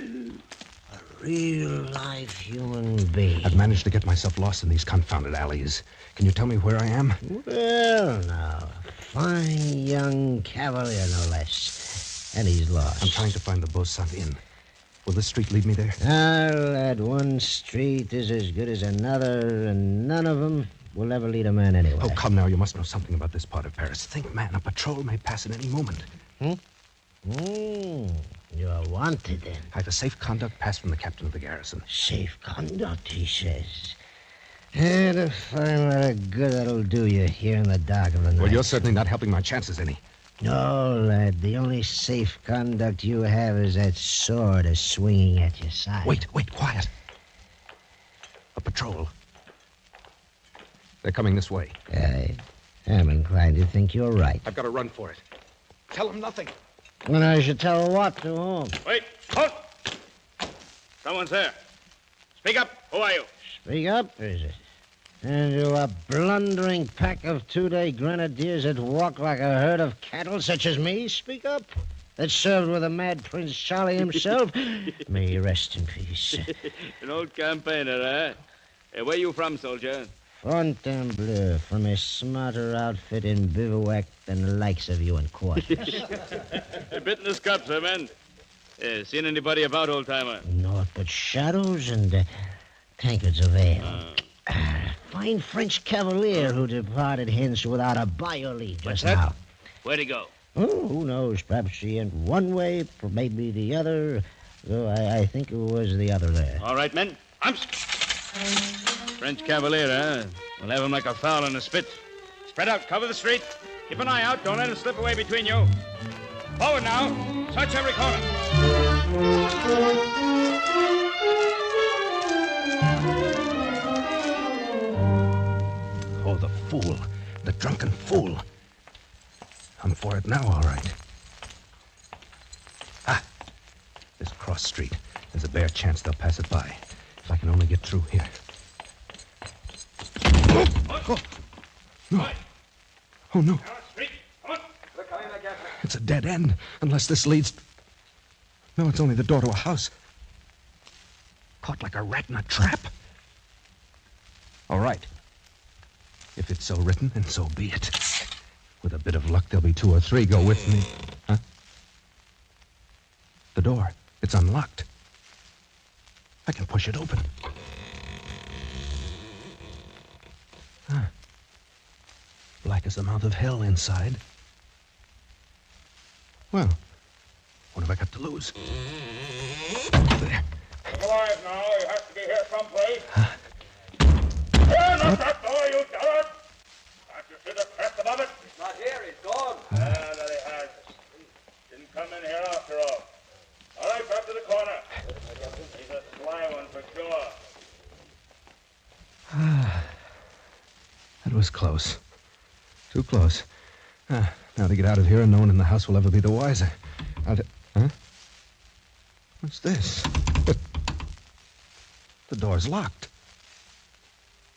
real live human being. I've managed to get myself lost in these confounded alleys. Can you tell me where I am? Well, now, a fine young cavalier, no less. And he's lost. I'm trying to find the Beaucent Inn. Will this street lead me there? Well, that one street is as good as another, and none of them will ever lead a man anywhere. Oh, come now. You must know something about this part of Paris. Think, man, a patrol may pass at any moment. You're wanted, then. I have a safe conduct pass from the captain of the garrison. Safe conduct, he says. And to find what a good that'll do you here in the dark of the night. Well, you're certainly not helping my chances any. No, lad. The only safe conduct you have is that sword swinging at your side. Wait, quiet. A patrol. They're coming this way. I'm inclined to think you're right. I've got to run for it. Tell them nothing. Well, I should tell what to whom. Wait, halt! Someone's there. Speak up. Who are you? Speak up, is it? And you a blundering pack of two-day grenadiers that walk like a herd of cattle, such as me? Speak up. That served with the mad Prince Charlie himself. May he rest in peace. An old campaigner, eh? Hey, where you from, soldier? Fontainebleau, from a smarter outfit in bivouac than the likes of you in quarters. A bit in the scups, eh, man? Seen anybody about, old-timer? Naught but shadows and tankards of ale. Fine French cavalier who departed hence without a bio-lead just now. Where'd he go? Oh, who knows? Perhaps he went one way, maybe the other. Though I think it was the other there. All right, men. Arms. French cavalier, huh? We'll have him like a fowl in a spit. Spread out. Cover the street. Keep an eye out. Don't let him slip away between you. Forward now. Search every corner. Oh, the fool. The drunken fool. I'm for it now, all right. This cross street. There's a bare chance they'll pass it by. If I can only get through here. Oh, no. Oh, no. It's a dead end, unless this leads... No, it's only the door to a house. Caught like a rat in a trap. All right. If it's so written, then so be it. With a bit of luck, there'll be 2 or 3 go with me. Huh? The door. It's unlocked. I can push it open. Black as the mouth of hell inside. Well, what have I got to lose? There. Come alive now. You have to be here someplace. Open up that door, you dullard! Can't you see the crest above it? He's not here. He's gone. That he has. Didn't come in here after all. All right, back to the corner. He's a sly one for sure. That was close. Too close. Now to get out of here, and no one in the house will ever be the wiser. Huh? What's this? The door's locked.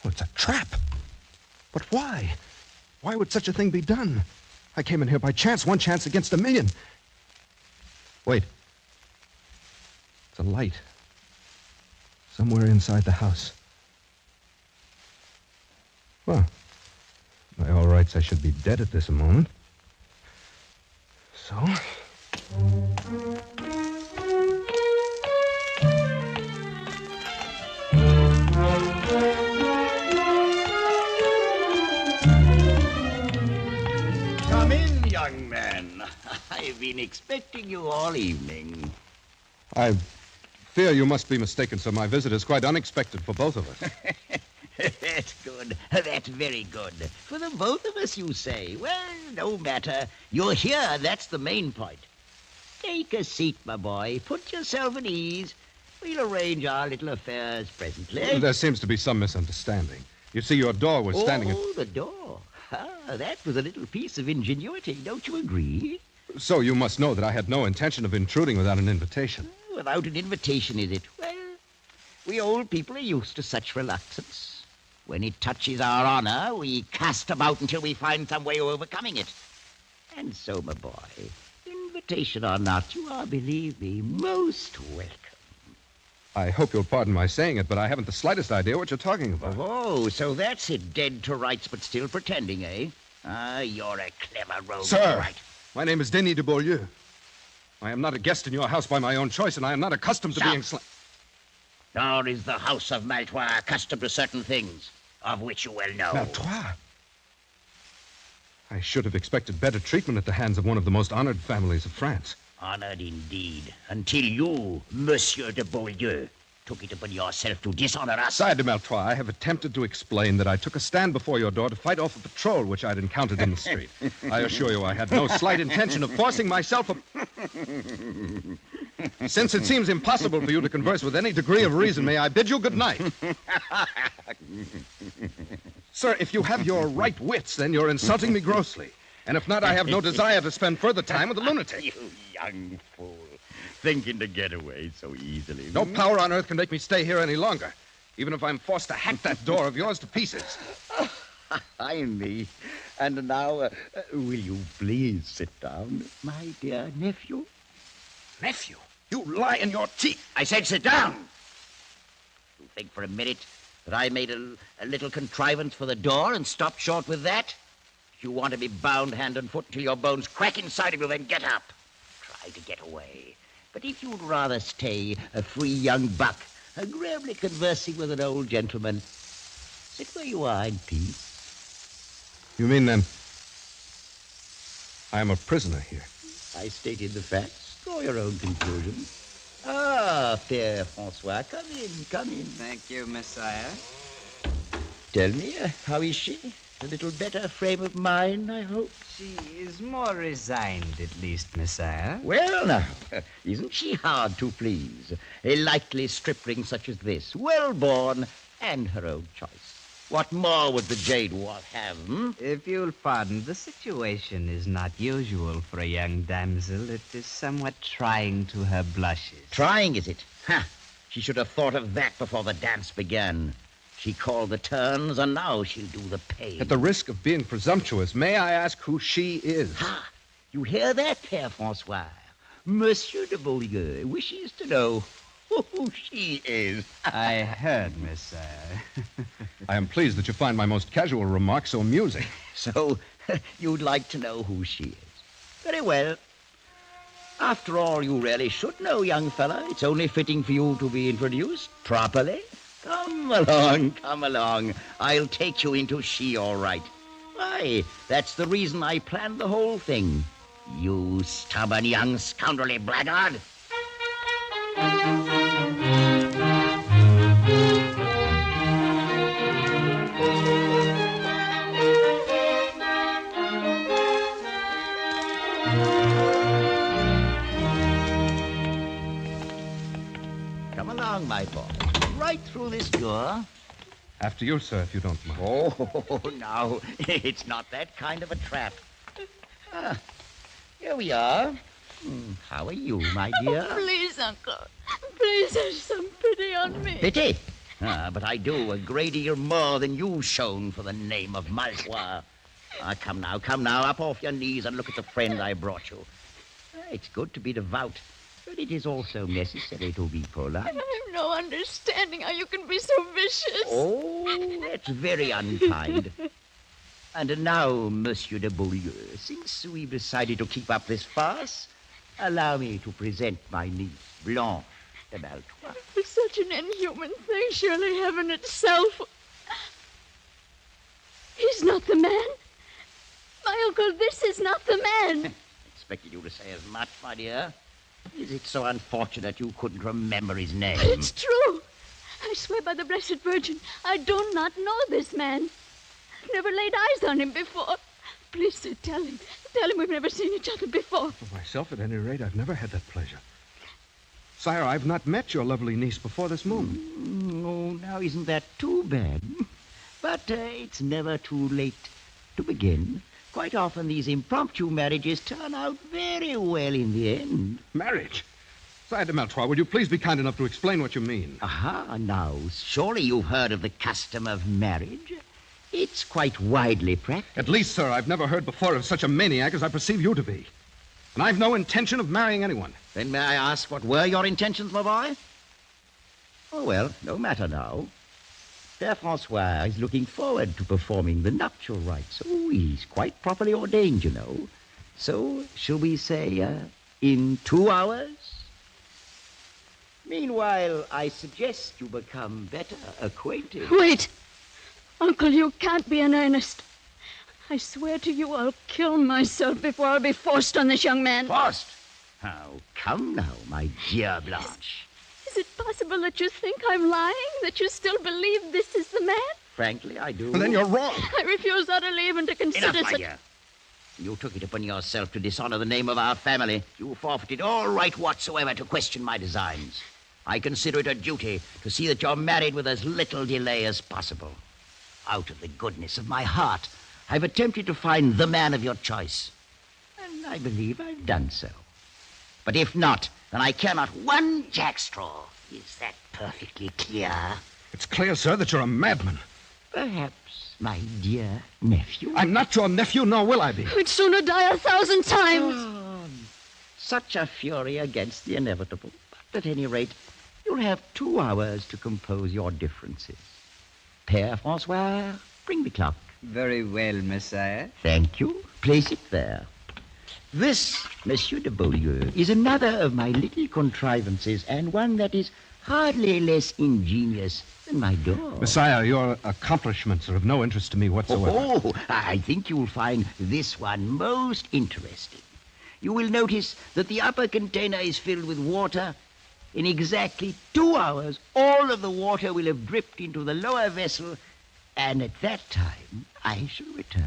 Well, it's a trap. But why? Why would such a thing be done? I came in here by chance, one chance against a million. Wait. It's a light. Somewhere inside the house. Well, by all rights, I should be dead at this moment. So... Come in, young man. I've been expecting you all evening. I fear you must be mistaken, sir. My visit is quite unexpected for both of us. That's good. That's very good. For the both of us, you say. Well, no matter. You're here. That's the main point. Take a seat, my boy. Put yourself at ease. We'll arrange our little affairs presently. There seems to be some misunderstanding. You see, your door was standing... Oh, the door. That was a little piece of ingenuity. Don't you agree? So you must know that I had no intention of intruding without an invitation. Without an invitation, is it? Well, we old people are used to such reluctance. When it touches our honor, we cast about until we find some way of overcoming it. And so, my boy, invitation or not, you are, believe me, most welcome. I hope you'll pardon my saying it, but I haven't the slightest idea what you're talking about. Oh, so that's it. Dead to rights, but still pretending, eh? Ah, you're a clever rogue. Sir, right. My name is Denis de Beaulieu. I am not a guest in your house by my own choice, and I am not accustomed to being Nor is the house of Maletroits accustomed to certain things, of which you well know. Maletroits? I should have expected better treatment at the hands of one of the most honored families of France. Honored indeed, until you, Monsieur de Beaulieu, took it upon yourself to dishonor us. Sire De Maletroits, I have attempted to explain that I took a stand before your door to fight off a patrol which I'd encountered in the street. I assure you I had no slight intention of forcing myself Since it seems impossible for you to converse with any degree of reason, may I bid you good night? Sir, if you have your right wits, then you're insulting me grossly. And if not, I have no desire to spend further time with a lunatic. You young fool. Thinking to get away so easily. No power on earth can make me stay here any longer, even if I'm forced to hack that door of yours to pieces. I me. And now, will you please sit down, my dear nephew? Nephew? You lie in your teeth. I said sit down. You think for a minute that I made a little contrivance for the door and stopped short with that? If you want to be bound hand and foot till your bones crack inside of you, then get up. Try to get away. But if you'd rather stay a free young buck, agreeably conversing with an old gentleman, sit where you are in peace. You mean, then, I am a prisoner here? I stated the facts. Draw your own conclusion. Ah, Père François, come in, come in. Thank you, Messiah. Tell me, how is she? A little better frame of mind, I hope? She is more resigned, at least, Messiah. Well, now, isn't she hard to please? A likely stripling such as this, well-born, and her own choice. What more would the jade wolf have, If you'll pardon, the situation is not usual for a young damsel. It is somewhat trying to her blushes. Trying, is it? Ha! She should have thought of that before the dance began. She called the turns, and now she'll do the pay. At the risk of being presumptuous, may I ask who she is? Ha! You hear that, Père François? Monsieur de Beaulieu wishes to know who she is. I heard, Messiah. I am pleased that you find my most casual remark so amusing. So, you'd like to know who she is. Very well. After all, you really should know, young fella. It's only fitting for you to be introduced properly. Come along, come along. I'll take you into she, all right. Why, that's the reason I planned the whole thing. You stubborn young scoundrelly blackguard. Come along, my boy. Right through this door. After you, sir, if you don't mind. Oh, no. It's not that kind of a trap. Here we are. How are you, my dear? Oh, please, Uncle. Please have some pity on me. Pity? But I do a great deal more than you've shown for the name of Maletroits. Come now, up off your knees and look at the friend I brought you. It's good to be devout, but it is also necessary to be polite. I have no understanding how you can be so vicious. Oh, that's very unkind. And now, Monsieur de Beaulieu, since we've decided to keep up this farce, allow me to present my niece, Blanche de Maletroits. For such an inhuman thing, surely heaven itself. He's not the man. My uncle, this is not the man. Expected you to say as much, my dear. Is it so unfortunate you couldn't remember his name? But it's true. I swear by the Blessed Virgin, I do not know this man. I've never laid eyes on him before. Please, sir, tell him. Tell him we've never seen each other before. For myself, at any rate, I've never had that pleasure. Sire, I've not met your lovely niece before this moment. Oh, now isn't that too bad? But it's never too late to begin. Quite often these impromptu marriages turn out very well in the end. Marriage? Sire de Maletroits, will you please be kind enough to explain what you mean? Aha, now, surely you've heard of the custom of marriage. It's quite widely practiced. At least, sir, I've never heard before of such a maniac as I perceive you to be. And I've no intention of marrying anyone. Then may I ask what were your intentions, my boy? Oh, well, no matter now. Père Francois is looking forward to performing the nuptial rites. Oh, he's quite properly ordained, you know. So, shall we say, in 2 hours? Meanwhile, I suggest you become better acquainted. Wait! Uncle, you can't be in earnest. I swear to you I'll kill myself before I'll be forced on this young man. Forced? Oh, come now, my dear Blanche. Is it possible that you think I'm lying? That you still believe this is the man? Frankly, I do. Well, then you're wrong. I refuse utterly even to consider Enough, my such... dear. You took it upon yourself to dishonor the name of our family. You forfeited all right whatsoever to question my designs. I consider it a duty to see that you're married with as little delay as possible. Out of the goodness of my heart, I've attempted to find the man of your choice. And I believe I've done so. But if not, then I care not one jackstraw. Is that perfectly clear? It's clear, sir, that you're a madman. Perhaps, my dear nephew. I'm not your nephew, nor will I be. I'd sooner die 1,000 times. Oh, such a fury against the inevitable. But at any rate, you'll have 2 hours to compose your differences. Père Francois, bring the clock. Very well, Messiah. Thank you. Place it there. This, Monsieur de Beaulieu, is another of my little contrivances, and one that is hardly less ingenious than my door. Messiah, your accomplishments are of no interest to me whatsoever. Oh, I think you'll find this one most interesting. You will notice that the upper container is filled with water. In exactly 2 hours, all of the water will have dripped into the lower vessel, and at that time, I shall return.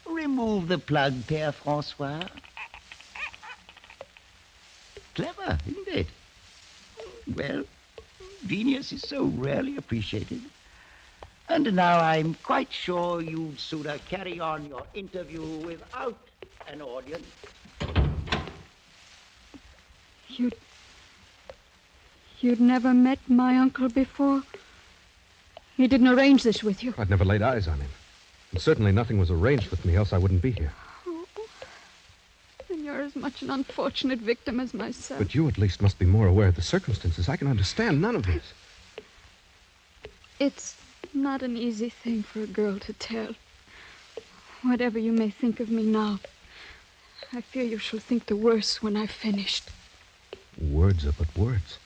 Remove the plug, Père Francois. Clever, isn't it? Well, genius is so rarely appreciated. And now I'm quite sure you'd sooner carry on your interview without an audience. You'd never met my uncle before? He didn't arrange this with you? I'd never laid eyes on him. And certainly nothing was arranged with me, else I wouldn't be here. Oh, then you're as much an unfortunate victim as myself. But you at least must be more aware of the circumstances. I can understand none of this. It's not an easy thing for a girl to tell. Whatever you may think of me now, I fear you shall think the worse when I've finished. Words are but words.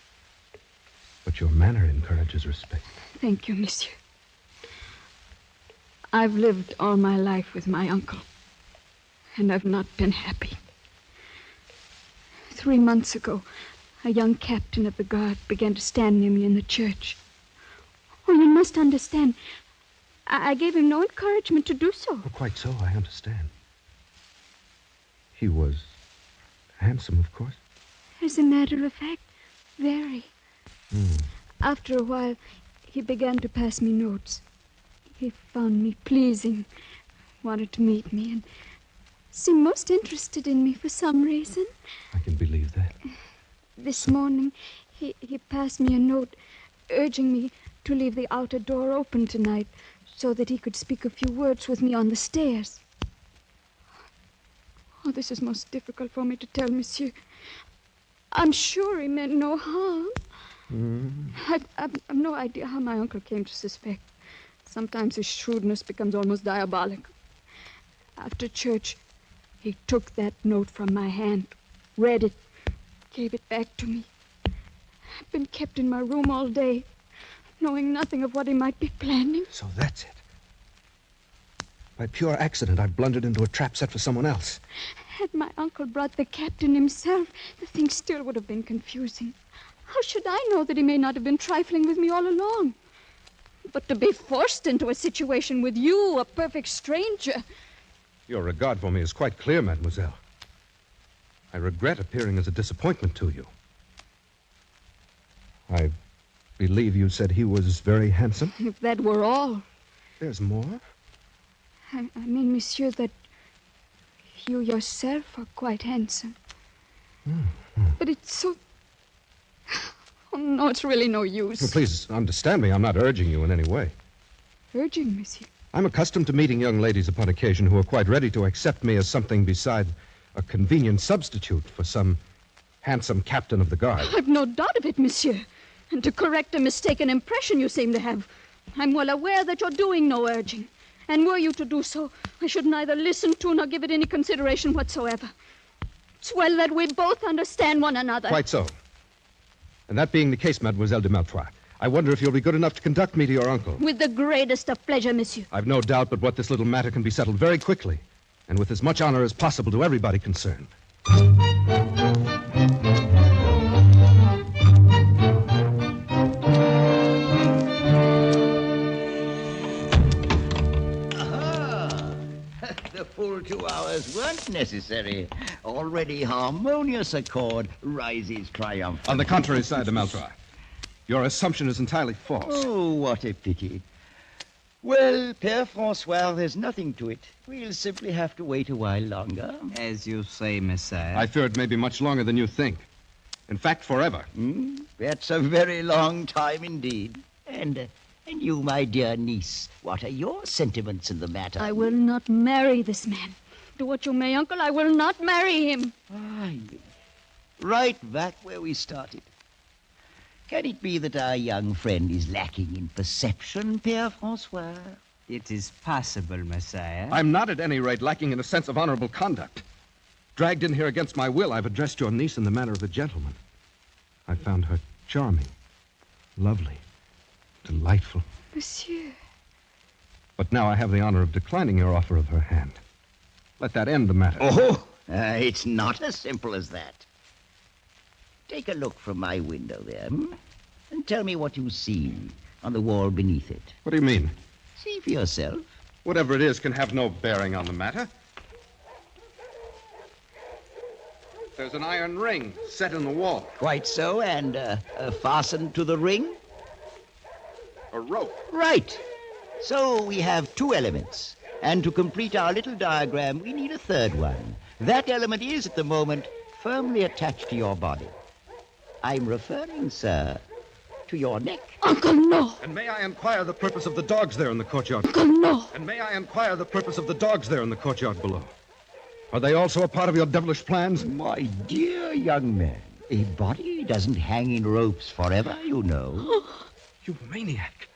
But your manner encourages respect. Thank you, monsieur. I've lived all my life with my uncle, and I've not been happy. 3 months ago, a young captain of the guard began to stand near me in the church. Oh, you must understand. I gave him no encouragement to do so. Oh, quite so, I understand. He was handsome, of course. As a matter of fact, very. Mm. After a while, he began to pass me notes. He found me pleasing, wanted to meet me, and seemed most interested in me for some reason. I can believe that. This morning, he passed me a note urging me to leave the outer door open tonight so that he could speak a few words with me on the stairs. Oh, this is most difficult for me to tell, monsieur. I'm sure he meant no harm. I've no idea how my uncle came to suspect. Sometimes his shrewdness becomes almost diabolical. After church, he took that note from my hand, read it, gave it back to me. I've been kept in my room all day, knowing nothing of what he might be planning. So that's it. By pure accident, I blundered into a trap set for someone else. Had my uncle brought the captain himself, the thing still would have been confusing. How should I know that he may not have been trifling with me all along? But to be forced into a situation with you, a perfect stranger... Your regard for me is quite clear, mademoiselle. I regret appearing as a disappointment to you. I believe you said he was very handsome? If that were all. There's more? I mean, monsieur, that you yourself are quite handsome. But it's so... Oh, no, it's really no use. Well, please understand me. I'm not urging you in any way. Urging, monsieur? I'm accustomed to meeting young ladies upon occasion who are quite ready to accept me as something beside a convenient substitute for some handsome captain of the guard. I've no doubt of it, monsieur. And to correct a mistaken impression you seem to have, I'm well aware that you're doing no urging. And were you to do so, I should neither listen to nor give it any consideration whatsoever. It's well that we both understand one another. Quite so. And that being the case, Mademoiselle de Maletroits, I wonder if you'll be good enough to conduct me to your uncle. With the greatest of pleasure, monsieur. I've no doubt but what this little matter can be settled very quickly, and with as much honor as possible to everybody concerned. The full 2 hours weren't necessary. Already harmonious accord rises triumphant. On the contrary, Sire De Maletroits, your assumption is entirely false. Oh, what a pity. Well, Père François, there's nothing to it. We'll simply have to wait a while longer. As you say, Messiah. I fear it may be much longer than you think. In fact, forever. That's a very long time indeed. And you, my dear niece, what are your sentiments in the matter? I will not marry this man. Do what you may, uncle, I will not marry him. Right back where we started. Can it be that our young friend is lacking in perception, Père François? It is possible, Messiah. I'm not at any rate lacking in a sense of honorable conduct. Dragged in here against my will, I've addressed your niece in the manner of a gentleman. I found her charming, lovely, delightful. Monsieur. But now I have the honor of declining your offer of her hand. Let that end the matter. It's not as simple as that. Take a look from my window there, and tell me what you see on the wall beneath it. What do you mean? See for yourself. Whatever it is can have no bearing on the matter. There's an iron ring set in the wall. Quite so, and fastened to the ring? A rope. Right. So we have two elements, and to complete our little diagram, we need a third one. That element is, at the moment, firmly attached to your body. I'm referring, sir, to your neck. Uncle, no. And may I inquire the purpose of the dogs there in the courtyard? Uncle, no. And may I inquire the purpose of the dogs there in the courtyard below? Are they also a part of your devilish plans? My dear young man, a body doesn't hang in ropes forever, you know. You maniac.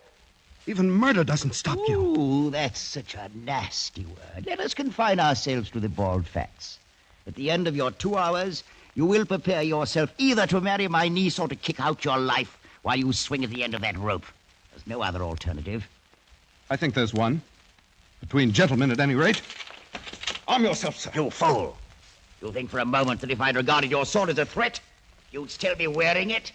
Even murder doesn't stop you. Ooh, that's such a nasty word. Let us confine ourselves to the bald facts. At the end of your 2 hours, you will prepare yourself either to marry my niece or to kick out your life while you swing at the end of that rope. There's no other alternative. I think there's one. Between gentlemen, at any rate. Arm yourself, sir. You fool. You think for a moment that if I'd regarded your sword as a threat, you'd still be wearing it?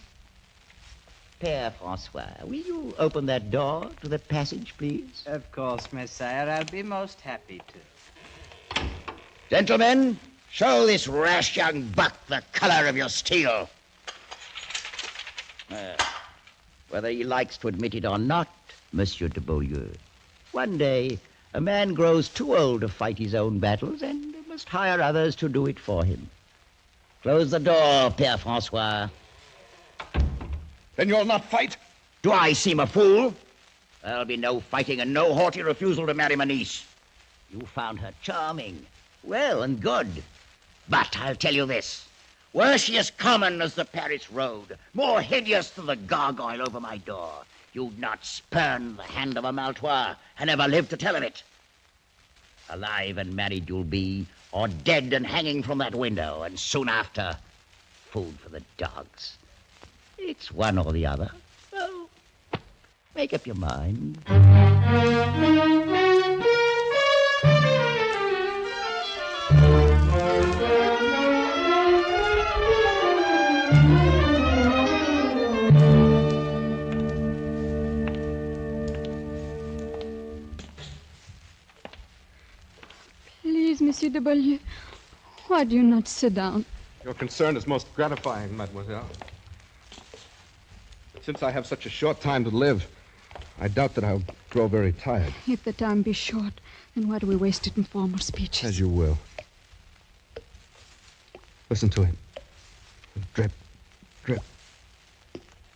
Père François, will you open that door to the passage, please? Of course, Messiah. I'll be most happy to. Gentlemen, show this rash young buck the color of your steel. Whether he likes to admit it or not, Monsieur de Beaulieu, one day a man grows too old to fight his own battles and must hire others to do it for him. Close the door, Père François. Then you'll not fight? Do I seem a fool? There'll be no fighting and no haughty refusal to marry my niece. You found her charming, well and good. But I'll tell you this. Were she as common as the Paris road, more hideous than the gargoyle over my door, you'd not spurn the hand of a Maltois and ever live to tell of it. Alive and married you'll be, or dead and hanging from that window, and soon after, food for the dogs. It's one or the other. So, make up your mind. Please, Monsieur de Beaulieu, why do you not sit down? Your concern is most gratifying, mademoiselle. But since I have such a short time to live, I doubt that I'll grow very tired. If the time be short, then why do we waste it in formal speeches? As you will. Listen to it. Drip, drip,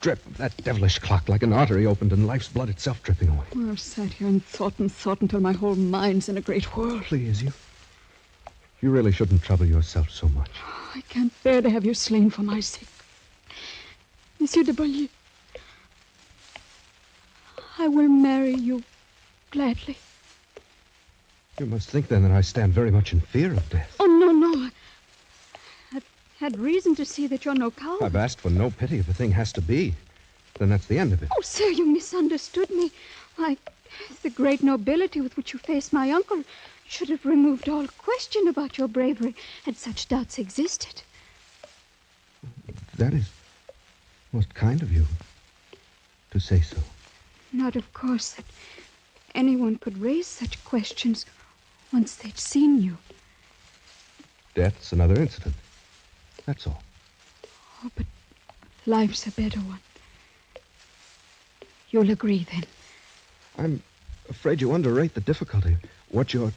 drip of that devilish clock like an artery opened and life's blood itself dripping away. Well, I've sat here and thought until my whole mind's in a great whirl. Please, you really shouldn't trouble yourself so much. I can't bear to have you slain for my sake. Monsieur de Beaulieu, I will marry you gladly. You must think, then, that I stand very much in fear of death. Oh, no. I've had reason to see that you're no coward. I've asked for no pity. If a thing has to be, then that's the end of it. Oh, sir, you misunderstood me. Why, the great nobility with which you faced my uncle should have removed all question about your bravery had such doubts existed. That is most kind of you to say so. Not, of course, that anyone could raise such questions once they'd seen you. Death's another incident. That's all. Oh, but life's a better one. You'll agree, then? I'm afraid you underrate the difficulty. What your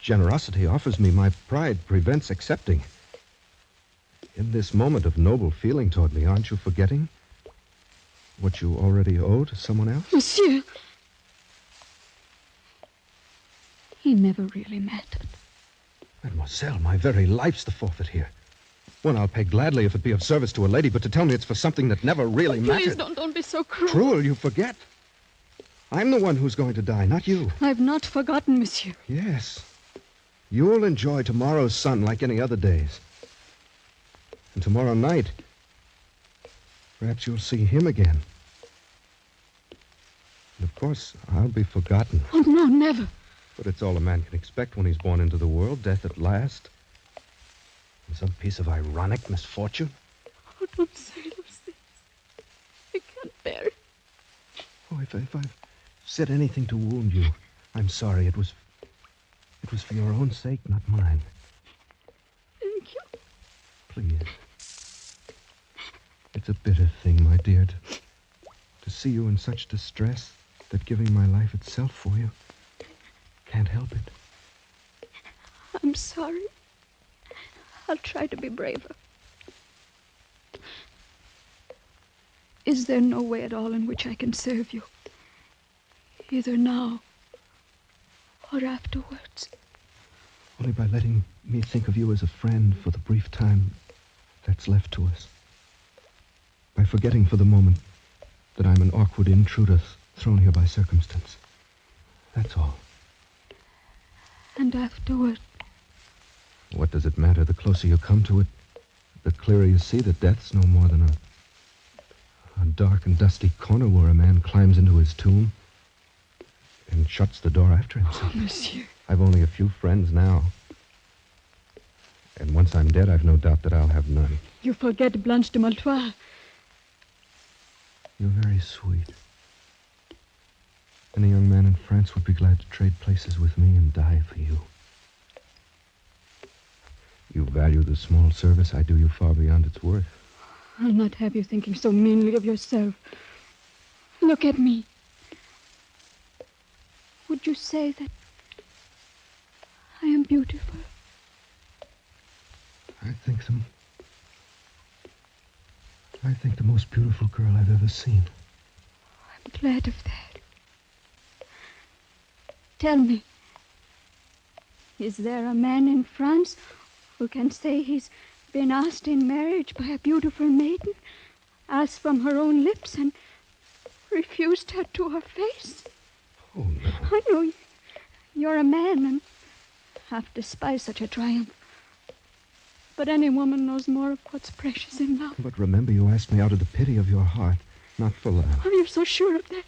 generosity offers me, my pride prevents accepting. In this moment of noble feeling toward me, aren't you forgetting what you already owe to someone else? Monsieur! He never really mattered. Mademoiselle, my very life's the forfeit here. One I'll pay gladly if it be of service to a lady, but to tell me it's for something that never really mattered. Please don't be so cruel. Cruel, you forget. I'm the one who's going to die, not you. I've not forgotten, monsieur. Yes. You'll enjoy tomorrow's sun like any other days. And tomorrow night, perhaps you'll see him again. And of course, I'll be forgotten. Oh, no, never. But it's all a man can expect when he's born into the world, death at last. And some piece of ironic misfortune. Oh, don't say those things. I can't bear it. Oh, if I've said anything to wound you, I'm sorry. It was for your own sake, not mine. Thank you. Please. It's a bitter thing, my dear, to see you in such distress that giving my life itself for you can't help it. I'm sorry. I'll try to be braver. Is there no way at all in which I can serve you? Either now or afterwards? Only by letting me think of you as a friend for the brief time that's left to us. By forgetting for the moment that I'm an awkward intruder thrown here by circumstance. That's all. And afterward? What does it matter? The closer you come to it, the clearer you see that death's no more than a dark and dusty corner where a man climbs into his tomb and shuts the door after himself. Oh, monsieur. I've only a few friends now. And once I'm dead, I've no doubt that I'll have none. You forget Blanche de Maltois. You're very sweet. Any young man in France would be glad to trade places with me and die for you. You value the small service I do you far beyond its worth. I'll not have you thinking so meanly of yourself. Look at me. Would you say that I am beautiful? I think the most beautiful girl I've ever seen. I'm glad of that. Tell me, is there a man in France who can say he's been asked in marriage by a beautiful maiden, asked from her own lips, and refused her to her face? Oh, no. I know you're a man and half despise such a triumph. But any woman knows more of what's precious in love. But remember, you asked me out of the pity of your heart, not for love. Oh, you're so sure of that?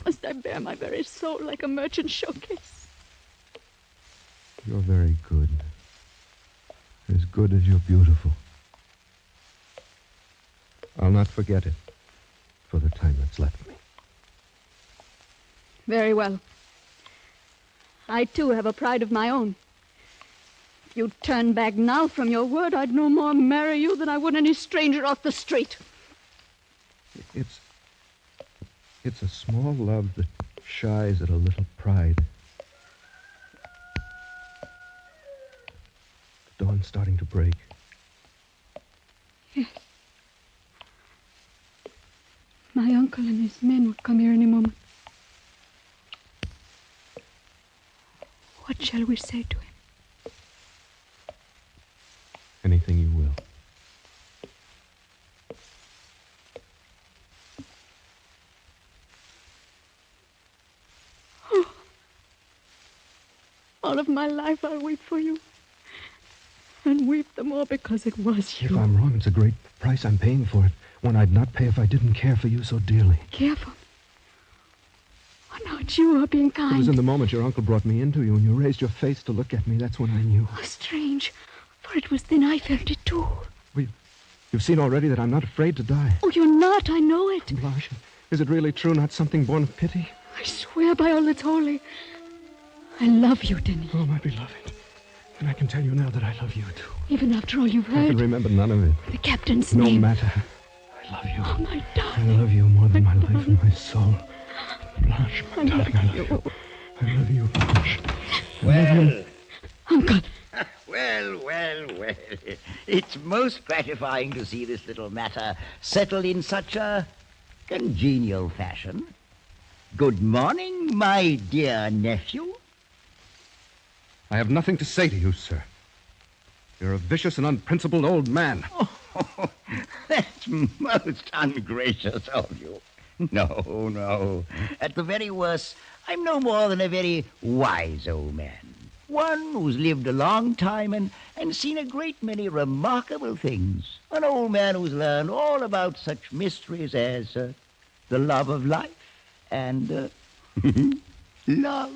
Must I bear my very soul like a merchant showcase? You're very good. As good as you're beautiful. I'll not forget it for the time that's left me. Very well. I, too, have a pride of my own. If you'd turn back now from your word, I'd no more marry you than I would any stranger off the street. It's a small love that shies at a little pride. The dawn's starting to break. Yes. My uncle and his men will come here any moment. What shall we say to him? Anything you will. Oh. All of my life I'll weep for you. And weep the more because it was you. If I'm wrong, it's a great price I'm paying for it. One I'd not pay if I didn't care for you so dearly. Careful. Oh, no, it's you who are being kind. It was in the moment your uncle brought me into you, and you raised your face to look at me. That's when I knew. Oh, strange. For it was then I felt it, too. Well, you've seen already that I'm not afraid to die. Oh, you're not. I know it. Blanche, is it really true, not something born of pity? I swear by all that's holy. I love you, Denny. Oh, my beloved. And I can tell you now that I love you, too. Even after all you've heard. I can remember none of it. The captain's no name. No matter. I love you. Oh, my darling. I love you more than my life and my soul. Blanche, my darling, I love you. I love you, Blanche. Well, Uncle. Well. It's most gratifying to see this little matter settle in such a congenial fashion. Good morning, my dear nephew. I have nothing to say to you, sir. You're a vicious and unprincipled old man. Oh, that's most ungracious of you. No. At the very worst, I'm no more than a very wise old man. One who's lived a long time and seen a great many remarkable things. An old man who's learned all about such mysteries as the love of life and love.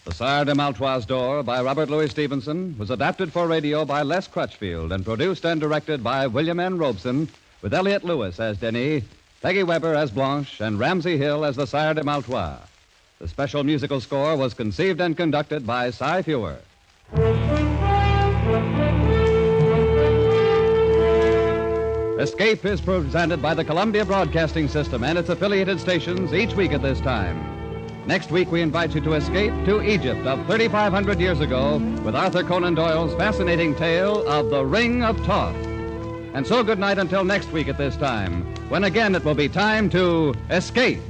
The Sire De Maletroits Door by Robert Louis Stevenson was adapted for radio by Les Crutchfield and produced and directed by William N. Robeson, with Elliot Lewis as Denis, Peggy Weber as Blanche, and Ramsey Hill as the Sire De Maletroits. The special musical score was conceived and conducted by Cy Fewer. Escape is presented by the Columbia Broadcasting System and its affiliated stations each week at this time. Next week, we invite you to escape to Egypt of 3,500 years ago with Arthur Conan Doyle's fascinating tale of the Ring of Thoth. And so good night until next week at this time, when again it will be time to escape.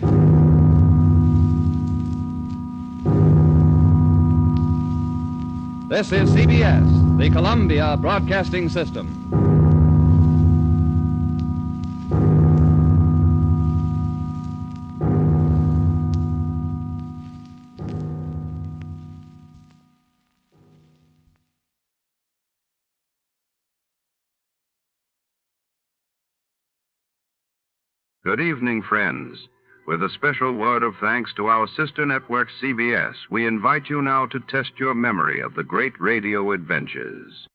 This is CBS, the Columbia Broadcasting System. Good evening, friends. With a special word of thanks to our sister network, CBS, we invite you now to test your memory of the great radio adventures.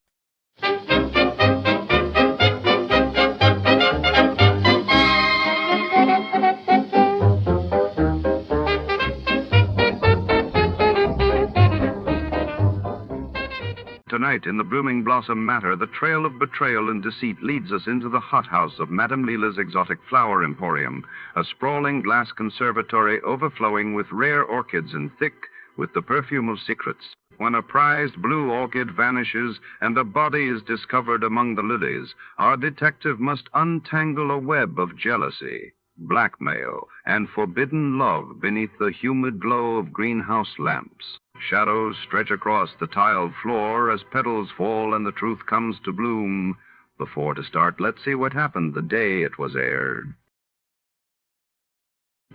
Tonight, in the Blooming Blossom Matter, the trail of betrayal and deceit leads us into the hothouse of Madame Leela's exotic flower emporium, a sprawling glass conservatory overflowing with rare orchids and thick with the perfume of secrets. When a prized blue orchid vanishes and a body is discovered among the lilies, our detective must untangle a web of jealousy, blackmail, and forbidden love beneath the humid glow of greenhouse lamps. Shadows stretch across the tiled floor as petals fall and the truth comes to bloom. Before to start, let's see what happened the day it was aired.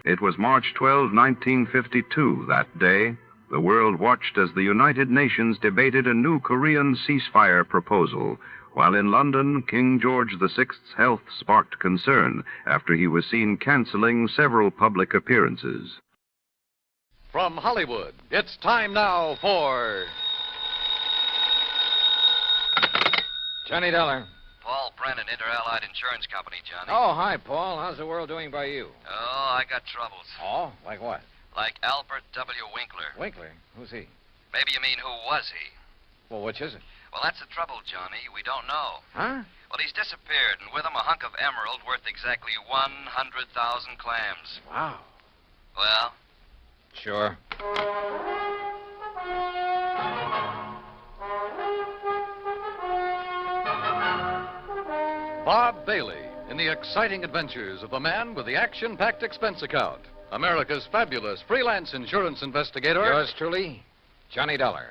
It was March 12, 1952, that day. The world watched as the United Nations debated a new Korean ceasefire proposal, while in London, King George VI's health sparked concern after he was seen canceling several public appearances. From Hollywood, it's time now for... Johnny Dollar. Paul Brennan, Inter-Allied Insurance Company, Johnny. Oh, hi, Paul. How's the world doing by you? Oh, I got troubles. Oh, like what? Like Albert W. Winkler. Winkler? Who's he? Maybe you mean who was he? Well, which is it? Well, that's the trouble, Johnny. We don't know. Huh? Well, he's disappeared, and with him a hunk of emerald worth exactly 100,000 clams. Wow. Well? Sure. Bob Bailey in the exciting adventures of the man with the action-packed expense account. America's fabulous freelance insurance investigator. Yours truly, Johnny Dollar.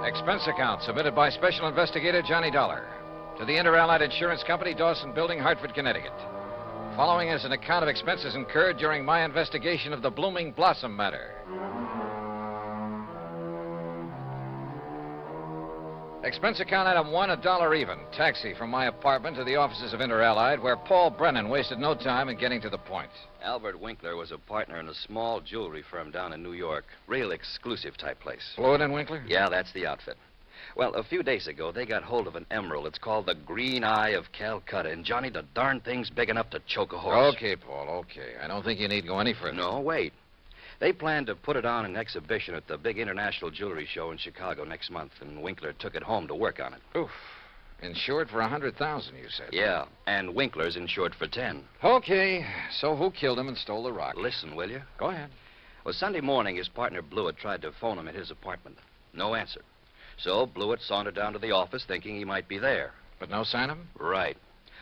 Expense account submitted by Special Investigator Johnny Dollar to the Inter-Allied Insurance Company, Dawson Building, Hartford, Connecticut. Following is an account of expenses incurred during my investigation of the Blooming Blossom matter. Expense account item 1, $1 even. Taxi from my apartment to the offices of Inter-Allied, where Paul Brennan wasted no time in getting to the point. Albert Winkler was a partner in a small jewelry firm down in New York. Real exclusive type place. Fluid and Winkler? Yeah, that's the outfit. Well, a few days ago, they got hold of an emerald. It's called the Green Eye of Calcutta. And, Johnny, the darn thing's big enough to choke a horse. Okay, Paul, okay. I don't think you need go any further. No, wait. They planned to put it on an exhibition at the big international jewelry show in Chicago next month, and Winkler took it home to work on it. Oof. Insured for 100,000, you said. Yeah, and Winkler's insured for 10. Okay, so who killed him and stole the rock? Listen, will you? Go ahead. Well, Sunday morning, his partner Blewett tried to phone him at his apartment. No answer. So Blewett sauntered down to the office thinking he might be there. But no sign of him? Right.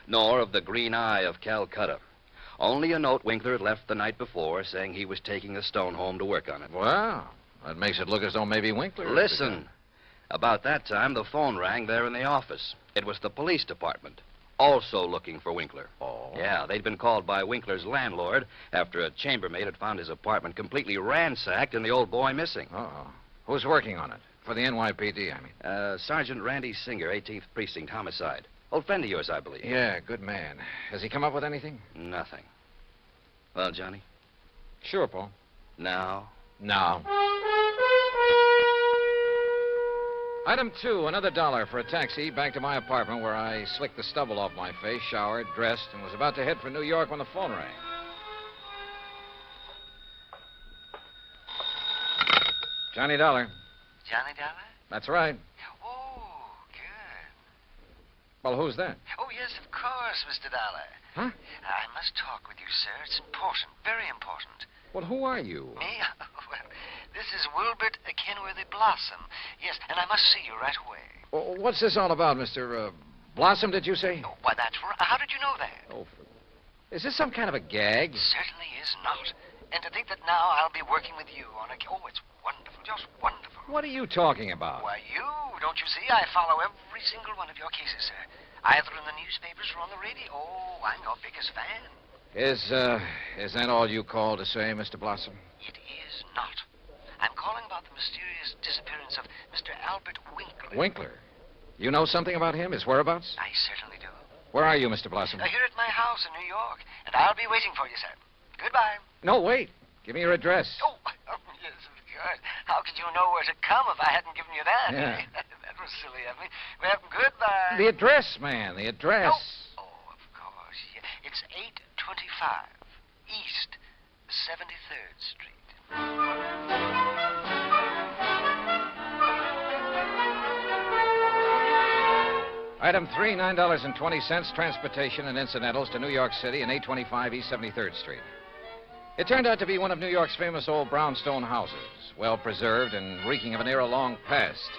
Nor of the Green Eye of Calcutta. Only a note Winkler had left the night before saying he was taking the stone home to work on it. Well, that makes it look as though maybe Winkler... Listen. About that time, the phone rang there in the office. It was the police department, also looking for Winkler. Oh. Yeah, they'd been called by Winkler's landlord after a chambermaid had found his apartment completely ransacked and the old boy missing. Uh-oh. Who's working on it? For the NYPD, I mean. Sergeant Randy Singer, 18th Precinct, homicide. Old friend of yours, I believe. Yeah, good man. Has he come up with anything? Nothing. Well, Johnny? Sure, Paul. Now? Now. Item 2, another $1 for a taxi back to my apartment where I slicked the stubble off my face, showered, dressed, and was about to head for New York when the phone rang. Johnny Dollar. Johnny Dollar? That's right. Oh, good. Well, who's that? Oh, yes, of course, Mr. Dollar. Huh? I must talk with you, sir. It's important, very important. Well, who are you? Me? Well, this is Wilbert Kenworthy Blossom. Yes, and I must see you right away. Well, what's this all about, Mr. Blossom, did you say? Oh, why, that's right. How did you know that? Oh, is this some kind of a gag? Certainly is not. And to think that now I'll be working with you on a... Oh, it's wonderful, just wonderful. What are you talking about? Why, you, don't you see? I follow every single one of your cases, sir. Either in the newspapers or on the radio. Oh, I'm your biggest fan. Is that all you call to say, Mr. Blossom? It is not. I'm calling about the mysterious disappearance of Mr. Albert Winkler. Winkler? You know something about him, his whereabouts? I certainly do. Where are you, Mr. Blossom? Here at my house in New York, and I'll be waiting for you, sir. Goodbye. No, wait. Give me your address. Oh, yes, of course. How could you know where to come if I hadn't given you that? Yeah. That was silly of me. Well, goodbye. The address, man, the address. Oh, of course. Yeah. It's 825 East 73rd Street. Item 3, $9.20, transportation and incidentals to New York City and 825 East 73rd Street. It turned out to be one of New York's famous old brownstone houses, well preserved and reeking of an era long past,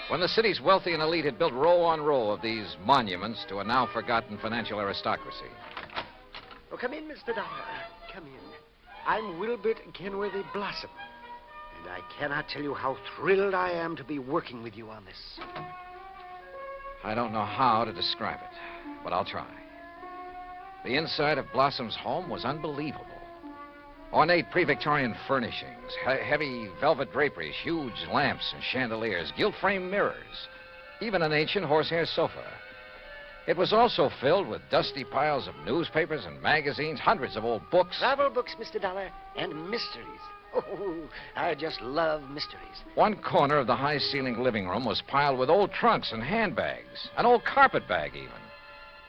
when the city's wealthy and elite had built row on row of these monuments to a now forgotten financial aristocracy. Oh, come in, Mr. Dollar. Come in. I'm Wilbert Kenworthy Blossom, and I cannot tell you how thrilled I am to be working with you on this. I don't know how to describe it, but I'll try. The inside of Blossom's home was unbelievable. Ornate pre-Victorian furnishings, heavy velvet draperies, huge lamps and chandeliers, gilt-framed mirrors, even an ancient horsehair sofa. It was also filled with dusty piles of newspapers and magazines, hundreds of old books. Travel books, Mr. Dollar, and mysteries. Oh, I just love mysteries. One corner of the high-ceilinged living room was piled with old trunks and handbags, an old carpet bag even.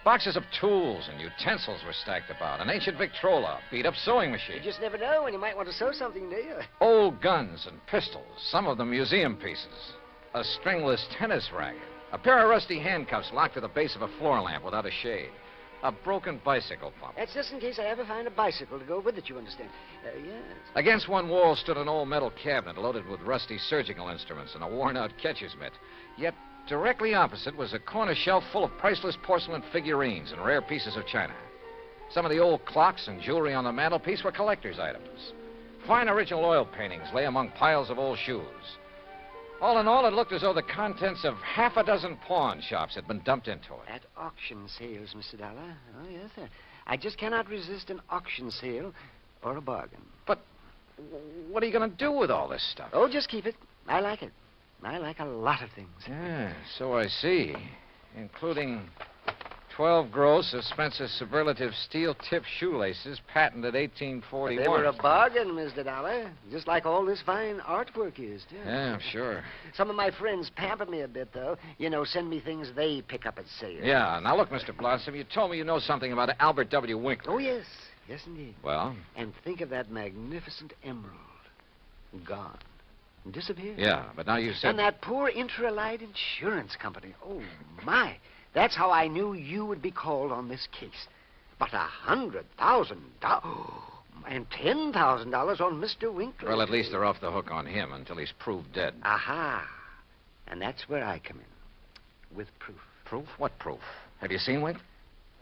Boxes of tools and utensils were stacked about, an ancient Victrola, beat-up sewing machine. You just never know when you might want to sew something, do you? Old guns and pistols, some of them museum pieces. A stringless tennis racket. A pair of rusty handcuffs locked to the base of a floor lamp without a shade. A broken bicycle pump. That's just in case I ever find a bicycle to go with it, you understand. Yes. Against one wall stood an old metal cabinet loaded with rusty surgical instruments and a worn-out catcher's mitt. Yet directly opposite was a corner shelf full of priceless porcelain figurines and rare pieces of china. Some of the old clocks and jewelry on the mantelpiece were collector's items. Fine original oil paintings lay among piles of old shoes. All in all, it looked as though the contents of half a dozen pawn shops had been dumped into it. At auction sales, Mr. Dollar. Oh, yes, sir. I just cannot resist an auction sale or a bargain. But what are you going to do with all this stuff? Oh, just keep it. I like it. I like a lot of things. Yeah, so I see. Including 12 gross of Spencer's superlative steel-tip shoelaces, patented 1841. But they were a bargain, Mr. Dollar. Just like all this fine artwork is, too. Yeah, I'm sure. Some of my friends pamper me a bit, though. You know, send me things they pick up at sale. Yeah, now look, Mr. Blossom, you told me you know something about Albert W. Winkler. Oh, yes. Yes, indeed. Well? And think of that magnificent emerald. Gone. Disappeared. Yeah, but now you said... And that poor Intralite Insurance Company. Oh, my. That's how I knew you would be called on this case. But $100,000 and $10,000 on Mr. Winkler. Well, at least they're off the hook on him until he's proved dead. Aha. And that's where I come in. With proof. Proof? What proof? Have you seen Winkler?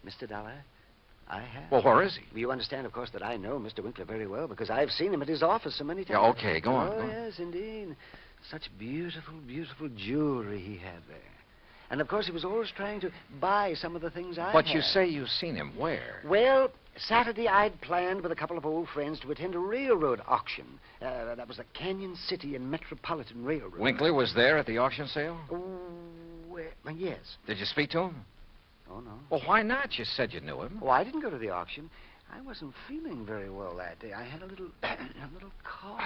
Mr. Dollar, I have. Well, where is he? You understand, of course, that I know Mr. Winkler very well because I've seen him at his office so many times. Yeah, okay, go on. Oh, go on. yes, indeed. Such beautiful, beautiful jewelry he had there. And, of course, he was always trying to buy some of the things I But had. you say you've seen him where? Well, Saturday I'd planned with a couple of old friends to attend a railroad auction. That was the Canyon City and Metropolitan Railroad. Winkler was there at the auction sale? Oh, yes. Did you speak to him? Oh, no. Well, why not? You said you knew him. Oh, I didn't go to the auction. I wasn't feeling very well that day. I had a little cough.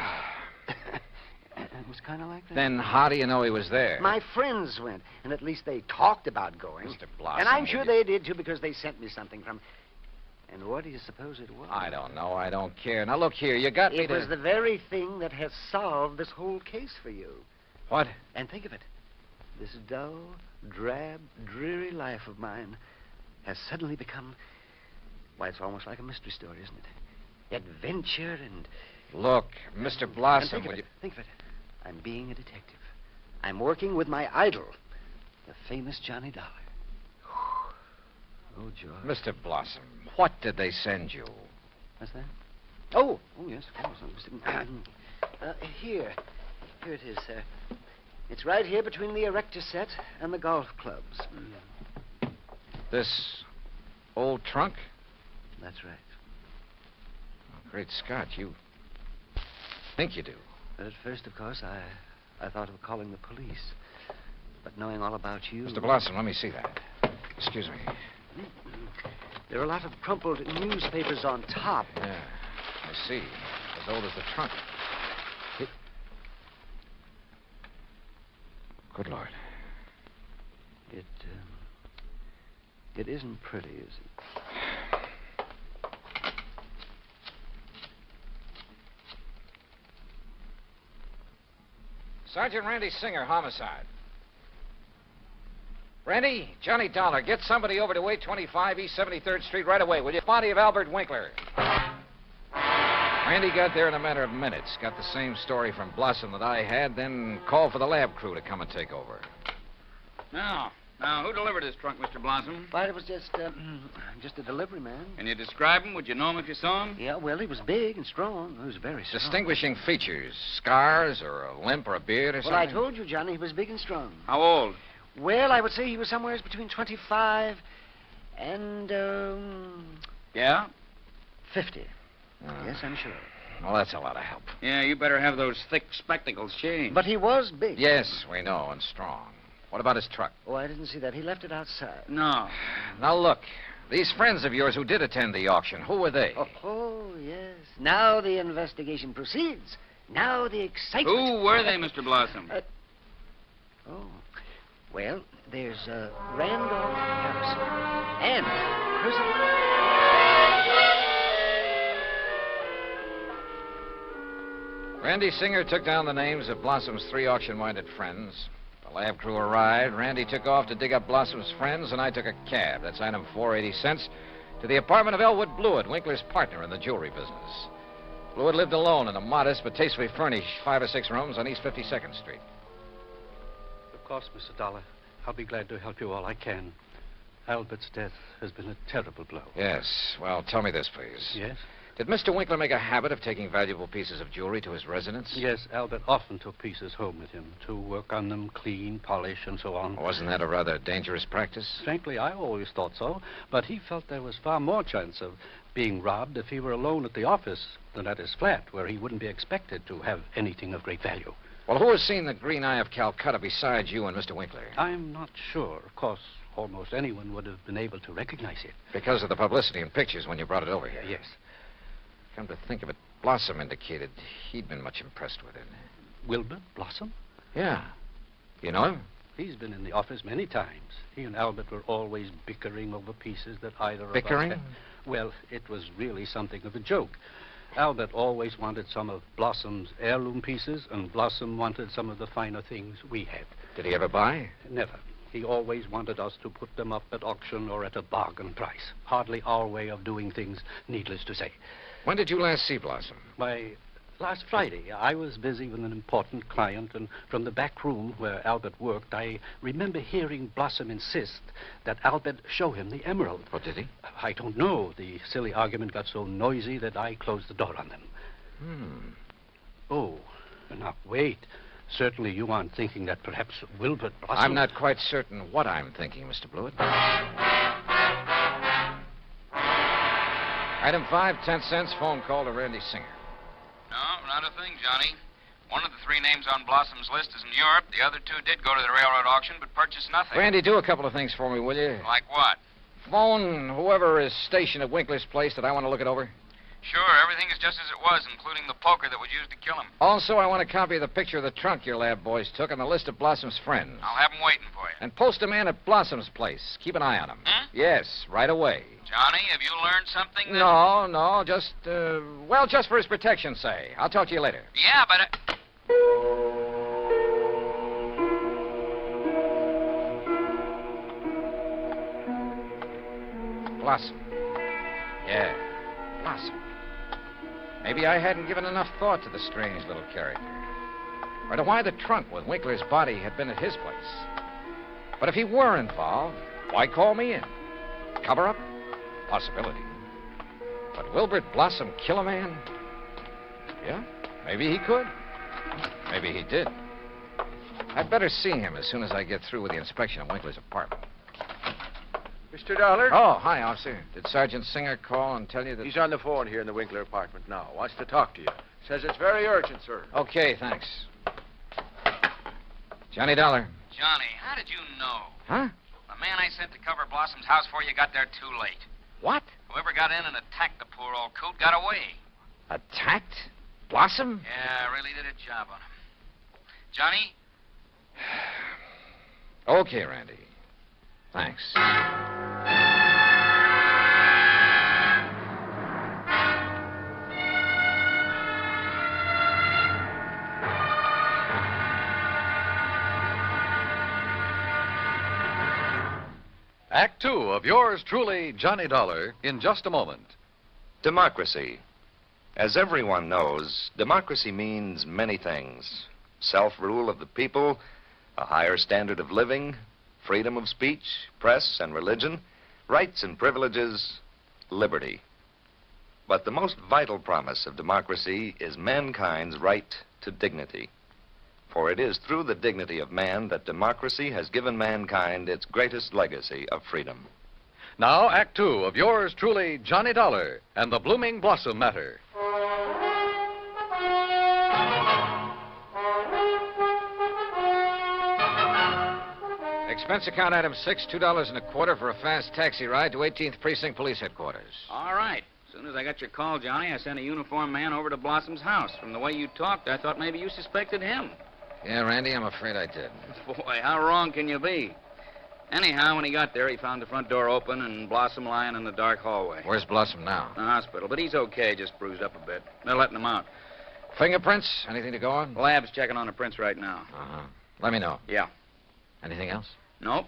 It was kind of like that. Then how do you know he was there? My friends went, and at least they talked about going. Mr. Blossom. And I'm sure they did, too, because they sent me something from... And what do you suppose it was? I don't know. I don't care. Now, look here. You got me It was the very thing that has solved this whole case for you. What? And think of it. This dull, drab, dreary life of mine has suddenly become... Why, it's almost like a mystery story, isn't it? Adventure and... Look, Mr. Blossom, Think of it. I'm being a detective. I'm working with my idol, the famous Johnny Dollar. Oh, George. Mr. Blossom, what did they send you? What's that? Oh, yes, of course. Here it is, sir. It's right here between the erector set and the golf clubs. This old trunk? That's right. Oh, great Scott, you think you do. But at first, of course, I thought of calling the police. But knowing all about you... Mr. Blossom, let me see that. Excuse me. There are a lot of crumpled newspapers on top. Yeah, I see. As old as the trunk. Good Lord. It isn't pretty, is it? Sergeant Randy Singer, homicide. Randy, Johnny Dollar, get somebody over to 825 East 73rd Street right away, will you? Body of Albert Winkler. Randy got there in a matter of minutes. Got the same story from Blossom that I had, then called for the lab crew to come and take over. Now, who delivered this trunk, Mr. Blossom? Why, it was just a delivery man. Can you describe him? Would you know him if you saw him? Yeah, well, he was big and strong. He was very strong. Distinguishing features, scars or a limp or a beard or Well, something? I told you, Johnny, he was big and strong. How old? Well, I would say he was somewhere between 25 and, Yeah? 50. Yes, I'm sure. Well, that's a lot of help. Yeah, you better have those thick spectacles changed. But he was big. Yes, we know, and strong. What about his truck? Oh, I didn't see that. He left it outside. No. Now, look, these friends of yours who did attend the auction, who were they? Oh, yes. Now the investigation proceeds. Now the excitement. Who were they, Mr. Blossom? Well, there's Randolph Harrison and Percival. Randy Singer took down the names of Blossom's 3 auction-minded friends. The lab crew arrived. Randy took off to dig up Blossom's friends, and I took a cab. That's item 480 cents to the apartment of Elwood Blewett, Winkler's partner in the jewelry business. Blewett lived alone in a modest but tastefully furnished 5 or 6 rooms on East 52nd Street. Of course, Mr. Dollar. I'll be glad to help you all I can. Albert's death has been a terrible blow. Yes. Well, tell me this, please. Yes? Did Mr. Winkler make a habit of taking valuable pieces of jewelry to his residence? Yes, Albert often took pieces home with him to work on them, clean, polish, and so on. Wasn't that a rather dangerous practice? Frankly, I always thought so, but he felt there was far more chance of being robbed if he were alone at the office than at his flat, where he wouldn't be expected to have anything of great value. Well, who has seen the Green Eye of Calcutta besides you and Mr. Winkler? I'm not sure. Of course, almost anyone would have been able to recognize it. Because of the publicity and pictures when you brought it over here. Yes. Come to think of it, Blossom indicated he'd been much impressed with it. Wilbur Blossom? Yeah. You know him? He's been in the office many times. He and Albert were always bickering over pieces that either of us Bickering? had. Well, it was really something of a joke. Albert always wanted some of Blossom's heirloom pieces, and Blossom wanted some of the finer things we had. Did he ever buy? Never. He always wanted us to put them up at auction or at a bargain price. Hardly our way of doing things, needless to say. When did you last see Blossom? Why, last Friday. I was busy with an important client, and from the back room where Albert worked, I remember hearing Blossom insist that Albert show him the emerald. What did he? I don't know. The silly argument got so noisy that I closed the door on them. Oh, now wait. Certainly you aren't thinking that perhaps Wilbert Blossom... I'm not quite certain what I'm thinking, Mr. Blewett. Item 5, 10 cents, phone call to Randy Singer. No, not a thing, Johnny. One of the 3 names on Blossom's list is in Europe. The other 2 did go to the railroad auction, but purchased nothing. Randy, do a couple of things for me, will you? Like what? Phone whoever is stationed at Winkler's place that I want to look it over. Sure, everything is just as it was, including the poker that was used to kill him. Also, I want a copy of the picture of the trunk your lab boys took and the list of Blossom's friends. I'll have them waiting for you. And post a man at Blossom's place. Keep an eye on him. Yes, right away. Johnny, have you learned something? No, just, just for his protection, say. I'll talk to you later. Yeah, but... Blossom. Yeah, Blossom. Maybe I hadn't given enough thought to the strange little character. Or to why the trunk with Winkler's body had been at his place. But if he were involved, why call me in? Cover up? Possibility. But Wilbert Blossom kill a man? Yeah, maybe he could. Maybe he did. I'd better see him as soon as I get through with the inspection of Winkler's apartment. Mr. Dollar? Oh, hi, officer. Did Sergeant Singer call and tell you that... He's on the phone here in the Winkler apartment now. Wants to talk to you. Says it's very urgent, sir. Okay, thanks. Johnny Dollar. Johnny, how did you know? Huh? The man I sent to cover Blossom's house for you got there too late. What? Whoever got in and attacked the poor old coot got away. Attacked? Blossom? Yeah, really did a job on him. Johnny? Okay, Randy. Thanks. Act Two of yours truly, Johnny Dollar, in just a moment. Democracy. As everyone knows, democracy means many things. Self-rule of the people, a higher standard of living, freedom of speech, press and religion, rights and privileges, liberty. But the most vital promise of democracy is mankind's right to dignity. For it is through the dignity of man that democracy has given mankind its greatest legacy of freedom. Now, Act Two of yours truly, Johnny Dollar, and the Blooming Blossom Matter. Expense account item 6, $2.25 for a fast taxi ride to 18th Precinct Police Headquarters. All right. As soon as I got your call, Johnny, I sent a uniformed man over to Blossom's house. From the way you talked, I thought maybe you suspected him. Yeah, Randy, I'm afraid I did. Boy, how wrong can you be? Anyhow, when he got there, he found the front door open and Blossom lying in the dark hallway. Where's Blossom now? The hospital, but he's okay, just bruised up a bit. They're letting him out. Fingerprints? Anything to go on? Lab's checking on the prints right now. Uh-huh. Let me know. Yeah. Anything else? Nope.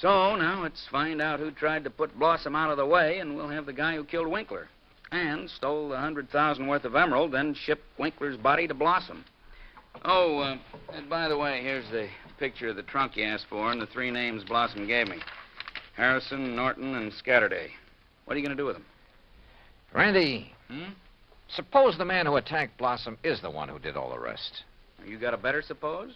So, now let's find out who tried to put Blossom out of the way, and we'll have the guy who killed Winkler. And stole the $100,000 worth of emerald, then shipped Winkler's body to Blossom. Oh, and by the way, here's the picture of the trunk you asked for and the 3 names Blossom gave me. Harrison, Norton, and Scatterday. What are you going to do with them? Randy, suppose the man who attacked Blossom is the one who did all the rest. You got a better suppose?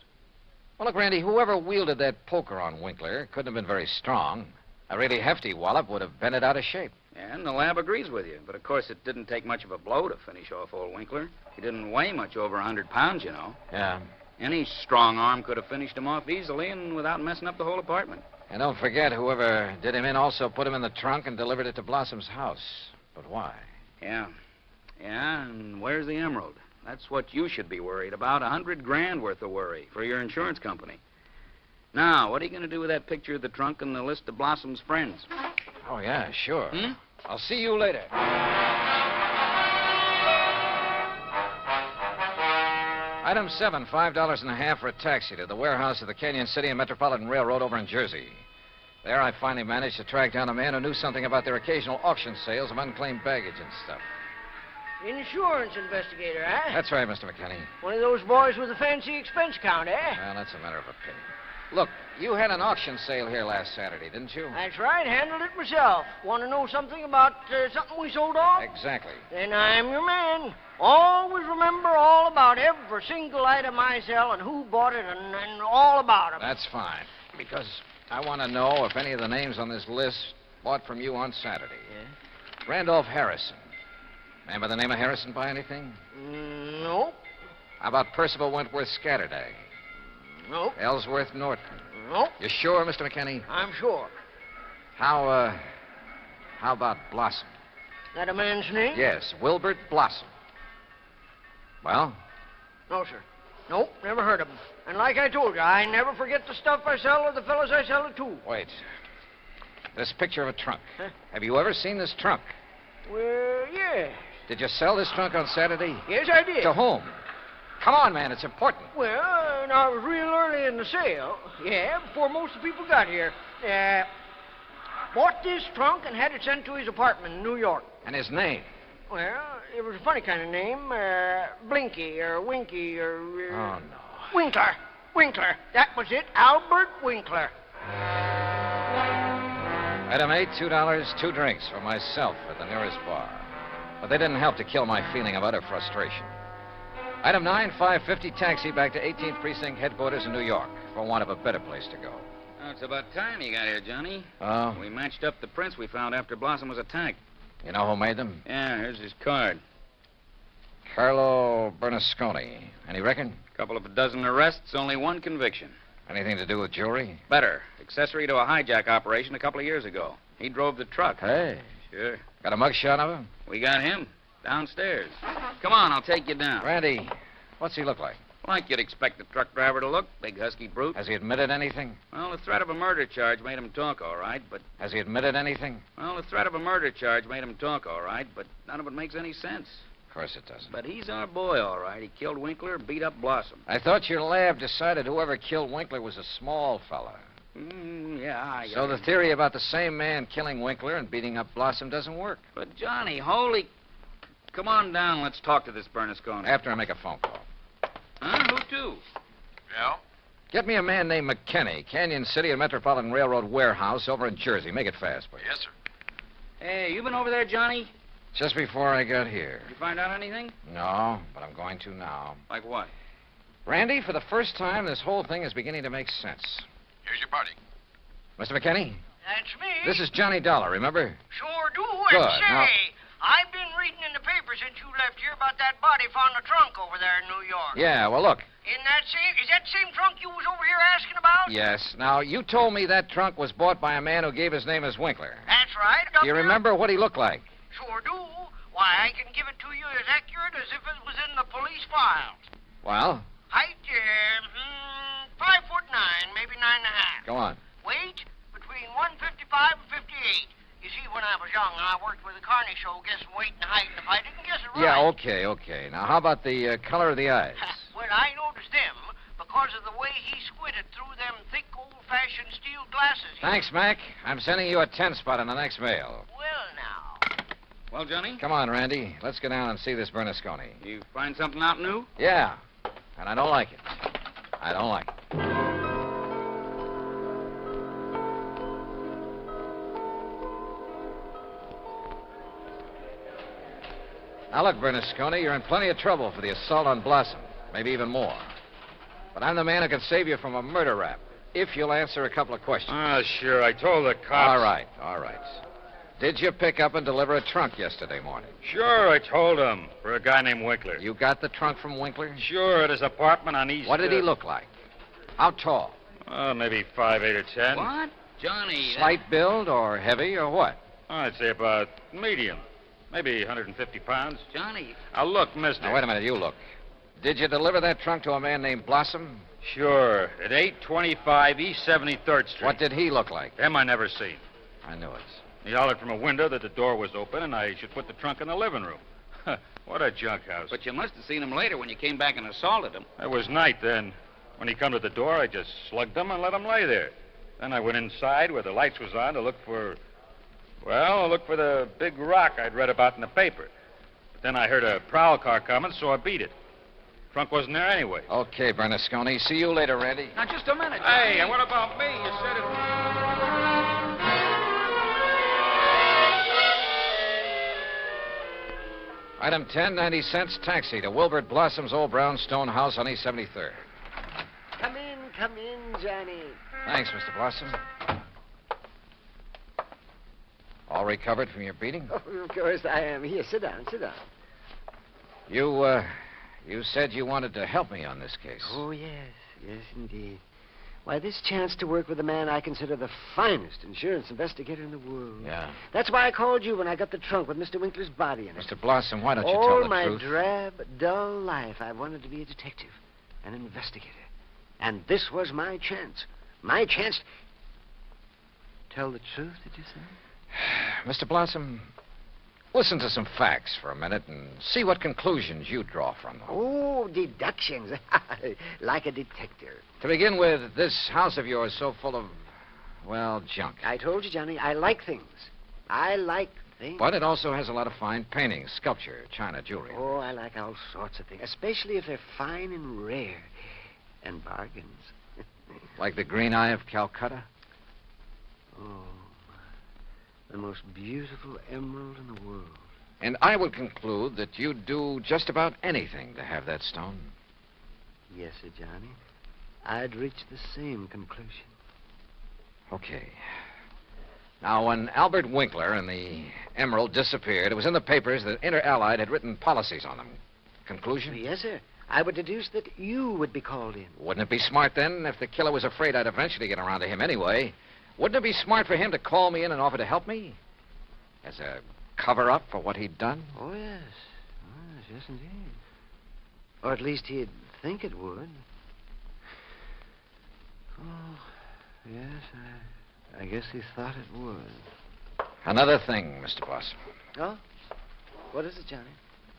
Well, look, Randy, whoever wielded that poker on Winkler couldn't have been very strong. A really hefty wallop would have bent it out of shape. And the lab agrees with you. But, of course, it didn't take much of a blow to finish off old Winkler. He didn't weigh much over 100 pounds, you know. Yeah. Any strong arm could have finished him off easily and without messing up the whole apartment. And don't forget, whoever did him in also put him in the trunk and delivered it to Blossom's house. But why? Yeah. Yeah, and where's the emerald? That's what you should be worried about. $100,000 worth of worry for your insurance company. Now, what are you going to do with that picture of the trunk and the list of Blossom's friends? Oh, yeah, sure. I'll see you later. Item 7, $5.50 for a taxi to the warehouse of the Canyon City and Metropolitan Railroad over in Jersey. There, I finally managed to track down a man who knew something about their occasional auction sales of unclaimed baggage and stuff. Insurance investigator, huh? That's right, Mr. McKinney. One of those boys with a fancy expense account, eh? Well, that's a matter of opinion. Look, you had an auction sale here last Saturday, didn't you? That's right. Handled it myself. Want to know something about something we sold off? Exactly. Then I'm your man. Always remember all about every single item I sell and who bought it and all about them. That's fine. Because I want to know if any of the names on this list bought from you on Saturday. Yeah? Randolph Harrison. Man by the name of Harrison buy anything? Nope. How about Percival Wentworth Scatterday? Nope. Ellsworth Norton? Nope. You sure, Mr. McKinney? I'm sure. How about Blossom? That a man's name? Yes, Wilbert Blossom. Well? No, sir. Nope, never heard of him. And like I told you, I never forget the stuff I sell or the fellows I sell it to. Wait. This picture of a trunk. Huh? Have you ever seen this trunk? Well, yes. Did you sell this trunk on Saturday? Yes, I did. To whom? Come on, man, it's important. Well, I was real early in the sale. Yeah, before most of the people got here. Bought this trunk and had it sent to his apartment in New York. And his name? Well, it was a funny kind of name. Blinky or Winky or... Oh, no. Winkler. Winkler. That was it. Albert Winkler. Item 8, $2, 2 drinks for myself at the nearest bar. But they didn't help to kill my feeling of utter frustration. Item 9, $5.50 taxi back to 18th Precinct headquarters in New York for want of a better place to go. Oh, it's about time you got here, Johnny. Oh? We matched up the prints we found after Blossom was attacked. You know who made them? Yeah, here's his card. Carlo Bernasconi. Any reckon? Couple of a dozen arrests, only one conviction. Anything to do with jewelry? Better. Accessory to a hijack operation a couple of years ago. He drove the truck. Hey. Sure. Got a mugshot of him? We got him. Downstairs. Come on, I'll take you down. Randy, what's he look like? Like you'd expect the truck driver to look. Big, husky brute. Has he admitted anything? Well, the threat of a murder charge made him talk all right, but... Has he admitted anything? Well, the threat of a murder charge made him talk all right, but none of it makes any sense. Of course it doesn't. But he's our boy, all right. He killed Winkler, beat up Blossom. I thought your lab decided whoever killed Winkler was a small fella. Yeah. So the theory about the same man killing Winkler and beating up Blossom doesn't work. But, Johnny, holy... Come on down. Let's talk to this Bernasconi. After I make a phone call. Huh? Who to? Yeah? Get me a man named McKinney, Canyon City and Metropolitan Railroad warehouse over in Jersey. Make it fast, please. Yes, sir. Hey, you been over there, Johnny? Just before I got here. Did you find out anything? No, but I'm going to now. Like what? Randy, for the first time, this whole thing is beginning to make sense. Here's your party. Mr. McKinney? That's me. This is Johnny Dollar, remember? Sure do. Good. And say, Now- I've been reading in the paper since you left here about that body found in the trunk over there in New York. Yeah, well, look. Is that the same trunk you was over here asking about? Yes. Now, you told me that trunk was bought by a man who gave his name as Winkler. That's right. Do you remember what he looked like? Sure do. Why, I can give it to you as accurate as if it was in the police files. Well, Height, 5'9", maybe 9.5. go on. Weight, between 155 and 58. You see, when I was young, I worked with a carny show guessing weight and height, and if I didn't guess it right... Yeah, okay. Now, how about the color of the eyes? Well, I noticed them because of the way he squinted through them thick, old-fashioned steel glasses. Thanks, Mac. I'm sending you a 10 spot in the next mail. Well, now. Well, Johnny? Come on, Randy. Let's go down and see this Bernasconi. You find something out new? Yeah, and I don't like it. I don't like it. Now, look, Bernasconi, you're in plenty of trouble for the assault on Blossom. Maybe even more. But I'm the man who can save you from a murder rap, if you'll answer a couple of questions. Sure. I told the cops. All right. Did you pick up and deliver a trunk yesterday morning? Sure, I told him. For a guy named Winkler. You got the trunk from Winkler? Sure, at his apartment on East... What did he look like? How tall? Maybe 5'8" or 10. What? Johnny... Slight build or heavy or what? I'd say about medium. Maybe 150 pounds. Johnny... Now, look, mister. Now, wait a minute, you look. Did you deliver that trunk to a man named Blossom? Sure, at 825 East 73rd Street. What did he look like? Him I never seen. I knew it. He hollered from a window that the door was open and I should put the trunk in the living room. What a junk house. But you must have seen him later when you came back and assaulted him. It was night then. When he come to the door, I just slugged him and let him lay there. Then I went inside where the lights was on to look for... Well, I looked for the big rock I'd read about in the paper. But then I heard a prowl car coming, so I beat it. Trunk wasn't there anyway. Okay, Bernasconi. See you later, Randy. Now, just a minute. Hey, and what about me? You said it... Item 10, 90 cents, taxi to Wilbert Blossom's old brownstone house on East 73rd. Come in, Johnny. Thanks, Mr. Blossom. All recovered from your beating? Oh, of course I am. Here, sit down. You said you wanted to help me on this case. Oh, yes, indeed. Why, this chance to work with a man I consider the finest insurance investigator in the world. Yeah. That's why I called you when I got the trunk with Mr. Winkler's body in it. Mr. Blossom, why don't you All tell the my truth? drab, dull life, I wanted to be a detective, an investigator. And this was my chance. My chance... Tell the truth, did you say? Mr. Blossom, listen to some facts for a minute and see what conclusions you draw from them. Oh, deductions. Like a detective. To begin with, this house of yours so full of, well, junk. I told you, Johnny, I like things. I like things. But it also has a lot of fine paintings, sculpture, china, jewelry. Oh, I like all sorts of things, especially if they're fine and rare. And bargains. Like the green eye of Calcutta? Oh, the most beautiful emerald in the world. And I would conclude that you'd do just about anything to have that stone. Yes, sir, Johnny. I'd reach the same conclusion. Okay. Now, when Albert Winkler and the emerald disappeared, it was in the papers that Inter Allied had written policies on them. Conclusion? Yes, sir. I would deduce that you would be called in. Wouldn't it be smart, then, if the killer was afraid I'd eventually get around to him anyway? Wouldn't it be smart for him to call me in and offer to help me? As a cover-up for what he'd done? Oh, yes. Yes, indeed. Or at least he'd think it would. Oh, yes, I guess he thought it would. Another thing, Mr. Blossom. Oh? What is it, Johnny?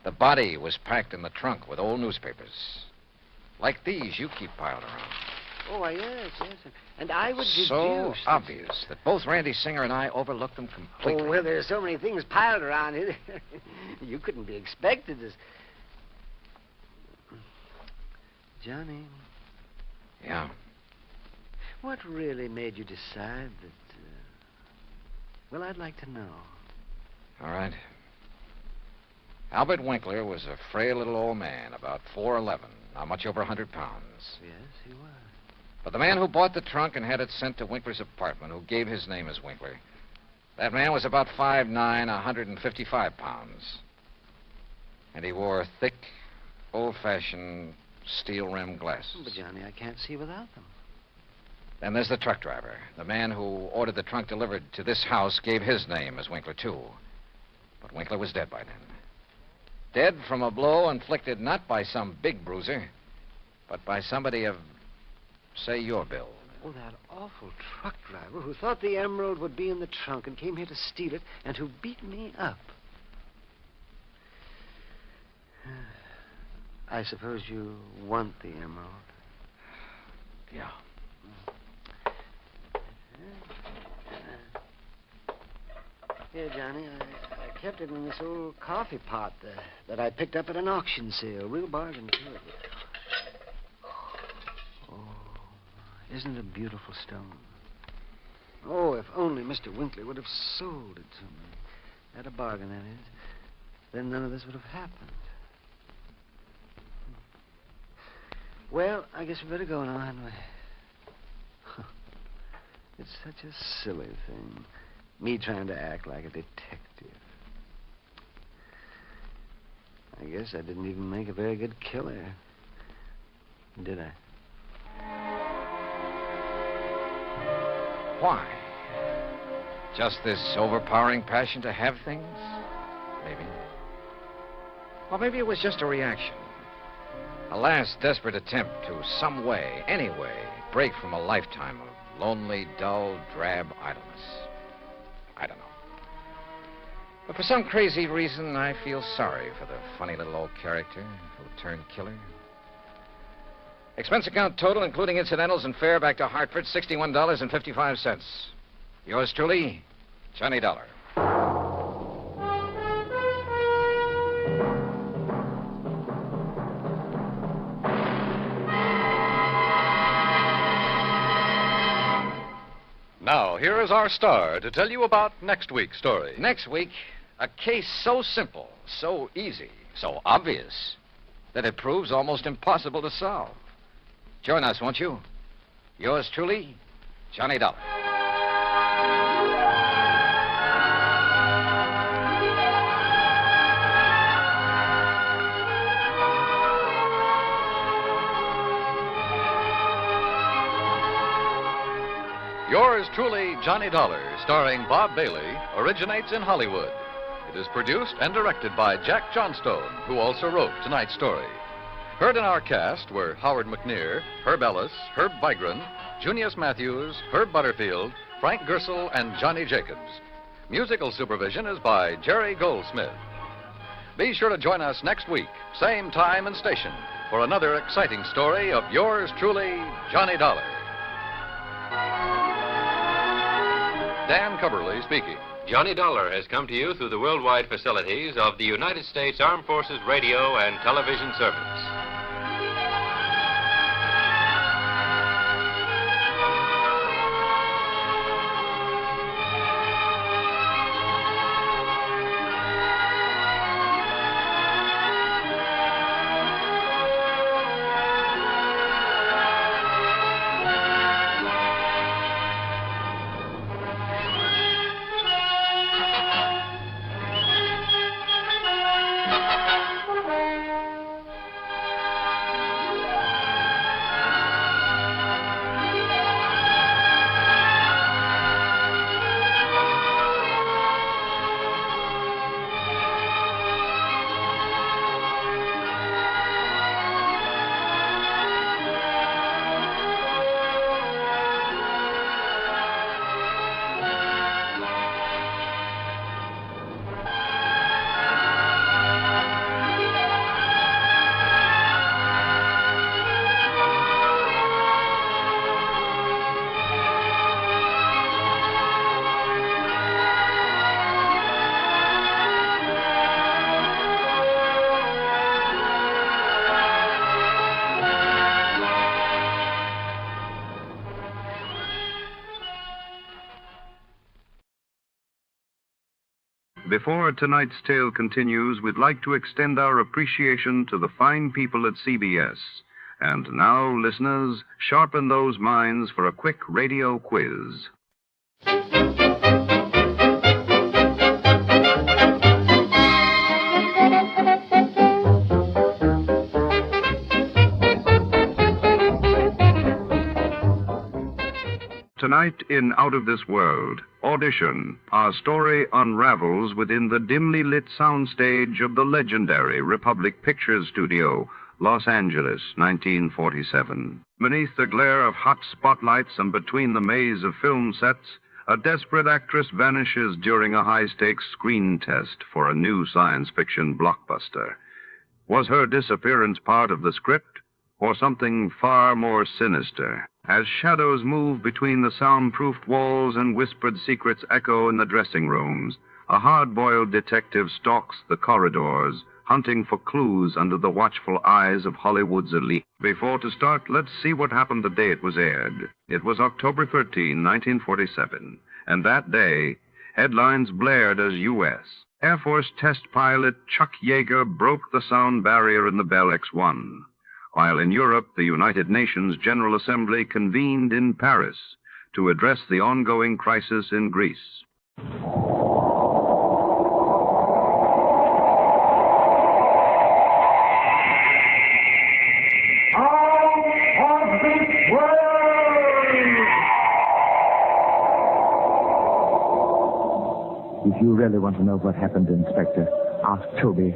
The body was packed in the trunk with old newspapers. Like these you keep piled around. Oh, why, yes. And I would deduce... So obvious that both Randy Singer and I overlooked them completely. Oh, well, there's so many things piled around here. You couldn't be expected to... Johnny. Yeah. What really made you decide that... Well, I'd like to know. All right. Albert Winkler was a frail little old man, about 4'11", not much over 100 pounds. Yes, he was. But the man who bought the trunk and had it sent to Winkler's apartment, who gave his name as Winkler, that man was about 5'9", 155 pounds. And he wore thick, old-fashioned steel-rimmed glasses. But, Johnny, I can't see without them. Then there's the truck driver. The man who ordered the trunk delivered to this house gave his name as Winkler, too. But Winkler was dead by then. Dead from a blow inflicted not by some big bruiser, but by somebody of, say, your build. Oh, that awful truck driver who thought the emerald would be in the trunk and came here to steal it and who beat me up. I suppose you want the emerald. Yeah. Here, Johnny, I kept it in this old coffee pot that I picked up at an auction sale. Real bargain, too. Oh, isn't it a beautiful stone? Oh, if only Mr. Winkler would have sold it to me. At a bargain, that is. Then none of this would have happened. Well, I guess we better go now, hadn't we? It's such a silly thing. Me trying to act like a detective. I guess I didn't even make a very good killer. Did I? Why? Just this overpowering passion to have things? Maybe. Or maybe it was just a reaction. A last desperate attempt to some way, any way, break from a lifetime of lonely, dull, drab idleness. I don't know. But for some crazy reason, I feel sorry for the funny little old character who turned killer. Expense account total, including incidentals and fare back to Hartford, $61.55. Yours truly, Johnny Dollar. Now, here is our star to tell you about next week's story. Next week, a case so simple, so easy, so obvious, that it proves almost impossible to solve. Join us, won't you? Yours truly, Johnny Dollar. Yours truly, Johnny Dollar, starring Bob Bailey, originates in Hollywood. It is produced and directed by Jack Johnstone, who also wrote tonight's story. Heard in our cast were Howard McNear, Herb Ellis, Herb Vigran, Junius Matthews, Herb Butterfield, Frank Gersel, and Johnny Jacobs. Musical supervision is by Jerry Goldsmith. Be sure to join us next week, same time and station, for another exciting story of yours truly, Johnny Dollar. Dan Cubberly speaking. Johnny Dollar has come to you through the worldwide facilities of the United States Armed Forces Radio and Television Service. before tonight's tale continues, we'd like to extend our appreciation to the fine people at CBS. And now, listeners, sharpen those minds for a quick radio quiz. Tonight in Out of This World, Audition, our story unravels within the dimly lit soundstage of the legendary Republic Pictures Studio, Los Angeles, 1947. Beneath the glare of hot spotlights and between the maze of film sets, a desperate actress vanishes during a high-stakes screen test for a new science fiction blockbuster. Was her disappearance part of the script, or something far more sinister? As shadows move between the soundproofed walls and whispered secrets echo in the dressing rooms, a hard-boiled detective stalks the corridors, hunting for clues under the watchful eyes of Hollywood's elite. Before to start, let's see what happened the day it was aired. It was October 13, 1947, and that day, headlines blared as U.S. Air Force test pilot Chuck Yeager broke the sound barrier in the Bell X-1. While in Europe, the United Nations General Assembly convened in Paris to address the ongoing crisis in Greece. If you really want to know what happened, Inspector, ask Toby.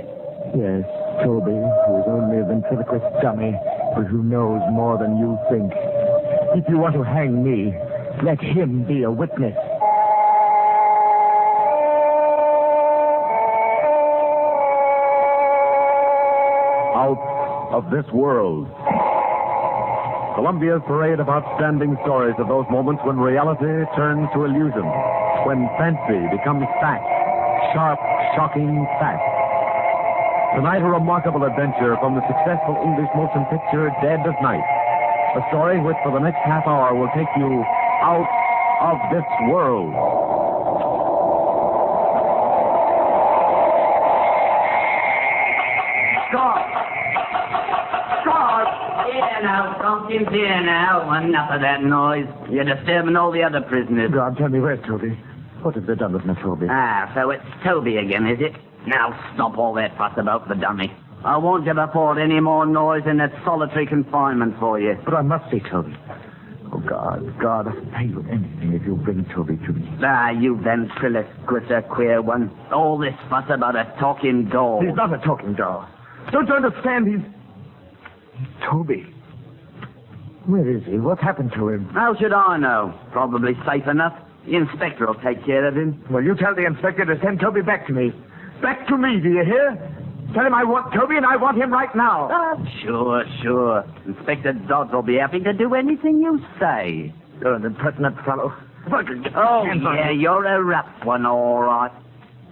Yes, Toby, who is only a ventriloquist dummy, but who knows more than you think. If you want to hang me, let him be a witness. Out of This World. Columbia's parade of outstanding stories of those moments when reality turns to illusion, when fancy becomes fact, sharp, shocking fact. Tonight, a remarkable adventure from the successful English motion picture Dead of Night. A story which, for the next half hour, will take you out of this world. Stop! Stop! Here now, Tompkins, here now. Enough of that noise. You're disturbing all the other prisoners. God, tell me, where's Toby? What have they done with my Toby? Ah, so it's Toby again, is it? Now stop all that fuss about the dummy. I won't ever afford any more noise in that solitary confinement for you. But I must see Toby. Oh, God, I'll pay you anything if you'll bring Toby to me. Ah, you ventriloquist, a queer one. All this fuss about a talking doll. He's not a talking doll. Don't you understand? He's Toby. Where is he? What's happened to him? How should I know? Probably safe enough. The inspector will take care of him. Well, you tell the inspector to send Toby back to me. Back to me, do you hear? Tell him I want Toby and I want him right now. Sure. Inspector Dodds will be happy to do anything you say. You're an impertinent fellow. Oh, yeah, you're a rough one, all right.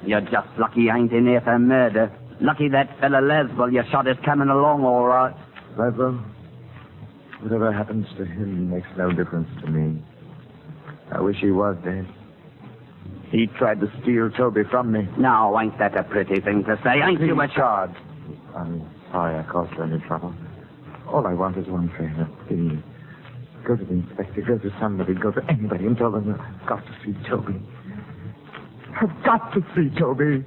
You're just lucky you ain't in here for murder. Lucky that fella Leswell you shot is coming along, all right. Leswell? Whatever happens to him makes no difference to me. I wish he was dead. He tried to steal Toby from me. Now, ain't that a pretty thing to say? Ain't you a charge? I'm sorry I caused you any trouble. All I want is one favor. Please. Go to the inspector, go to somebody, go to anybody and tell them that I've got to see Toby. I've got to see Toby.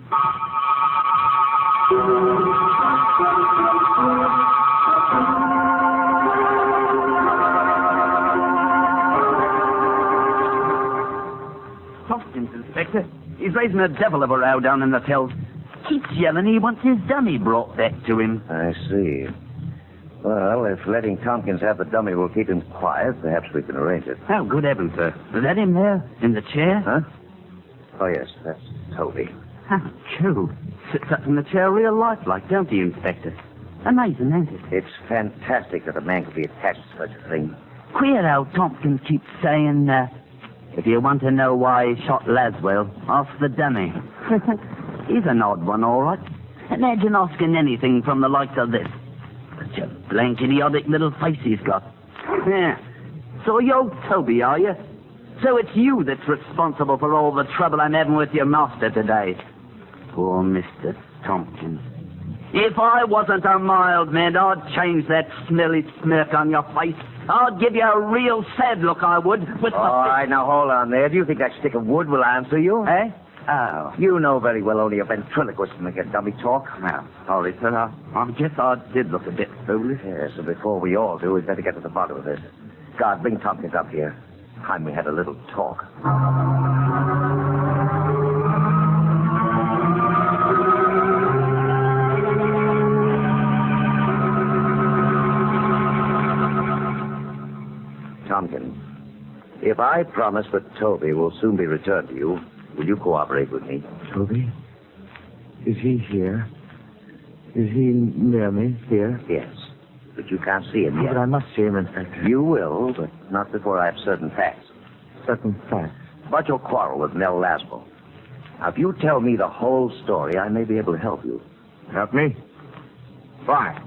Tompkins, Inspector. He's raising a devil of a row down in the tills. Keeps yelling he wants his dummy brought back to him. I see. Well, if letting Tompkins have the dummy will keep him quiet, perhaps we can arrange it. Oh, good heavens, sir. Is that him there, in the chair? Huh? Oh, yes, that's Toby. How true. Sits up in the chair real lifelike, don't he, Inspector? Amazing, ain't it? It's fantastic that a man could be attached to such a thing. Queer how Tompkins keeps saying, if you want to know why he shot Laswell, ask the dummy. He's an odd one, all right. Imagine asking anything from the likes of this. Such a blank, idiotic little face he's got. Yeah. So you're Toby, are you? So it's you that's responsible for all the trouble I'm having with your master today. Poor Mr. Tompkins. If I wasn't a mild man, I'd change that smelly smirk on your face. I'd give you a real sad look, I would. All right, now hold on there. Do you think that stick of wood will answer you? Eh? Oh, you know very well only a ventriloquist can make a dummy talk. Well, sorry, sir. I guess I did look a bit foolish. Yeah, so before we all do, we'd better get to the bottom of this. God, bring Tompkins up here. Time we had a little talk. Tompkins, if I promise that Toby will soon be returned to you, will you cooperate with me? Toby? Is he here? Is he near me here? Yes, but you can't see him yet. But I must see him, Inspector. You will, but not before I have certain facts. Certain facts? About your quarrel with Mel Laswell. Now, if you tell me the whole story, I may be able to help you. Help me? Why?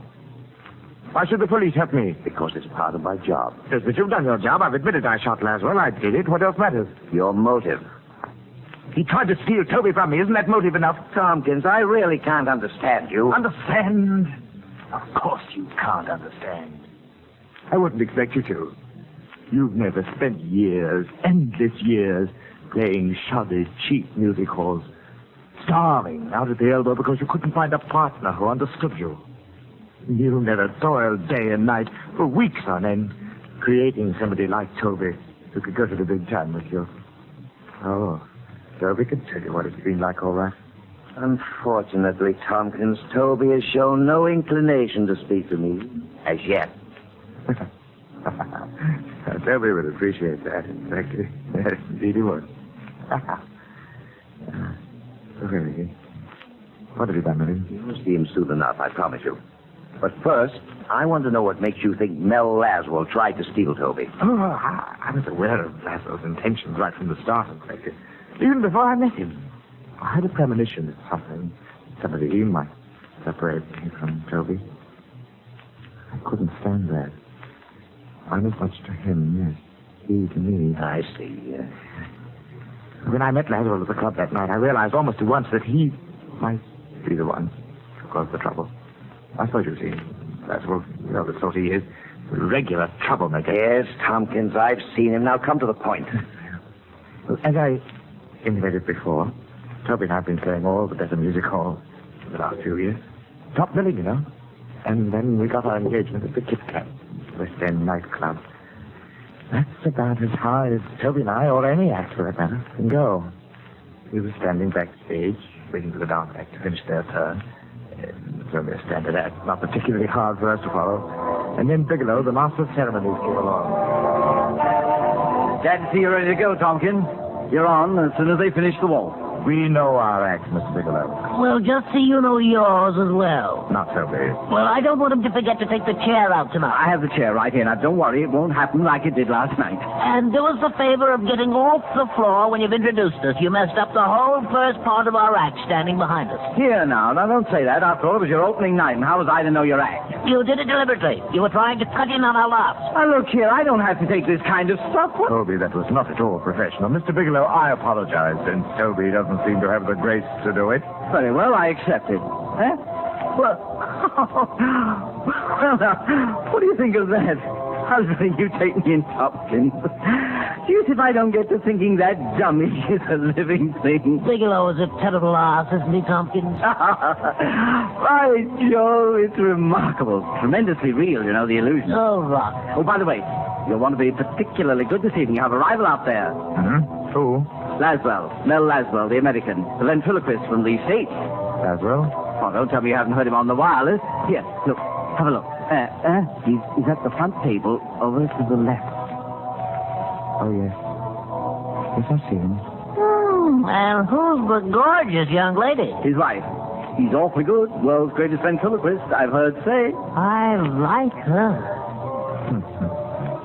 Why should the police help me? Because it's part of my job. Yes, but you've done your job. I've admitted I shot Laswell. I did it. What else matters? Your motive. He tried to steal Toby from me. Isn't that motive enough? Tompkins, I really can't understand you. Understand? Of course you can't understand. I wouldn't expect you to. You've never spent years, endless years, playing shoddy, cheap music halls, starving out at the elbow because you couldn't find a partner who understood you. You never toiled day and night for weeks on end, creating somebody like Toby who could go to the big time with you. Oh, Toby can tell you what it's been like, all right. Unfortunately, Tompkins, Toby has shown no inclination to speak to me, as yet. Toby would appreciate that, exactly. Yes, indeed he would. So here he is. What have you done with him? You'll see him soon enough, I promise you. But first, I want to know what makes you think Mel Laswell tried to steal Toby. Oh, I was aware of Laswell's intentions right from the start, Inspector. Even before I met him. I had a premonition that somebody might separate me from Toby. I couldn't stand that. I'm as much to him, yes. He to me. I see, yes. When I met Laswell at the club that night, I realized almost at once that he might be the one to cause the trouble. I suppose you've seen Laswell. You know the sort he is. A regular troublemaker. Yes, Tompkins, I've seen him. Now come to the point. Well, as I intimated before, Toby and I have been playing all the better music halls for the last few years. Top billing, you know. And then we got our engagement at the Kit Kat, West End nightclub. That's about as high as Toby and I, or any act for that matter, can go. We were standing backstage, waiting for the dance act to finish their turn. It's only a standard act, not particularly hard for us to follow. And then Bigelow, the master of ceremonies, came along. Glad to see you ready to go, Tompkins. You're on as soon as they finish the waltz. We know our act, Mr. Bigelow. Well, just so you know yours as well. Not Toby. Well, I don't want him to forget to take the chair out tonight. I have the chair right here. Now, don't worry. It won't happen like it did last night. And do us the favor of getting off the floor when you've introduced us. You messed up the whole first part of our act standing behind us. Here, now, don't say that. After all, it was your opening night, and how was I to know your act? You did it deliberately. You were trying to cut in on our laughs. Now, look here. I don't have to take this kind of stuff. Toby, that was not at all professional. Mr. Bigelow, I apologize, since Toby doesn't seem to have the grace to do it. Very well, I accept it. Eh? Well, well, now, what do you think of that? Husband, you take me in Tompkins. Deuce if I don't get to thinking that dummy is a living thing. Bigelow is a terrible ass, isn't he, Tompkins? By Joe, it's remarkable. Tremendously real, you know, the illusion. Oh, rock. Oh, by the way, you'll want to be particularly good this evening. You have a rival out there. Mm-hmm. Who? Laswell. Mel Laswell, the American. The ventriloquist from the States. Laswell? Oh, don't tell me you haven't heard him on the wireless. Here, look. Have a look. He's at the front table over to the left. Oh, yes. Yes, I see him. And who's the gorgeous young lady? His wife. He's awfully good. World's greatest ventriloquist, I've heard say. I like her.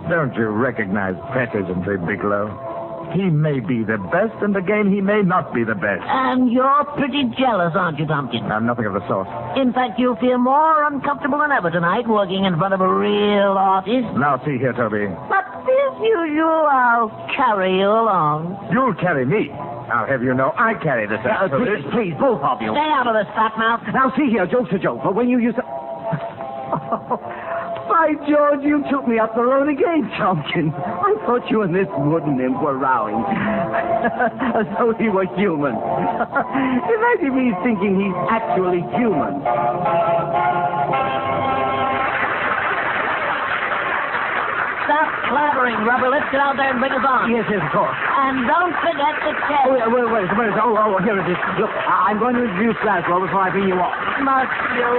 Don't you recognize precisionary, Bigelow? He may be the best, and again, he may not be the best. And you're pretty jealous, aren't you, Tompkins? I'm nothing of the sort. In fact, you'll feel more uncomfortable than ever tonight working in front of a real artist. Now, see here, Toby. But as usual, I'll carry you along. You'll carry me? I'll have you know I carry this out. Please, both of you. Stay out of this, fat mouth. Now, see here, joke's a joke, but when you used to... By George, you took me up the road again, Tompkins. I thought you and this wooden imp were rowing. As though he were human. Imagine me thinking he's actually human. Stop blabbering, Rubber. Let's get out there and bring us on. Yes, of course. And don't forget the check. Wait. Oh, here it is. Look, I'm going to introduce Glasgow before I bring you off. Must you?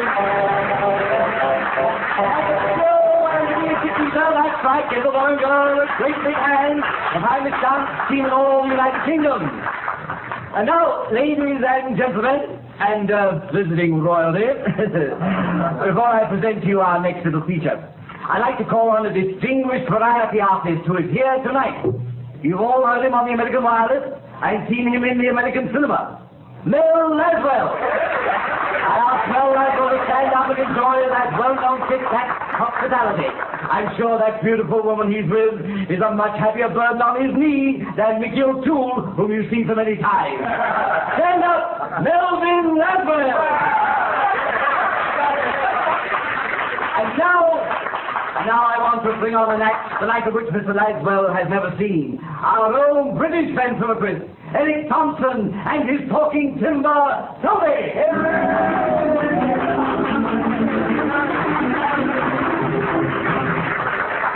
That's right. Give the one girl a great big hand. The finest dance seen in all the United Kingdom. And now, ladies and gentlemen, and visiting royalty, before I present to you our next little feature, I'd like to call on a distinguished variety artist who is here tonight. You've all heard him on the American wireless and seen him in the American cinema. Mel Laswell. I asked Mel Laswell to stand up and enjoy that well-known tic-tac hospitality. I'm sure that beautiful woman he's with is a much happier burden on his knee than Mickey O'Toole, whom you've seen so many times. Stand up, Melvin Laswell. And now I want to bring on an act the like of which Mr. Laswell has never seen. Our own British ventriloquist, Eric Thompson, and his talking timber, Toby.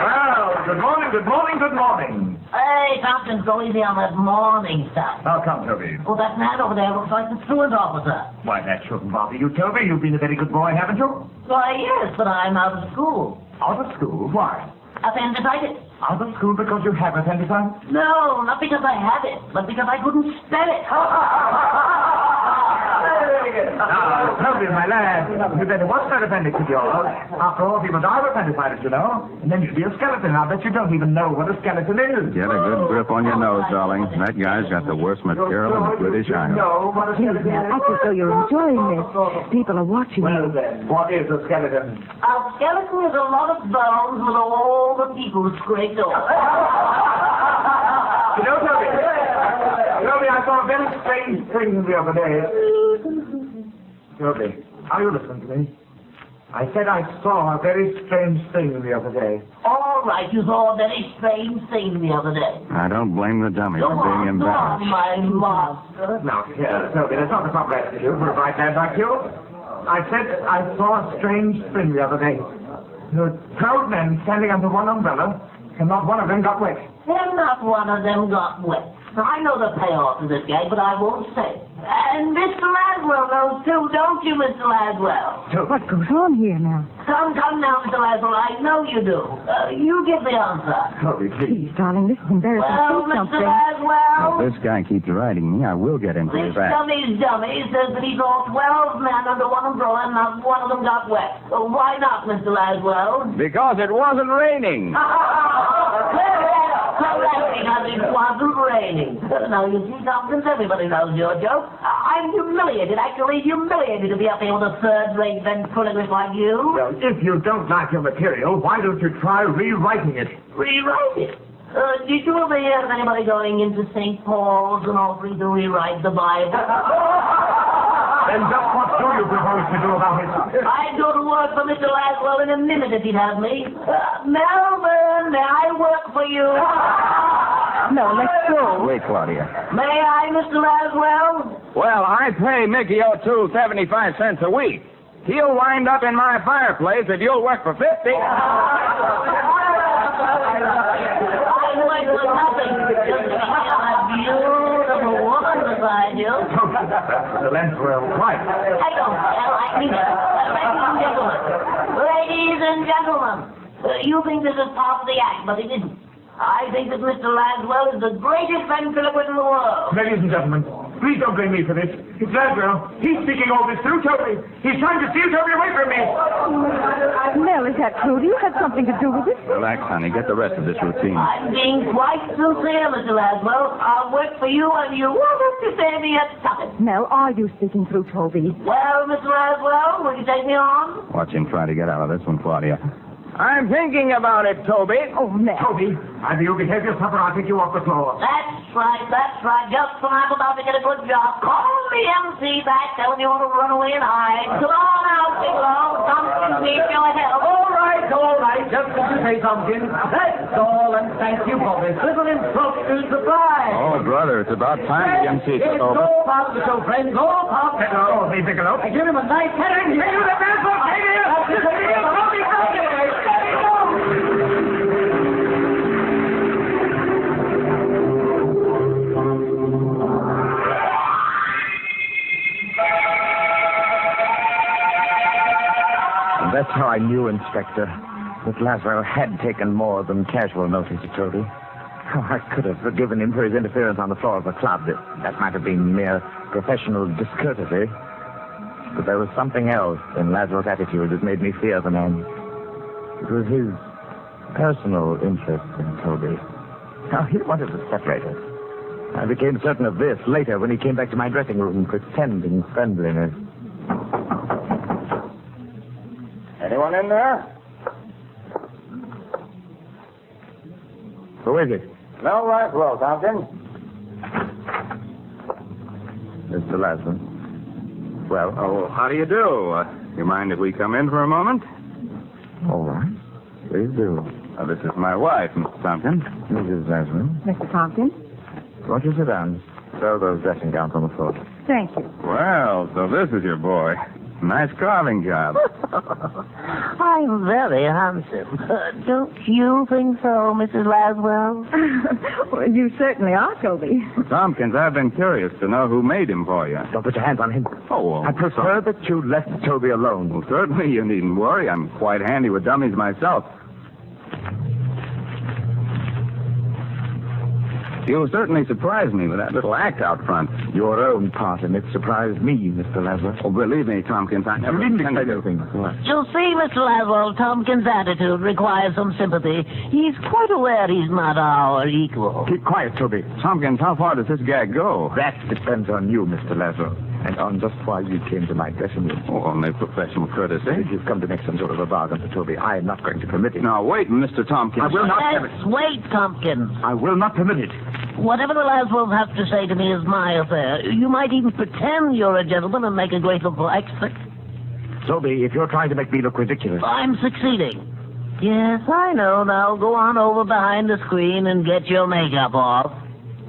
Well, good morning. Hey, Tompkins, go easy on that morning stuff. How come, Toby? Oh, that man over there looks like the truant officer. Why, that shouldn't bother you, Toby. You've been a very good boy, haven't you? Why, yes, but I'm out of school. Out of school? Why? Appendicitis. Out of school because you have appendicitis? No, not because I have it, but because I couldn't spell it. Now, Toby, my lad, you better watch that appendix of yours. After all, people die of appendicitis, you know. And then you'd be a skeleton. I bet you don't even know what a skeleton is. Get a good grip on your nose, darling. That guy's got the worst material in the British Isles. Please, now, act as though you're enjoying this. People are watching Well, you. then, what is a skeleton? A skeleton is a lot of bones with all the people scraped off. You know, Toby, I saw a very strange thing the other day. Toby, are you listening to me? I said I saw a very strange thing the other day. All right, you saw a very strange thing the other day. I don't blame the dummy for being embarrassed. My master. Now, here, Toby, that's not the proper attitude for a bright lad like you. I said I saw a strange thing the other day. There were 12 men standing under one umbrella, and not one of them got wet. And not one of them got wet. Now, I know the payoff to this game, but I won't say. And Mr. Laswell knows too, don't you, Mr. Laswell? What goes on here now? Come now, Mr. Laswell, I know you do. You give the answer. Toby, please. Darling, this is embarrassing. Well, Say Mr. something. Laswell, If this guy keeps writing me, I will get him to this his back. dummy's dummy says that he saw 12 men under one umbrella and not one of them got wet. So why not, Mr. Laswell? Because it wasn't raining. Correct, because it wasn't raining. Now, you see, Tompkins, everybody knows your joke. I'm humiliated, actually humiliated to be up here with a third-rate ventriloquist like you. Well, if you don't like your material, why don't you try rewriting it? Rewrite it? Did you ever hear of anybody going into St. Paul's and offering to rewrite the Bible? Then just what do you propose to do about it? I'd go to work for Mr. Laswell in a minute if he'd have me. Melvin, may I work for you? No, let's go. Wait, Claudia. May I, Mr. Laswell? Well, I pay Mickey O'Toole 75 cents a week. He'll wind up in my fireplace if you'll work for 50. I work for nothing. Just to have a beautiful woman beside you. The lens were right. I don't tell. I mean, ladies and gentlemen, you think this is part of the act, but it isn't. I think that Mr. Laswell is the greatest ventriloquist in the world. Ladies and gentlemen, please don't blame me for this. It's Laswell. He's speaking all this through Toby. He's trying to steal Toby away from me. Mel, is that true? Do you have something to do with it? Relax, honey. Get the rest of this routine. I'm being quite sincere, Mr. Laswell. I'll work for you and you won't have to say me a tuppence. Mel, are you speaking through Toby? Well, Mr. Laswell, will you take me on? Watch him try to get out of this one, Claudia. I'm thinking about it, Toby. Oh, Mel. Toby, either you behave yourself or I'll take you off the floor. That's right. Just when I'm about to get a good job, call the MC back, tell him you want to run away and hide. Come on out, Bigelow. Tompkins needs your help. All right. Just as you say, Tompkins. That's all, and thank you for this little impromptu surprise. Oh, brother, it's about time the MC took It's over. all part of the show, friends. All part of the show. Oh, hey, Bigelow. I give him a nice heading. Give him the best of That's how I knew, Inspector, that Laswell had taken more than casual notice of Toby. Oh, I could have forgiven him for his interference on the floor of the club. That might have been mere professional discourtesy. But there was something else in Laswell's attitude that made me fear the man. It was his personal interest in Toby. Now, he wanted to separate us. I became certain of this later when he came back to my dressing room pretending friendliness. Anyone in there? Who is it? No, Laswell, Tompkins. Mr. Laswell. Well? Oh, how do you do? You mind if we come in for a moment? All right. Please do. This is my wife, Mr. Tompkins. Mrs. Laswell. Mr. Tompkins? Won't you sit down? Throw those dressing gowns on the floor. Thank you. Well, so this is your boy. Nice carving job. I'm very handsome. Don't you think so, Mrs. Laswell? Well, you certainly are, Toby. Tompkins, I've been curious to know who made him for you. Don't put your hands on him. Oh, well, I prefer that you left Toby alone. Well, certainly, you needn't worry. I'm quite handy with dummies myself. You certainly surprised me with that little act out front. Your own part in it surprised me, Mr. Laswell. Oh, believe me, Tompkins, I never... You didn't intended say to. anything. You'll see, Mr. Laswell, Tompkins' attitude requires some sympathy. He's quite aware he's not our equal. Keep quiet, Toby. Tompkins, how far does this gag go? That depends on you, Mr. Laswell, and on just why you came to my dressing room. Oh, only professional courtesy. If you've come to make some sort of a bargain for Toby, I am not going to permit it. Now, wait, Mr. Tompkins. I will not have it. Let's wait, Tompkins. I will not permit it. Whatever the Laswells have to say to me is my affair. You might even pretend you're a gentleman and make a grateful flex, but Toby, if you're trying to make me look ridiculous... I'm succeeding. Yes, I know. Now go on over behind the screen and get your makeup off.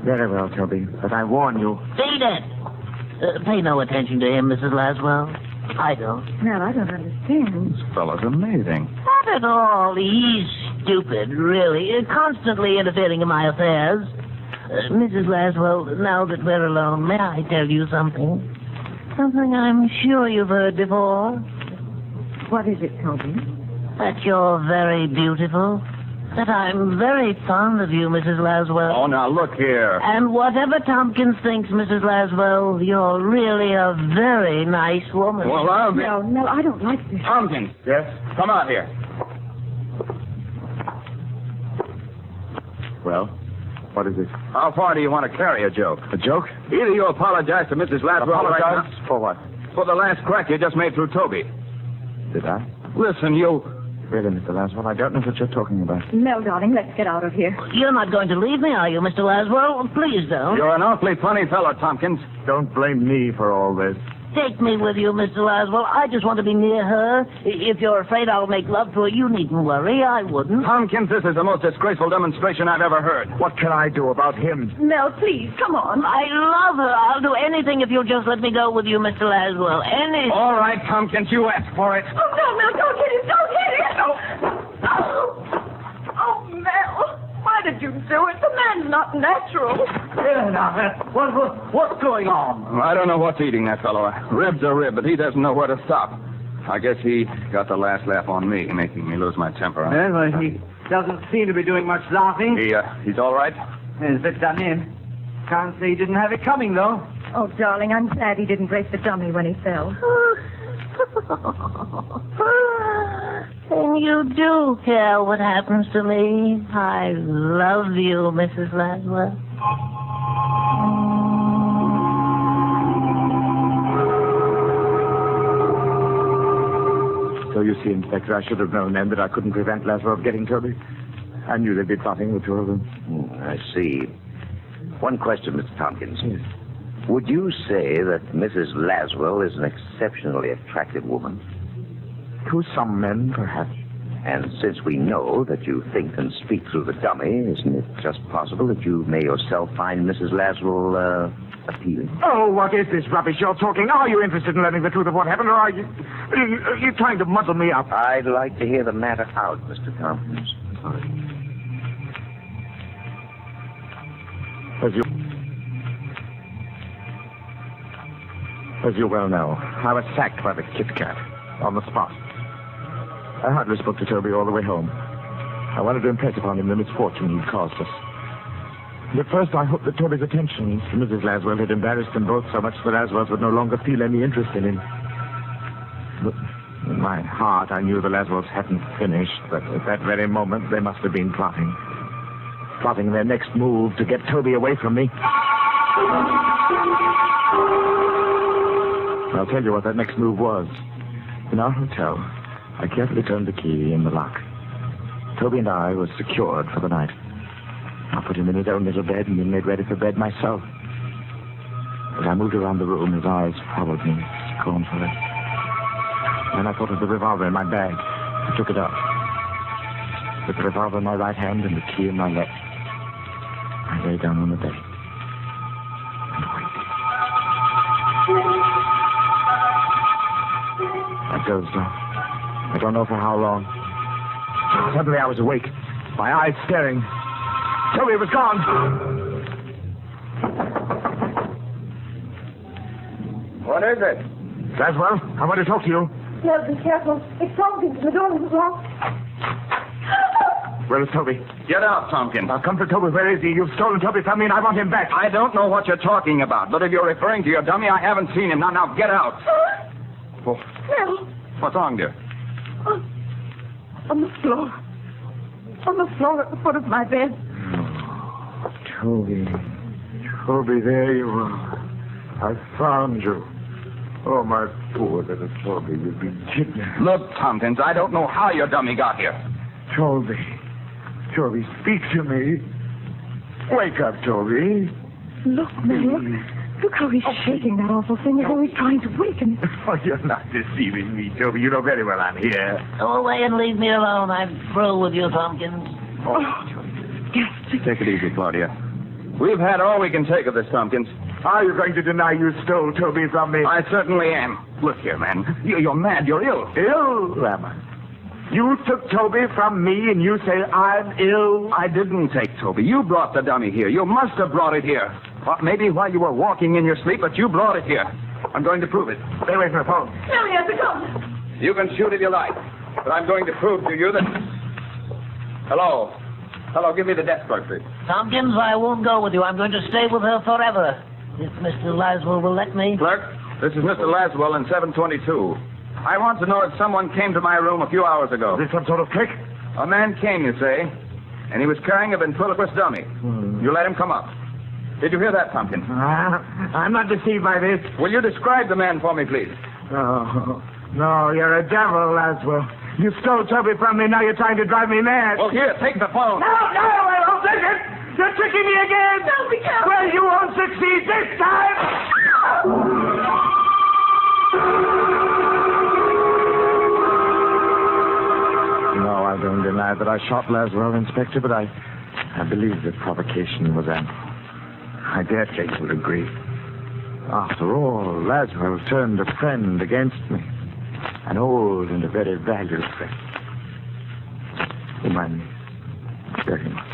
Very well, Toby, but I warn you... Beat it! Pay no attention to him, Mrs. Laswell. I don't. Well, I don't understand. This fellow's amazing. Not at all. He's stupid, really. Constantly interfering in my affairs. Mrs. Laswell, now that we're alone, may I tell you something? Something I'm sure you've heard before. What is it, Toby? That you're very beautiful. That I'm very fond of you, Mrs. Laswell. Oh, now, look here. And whatever Tompkins thinks, Mrs. Laswell, you're really a very nice woman. Well, I'll be... No, I don't like this. Tompkins. Yes? Come out here. Well, what is it? How far do you want to carry a joke? A joke? Either you apologize to Mrs. Laswell Apologize? right now... For what? For the last crack you just made through Toby. Did I? Listen, you... Really, Mr. Laswell, I don't know what you're talking about. Mel, darling, let's get out of here. You're not going to leave me, are you, Mr. Laswell? Please don't. You're an awfully funny fellow, Tompkins. Don't blame me for all this. Take me with you, Mr. Laswell. I just want to be near her. If you're afraid I'll make love to her, you needn't worry. I wouldn't. Tompkins, this is the most disgraceful demonstration I've ever heard. What can I do about him? Mel, please, come on. I love her. I'll do anything if you'll just let me go with you, Mr. Laswell. Anything. All right, Tompkins, you asked for it. Oh, no, Mel, don't hit him. Don't hit him. Oh, Mel. Why did you do it? The man's not natural. What's going on? I don't know what's eating that fellow. A rib's a rib, but he doesn't know where to stop. I guess he got the last laugh on me, making me lose my temper. Well, he doesn't seem to be doing much laughing. He's all right? He's a bit done in. Can't say he didn't have it coming, though. Oh, darling, I'm glad he didn't break the dummy when he fell. And you do care what happens to me. I love you, Mrs. Laswell. So you see, Inspector, I should have known then that I couldn't prevent Laswell getting Toby. I knew they'd be plotting, the two of them. I see. One question, Mr. Tompkins. Yes. Would you say that Mrs. Laswell is an exceptionally attractive woman? To some men, perhaps. And since we know that you think and speak through the dummy, isn't it just possible that you may yourself find Mrs. Laswell appealing? Oh, what is this rubbish you're talking? Are you interested in learning the truth of what happened, or are you trying to muddle me up? I'd like to hear the matter out, Mr. Tompkins. Sorry. As you well know, I was sacked by the Kit Kat on the spot. I hardly spoke to Toby all the way home. I wanted to impress upon him the misfortune he'd caused us. And at first, I hoped that Toby's attentions to Mrs. Laswell had embarrassed them both so much that Laswells would no longer feel any interest in him. But in my heart, I knew the Laswells hadn't finished, but at that very moment, they must have been plotting. Plotting their next move to get Toby away from me. I'll tell you what that next move was. In our hotel, I carefully turned the key in the lock. Toby and I were secured for the night. I put him in his own little bed and then made ready for bed myself. As I moved around the room, his eyes followed me scornfully. Then I thought of the revolver in my bag. I took it up. With the revolver in my right hand and the key in my left, I lay down on the bed and waited. I dozed off. I don't know for how long. Suddenly I was awake, my eyes staring. Toby was gone. What is it? Laswell, I want to talk to you. No, be careful. It's Tompkins. The door is locked. Where is Toby? Get out, Tompkins. I'll come for Toby. Where is he? You've stolen Toby from me and I want him back. I don't know what you're talking about, but if you're referring to your dummy, I haven't seen him. Now, get out. Oh. No. What's wrong, dear? On the floor. On the floor at the foot of my bed. Toby. Toby, there you are. I found you. Oh, my poor little Toby, you've been kidnapped. Look, Tompkins, I don't know how your dummy got here. Toby. Toby, speak to me. Wake up, Toby. Look, Mel. Look how he's shaking that awful thing as though he's trying to waken me. Oh, you're not deceiving me, Toby. You know very well I'm here. Go away and leave me alone. I'm through with you, Tompkins. Oh, yes. Take it easy, Claudia. We've had all we can take of this, Tompkins. Are you going to deny you stole Toby from me? I certainly am. Look here, man. You're mad. You're ill. Ill? Am I? You took Toby from me and you say I'm ill? I didn't take Toby. You brought the dummy here. You must have brought it here. Well, maybe while you were walking in your sleep, but you brought it here. I'm going to prove it. Stay away from the phone. No, he has to come. You can shoot if you like, but I'm going to prove to you that... Hello. Hello, give me the desk clerk, please. Tompkins, I won't go with you. I'm going to stay with her forever. If Mr. Laswell will let me. Clerk, this is Mr. Laswell in 722. I want to know if someone came to my room a few hours ago. Is this some sort of trick? A man came, you say, and he was carrying a ventriloquist dummy. You let him come up. Did you hear that, Tompkins? I'm not deceived by this. Will you describe the man for me, please? Oh, no, you're a devil, Laswell. You stole Toby from me, now you're trying to drive me mad. Well, here, take the phone. No, I won't take it. You're tricking me again. No, be careful. Well, you won't succeed this time. No, I don't deny that I shot Laswell, Inspector, but I believe the provocation was ample. I dare say you will agree. After all, Laswell turned a friend against me. An old and a very valued friend. Whom I'm very much.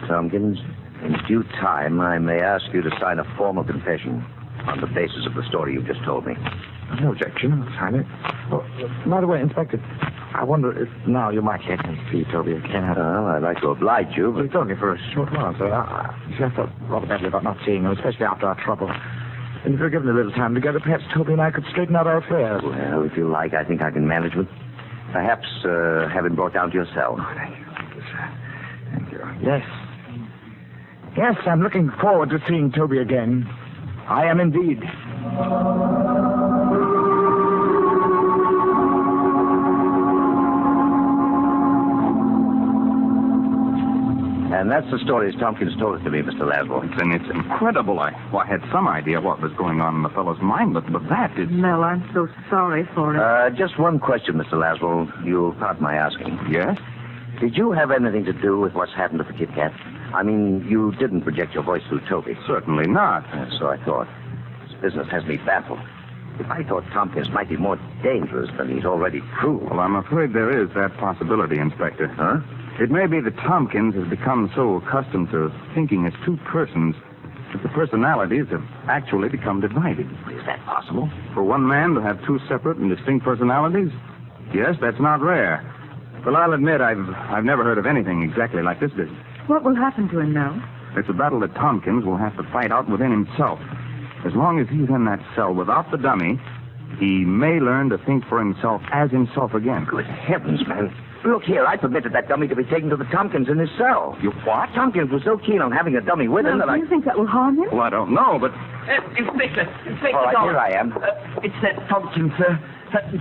Tompkins, in due time, I may ask you to sign a formal confession on the basis of the story you've just told me. No objection. I'll sign it. Oh, by the way, Inspector, I wonder if now you might let me see Toby again. Well, I'd like to oblige you, but... It's only for a short while, sir. I thought rather badly about not seeing him, especially after our trouble. And if we were given a little time together, perhaps Toby and I could straighten out our affairs. Well, if you like, I think I can manage it. Perhaps have him brought down to your cell. Oh, thank you, sir. Thank you. Yes. Yes, I'm looking forward to seeing Toby again. I am indeed. And that's the story as Tompkins told it to me, Mr. Laswell. And it's incredible. I had some idea what was going on in the fellow's mind, but that is... Mel, I'm so sorry for it. Just one question, Mr. Laswell. You'll pardon my asking. Yes? Did you have anything to do with what's happened to the Kit Kat? I mean, you didn't project your voice through Toby. Certainly not. So I thought. This business has me baffled. If I thought Tompkins might be more dangerous than he's already proved. Well, I'm afraid there is that possibility, Inspector. Huh? It may be that Tompkins has become so accustomed to thinking as two persons that the personalities have actually become divided. Is that possible? For one man to have two separate and distinct personalities? Yes, that's not rare. Well, I'll admit I've never heard of anything exactly like this business. What will happen to him now? It's a battle that Tompkins will have to fight out within himself. As long as he's in that cell without the dummy, he may learn to think for himself as himself again. Good heavens, man. Look here, I permitted that dummy to be taken to the Tompkins in his cell. You what? Tompkins was so keen on having a dummy with him that Do you think that will harm him? Well, I don't know, but... Inspector All right, Dollar. here I am. It's that Tompkins, sir.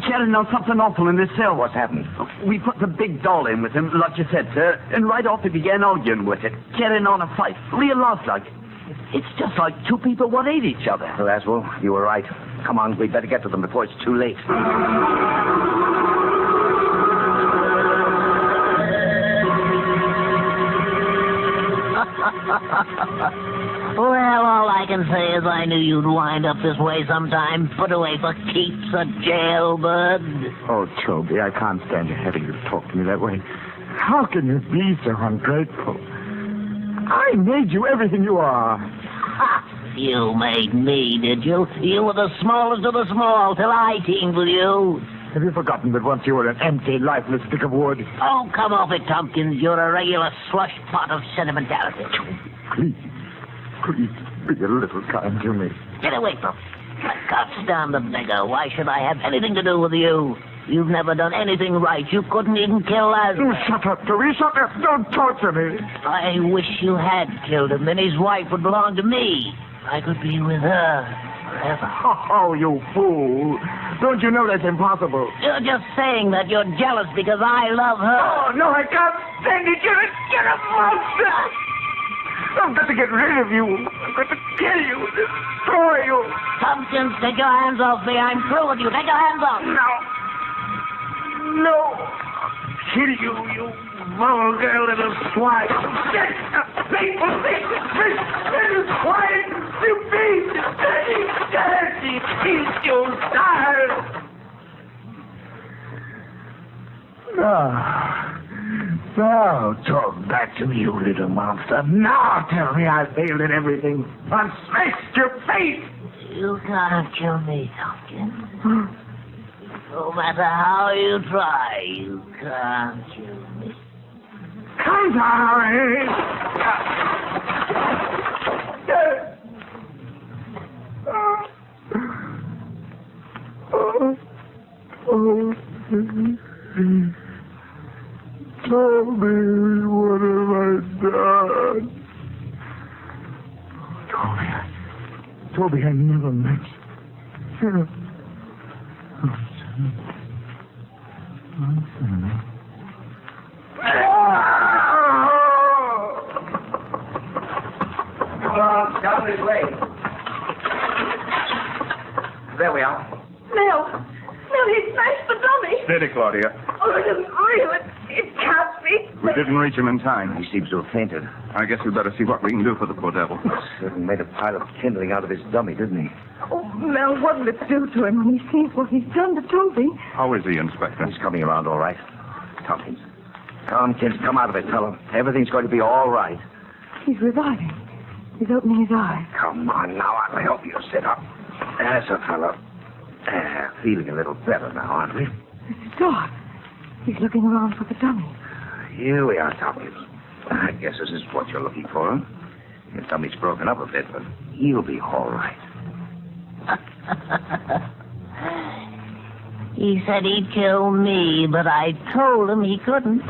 Carrying on something awful in this cell. What's happened? We put the big doll in with him, like you said, sir, and right off he began arguing with it, carrying on a fight, real lifelike. It's just like two people what hate each other. Laswell, you were right. Come on, we'd better get to them before it's too late. Well, all I can say is I knew you'd wind up this way sometime. Put away for keeps a jailbird. Oh, Toby, I can't stand you having to talk to me that way. How can you be so ungrateful? I made you everything you are. Ha! You made me, did you? You were the smallest of the small till I teamed with you. Have you forgotten that once you were an empty, lifeless stick of wood? Oh, come off it, Tompkins. You're a regular slush pot of sentimentality. Please, be a little kind to me. Get away from me. I can't stand the beggar. Why should I have anything to do with you? You've never done anything right. You couldn't even kill Lazarus. Shut up, Toby. Shut up. Don't torture me. I wish you had killed him, and his wife would belong to me. I could be with her forever. Oh, you fool. Don't you know that's impossible? You're just saying that you're jealous because I love her. Oh, no, I can't stand it. You're a monster. I've got to get rid of you. I've got to kill you, destroy you. Tompkins, take your hands off me. I'm through with you. Take your hands off. No. Kill you, you vulgar little swine. Get people, little swine. You beast, dirty, beast, you style. Now talk back to me, you little monster. Now tell me I failed at everything. I smashed your face. You can't kill me, Tompkins. No matter how you try, you can't kill me. Come down. Toby, what have I done? Toby, I never meant you. Down this way. There we are. Mel, he smashed the dummy. Steady, Claudia. Oh, it isn't real. It can't be. We didn't reach him in time. He seems to have fainted. I guess we better see what we can do for the poor devil. Certainly made a pile of kindling out of his dummy, didn't he? Oh, Mel, what'll it do to him when he sees what he's done to Toby? How is he, Inspector? He's coming around all right. Tompkins, come out of it, fellow. Everything's going to be all right. He's reviving. He's opening his eyes. Come on now, I'll help you sit up. That's a fellow. Feeling a little better now, aren't we? It's dark. He's looking around for the dummy. Here we are, Tompkins. I guess this is what you're looking for. Your tummy's broken up a bit, but he'll be all right. He said he'd kill me, but I told him he couldn't.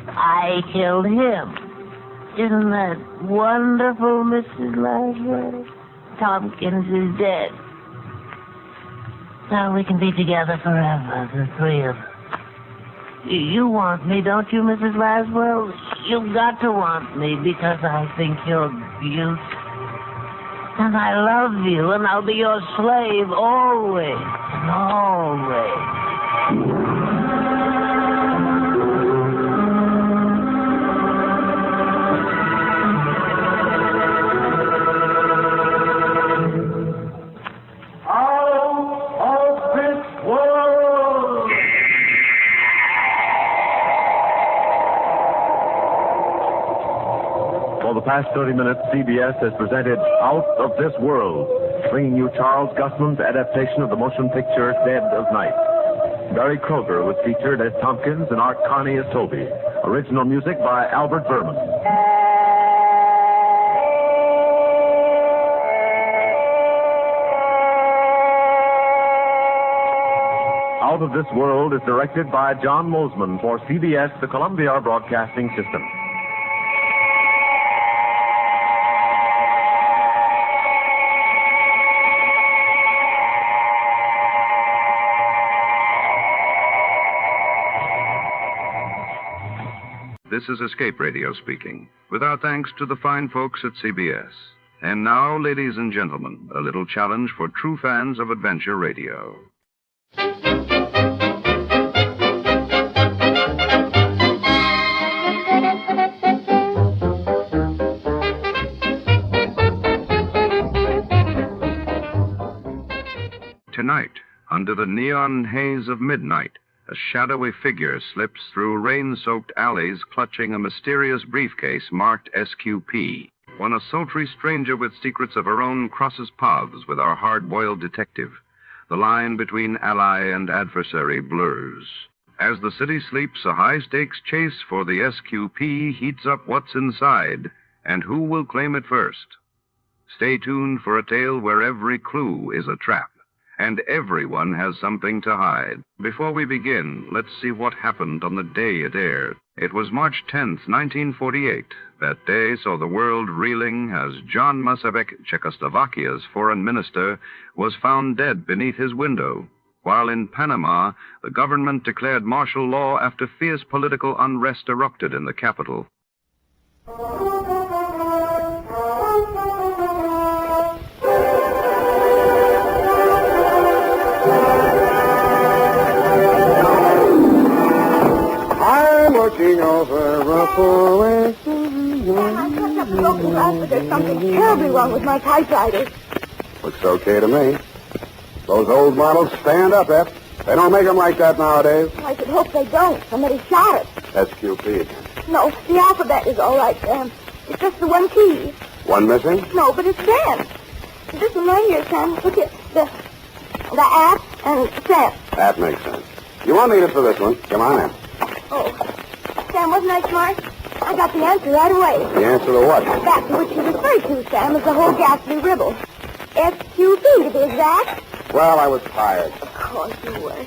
I killed him. Isn't that wonderful, Mrs. Laswell? Tompkins is dead. Now we can be together forever, the three of us. You want me, don't you, Mrs. Laswell? You've got to want me because I think you're beautiful. And I love you, and I'll be your slave always and always. For the past 30 minutes, CBS has presented Out of This World, bringing you Charles Gusman's adaptation of the motion picture Dead of Night. Barry Kroger was featured as Tompkins and Art Carney as Toby. Original music by Albert Berman. Out of This World is directed by John Mosman for CBS, the Columbia Broadcasting System. This is Escape Radio speaking, with our thanks to the fine folks at CBS. And now, ladies and gentlemen, a little challenge for true fans of adventure radio. Tonight, under the neon haze of midnight, a shadowy figure slips through rain-soaked alleys clutching a mysterious briefcase marked SQP. When a sultry stranger with secrets of her own crosses paths with our hard-boiled detective, the line between ally and adversary blurs. As the city sleeps, a high-stakes chase for the SQP heats up what's inside and who will claim it first. Stay tuned for a tale where every clue is a trap. And everyone has something to hide. Before we begin, let's see what happened on the day it aired. It was March 10th, 1948. That day saw the world reeling as John Masarek, Czechoslovakia's foreign minister, was found dead beneath his window, while in Panama, the government declared martial law after fierce political unrest erupted in the capital. Looking over Ruffle. There's something terribly wrong with my typewriter. Looks okay to me. Those old models stand up, Eph. They don't make them like that nowadays. I should hope they don't. Somebody shot it. SQP again. No, the alphabet is all right, Sam. It's just the one key. One missing? No, but it's Sam. This one right here, Sam. Look at the at and Sam. That makes sense. You won't need it for this one. Come on in. Oh. Sam, wasn't I smart? I got the answer right away. The answer to what? That to which you referred to, Sam, is the whole ghastly ribble. SQP, to be exact. Well, I was tired. Of course you were.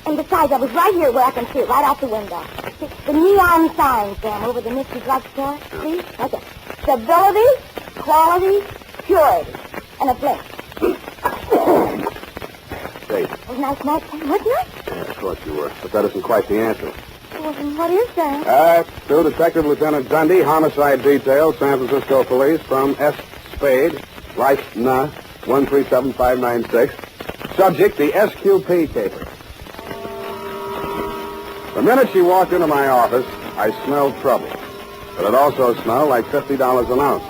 And besides, I was right here where I can see it, right out the window. See, the neon sign, Sam, over the Misty Drugstore. See? Okay. Stability, quality, purity. And a blink. Dave. Wasn't I smart, Sam? Wasn't I? Yeah, of course you were. But that isn't quite the answer. Well, what is that? To Detective Lieutenant Dundee, Homicide Detail, San Francisco Police, from S. Spade, Life Na, 137596. Subject, the SQP Caper. The minute she walked into my office, I smelled trouble. But it also smelled like $50 an ounce.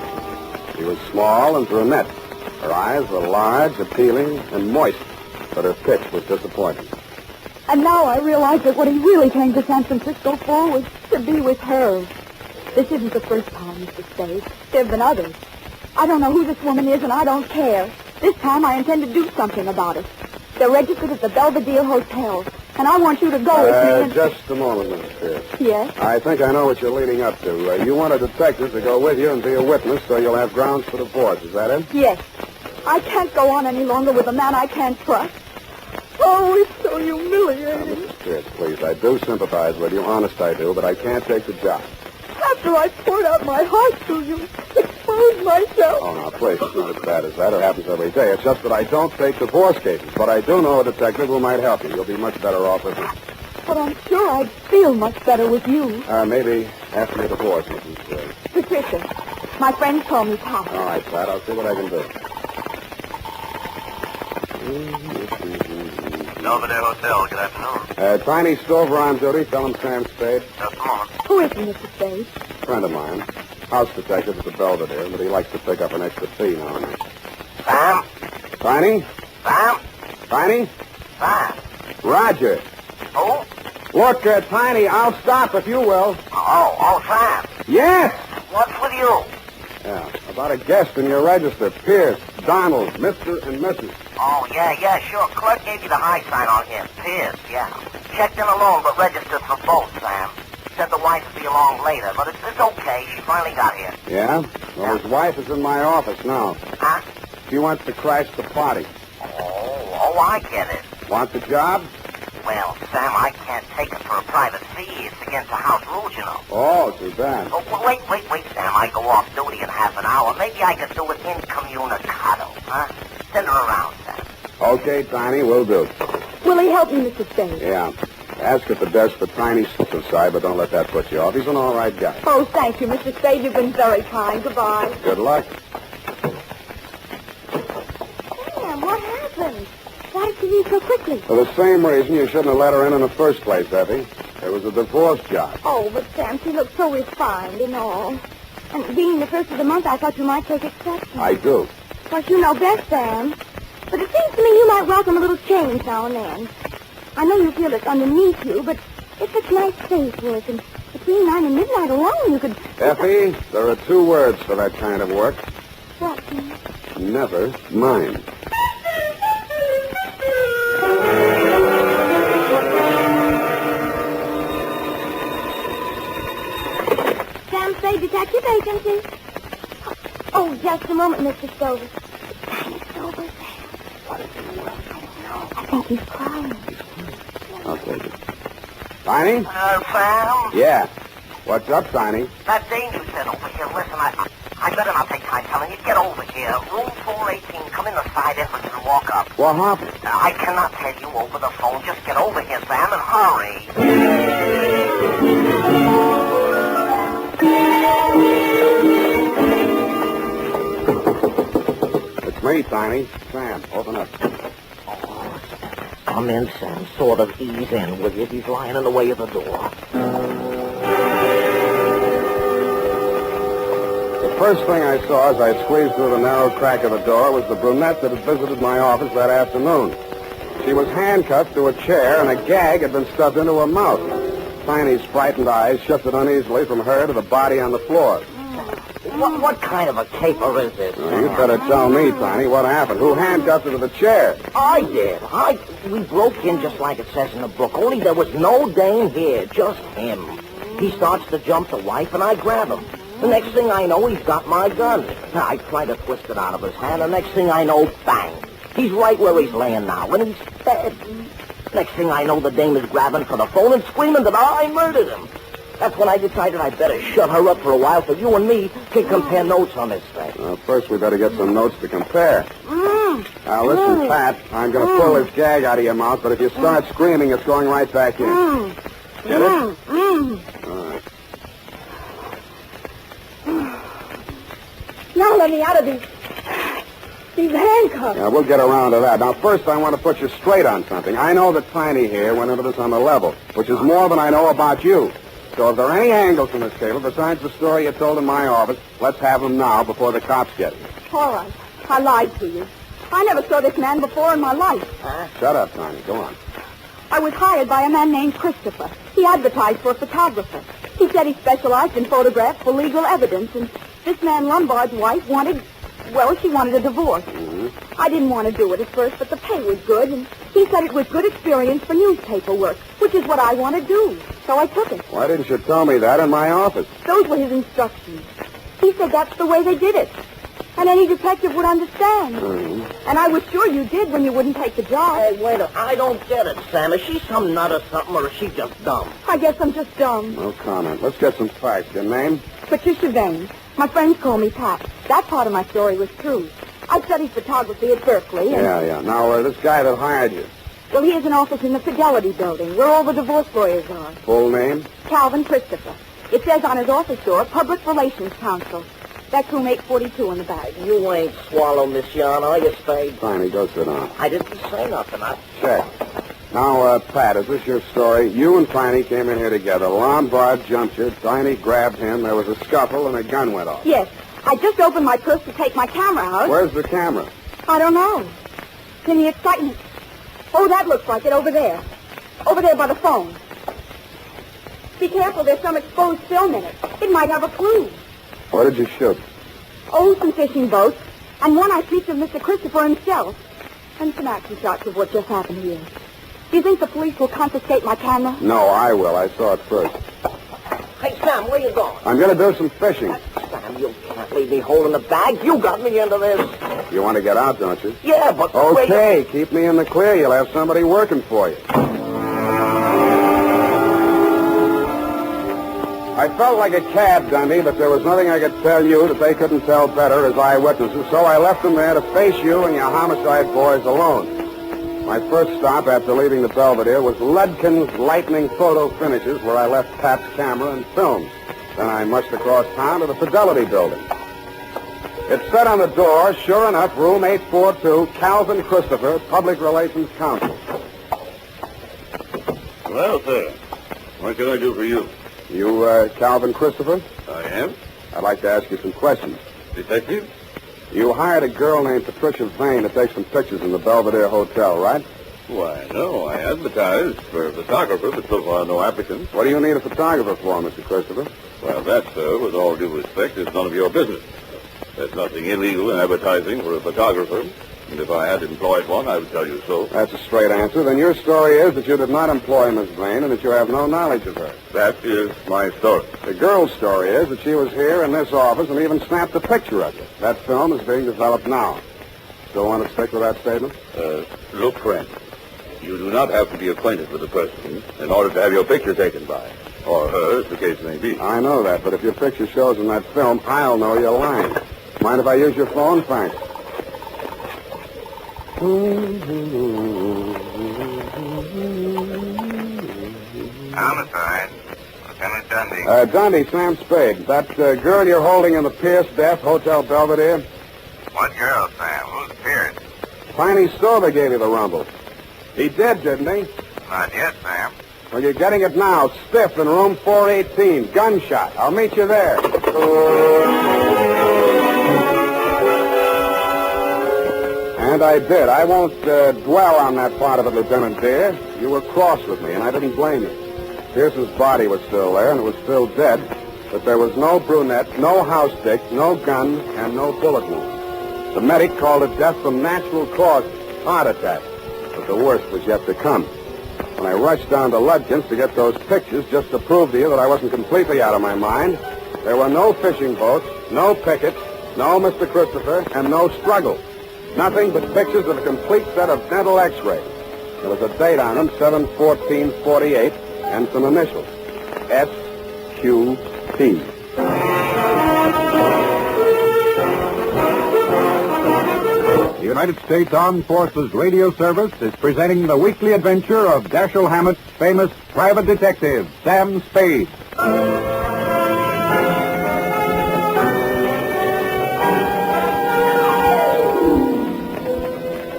She was small and brunette. Her eyes were large, appealing, and moist, but her pitch was disappointing. And now I realize that what he really came to San Francisco for was to be with her. This isn't the first time, Mr. Spade. There have been others. I don't know who this woman is, and I don't care. This time I intend to do something about it. They're registered at the Belvedere Hotel, and I want you to go with me and... Just a moment, Mrs. Pierce. Yes? I think I know what you're leading up to. You want a detective to go with you and be a witness so you'll have grounds for divorce. Is that it? Yes. I can't go on any longer with a man I can't trust. Oh, it's so humiliating. Mrs. Pierce, please, I do sympathize with you. Honest, I do, but I can't take the job. After I poured out my heart to you, exposed myself. Oh, now, please, it's not as bad as that. It happens every day. It's just that I don't take divorce cases. But I do know a detective who might help you. You'll be much better off with me. But I'm sure I'd feel much better with you. Maybe after your divorce, Mrs. Patricia, my friends call me Pat. All right, Pat, I'll see what I can do. Belvedere Hotel, good afternoon. Tiny Stover on duty. Tell him Sam Spade. Just a moment. Who is he, Mr. Spade? Friend of mine. House detective at the Belvedere, but he likes to pick up an extra fee now and then. Sam? Tiny? Sam? Tiny? Sam? Roger. Who? Look, Tiny, I'll stop if you will. Oh, Sam. Yes! What's with you? Yeah, about a guest in your register. Pierce, Donald, Mr. and Mrs. Oh, yeah, sure. Clerk gave you the high sign on him. Pierce, yeah. Checked in alone, but registered for both, Sam. Said the wife would be along later, but it's okay. She finally got here. Yeah? Well, his wife is in my office now. Huh? She wants to crash the party. Oh, I get it. Want the job? Well, Sam, I can't take it for a private fee. It's against the house rules, you know. Oh, too bad. Oh, wait, Sam. I go off duty in half an hour. Maybe I could do it incommunicado, huh? Send her around, Sam. Okay, Tiny, will do. Will he help me, Mr. Spade? Yeah. Ask at the desk for Tiny side, but don't let that put you off. He's an all right guy. Oh, thank you, Mr. Spade. You've been very kind. Goodbye. Good luck. Sam, what happened? Why did you leave so quickly? For the same reason you shouldn't have let her in the first place, Effie. It was a divorce job. Oh, but Sam, she looked so refined and all. And being the first of the month, I thought you might take exception. I do. Of course, you know best, Sam. But it seems to me you might welcome a little change now and then. I know you feel it's underneath you, but it's such nice space work, and between 9 and midnight alone, you could... Effie, there are 2 words for that kind of work. What, Sam? Never mind. Sam Spade, detective agency. Oh, just a moment, Mr. Stover. Tiny Stover, Sam. What is it? I don't know. I think he's crying. I'll take it. Tiny? Sam? Yeah. What's up, Tiny? That dame you said over here. Listen, I better not take time telling you. Get over here. Room 418. Come in the side entrance and walk up. What happened? I cannot tell you over the phone. Just get over here, Sam, and hurry. It's me, Tiny. Sam, open up. Come in, Sam. Sort of ease in, will you? He's lying in the way of the door. The first thing I saw as I squeezed through the narrow crack of the door was the brunette that had visited my office that afternoon. She was handcuffed to a chair, and a gag had been stuffed into her mouth. Tiny's frightened eyes shifted uneasily from her to the body on the floor. What kind of a caper is this? You better tell me, Tiny, what happened. Who handcuffed her to the chair? I did. We broke in just like it says in the book, only there was no dame here, just him. He starts to jump the wife, and I grab him. The next thing I know, he's got my gun. I try to twist it out of his hand. The next thing I know, bang. He's right where he's laying now, and he's dead. Next thing I know, the dame is grabbing for the phone and screaming that I murdered him. That's when I decided I'd better shut her up for a while so you and me can compare notes on this thing. Well, first we better get some notes to compare. Now, listen, Pat, I'm going to pull this gag out of your mouth, but if you start screaming, it's going right back in. Get it? All right. Now let me out of these handcuffs. Yeah, we'll get around to that. Now, first, I want to put you straight on something. I know that Tiny here went into this on the level, which is more than I know about you. So if there are any angles in this cable besides the story you told in my office, let's have them now before the cops get you. All right. I lied to you. I never saw this man before in my life. Shut up, Tiny. Go on. I was hired by a man named Christopher. He advertised for a photographer. He said he specialized in photographs for legal evidence, and this man Lombard's wife wanted a divorce. I didn't want to do it at first, but the pay was good, and he said it was good experience for newspaper work, which is what I want to do. So I took it. Why didn't you tell me that in my office? Those were his instructions. He said that's the way they did it. And any detective would understand. And I was sure you did when you wouldn't take the job. Hey, wait a minute. I don't get it, Sam. Is she some nut or something, or is she just dumb? I guess I'm just dumb. No comment. Let's get some facts. Your name? Patricia Vane. My friends call me Pat. That part of my story was true. I studied photography at Berkeley. And... Yeah. Now, this guy that hired you, Well, he has an office in the Fidelity Building, where all the divorce lawyers are. Full name? Calvin Christopher. It says on his office door, Public Relations Counsel. That's room 842 in the back. You ain't swallow Miss Yarn, are you, Spade? Fine, go sit down. I didn't say nothing. Check. Now, Pat, is this your story? You and Tiny came in here together. Lombard jumped you. Tiny grabbed him. There was a scuffle, and a gun went off. Yes. I just opened my purse to take my camera out. Where's the camera? I don't know. It's in the excitement. Oh, that looks like it over there. Over there by the phone. Be careful, there's some exposed film in it. It might have a clue. What did you shoot? Oh, some fishing boats. And one I pieced of Mr. Christopher himself. And some action shots of what just happened here. Do you think the police will confiscate my camera? No, I will. I saw it first. Hey, Sam, where you going? I'm going to do some fishing. Sam, you can't leave me holding the bag. You got me into this. You want to get out, don't you? Yeah, but... Okay, keep me in the clear. You'll have somebody working for you. I felt like a cad, Dundee, but there was nothing I could tell you that they couldn't tell better as eyewitnesses, so I left them there to face you and your homicide boys alone. My first stop after leaving the Belvedere was Ludkin's Lightning Photo Finishes, where I left Pat's camera and films. Then I mushed across town to the Fidelity Building. It said on the door, sure enough, room 842, Calvin Christopher, Public Relations Counsel. Well, sir, what can I do for you? You, Calvin Christopher? I am. I'd like to ask you some questions. Detective? You hired a girl named Patricia Vane to take some pictures in the Belvedere Hotel, right? Why, no. I advertised for a photographer, but so far no applicants. What do you need a photographer for, Mr. Christopher? Well, that, sir, with all due respect, is none of your business. There's nothing illegal in advertising for a photographer. And if I had employed one, I would tell you so. That's a straight answer. Then your story is that you did not employ Miss Vane and that you have no knowledge of her. That is my story. The girl's story is that she was here in this office and even snapped a picture of you. That film is being developed now. Still want to stick with that statement? Look, friend, you do not have to be acquainted with the person in order to have your picture taken by. Or her, as the case may be. I know that, but if your picture shows in that film, I'll know you're lying. Mind if I use your phone? Thanks. Homicide. Lieutenant Dundee. Dundee, Sam Spade. That girl you're holding in the Pierce death, Hotel Belvedere? What girl, Sam? Who's Pierce? Tiny Stover gave you the rumble. He did, didn't he? Not yet, Sam. Well, you're getting it now, stiff in room 418. Gunshot. I'll meet you there. And I did. I won't dwell on that part of it, Lieutenant dear. You were cross with me, and I didn't blame you. Pierce's body was still there, and it was still dead, but there was no brunette, no house stick, no gun, and no bullet wound. The medic called it death from natural causes, heart attack, but the worst was yet to come. When I rushed down to Ludkin's to get those pictures just to prove to you that I wasn't completely out of my mind, there were no fishing boats, no pickets, no Mr. Christopher, and no struggle. Nothing but pictures of a complete set of dental x-rays. There was a date on them, 7/14/48, and some initials, SQP. The United States Armed Forces Radio Service is presenting the weekly adventure of Dashiell Hammett's famous private detective, Sam Spade.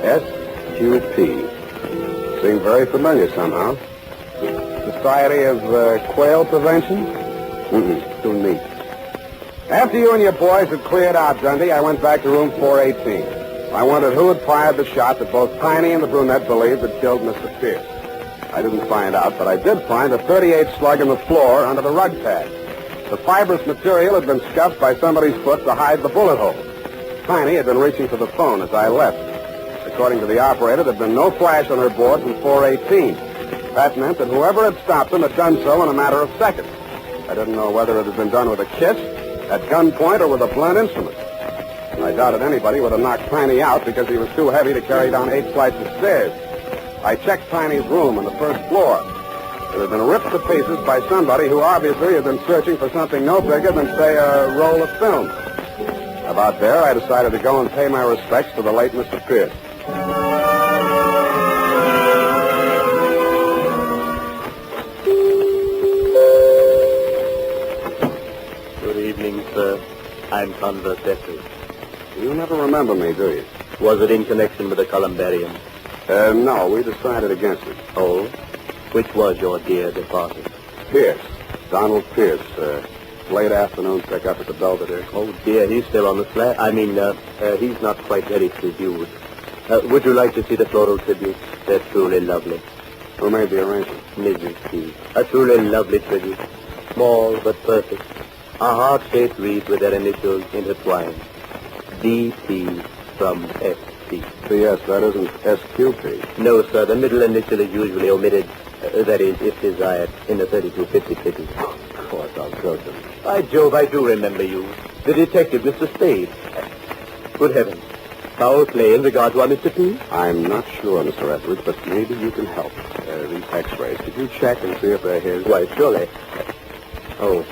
SQP. Seemed very familiar somehow. Society of Quail Prevention? Too neat. After you and your boys had cleared out, Dundee, I went back to room 418. I wondered who had fired the shot that both Tiny and the brunette believed had killed Mr. Pierce. I didn't find out, but I did find a .38 slug in the floor under the rug pad. The fibrous material had been scuffed by somebody's foot to hide the bullet hole. Tiny had been reaching for the phone as I left. According to the operator, there had been no flash on her board from 418. That meant that whoever had stopped them had done so in a matter of seconds. I didn't know whether it had been done with a kiss, at gunpoint, or with a blunt instrument. I doubted anybody would have knocked Tiny out because he was too heavy to carry down 8 flights of stairs. I checked Tiny's room on the first floor. It had been ripped to pieces by somebody who obviously had been searching for something no bigger than, say, a roll of film. About there, I decided to go and pay my respects to the late Mr. Pierce. sir. I'm Converse Jeffrey. You never remember me, do you? Was it in connection with the columbarium? No, we decided against it. Oh? Which was your dear departed? Pierce. Donald Pierce. Late afternoon pickup at the Belvedere. Oh, dear, he's still on the flat. He's not quite ready to be viewed. Would you like to see the floral tributes? They're truly lovely. Who made the arrangement? Mrs. P. A truly lovely tribute. Small but perfect. A heart-shaped wreath with their initials intertwined. D.P. from S.P. P.S., that isn't SQP. No, sir. The middle initial is usually omitted. That is, if desired, in the 3250 city. Of course, I'll go to him. By Jove, I do remember you. The detective, Mr. Spade. Good heavens. Foul play in regard to our Mr. P? I'm not sure, Mr. Etheridge, but maybe you can help. These x-rays. Could you check and see if they're his? Why, surely. Oh,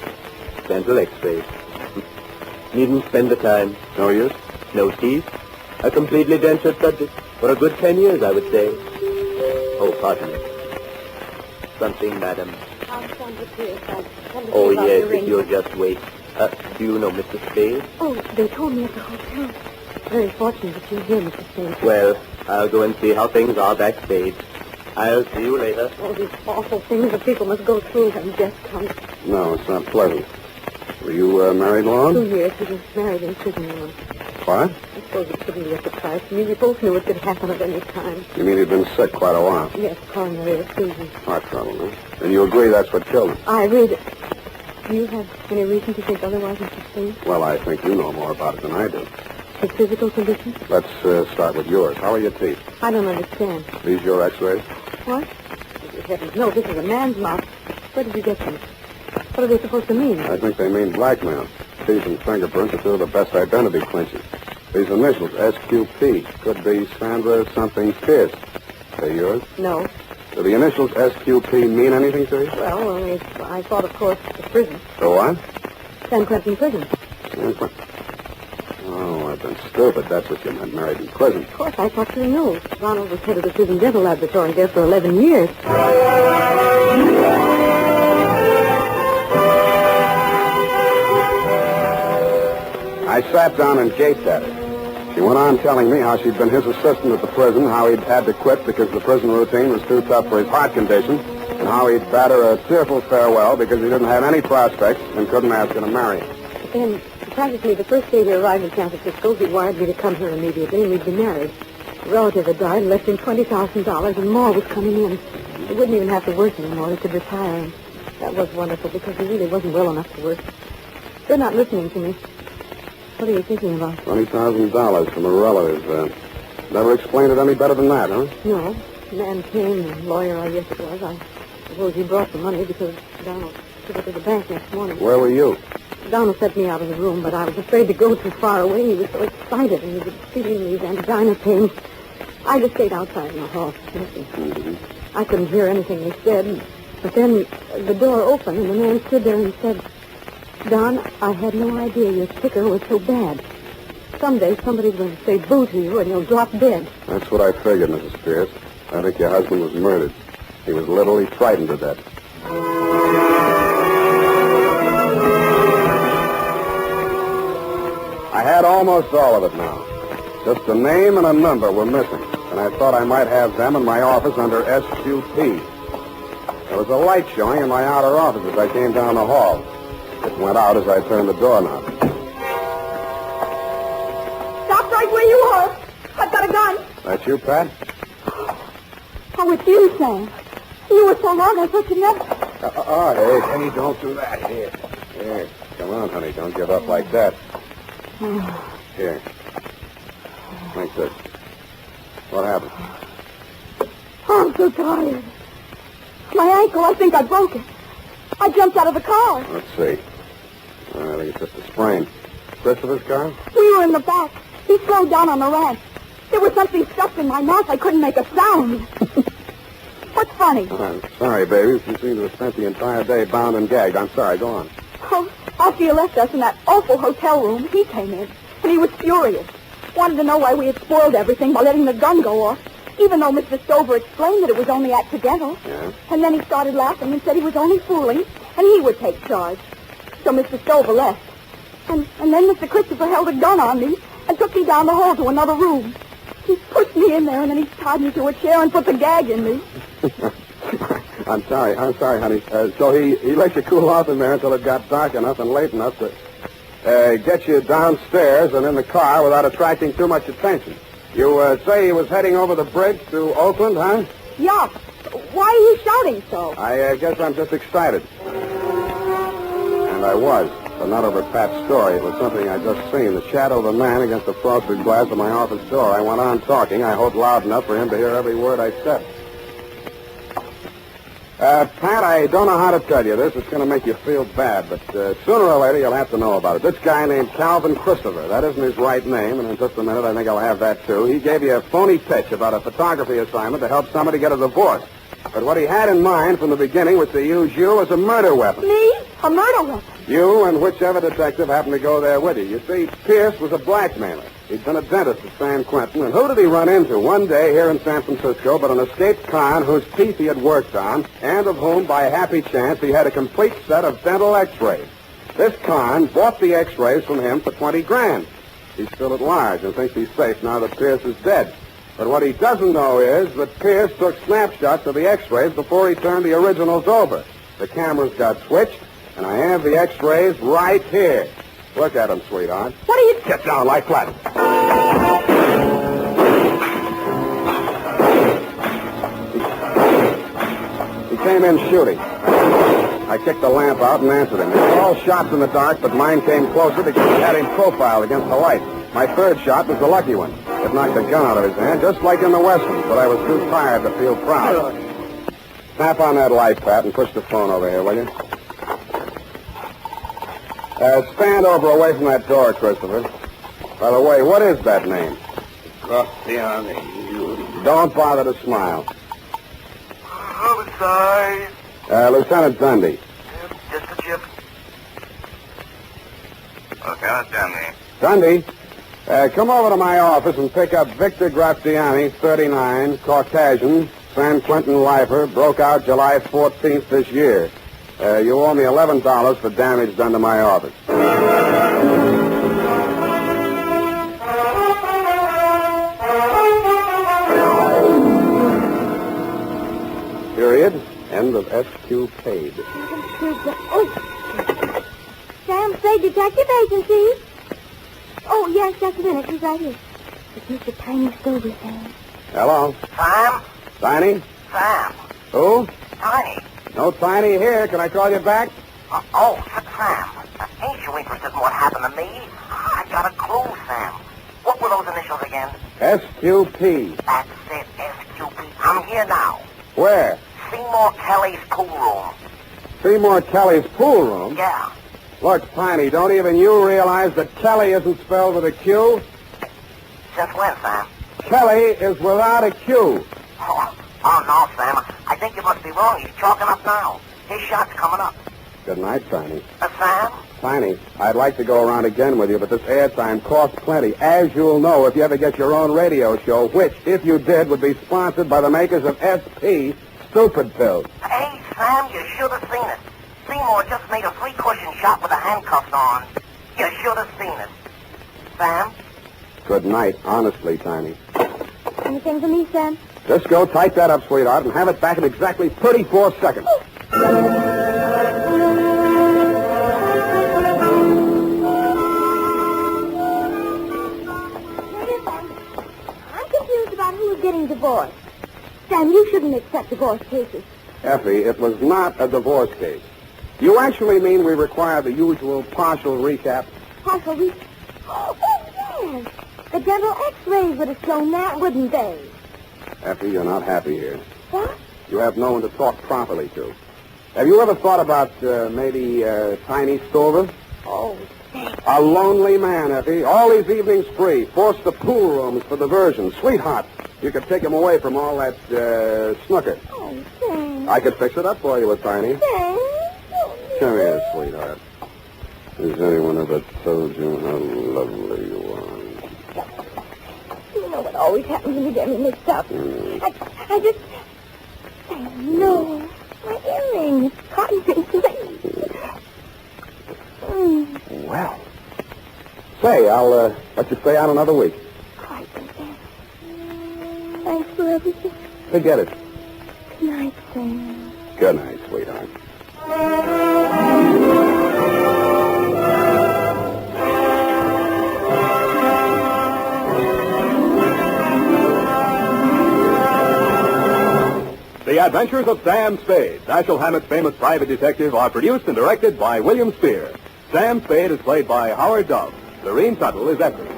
dental x-rays. Needn't spend the time. No use? No teeth. A completely dentured subject. For a good 10 years, I would say. Oh, pardon me. Something, madam. Oh, yes, if you'll just wait. Do you know Mr. Spade? Oh, they told me at the hotel. Very fortunate that you're here, Mr. Spade. Well, I'll go and see how things are backstage. I'll see you later. All these awful things that people must go through when death comes. No, it's not pleasant. Were you married long? 2 years. We were married in prison once. What? I suppose it couldn't be a surprise to me. We both knew it could happen at any time. You mean he'd been sick quite a while? Yes, coronary effusion. Heart trouble, huh? And you agree that's what killed him? I read it. Do you have any reason to think otherwise, Mr. Spade? Well, I think you know more about it than I do. His physical condition? Let's start with yours. How are your teeth? I don't understand. These your x-rays? What? Heavens, no, this is a man's mouth. Where did you get them? What are they supposed to mean? I think they mean blackmail. Teeth and fingerprints are two of the best identity clinches. These initials, SQP, could be Sandra something Pierce. They yours? No. Do the initials SQP mean anything to you? Well, only I thought, of course, the prison. The what? San Quentin prison. San Quentin. Oh, I've been stupid. That's what you meant, married in prison. Of course, I thought you knew. Ronald was head of the prison dental laboratory there for 11 years. I sat down and gaped at her. She went on telling me how she'd been his assistant at the prison, how he'd had to quit because the prison routine was too tough for his heart condition, and how he'd bade her a tearful farewell because he didn't have any prospects and couldn't ask her to marry him. And practically the first day we arrived in San Francisco, he wired me to come here immediately, and we'd be married. A relative had died and left him $20,000, and more was coming in. He wouldn't even have to work anymore. He could retire, and that was wonderful because he really wasn't well enough to work. They're not listening to me. What are you thinking about? $20,000 from a relative. Never explained it any better than that, huh? No. The man came, the lawyer, I guess it was. I suppose he brought the money because Donald took it to the bank next morning. Where were you? Donald set me out of the room, but I was afraid to go too far away. He was so excited, and he was feeling these angina pains. I just stayed outside in the hall, listening. Mm-hmm. I couldn't hear anything they said, but then the door opened, and the man stood there and said, Don, I had no idea your ticker was so bad. Someday somebody's going to say boo to you and you'll drop dead. That's what I figured, Mrs. Pierce. I think your husband was murdered. He was literally frightened to death. I had almost all of it now. Just a name and a number were missing, and I thought I might have them in my office under SQP. There was a light showing in my outer office as I came down the hall. It went out as I turned the doorknob. Stop right where you are. I've got a gun. That you, Pat? Oh, it's you, Sam. You were so long, I thought you'd never... Hey, honey, don't do that. Here. Come on, honey, don't give up like that. Here. Like this. What happened? Oh, I'm so tired. My ankle, I think I broke it. I jumped out of the car. Let's see. I think it's just a sprain. Christopher's car? We were in the back. He slowed down on the ramp. There was something stuffed in my mouth. I couldn't make a sound. What's funny? I'm sorry, baby. You seem to have spent the entire day bound and gagged. I'm sorry. Go on. Oh, after you left us in that awful hotel room, he came in, and he was furious. Wanted to know why we had spoiled everything by letting the gun go off, even though Mr. Stover explained that it was only accidental. Yeah? And then he started laughing and said he was only fooling, and he would take charge. So Mr. Stover left. And then Mr. Christopher held a gun on me and took me down the hall to another room. He pushed me in there, and then he tied me to a chair and put the gag in me. I'm sorry, honey. So he let you cool off in there until it got dark enough and late enough to get you downstairs and in the car without attracting too much attention. You say he was heading over the bridge to Oakland, huh? Yeah. Why are you shouting so? I guess I'm just excited. And I was, but not over Pat's story. It was something I just seen. The shadow of a man against the frosted glass of my office door. I went on talking. I hoped loud enough for him to hear every word I said. Pat, I don't know how to tell you this. It's going to make you feel bad, but sooner or later you'll have to know about it. This guy named Calvin Christopher, that isn't his right name, and in just a minute I think I'll have that too. He gave you a phony pitch about a photography assignment to help somebody get a divorce. But what he had in mind from the beginning was to use you as a murder weapon. Me? A murder weapon? You and whichever detective happened to go there with you. You see, Pierce was a blackmailer. He'd been a dentist at San Quentin, and who did he run into one day here in San Francisco but an escaped con whose teeth he had worked on, and of whom, by happy chance, he had a complete set of dental x-rays. This con bought the x-rays from him for $20,000. He's still at large and thinks he's safe now that Pierce is dead. But what he doesn't know is that Pierce took snapshots of the x-rays before he turned the originals over. The cameras got switched, and I have the x-rays right here. Look at them, sweetheart. What are you... Get down, lie flat. He came in shooting. I kicked the lamp out and answered him. They were all shots in the dark, but mine came closer because he had him profiled against the light. My third shot was the lucky one. It knocked the gun out of his hand, just like in the Westerns, but I was too tired to feel proud. Snap on that light, Pat, and push the phone over here, will you? Stand over away from that door, Christopher. By the way, what is that name? Graziani. Don't bother to smile. Homicide. Lieutenant Dundee. Just a chip. Lieutenant Dundee. Dundee, come over to my office and pick up Victor Graziani, 39, Caucasian, San Quentin lifer, broke out July 14th this year. You owe me $11 for damage done to my office. Period. End of SQ paid. Oh. Sam Spade Detective Agency. Oh, yes, just a minute. He's right here. It's Mr. Tiny Silver, Sam. Hello. Sam? Tiny? Sam. Who? Tiny. No Tiny here. Can I call you back? Sam. Ain't you interested in what happened to me? I got a clue, Sam. What were those initials again? SQP. That's it, SQP. I'm here now. Where? Seymour Kelly's pool room. Seymour Kelly's pool room? Yeah. Look, Tiny, don't even you realize that Kelly isn't spelled with a Q? Since when, Sam? Kelly is without a Q. Oh, no, Sam. I think you must be wrong. He's chalking up now. His shot's coming up. Good night, Tiny. Sam? Tiny, I'd like to go around again with you, but this airtime costs plenty. As you'll know if you ever get your own radio show, which, if you did, would be sponsored by the makers of SP Stupid Pills. Hey, Sam, you should have seen it. Seymour just made a 3-cushion shot with the handcuffs on. You should have seen it. Sam? Good night, honestly, Tiny. Anything for me, Sam? Just go type that up, sweetheart, and have it back in exactly 34 seconds. I'm confused about who's getting divorced. Sam, you shouldn't accept divorce cases. Effie, it was not a divorce case. You actually mean we require the usual partial recap? Partial recap? Oh, yes. The dental x-rays would have shown that, wouldn't they? Effie, you're not happy here. What? You have no one to talk properly to. Have you ever thought about maybe Tiny Stover? Oh, a lonely man, Effie. All these evenings free. Forced to pool rooms for diversion. Sweetheart, you could take him away from all that snooker. Oh, Sam. I could fix it up for you with Tiny. Sam. Come here, sweetheart. Has anyone ever told you how lovely you are? You know what always happens when you get me mixed up. I just... Sam, no. My earring. It's cotton. Well, Say, I'll let you stay out another week. Thanks for everything. Forget it. Good night, Sam. Good night, sweetheart. The Adventures of Sam Spade, Dashiell Hammett's famous private detective, are produced and directed by William Spear. Sam Spade is played by Howard Dove. Lorene Tuttle is actress.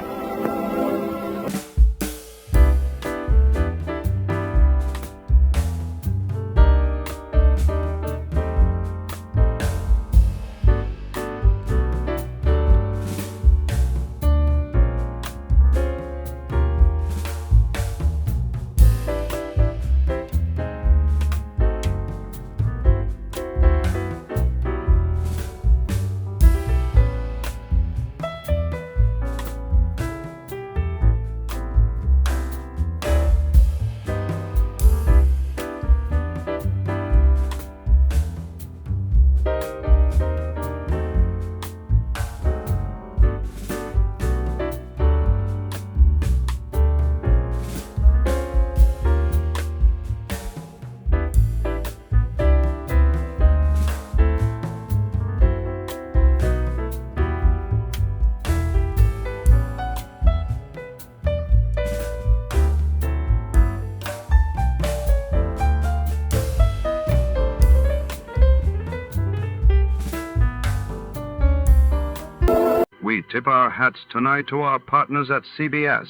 We tip our hats tonight to our partners at CBS.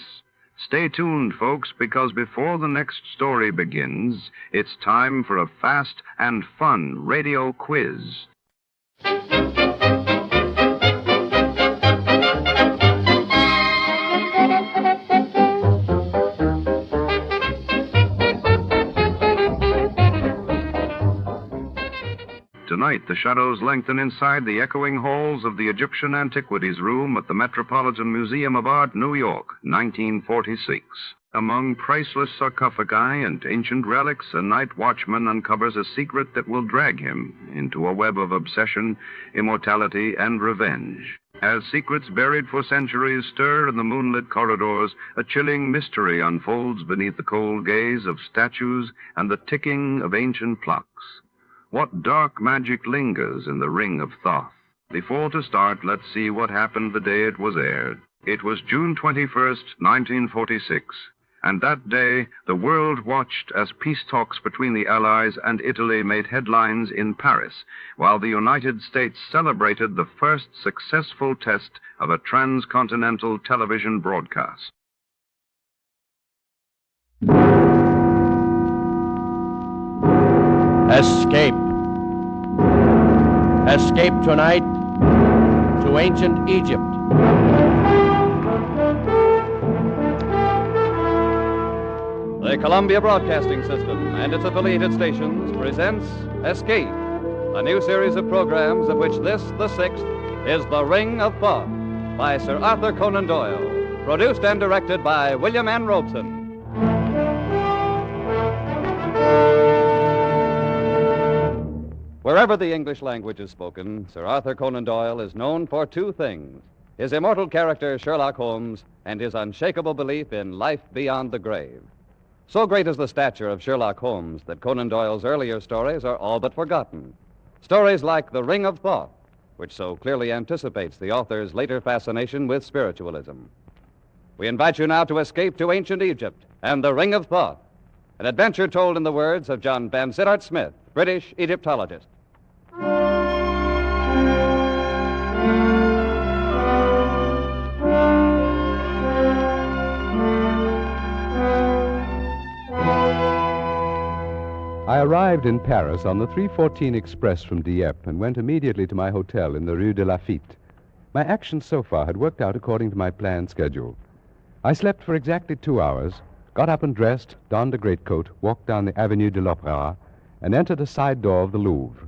Stay tuned, folks, because before the next story begins, it's time for a fast and fun radio quiz. Tonight, the shadows lengthen inside the echoing halls of the Egyptian Antiquities Room at the Metropolitan Museum of Art, New York, 1946. Among priceless sarcophagi and ancient relics, a night watchman uncovers a secret that will drag him into a web of obsession, immortality, and revenge. As secrets buried for centuries stir in the moonlit corridors, a chilling mystery unfolds beneath the cold gaze of statues and the ticking of ancient clocks. What dark magic lingers in the Ring of Thoth? Before to start, let's see what happened the day it was aired. It was June 21st, 1946, and that day the world watched as peace talks between the Allies and Italy made headlines in Paris, while the United States celebrated the first successful test of a transcontinental television broadcast. Escape. Escape tonight to ancient Egypt. The Columbia Broadcasting System and its affiliated stations presents Escape, a new series of programs of which this, the sixth, is The Ring of Thoth by Sir Arthur Conan Doyle, produced and directed by William N. Robeson. Wherever the English language is spoken, Sir Arthur Conan Doyle is known for two things: his immortal character Sherlock Holmes and his unshakable belief in life beyond the grave. So great is the stature of Sherlock Holmes that Conan Doyle's earlier stories are all but forgotten. Stories like The Ring of Thoth, which so clearly anticipates the author's later fascination with spiritualism. We invite you now to escape to ancient Egypt and The Ring of Thoth, an adventure told in the words of John Vansittart Smith, British Egyptologist. I arrived in Paris on the 3:14 express from Dieppe and went immediately to my hotel in the Rue de Lafitte. My actions so far had worked out according to my planned schedule. I slept for exactly 2 hours, got up and dressed, donned a greatcoat, walked down the Avenue de l'Opéra, and entered a side door of the Louvre.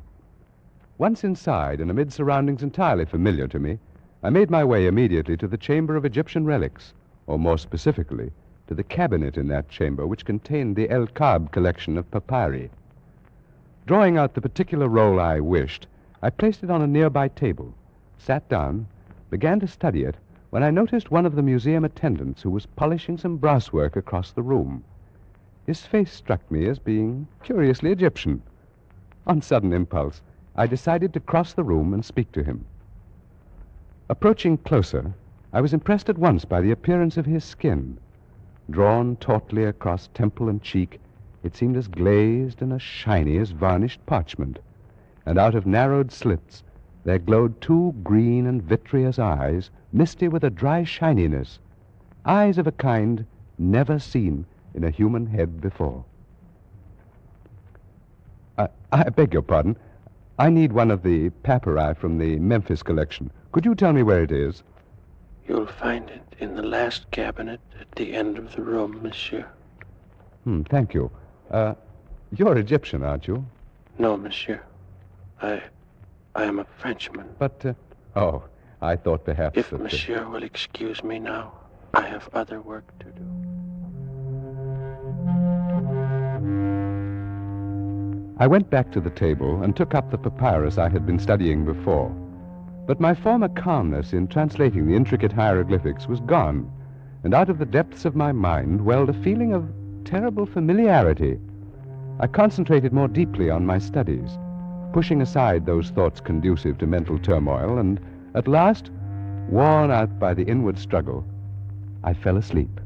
Once inside, and amid surroundings entirely familiar to me, I made my way immediately to the Chamber of Egyptian Relics, or more specifically, to the cabinet in that chamber which contained the El Kab collection of papyri. Drawing out the particular roll I wished, I placed it on a nearby table, sat down, began to study it, when I noticed one of the museum attendants who was polishing some brasswork across the room. His face struck me as being curiously Egyptian. On sudden impulse, I decided to cross the room and speak to him. Approaching closer, I was impressed at once by the appearance of his skin. Drawn tautly across temple and cheek, it seemed as glazed and as shiny as varnished parchment, and out of narrowed slits there glowed two green and vitreous eyes, misty with a dry shininess, eyes of a kind never seen in a human head before. I beg your pardon. I need one of the papyri from the Memphis collection. Could you tell me where it is? You'll find it in the last cabinet at the end of the room, monsieur. Thank you. You're Egyptian, aren't you? No, monsieur. I am a Frenchman. But, oh, I thought perhaps If that... monsieur will excuse me now, I have other work to do. I went back to the table and took up the papyrus I had been studying before. But my former calmness in translating the intricate hieroglyphics was gone, and out of the depths of my mind welled a feeling of terrible familiarity. I concentrated more deeply on my studies, pushing aside those thoughts conducive to mental turmoil, and at last, worn out by the inward struggle, I fell asleep.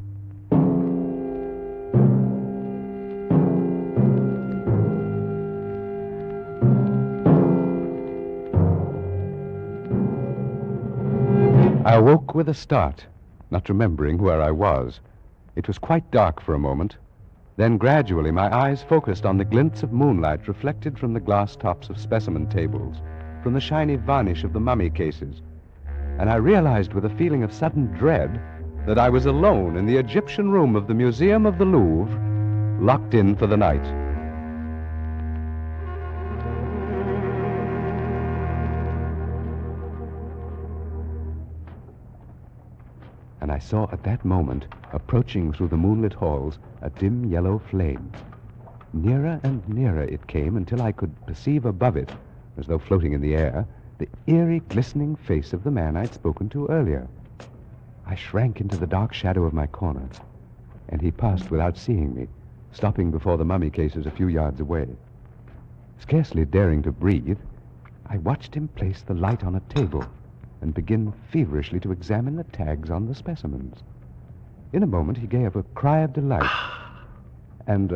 I awoke with a start, not remembering where I was. It was quite dark for a moment. Then gradually my eyes focused on the glints of moonlight reflected from the glass tops of specimen tables, from the shiny varnish of the mummy cases, and I realized with a feeling of sudden dread that I was alone in the Egyptian room of the Museum of the Louvre, locked in for the night. And I saw at that moment, approaching through the moonlit halls, a dim yellow flame. Nearer and nearer it came until I could perceive above it, as though floating in the air, the eerie, glistening face of the man I'd spoken to earlier. I shrank into the dark shadow of my corner, and he passed without seeing me, stopping before the mummy cases a few yards away. Scarcely daring to breathe, I watched him place the light on a table and begin feverishly to examine the tags on the specimens. In a moment, he gave a cry of delight, and,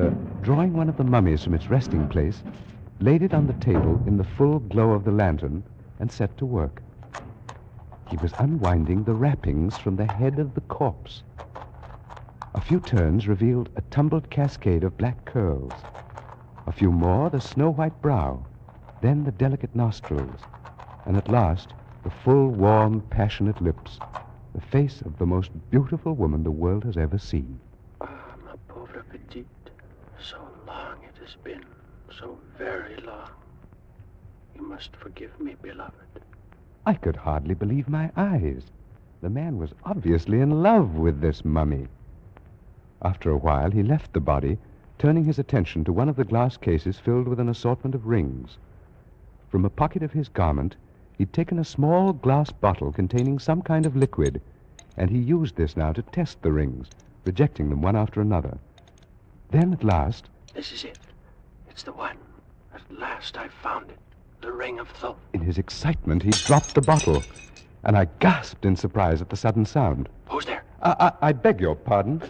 drawing one of the mummies from its resting place, laid it on the table in the full glow of the lantern and set to work. He was unwinding the wrappings from the head of the corpse. A few turns revealed a tumbled cascade of black curls. A few more, the snow-white brow, then the delicate nostrils, and at last, the full, warm, passionate lips, the face of the most beautiful woman the world has ever seen. Ah, ma pauvre petite, so long it has been, so very long. You must forgive me, beloved. I could hardly believe my eyes. The man was obviously in love with this mummy. After a while, he left the body, turning his attention to one of the glass cases filled with an assortment of rings. From a pocket of his garment, he'd taken a small glass bottle containing some kind of liquid, and he used this now to test the rings, rejecting them one after another. Then, at last... This is it. It's the one. At last I found it. The Ring of Thoth. In his excitement, he dropped the bottle, and I gasped in surprise at the sudden sound. Who's there? I beg your pardon.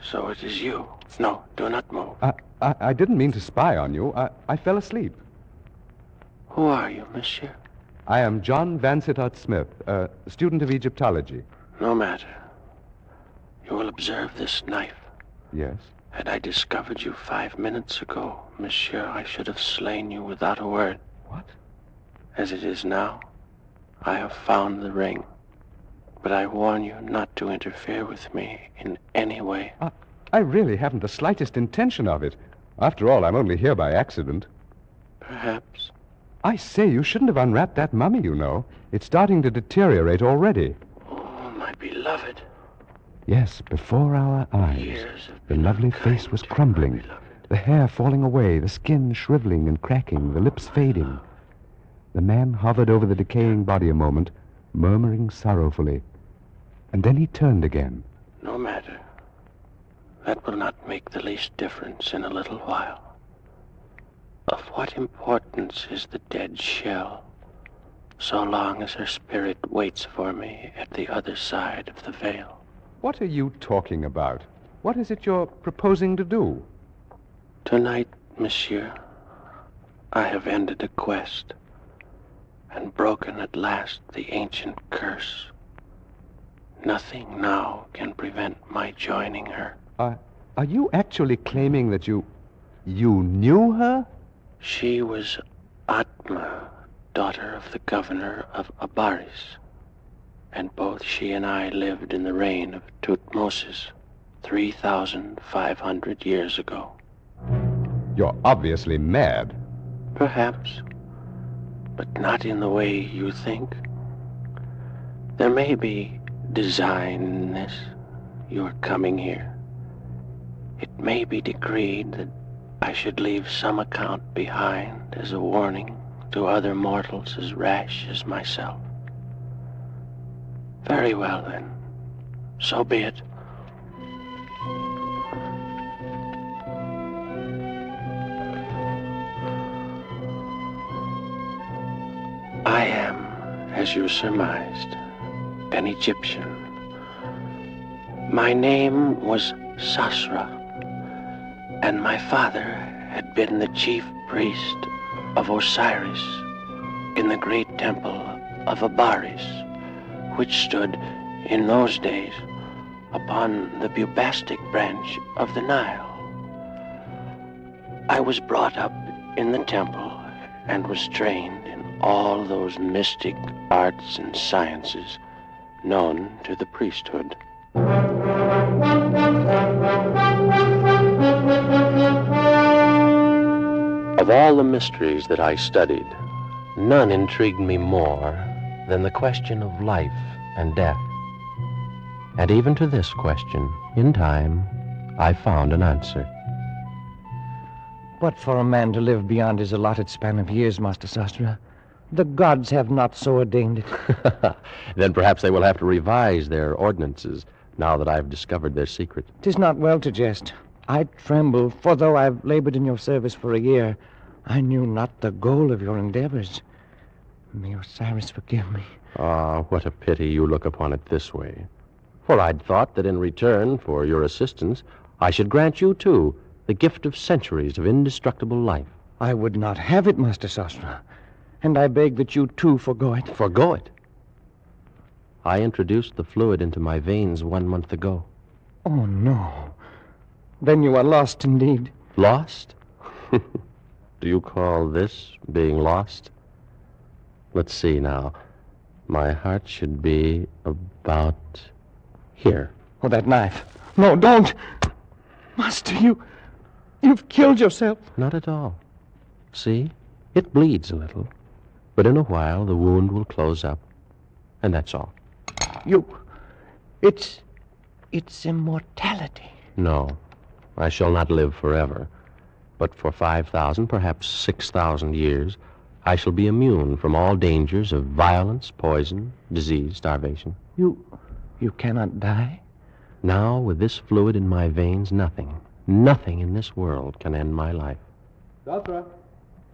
So it is you. No, do not move. I didn't mean to spy on you. I fell asleep. Who are you, monsieur? I am John Vansittart Smith, a student of Egyptology. No matter. You will observe this knife. Yes? Had I discovered you 5 minutes ago, monsieur, I should have slain you without a word. What? As it is now, I have found the ring. But I warn you not to interfere with me in any way. I really haven't the slightest intention of it. After all, I'm only here by accident. Perhaps. I say, you shouldn't have unwrapped that mummy, you know. It's starting to deteriorate already. Oh, my beloved. Yes, before our eyes, the lovely face was crumbling, the hair falling away, the skin shriveling and cracking, the lips fading. The man hovered over the decaying body a moment, murmuring sorrowfully. And then he turned again. No matter. That will not make the least difference in a little while. Of what importance is the dead shell, so long as her spirit waits for me at the other side of the veil? What are you talking about? What is it you're proposing to do? Tonight, monsieur, I have ended a quest and broken at last the ancient curse. Nothing now can prevent my joining her. Are you actually claiming that you knew her? She was Atma, daughter of the governor of Abaris, and both she and I lived in the reign of Tutmosis 3,500 years ago. You're obviously mad. Perhaps, but not in the way you think. There may be design in this, your coming here. It may be decreed that I should leave some account behind as a warning to other mortals as rash as myself. Very well, then. So be it. I am, as you surmised, an Egyptian. My name was Sasra, and my father had been the chief priest of Osiris in the great temple of Abaris, which stood in those days upon the Bubastic branch of the Nile. I was brought up in the temple and was trained in all those mystic arts and sciences known to the priesthood. Of all the mysteries that I studied, none intrigued me more than the question of life and death. And even to this question, in time, I found an answer. But for a man to live beyond his allotted span of years, Master Sastra, the gods have not so ordained it. Then perhaps they will have to revise their ordinances now that I've discovered their secret. 'Tis not well to jest. I tremble, for though I've labored in your service for a year, I knew not the goal of your endeavors. May Osiris forgive me. Ah, what a pity you look upon it this way. For I'd thought that in return for your assistance, I should grant you, too, the gift of centuries of indestructible life. I would not have it, Master Sastra, and I beg that you, too, forgo it. Forgo it? I introduced the fluid into my veins 1 month ago. Oh, no. Then you are lost indeed. Lost? Do you call this being lost? Let's see now. My heart should be about here. Oh, that knife. No, don't. Master, you've killed yourself. Not at all. See? It bleeds a little. But in a while, the wound will close up. And that's all. It's immortality. No. I shall not live forever. But for 5,000, perhaps 6,000 years, I shall be immune from all dangers of violence, poison, disease, starvation. You cannot die? Now, with this fluid in my veins, nothing in this world can end my life. Dothra,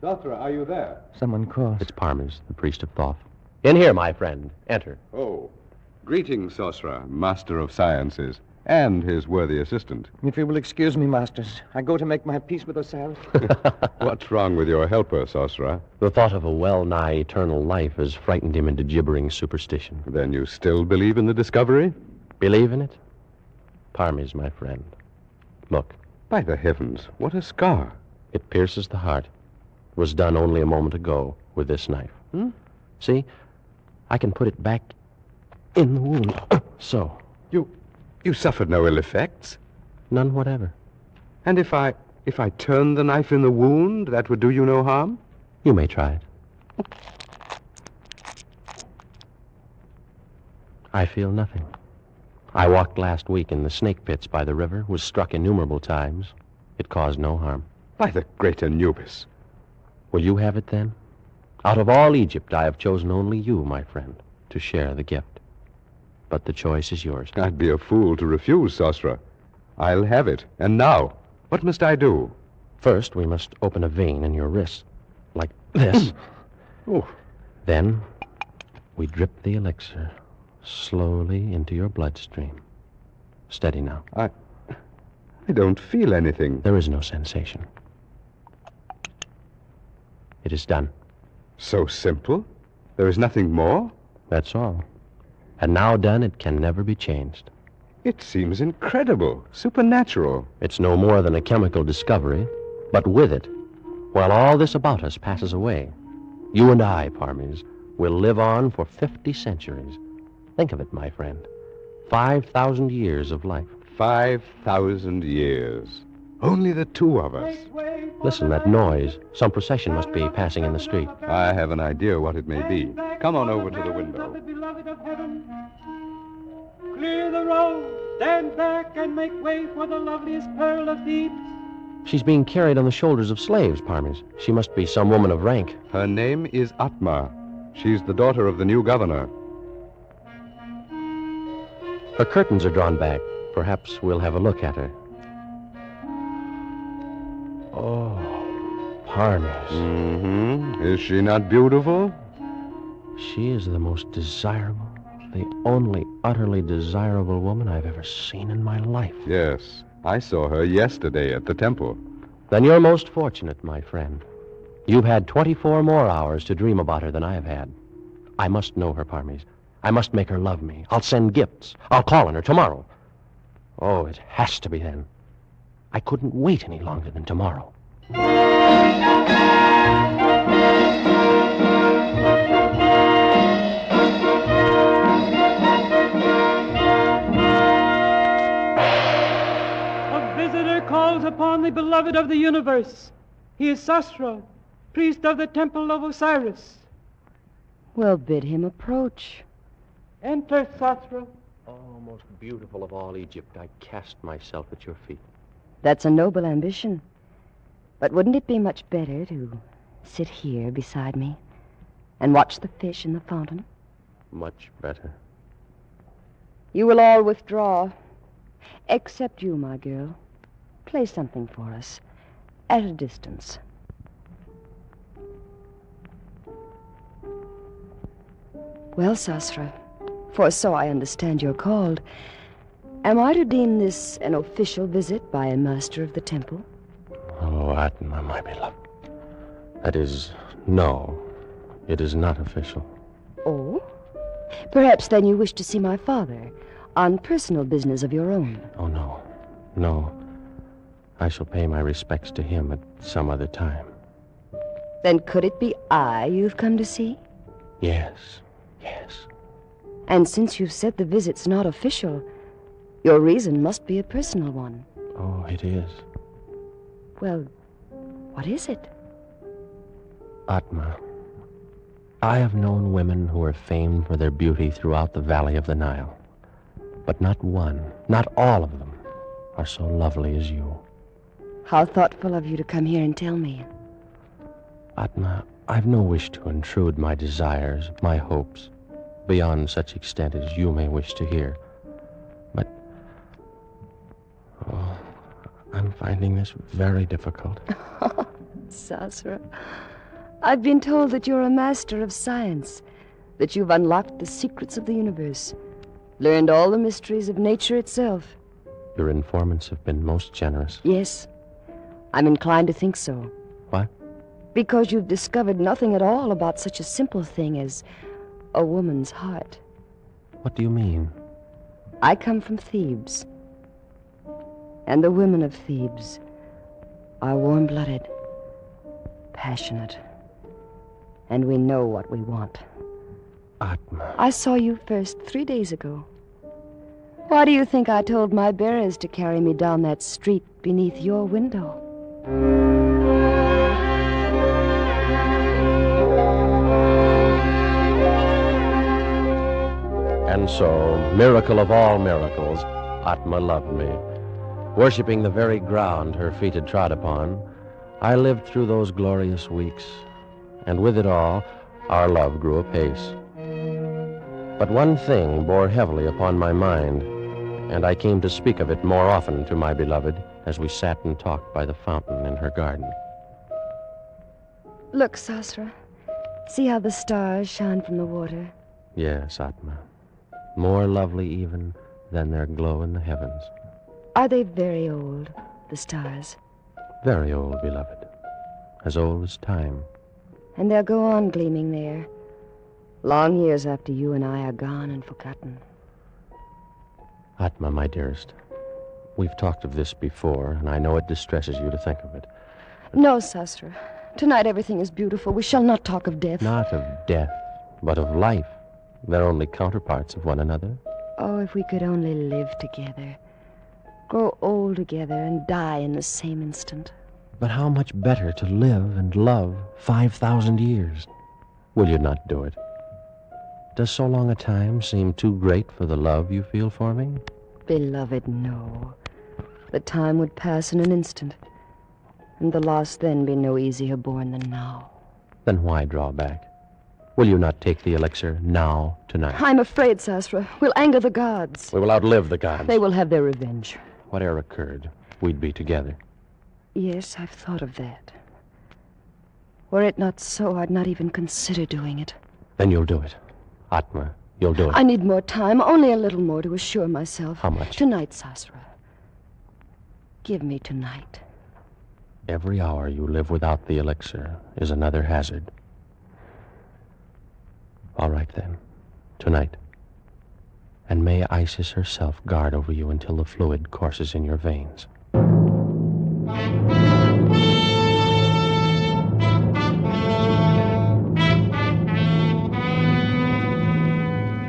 are you there? Someone calls. It's Parmes, the priest of Thoth. In here, my friend. Enter. Oh, greetings, Sosra, master of sciences, and his worthy assistant. If you will excuse me, masters, I go to make my peace with Osiris. What's wrong with your helper, Sosra? The thought of a well-nigh eternal life has frightened him into gibbering superstition. Then you still believe in the discovery? Believe in it? Parmes, my friend. Look. By the heavens, what a scar. It pierces the heart. It was done only a moment ago with this knife. See? I can put it back in the wound. So. You suffered no ill effects? None whatever. And if I turned the knife in the wound, that would do you no harm? You may try it. I feel nothing. I walked last week in the snake pits by the river, was struck innumerable times. It caused no harm. By the great Anubis. Will you have it then? Out of all Egypt, I have chosen only you, my friend, to share the gift. But the choice is yours. I'd be a fool to refuse, Sasra. I'll have it. And now, what must I do? First, we must open a vein in your wrist, like this. Then, we drip the elixir slowly into your bloodstream. Steady now. I don't feel anything. There is no sensation. It is done. So simple? There is nothing more? That's all. And now done, it can never be changed. It seems incredible, supernatural. It's no more than a chemical discovery, but with it, while all this about us passes away, you and I, Parmes, will live on for 50 centuries. Think of it, my friend. 5,000 years of life. 5,000 years. Only the two of us. Listen, that noise. Some procession must be passing in the street. I have an idea what it may be. Come on over to the window. Clear the road, stand back, and make way for the loveliest pearl of Thebes. She's being carried on the shoulders of slaves, Parmes. She must be some woman of rank. Her name is Atma. She's the daughter of the new governor. Her curtains are drawn back. Perhaps we'll have a look at her. Oh, Parmes. Mm-hmm. Is she not beautiful? She is the most desirable, the only utterly desirable woman I've ever seen in my life. Yes, I saw her yesterday at the temple. Then you're most fortunate, my friend. You've had 24 more hours to dream about her than I have had. I must know her, Parmes. I must make her love me. I'll send gifts. I'll call on her tomorrow. Oh, it has to be then. I couldn't wait any longer than tomorrow. A visitor calls upon the beloved of the universe. He is Sasra, priest of the temple of Osiris. Well, bid him approach. Enter, Sasra. Oh, most beautiful of all Egypt, I cast myself at your feet. That's a noble ambition. But wouldn't it be much better to sit here beside me and watch the fish in the fountain? Much better. You will all withdraw, except you, my girl. Play something for us, at a distance. Well, Sasra, for so I understand you're called, am I to deem this an official visit by a master of the temple? Oh, Atma, my beloved. That is, no, it is not official. Oh? Perhaps then you wish to see my father on personal business of your own. Oh, no. No. I shall pay my respects to him at some other time. Then could it be I you've come to see? Yes, yes. And since you've said the visit's not official, your reason must be a personal one. Oh, it is. Well, what is it? Atma, I have known women who are famed for their beauty throughout the valley of the Nile. But not one, not all of them, are so lovely as you. How thoughtful of you to come here and tell me. Atma, I've no wish to intrude my desires, my hopes, beyond such extent as you may wish to hear. But, oh, I'm finding this very difficult. Sasra, I've been told that you're a master of science, that you've unlocked the secrets of the universe, learned all the mysteries of nature itself. Your informants have been most generous. Yes, I'm inclined to think so. What? Because you've discovered nothing at all about such a simple thing as a woman's heart. What do you mean? I come from Thebes, and the women of Thebes are warm-blooded, passionate, and we know what we want. Atma. I saw you first 3 days ago. Why do you think I told my bearers to carry me down that street beneath your window? And so, miracle of all miracles, Atma loved me. Worshipping the very ground her feet had trod upon, I lived through those glorious weeks, and with it all, our love grew apace. But one thing bore heavily upon my mind, and I came to speak of it more often to my beloved as we sat and talked by the fountain in her garden. Look, Sasra. See how the stars shine from the water? Yes, Atma. More lovely even than their glow in the heavens. Are they very old, the stars? Very old, beloved. As old as time. And they'll go on gleaming there, long years after you and I are gone and forgotten. Atma, my dearest, we've talked of this before, and I know it distresses you to think of it. No, Sasra. Tonight everything is beautiful. We shall not talk of death. Not of death, but of life. They're only counterparts of one another. Oh, if we could only live together. Grow old together and die in the same instant. But how much better to live and love 5,000 years? Will you not do it? Does so long a time seem too great for the love you feel for me? Beloved, no. The time would pass in an instant, and the loss then be no easier borne than now. Then why draw back? Will you not take the elixir now, tonight? I'm afraid, Sasra. We'll anger the gods. We will outlive the gods. They will have their revenge. Whatever occurred, we'd be together. Yes, I've thought of that. Were it not so, I'd not even consider doing it. Then you'll do it. Atma, you'll do it. I need more time, only a little more to assure myself. How much? Tonight, Sasra. Give me tonight. Every hour you live without the elixir is another hazard. All right, then. Tonight. And may Isis herself guard over you until the fluid courses in your veins.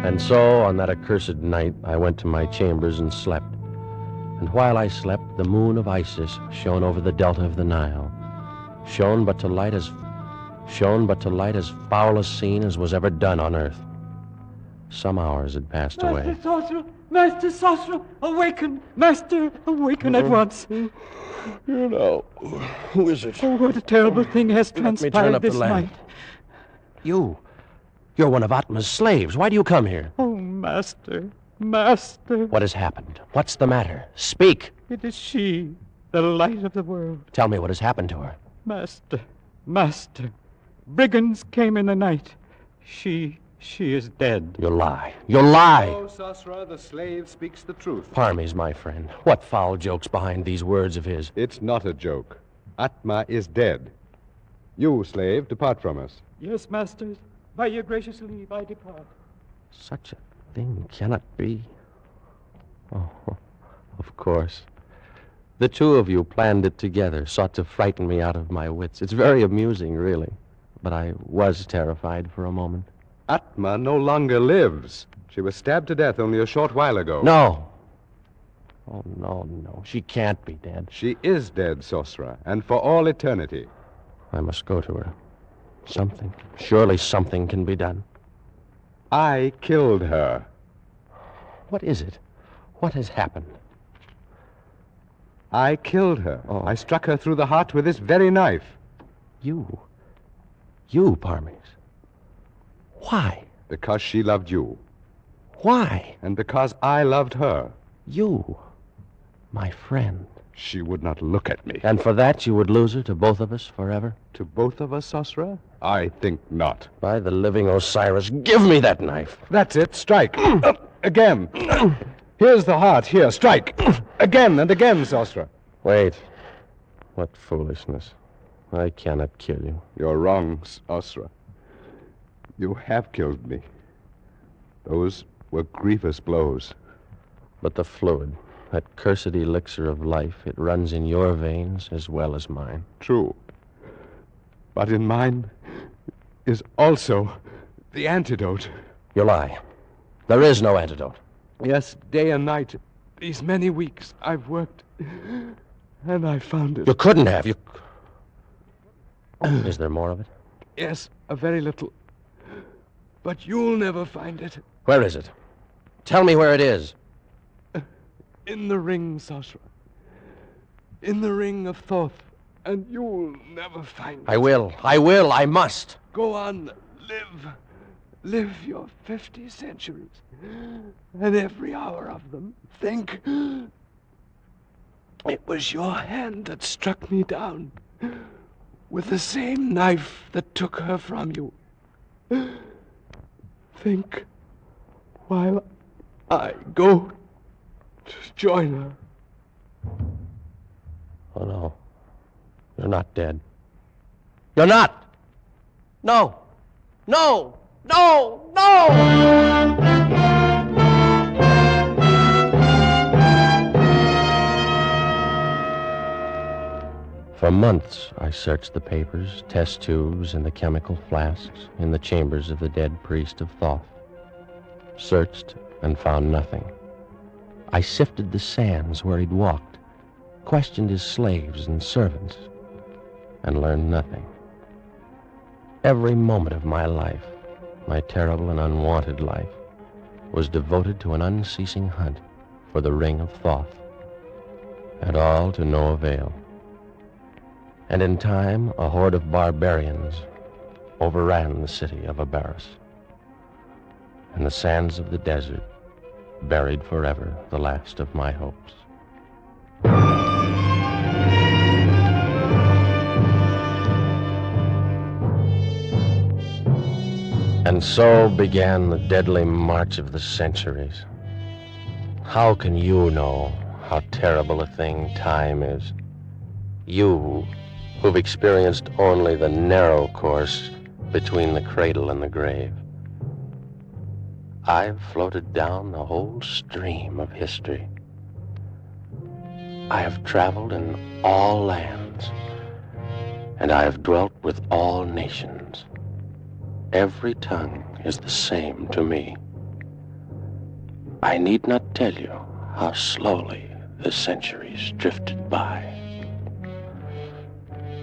And so, on that accursed night, I went to my chambers and slept. And while I slept, the moon of Isis shone over the delta of the Nile. Shone but to light as foul a scene as was ever done on earth. Some hours had passed away. Master Sasra, awaken! Master, awaken at once. You know, who is it? Oh, what a terrible thing has transpired this night. You're one of Atma's slaves. Why do you come here? Oh, Master, Master. What has happened? What's the matter? Speak. It is she, the light of the world. Tell me what has happened to her. Master. Brigands came in the night. She is dead. You lie. You lie. Oh, Sasra, the slave speaks the truth. Parmes, my friend. What foul joke's behind these words of his? It's not a joke. Atma is dead. You, slave, depart from us. Yes, masters. By your gracious leave, I depart. Such a thing cannot be. Oh, of course. The two of you planned it together, sought to frighten me out of my wits. It's very amusing, really. But I was terrified for a moment. Atma no longer lives. She was stabbed to death only a short while ago. No. Oh, no. She can't be dead. She is dead, Sosra, and for all eternity. I must go to her. Surely something can be done. I killed her. What is it? What has happened? I killed her. Oh. I struck her through the heart with this very knife. You, Parmes. Why? Because she loved you. Why? And because I loved her. You, my friend. She would not look at me. And for that you would lose her to both of us forever? To both of us, Sosra? I think not. By the living Osiris, give me that knife. That's it. Strike. Again. Here's the heart. Here, strike. Again and again, Sosra. Wait. What foolishness. I cannot kill you. You're wrong, Sosra. You have killed me. Those were grievous blows. But the fluid, that cursed elixir of life, it runs in your veins as well as mine. True. But in mine is also the antidote. You lie. There is no antidote. Yes, day and night. These many weeks I've worked, and I found it. You couldn't have. Is there more of it? Yes, a very little. But you'll never find it. Where is it? Tell me where it is. In the ring, Sasra. In the Ring of Thoth. And you'll never find it. I will. I must. Go on, live. Live your 50 centuries. And every hour of them, think. It was your hand that struck me down with the same knife that took her from you. Think while I go to join her. Oh, no. You're not dead. You're not! No! No! No! No! For months, I searched the papers, test tubes, and the chemical flasks in the chambers of the dead priest of Thoth. Searched and found nothing. I sifted the sands where he'd walked, questioned his slaves and servants, and learned nothing. Every moment of my life, my terrible and unwanted life, was devoted to an unceasing hunt for the Ring of Thoth, and all to no avail. And in time, a horde of barbarians overran the city of Abaris. And the sands of the desert buried forever the last of my hopes. And so began the deadly march of the centuries. How can you know how terrible a thing time is? You, who've experienced only the narrow course between the cradle and the grave. I've floated down the whole stream of history. I have traveled in all lands, and I have dwelt with all nations. Every tongue is the same to me. I need not tell you how slowly the centuries drifted by.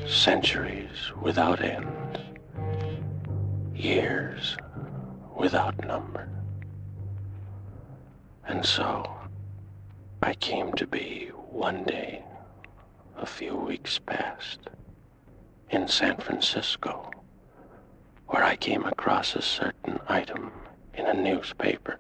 Centuries without end, years without number. And so I came to be one day, a few weeks past, in San Francisco, where I came across a certain item in a newspaper.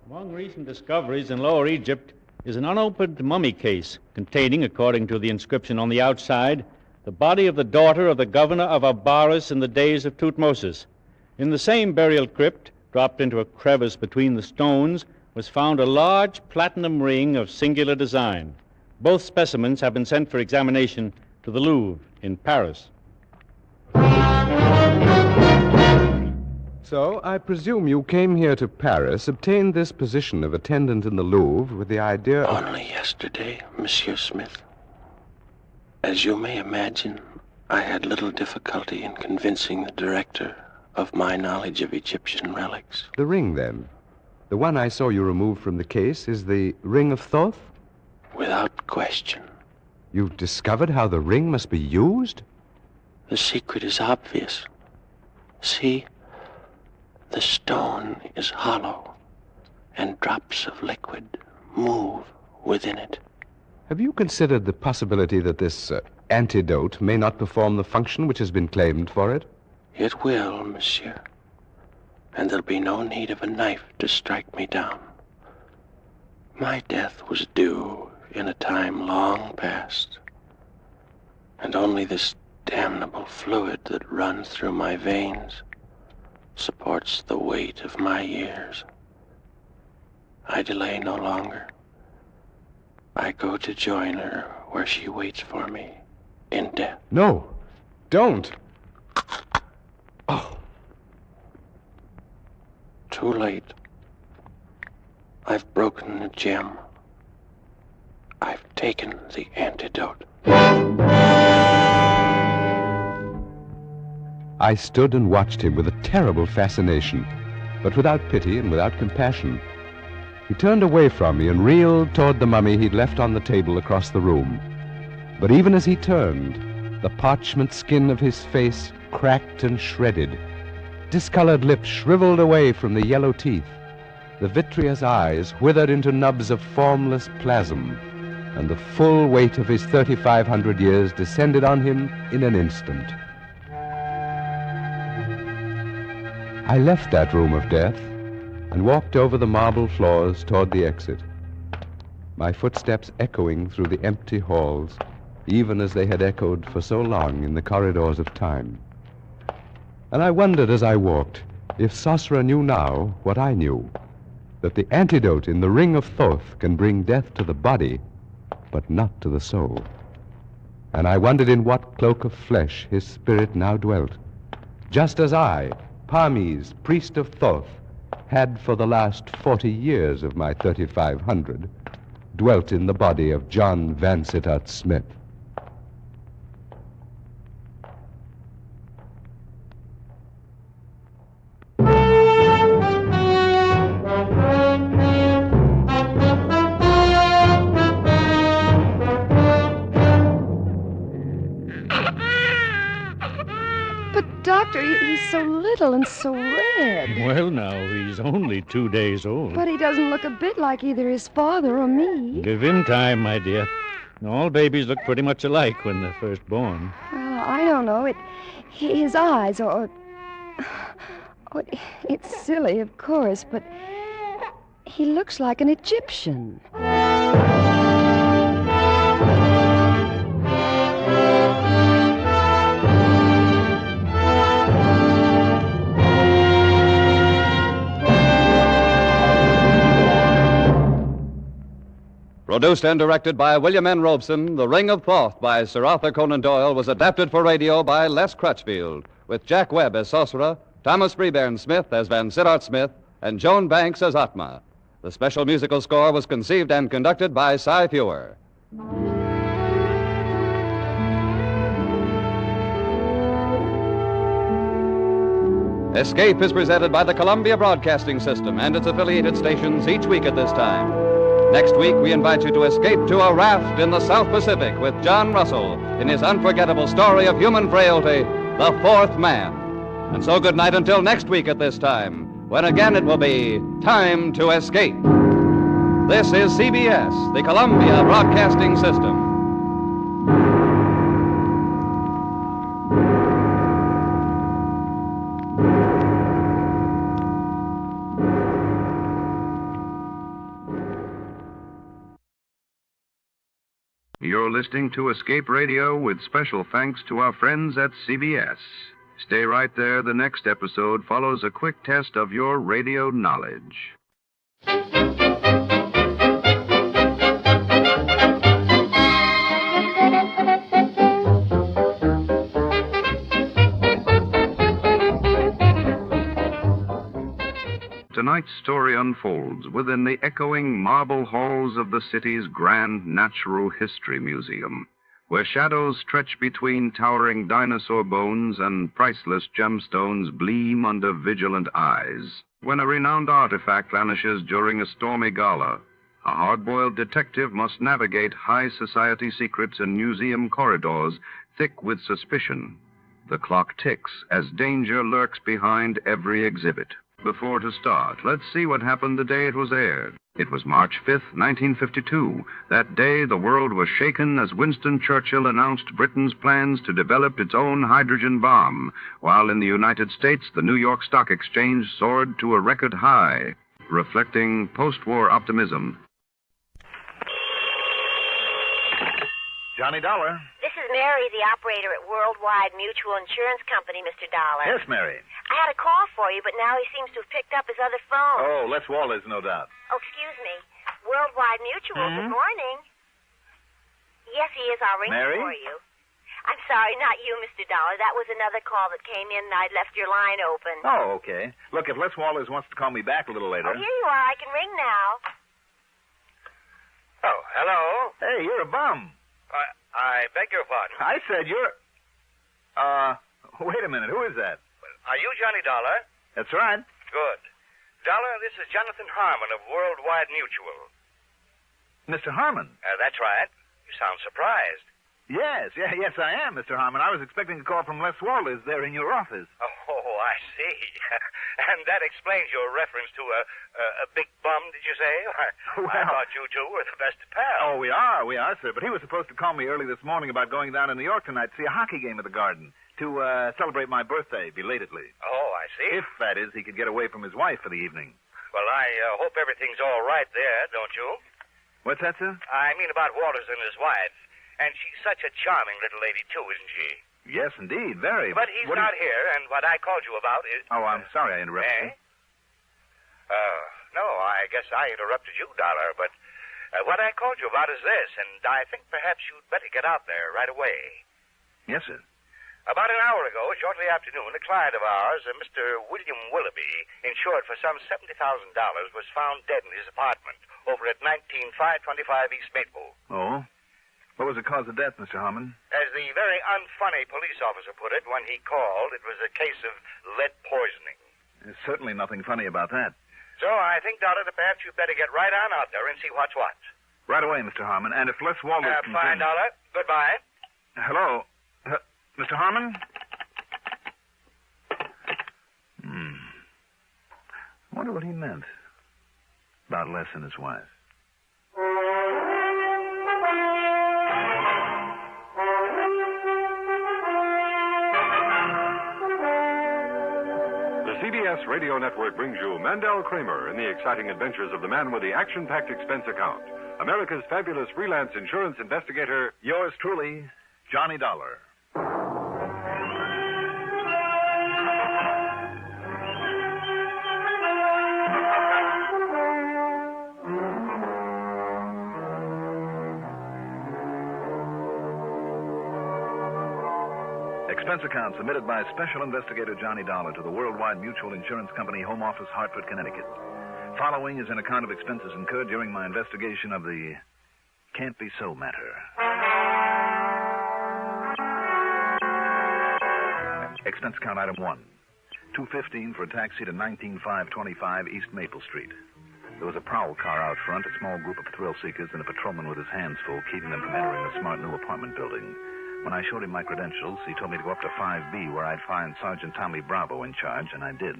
Among recent discoveries in Lower Egypt is an unopened mummy case containing, according to the inscription on the outside, the body of the daughter of the governor of Abaris in the days of Tutmosis. In the same burial crypt, dropped into a crevice between the stones, was found a large platinum ring of singular design. Both specimens have been sent for examination to the Louvre in Paris. So, I presume you came here to Paris, obtained this position of attendant in the Louvre with the idea of... Only yesterday, Monsieur Smith. As you may imagine, I had little difficulty in convincing the director of my knowledge of Egyptian relics. The ring, then. The one I saw you remove from the case is the Ring of Thoth? Without question. You've discovered how the ring must be used? The secret is obvious. See, the stone is hollow, and drops of liquid move within it. Have you considered the possibility that this antidote may not perform the function which has been claimed for it? It will, monsieur. And there'll be no need of a knife to strike me down. My death was due in a time long past, and only this damnable fluid that runs through my veins supports the weight of my years. I delay no longer. I go to join her where she waits for me in death. No, don't. Oh. Too late. I've broken the gem. I've taken the antidote. I stood and watched him with a terrible fascination, but without pity and without compassion. He turned away from me and reeled toward the mummy he'd left on the table across the room. But even as he turned, the parchment skin of his face cracked and shredded. Discolored lips shriveled away from the yellow teeth. The vitreous eyes withered into nubs of formless plasm, and the full weight of his 3,500 years descended on him in an instant. I left that room of death and walked over the marble floors toward the exit, my footsteps echoing through the empty halls, even as they had echoed for so long in the corridors of time. And I wondered as I walked if Sasra knew now what I knew, that the antidote in the Ring of Thoth can bring death to the body, but not to the soul. And I wondered in what cloak of flesh his spirit now dwelt, just as I, Parmes, priest of Thoth, had for the last 40 years of my 3,500 dwelt in the body of John Vansittart Smith. Doctor, he's so little and so red. Well, now, he's only 2 days old. But he doesn't look a bit like either his father or me. Give him time, my dear. All babies look pretty much alike when they're first born. Well, I don't know. His eyes, it's silly, of course, but he looks like an Egyptian. Produced and directed by William N. Robeson, The Ring of Thoth by Sir Arthur Conan Doyle was adapted for radio by Les Crutchfield, with Jack Webb as Sosra, Thomas Freebairn Smith as Vansittart Smith, and Joan Banks as Atma. The special musical score was conceived and conducted by Cy Fewer. Escape is presented by the Columbia Broadcasting System and its affiliated stations each week at this time. Next week, we invite you to escape to a raft in the South Pacific with John Russell in his unforgettable story of human frailty, The Fourth Man. And so good night until next week at this time, when again it will be time to escape. This is CBS, the Columbia Broadcasting System. You're listening to Escape Radio with special thanks to our friends at CBS. Stay right there. The next episode follows a quick test of your radio knowledge. Tonight's story unfolds within the echoing marble halls of the city's grand natural history museum, where shadows stretch between towering dinosaur bones and priceless gemstones gleam under vigilant eyes. When a renowned artifact vanishes during a stormy gala, a hard-boiled detective must navigate high society secrets and museum corridors thick with suspicion. The clock ticks as danger lurks behind every exhibit. Before to start, let's see what happened the day it was aired. It was March 5th, 1952. That day, the world was shaken as Winston Churchill announced Britain's plans to develop its own hydrogen bomb, while in the United States, the New York Stock Exchange soared to a record high, reflecting post-war optimism. Johnny Dollar. This is Mary, the operator at Worldwide Mutual Insurance Company, Mr. Dollar. Yes, Mary. I had a call for you, but now he seems to have picked up his other phone. Oh, Les Wallace, no doubt. Oh, excuse me. Worldwide Mutual, Good morning. Yes, he is. I'll ring Mary? for you. I'm sorry, not you, Mr. Dollar. That was another call that came in, and I'd left your line open. Oh, okay. Look, if Les Wallace wants to call me back a little later... Oh, here you are. I can ring now. Oh, hello? Hey, you're a bum. I beg your pardon. I said you're... wait a minute. Who is that? Are you Johnny Dollar? That's right. Good. Dollar, this is Jonathan Harmon of Worldwide Mutual. Mr. Harmon? That's right. You sound surprised. Yes, I am, Mr. Harmon. I was expecting a call from Les Wallace there in your office. Oh, I see. And that explains your reference to a big bum, did you say? I thought you two were the best of pals. Oh, we are, sir. But he was supposed to call me early this morning about going down to New York tonight to see a hockey game at the Garden to celebrate my birthday belatedly. Oh, I see? If, that is, he could get away from his wife for the evening. Well, I hope everything's all right there, don't you? What's that, sir? I mean about Walters and his wife. And she's such a charming little lady, too, isn't she? Yes, indeed, very. But he's not here, and what I called you about is... Oh, I'm sorry I interrupted you. No, I guess I interrupted you, Dollar, but what I called you about is this, and I think perhaps you'd better get out there right away. Yes, sir. About an hour ago, shortly after noon, a client of ours, Mr. William Willoughby, insured for some $70,000, was found dead in his apartment over at 19525 East Maple. Oh? What was the cause of death, Mr. Harmon? As the very unfunny police officer put it when he called, it was a case of lead poisoning. There's certainly nothing funny about that. So I think, Dollar, that perhaps you'd better get right on out there and see what's what. Right away, Mr. Harmon. And if Les Walters can... Fine, Dollar. Goodbye. Hello? Mr. Harmon? I wonder what he meant about Les and his wife. The CBS Radio Network brings you Mandel Kramer in the exciting adventures of the man with the action-packed expense account. America's fabulous freelance insurance investigator. Yours truly, Johnny Dollar. Expense account submitted by Special Investigator Johnny Dollar to the Worldwide Mutual Insurance Company, Home Office, Hartford, Connecticut. Following is an account of expenses incurred during my investigation of the Can't Be So matter. Expense account item 1. $2.15 for a taxi to 19525 East Maple Street. There was a prowl car out front, a small group of thrill seekers, and a patrolman with his hands full, keeping them from entering the smart new apartment building. When I showed him my credentials, he told me to go up to 5B, where I'd find Sergeant Tommy Bravo in charge, and I did.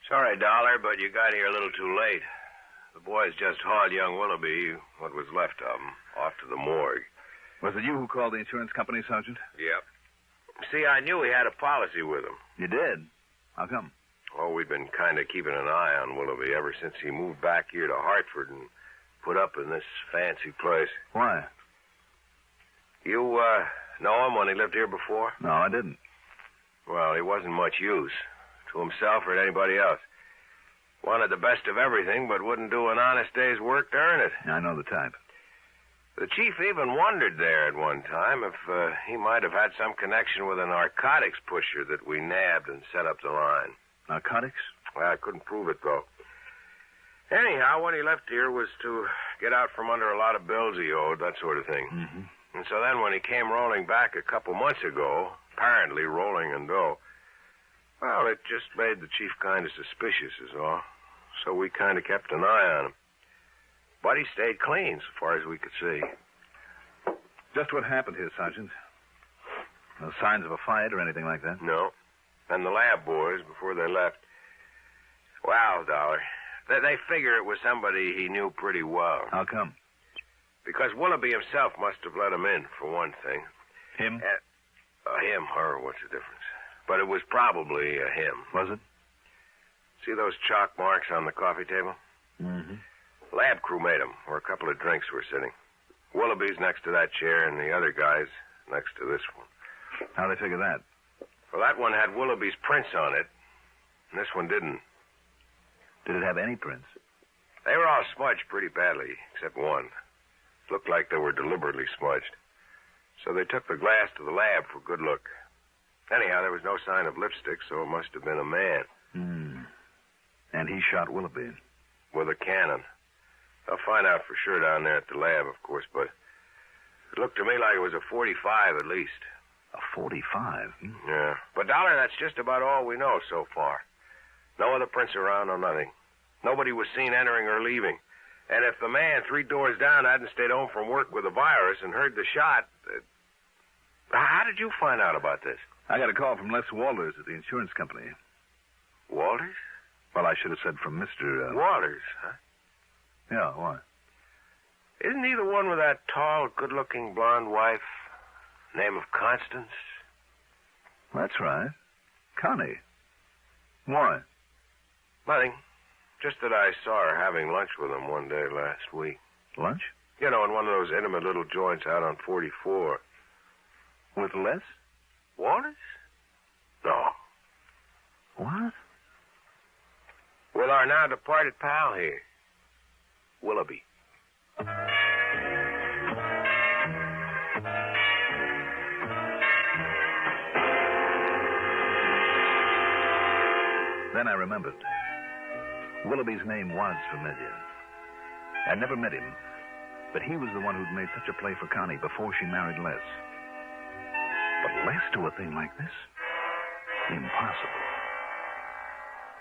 Sorry, Dollar, but you got here a little too late. The boys just hauled young Willoughby, what was left of him, off to the morgue. Was it you who called the insurance company, Sergeant? Yep. See, I knew he had a policy with him. You did? How come? Oh, we'd been kind of keeping an eye on Willoughby ever since he moved back here to Hartford and put up in this fancy place. Why? You, know him when he lived here before? No, I didn't. Well, he wasn't much use to himself or to anybody else. Wanted the best of everything, but wouldn't do an honest day's work to earn it. I know the type. The chief even wondered there at one time if he might have had some connection with a narcotics pusher that we nabbed and set up the line. Narcotics? Well, I couldn't prove it, though. Anyhow, when he left here was to get out from under a lot of bills he owed, that sort of thing. Mm-hmm. And so then when he came rolling back a couple months ago, apparently rolling in dough, well, it just made the chief kind of suspicious is all. So we kind of kept an eye on him. But he stayed clean so far as we could see. Just what happened here, Sergeant? No signs of a fight or anything like that? No. And the lab boys, before they left, wow, Dollar, they figure it was somebody he knew pretty well. How come? Because Willoughby himself must have let him in, for one thing. Him? Him, her, what's the difference? But it was probably him. Was it? See those chalk marks on the coffee table? Mm-hmm. Lab crew made them, where a couple of drinks were sitting. Willoughby's next to that chair, and the other guy's next to this one. How'd they figure that? Well, that one had Willoughby's prints on it, and this one didn't. Did it have any prints? They were all smudged pretty badly, except one. Looked like they were deliberately smudged. So they took the glass to the lab for good look. Anyhow, there was no sign of lipstick, so it must have been a man. And he shot Willoughby? With a cannon. I'll find out for sure down there at the lab, of course, but it looked to me like it was a .45 at least. A .45? Yeah. But, Dollar, that's just about all we know so far. No other prints around, no nothing. Nobody was seen entering or leaving. And if the man 3 doors down hadn't stayed home from work with a virus and heard the shot... how did you find out about this? I got a call from Les Walters at the insurance company. Walters? Well, I should have said from Mr. Walters, huh? Yeah, why? Isn't he the one with that tall, good-looking blonde wife? Name of Constance? That's right. Connie. Why? Nothing. Just that I saw her having lunch with him one day last week. Lunch? You know, in one of those intimate little joints out on 44. With Les? Waters? No. What? With our now departed pal here, Willoughby. Then I remembered. Willoughby's name was familiar. I'd never met him, but he was the one who'd made such a play for Connie before she married Les. But Les do a thing like this? Impossible.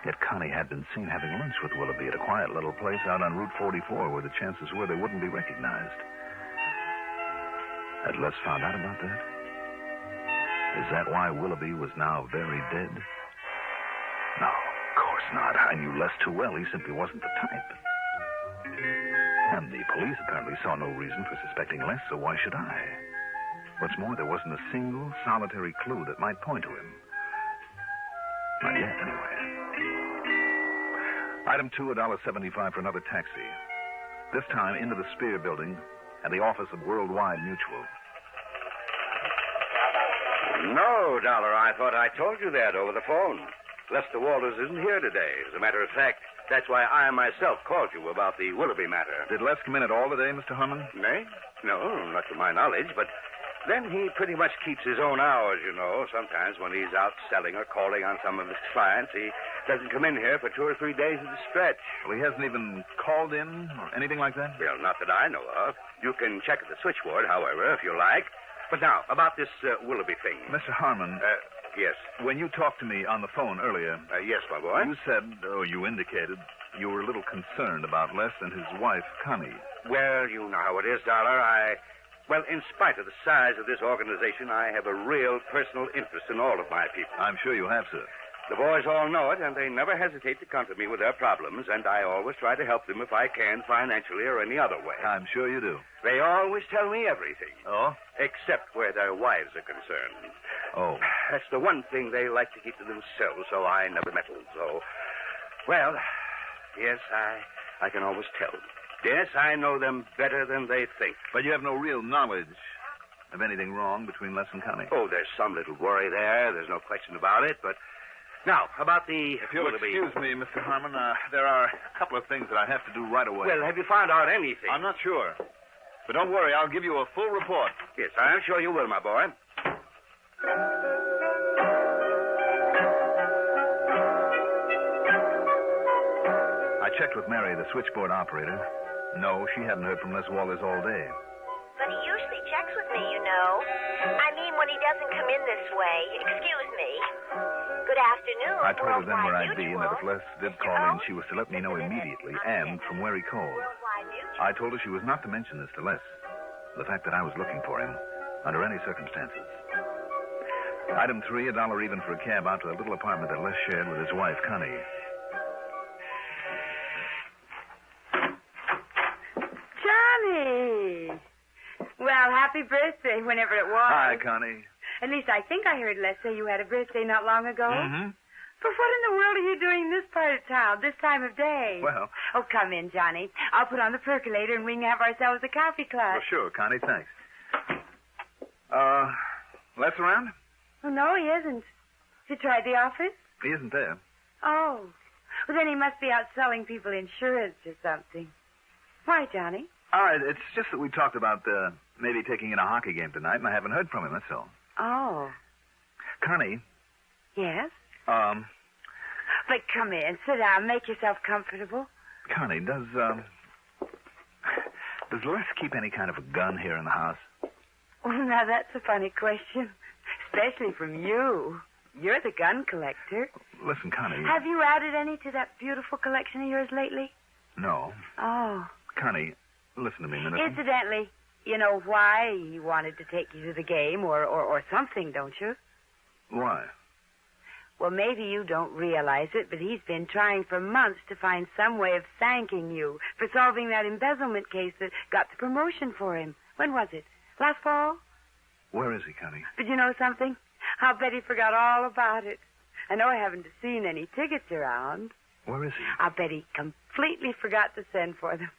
Yet Connie had been seen having lunch with Willoughby at a quiet little place out on Route 44 where the chances were they wouldn't be recognized. Had Les found out about that? Is that why Willoughby was now very dead? No, of course not. I knew Les too well. He simply wasn't the type. And the police apparently saw no reason for suspecting Les, so why should I? What's more, there wasn't a single solitary clue that might point to him. Not yet, anyway. Item 2, $1.75 for another taxi. This time into the Spear Building and the office of Worldwide Mutual. No, Dollar, I thought I told you that over the phone. Lester Walters isn't here today. As a matter of fact, that's why I myself called you about the Willoughby matter. Did Les come in at all today, Mr. Harmon? Me? No, not to my knowledge, but then he pretty much keeps his own hours, you know. Sometimes when he's out selling or calling on some of his clients, he doesn't come in here for 2 or 3 days at a stretch. Well, he hasn't even called in or anything like that? Well, not that I know of. You can check at the switchboard, however, if you like. But now, about this Willoughby thing. Mr. Harmon. Yes. When you talked to me on the phone earlier. Yes, my boy. You said, you indicated, you were a little concerned about Les and his wife, Connie. Well, you know how it is, Dollar. Well, in spite of the size of this organization, I have a real personal interest in all of my people. I'm sure you have, sir. The boys all know it, and they never hesitate to come to me with their problems, and I always try to help them if I can, financially or any other way. I'm sure you do. They always tell me everything. Oh? Except where their wives are concerned. Oh. That's the one thing they like to keep to themselves, so I never meddle. So, well, yes, I can always tell. Yes, I know them better than they think. But you have no real knowledge of anything wrong between Les and Connie? Oh, there's some little worry there. There's no question about it, but... Now, about the... If you'll excuse me, Mr. Harmon, there are a couple of things that I have to do right away. Well, have you found out anything? I'm not sure. But don't worry, I'll give you a full report. Yes, I'm sure you will, my boy. I checked with Mary, the switchboard operator. No, she hadn't heard from Les Walters all day. But he usually checks with me, you know. I mean, when he doesn't come in this way. Excuse me. Good afternoon. I told her then where Worldwide I'd be and that if Les did call in, she was to let me know immediately and from where he called. I told her she was not to mention this to Les. The fact that I was looking for him under any circumstances. Item 3, $1 even for a cab out to the little apartment that Les shared with his wife, Connie. Johnny! Well, happy birthday, whenever it was. Hi, Connie. At least I think I heard Les say you had a birthday not long ago. Mm-hmm. But what in the world are you doing in this part of town, this time of day? Well... Oh, come in, Johnny. I'll put on the percolator and we can have ourselves a coffee clutch. Well, sure, Connie, thanks. Les around? Oh, no, he isn't. Has he tried the office? He isn't there. Oh. Well, then he must be out selling people insurance or something. Why, Johnny? It's just that we talked about maybe taking in a hockey game tonight, and I haven't heard from him, that's all. Oh. Connie? Yes? But come in, sit down, make yourself comfortable. Connie, does Les keep any kind of a gun here in the house? Well, now that's a funny question, especially from you. You're the gun collector. Listen, Connie. Have you added any to that beautiful collection of yours lately? No. Oh. Connie, listen to me a minute. Incidentally, you know why he wanted to take you to the game or something, don't you? Why? Well, maybe you don't realize it, but he's been trying for months to find some way of thanking you for solving that embezzlement case that got the promotion for him. When was it? Last fall? Where is he, Connie? But you know something? I'll bet he forgot all about it. I know I haven't seen any tickets around. Where is he? I'll bet he completely forgot to send for them.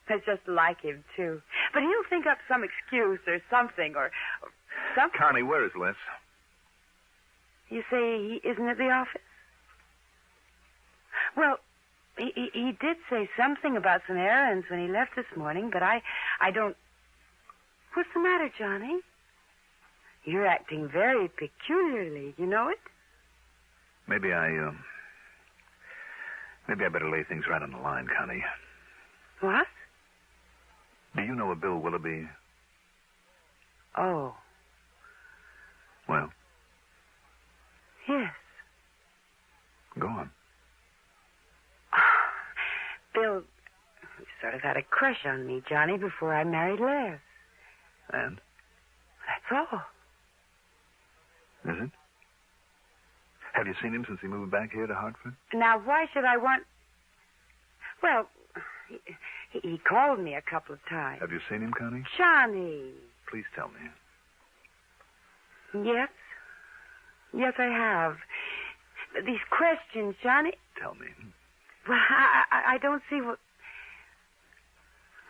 That's just like him, too. But he'll think up some excuse or something, or something. Connie, where is Les? You say he isn't at the office? Well, he did say something about some errands when he left this morning, but I don't... What's the matter, Johnny? You're acting very peculiarly. You know it? Maybe I better lay things right on the line, Connie. What? Do you know a Bill Willoughby? Oh. Well? Yes. Go on. Bill sort of had a crush on me, Johnny, before I married Les. And? That's all. Is it? Have you seen him since he moved back here to Hartford? Now, why should I want... Well, he called me a couple of times. Have you seen him, Connie? Johnny. Please tell me. Yes. Yes, I have. These questions, Johnny... Tell me. Well, I don't see what...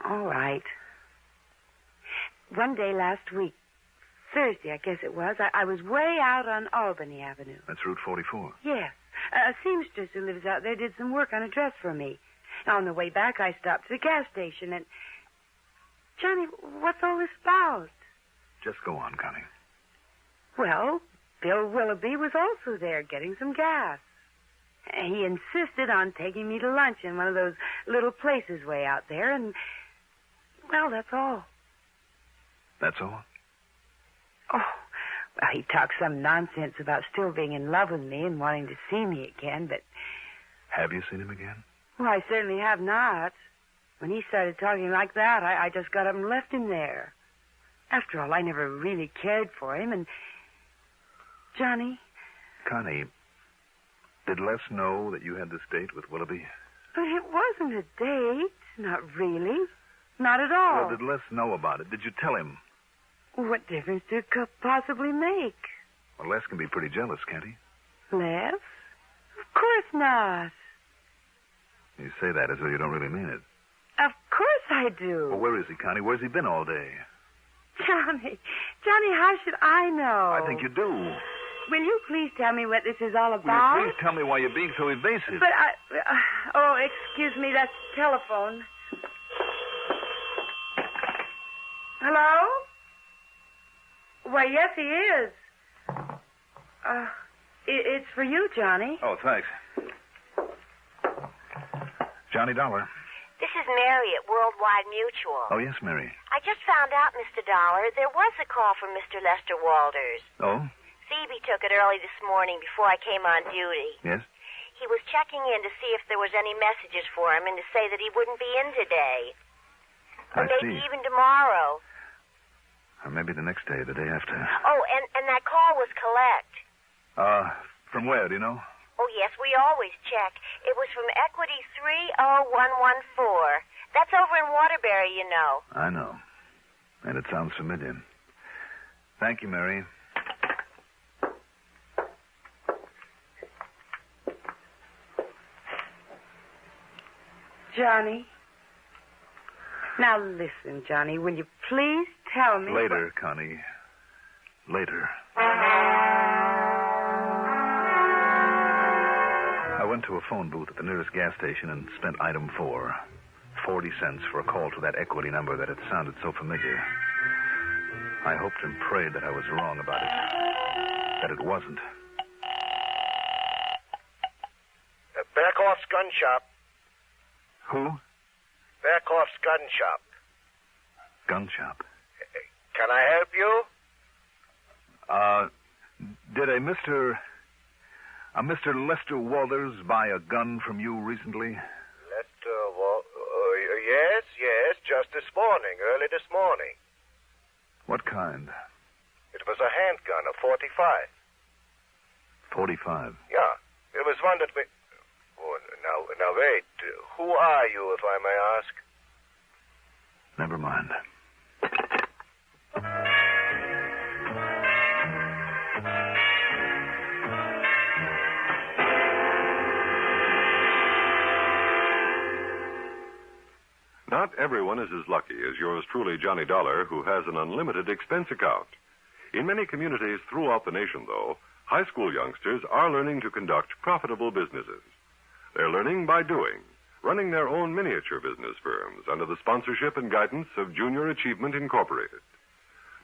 All right. One day last week, Thursday, I guess it was, I was way out on Albany Avenue. That's Route 44. Yes. A seamstress who lives out there did some work on a dress for me. On the way back, I stopped at the gas station and... Johnny, what's all this about? Just go on, Connie. Well, Bill Willoughby was also there getting some gas. He insisted on taking me to lunch in one of those little places way out there, and... Well, that's all. That's all? Oh, well, he talked some nonsense about still being in love with me and wanting to see me again, but... Have you seen him again? Well, I certainly have not. When he started talking like that, I just got up and left him there. After all, I never really cared for him, and... Johnny? Connie, did Les know that you had this date with Willoughby? But it wasn't a date. Not really. Not at all. Well, did Les know about it? Did you tell him? What difference did it possibly make? Well, Les can be pretty jealous, can't he? Les? Of course not. You say that as though you don't really mean it. Of course I do. Well, where is he, Connie? Where's he been all day? Johnny, how should I know? I think you do. Will you please tell me what this is all about? Will you please tell me why you're being so evasive? But oh, excuse me, that's the telephone. Hello? Why, yes, he is. It's for you, Johnny. Oh, thanks. Johnny Dollar. This is Mary at Worldwide Mutual. Oh, yes, Mary. I just found out, Mr. Dollar, there was a call from Mr. Lester Walters. Oh? Phoebe took it early this morning before I came on duty. Yes? He was checking in to see if there was any messages for him and to say that he wouldn't be in today. Or maybe even tomorrow. Or maybe the next day, the day after. Oh, and that call was collect. From where, do you know? Oh, yes, we always check. It was from Equity 30114. That's over in Waterbury, you know. I know. And it sounds familiar. Thank you, Mary. Johnny. Now listen, Johnny, will you please tell me... Later, Connie. Later. I went to a phone booth at the nearest gas station and spent item 4. 40 cents for a call to that equity number that had sounded so familiar. I hoped and prayed that I was wrong about it. That it wasn't. Bearcloth's Gun Shop. Who? Bearcloth's Gun Shop. Gun shop. Can I help you? Did a Mr. Lester Walters buy a gun from you recently? Yes, just this morning, early this morning. What kind? It was a handgun, a 45. 45? Yeah, it was one that we... Oh, now wait. Who are you, if I may ask? Never mind. Not everyone is as lucky as yours truly, Johnny Dollar, who has an unlimited expense account. In many communities throughout the nation, though, high school youngsters are learning to conduct profitable businesses. They're learning by doing, running their own miniature business firms under the sponsorship and guidance of Junior Achievement Incorporated.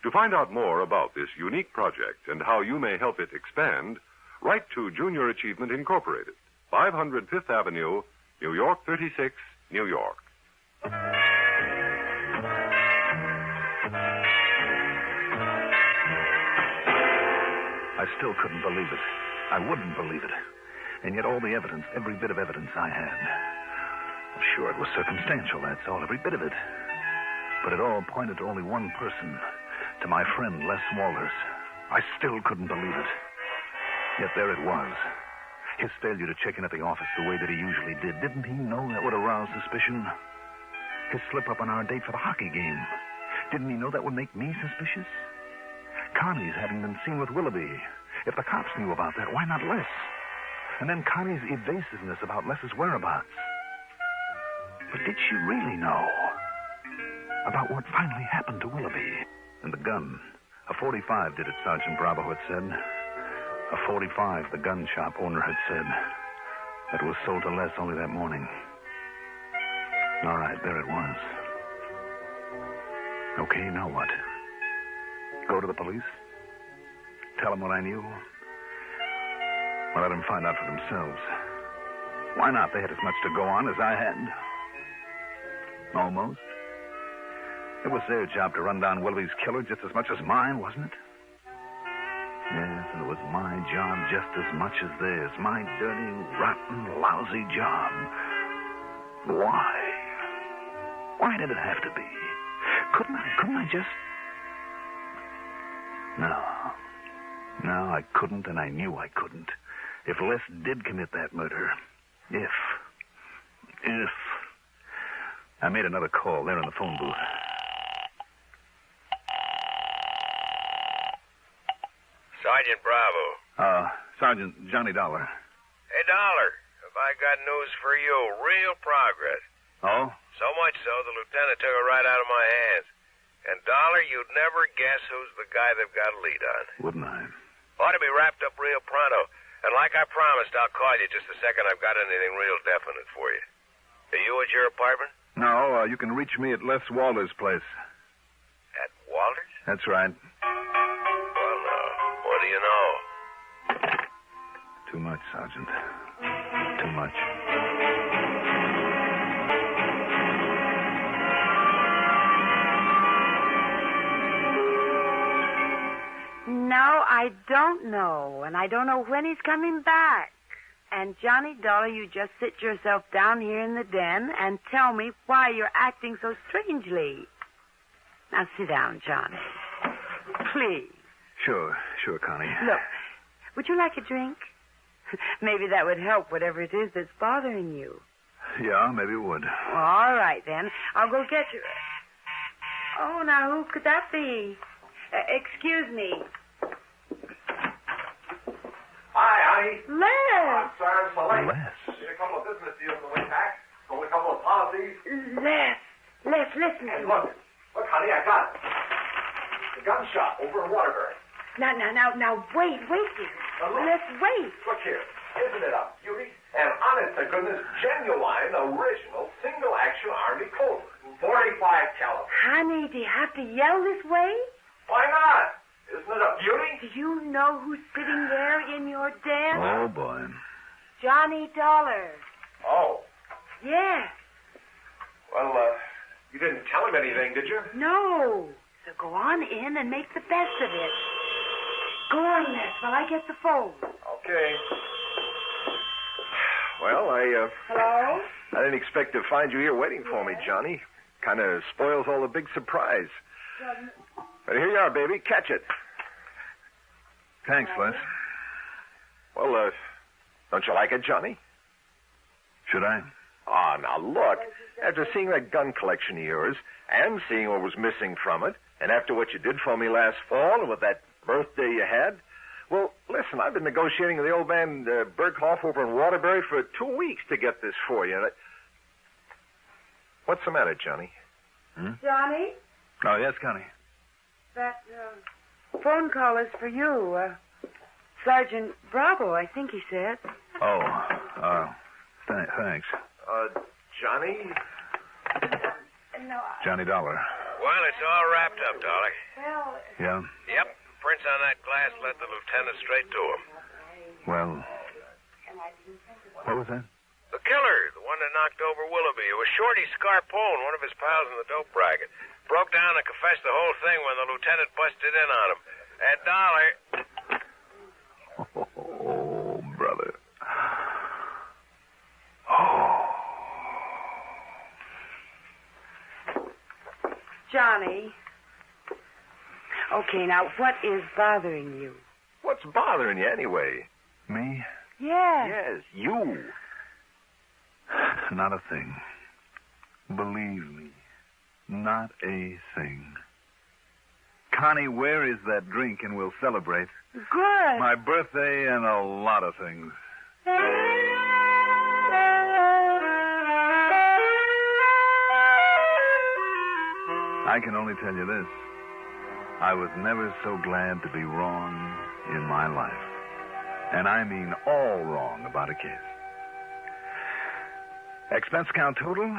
To find out more about this unique project and how you may help it expand, write to Junior Achievement Incorporated, 500 Fifth Avenue, New York 36, New York. I still couldn't believe it. I wouldn't believe it. And yet all the evidence, every bit of evidence I had. Well, sure, it was circumstantial, that's all, every bit of it. But it all pointed to only one person, to my friend, Les Walters. I still couldn't believe it. Yet there it was. His failure to check in at the office the way that he usually did. Didn't he know that would arouse suspicion? His slip-up on our date for the hockey game. Didn't he know that would make me suspicious? Connie's having been seen with Willoughby. If the cops knew about that, why not Les? And then Connie's evasiveness about Les's whereabouts. But did she really know about what finally happened to Willoughby? And the gun. A .45 did it, Sergeant Bravo had said. A .45, the gun shop owner had said. That was sold to Les only that morning. All right, there it was. Okay, now what? Go to the police? Tell them what I knew? Or let them find out for themselves? Why not? They had as much to go on as I had. Almost. It was their job to run down Willoughby's killer just as much as mine, wasn't it? Yes, and it was my job just as much as theirs. My dirty, rotten, lousy job. Why? Why did it have to be? Couldn't I just... No, I couldn't, and I knew I couldn't. If Les did commit that murder, if... I made another call there in the phone booth. Sergeant Bravo. Sergeant Johnny Dollar. Hey, Dollar, have I got news for you? Real progress. Oh? So much so, the lieutenant took it right out of my hands. And, Dollar, you'd never guess who's the guy they've got a lead on. Wouldn't I? Ought to be wrapped up real pronto. And like I promised, I'll call you just the second I've got anything real definite for you. Are you at your apartment? No, you can reach me at Les Walters' place. At Walters? That's right. Well, now, what do you know? Too much, Sergeant. Too much. No, I don't know. And I don't know when he's coming back. And, Johnny Dollar, you just sit yourself down here in the den and tell me why you're acting so strangely. Now, sit down, Johnny. Please. Sure, Connie. Look, would you like a drink? Maybe that would help whatever it is that's bothering you. Yeah, maybe it would. Well, all right, then. I'll go get you. Oh, now, who could that be? Excuse me. Hi, honey. Les! Sorry, I'm so late. Les? Did a couple of business deals on the way back. Sold a couple of policies. Les, listen. Hey, look, honey, I got it. The gun shop over in Waterbury. Now, wait here. Let's wait. Look here. Isn't it a beauty? And honest to goodness, genuine, original, single-action Army Colt. 45 caliber. Honey, do you have to yell this way? Why not? Isn't it a beauty? Do you know who's sitting there in your den? Oh, boy. Johnny Dollar. Oh. Yes. Well, you didn't tell him anything, did you? No. So go on in and make the best of it. Go on, Les, while I get the phone. Okay. Well, Hello? I didn't expect to find you here waiting for me, Johnny. Kind of spoils all the big surprise. But here you are, baby. Catch it. Thanks, Les. Well, don't you like it, Johnny? Should I? Ah, now look. After seeing that gun collection of yours, and seeing what was missing from it, and after what you did for me last fall, and with that birthday you had, well, listen, I've been negotiating with the old man Berghoff over in Waterbury for 2 weeks to get this for you. What's the matter, Johnny? Johnny, Oh, yes, Connie. that phone call is for you. Sergeant Bravo, I think he said. Oh, thanks. Johnny? No, Johnny Dollar. Well, it's all wrapped up, Dollar. well, Yeah? Yep. Prints on that glass led the lieutenant straight to him. Well, what was that? The killer, the one that knocked over Willoughby. It was Shorty Scarpone, one of his pals in the dope racket. Broke down and confessed the whole thing when the lieutenant busted in on him. And Dollar... Oh, brother. Johnny. Okay, now, what is bothering you? What's bothering you anyway? Me? Yes. Yes, you. Not a thing. Believe me, not a thing. Connie, where is that drink and we'll celebrate? Good. My birthday and a lot of things. I can only tell you this. I was never so glad to be wrong in my life. And I mean all wrong about a case. Expense account total?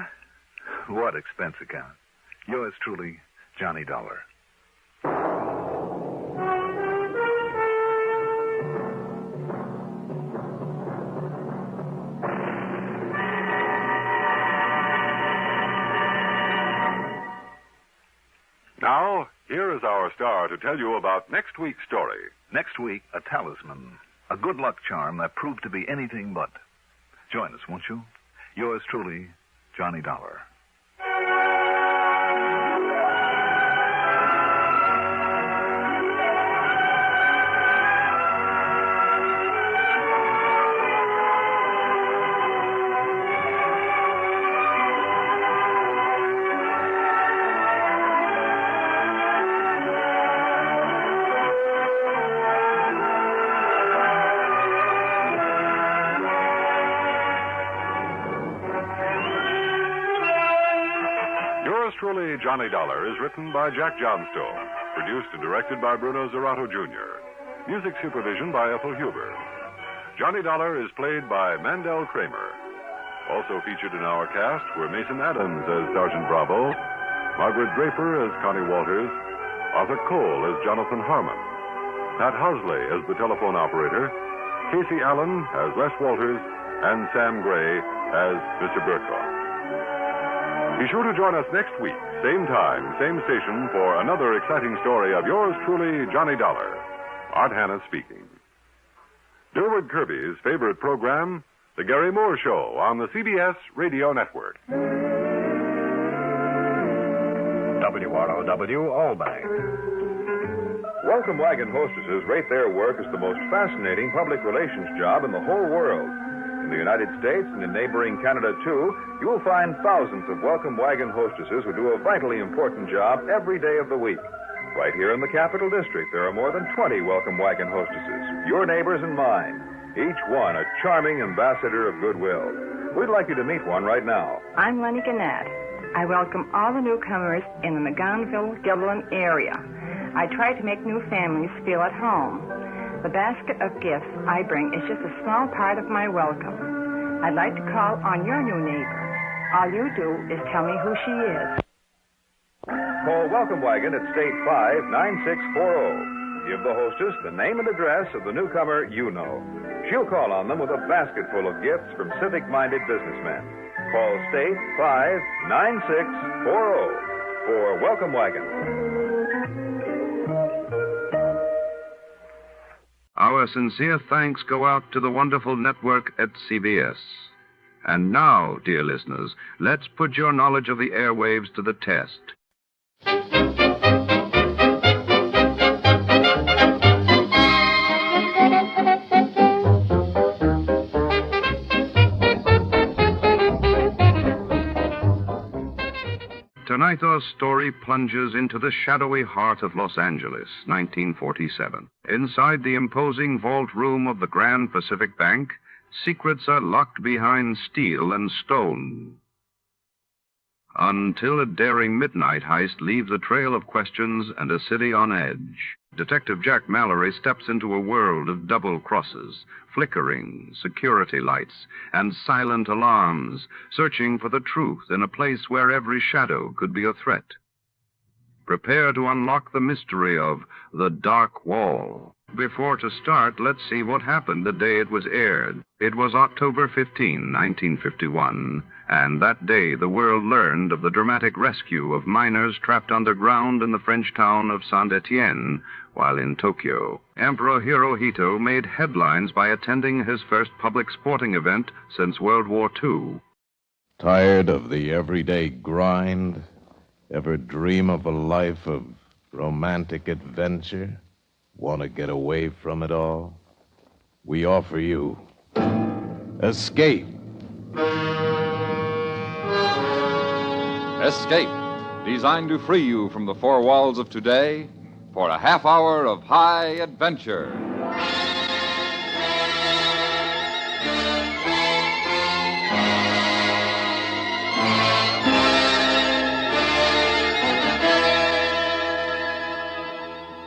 What expense account? Yours truly, Johnny Dollar. Now, here is our star to tell you about next week's story. Next week, a talisman. A good luck charm that proved to be anything but. Join us, won't you? Yours truly, Johnny Dollar. Truly, Johnny Dollar is written by Jack Johnstone, produced and directed by Bruno Zerato Jr., music supervision by Ethel Huber. Johnny Dollar is played by Mandel Kramer. Also featured in our cast were Mason Adams as Sergeant Bravo, Margaret Draper as Connie Walters, Arthur Cole as Jonathan Harmon, Pat Housley as the telephone operator, Casey Allen as Les Walters, and Sam Gray as Mr. Burkhoff. Be sure to join us next week, same time, same station, for another exciting story of yours truly, Johnny Dollar. Art Hanna speaking. Durward Kirby's favorite program, The Gary Moore Show, on the CBS Radio Network. WROW Albany. Welcome wagon hostesses rate their work as the most fascinating public relations job in the whole world. In the United States and in neighboring Canada, too, you will find thousands of welcome wagon hostesses who do a vitally important job every day of the week. Right here in the Capital District, there are more than 20 welcome wagon hostesses, your neighbors and mine, each one a charming ambassador of goodwill. We'd like you to meet one right now. I'm Lenny Gannett. I welcome all the newcomers in the McGonville-Giblin area. I try to make new families feel at home. The basket of gifts I bring is just a small part of my welcome. I'd like to call on your new neighbor. All you do is tell me who she is. Call Welcome Wagon at State 59640. Give the hostess the name and address of the newcomer you know. She'll call on them with a basket full of gifts from civic-minded businessmen. Call State 59640 for Welcome Wagon. Our sincere thanks go out to the wonderful network at CBS. And now, dear listeners, let's put your knowledge of the airwaves to the test. Tonight, our story plunges into the shadowy heart of Los Angeles, 1947. Inside the imposing vault room of the Grand Pacific Bank, secrets are locked behind steel and stone. until a daring midnight heist leaves a trail of questions and a city on edge. Detective Jack Mallory steps into a world of double crosses, flickering security lights, and silent alarms, searching for the truth in a place where every shadow could be a threat. Prepare to unlock the mystery of The Dark Wall. Before to start, let's see what happened the day it was aired. It was October 15, 1951, and that day the world learned of the dramatic rescue of miners trapped underground in the French town of Saint-Étienne while in Tokyo. Emperor Hirohito made headlines by attending his first public sporting event since World War II. Tired of the everyday grind? Ever dream of a life of romantic adventure? Want to get away from it all? We offer you Escape. Escape, designed to free you from the four walls of today for a half hour of high adventure.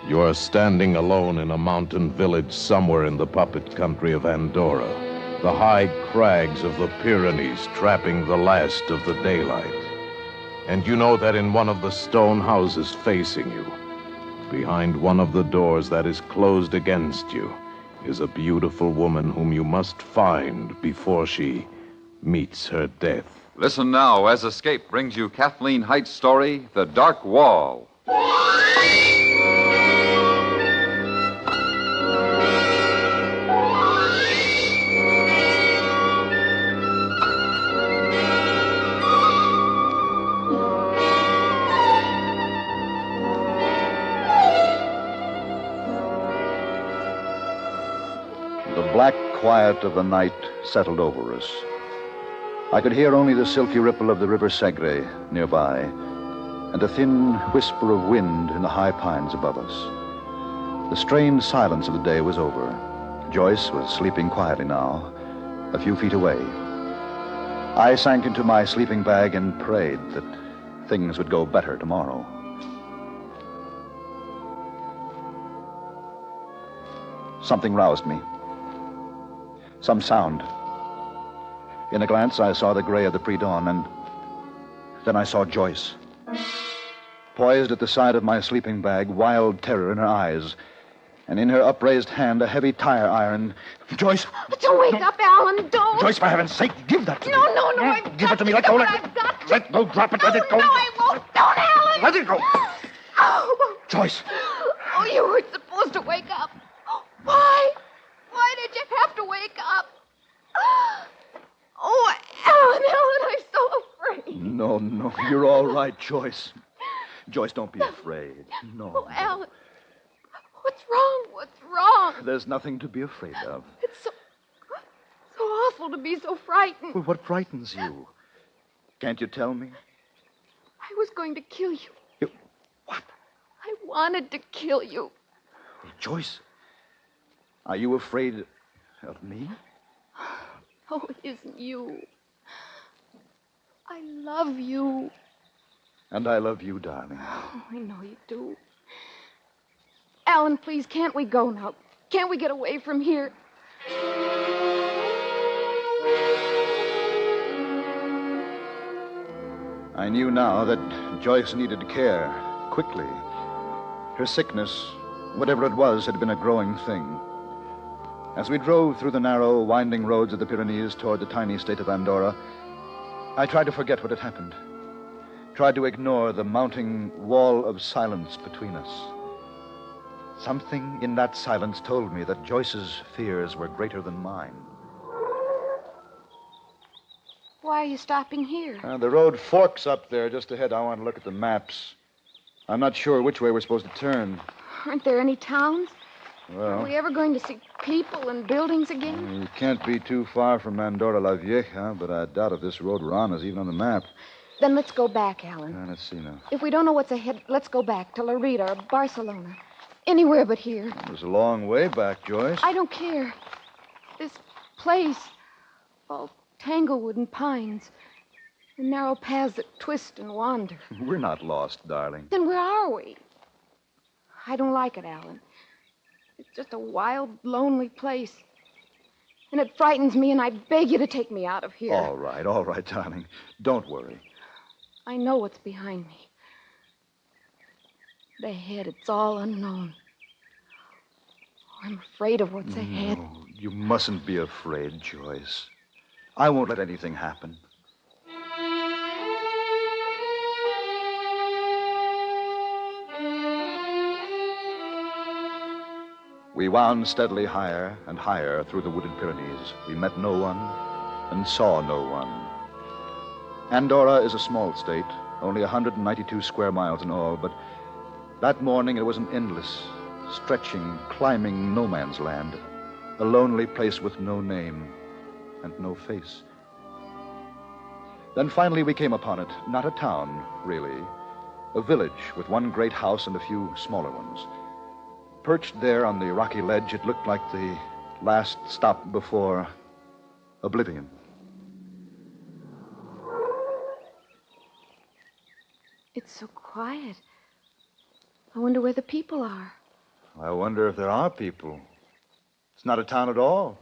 You are standing alone in a mountain village somewhere in the puppet country of Andorra, the high crags of the Pyrenees trapping the last of the daylight. And you know that in one of the stone houses facing you, behind one of the doors that is closed against you, is a beautiful woman whom you must find before she meets her death. Listen now as Escape brings you Kathleen Height's story, The Dark Wall. The black quiet of the night settled over us. I could hear only the silky ripple of the river Segre nearby, and a thin whisper of wind in the high pines above us. The strained silence of the day was over. Joyce was sleeping quietly now, a few feet away. I sank into my sleeping bag and prayed that things would go better tomorrow. Something roused me. Some sound. In a glance, I saw the gray of the pre-dawn, and then I saw Joyce. Poised at the side of my sleeping bag, wild terror in her eyes, and in her upraised hand, a heavy tire iron. Joyce! Don't wake up, Alan, don't! Joyce, for heaven's sake, give that to me! No, I've Give got it to me, let go, let go, drop it, let it go! No, I won't, don't, Alan! Let it go! Oh. Joyce! Oh, you were supposed to wake up. Why? Why did you have to wake up? Oh, Alan, I'm so afraid. No, you're all right, Joyce. Joyce, don't be afraid. No. Oh, Alan, what's wrong? What's wrong? There's nothing to be afraid of. It's so awful to be so frightened. Well, what frightens you? Can't you tell me? I was going to kill you. What? I wanted to kill you. Joyce, are you afraid of me? Oh, it isn't you. I love you. And I love you, darling. Oh, I know you do. Alan, please, can't we go now? Can't we get away from here? I knew now that Joyce needed care, quickly. Her sickness, whatever it was, had been a growing thing. As we drove through the narrow, winding roads of the Pyrenees toward the tiny state of Andorra, I tried to forget what had happened. Tried to ignore the mounting wall of silence between us. Something in that silence told me that Joyce's fears were greater than mine. Why are you stopping here? The road forks up there just ahead. I want to look at the maps. I'm not sure which way we're supposed to turn. Aren't there any towns? Well, Are we ever going to see people and buildings again? you can't be too far from Andorra la Vieja, but I doubt if this road we're on is even on the map. Then let's go back, Alan. Let's see now. If we don't know what's ahead, let's go back to Lerida or Barcelona. Anywhere but here. It was a long way back, Joyce. I don't care. This place, all tanglewood and pines. The narrow paths that twist and wander. We're not lost, darling. Then where are we? I don't like it, Alan. It's just a wild, lonely place. And it frightens me, and I beg you to take me out of here. All right, darling. Don't worry. I know what's behind me. The ahead, it's all unknown. I'm afraid of what's ahead. No, you mustn't be afraid, Joyce. I won't let anything happen. We wound steadily higher and higher through the wooded Pyrenees. We met no one and saw no one. Andorra is a small state, only 192 square miles in all, but that morning it was an endless, stretching, climbing no man's land, a lonely place with no name and no face. Then finally we came upon it, not a town, really, a village with one great house and a few smaller ones. Perched there on the rocky ledge, it looked like the last stop before oblivion. It's so quiet. I wonder where the people are. I wonder if there are people. It's not a town at all.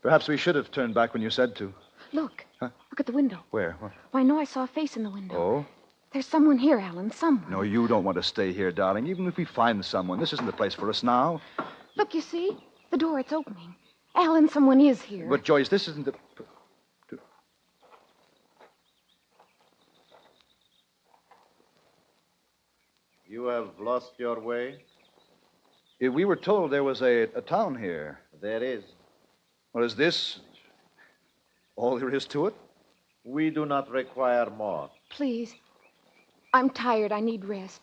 Perhaps we should have turned back when you said to. Look. Huh? Look at the window. Where? What? Why, I know I saw a face in the window. Oh? There's someone here, Alan, someone. No, you don't want to stay here, darling. Even if we find someone, this isn't the place for us now. Look, you see? The door, it's opening. Alan, someone is here. But, Joyce, this isn't the... You have lost your way? We were told there was a town here. There is. Well, is this all there is to it? We do not require more. Please. I'm tired. I need rest.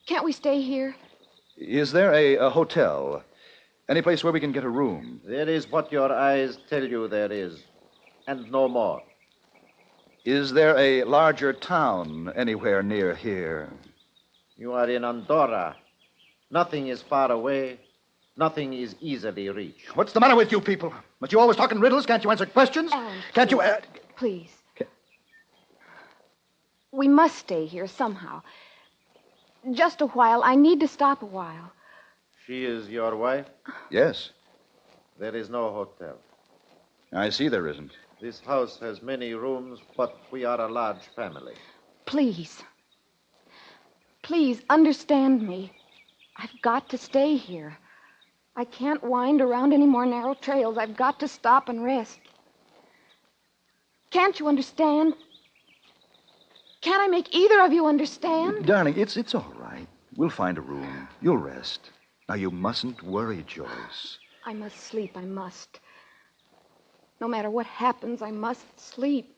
Can't we stay here? Is there a hotel? Any place where we can get a room? There is what your eyes tell you there is, and no more. Is there a larger town anywhere near here? You are in Andorra. Nothing is far away. Nothing is easily reached. What's the matter with you people? Must you always talk in riddles? Can't you answer questions? Alan, Can't you... Please. We must stay here somehow. Just a while. I need to stop a while. She is your wife? Yes. There is no hotel. I see there isn't. This house has many rooms, but we are a large family. Please. Please, understand me. I've got to stay here. I can't wind around any more narrow trails. I've got to stop and rest. Can't you understand? Can't I make either of you understand? Darling, it's all right. We'll find a room. You'll rest. Now, you mustn't worry, Joyce. I must sleep. I must. No matter what happens, I must sleep.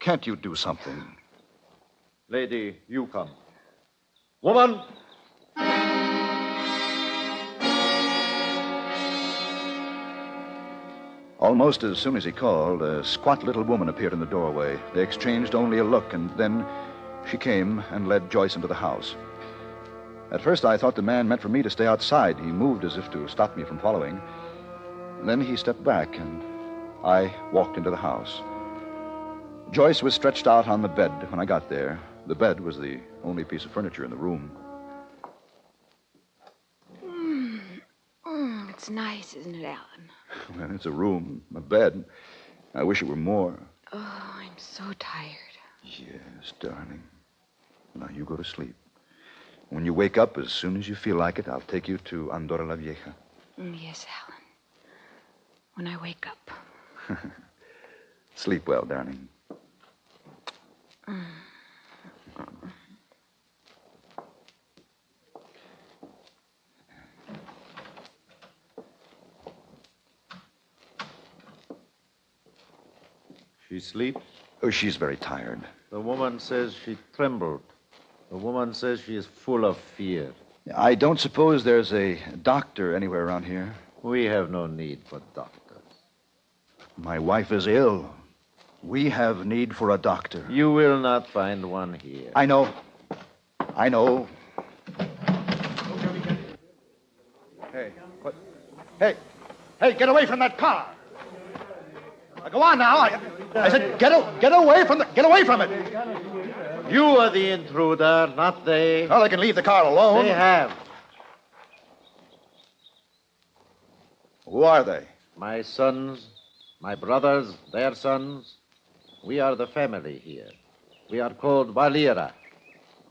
Can't you do something? Lady, you come. Woman! Almost as soon as he called, a squat little woman appeared in the doorway. They exchanged only a look, and then she came and led Joyce into the house. At first, I thought the man meant for me to stay outside. He moved as if to stop me from following. Then he stepped back, and I walked into the house. Joyce was stretched out on the bed when I got there. The bed was the only piece of furniture in the room. It's nice, isn't it, Alan? Well, it's a room, a bed. I wish it were more. Oh, I'm so tired. Yes, darling. Now, you go to sleep. When you wake up, as soon as you feel like it, I'll take you to Andorra la Vieja. Yes, Alan. When I wake up. Sleep well, darling. She sleeps? Oh, she's very tired. The woman says she trembled. The woman says she is full of fear. I don't suppose there's a doctor anywhere around here. We have no need for doctors. My wife is ill. We have need for a doctor. You will not find one here. I know. I know. Hey, what? Hey, get away from that car. Go on now. I said, get away from it. You are the intruder, not they. Well, they can leave the car alone. They have. Who are they? My sons, my brothers, their sons. We are the family here. We are called Valera.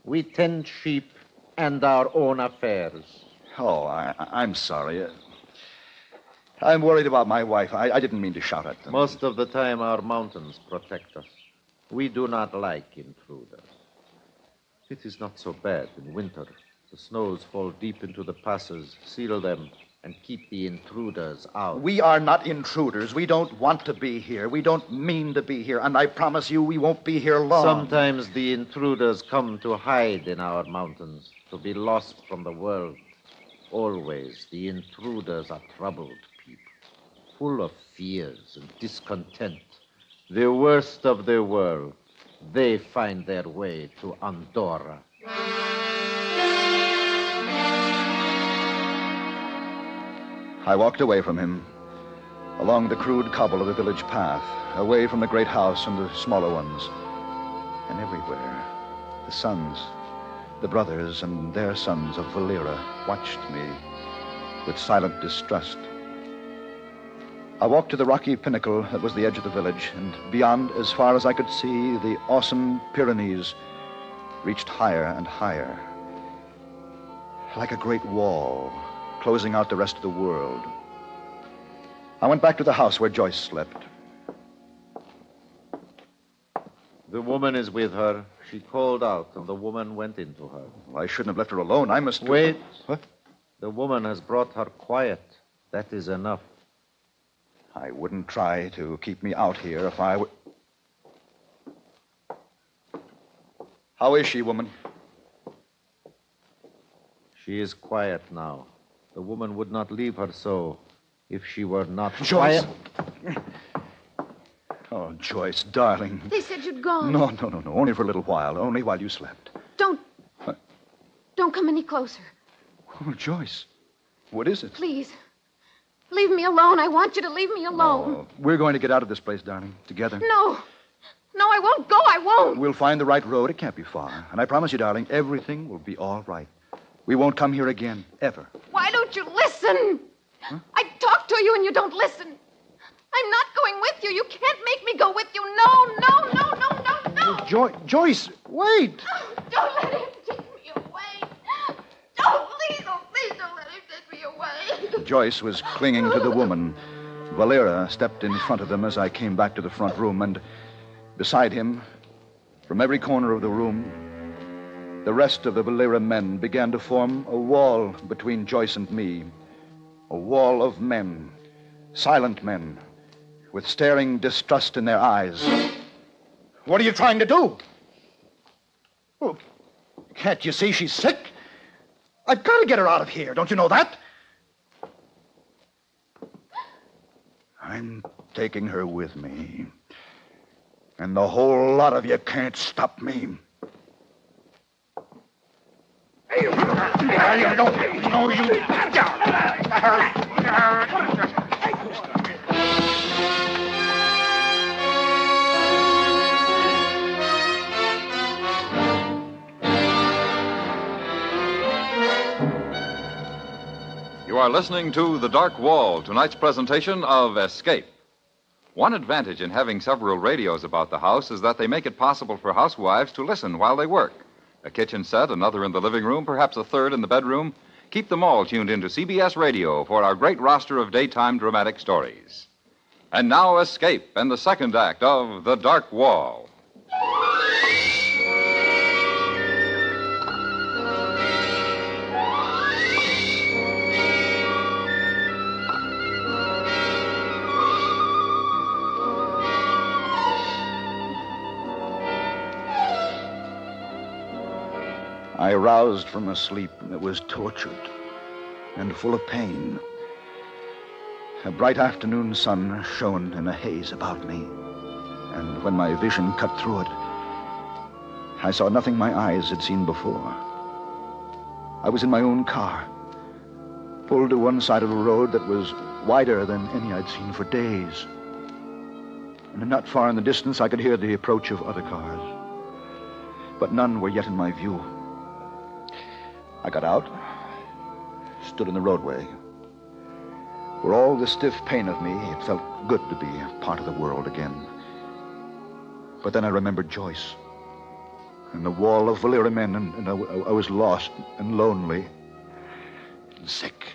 We tend sheep and our own affairs. Oh, I'm sorry. I'm worried about my wife. I didn't mean to shout at them. Most of the time, our mountains protect us. We do not like intruders. It is not so bad in winter. The snows fall deep into the passes, seal them, and keep the intruders out. We are not intruders. We don't want to be here. We don't mean to be here. And I promise you we won't be here long. Sometimes the intruders come to hide in our mountains, to be lost from the world. Always the intruders are troubled people, full of fears and discontent. The worst of the world. They find their way to Andorra. I walked away from him, along the crude cobble of the village path, away from the great house and the smaller ones. And everywhere, the sons, the brothers and their sons of Valera watched me with silent distrust. I walked to the rocky pinnacle that was the edge of the village, and beyond, as far as I could see, the awesome Pyrenees reached higher and higher, like a great wall, closing out the rest of the world. I went back to the house where Joyce slept. The woman is with her. She called out, and the woman went into her. Well, I shouldn't have left her alone. I must... Wait. What? The woman has brought her quiet. That is enough. I wouldn't try to keep me out here if I were... How is she, woman? She is quiet now. The woman would not leave her so if she were not Joyce. quiet. Oh, Joyce, darling. They said you'd gone. No. Only for a little while. Only while you slept. Don't. What? Don't come any closer. Oh, Joyce. What is it? Please. Leave me alone. I want you to leave me alone. Oh, we're going to get out of this place, darling, together. No. No, I won't go. I won't. We'll find the right road. It can't be far. And I promise you, darling, everything will be all right. We won't come here again, ever. Why don't you listen? Huh? I talk to you and you don't listen. I'm not going with you. You can't make me go with you. No. Oh, Joyce, wait. Oh, don't let him take me away. Don't, please don't let him take me away. Joyce was clinging to the woman. Valera stepped in front of them as I came back to the front room, and beside him, from every corner of the room, the rest of the Valera men began to form a wall between Joyce and me. A wall of men, silent men, with staring distrust in their eyes. What are you trying to do? Oh, can't you see she's sick? I've got to get her out of here. Don't you know that? I'm taking her with me. And the whole lot of you can't stop me. No, you... You are listening to The Dark Wall, tonight's presentation of Escape. One advantage in having several radios about the house is that they make it possible for housewives to listen while they work. A kitchen set, another in the living room, perhaps a third in the bedroom. Keep them all tuned into CBS Radio for our great roster of daytime dramatic stories. And now Escape and the second act of The Dark Wall. I roused from a sleep that was tortured and full of pain. A bright afternoon sun shone in a haze about me, and when my vision cut through it, I saw nothing my eyes had seen before. I was in my own car, pulled to one side of a road that was wider than any I'd seen for days. And not far in the distance, I could hear the approach of other cars. But none were yet in my view. I got out, stood in the roadway. For all the stiff pain of me, it felt good to be a part of the world again. But then I remembered Joyce and the wall of Valera men, and I was lost and lonely and sick.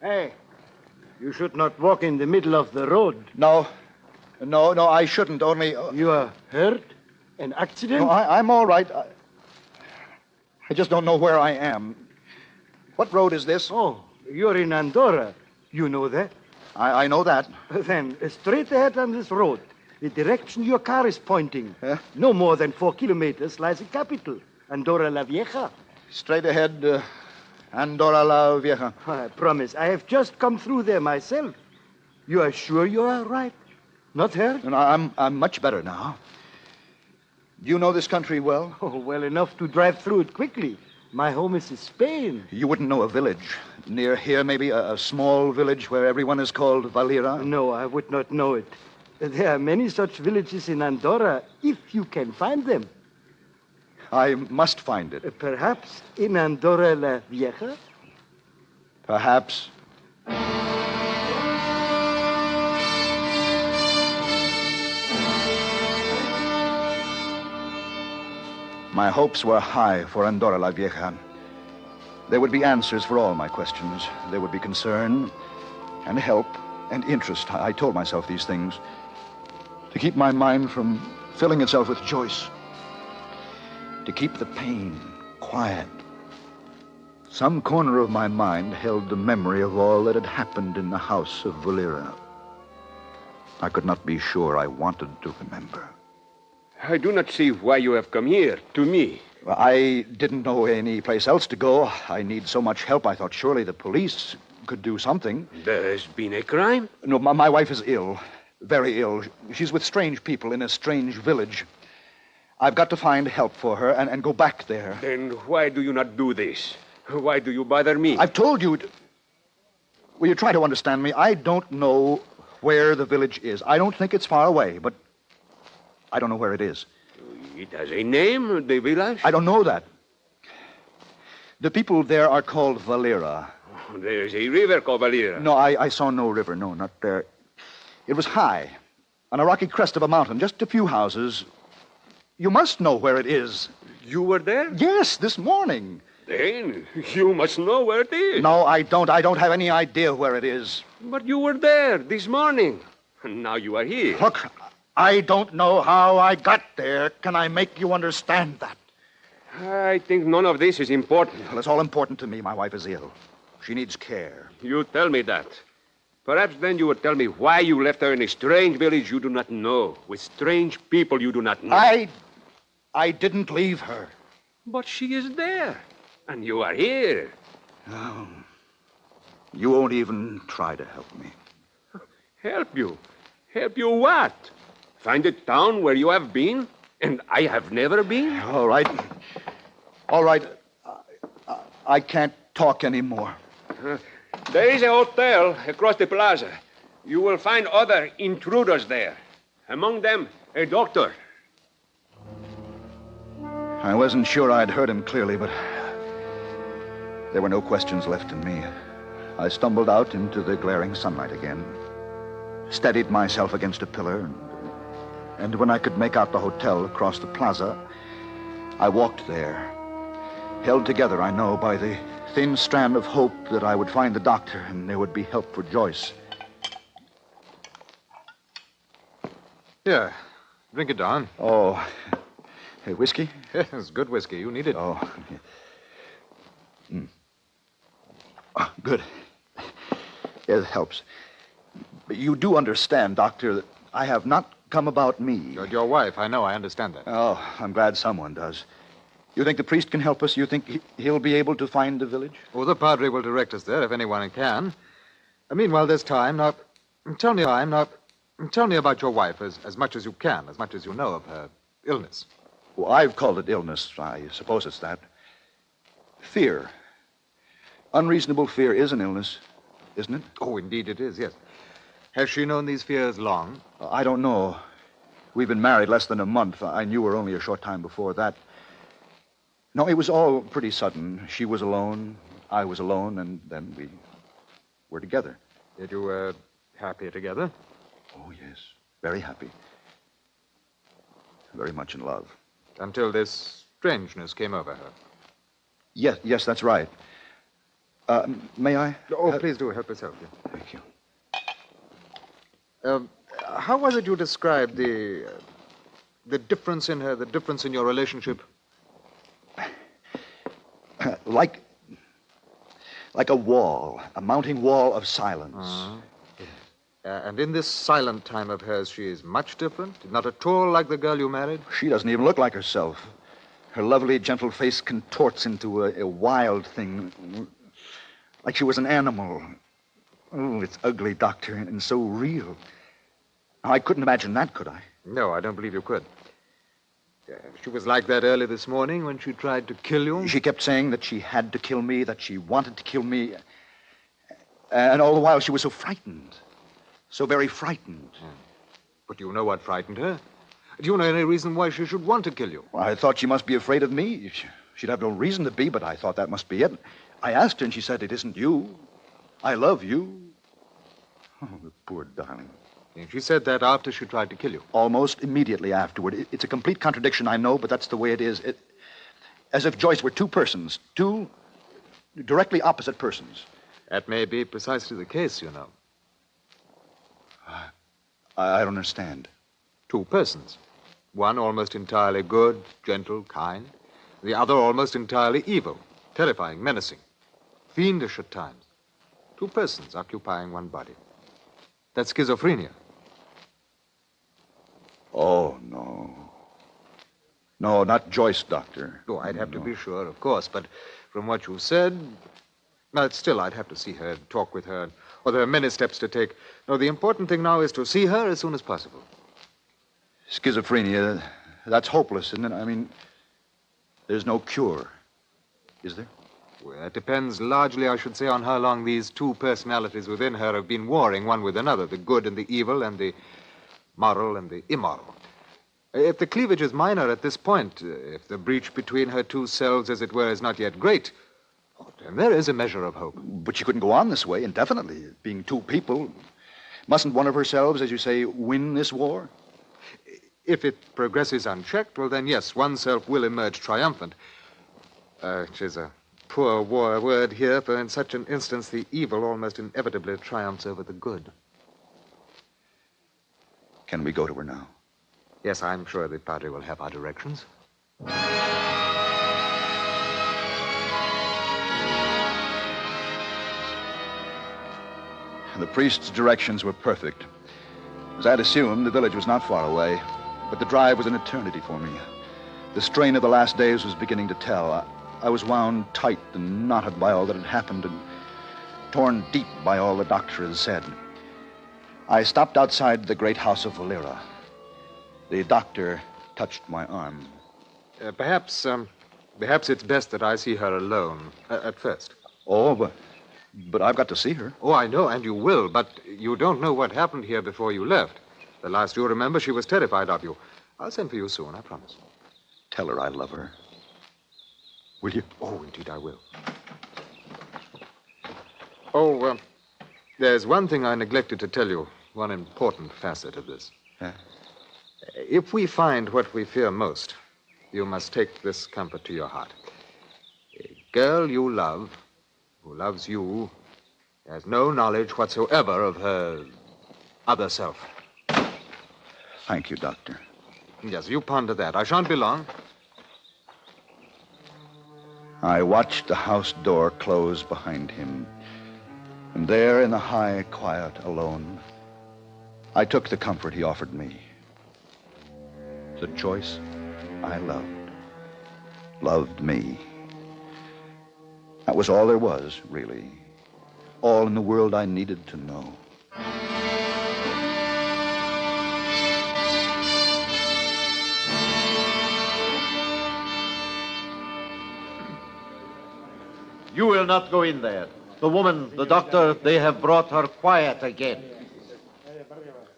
Hey, you should not walk in the middle of the road. No, I shouldn't, only... You are hurt? An accident? No, I'm all right. I just don't know where I am. What road is this? Oh, you're in Andorra. You know that? I know that. Then, straight ahead on this road, the direction your car is pointing. No more than 4 kilometers lies the capital, Andorra la Vieja. Straight ahead, Andorra la Vieja. I promise. I have just come through there myself. You are sure you are right? Not hurt? No, I'm much better now. Do you know this country well? Oh, well enough to drive through it quickly. My home is in Spain. You wouldn't know a village. Near here, maybe a small village where everyone is called Valera? No, I would not know it. There are many such villages in Andorra, if you can find them. I must find it. Perhaps in Andorra la Vieja? Perhaps. My hopes were high for Andorra la Vieja. There would be answers for all my questions. There would be concern and help and interest. I told myself these things to keep my mind from filling itself with Joyce, to keep the pain quiet. Some corner of my mind held the memory of all that had happened in the house of Valera. I could not be sure I wanted to remember. I do not see why you have come here, to me. Well, I didn't know any place else to go. I need so much help. I thought surely the police could do something. There has been a crime? No, my wife is ill. Very ill. She's with strange people in a strange village. I've got to find help for her and go back there. Then why do you not do this? Why do you bother me? I've told you. Will you try to understand me? I don't know where the village is. I don't think it's far away, but I don't know where it is. It has a name, the village? I don't know that. The people there are called Valera. Oh, there is a river called Valera. No, I saw no river. No, not there. It was high, on a rocky crest of a mountain, just a few houses. You must know where it is. You were there? Yes, this morning. Then you must know where it is. No, I don't. I don't have any idea where it is. But you were there this morning. And now you are here. Look, I don't know how I got there. Can I make you understand that? I think none of this is important. Well, it's all important to me. My wife is ill. She needs care. You tell me that. Perhaps then you would tell me why you left her in a strange village you do not know, with strange people you do not know. I didn't leave her. But she is there, and you are here. No. You won't even try to help me. Help you? Help you what? Find a town where you have been, and I have never been? All right. All right. I can't talk anymore. There is a hotel across the plaza. You will find other intruders there. Among them, a doctor. I wasn't sure I'd heard him clearly, but there were no questions left in me. I stumbled out into the glaring sunlight again, steadied myself against a pillar, and when I could make out the hotel across the plaza, I walked there, held together, I know, by the thin strand of hope that I would find the doctor and there would be help for Joyce. Here, drink it, Don. Oh, hey, whiskey? Yes, good whiskey. You need it. Oh. Oh, good. It helps. But you do understand, Doctor, that I have not come about me. Your wife, I know. I understand that. Oh, I'm glad someone does. You think the priest can help us? You think he'll be able to find the village? Oh, the padre will direct us there if anyone can. Meanwhile, this time, now, tell me about your wife as much as you can, as much as you know of her illness. Well, I've called it illness. I suppose it's that. Fear. Unreasonable fear is an illness, isn't it? Oh, indeed it is, yes. Has she known these fears long? I don't know. We've been married less than a month. I knew her only a short time before that. No, it was all pretty sudden. She was alone, I was alone, and then we were together. Yet you were happy together? Oh, yes. Very happy. Very much in love. Until this strangeness came over her. Yes, that's right. May I? Oh, please do help yourself. Yeah. Thank you. How was it you described the difference in her, the difference in your relationship? Like a wall, a mounting wall of silence. And in this silent time of hers, she is much different? Not at all like the girl you married? She doesn't even look like herself. Her lovely, gentle face contorts into a wild thing, like she was an animal. Oh, it's ugly, Doctor, and so real. I couldn't imagine that, could I? No, I don't believe you could. She was like that early this morning when she tried to kill you? She kept saying that she had to kill me, that she wanted to kill me. And all the while she was so frightened. So very frightened. But do you know what frightened her? Do you know any reason why she should want to kill you? Well, I thought she must be afraid of me. She'd have no reason to be, but I thought that must be it. I asked her, and she said, "It isn't you. I love you." Oh, the poor darling. And she said that after she tried to kill you? Almost immediately afterward. It's a complete contradiction, I know, but that's the way it is. As if Joyce were two persons, two directly opposite persons. That may be precisely the case, you know. I don't understand. Two persons. One almost entirely good, gentle, kind. The other almost entirely evil, terrifying, menacing, fiendish at times. Two persons occupying one body. That's schizophrenia. Oh, no. No, not Joyce, Doctor. Oh, I'd have to be sure, of course, but from what you said... Well, still, I'd have to see her, talk with her, or there are many steps to take. No, the important thing now is to see her as soon as possible. Schizophrenia, that's hopeless, isn't it? I mean, there's no cure, is there? Well, it depends largely, I should say, on how long these two personalities within her have been warring one with another, the good and the evil, and the moral and the immoral. If the cleavage is minor at this point, if the breach between her two selves, as it were, is not yet great, then there is a measure of hope. But she couldn't go on this way indefinitely, being two people. Mustn't one of herselves, as you say, win this war? If it progresses unchecked, well, then, yes, one self will emerge triumphant. Which is a poor war word here, for in such an instance, the evil almost inevitably triumphs over the good. Can we go to her now? Yes, I'm sure the Padre will have our directions. The priest's directions were perfect. As I'd assumed, the village was not far away, but the drive was an eternity for me. The strain of the last days was beginning to tell. I was wound tight and knotted by all that had happened and torn deep by all the doctor had said. I stopped outside the great house of Valera. The doctor touched my arm. Perhaps it's best that I see her alone, at first. Oh, but I've got to see her. Oh, I know, and you will, but you don't know what happened here before you left. The last you remember, she was terrified of you. I'll send for you soon, I promise. Tell her I love her. Will you? Oh, indeed I will. Oh, there's one thing I neglected to tell you, one important facet of this. Yeah? If we find what we fear most, you must take this comfort to your heart. A girl you love, who loves you, has no knowledge whatsoever of her other self. Thank you, Doctor. Yes, you ponder that. I shan't be long. I watched the house door close behind him. And there in the high quiet alone, I took the comfort he offered me. The choice I loved me. That was all there was, really. All in the world I needed to know. You will not go in there. The woman, the doctor, they have brought her quiet again.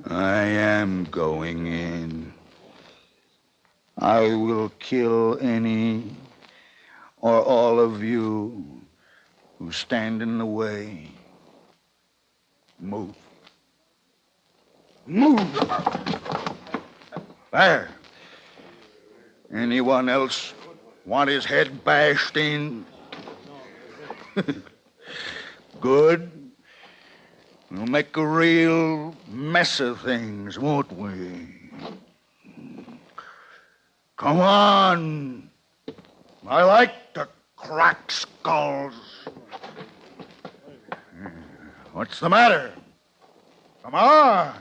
I am going in. I will kill any or all of you who stand in the way. Move. Move! There. Anyone else want his head bashed in? Good. We'll make a real mess of things, won't we? Come on. I like to crack skulls. What's the matter? Come on.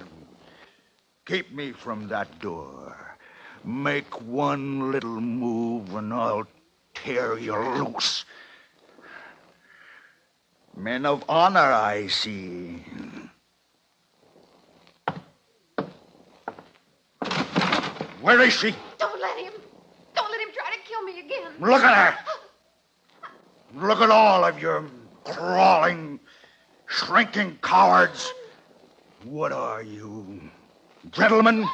Keep me from that door. Make one little move and I'll tear you loose. Men of honor, I see. Where is she? Don't let him. Don't let him try to kill me again. Look at her. Look at all of you crawling, shrinking cowards. What are you? Gentlemen?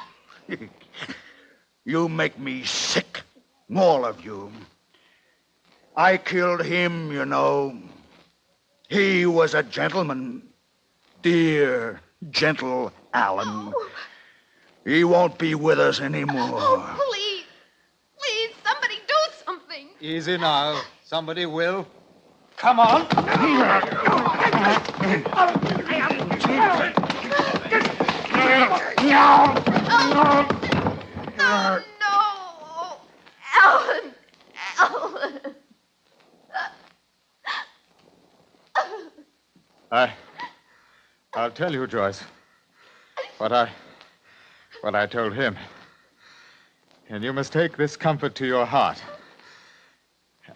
You make me sick, all of you. I killed him, you know. He was a gentleman. Dear, gentle Alan. Oh. He won't be with us anymore. Oh, please. Please, somebody do something. Easy now. Somebody will. Come on. No. Alan. I'll tell you, Joyce, what I told him. And you must take this comfort to your heart.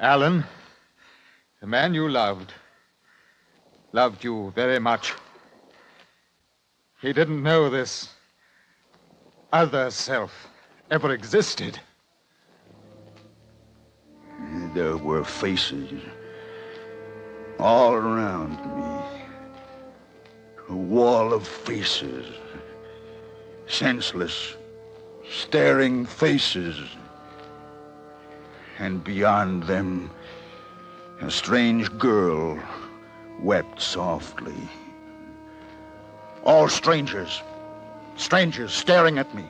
Alan, the man you loved you very much. He didn't know this other self ever existed. There were faces all around me. A wall of faces. Senseless, staring faces. And beyond them, a strange girl wept softly. All strangers. Strangers staring at me.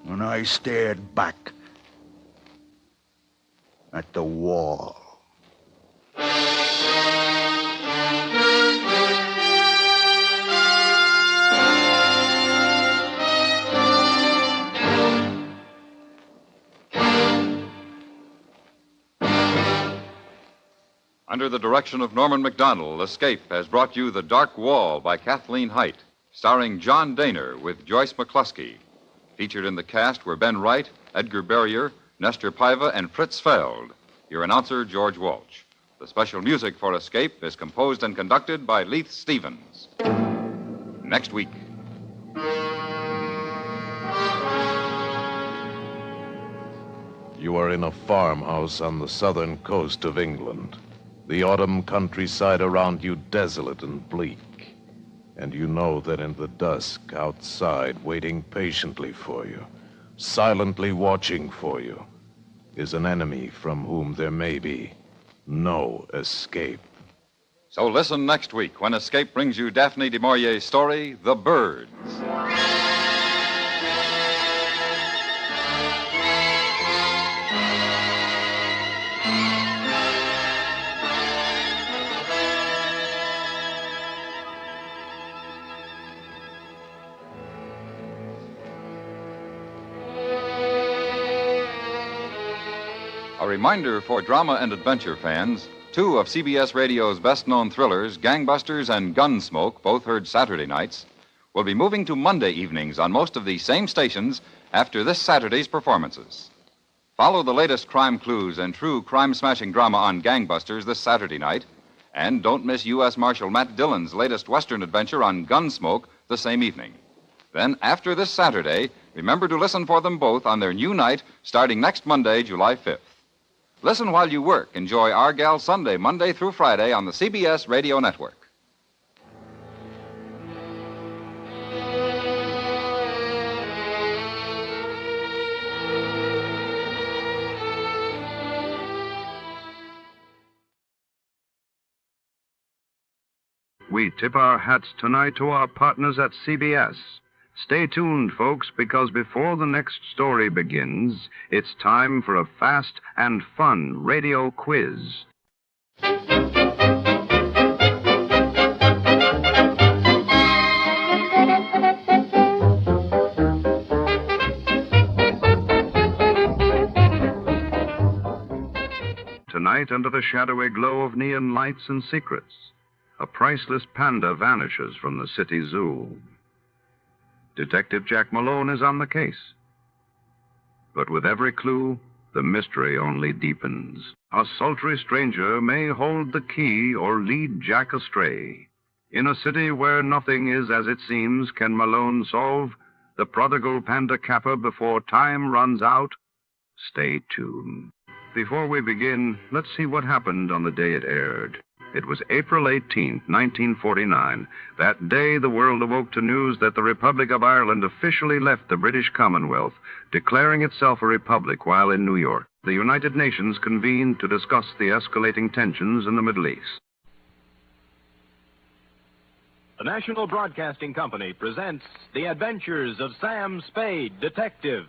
And I stared back at the wall. Under the direction of Norman MacDonald, Escape has brought you The Dark Wall by Kathleen Hite, starring John Daner with Joyce McCluskey. Featured in the cast were Ben Wright, Edgar Barrier, Nestor Paiva, and Fritz Feld. Your announcer, George Walsh. The special music for Escape is composed and conducted by Leith Stevens. Next week. You are in a farmhouse on the southern coast of England. The autumn countryside around you desolate and bleak. And you know that in the dusk outside, waiting patiently for you, silently watching for you, is an enemy from whom there may be no escape. So listen next week when Escape brings you Daphne du Maurier's story, The Birds. A reminder for drama and adventure fans, two of CBS Radio's best-known thrillers, Gangbusters and Gunsmoke, both heard Saturday nights, will be moving to Monday evenings on most of these same stations after this Saturday's performances. Follow the latest crime clues and true crime-smashing drama on Gangbusters this Saturday night, and don't miss U.S. Marshal Matt Dillon's latest Western adventure on Gunsmoke the same evening. Then, after this Saturday, remember to listen for them both on their new night starting next Monday, July 5th. Listen while you work. Enjoy Our Gal Sunday, Monday through Friday on the CBS Radio Network. We tip our hats tonight to our partners at CBS. Stay tuned, folks, because before the next story begins, it's time for a fast and fun radio quiz. Tonight, under the shadowy glow of neon lights and secrets, a priceless panda vanishes from the city zoo. Detective Jack Malone is on the case. But with every clue, the mystery only deepens. A sultry stranger may hold the key or lead Jack astray. In a city where nothing is as it seems, can Malone solve the prodigal Panda Caper before time runs out? Stay tuned. Before we begin, let's see what happened on the day it aired. It was April 18th, 1949. That day, the world awoke to news that the Republic of Ireland officially left the British Commonwealth, declaring itself a republic while in New York. The United Nations convened to discuss the escalating tensions in the Middle East. The National Broadcasting Company presents The Adventures of Sam Spade, Detective.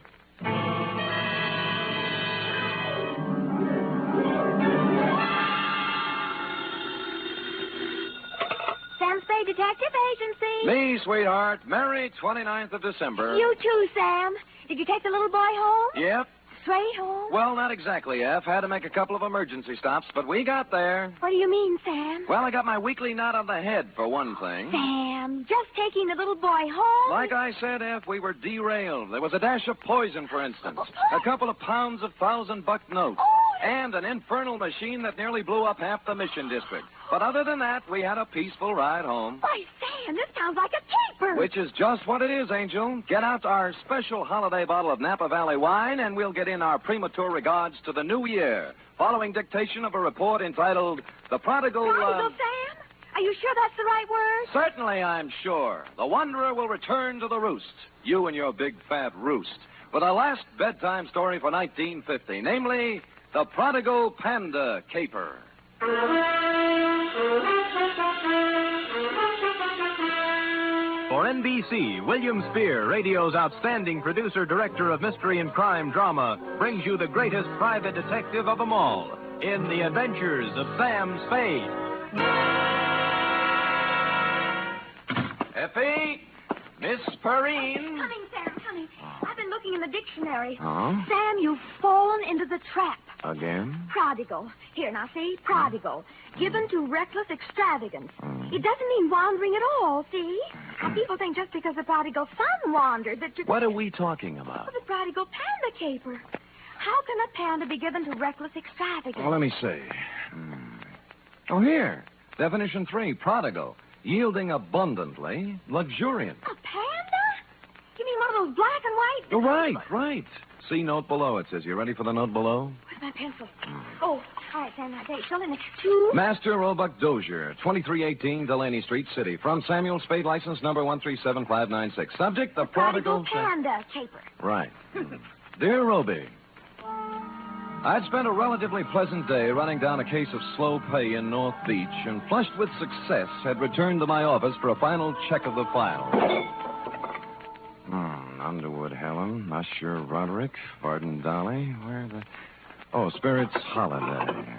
Sam Spade Detective Agency. Me, sweetheart. Merry 29th of December. You too, Sam. Did you take the little boy home? Yep. Straight home? Well, not exactly, F. Had to make a couple of emergency stops, but we got there. What do you mean, Sam? Well, I got my weekly knot on the head, for one thing. Sam, just taking the little boy home? Like I said, F, we were derailed. There was a dash of poison, for instance. A couple of pounds of $1,000 notes. And an infernal machine that nearly blew up half the Mission District. But other than that, we had a peaceful ride home. Why, Sam, this sounds like a caper. Which is just what it is, Angel. Get out our special holiday bottle of Napa Valley wine, and we'll get in our premature regards to the new year, following dictation of a report entitled The Prodigal... Prodigal, Sam? Are you sure that's the right word? Certainly, I'm sure. The Wanderer will return to the roost. You and your big fat roost. For the last bedtime story for 1950, namely, The Prodigal Panda Caper. For NBC, William Spear, radio's outstanding producer-director of mystery and crime drama, brings you the greatest private detective of them all in The Adventures of Sam Spade. Effie! Miss Perrine! Coming, Sam, coming. I've been looking in the dictionary. Huh? Sam, you've fallen into the trap. Again? Prodigal. Here, now, see? Prodigal. Given to reckless extravagance. It doesn't mean wandering at all, see? Now, people think just because the prodigal son wandered that... What are we talking about? The prodigal panda caper. How can a panda be given to reckless extravagance? Well, let me see. Oh, here. Definition 3, prodigal. Yielding abundantly, luxuriant. A panda? You mean one of those black and white? Oh, right. See note below, it says. You ready for the note below? Where's my pencil? Oh, all right, Sam, now, date. Fill in the 2. Master Roebuck Dozier, 2318 Delaney Street, City. From Samuel Spade, license number 137596. Subject, the prodigal... Panda caper. Right. Dear Roby, I'd spent a relatively pleasant day running down a case of slow pay in North Beach and, flushed with success, had returned to my office for a final check of the file. Underwood Helen, Monsieur Roderick, Varden Dolly, where the... Oh, Spirit's Holiday.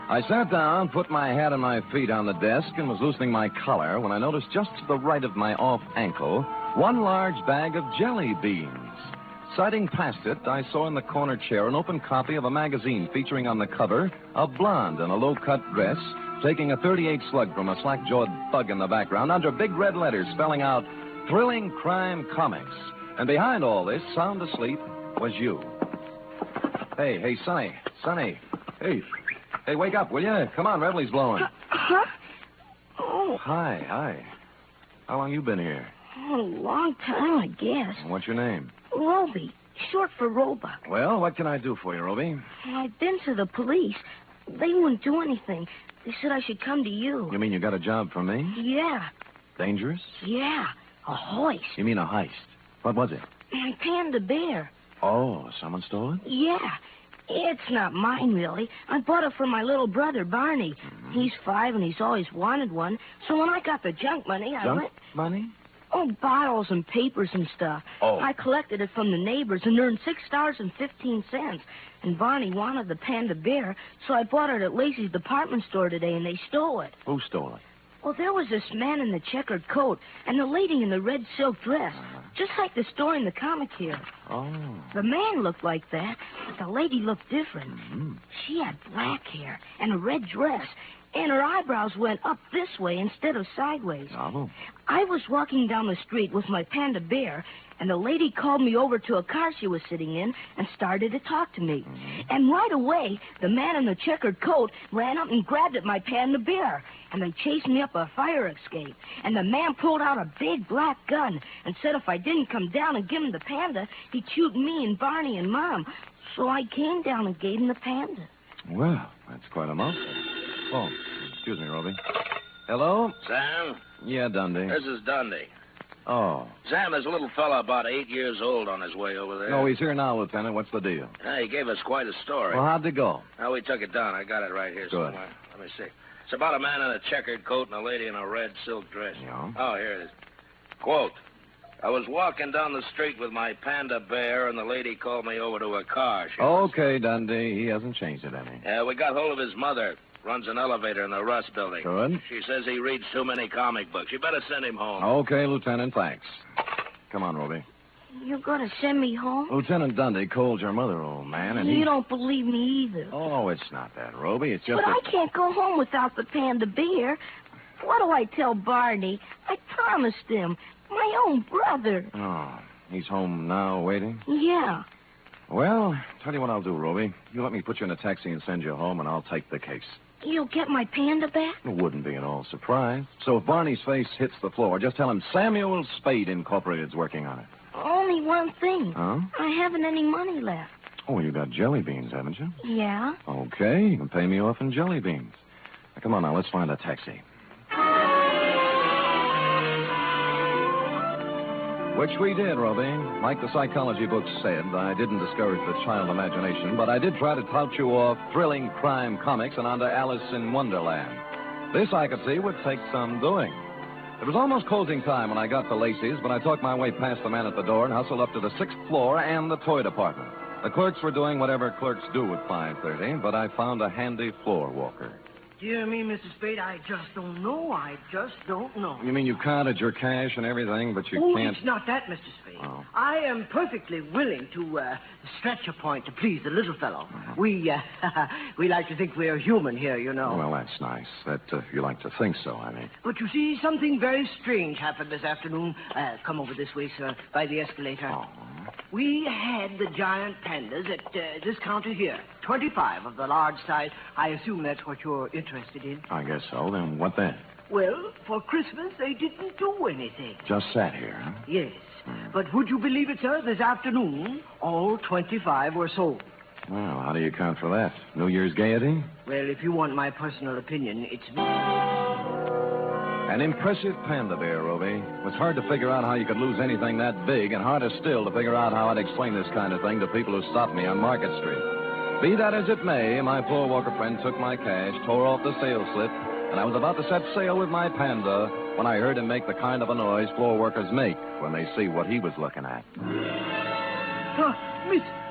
I sat down, put my hat and my feet on the desk, and was loosening my collar when I noticed just to the right of my off ankle one large bag of jelly beans. Sighting past it, I saw in the corner chair an open copy of a magazine featuring on the cover a blonde in a low-cut dress taking a .38 slug from a slack-jawed thug in the background under big red letters spelling out Thrilling Crime Comics. And behind all this, sound asleep, was you. Hey, Sonny. Hey, wake up, will you? Come on, Revelie's blowing. Huh? Oh. Hi. How long you been here? Oh, a long time, I guess. What's your name? Roby, short for Roebuck. Well, what can I do for you, Roby? I've been to the police. They wouldn't do anything. They said I should come to you. You mean you got a job for me? Yeah, Dangerous? yeah. A hoist. You mean a heist? What was it? My panda bear. Oh, someone stole it? Yeah. It's not mine, really. I bought it for my little brother, Barney. He's 5 and he's always wanted one. So when I got the junk money, I Junk went... money? Oh, bottles and papers and stuff. Oh. I collected it from the neighbors and earned $6.15. And Barney wanted the panda bear, so I bought it at Lacey's department store today, and they stole it. Who stole it? Well, there was this man in the checkered coat and the lady in the red silk dress, just like the story in the comic here. Oh. The man looked like that, but the lady looked different. She had black hair and a red dress, and her eyebrows went up this way instead of sideways. Oh. I was walking down the street with my panda bear, and the lady called me over to a car she was sitting in and started to talk to me. And right away, the man in the checkered coat ran up and grabbed at my panda bear, and they chased me up a fire escape. And the man pulled out a big black gun and said if I didn't come down and give him the panda, he'd shoot me and Barney and Mom. So I came down and gave him the panda. Well, that's quite a mouthful. Oh, excuse me, Roby. Hello? Sam? Yeah, Dundee. This is Dundee. Oh. Sam, there's a little fella about 8 years old on his way over there. No, he's here now, Lieutenant. What's the deal? He gave us quite a story. Well, how'd it go? We took it down. I got it right here Good. somewhere. Let me see. It's about a man in a checkered coat and a lady in a red silk dress. Yeah. Oh, here it is. Quote, I was walking down the street with my panda bear, and the lady called me over to her car. Okay, Dundee. He hasn't changed it any. Yeah, we got hold of his mother. Runs an elevator in the Russ building. Good. She says he reads too many comic books. You better send him home. Okay, Lieutenant, thanks. Come on, Roby. You're going to send me home? Lieutenant Dundee called your mother, old man, and You don't believe me either. Oh, it's not that, Roby. It's just But I can't go home without the panda bear. What do I tell Barney? I promised him. My own brother. Oh, he's home now, waiting? Yeah. Well, tell you what I'll do, Roby. You let me put you in a taxi and send you home, and I'll take the case. You'll get my panda back? It wouldn't be at all surprised. So if Barney's face hits the floor, just tell him Samuel Spade Incorporated's working on it. Only one thing. Huh? I haven't any money left. Oh, you got jelly beans, haven't you? Yeah? Okay, you can pay me off in jelly beans. Now, come on now, let's find a taxi. Which we did, Roby. Like the psychology books said, I didn't discourage the child imagination, but I did try to tout you off thrilling crime comics and onto Alice in Wonderland. This, I could see, would take some doing. It was almost closing time when I got to Lacey's, but I talked my way past the man at the door and hustled up to the 6th floor and the toy department. The clerks were doing whatever clerks do at 5:30, but I found a handy floor walker. Dear me, Mr. Spade, I just don't know. I just don't know. You mean you counted your cash and everything, but you can't... It's not that, Mr. Spade. Oh. I am perfectly willing to stretch a point to please the little fellow. We like to think we're human here, you know. Well, that's nice. That you like to think so, I mean. But you see, something very strange happened this afternoon. Come over this way, sir, by the escalator. Oh. We had the giant pandas at this counter here. 25 of the large size. I assume that's what you're interested in. I guess so. Then what then? Well, for Christmas, they didn't do anything. Just sat here, huh? Yes. But would you believe it, sir? This afternoon, all 25 were sold. Well, how do you account for that? New Year's gaiety? Well, if you want my personal opinion, it's... An impressive panda bear, Roby. It was hard to figure out how you could lose anything that big, and harder still to figure out how I'd explain this kind of thing to people who stopped me on Market Street. Be that as it may, my floor walker friend took my cash, tore off the sales slip, and I was about to set sail with my panda when I heard him make the kind of a noise floor workers make when they see what he was looking at.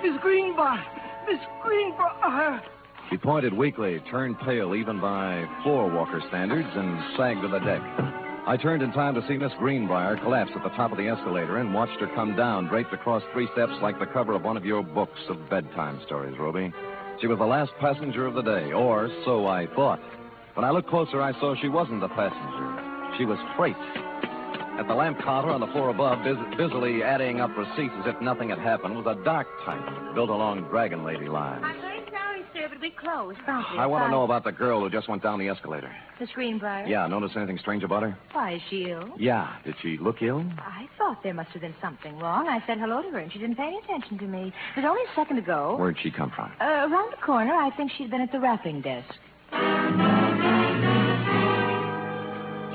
Miss Greenbar! Miss Greenbar! She pointed weakly, turned pale even by floor walker standards, and sagged to the deck. I turned in time to see Miss Greenbrier collapse at the top of the escalator and watched her come down, draped across 3 steps like the cover of one of your books of bedtime stories, Roby. She was the last passenger of the day, or so I thought. When I looked closer, I saw she wasn't a passenger. She was freight. At the lamp counter on the floor above, busily adding up receipts as if nothing had happened, was a dark type built along Dragon Lady lines. I'm very sorry, sir, but be closed, promptly. I want to know about the girl who just went down the escalator. The Greenbrier? Yeah, notice anything strange about her? Why, is she ill? Yeah. Did she look ill? I thought there must have been something wrong. I said hello to her, and she didn't pay any attention to me. It was only a second ago. Where'd she come from? Around the corner. I think she'd been at the wrapping desk.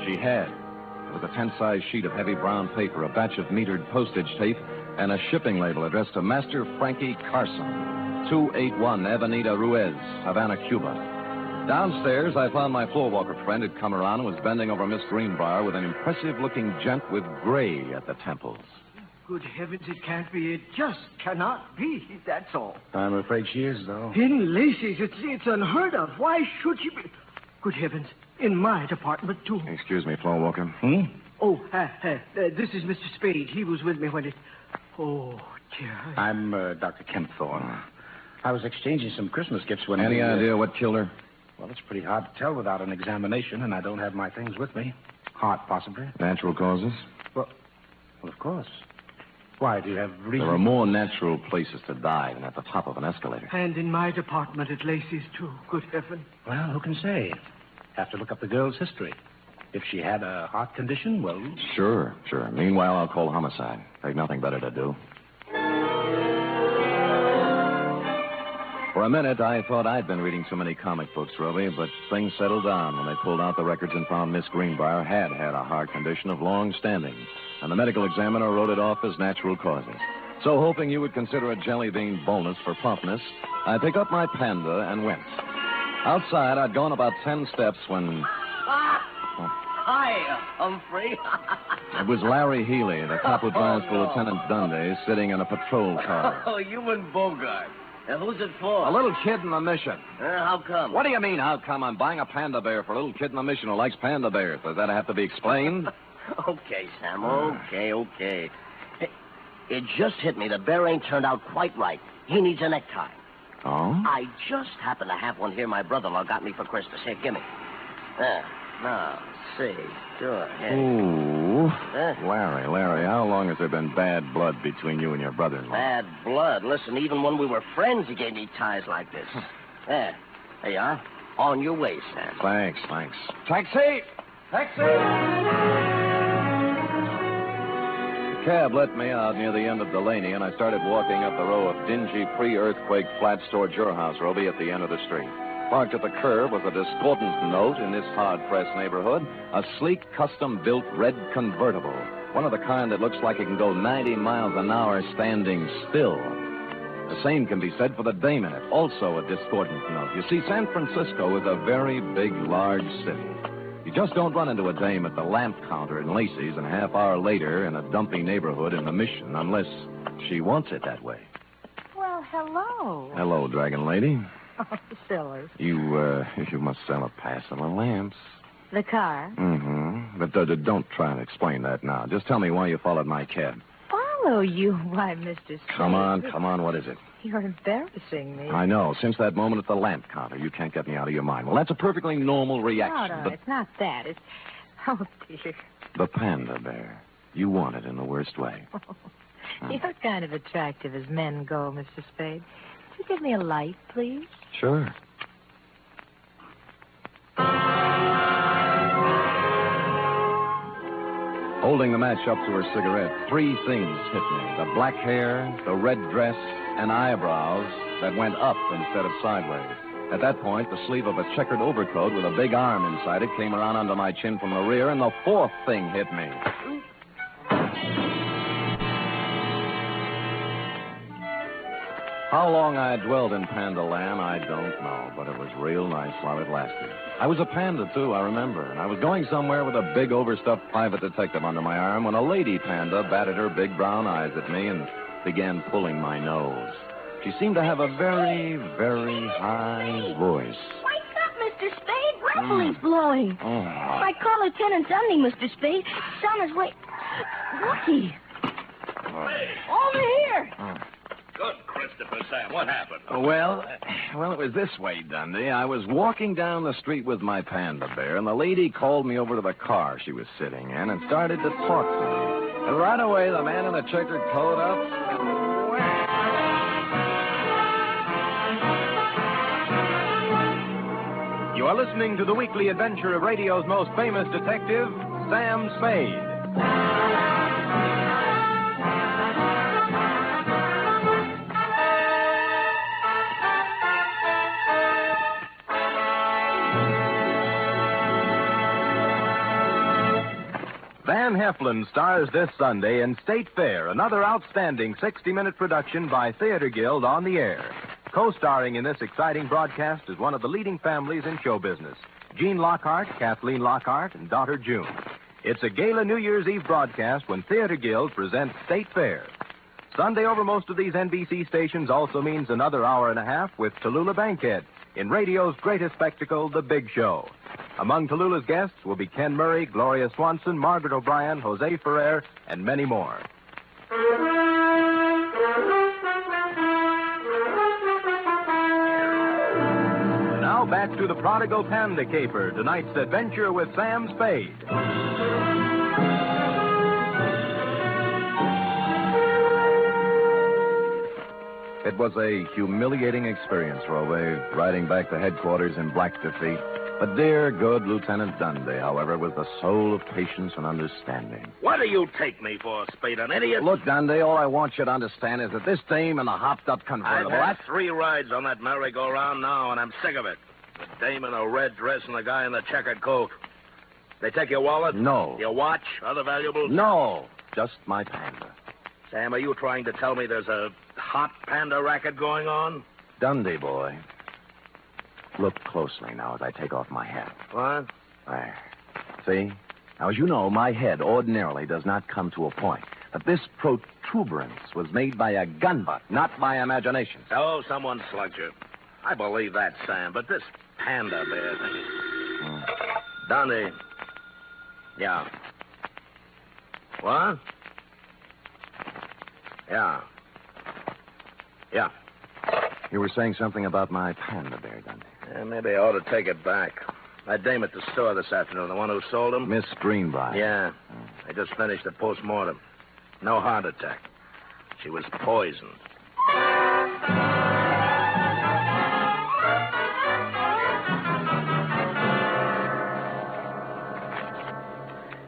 She had. There was a 10-size sheet of heavy brown paper, a batch of metered postage tape, and a shipping label addressed to Master Frankie Carson, 281 Avenida Ruiz, Havana, Cuba. Downstairs, I found my floorwalker friend had come around and was bending over Miss Greenbrier with an impressive-looking gent with gray at the temples. Good heavens, it can't be. It just cannot be. That's all. I'm afraid she is, though. In Lacey's, it's unheard of. Why should she be? Good heavens, in my department, too. Excuse me, floorwalker. Oh, this is Mr. Spade. He was with me when it... Oh, dear. I'm Dr. Kent Thorne. I was exchanging some Christmas gifts when... Any idea what killed her? Well, it's pretty hard to tell without an examination, and I don't have my things with me. Heart, possibly. Natural causes? Well, of course. Why, do you have reason? There are more natural places to die than at the top of an escalator. And in my department at Lacey's, too. Good heaven. Well, who can say? Have to look up the girl's history. If she had a heart condition, well... Sure. Meanwhile, I'll call homicide. They've nothing better to do. For a minute, I thought I'd been reading too many comic books, Roby, but things settled down when they pulled out the records and found Miss Greenbrier had a heart condition of long standing, and the medical examiner wrote it off as natural causes. So, hoping you would consider a jelly bean bonus for promptness, I picked up my Panda and went. Outside, I'd gone about 10 steps when... Hi, Humphrey. It was Larry Healy, the cop who drives for Lieutenant Dundee, sitting in a patrol car. Oh, you and Bogart. Who's it for? A little kid in the mission. How come? What do you mean, how come? I'm buying a panda bear for a little kid in the mission who likes panda bears. Does that have to be explained? Okay, Sam, okay. Hey, it just hit me. The bear ain't turned out quite right. He needs a necktie. Oh? I just happen to have one here my brother-in-law got me for Christmas. Here, give me. There. Now, see. Sure. Here. Ooh. Larry, how long has there been bad blood between you and your brother-in-law? Bad blood. Listen, even when we were friends, he gave me ties like this. There you are. On your way, Sam. Thanks. Taxi! The cab let me out near the end of Delaney, and I started walking up the row of dingy pre-earthquake flats towards your house, Roby, at the end of the street. Parked at the curb was a discordant note in this hard-pressed neighborhood, a sleek, custom-built red convertible, one of the kind that looks like it can go 90 miles an hour standing still. The same can be said for the dame in it, also a discordant note. You see, San Francisco is a very big, large city. You just don't run into a dame at the lamp counter in Lacey's and a half hour later in a dumpy neighborhood in the Mission, unless she wants it that way. Well, hello. Hello, Dragon Lady. Oh, silly. You must sell a passel of lamps. The car? Mm-hmm. But don't try to explain that now. Just tell me why you followed my cab. Follow you? Why, Mr. Spade. Come on, what is it? You're embarrassing me. I know. Since that moment at the lamp counter, you can't get me out of your mind. Well, that's a perfectly normal reaction. No, it's not that. It's... Oh, dear. The panda bear. You want it in the worst way. You're kind of attractive as men go, Mr. Spade. Could you give me a light, please? Sure. Holding the match up to her cigarette, three things hit me. The black hair, the red dress, and eyebrows that went up instead of sideways. At that point, the sleeve of a checkered overcoat with a big arm inside it came around under my chin from the rear, and the fourth thing hit me. How long I dwelled in Panda Land, I don't know, but it was real nice while it lasted. I was a panda, too, I remember, and I was going somewhere with a big overstuffed private detective under my arm when a lady panda batted her big brown eyes at me and began pulling my nose. She seemed to have a very, very high voice. Wake up, Mr. Spade. Reveling's blowing. Oh. I call Lieutenant Dundee, Mr. Spade. Son is wait. Lucky. Over here. Good, Christopher, Sam. What happened? Well, it was this way, Dundee. I was walking down the street with my panda bear, and the lady called me over to the car she was sitting in and started to talk to me. And right away, the man in the checkered coat up and are listening to the weekly adventure of radio's most famous detective, Sam Spade. Van Heflin stars this Sunday in State Fair, another outstanding 60-minute production by Theater Guild on the air. Co-starring in this exciting broadcast is one of the leading families in show business, Jean Lockhart, Kathleen Lockhart, and daughter June. It's a gala New Year's Eve broadcast when Theater Guild presents State Fair. Sunday over most of these NBC stations also means another hour and a half with Tallulah Bankhead in radio's greatest spectacle, The Big Show. Among Tallulah's guests will be Ken Murray, Gloria Swanson, Margaret O'Brien, Jose Ferrer, and many more. Now back to the Prodigal Panda Caper, tonight's adventure with Sam Spade. It was a humiliating experience, Rove, riding back to headquarters in black defeat. But dear, good Lieutenant Dundee, however, was the soul of patience and understanding. What do you take me for, Spade, an idiot? Look, Dundee, all I want you to understand is that this dame in the hopped-up convertible... I've had 3 rides on that merry-go-round now, and I'm sick of it. The dame in a red dress and the guy in the checkered coat. They take your wallet? No. Your watch? Other valuables? No. Just my Panda. Sam, are you trying to tell me there's a hot Panda racket going on? Dundee, boy. Look closely now as I take off my hat. What? There. See? Now, as you know, my head ordinarily does not come to a point. But this protuberance was made by a gun butt, not by imagination. Oh, someone slugged you. I believe that, Sam, but this Panda bear thing... Dundee. Yeah. What? Yeah. Yeah. You were saying something about my Panda bear, Dundee. Yeah, maybe I ought to take it back. That dame at the store this afternoon, the one who sold him? Miss Greenbrier. Yeah. I just finished the post-mortem. No heart attack. She was poisoned.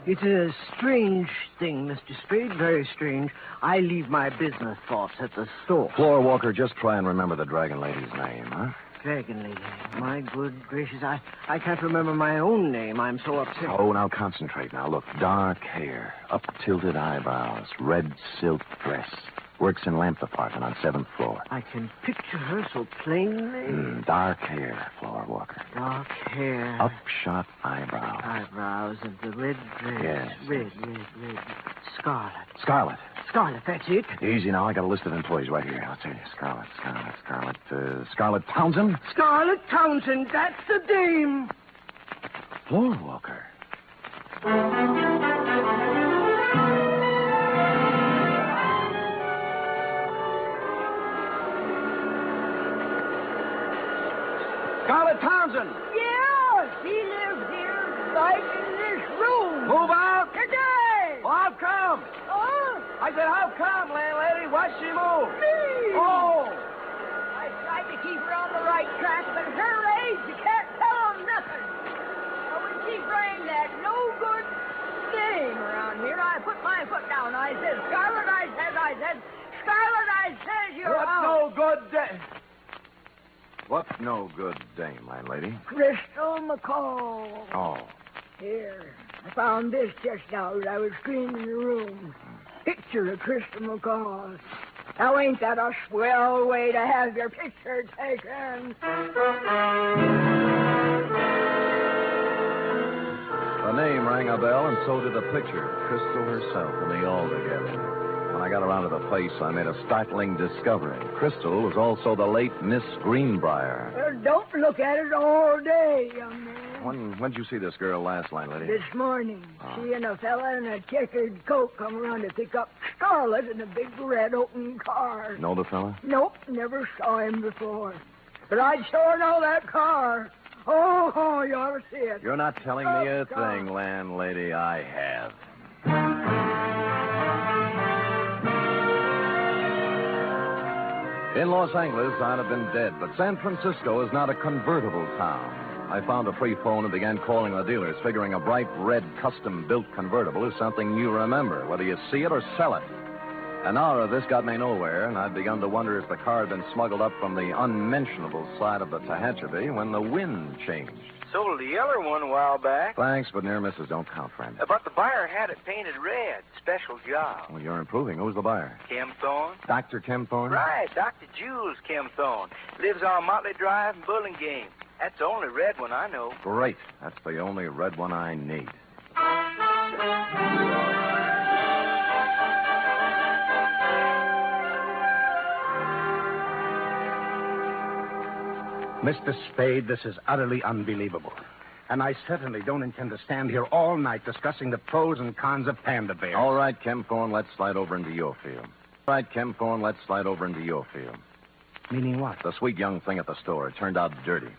It's a strange thing, Mr. Spade, very strange. I leave my business thoughts at the store. Floor Walker, just try and remember the Dragon Lady's name, huh? Dragon Lady. My good gracious, I can't remember my own name. I'm so upset. Oh, now concentrate now. Look, dark hair, up-tilted eyebrows, red silk dress. Works in lamp department on 7th floor. I can picture her so plainly. Dark hair, Floor Walker. Dark hair. Upshot eyebrows. Eyebrows of the red dress. Yes. Red. Scarlet. Scarlet, that's it. Easy now. I got a list of employees right here. I'll tell you. Scarlet Townsend. Scarlet Townsend, that's the dame. Floor Walker. Scarlet Townsend. Yes, he lives here, right in this room. Move out. Today. Well, how come? Oh. I said, how come, landlady? Why'd she move? Me. Oh. I tried to keep her on the right track, but at her age, you can't tell her nothing. Now, when she bring that no good thing around here, I put my foot down. I said, Scarlet, you're What out. no good dame? What no good dame, landlady? Crystal McCall. Oh. Here, I found this just now as I was cleaning the room. Picture of Crystal McCall. Now, ain't that a swell way to have your picture taken? The name rang a bell, and so did the picture. Crystal herself and me all together. When I got around to the place, I made a startling discovery. Crystal was also the late Miss Greenbrier. Don't look at it all day, young man. When'd you see this girl last, landlady? This morning, she and a fella in a checkered coat come around to pick up Scarlet in a big red open car. Know the fella? Nope, never saw him before. But I'd sure know that car. Oh, you ought to see it. You're not telling me a thing, landlady. I have. In Los Angeles, I'd have been dead, but San Francisco is not a convertible town. I found a free phone and began calling the dealers, figuring a bright red custom-built convertible is something you remember, whether you see it or sell it. An hour of this got me nowhere, and I'd begun to wonder if the car had been smuggled up from the unmentionable side of the Tehachapi when the wind changed. Sold a yeller one a while back. Thanks, but near misses don't count, friend. But the buyer had it painted red. Special job. Well, you're improving. Who's the buyer? Kempthorne. Dr. Kempthorne? Right, Dr. Jules Kempthorne. Lives on Motley Drive in Burlingame. That's the only red one I know. Great. That's the only red one I need. Mr. Spade, this is utterly unbelievable. And I certainly don't intend to stand here all night discussing the pros and cons of panda bears. All right, Kempthorne, let's slide over into your field. All right, Kempthorne, let's slide over into your field. Meaning what? The sweet young thing at the store. It turned out dirty.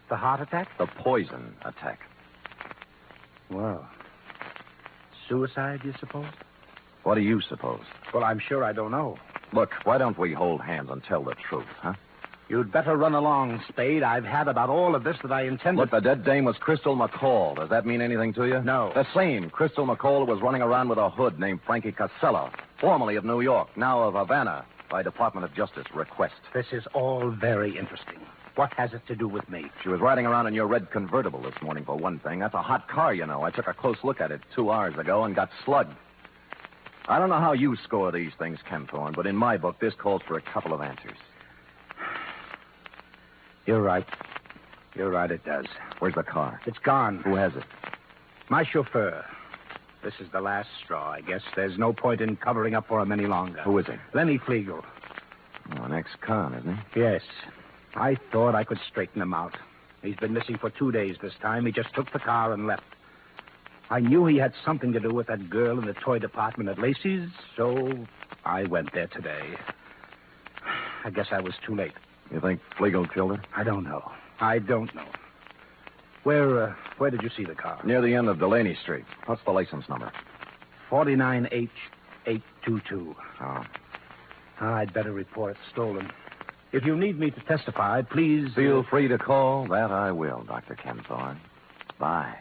The heart attack? The poison attack. Well, suicide, you suppose? What do you suppose? Well, I'm sure I don't know. Look, why don't we hold hands and tell the truth, huh? You'd better run along, Spade. I've had about all of this that I intended. Look, the dead dame was Crystal McCall. Does that mean anything to you? No. The same Crystal McCall who was running around with a hood named Frankie Casella, formerly of New York, now of Havana, by Department of Justice request. This is all very interesting. What has it to do with me? She was riding around in your red convertible this morning, for one thing. That's a hot car, you know. I took a close look at it 2 hours ago and got slugged. I don't know how you score these things, Kempthorne, but in my book, this calls for a couple of answers. You're right. You're right, it does. Where's the car? It's gone. Who has it? My chauffeur. This is the last straw, I guess. There's no point in covering up for him any longer. Who is he? Lenny Flegel. Oh, an ex-con, isn't he? Yes. I thought I could straighten him out. He's been missing for 2 days this time. He just took the car and left. I knew he had something to do with that girl in the toy department at Lacey's, so I went there today. I guess I was too late. You think Flegel killed her? I don't know. I don't know. Where did you see the car? Near the end of Delaney Street. What's the license number? 49H822. Oh. I'd better report it stolen. If you need me to testify, please... Feel free to call. That I will, Dr. Kempthorne. Bye.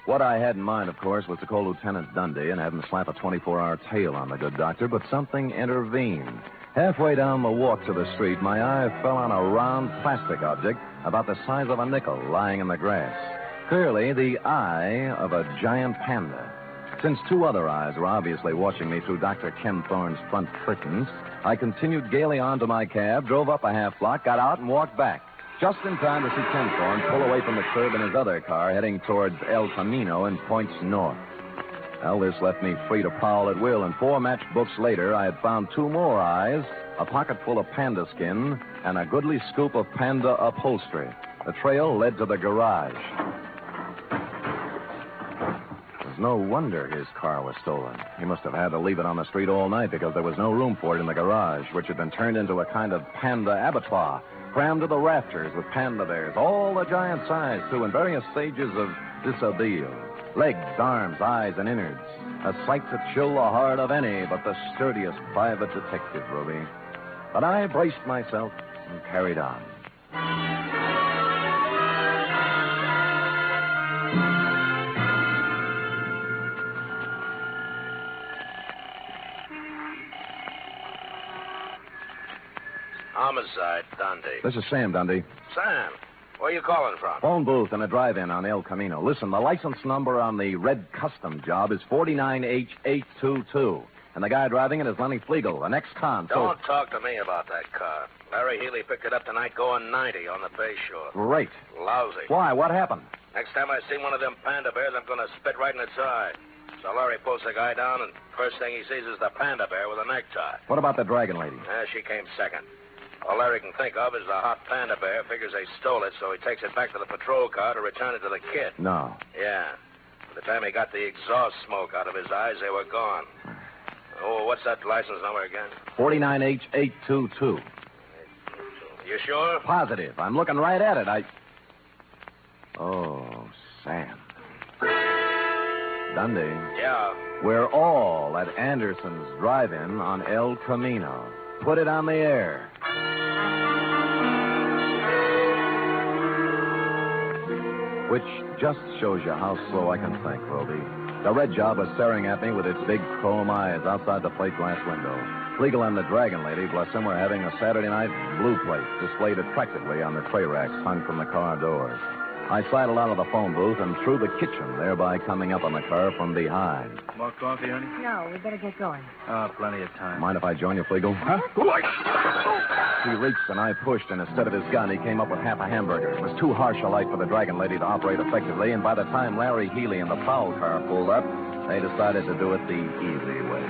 What I had in mind, of course, was to call Lieutenant Dundee and have him slap a 24-hour tail on the good doctor, but something intervened. Halfway down the walk to the street, my eye fell on a round plastic object about the size of a nickel lying in the grass. Clearly, the eye of a giant panda. Since 2 other eyes were obviously watching me through Dr. Kempthorne's front curtains, I continued gaily on to my cab, drove up a half block, got out, and walked back. Just in time to see Kempthorne pull away from the curb in his other car, heading towards El Camino and points north. Well, this left me free to prowl at will, and 4 matched books later, I had found 2 more eyes, a pocket full of panda skin, and a goodly scoop of panda upholstery. The trail led to the garage. It was no wonder his car was stolen. He must have had to leave it on the street all night because there was no room for it in the garage, which had been turned into a kind of panda abattoir, crammed to the rafters with panda bears, all the giant size, too, in various stages of dishabille. Legs, arms, eyes, and innards. A sight to chill the heart of any but the sturdiest private detective, Ruby. But I braced myself and carried on. Homicide, Dundee. This is Sam, Dundee. Sam, where you calling from? Phone booth in a drive-in on El Camino. Listen, the license number on the red custom job is 49H822. And the guy driving it is Lenny Flegel, an ex-con. Don't talk to me about that car. Larry Healy picked it up tonight going 90 on the Bay Shore. Great. Lousy. Why? What happened? Next time I see one of them panda bears, I'm going to spit right in its eye. So Larry pulls the guy down, and first thing he sees is the panda bear with a necktie. What about the dragon lady? She came second. All Larry can think of is the hot panda bear. Figures they stole it, so he takes it back to the patrol car to return it to the kid. No. Yeah. By the time he got the exhaust smoke out of his eyes, they were gone. Oh, what's that license number again? 49H822. You sure? Positive. I'm looking right at it. Oh, Sam. Dundee. Yeah. We're all at Anderson's Drive-In on El Camino. Put it on the air. Which just shows you how slow I can think, Roby. The red job was staring at me with its big chrome eyes outside the plate glass window. Flegel and the Dragon Lady, bless them, were having a Saturday night blue plate displayed attractively on the tray racks hung from the car doors. I sidled out of the phone booth and through the kitchen, thereby coming up on the car from behind. More coffee, honey? No, we better get going. Oh, plenty of time. Mind if I join you, Flegel? Huh? He reached and I pushed, and instead of his gun, he came up with half a hamburger. It was too harsh a light for the Dragon Lady to operate effectively, and by the time Larry Healy and the foul car pulled up, they decided to do it the easy way.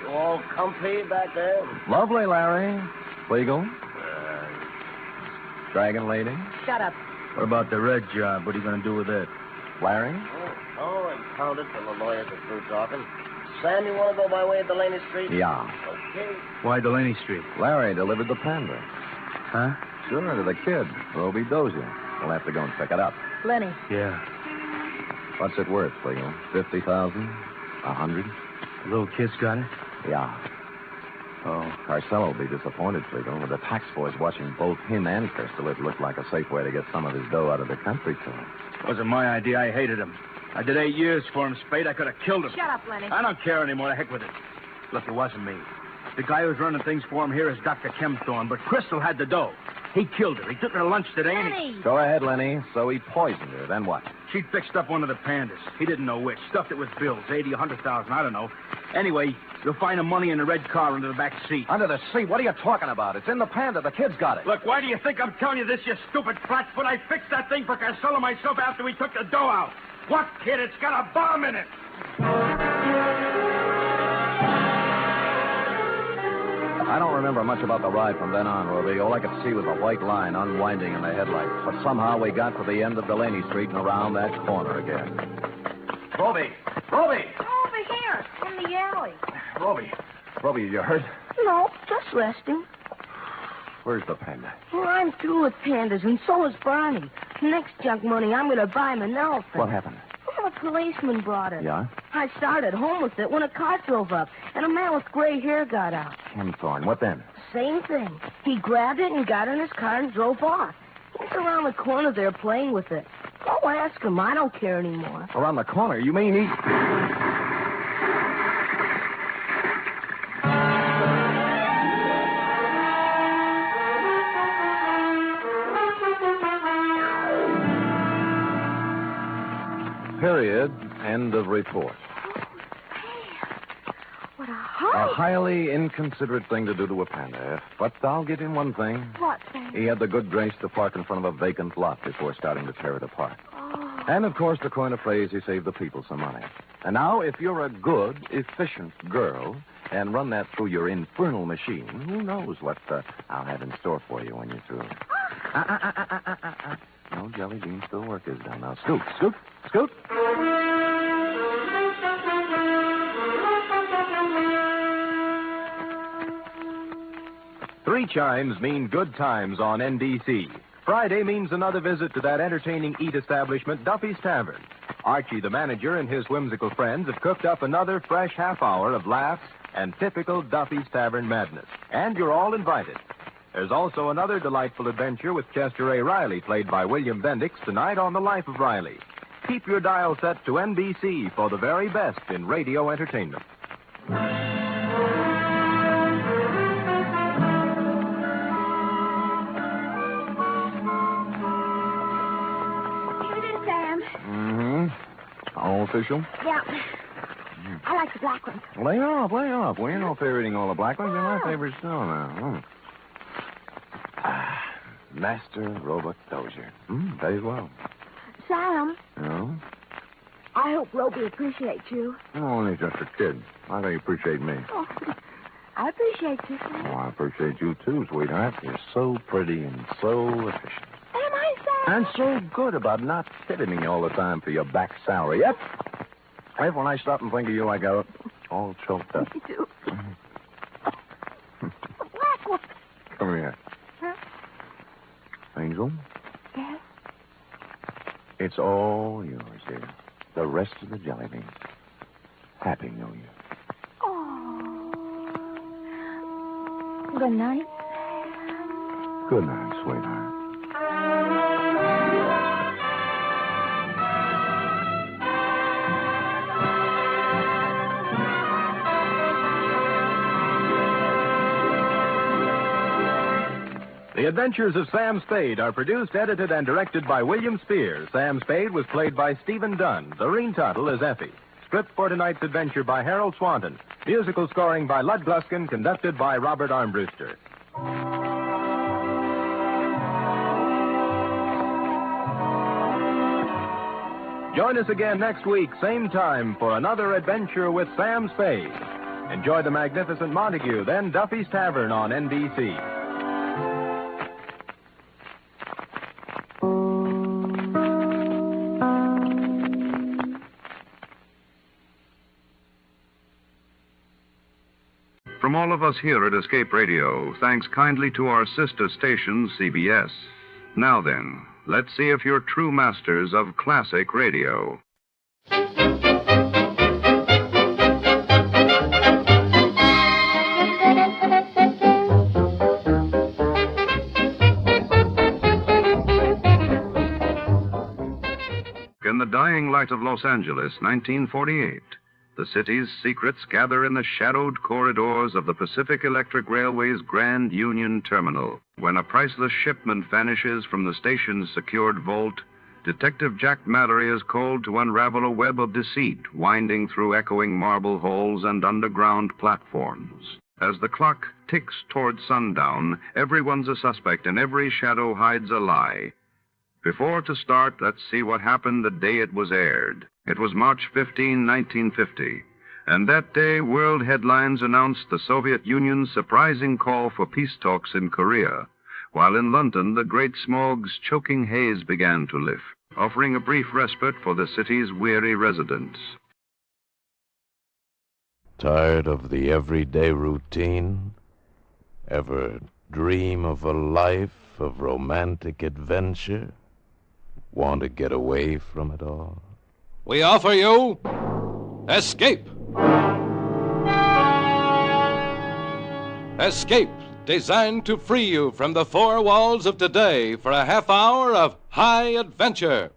You all comfy back there? Lovely, Larry. Flegel? Dragon Lady? Shut up. What about the red job? What are you going to do with it? Larry? Oh, impound it till the lawyers are through talking. Sam, you want to go by way of Delaney Street? Yeah. Okay. Why Delaney Street? Larry delivered the Panda. Huh? Sure, to the kid, Roby Dozier. We'll have to go and pick it up. Lenny. Yeah. What's it worth, Flegel? 50,000? 100? The little kid's got it? Yeah. Oh, Carcelo will be disappointed, Flegel. With the tax boys watching both him and Crystal, it looked like a safe way to get some of his dough out of the country to him. Wasn't my idea. I hated him. I did 8 years for him, Spade. I could have killed him. Shut up, Lenny. I don't care anymore. The heck with it. Look, it wasn't me. The guy who's running things for him here is Dr. Kempthorne, but Crystal had the dough. He killed her. He took her to lunch today, and he... Go ahead, Lenny. So he poisoned her. Then what? She'd fixed up one of the pandas. He didn't know which. Stuffed it with bills, 80, 100,000, I don't know. Anyway, you'll find the money in the red car under the back seat. Under the seat? What are you talking about? It's in the Panda. The kid's got it. Look, why do you think I'm telling you this, you stupid flatfoot? I fixed that thing for Carcelo myself after we took the dough out. What, kid? It's got a bomb in it. I don't remember much about the ride from then on, Roby. All I could see was a white line unwinding in the headlights. But somehow we got to the end of Delaney Street and around that corner again. Roby! Roby! Over here, in the alley. Roby, you hurt? No, just resting. Where's the Panda? Well, I'm through with pandas, and so is Barney. Next junk money, I'm going to buy him an elephant. What happened? Well, a policeman brought it. Yeah? I started home with it when a car drove up, and a man with gray hair got out. Kempthorne. What then? Same thing. He grabbed it and got in his car and drove off. He's around the corner there playing with it. Go ask him. I don't care anymore. Around the corner? You mean he... Period. End of report. What a A hurry. highly inconsiderate thing to do to a panda. But I'll give him one thing. What thing? He had the good grace to park in front of a vacant lot before starting to tear it apart. Oh. And, of course, to coin a phrase, he saved the people some money. And now, if you're a good, efficient girl and run that through your infernal machine, who knows what I'll have in store for you when you're through. No, Jelly Bean, still work is done. Now, scoot, scoot, scoot. Three chimes mean good times on NBC. Friday means another visit to that entertaining eat establishment, Duffy's Tavern. Archie, the manager, and his whimsical friends have cooked up another fresh half hour of laughs and typical Duffy's Tavern madness. And you're all invited. There's also another delightful adventure with Chester A. Riley, played by William Bendix, tonight on The Life of Riley. Keep your dial set to NBC for the very best in radio entertainment. Here it is, Sam. Mm-hmm. All official? Yeah. I like the black one. Lay off, lay off. Well, you're not favoriting all the black ones. They're my favorites still now. Master Robot Dozier. Pays well. Sam, No? I hope Roby appreciates you. Oh, he's just a kid. How can he appreciate me? Oh, I appreciate you, Oh, Sam. I appreciate you, too, sweetheart. You're so pretty and so efficient. Am I, Sam? And so good about not hitting me all the time for your back salary. Yep. Right when I stop and think of you, I go all choked up. Me too. Black one. Come here. Huh? Angel, Yes? it's It's all yours, dear. The rest of the jelly beans. Happy New Year. Good night. Good night, sweetheart. The Adventures of Sam Spade are produced, edited, and directed by William Spears. Sam Spade was played by Stephen Dunn. Doreen Tuttle is Effie. Script for tonight's adventure by Harold Swanton. Musical scoring by Lud Gluskin, conducted by Robert Armbruster. Join us again next week, same time, for another adventure with Sam Spade. Enjoy the magnificent Montague, then Duffy's Tavern on NBC. From all of us here at Escape Radio, thanks kindly to our sister station, CBS. Now then, let's see if you're true masters of classic radio. In the dying light of Los Angeles, 1948, the city's secrets gather in the shadowed corridors of the Pacific Electric Railway's Grand Union Terminal. When a priceless shipment vanishes from the station's secured vault, Detective Jack Mallory is called to unravel a web of deceit winding through echoing marble halls and underground platforms. As the clock ticks toward sundown, everyone's a suspect and every shadow hides a lie. Before to start, let's see what happened the day it was aired. It was March 15, 1950, and that day world headlines announced the Soviet Union's surprising call for peace talks in Korea, while in London the great smog's choking haze began to lift, offering a brief respite for the city's weary residents. Tired of the everyday routine? Ever dream of a life of romantic adventure? Want to get away from it all? We offer you Escape. Escape, designed to free you from the four walls of today for a half hour of high adventure.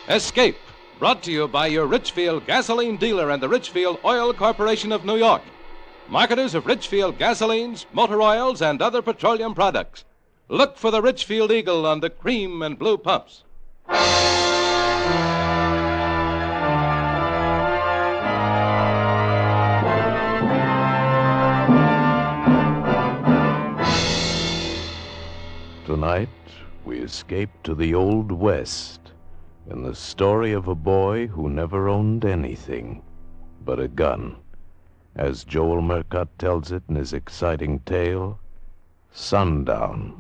Escape, brought to you by your Richfield gasoline dealer and the Richfield Oil Corporation of New York, marketers of Richfield gasolines, motor oils, and other petroleum products. Look for the Richfield Eagle on the cream and blue pumps. Tonight, we escape to the Old West in the story of a boy who never owned anything but a gun. As Joel Murcott tells it in his exciting tale, Sundown.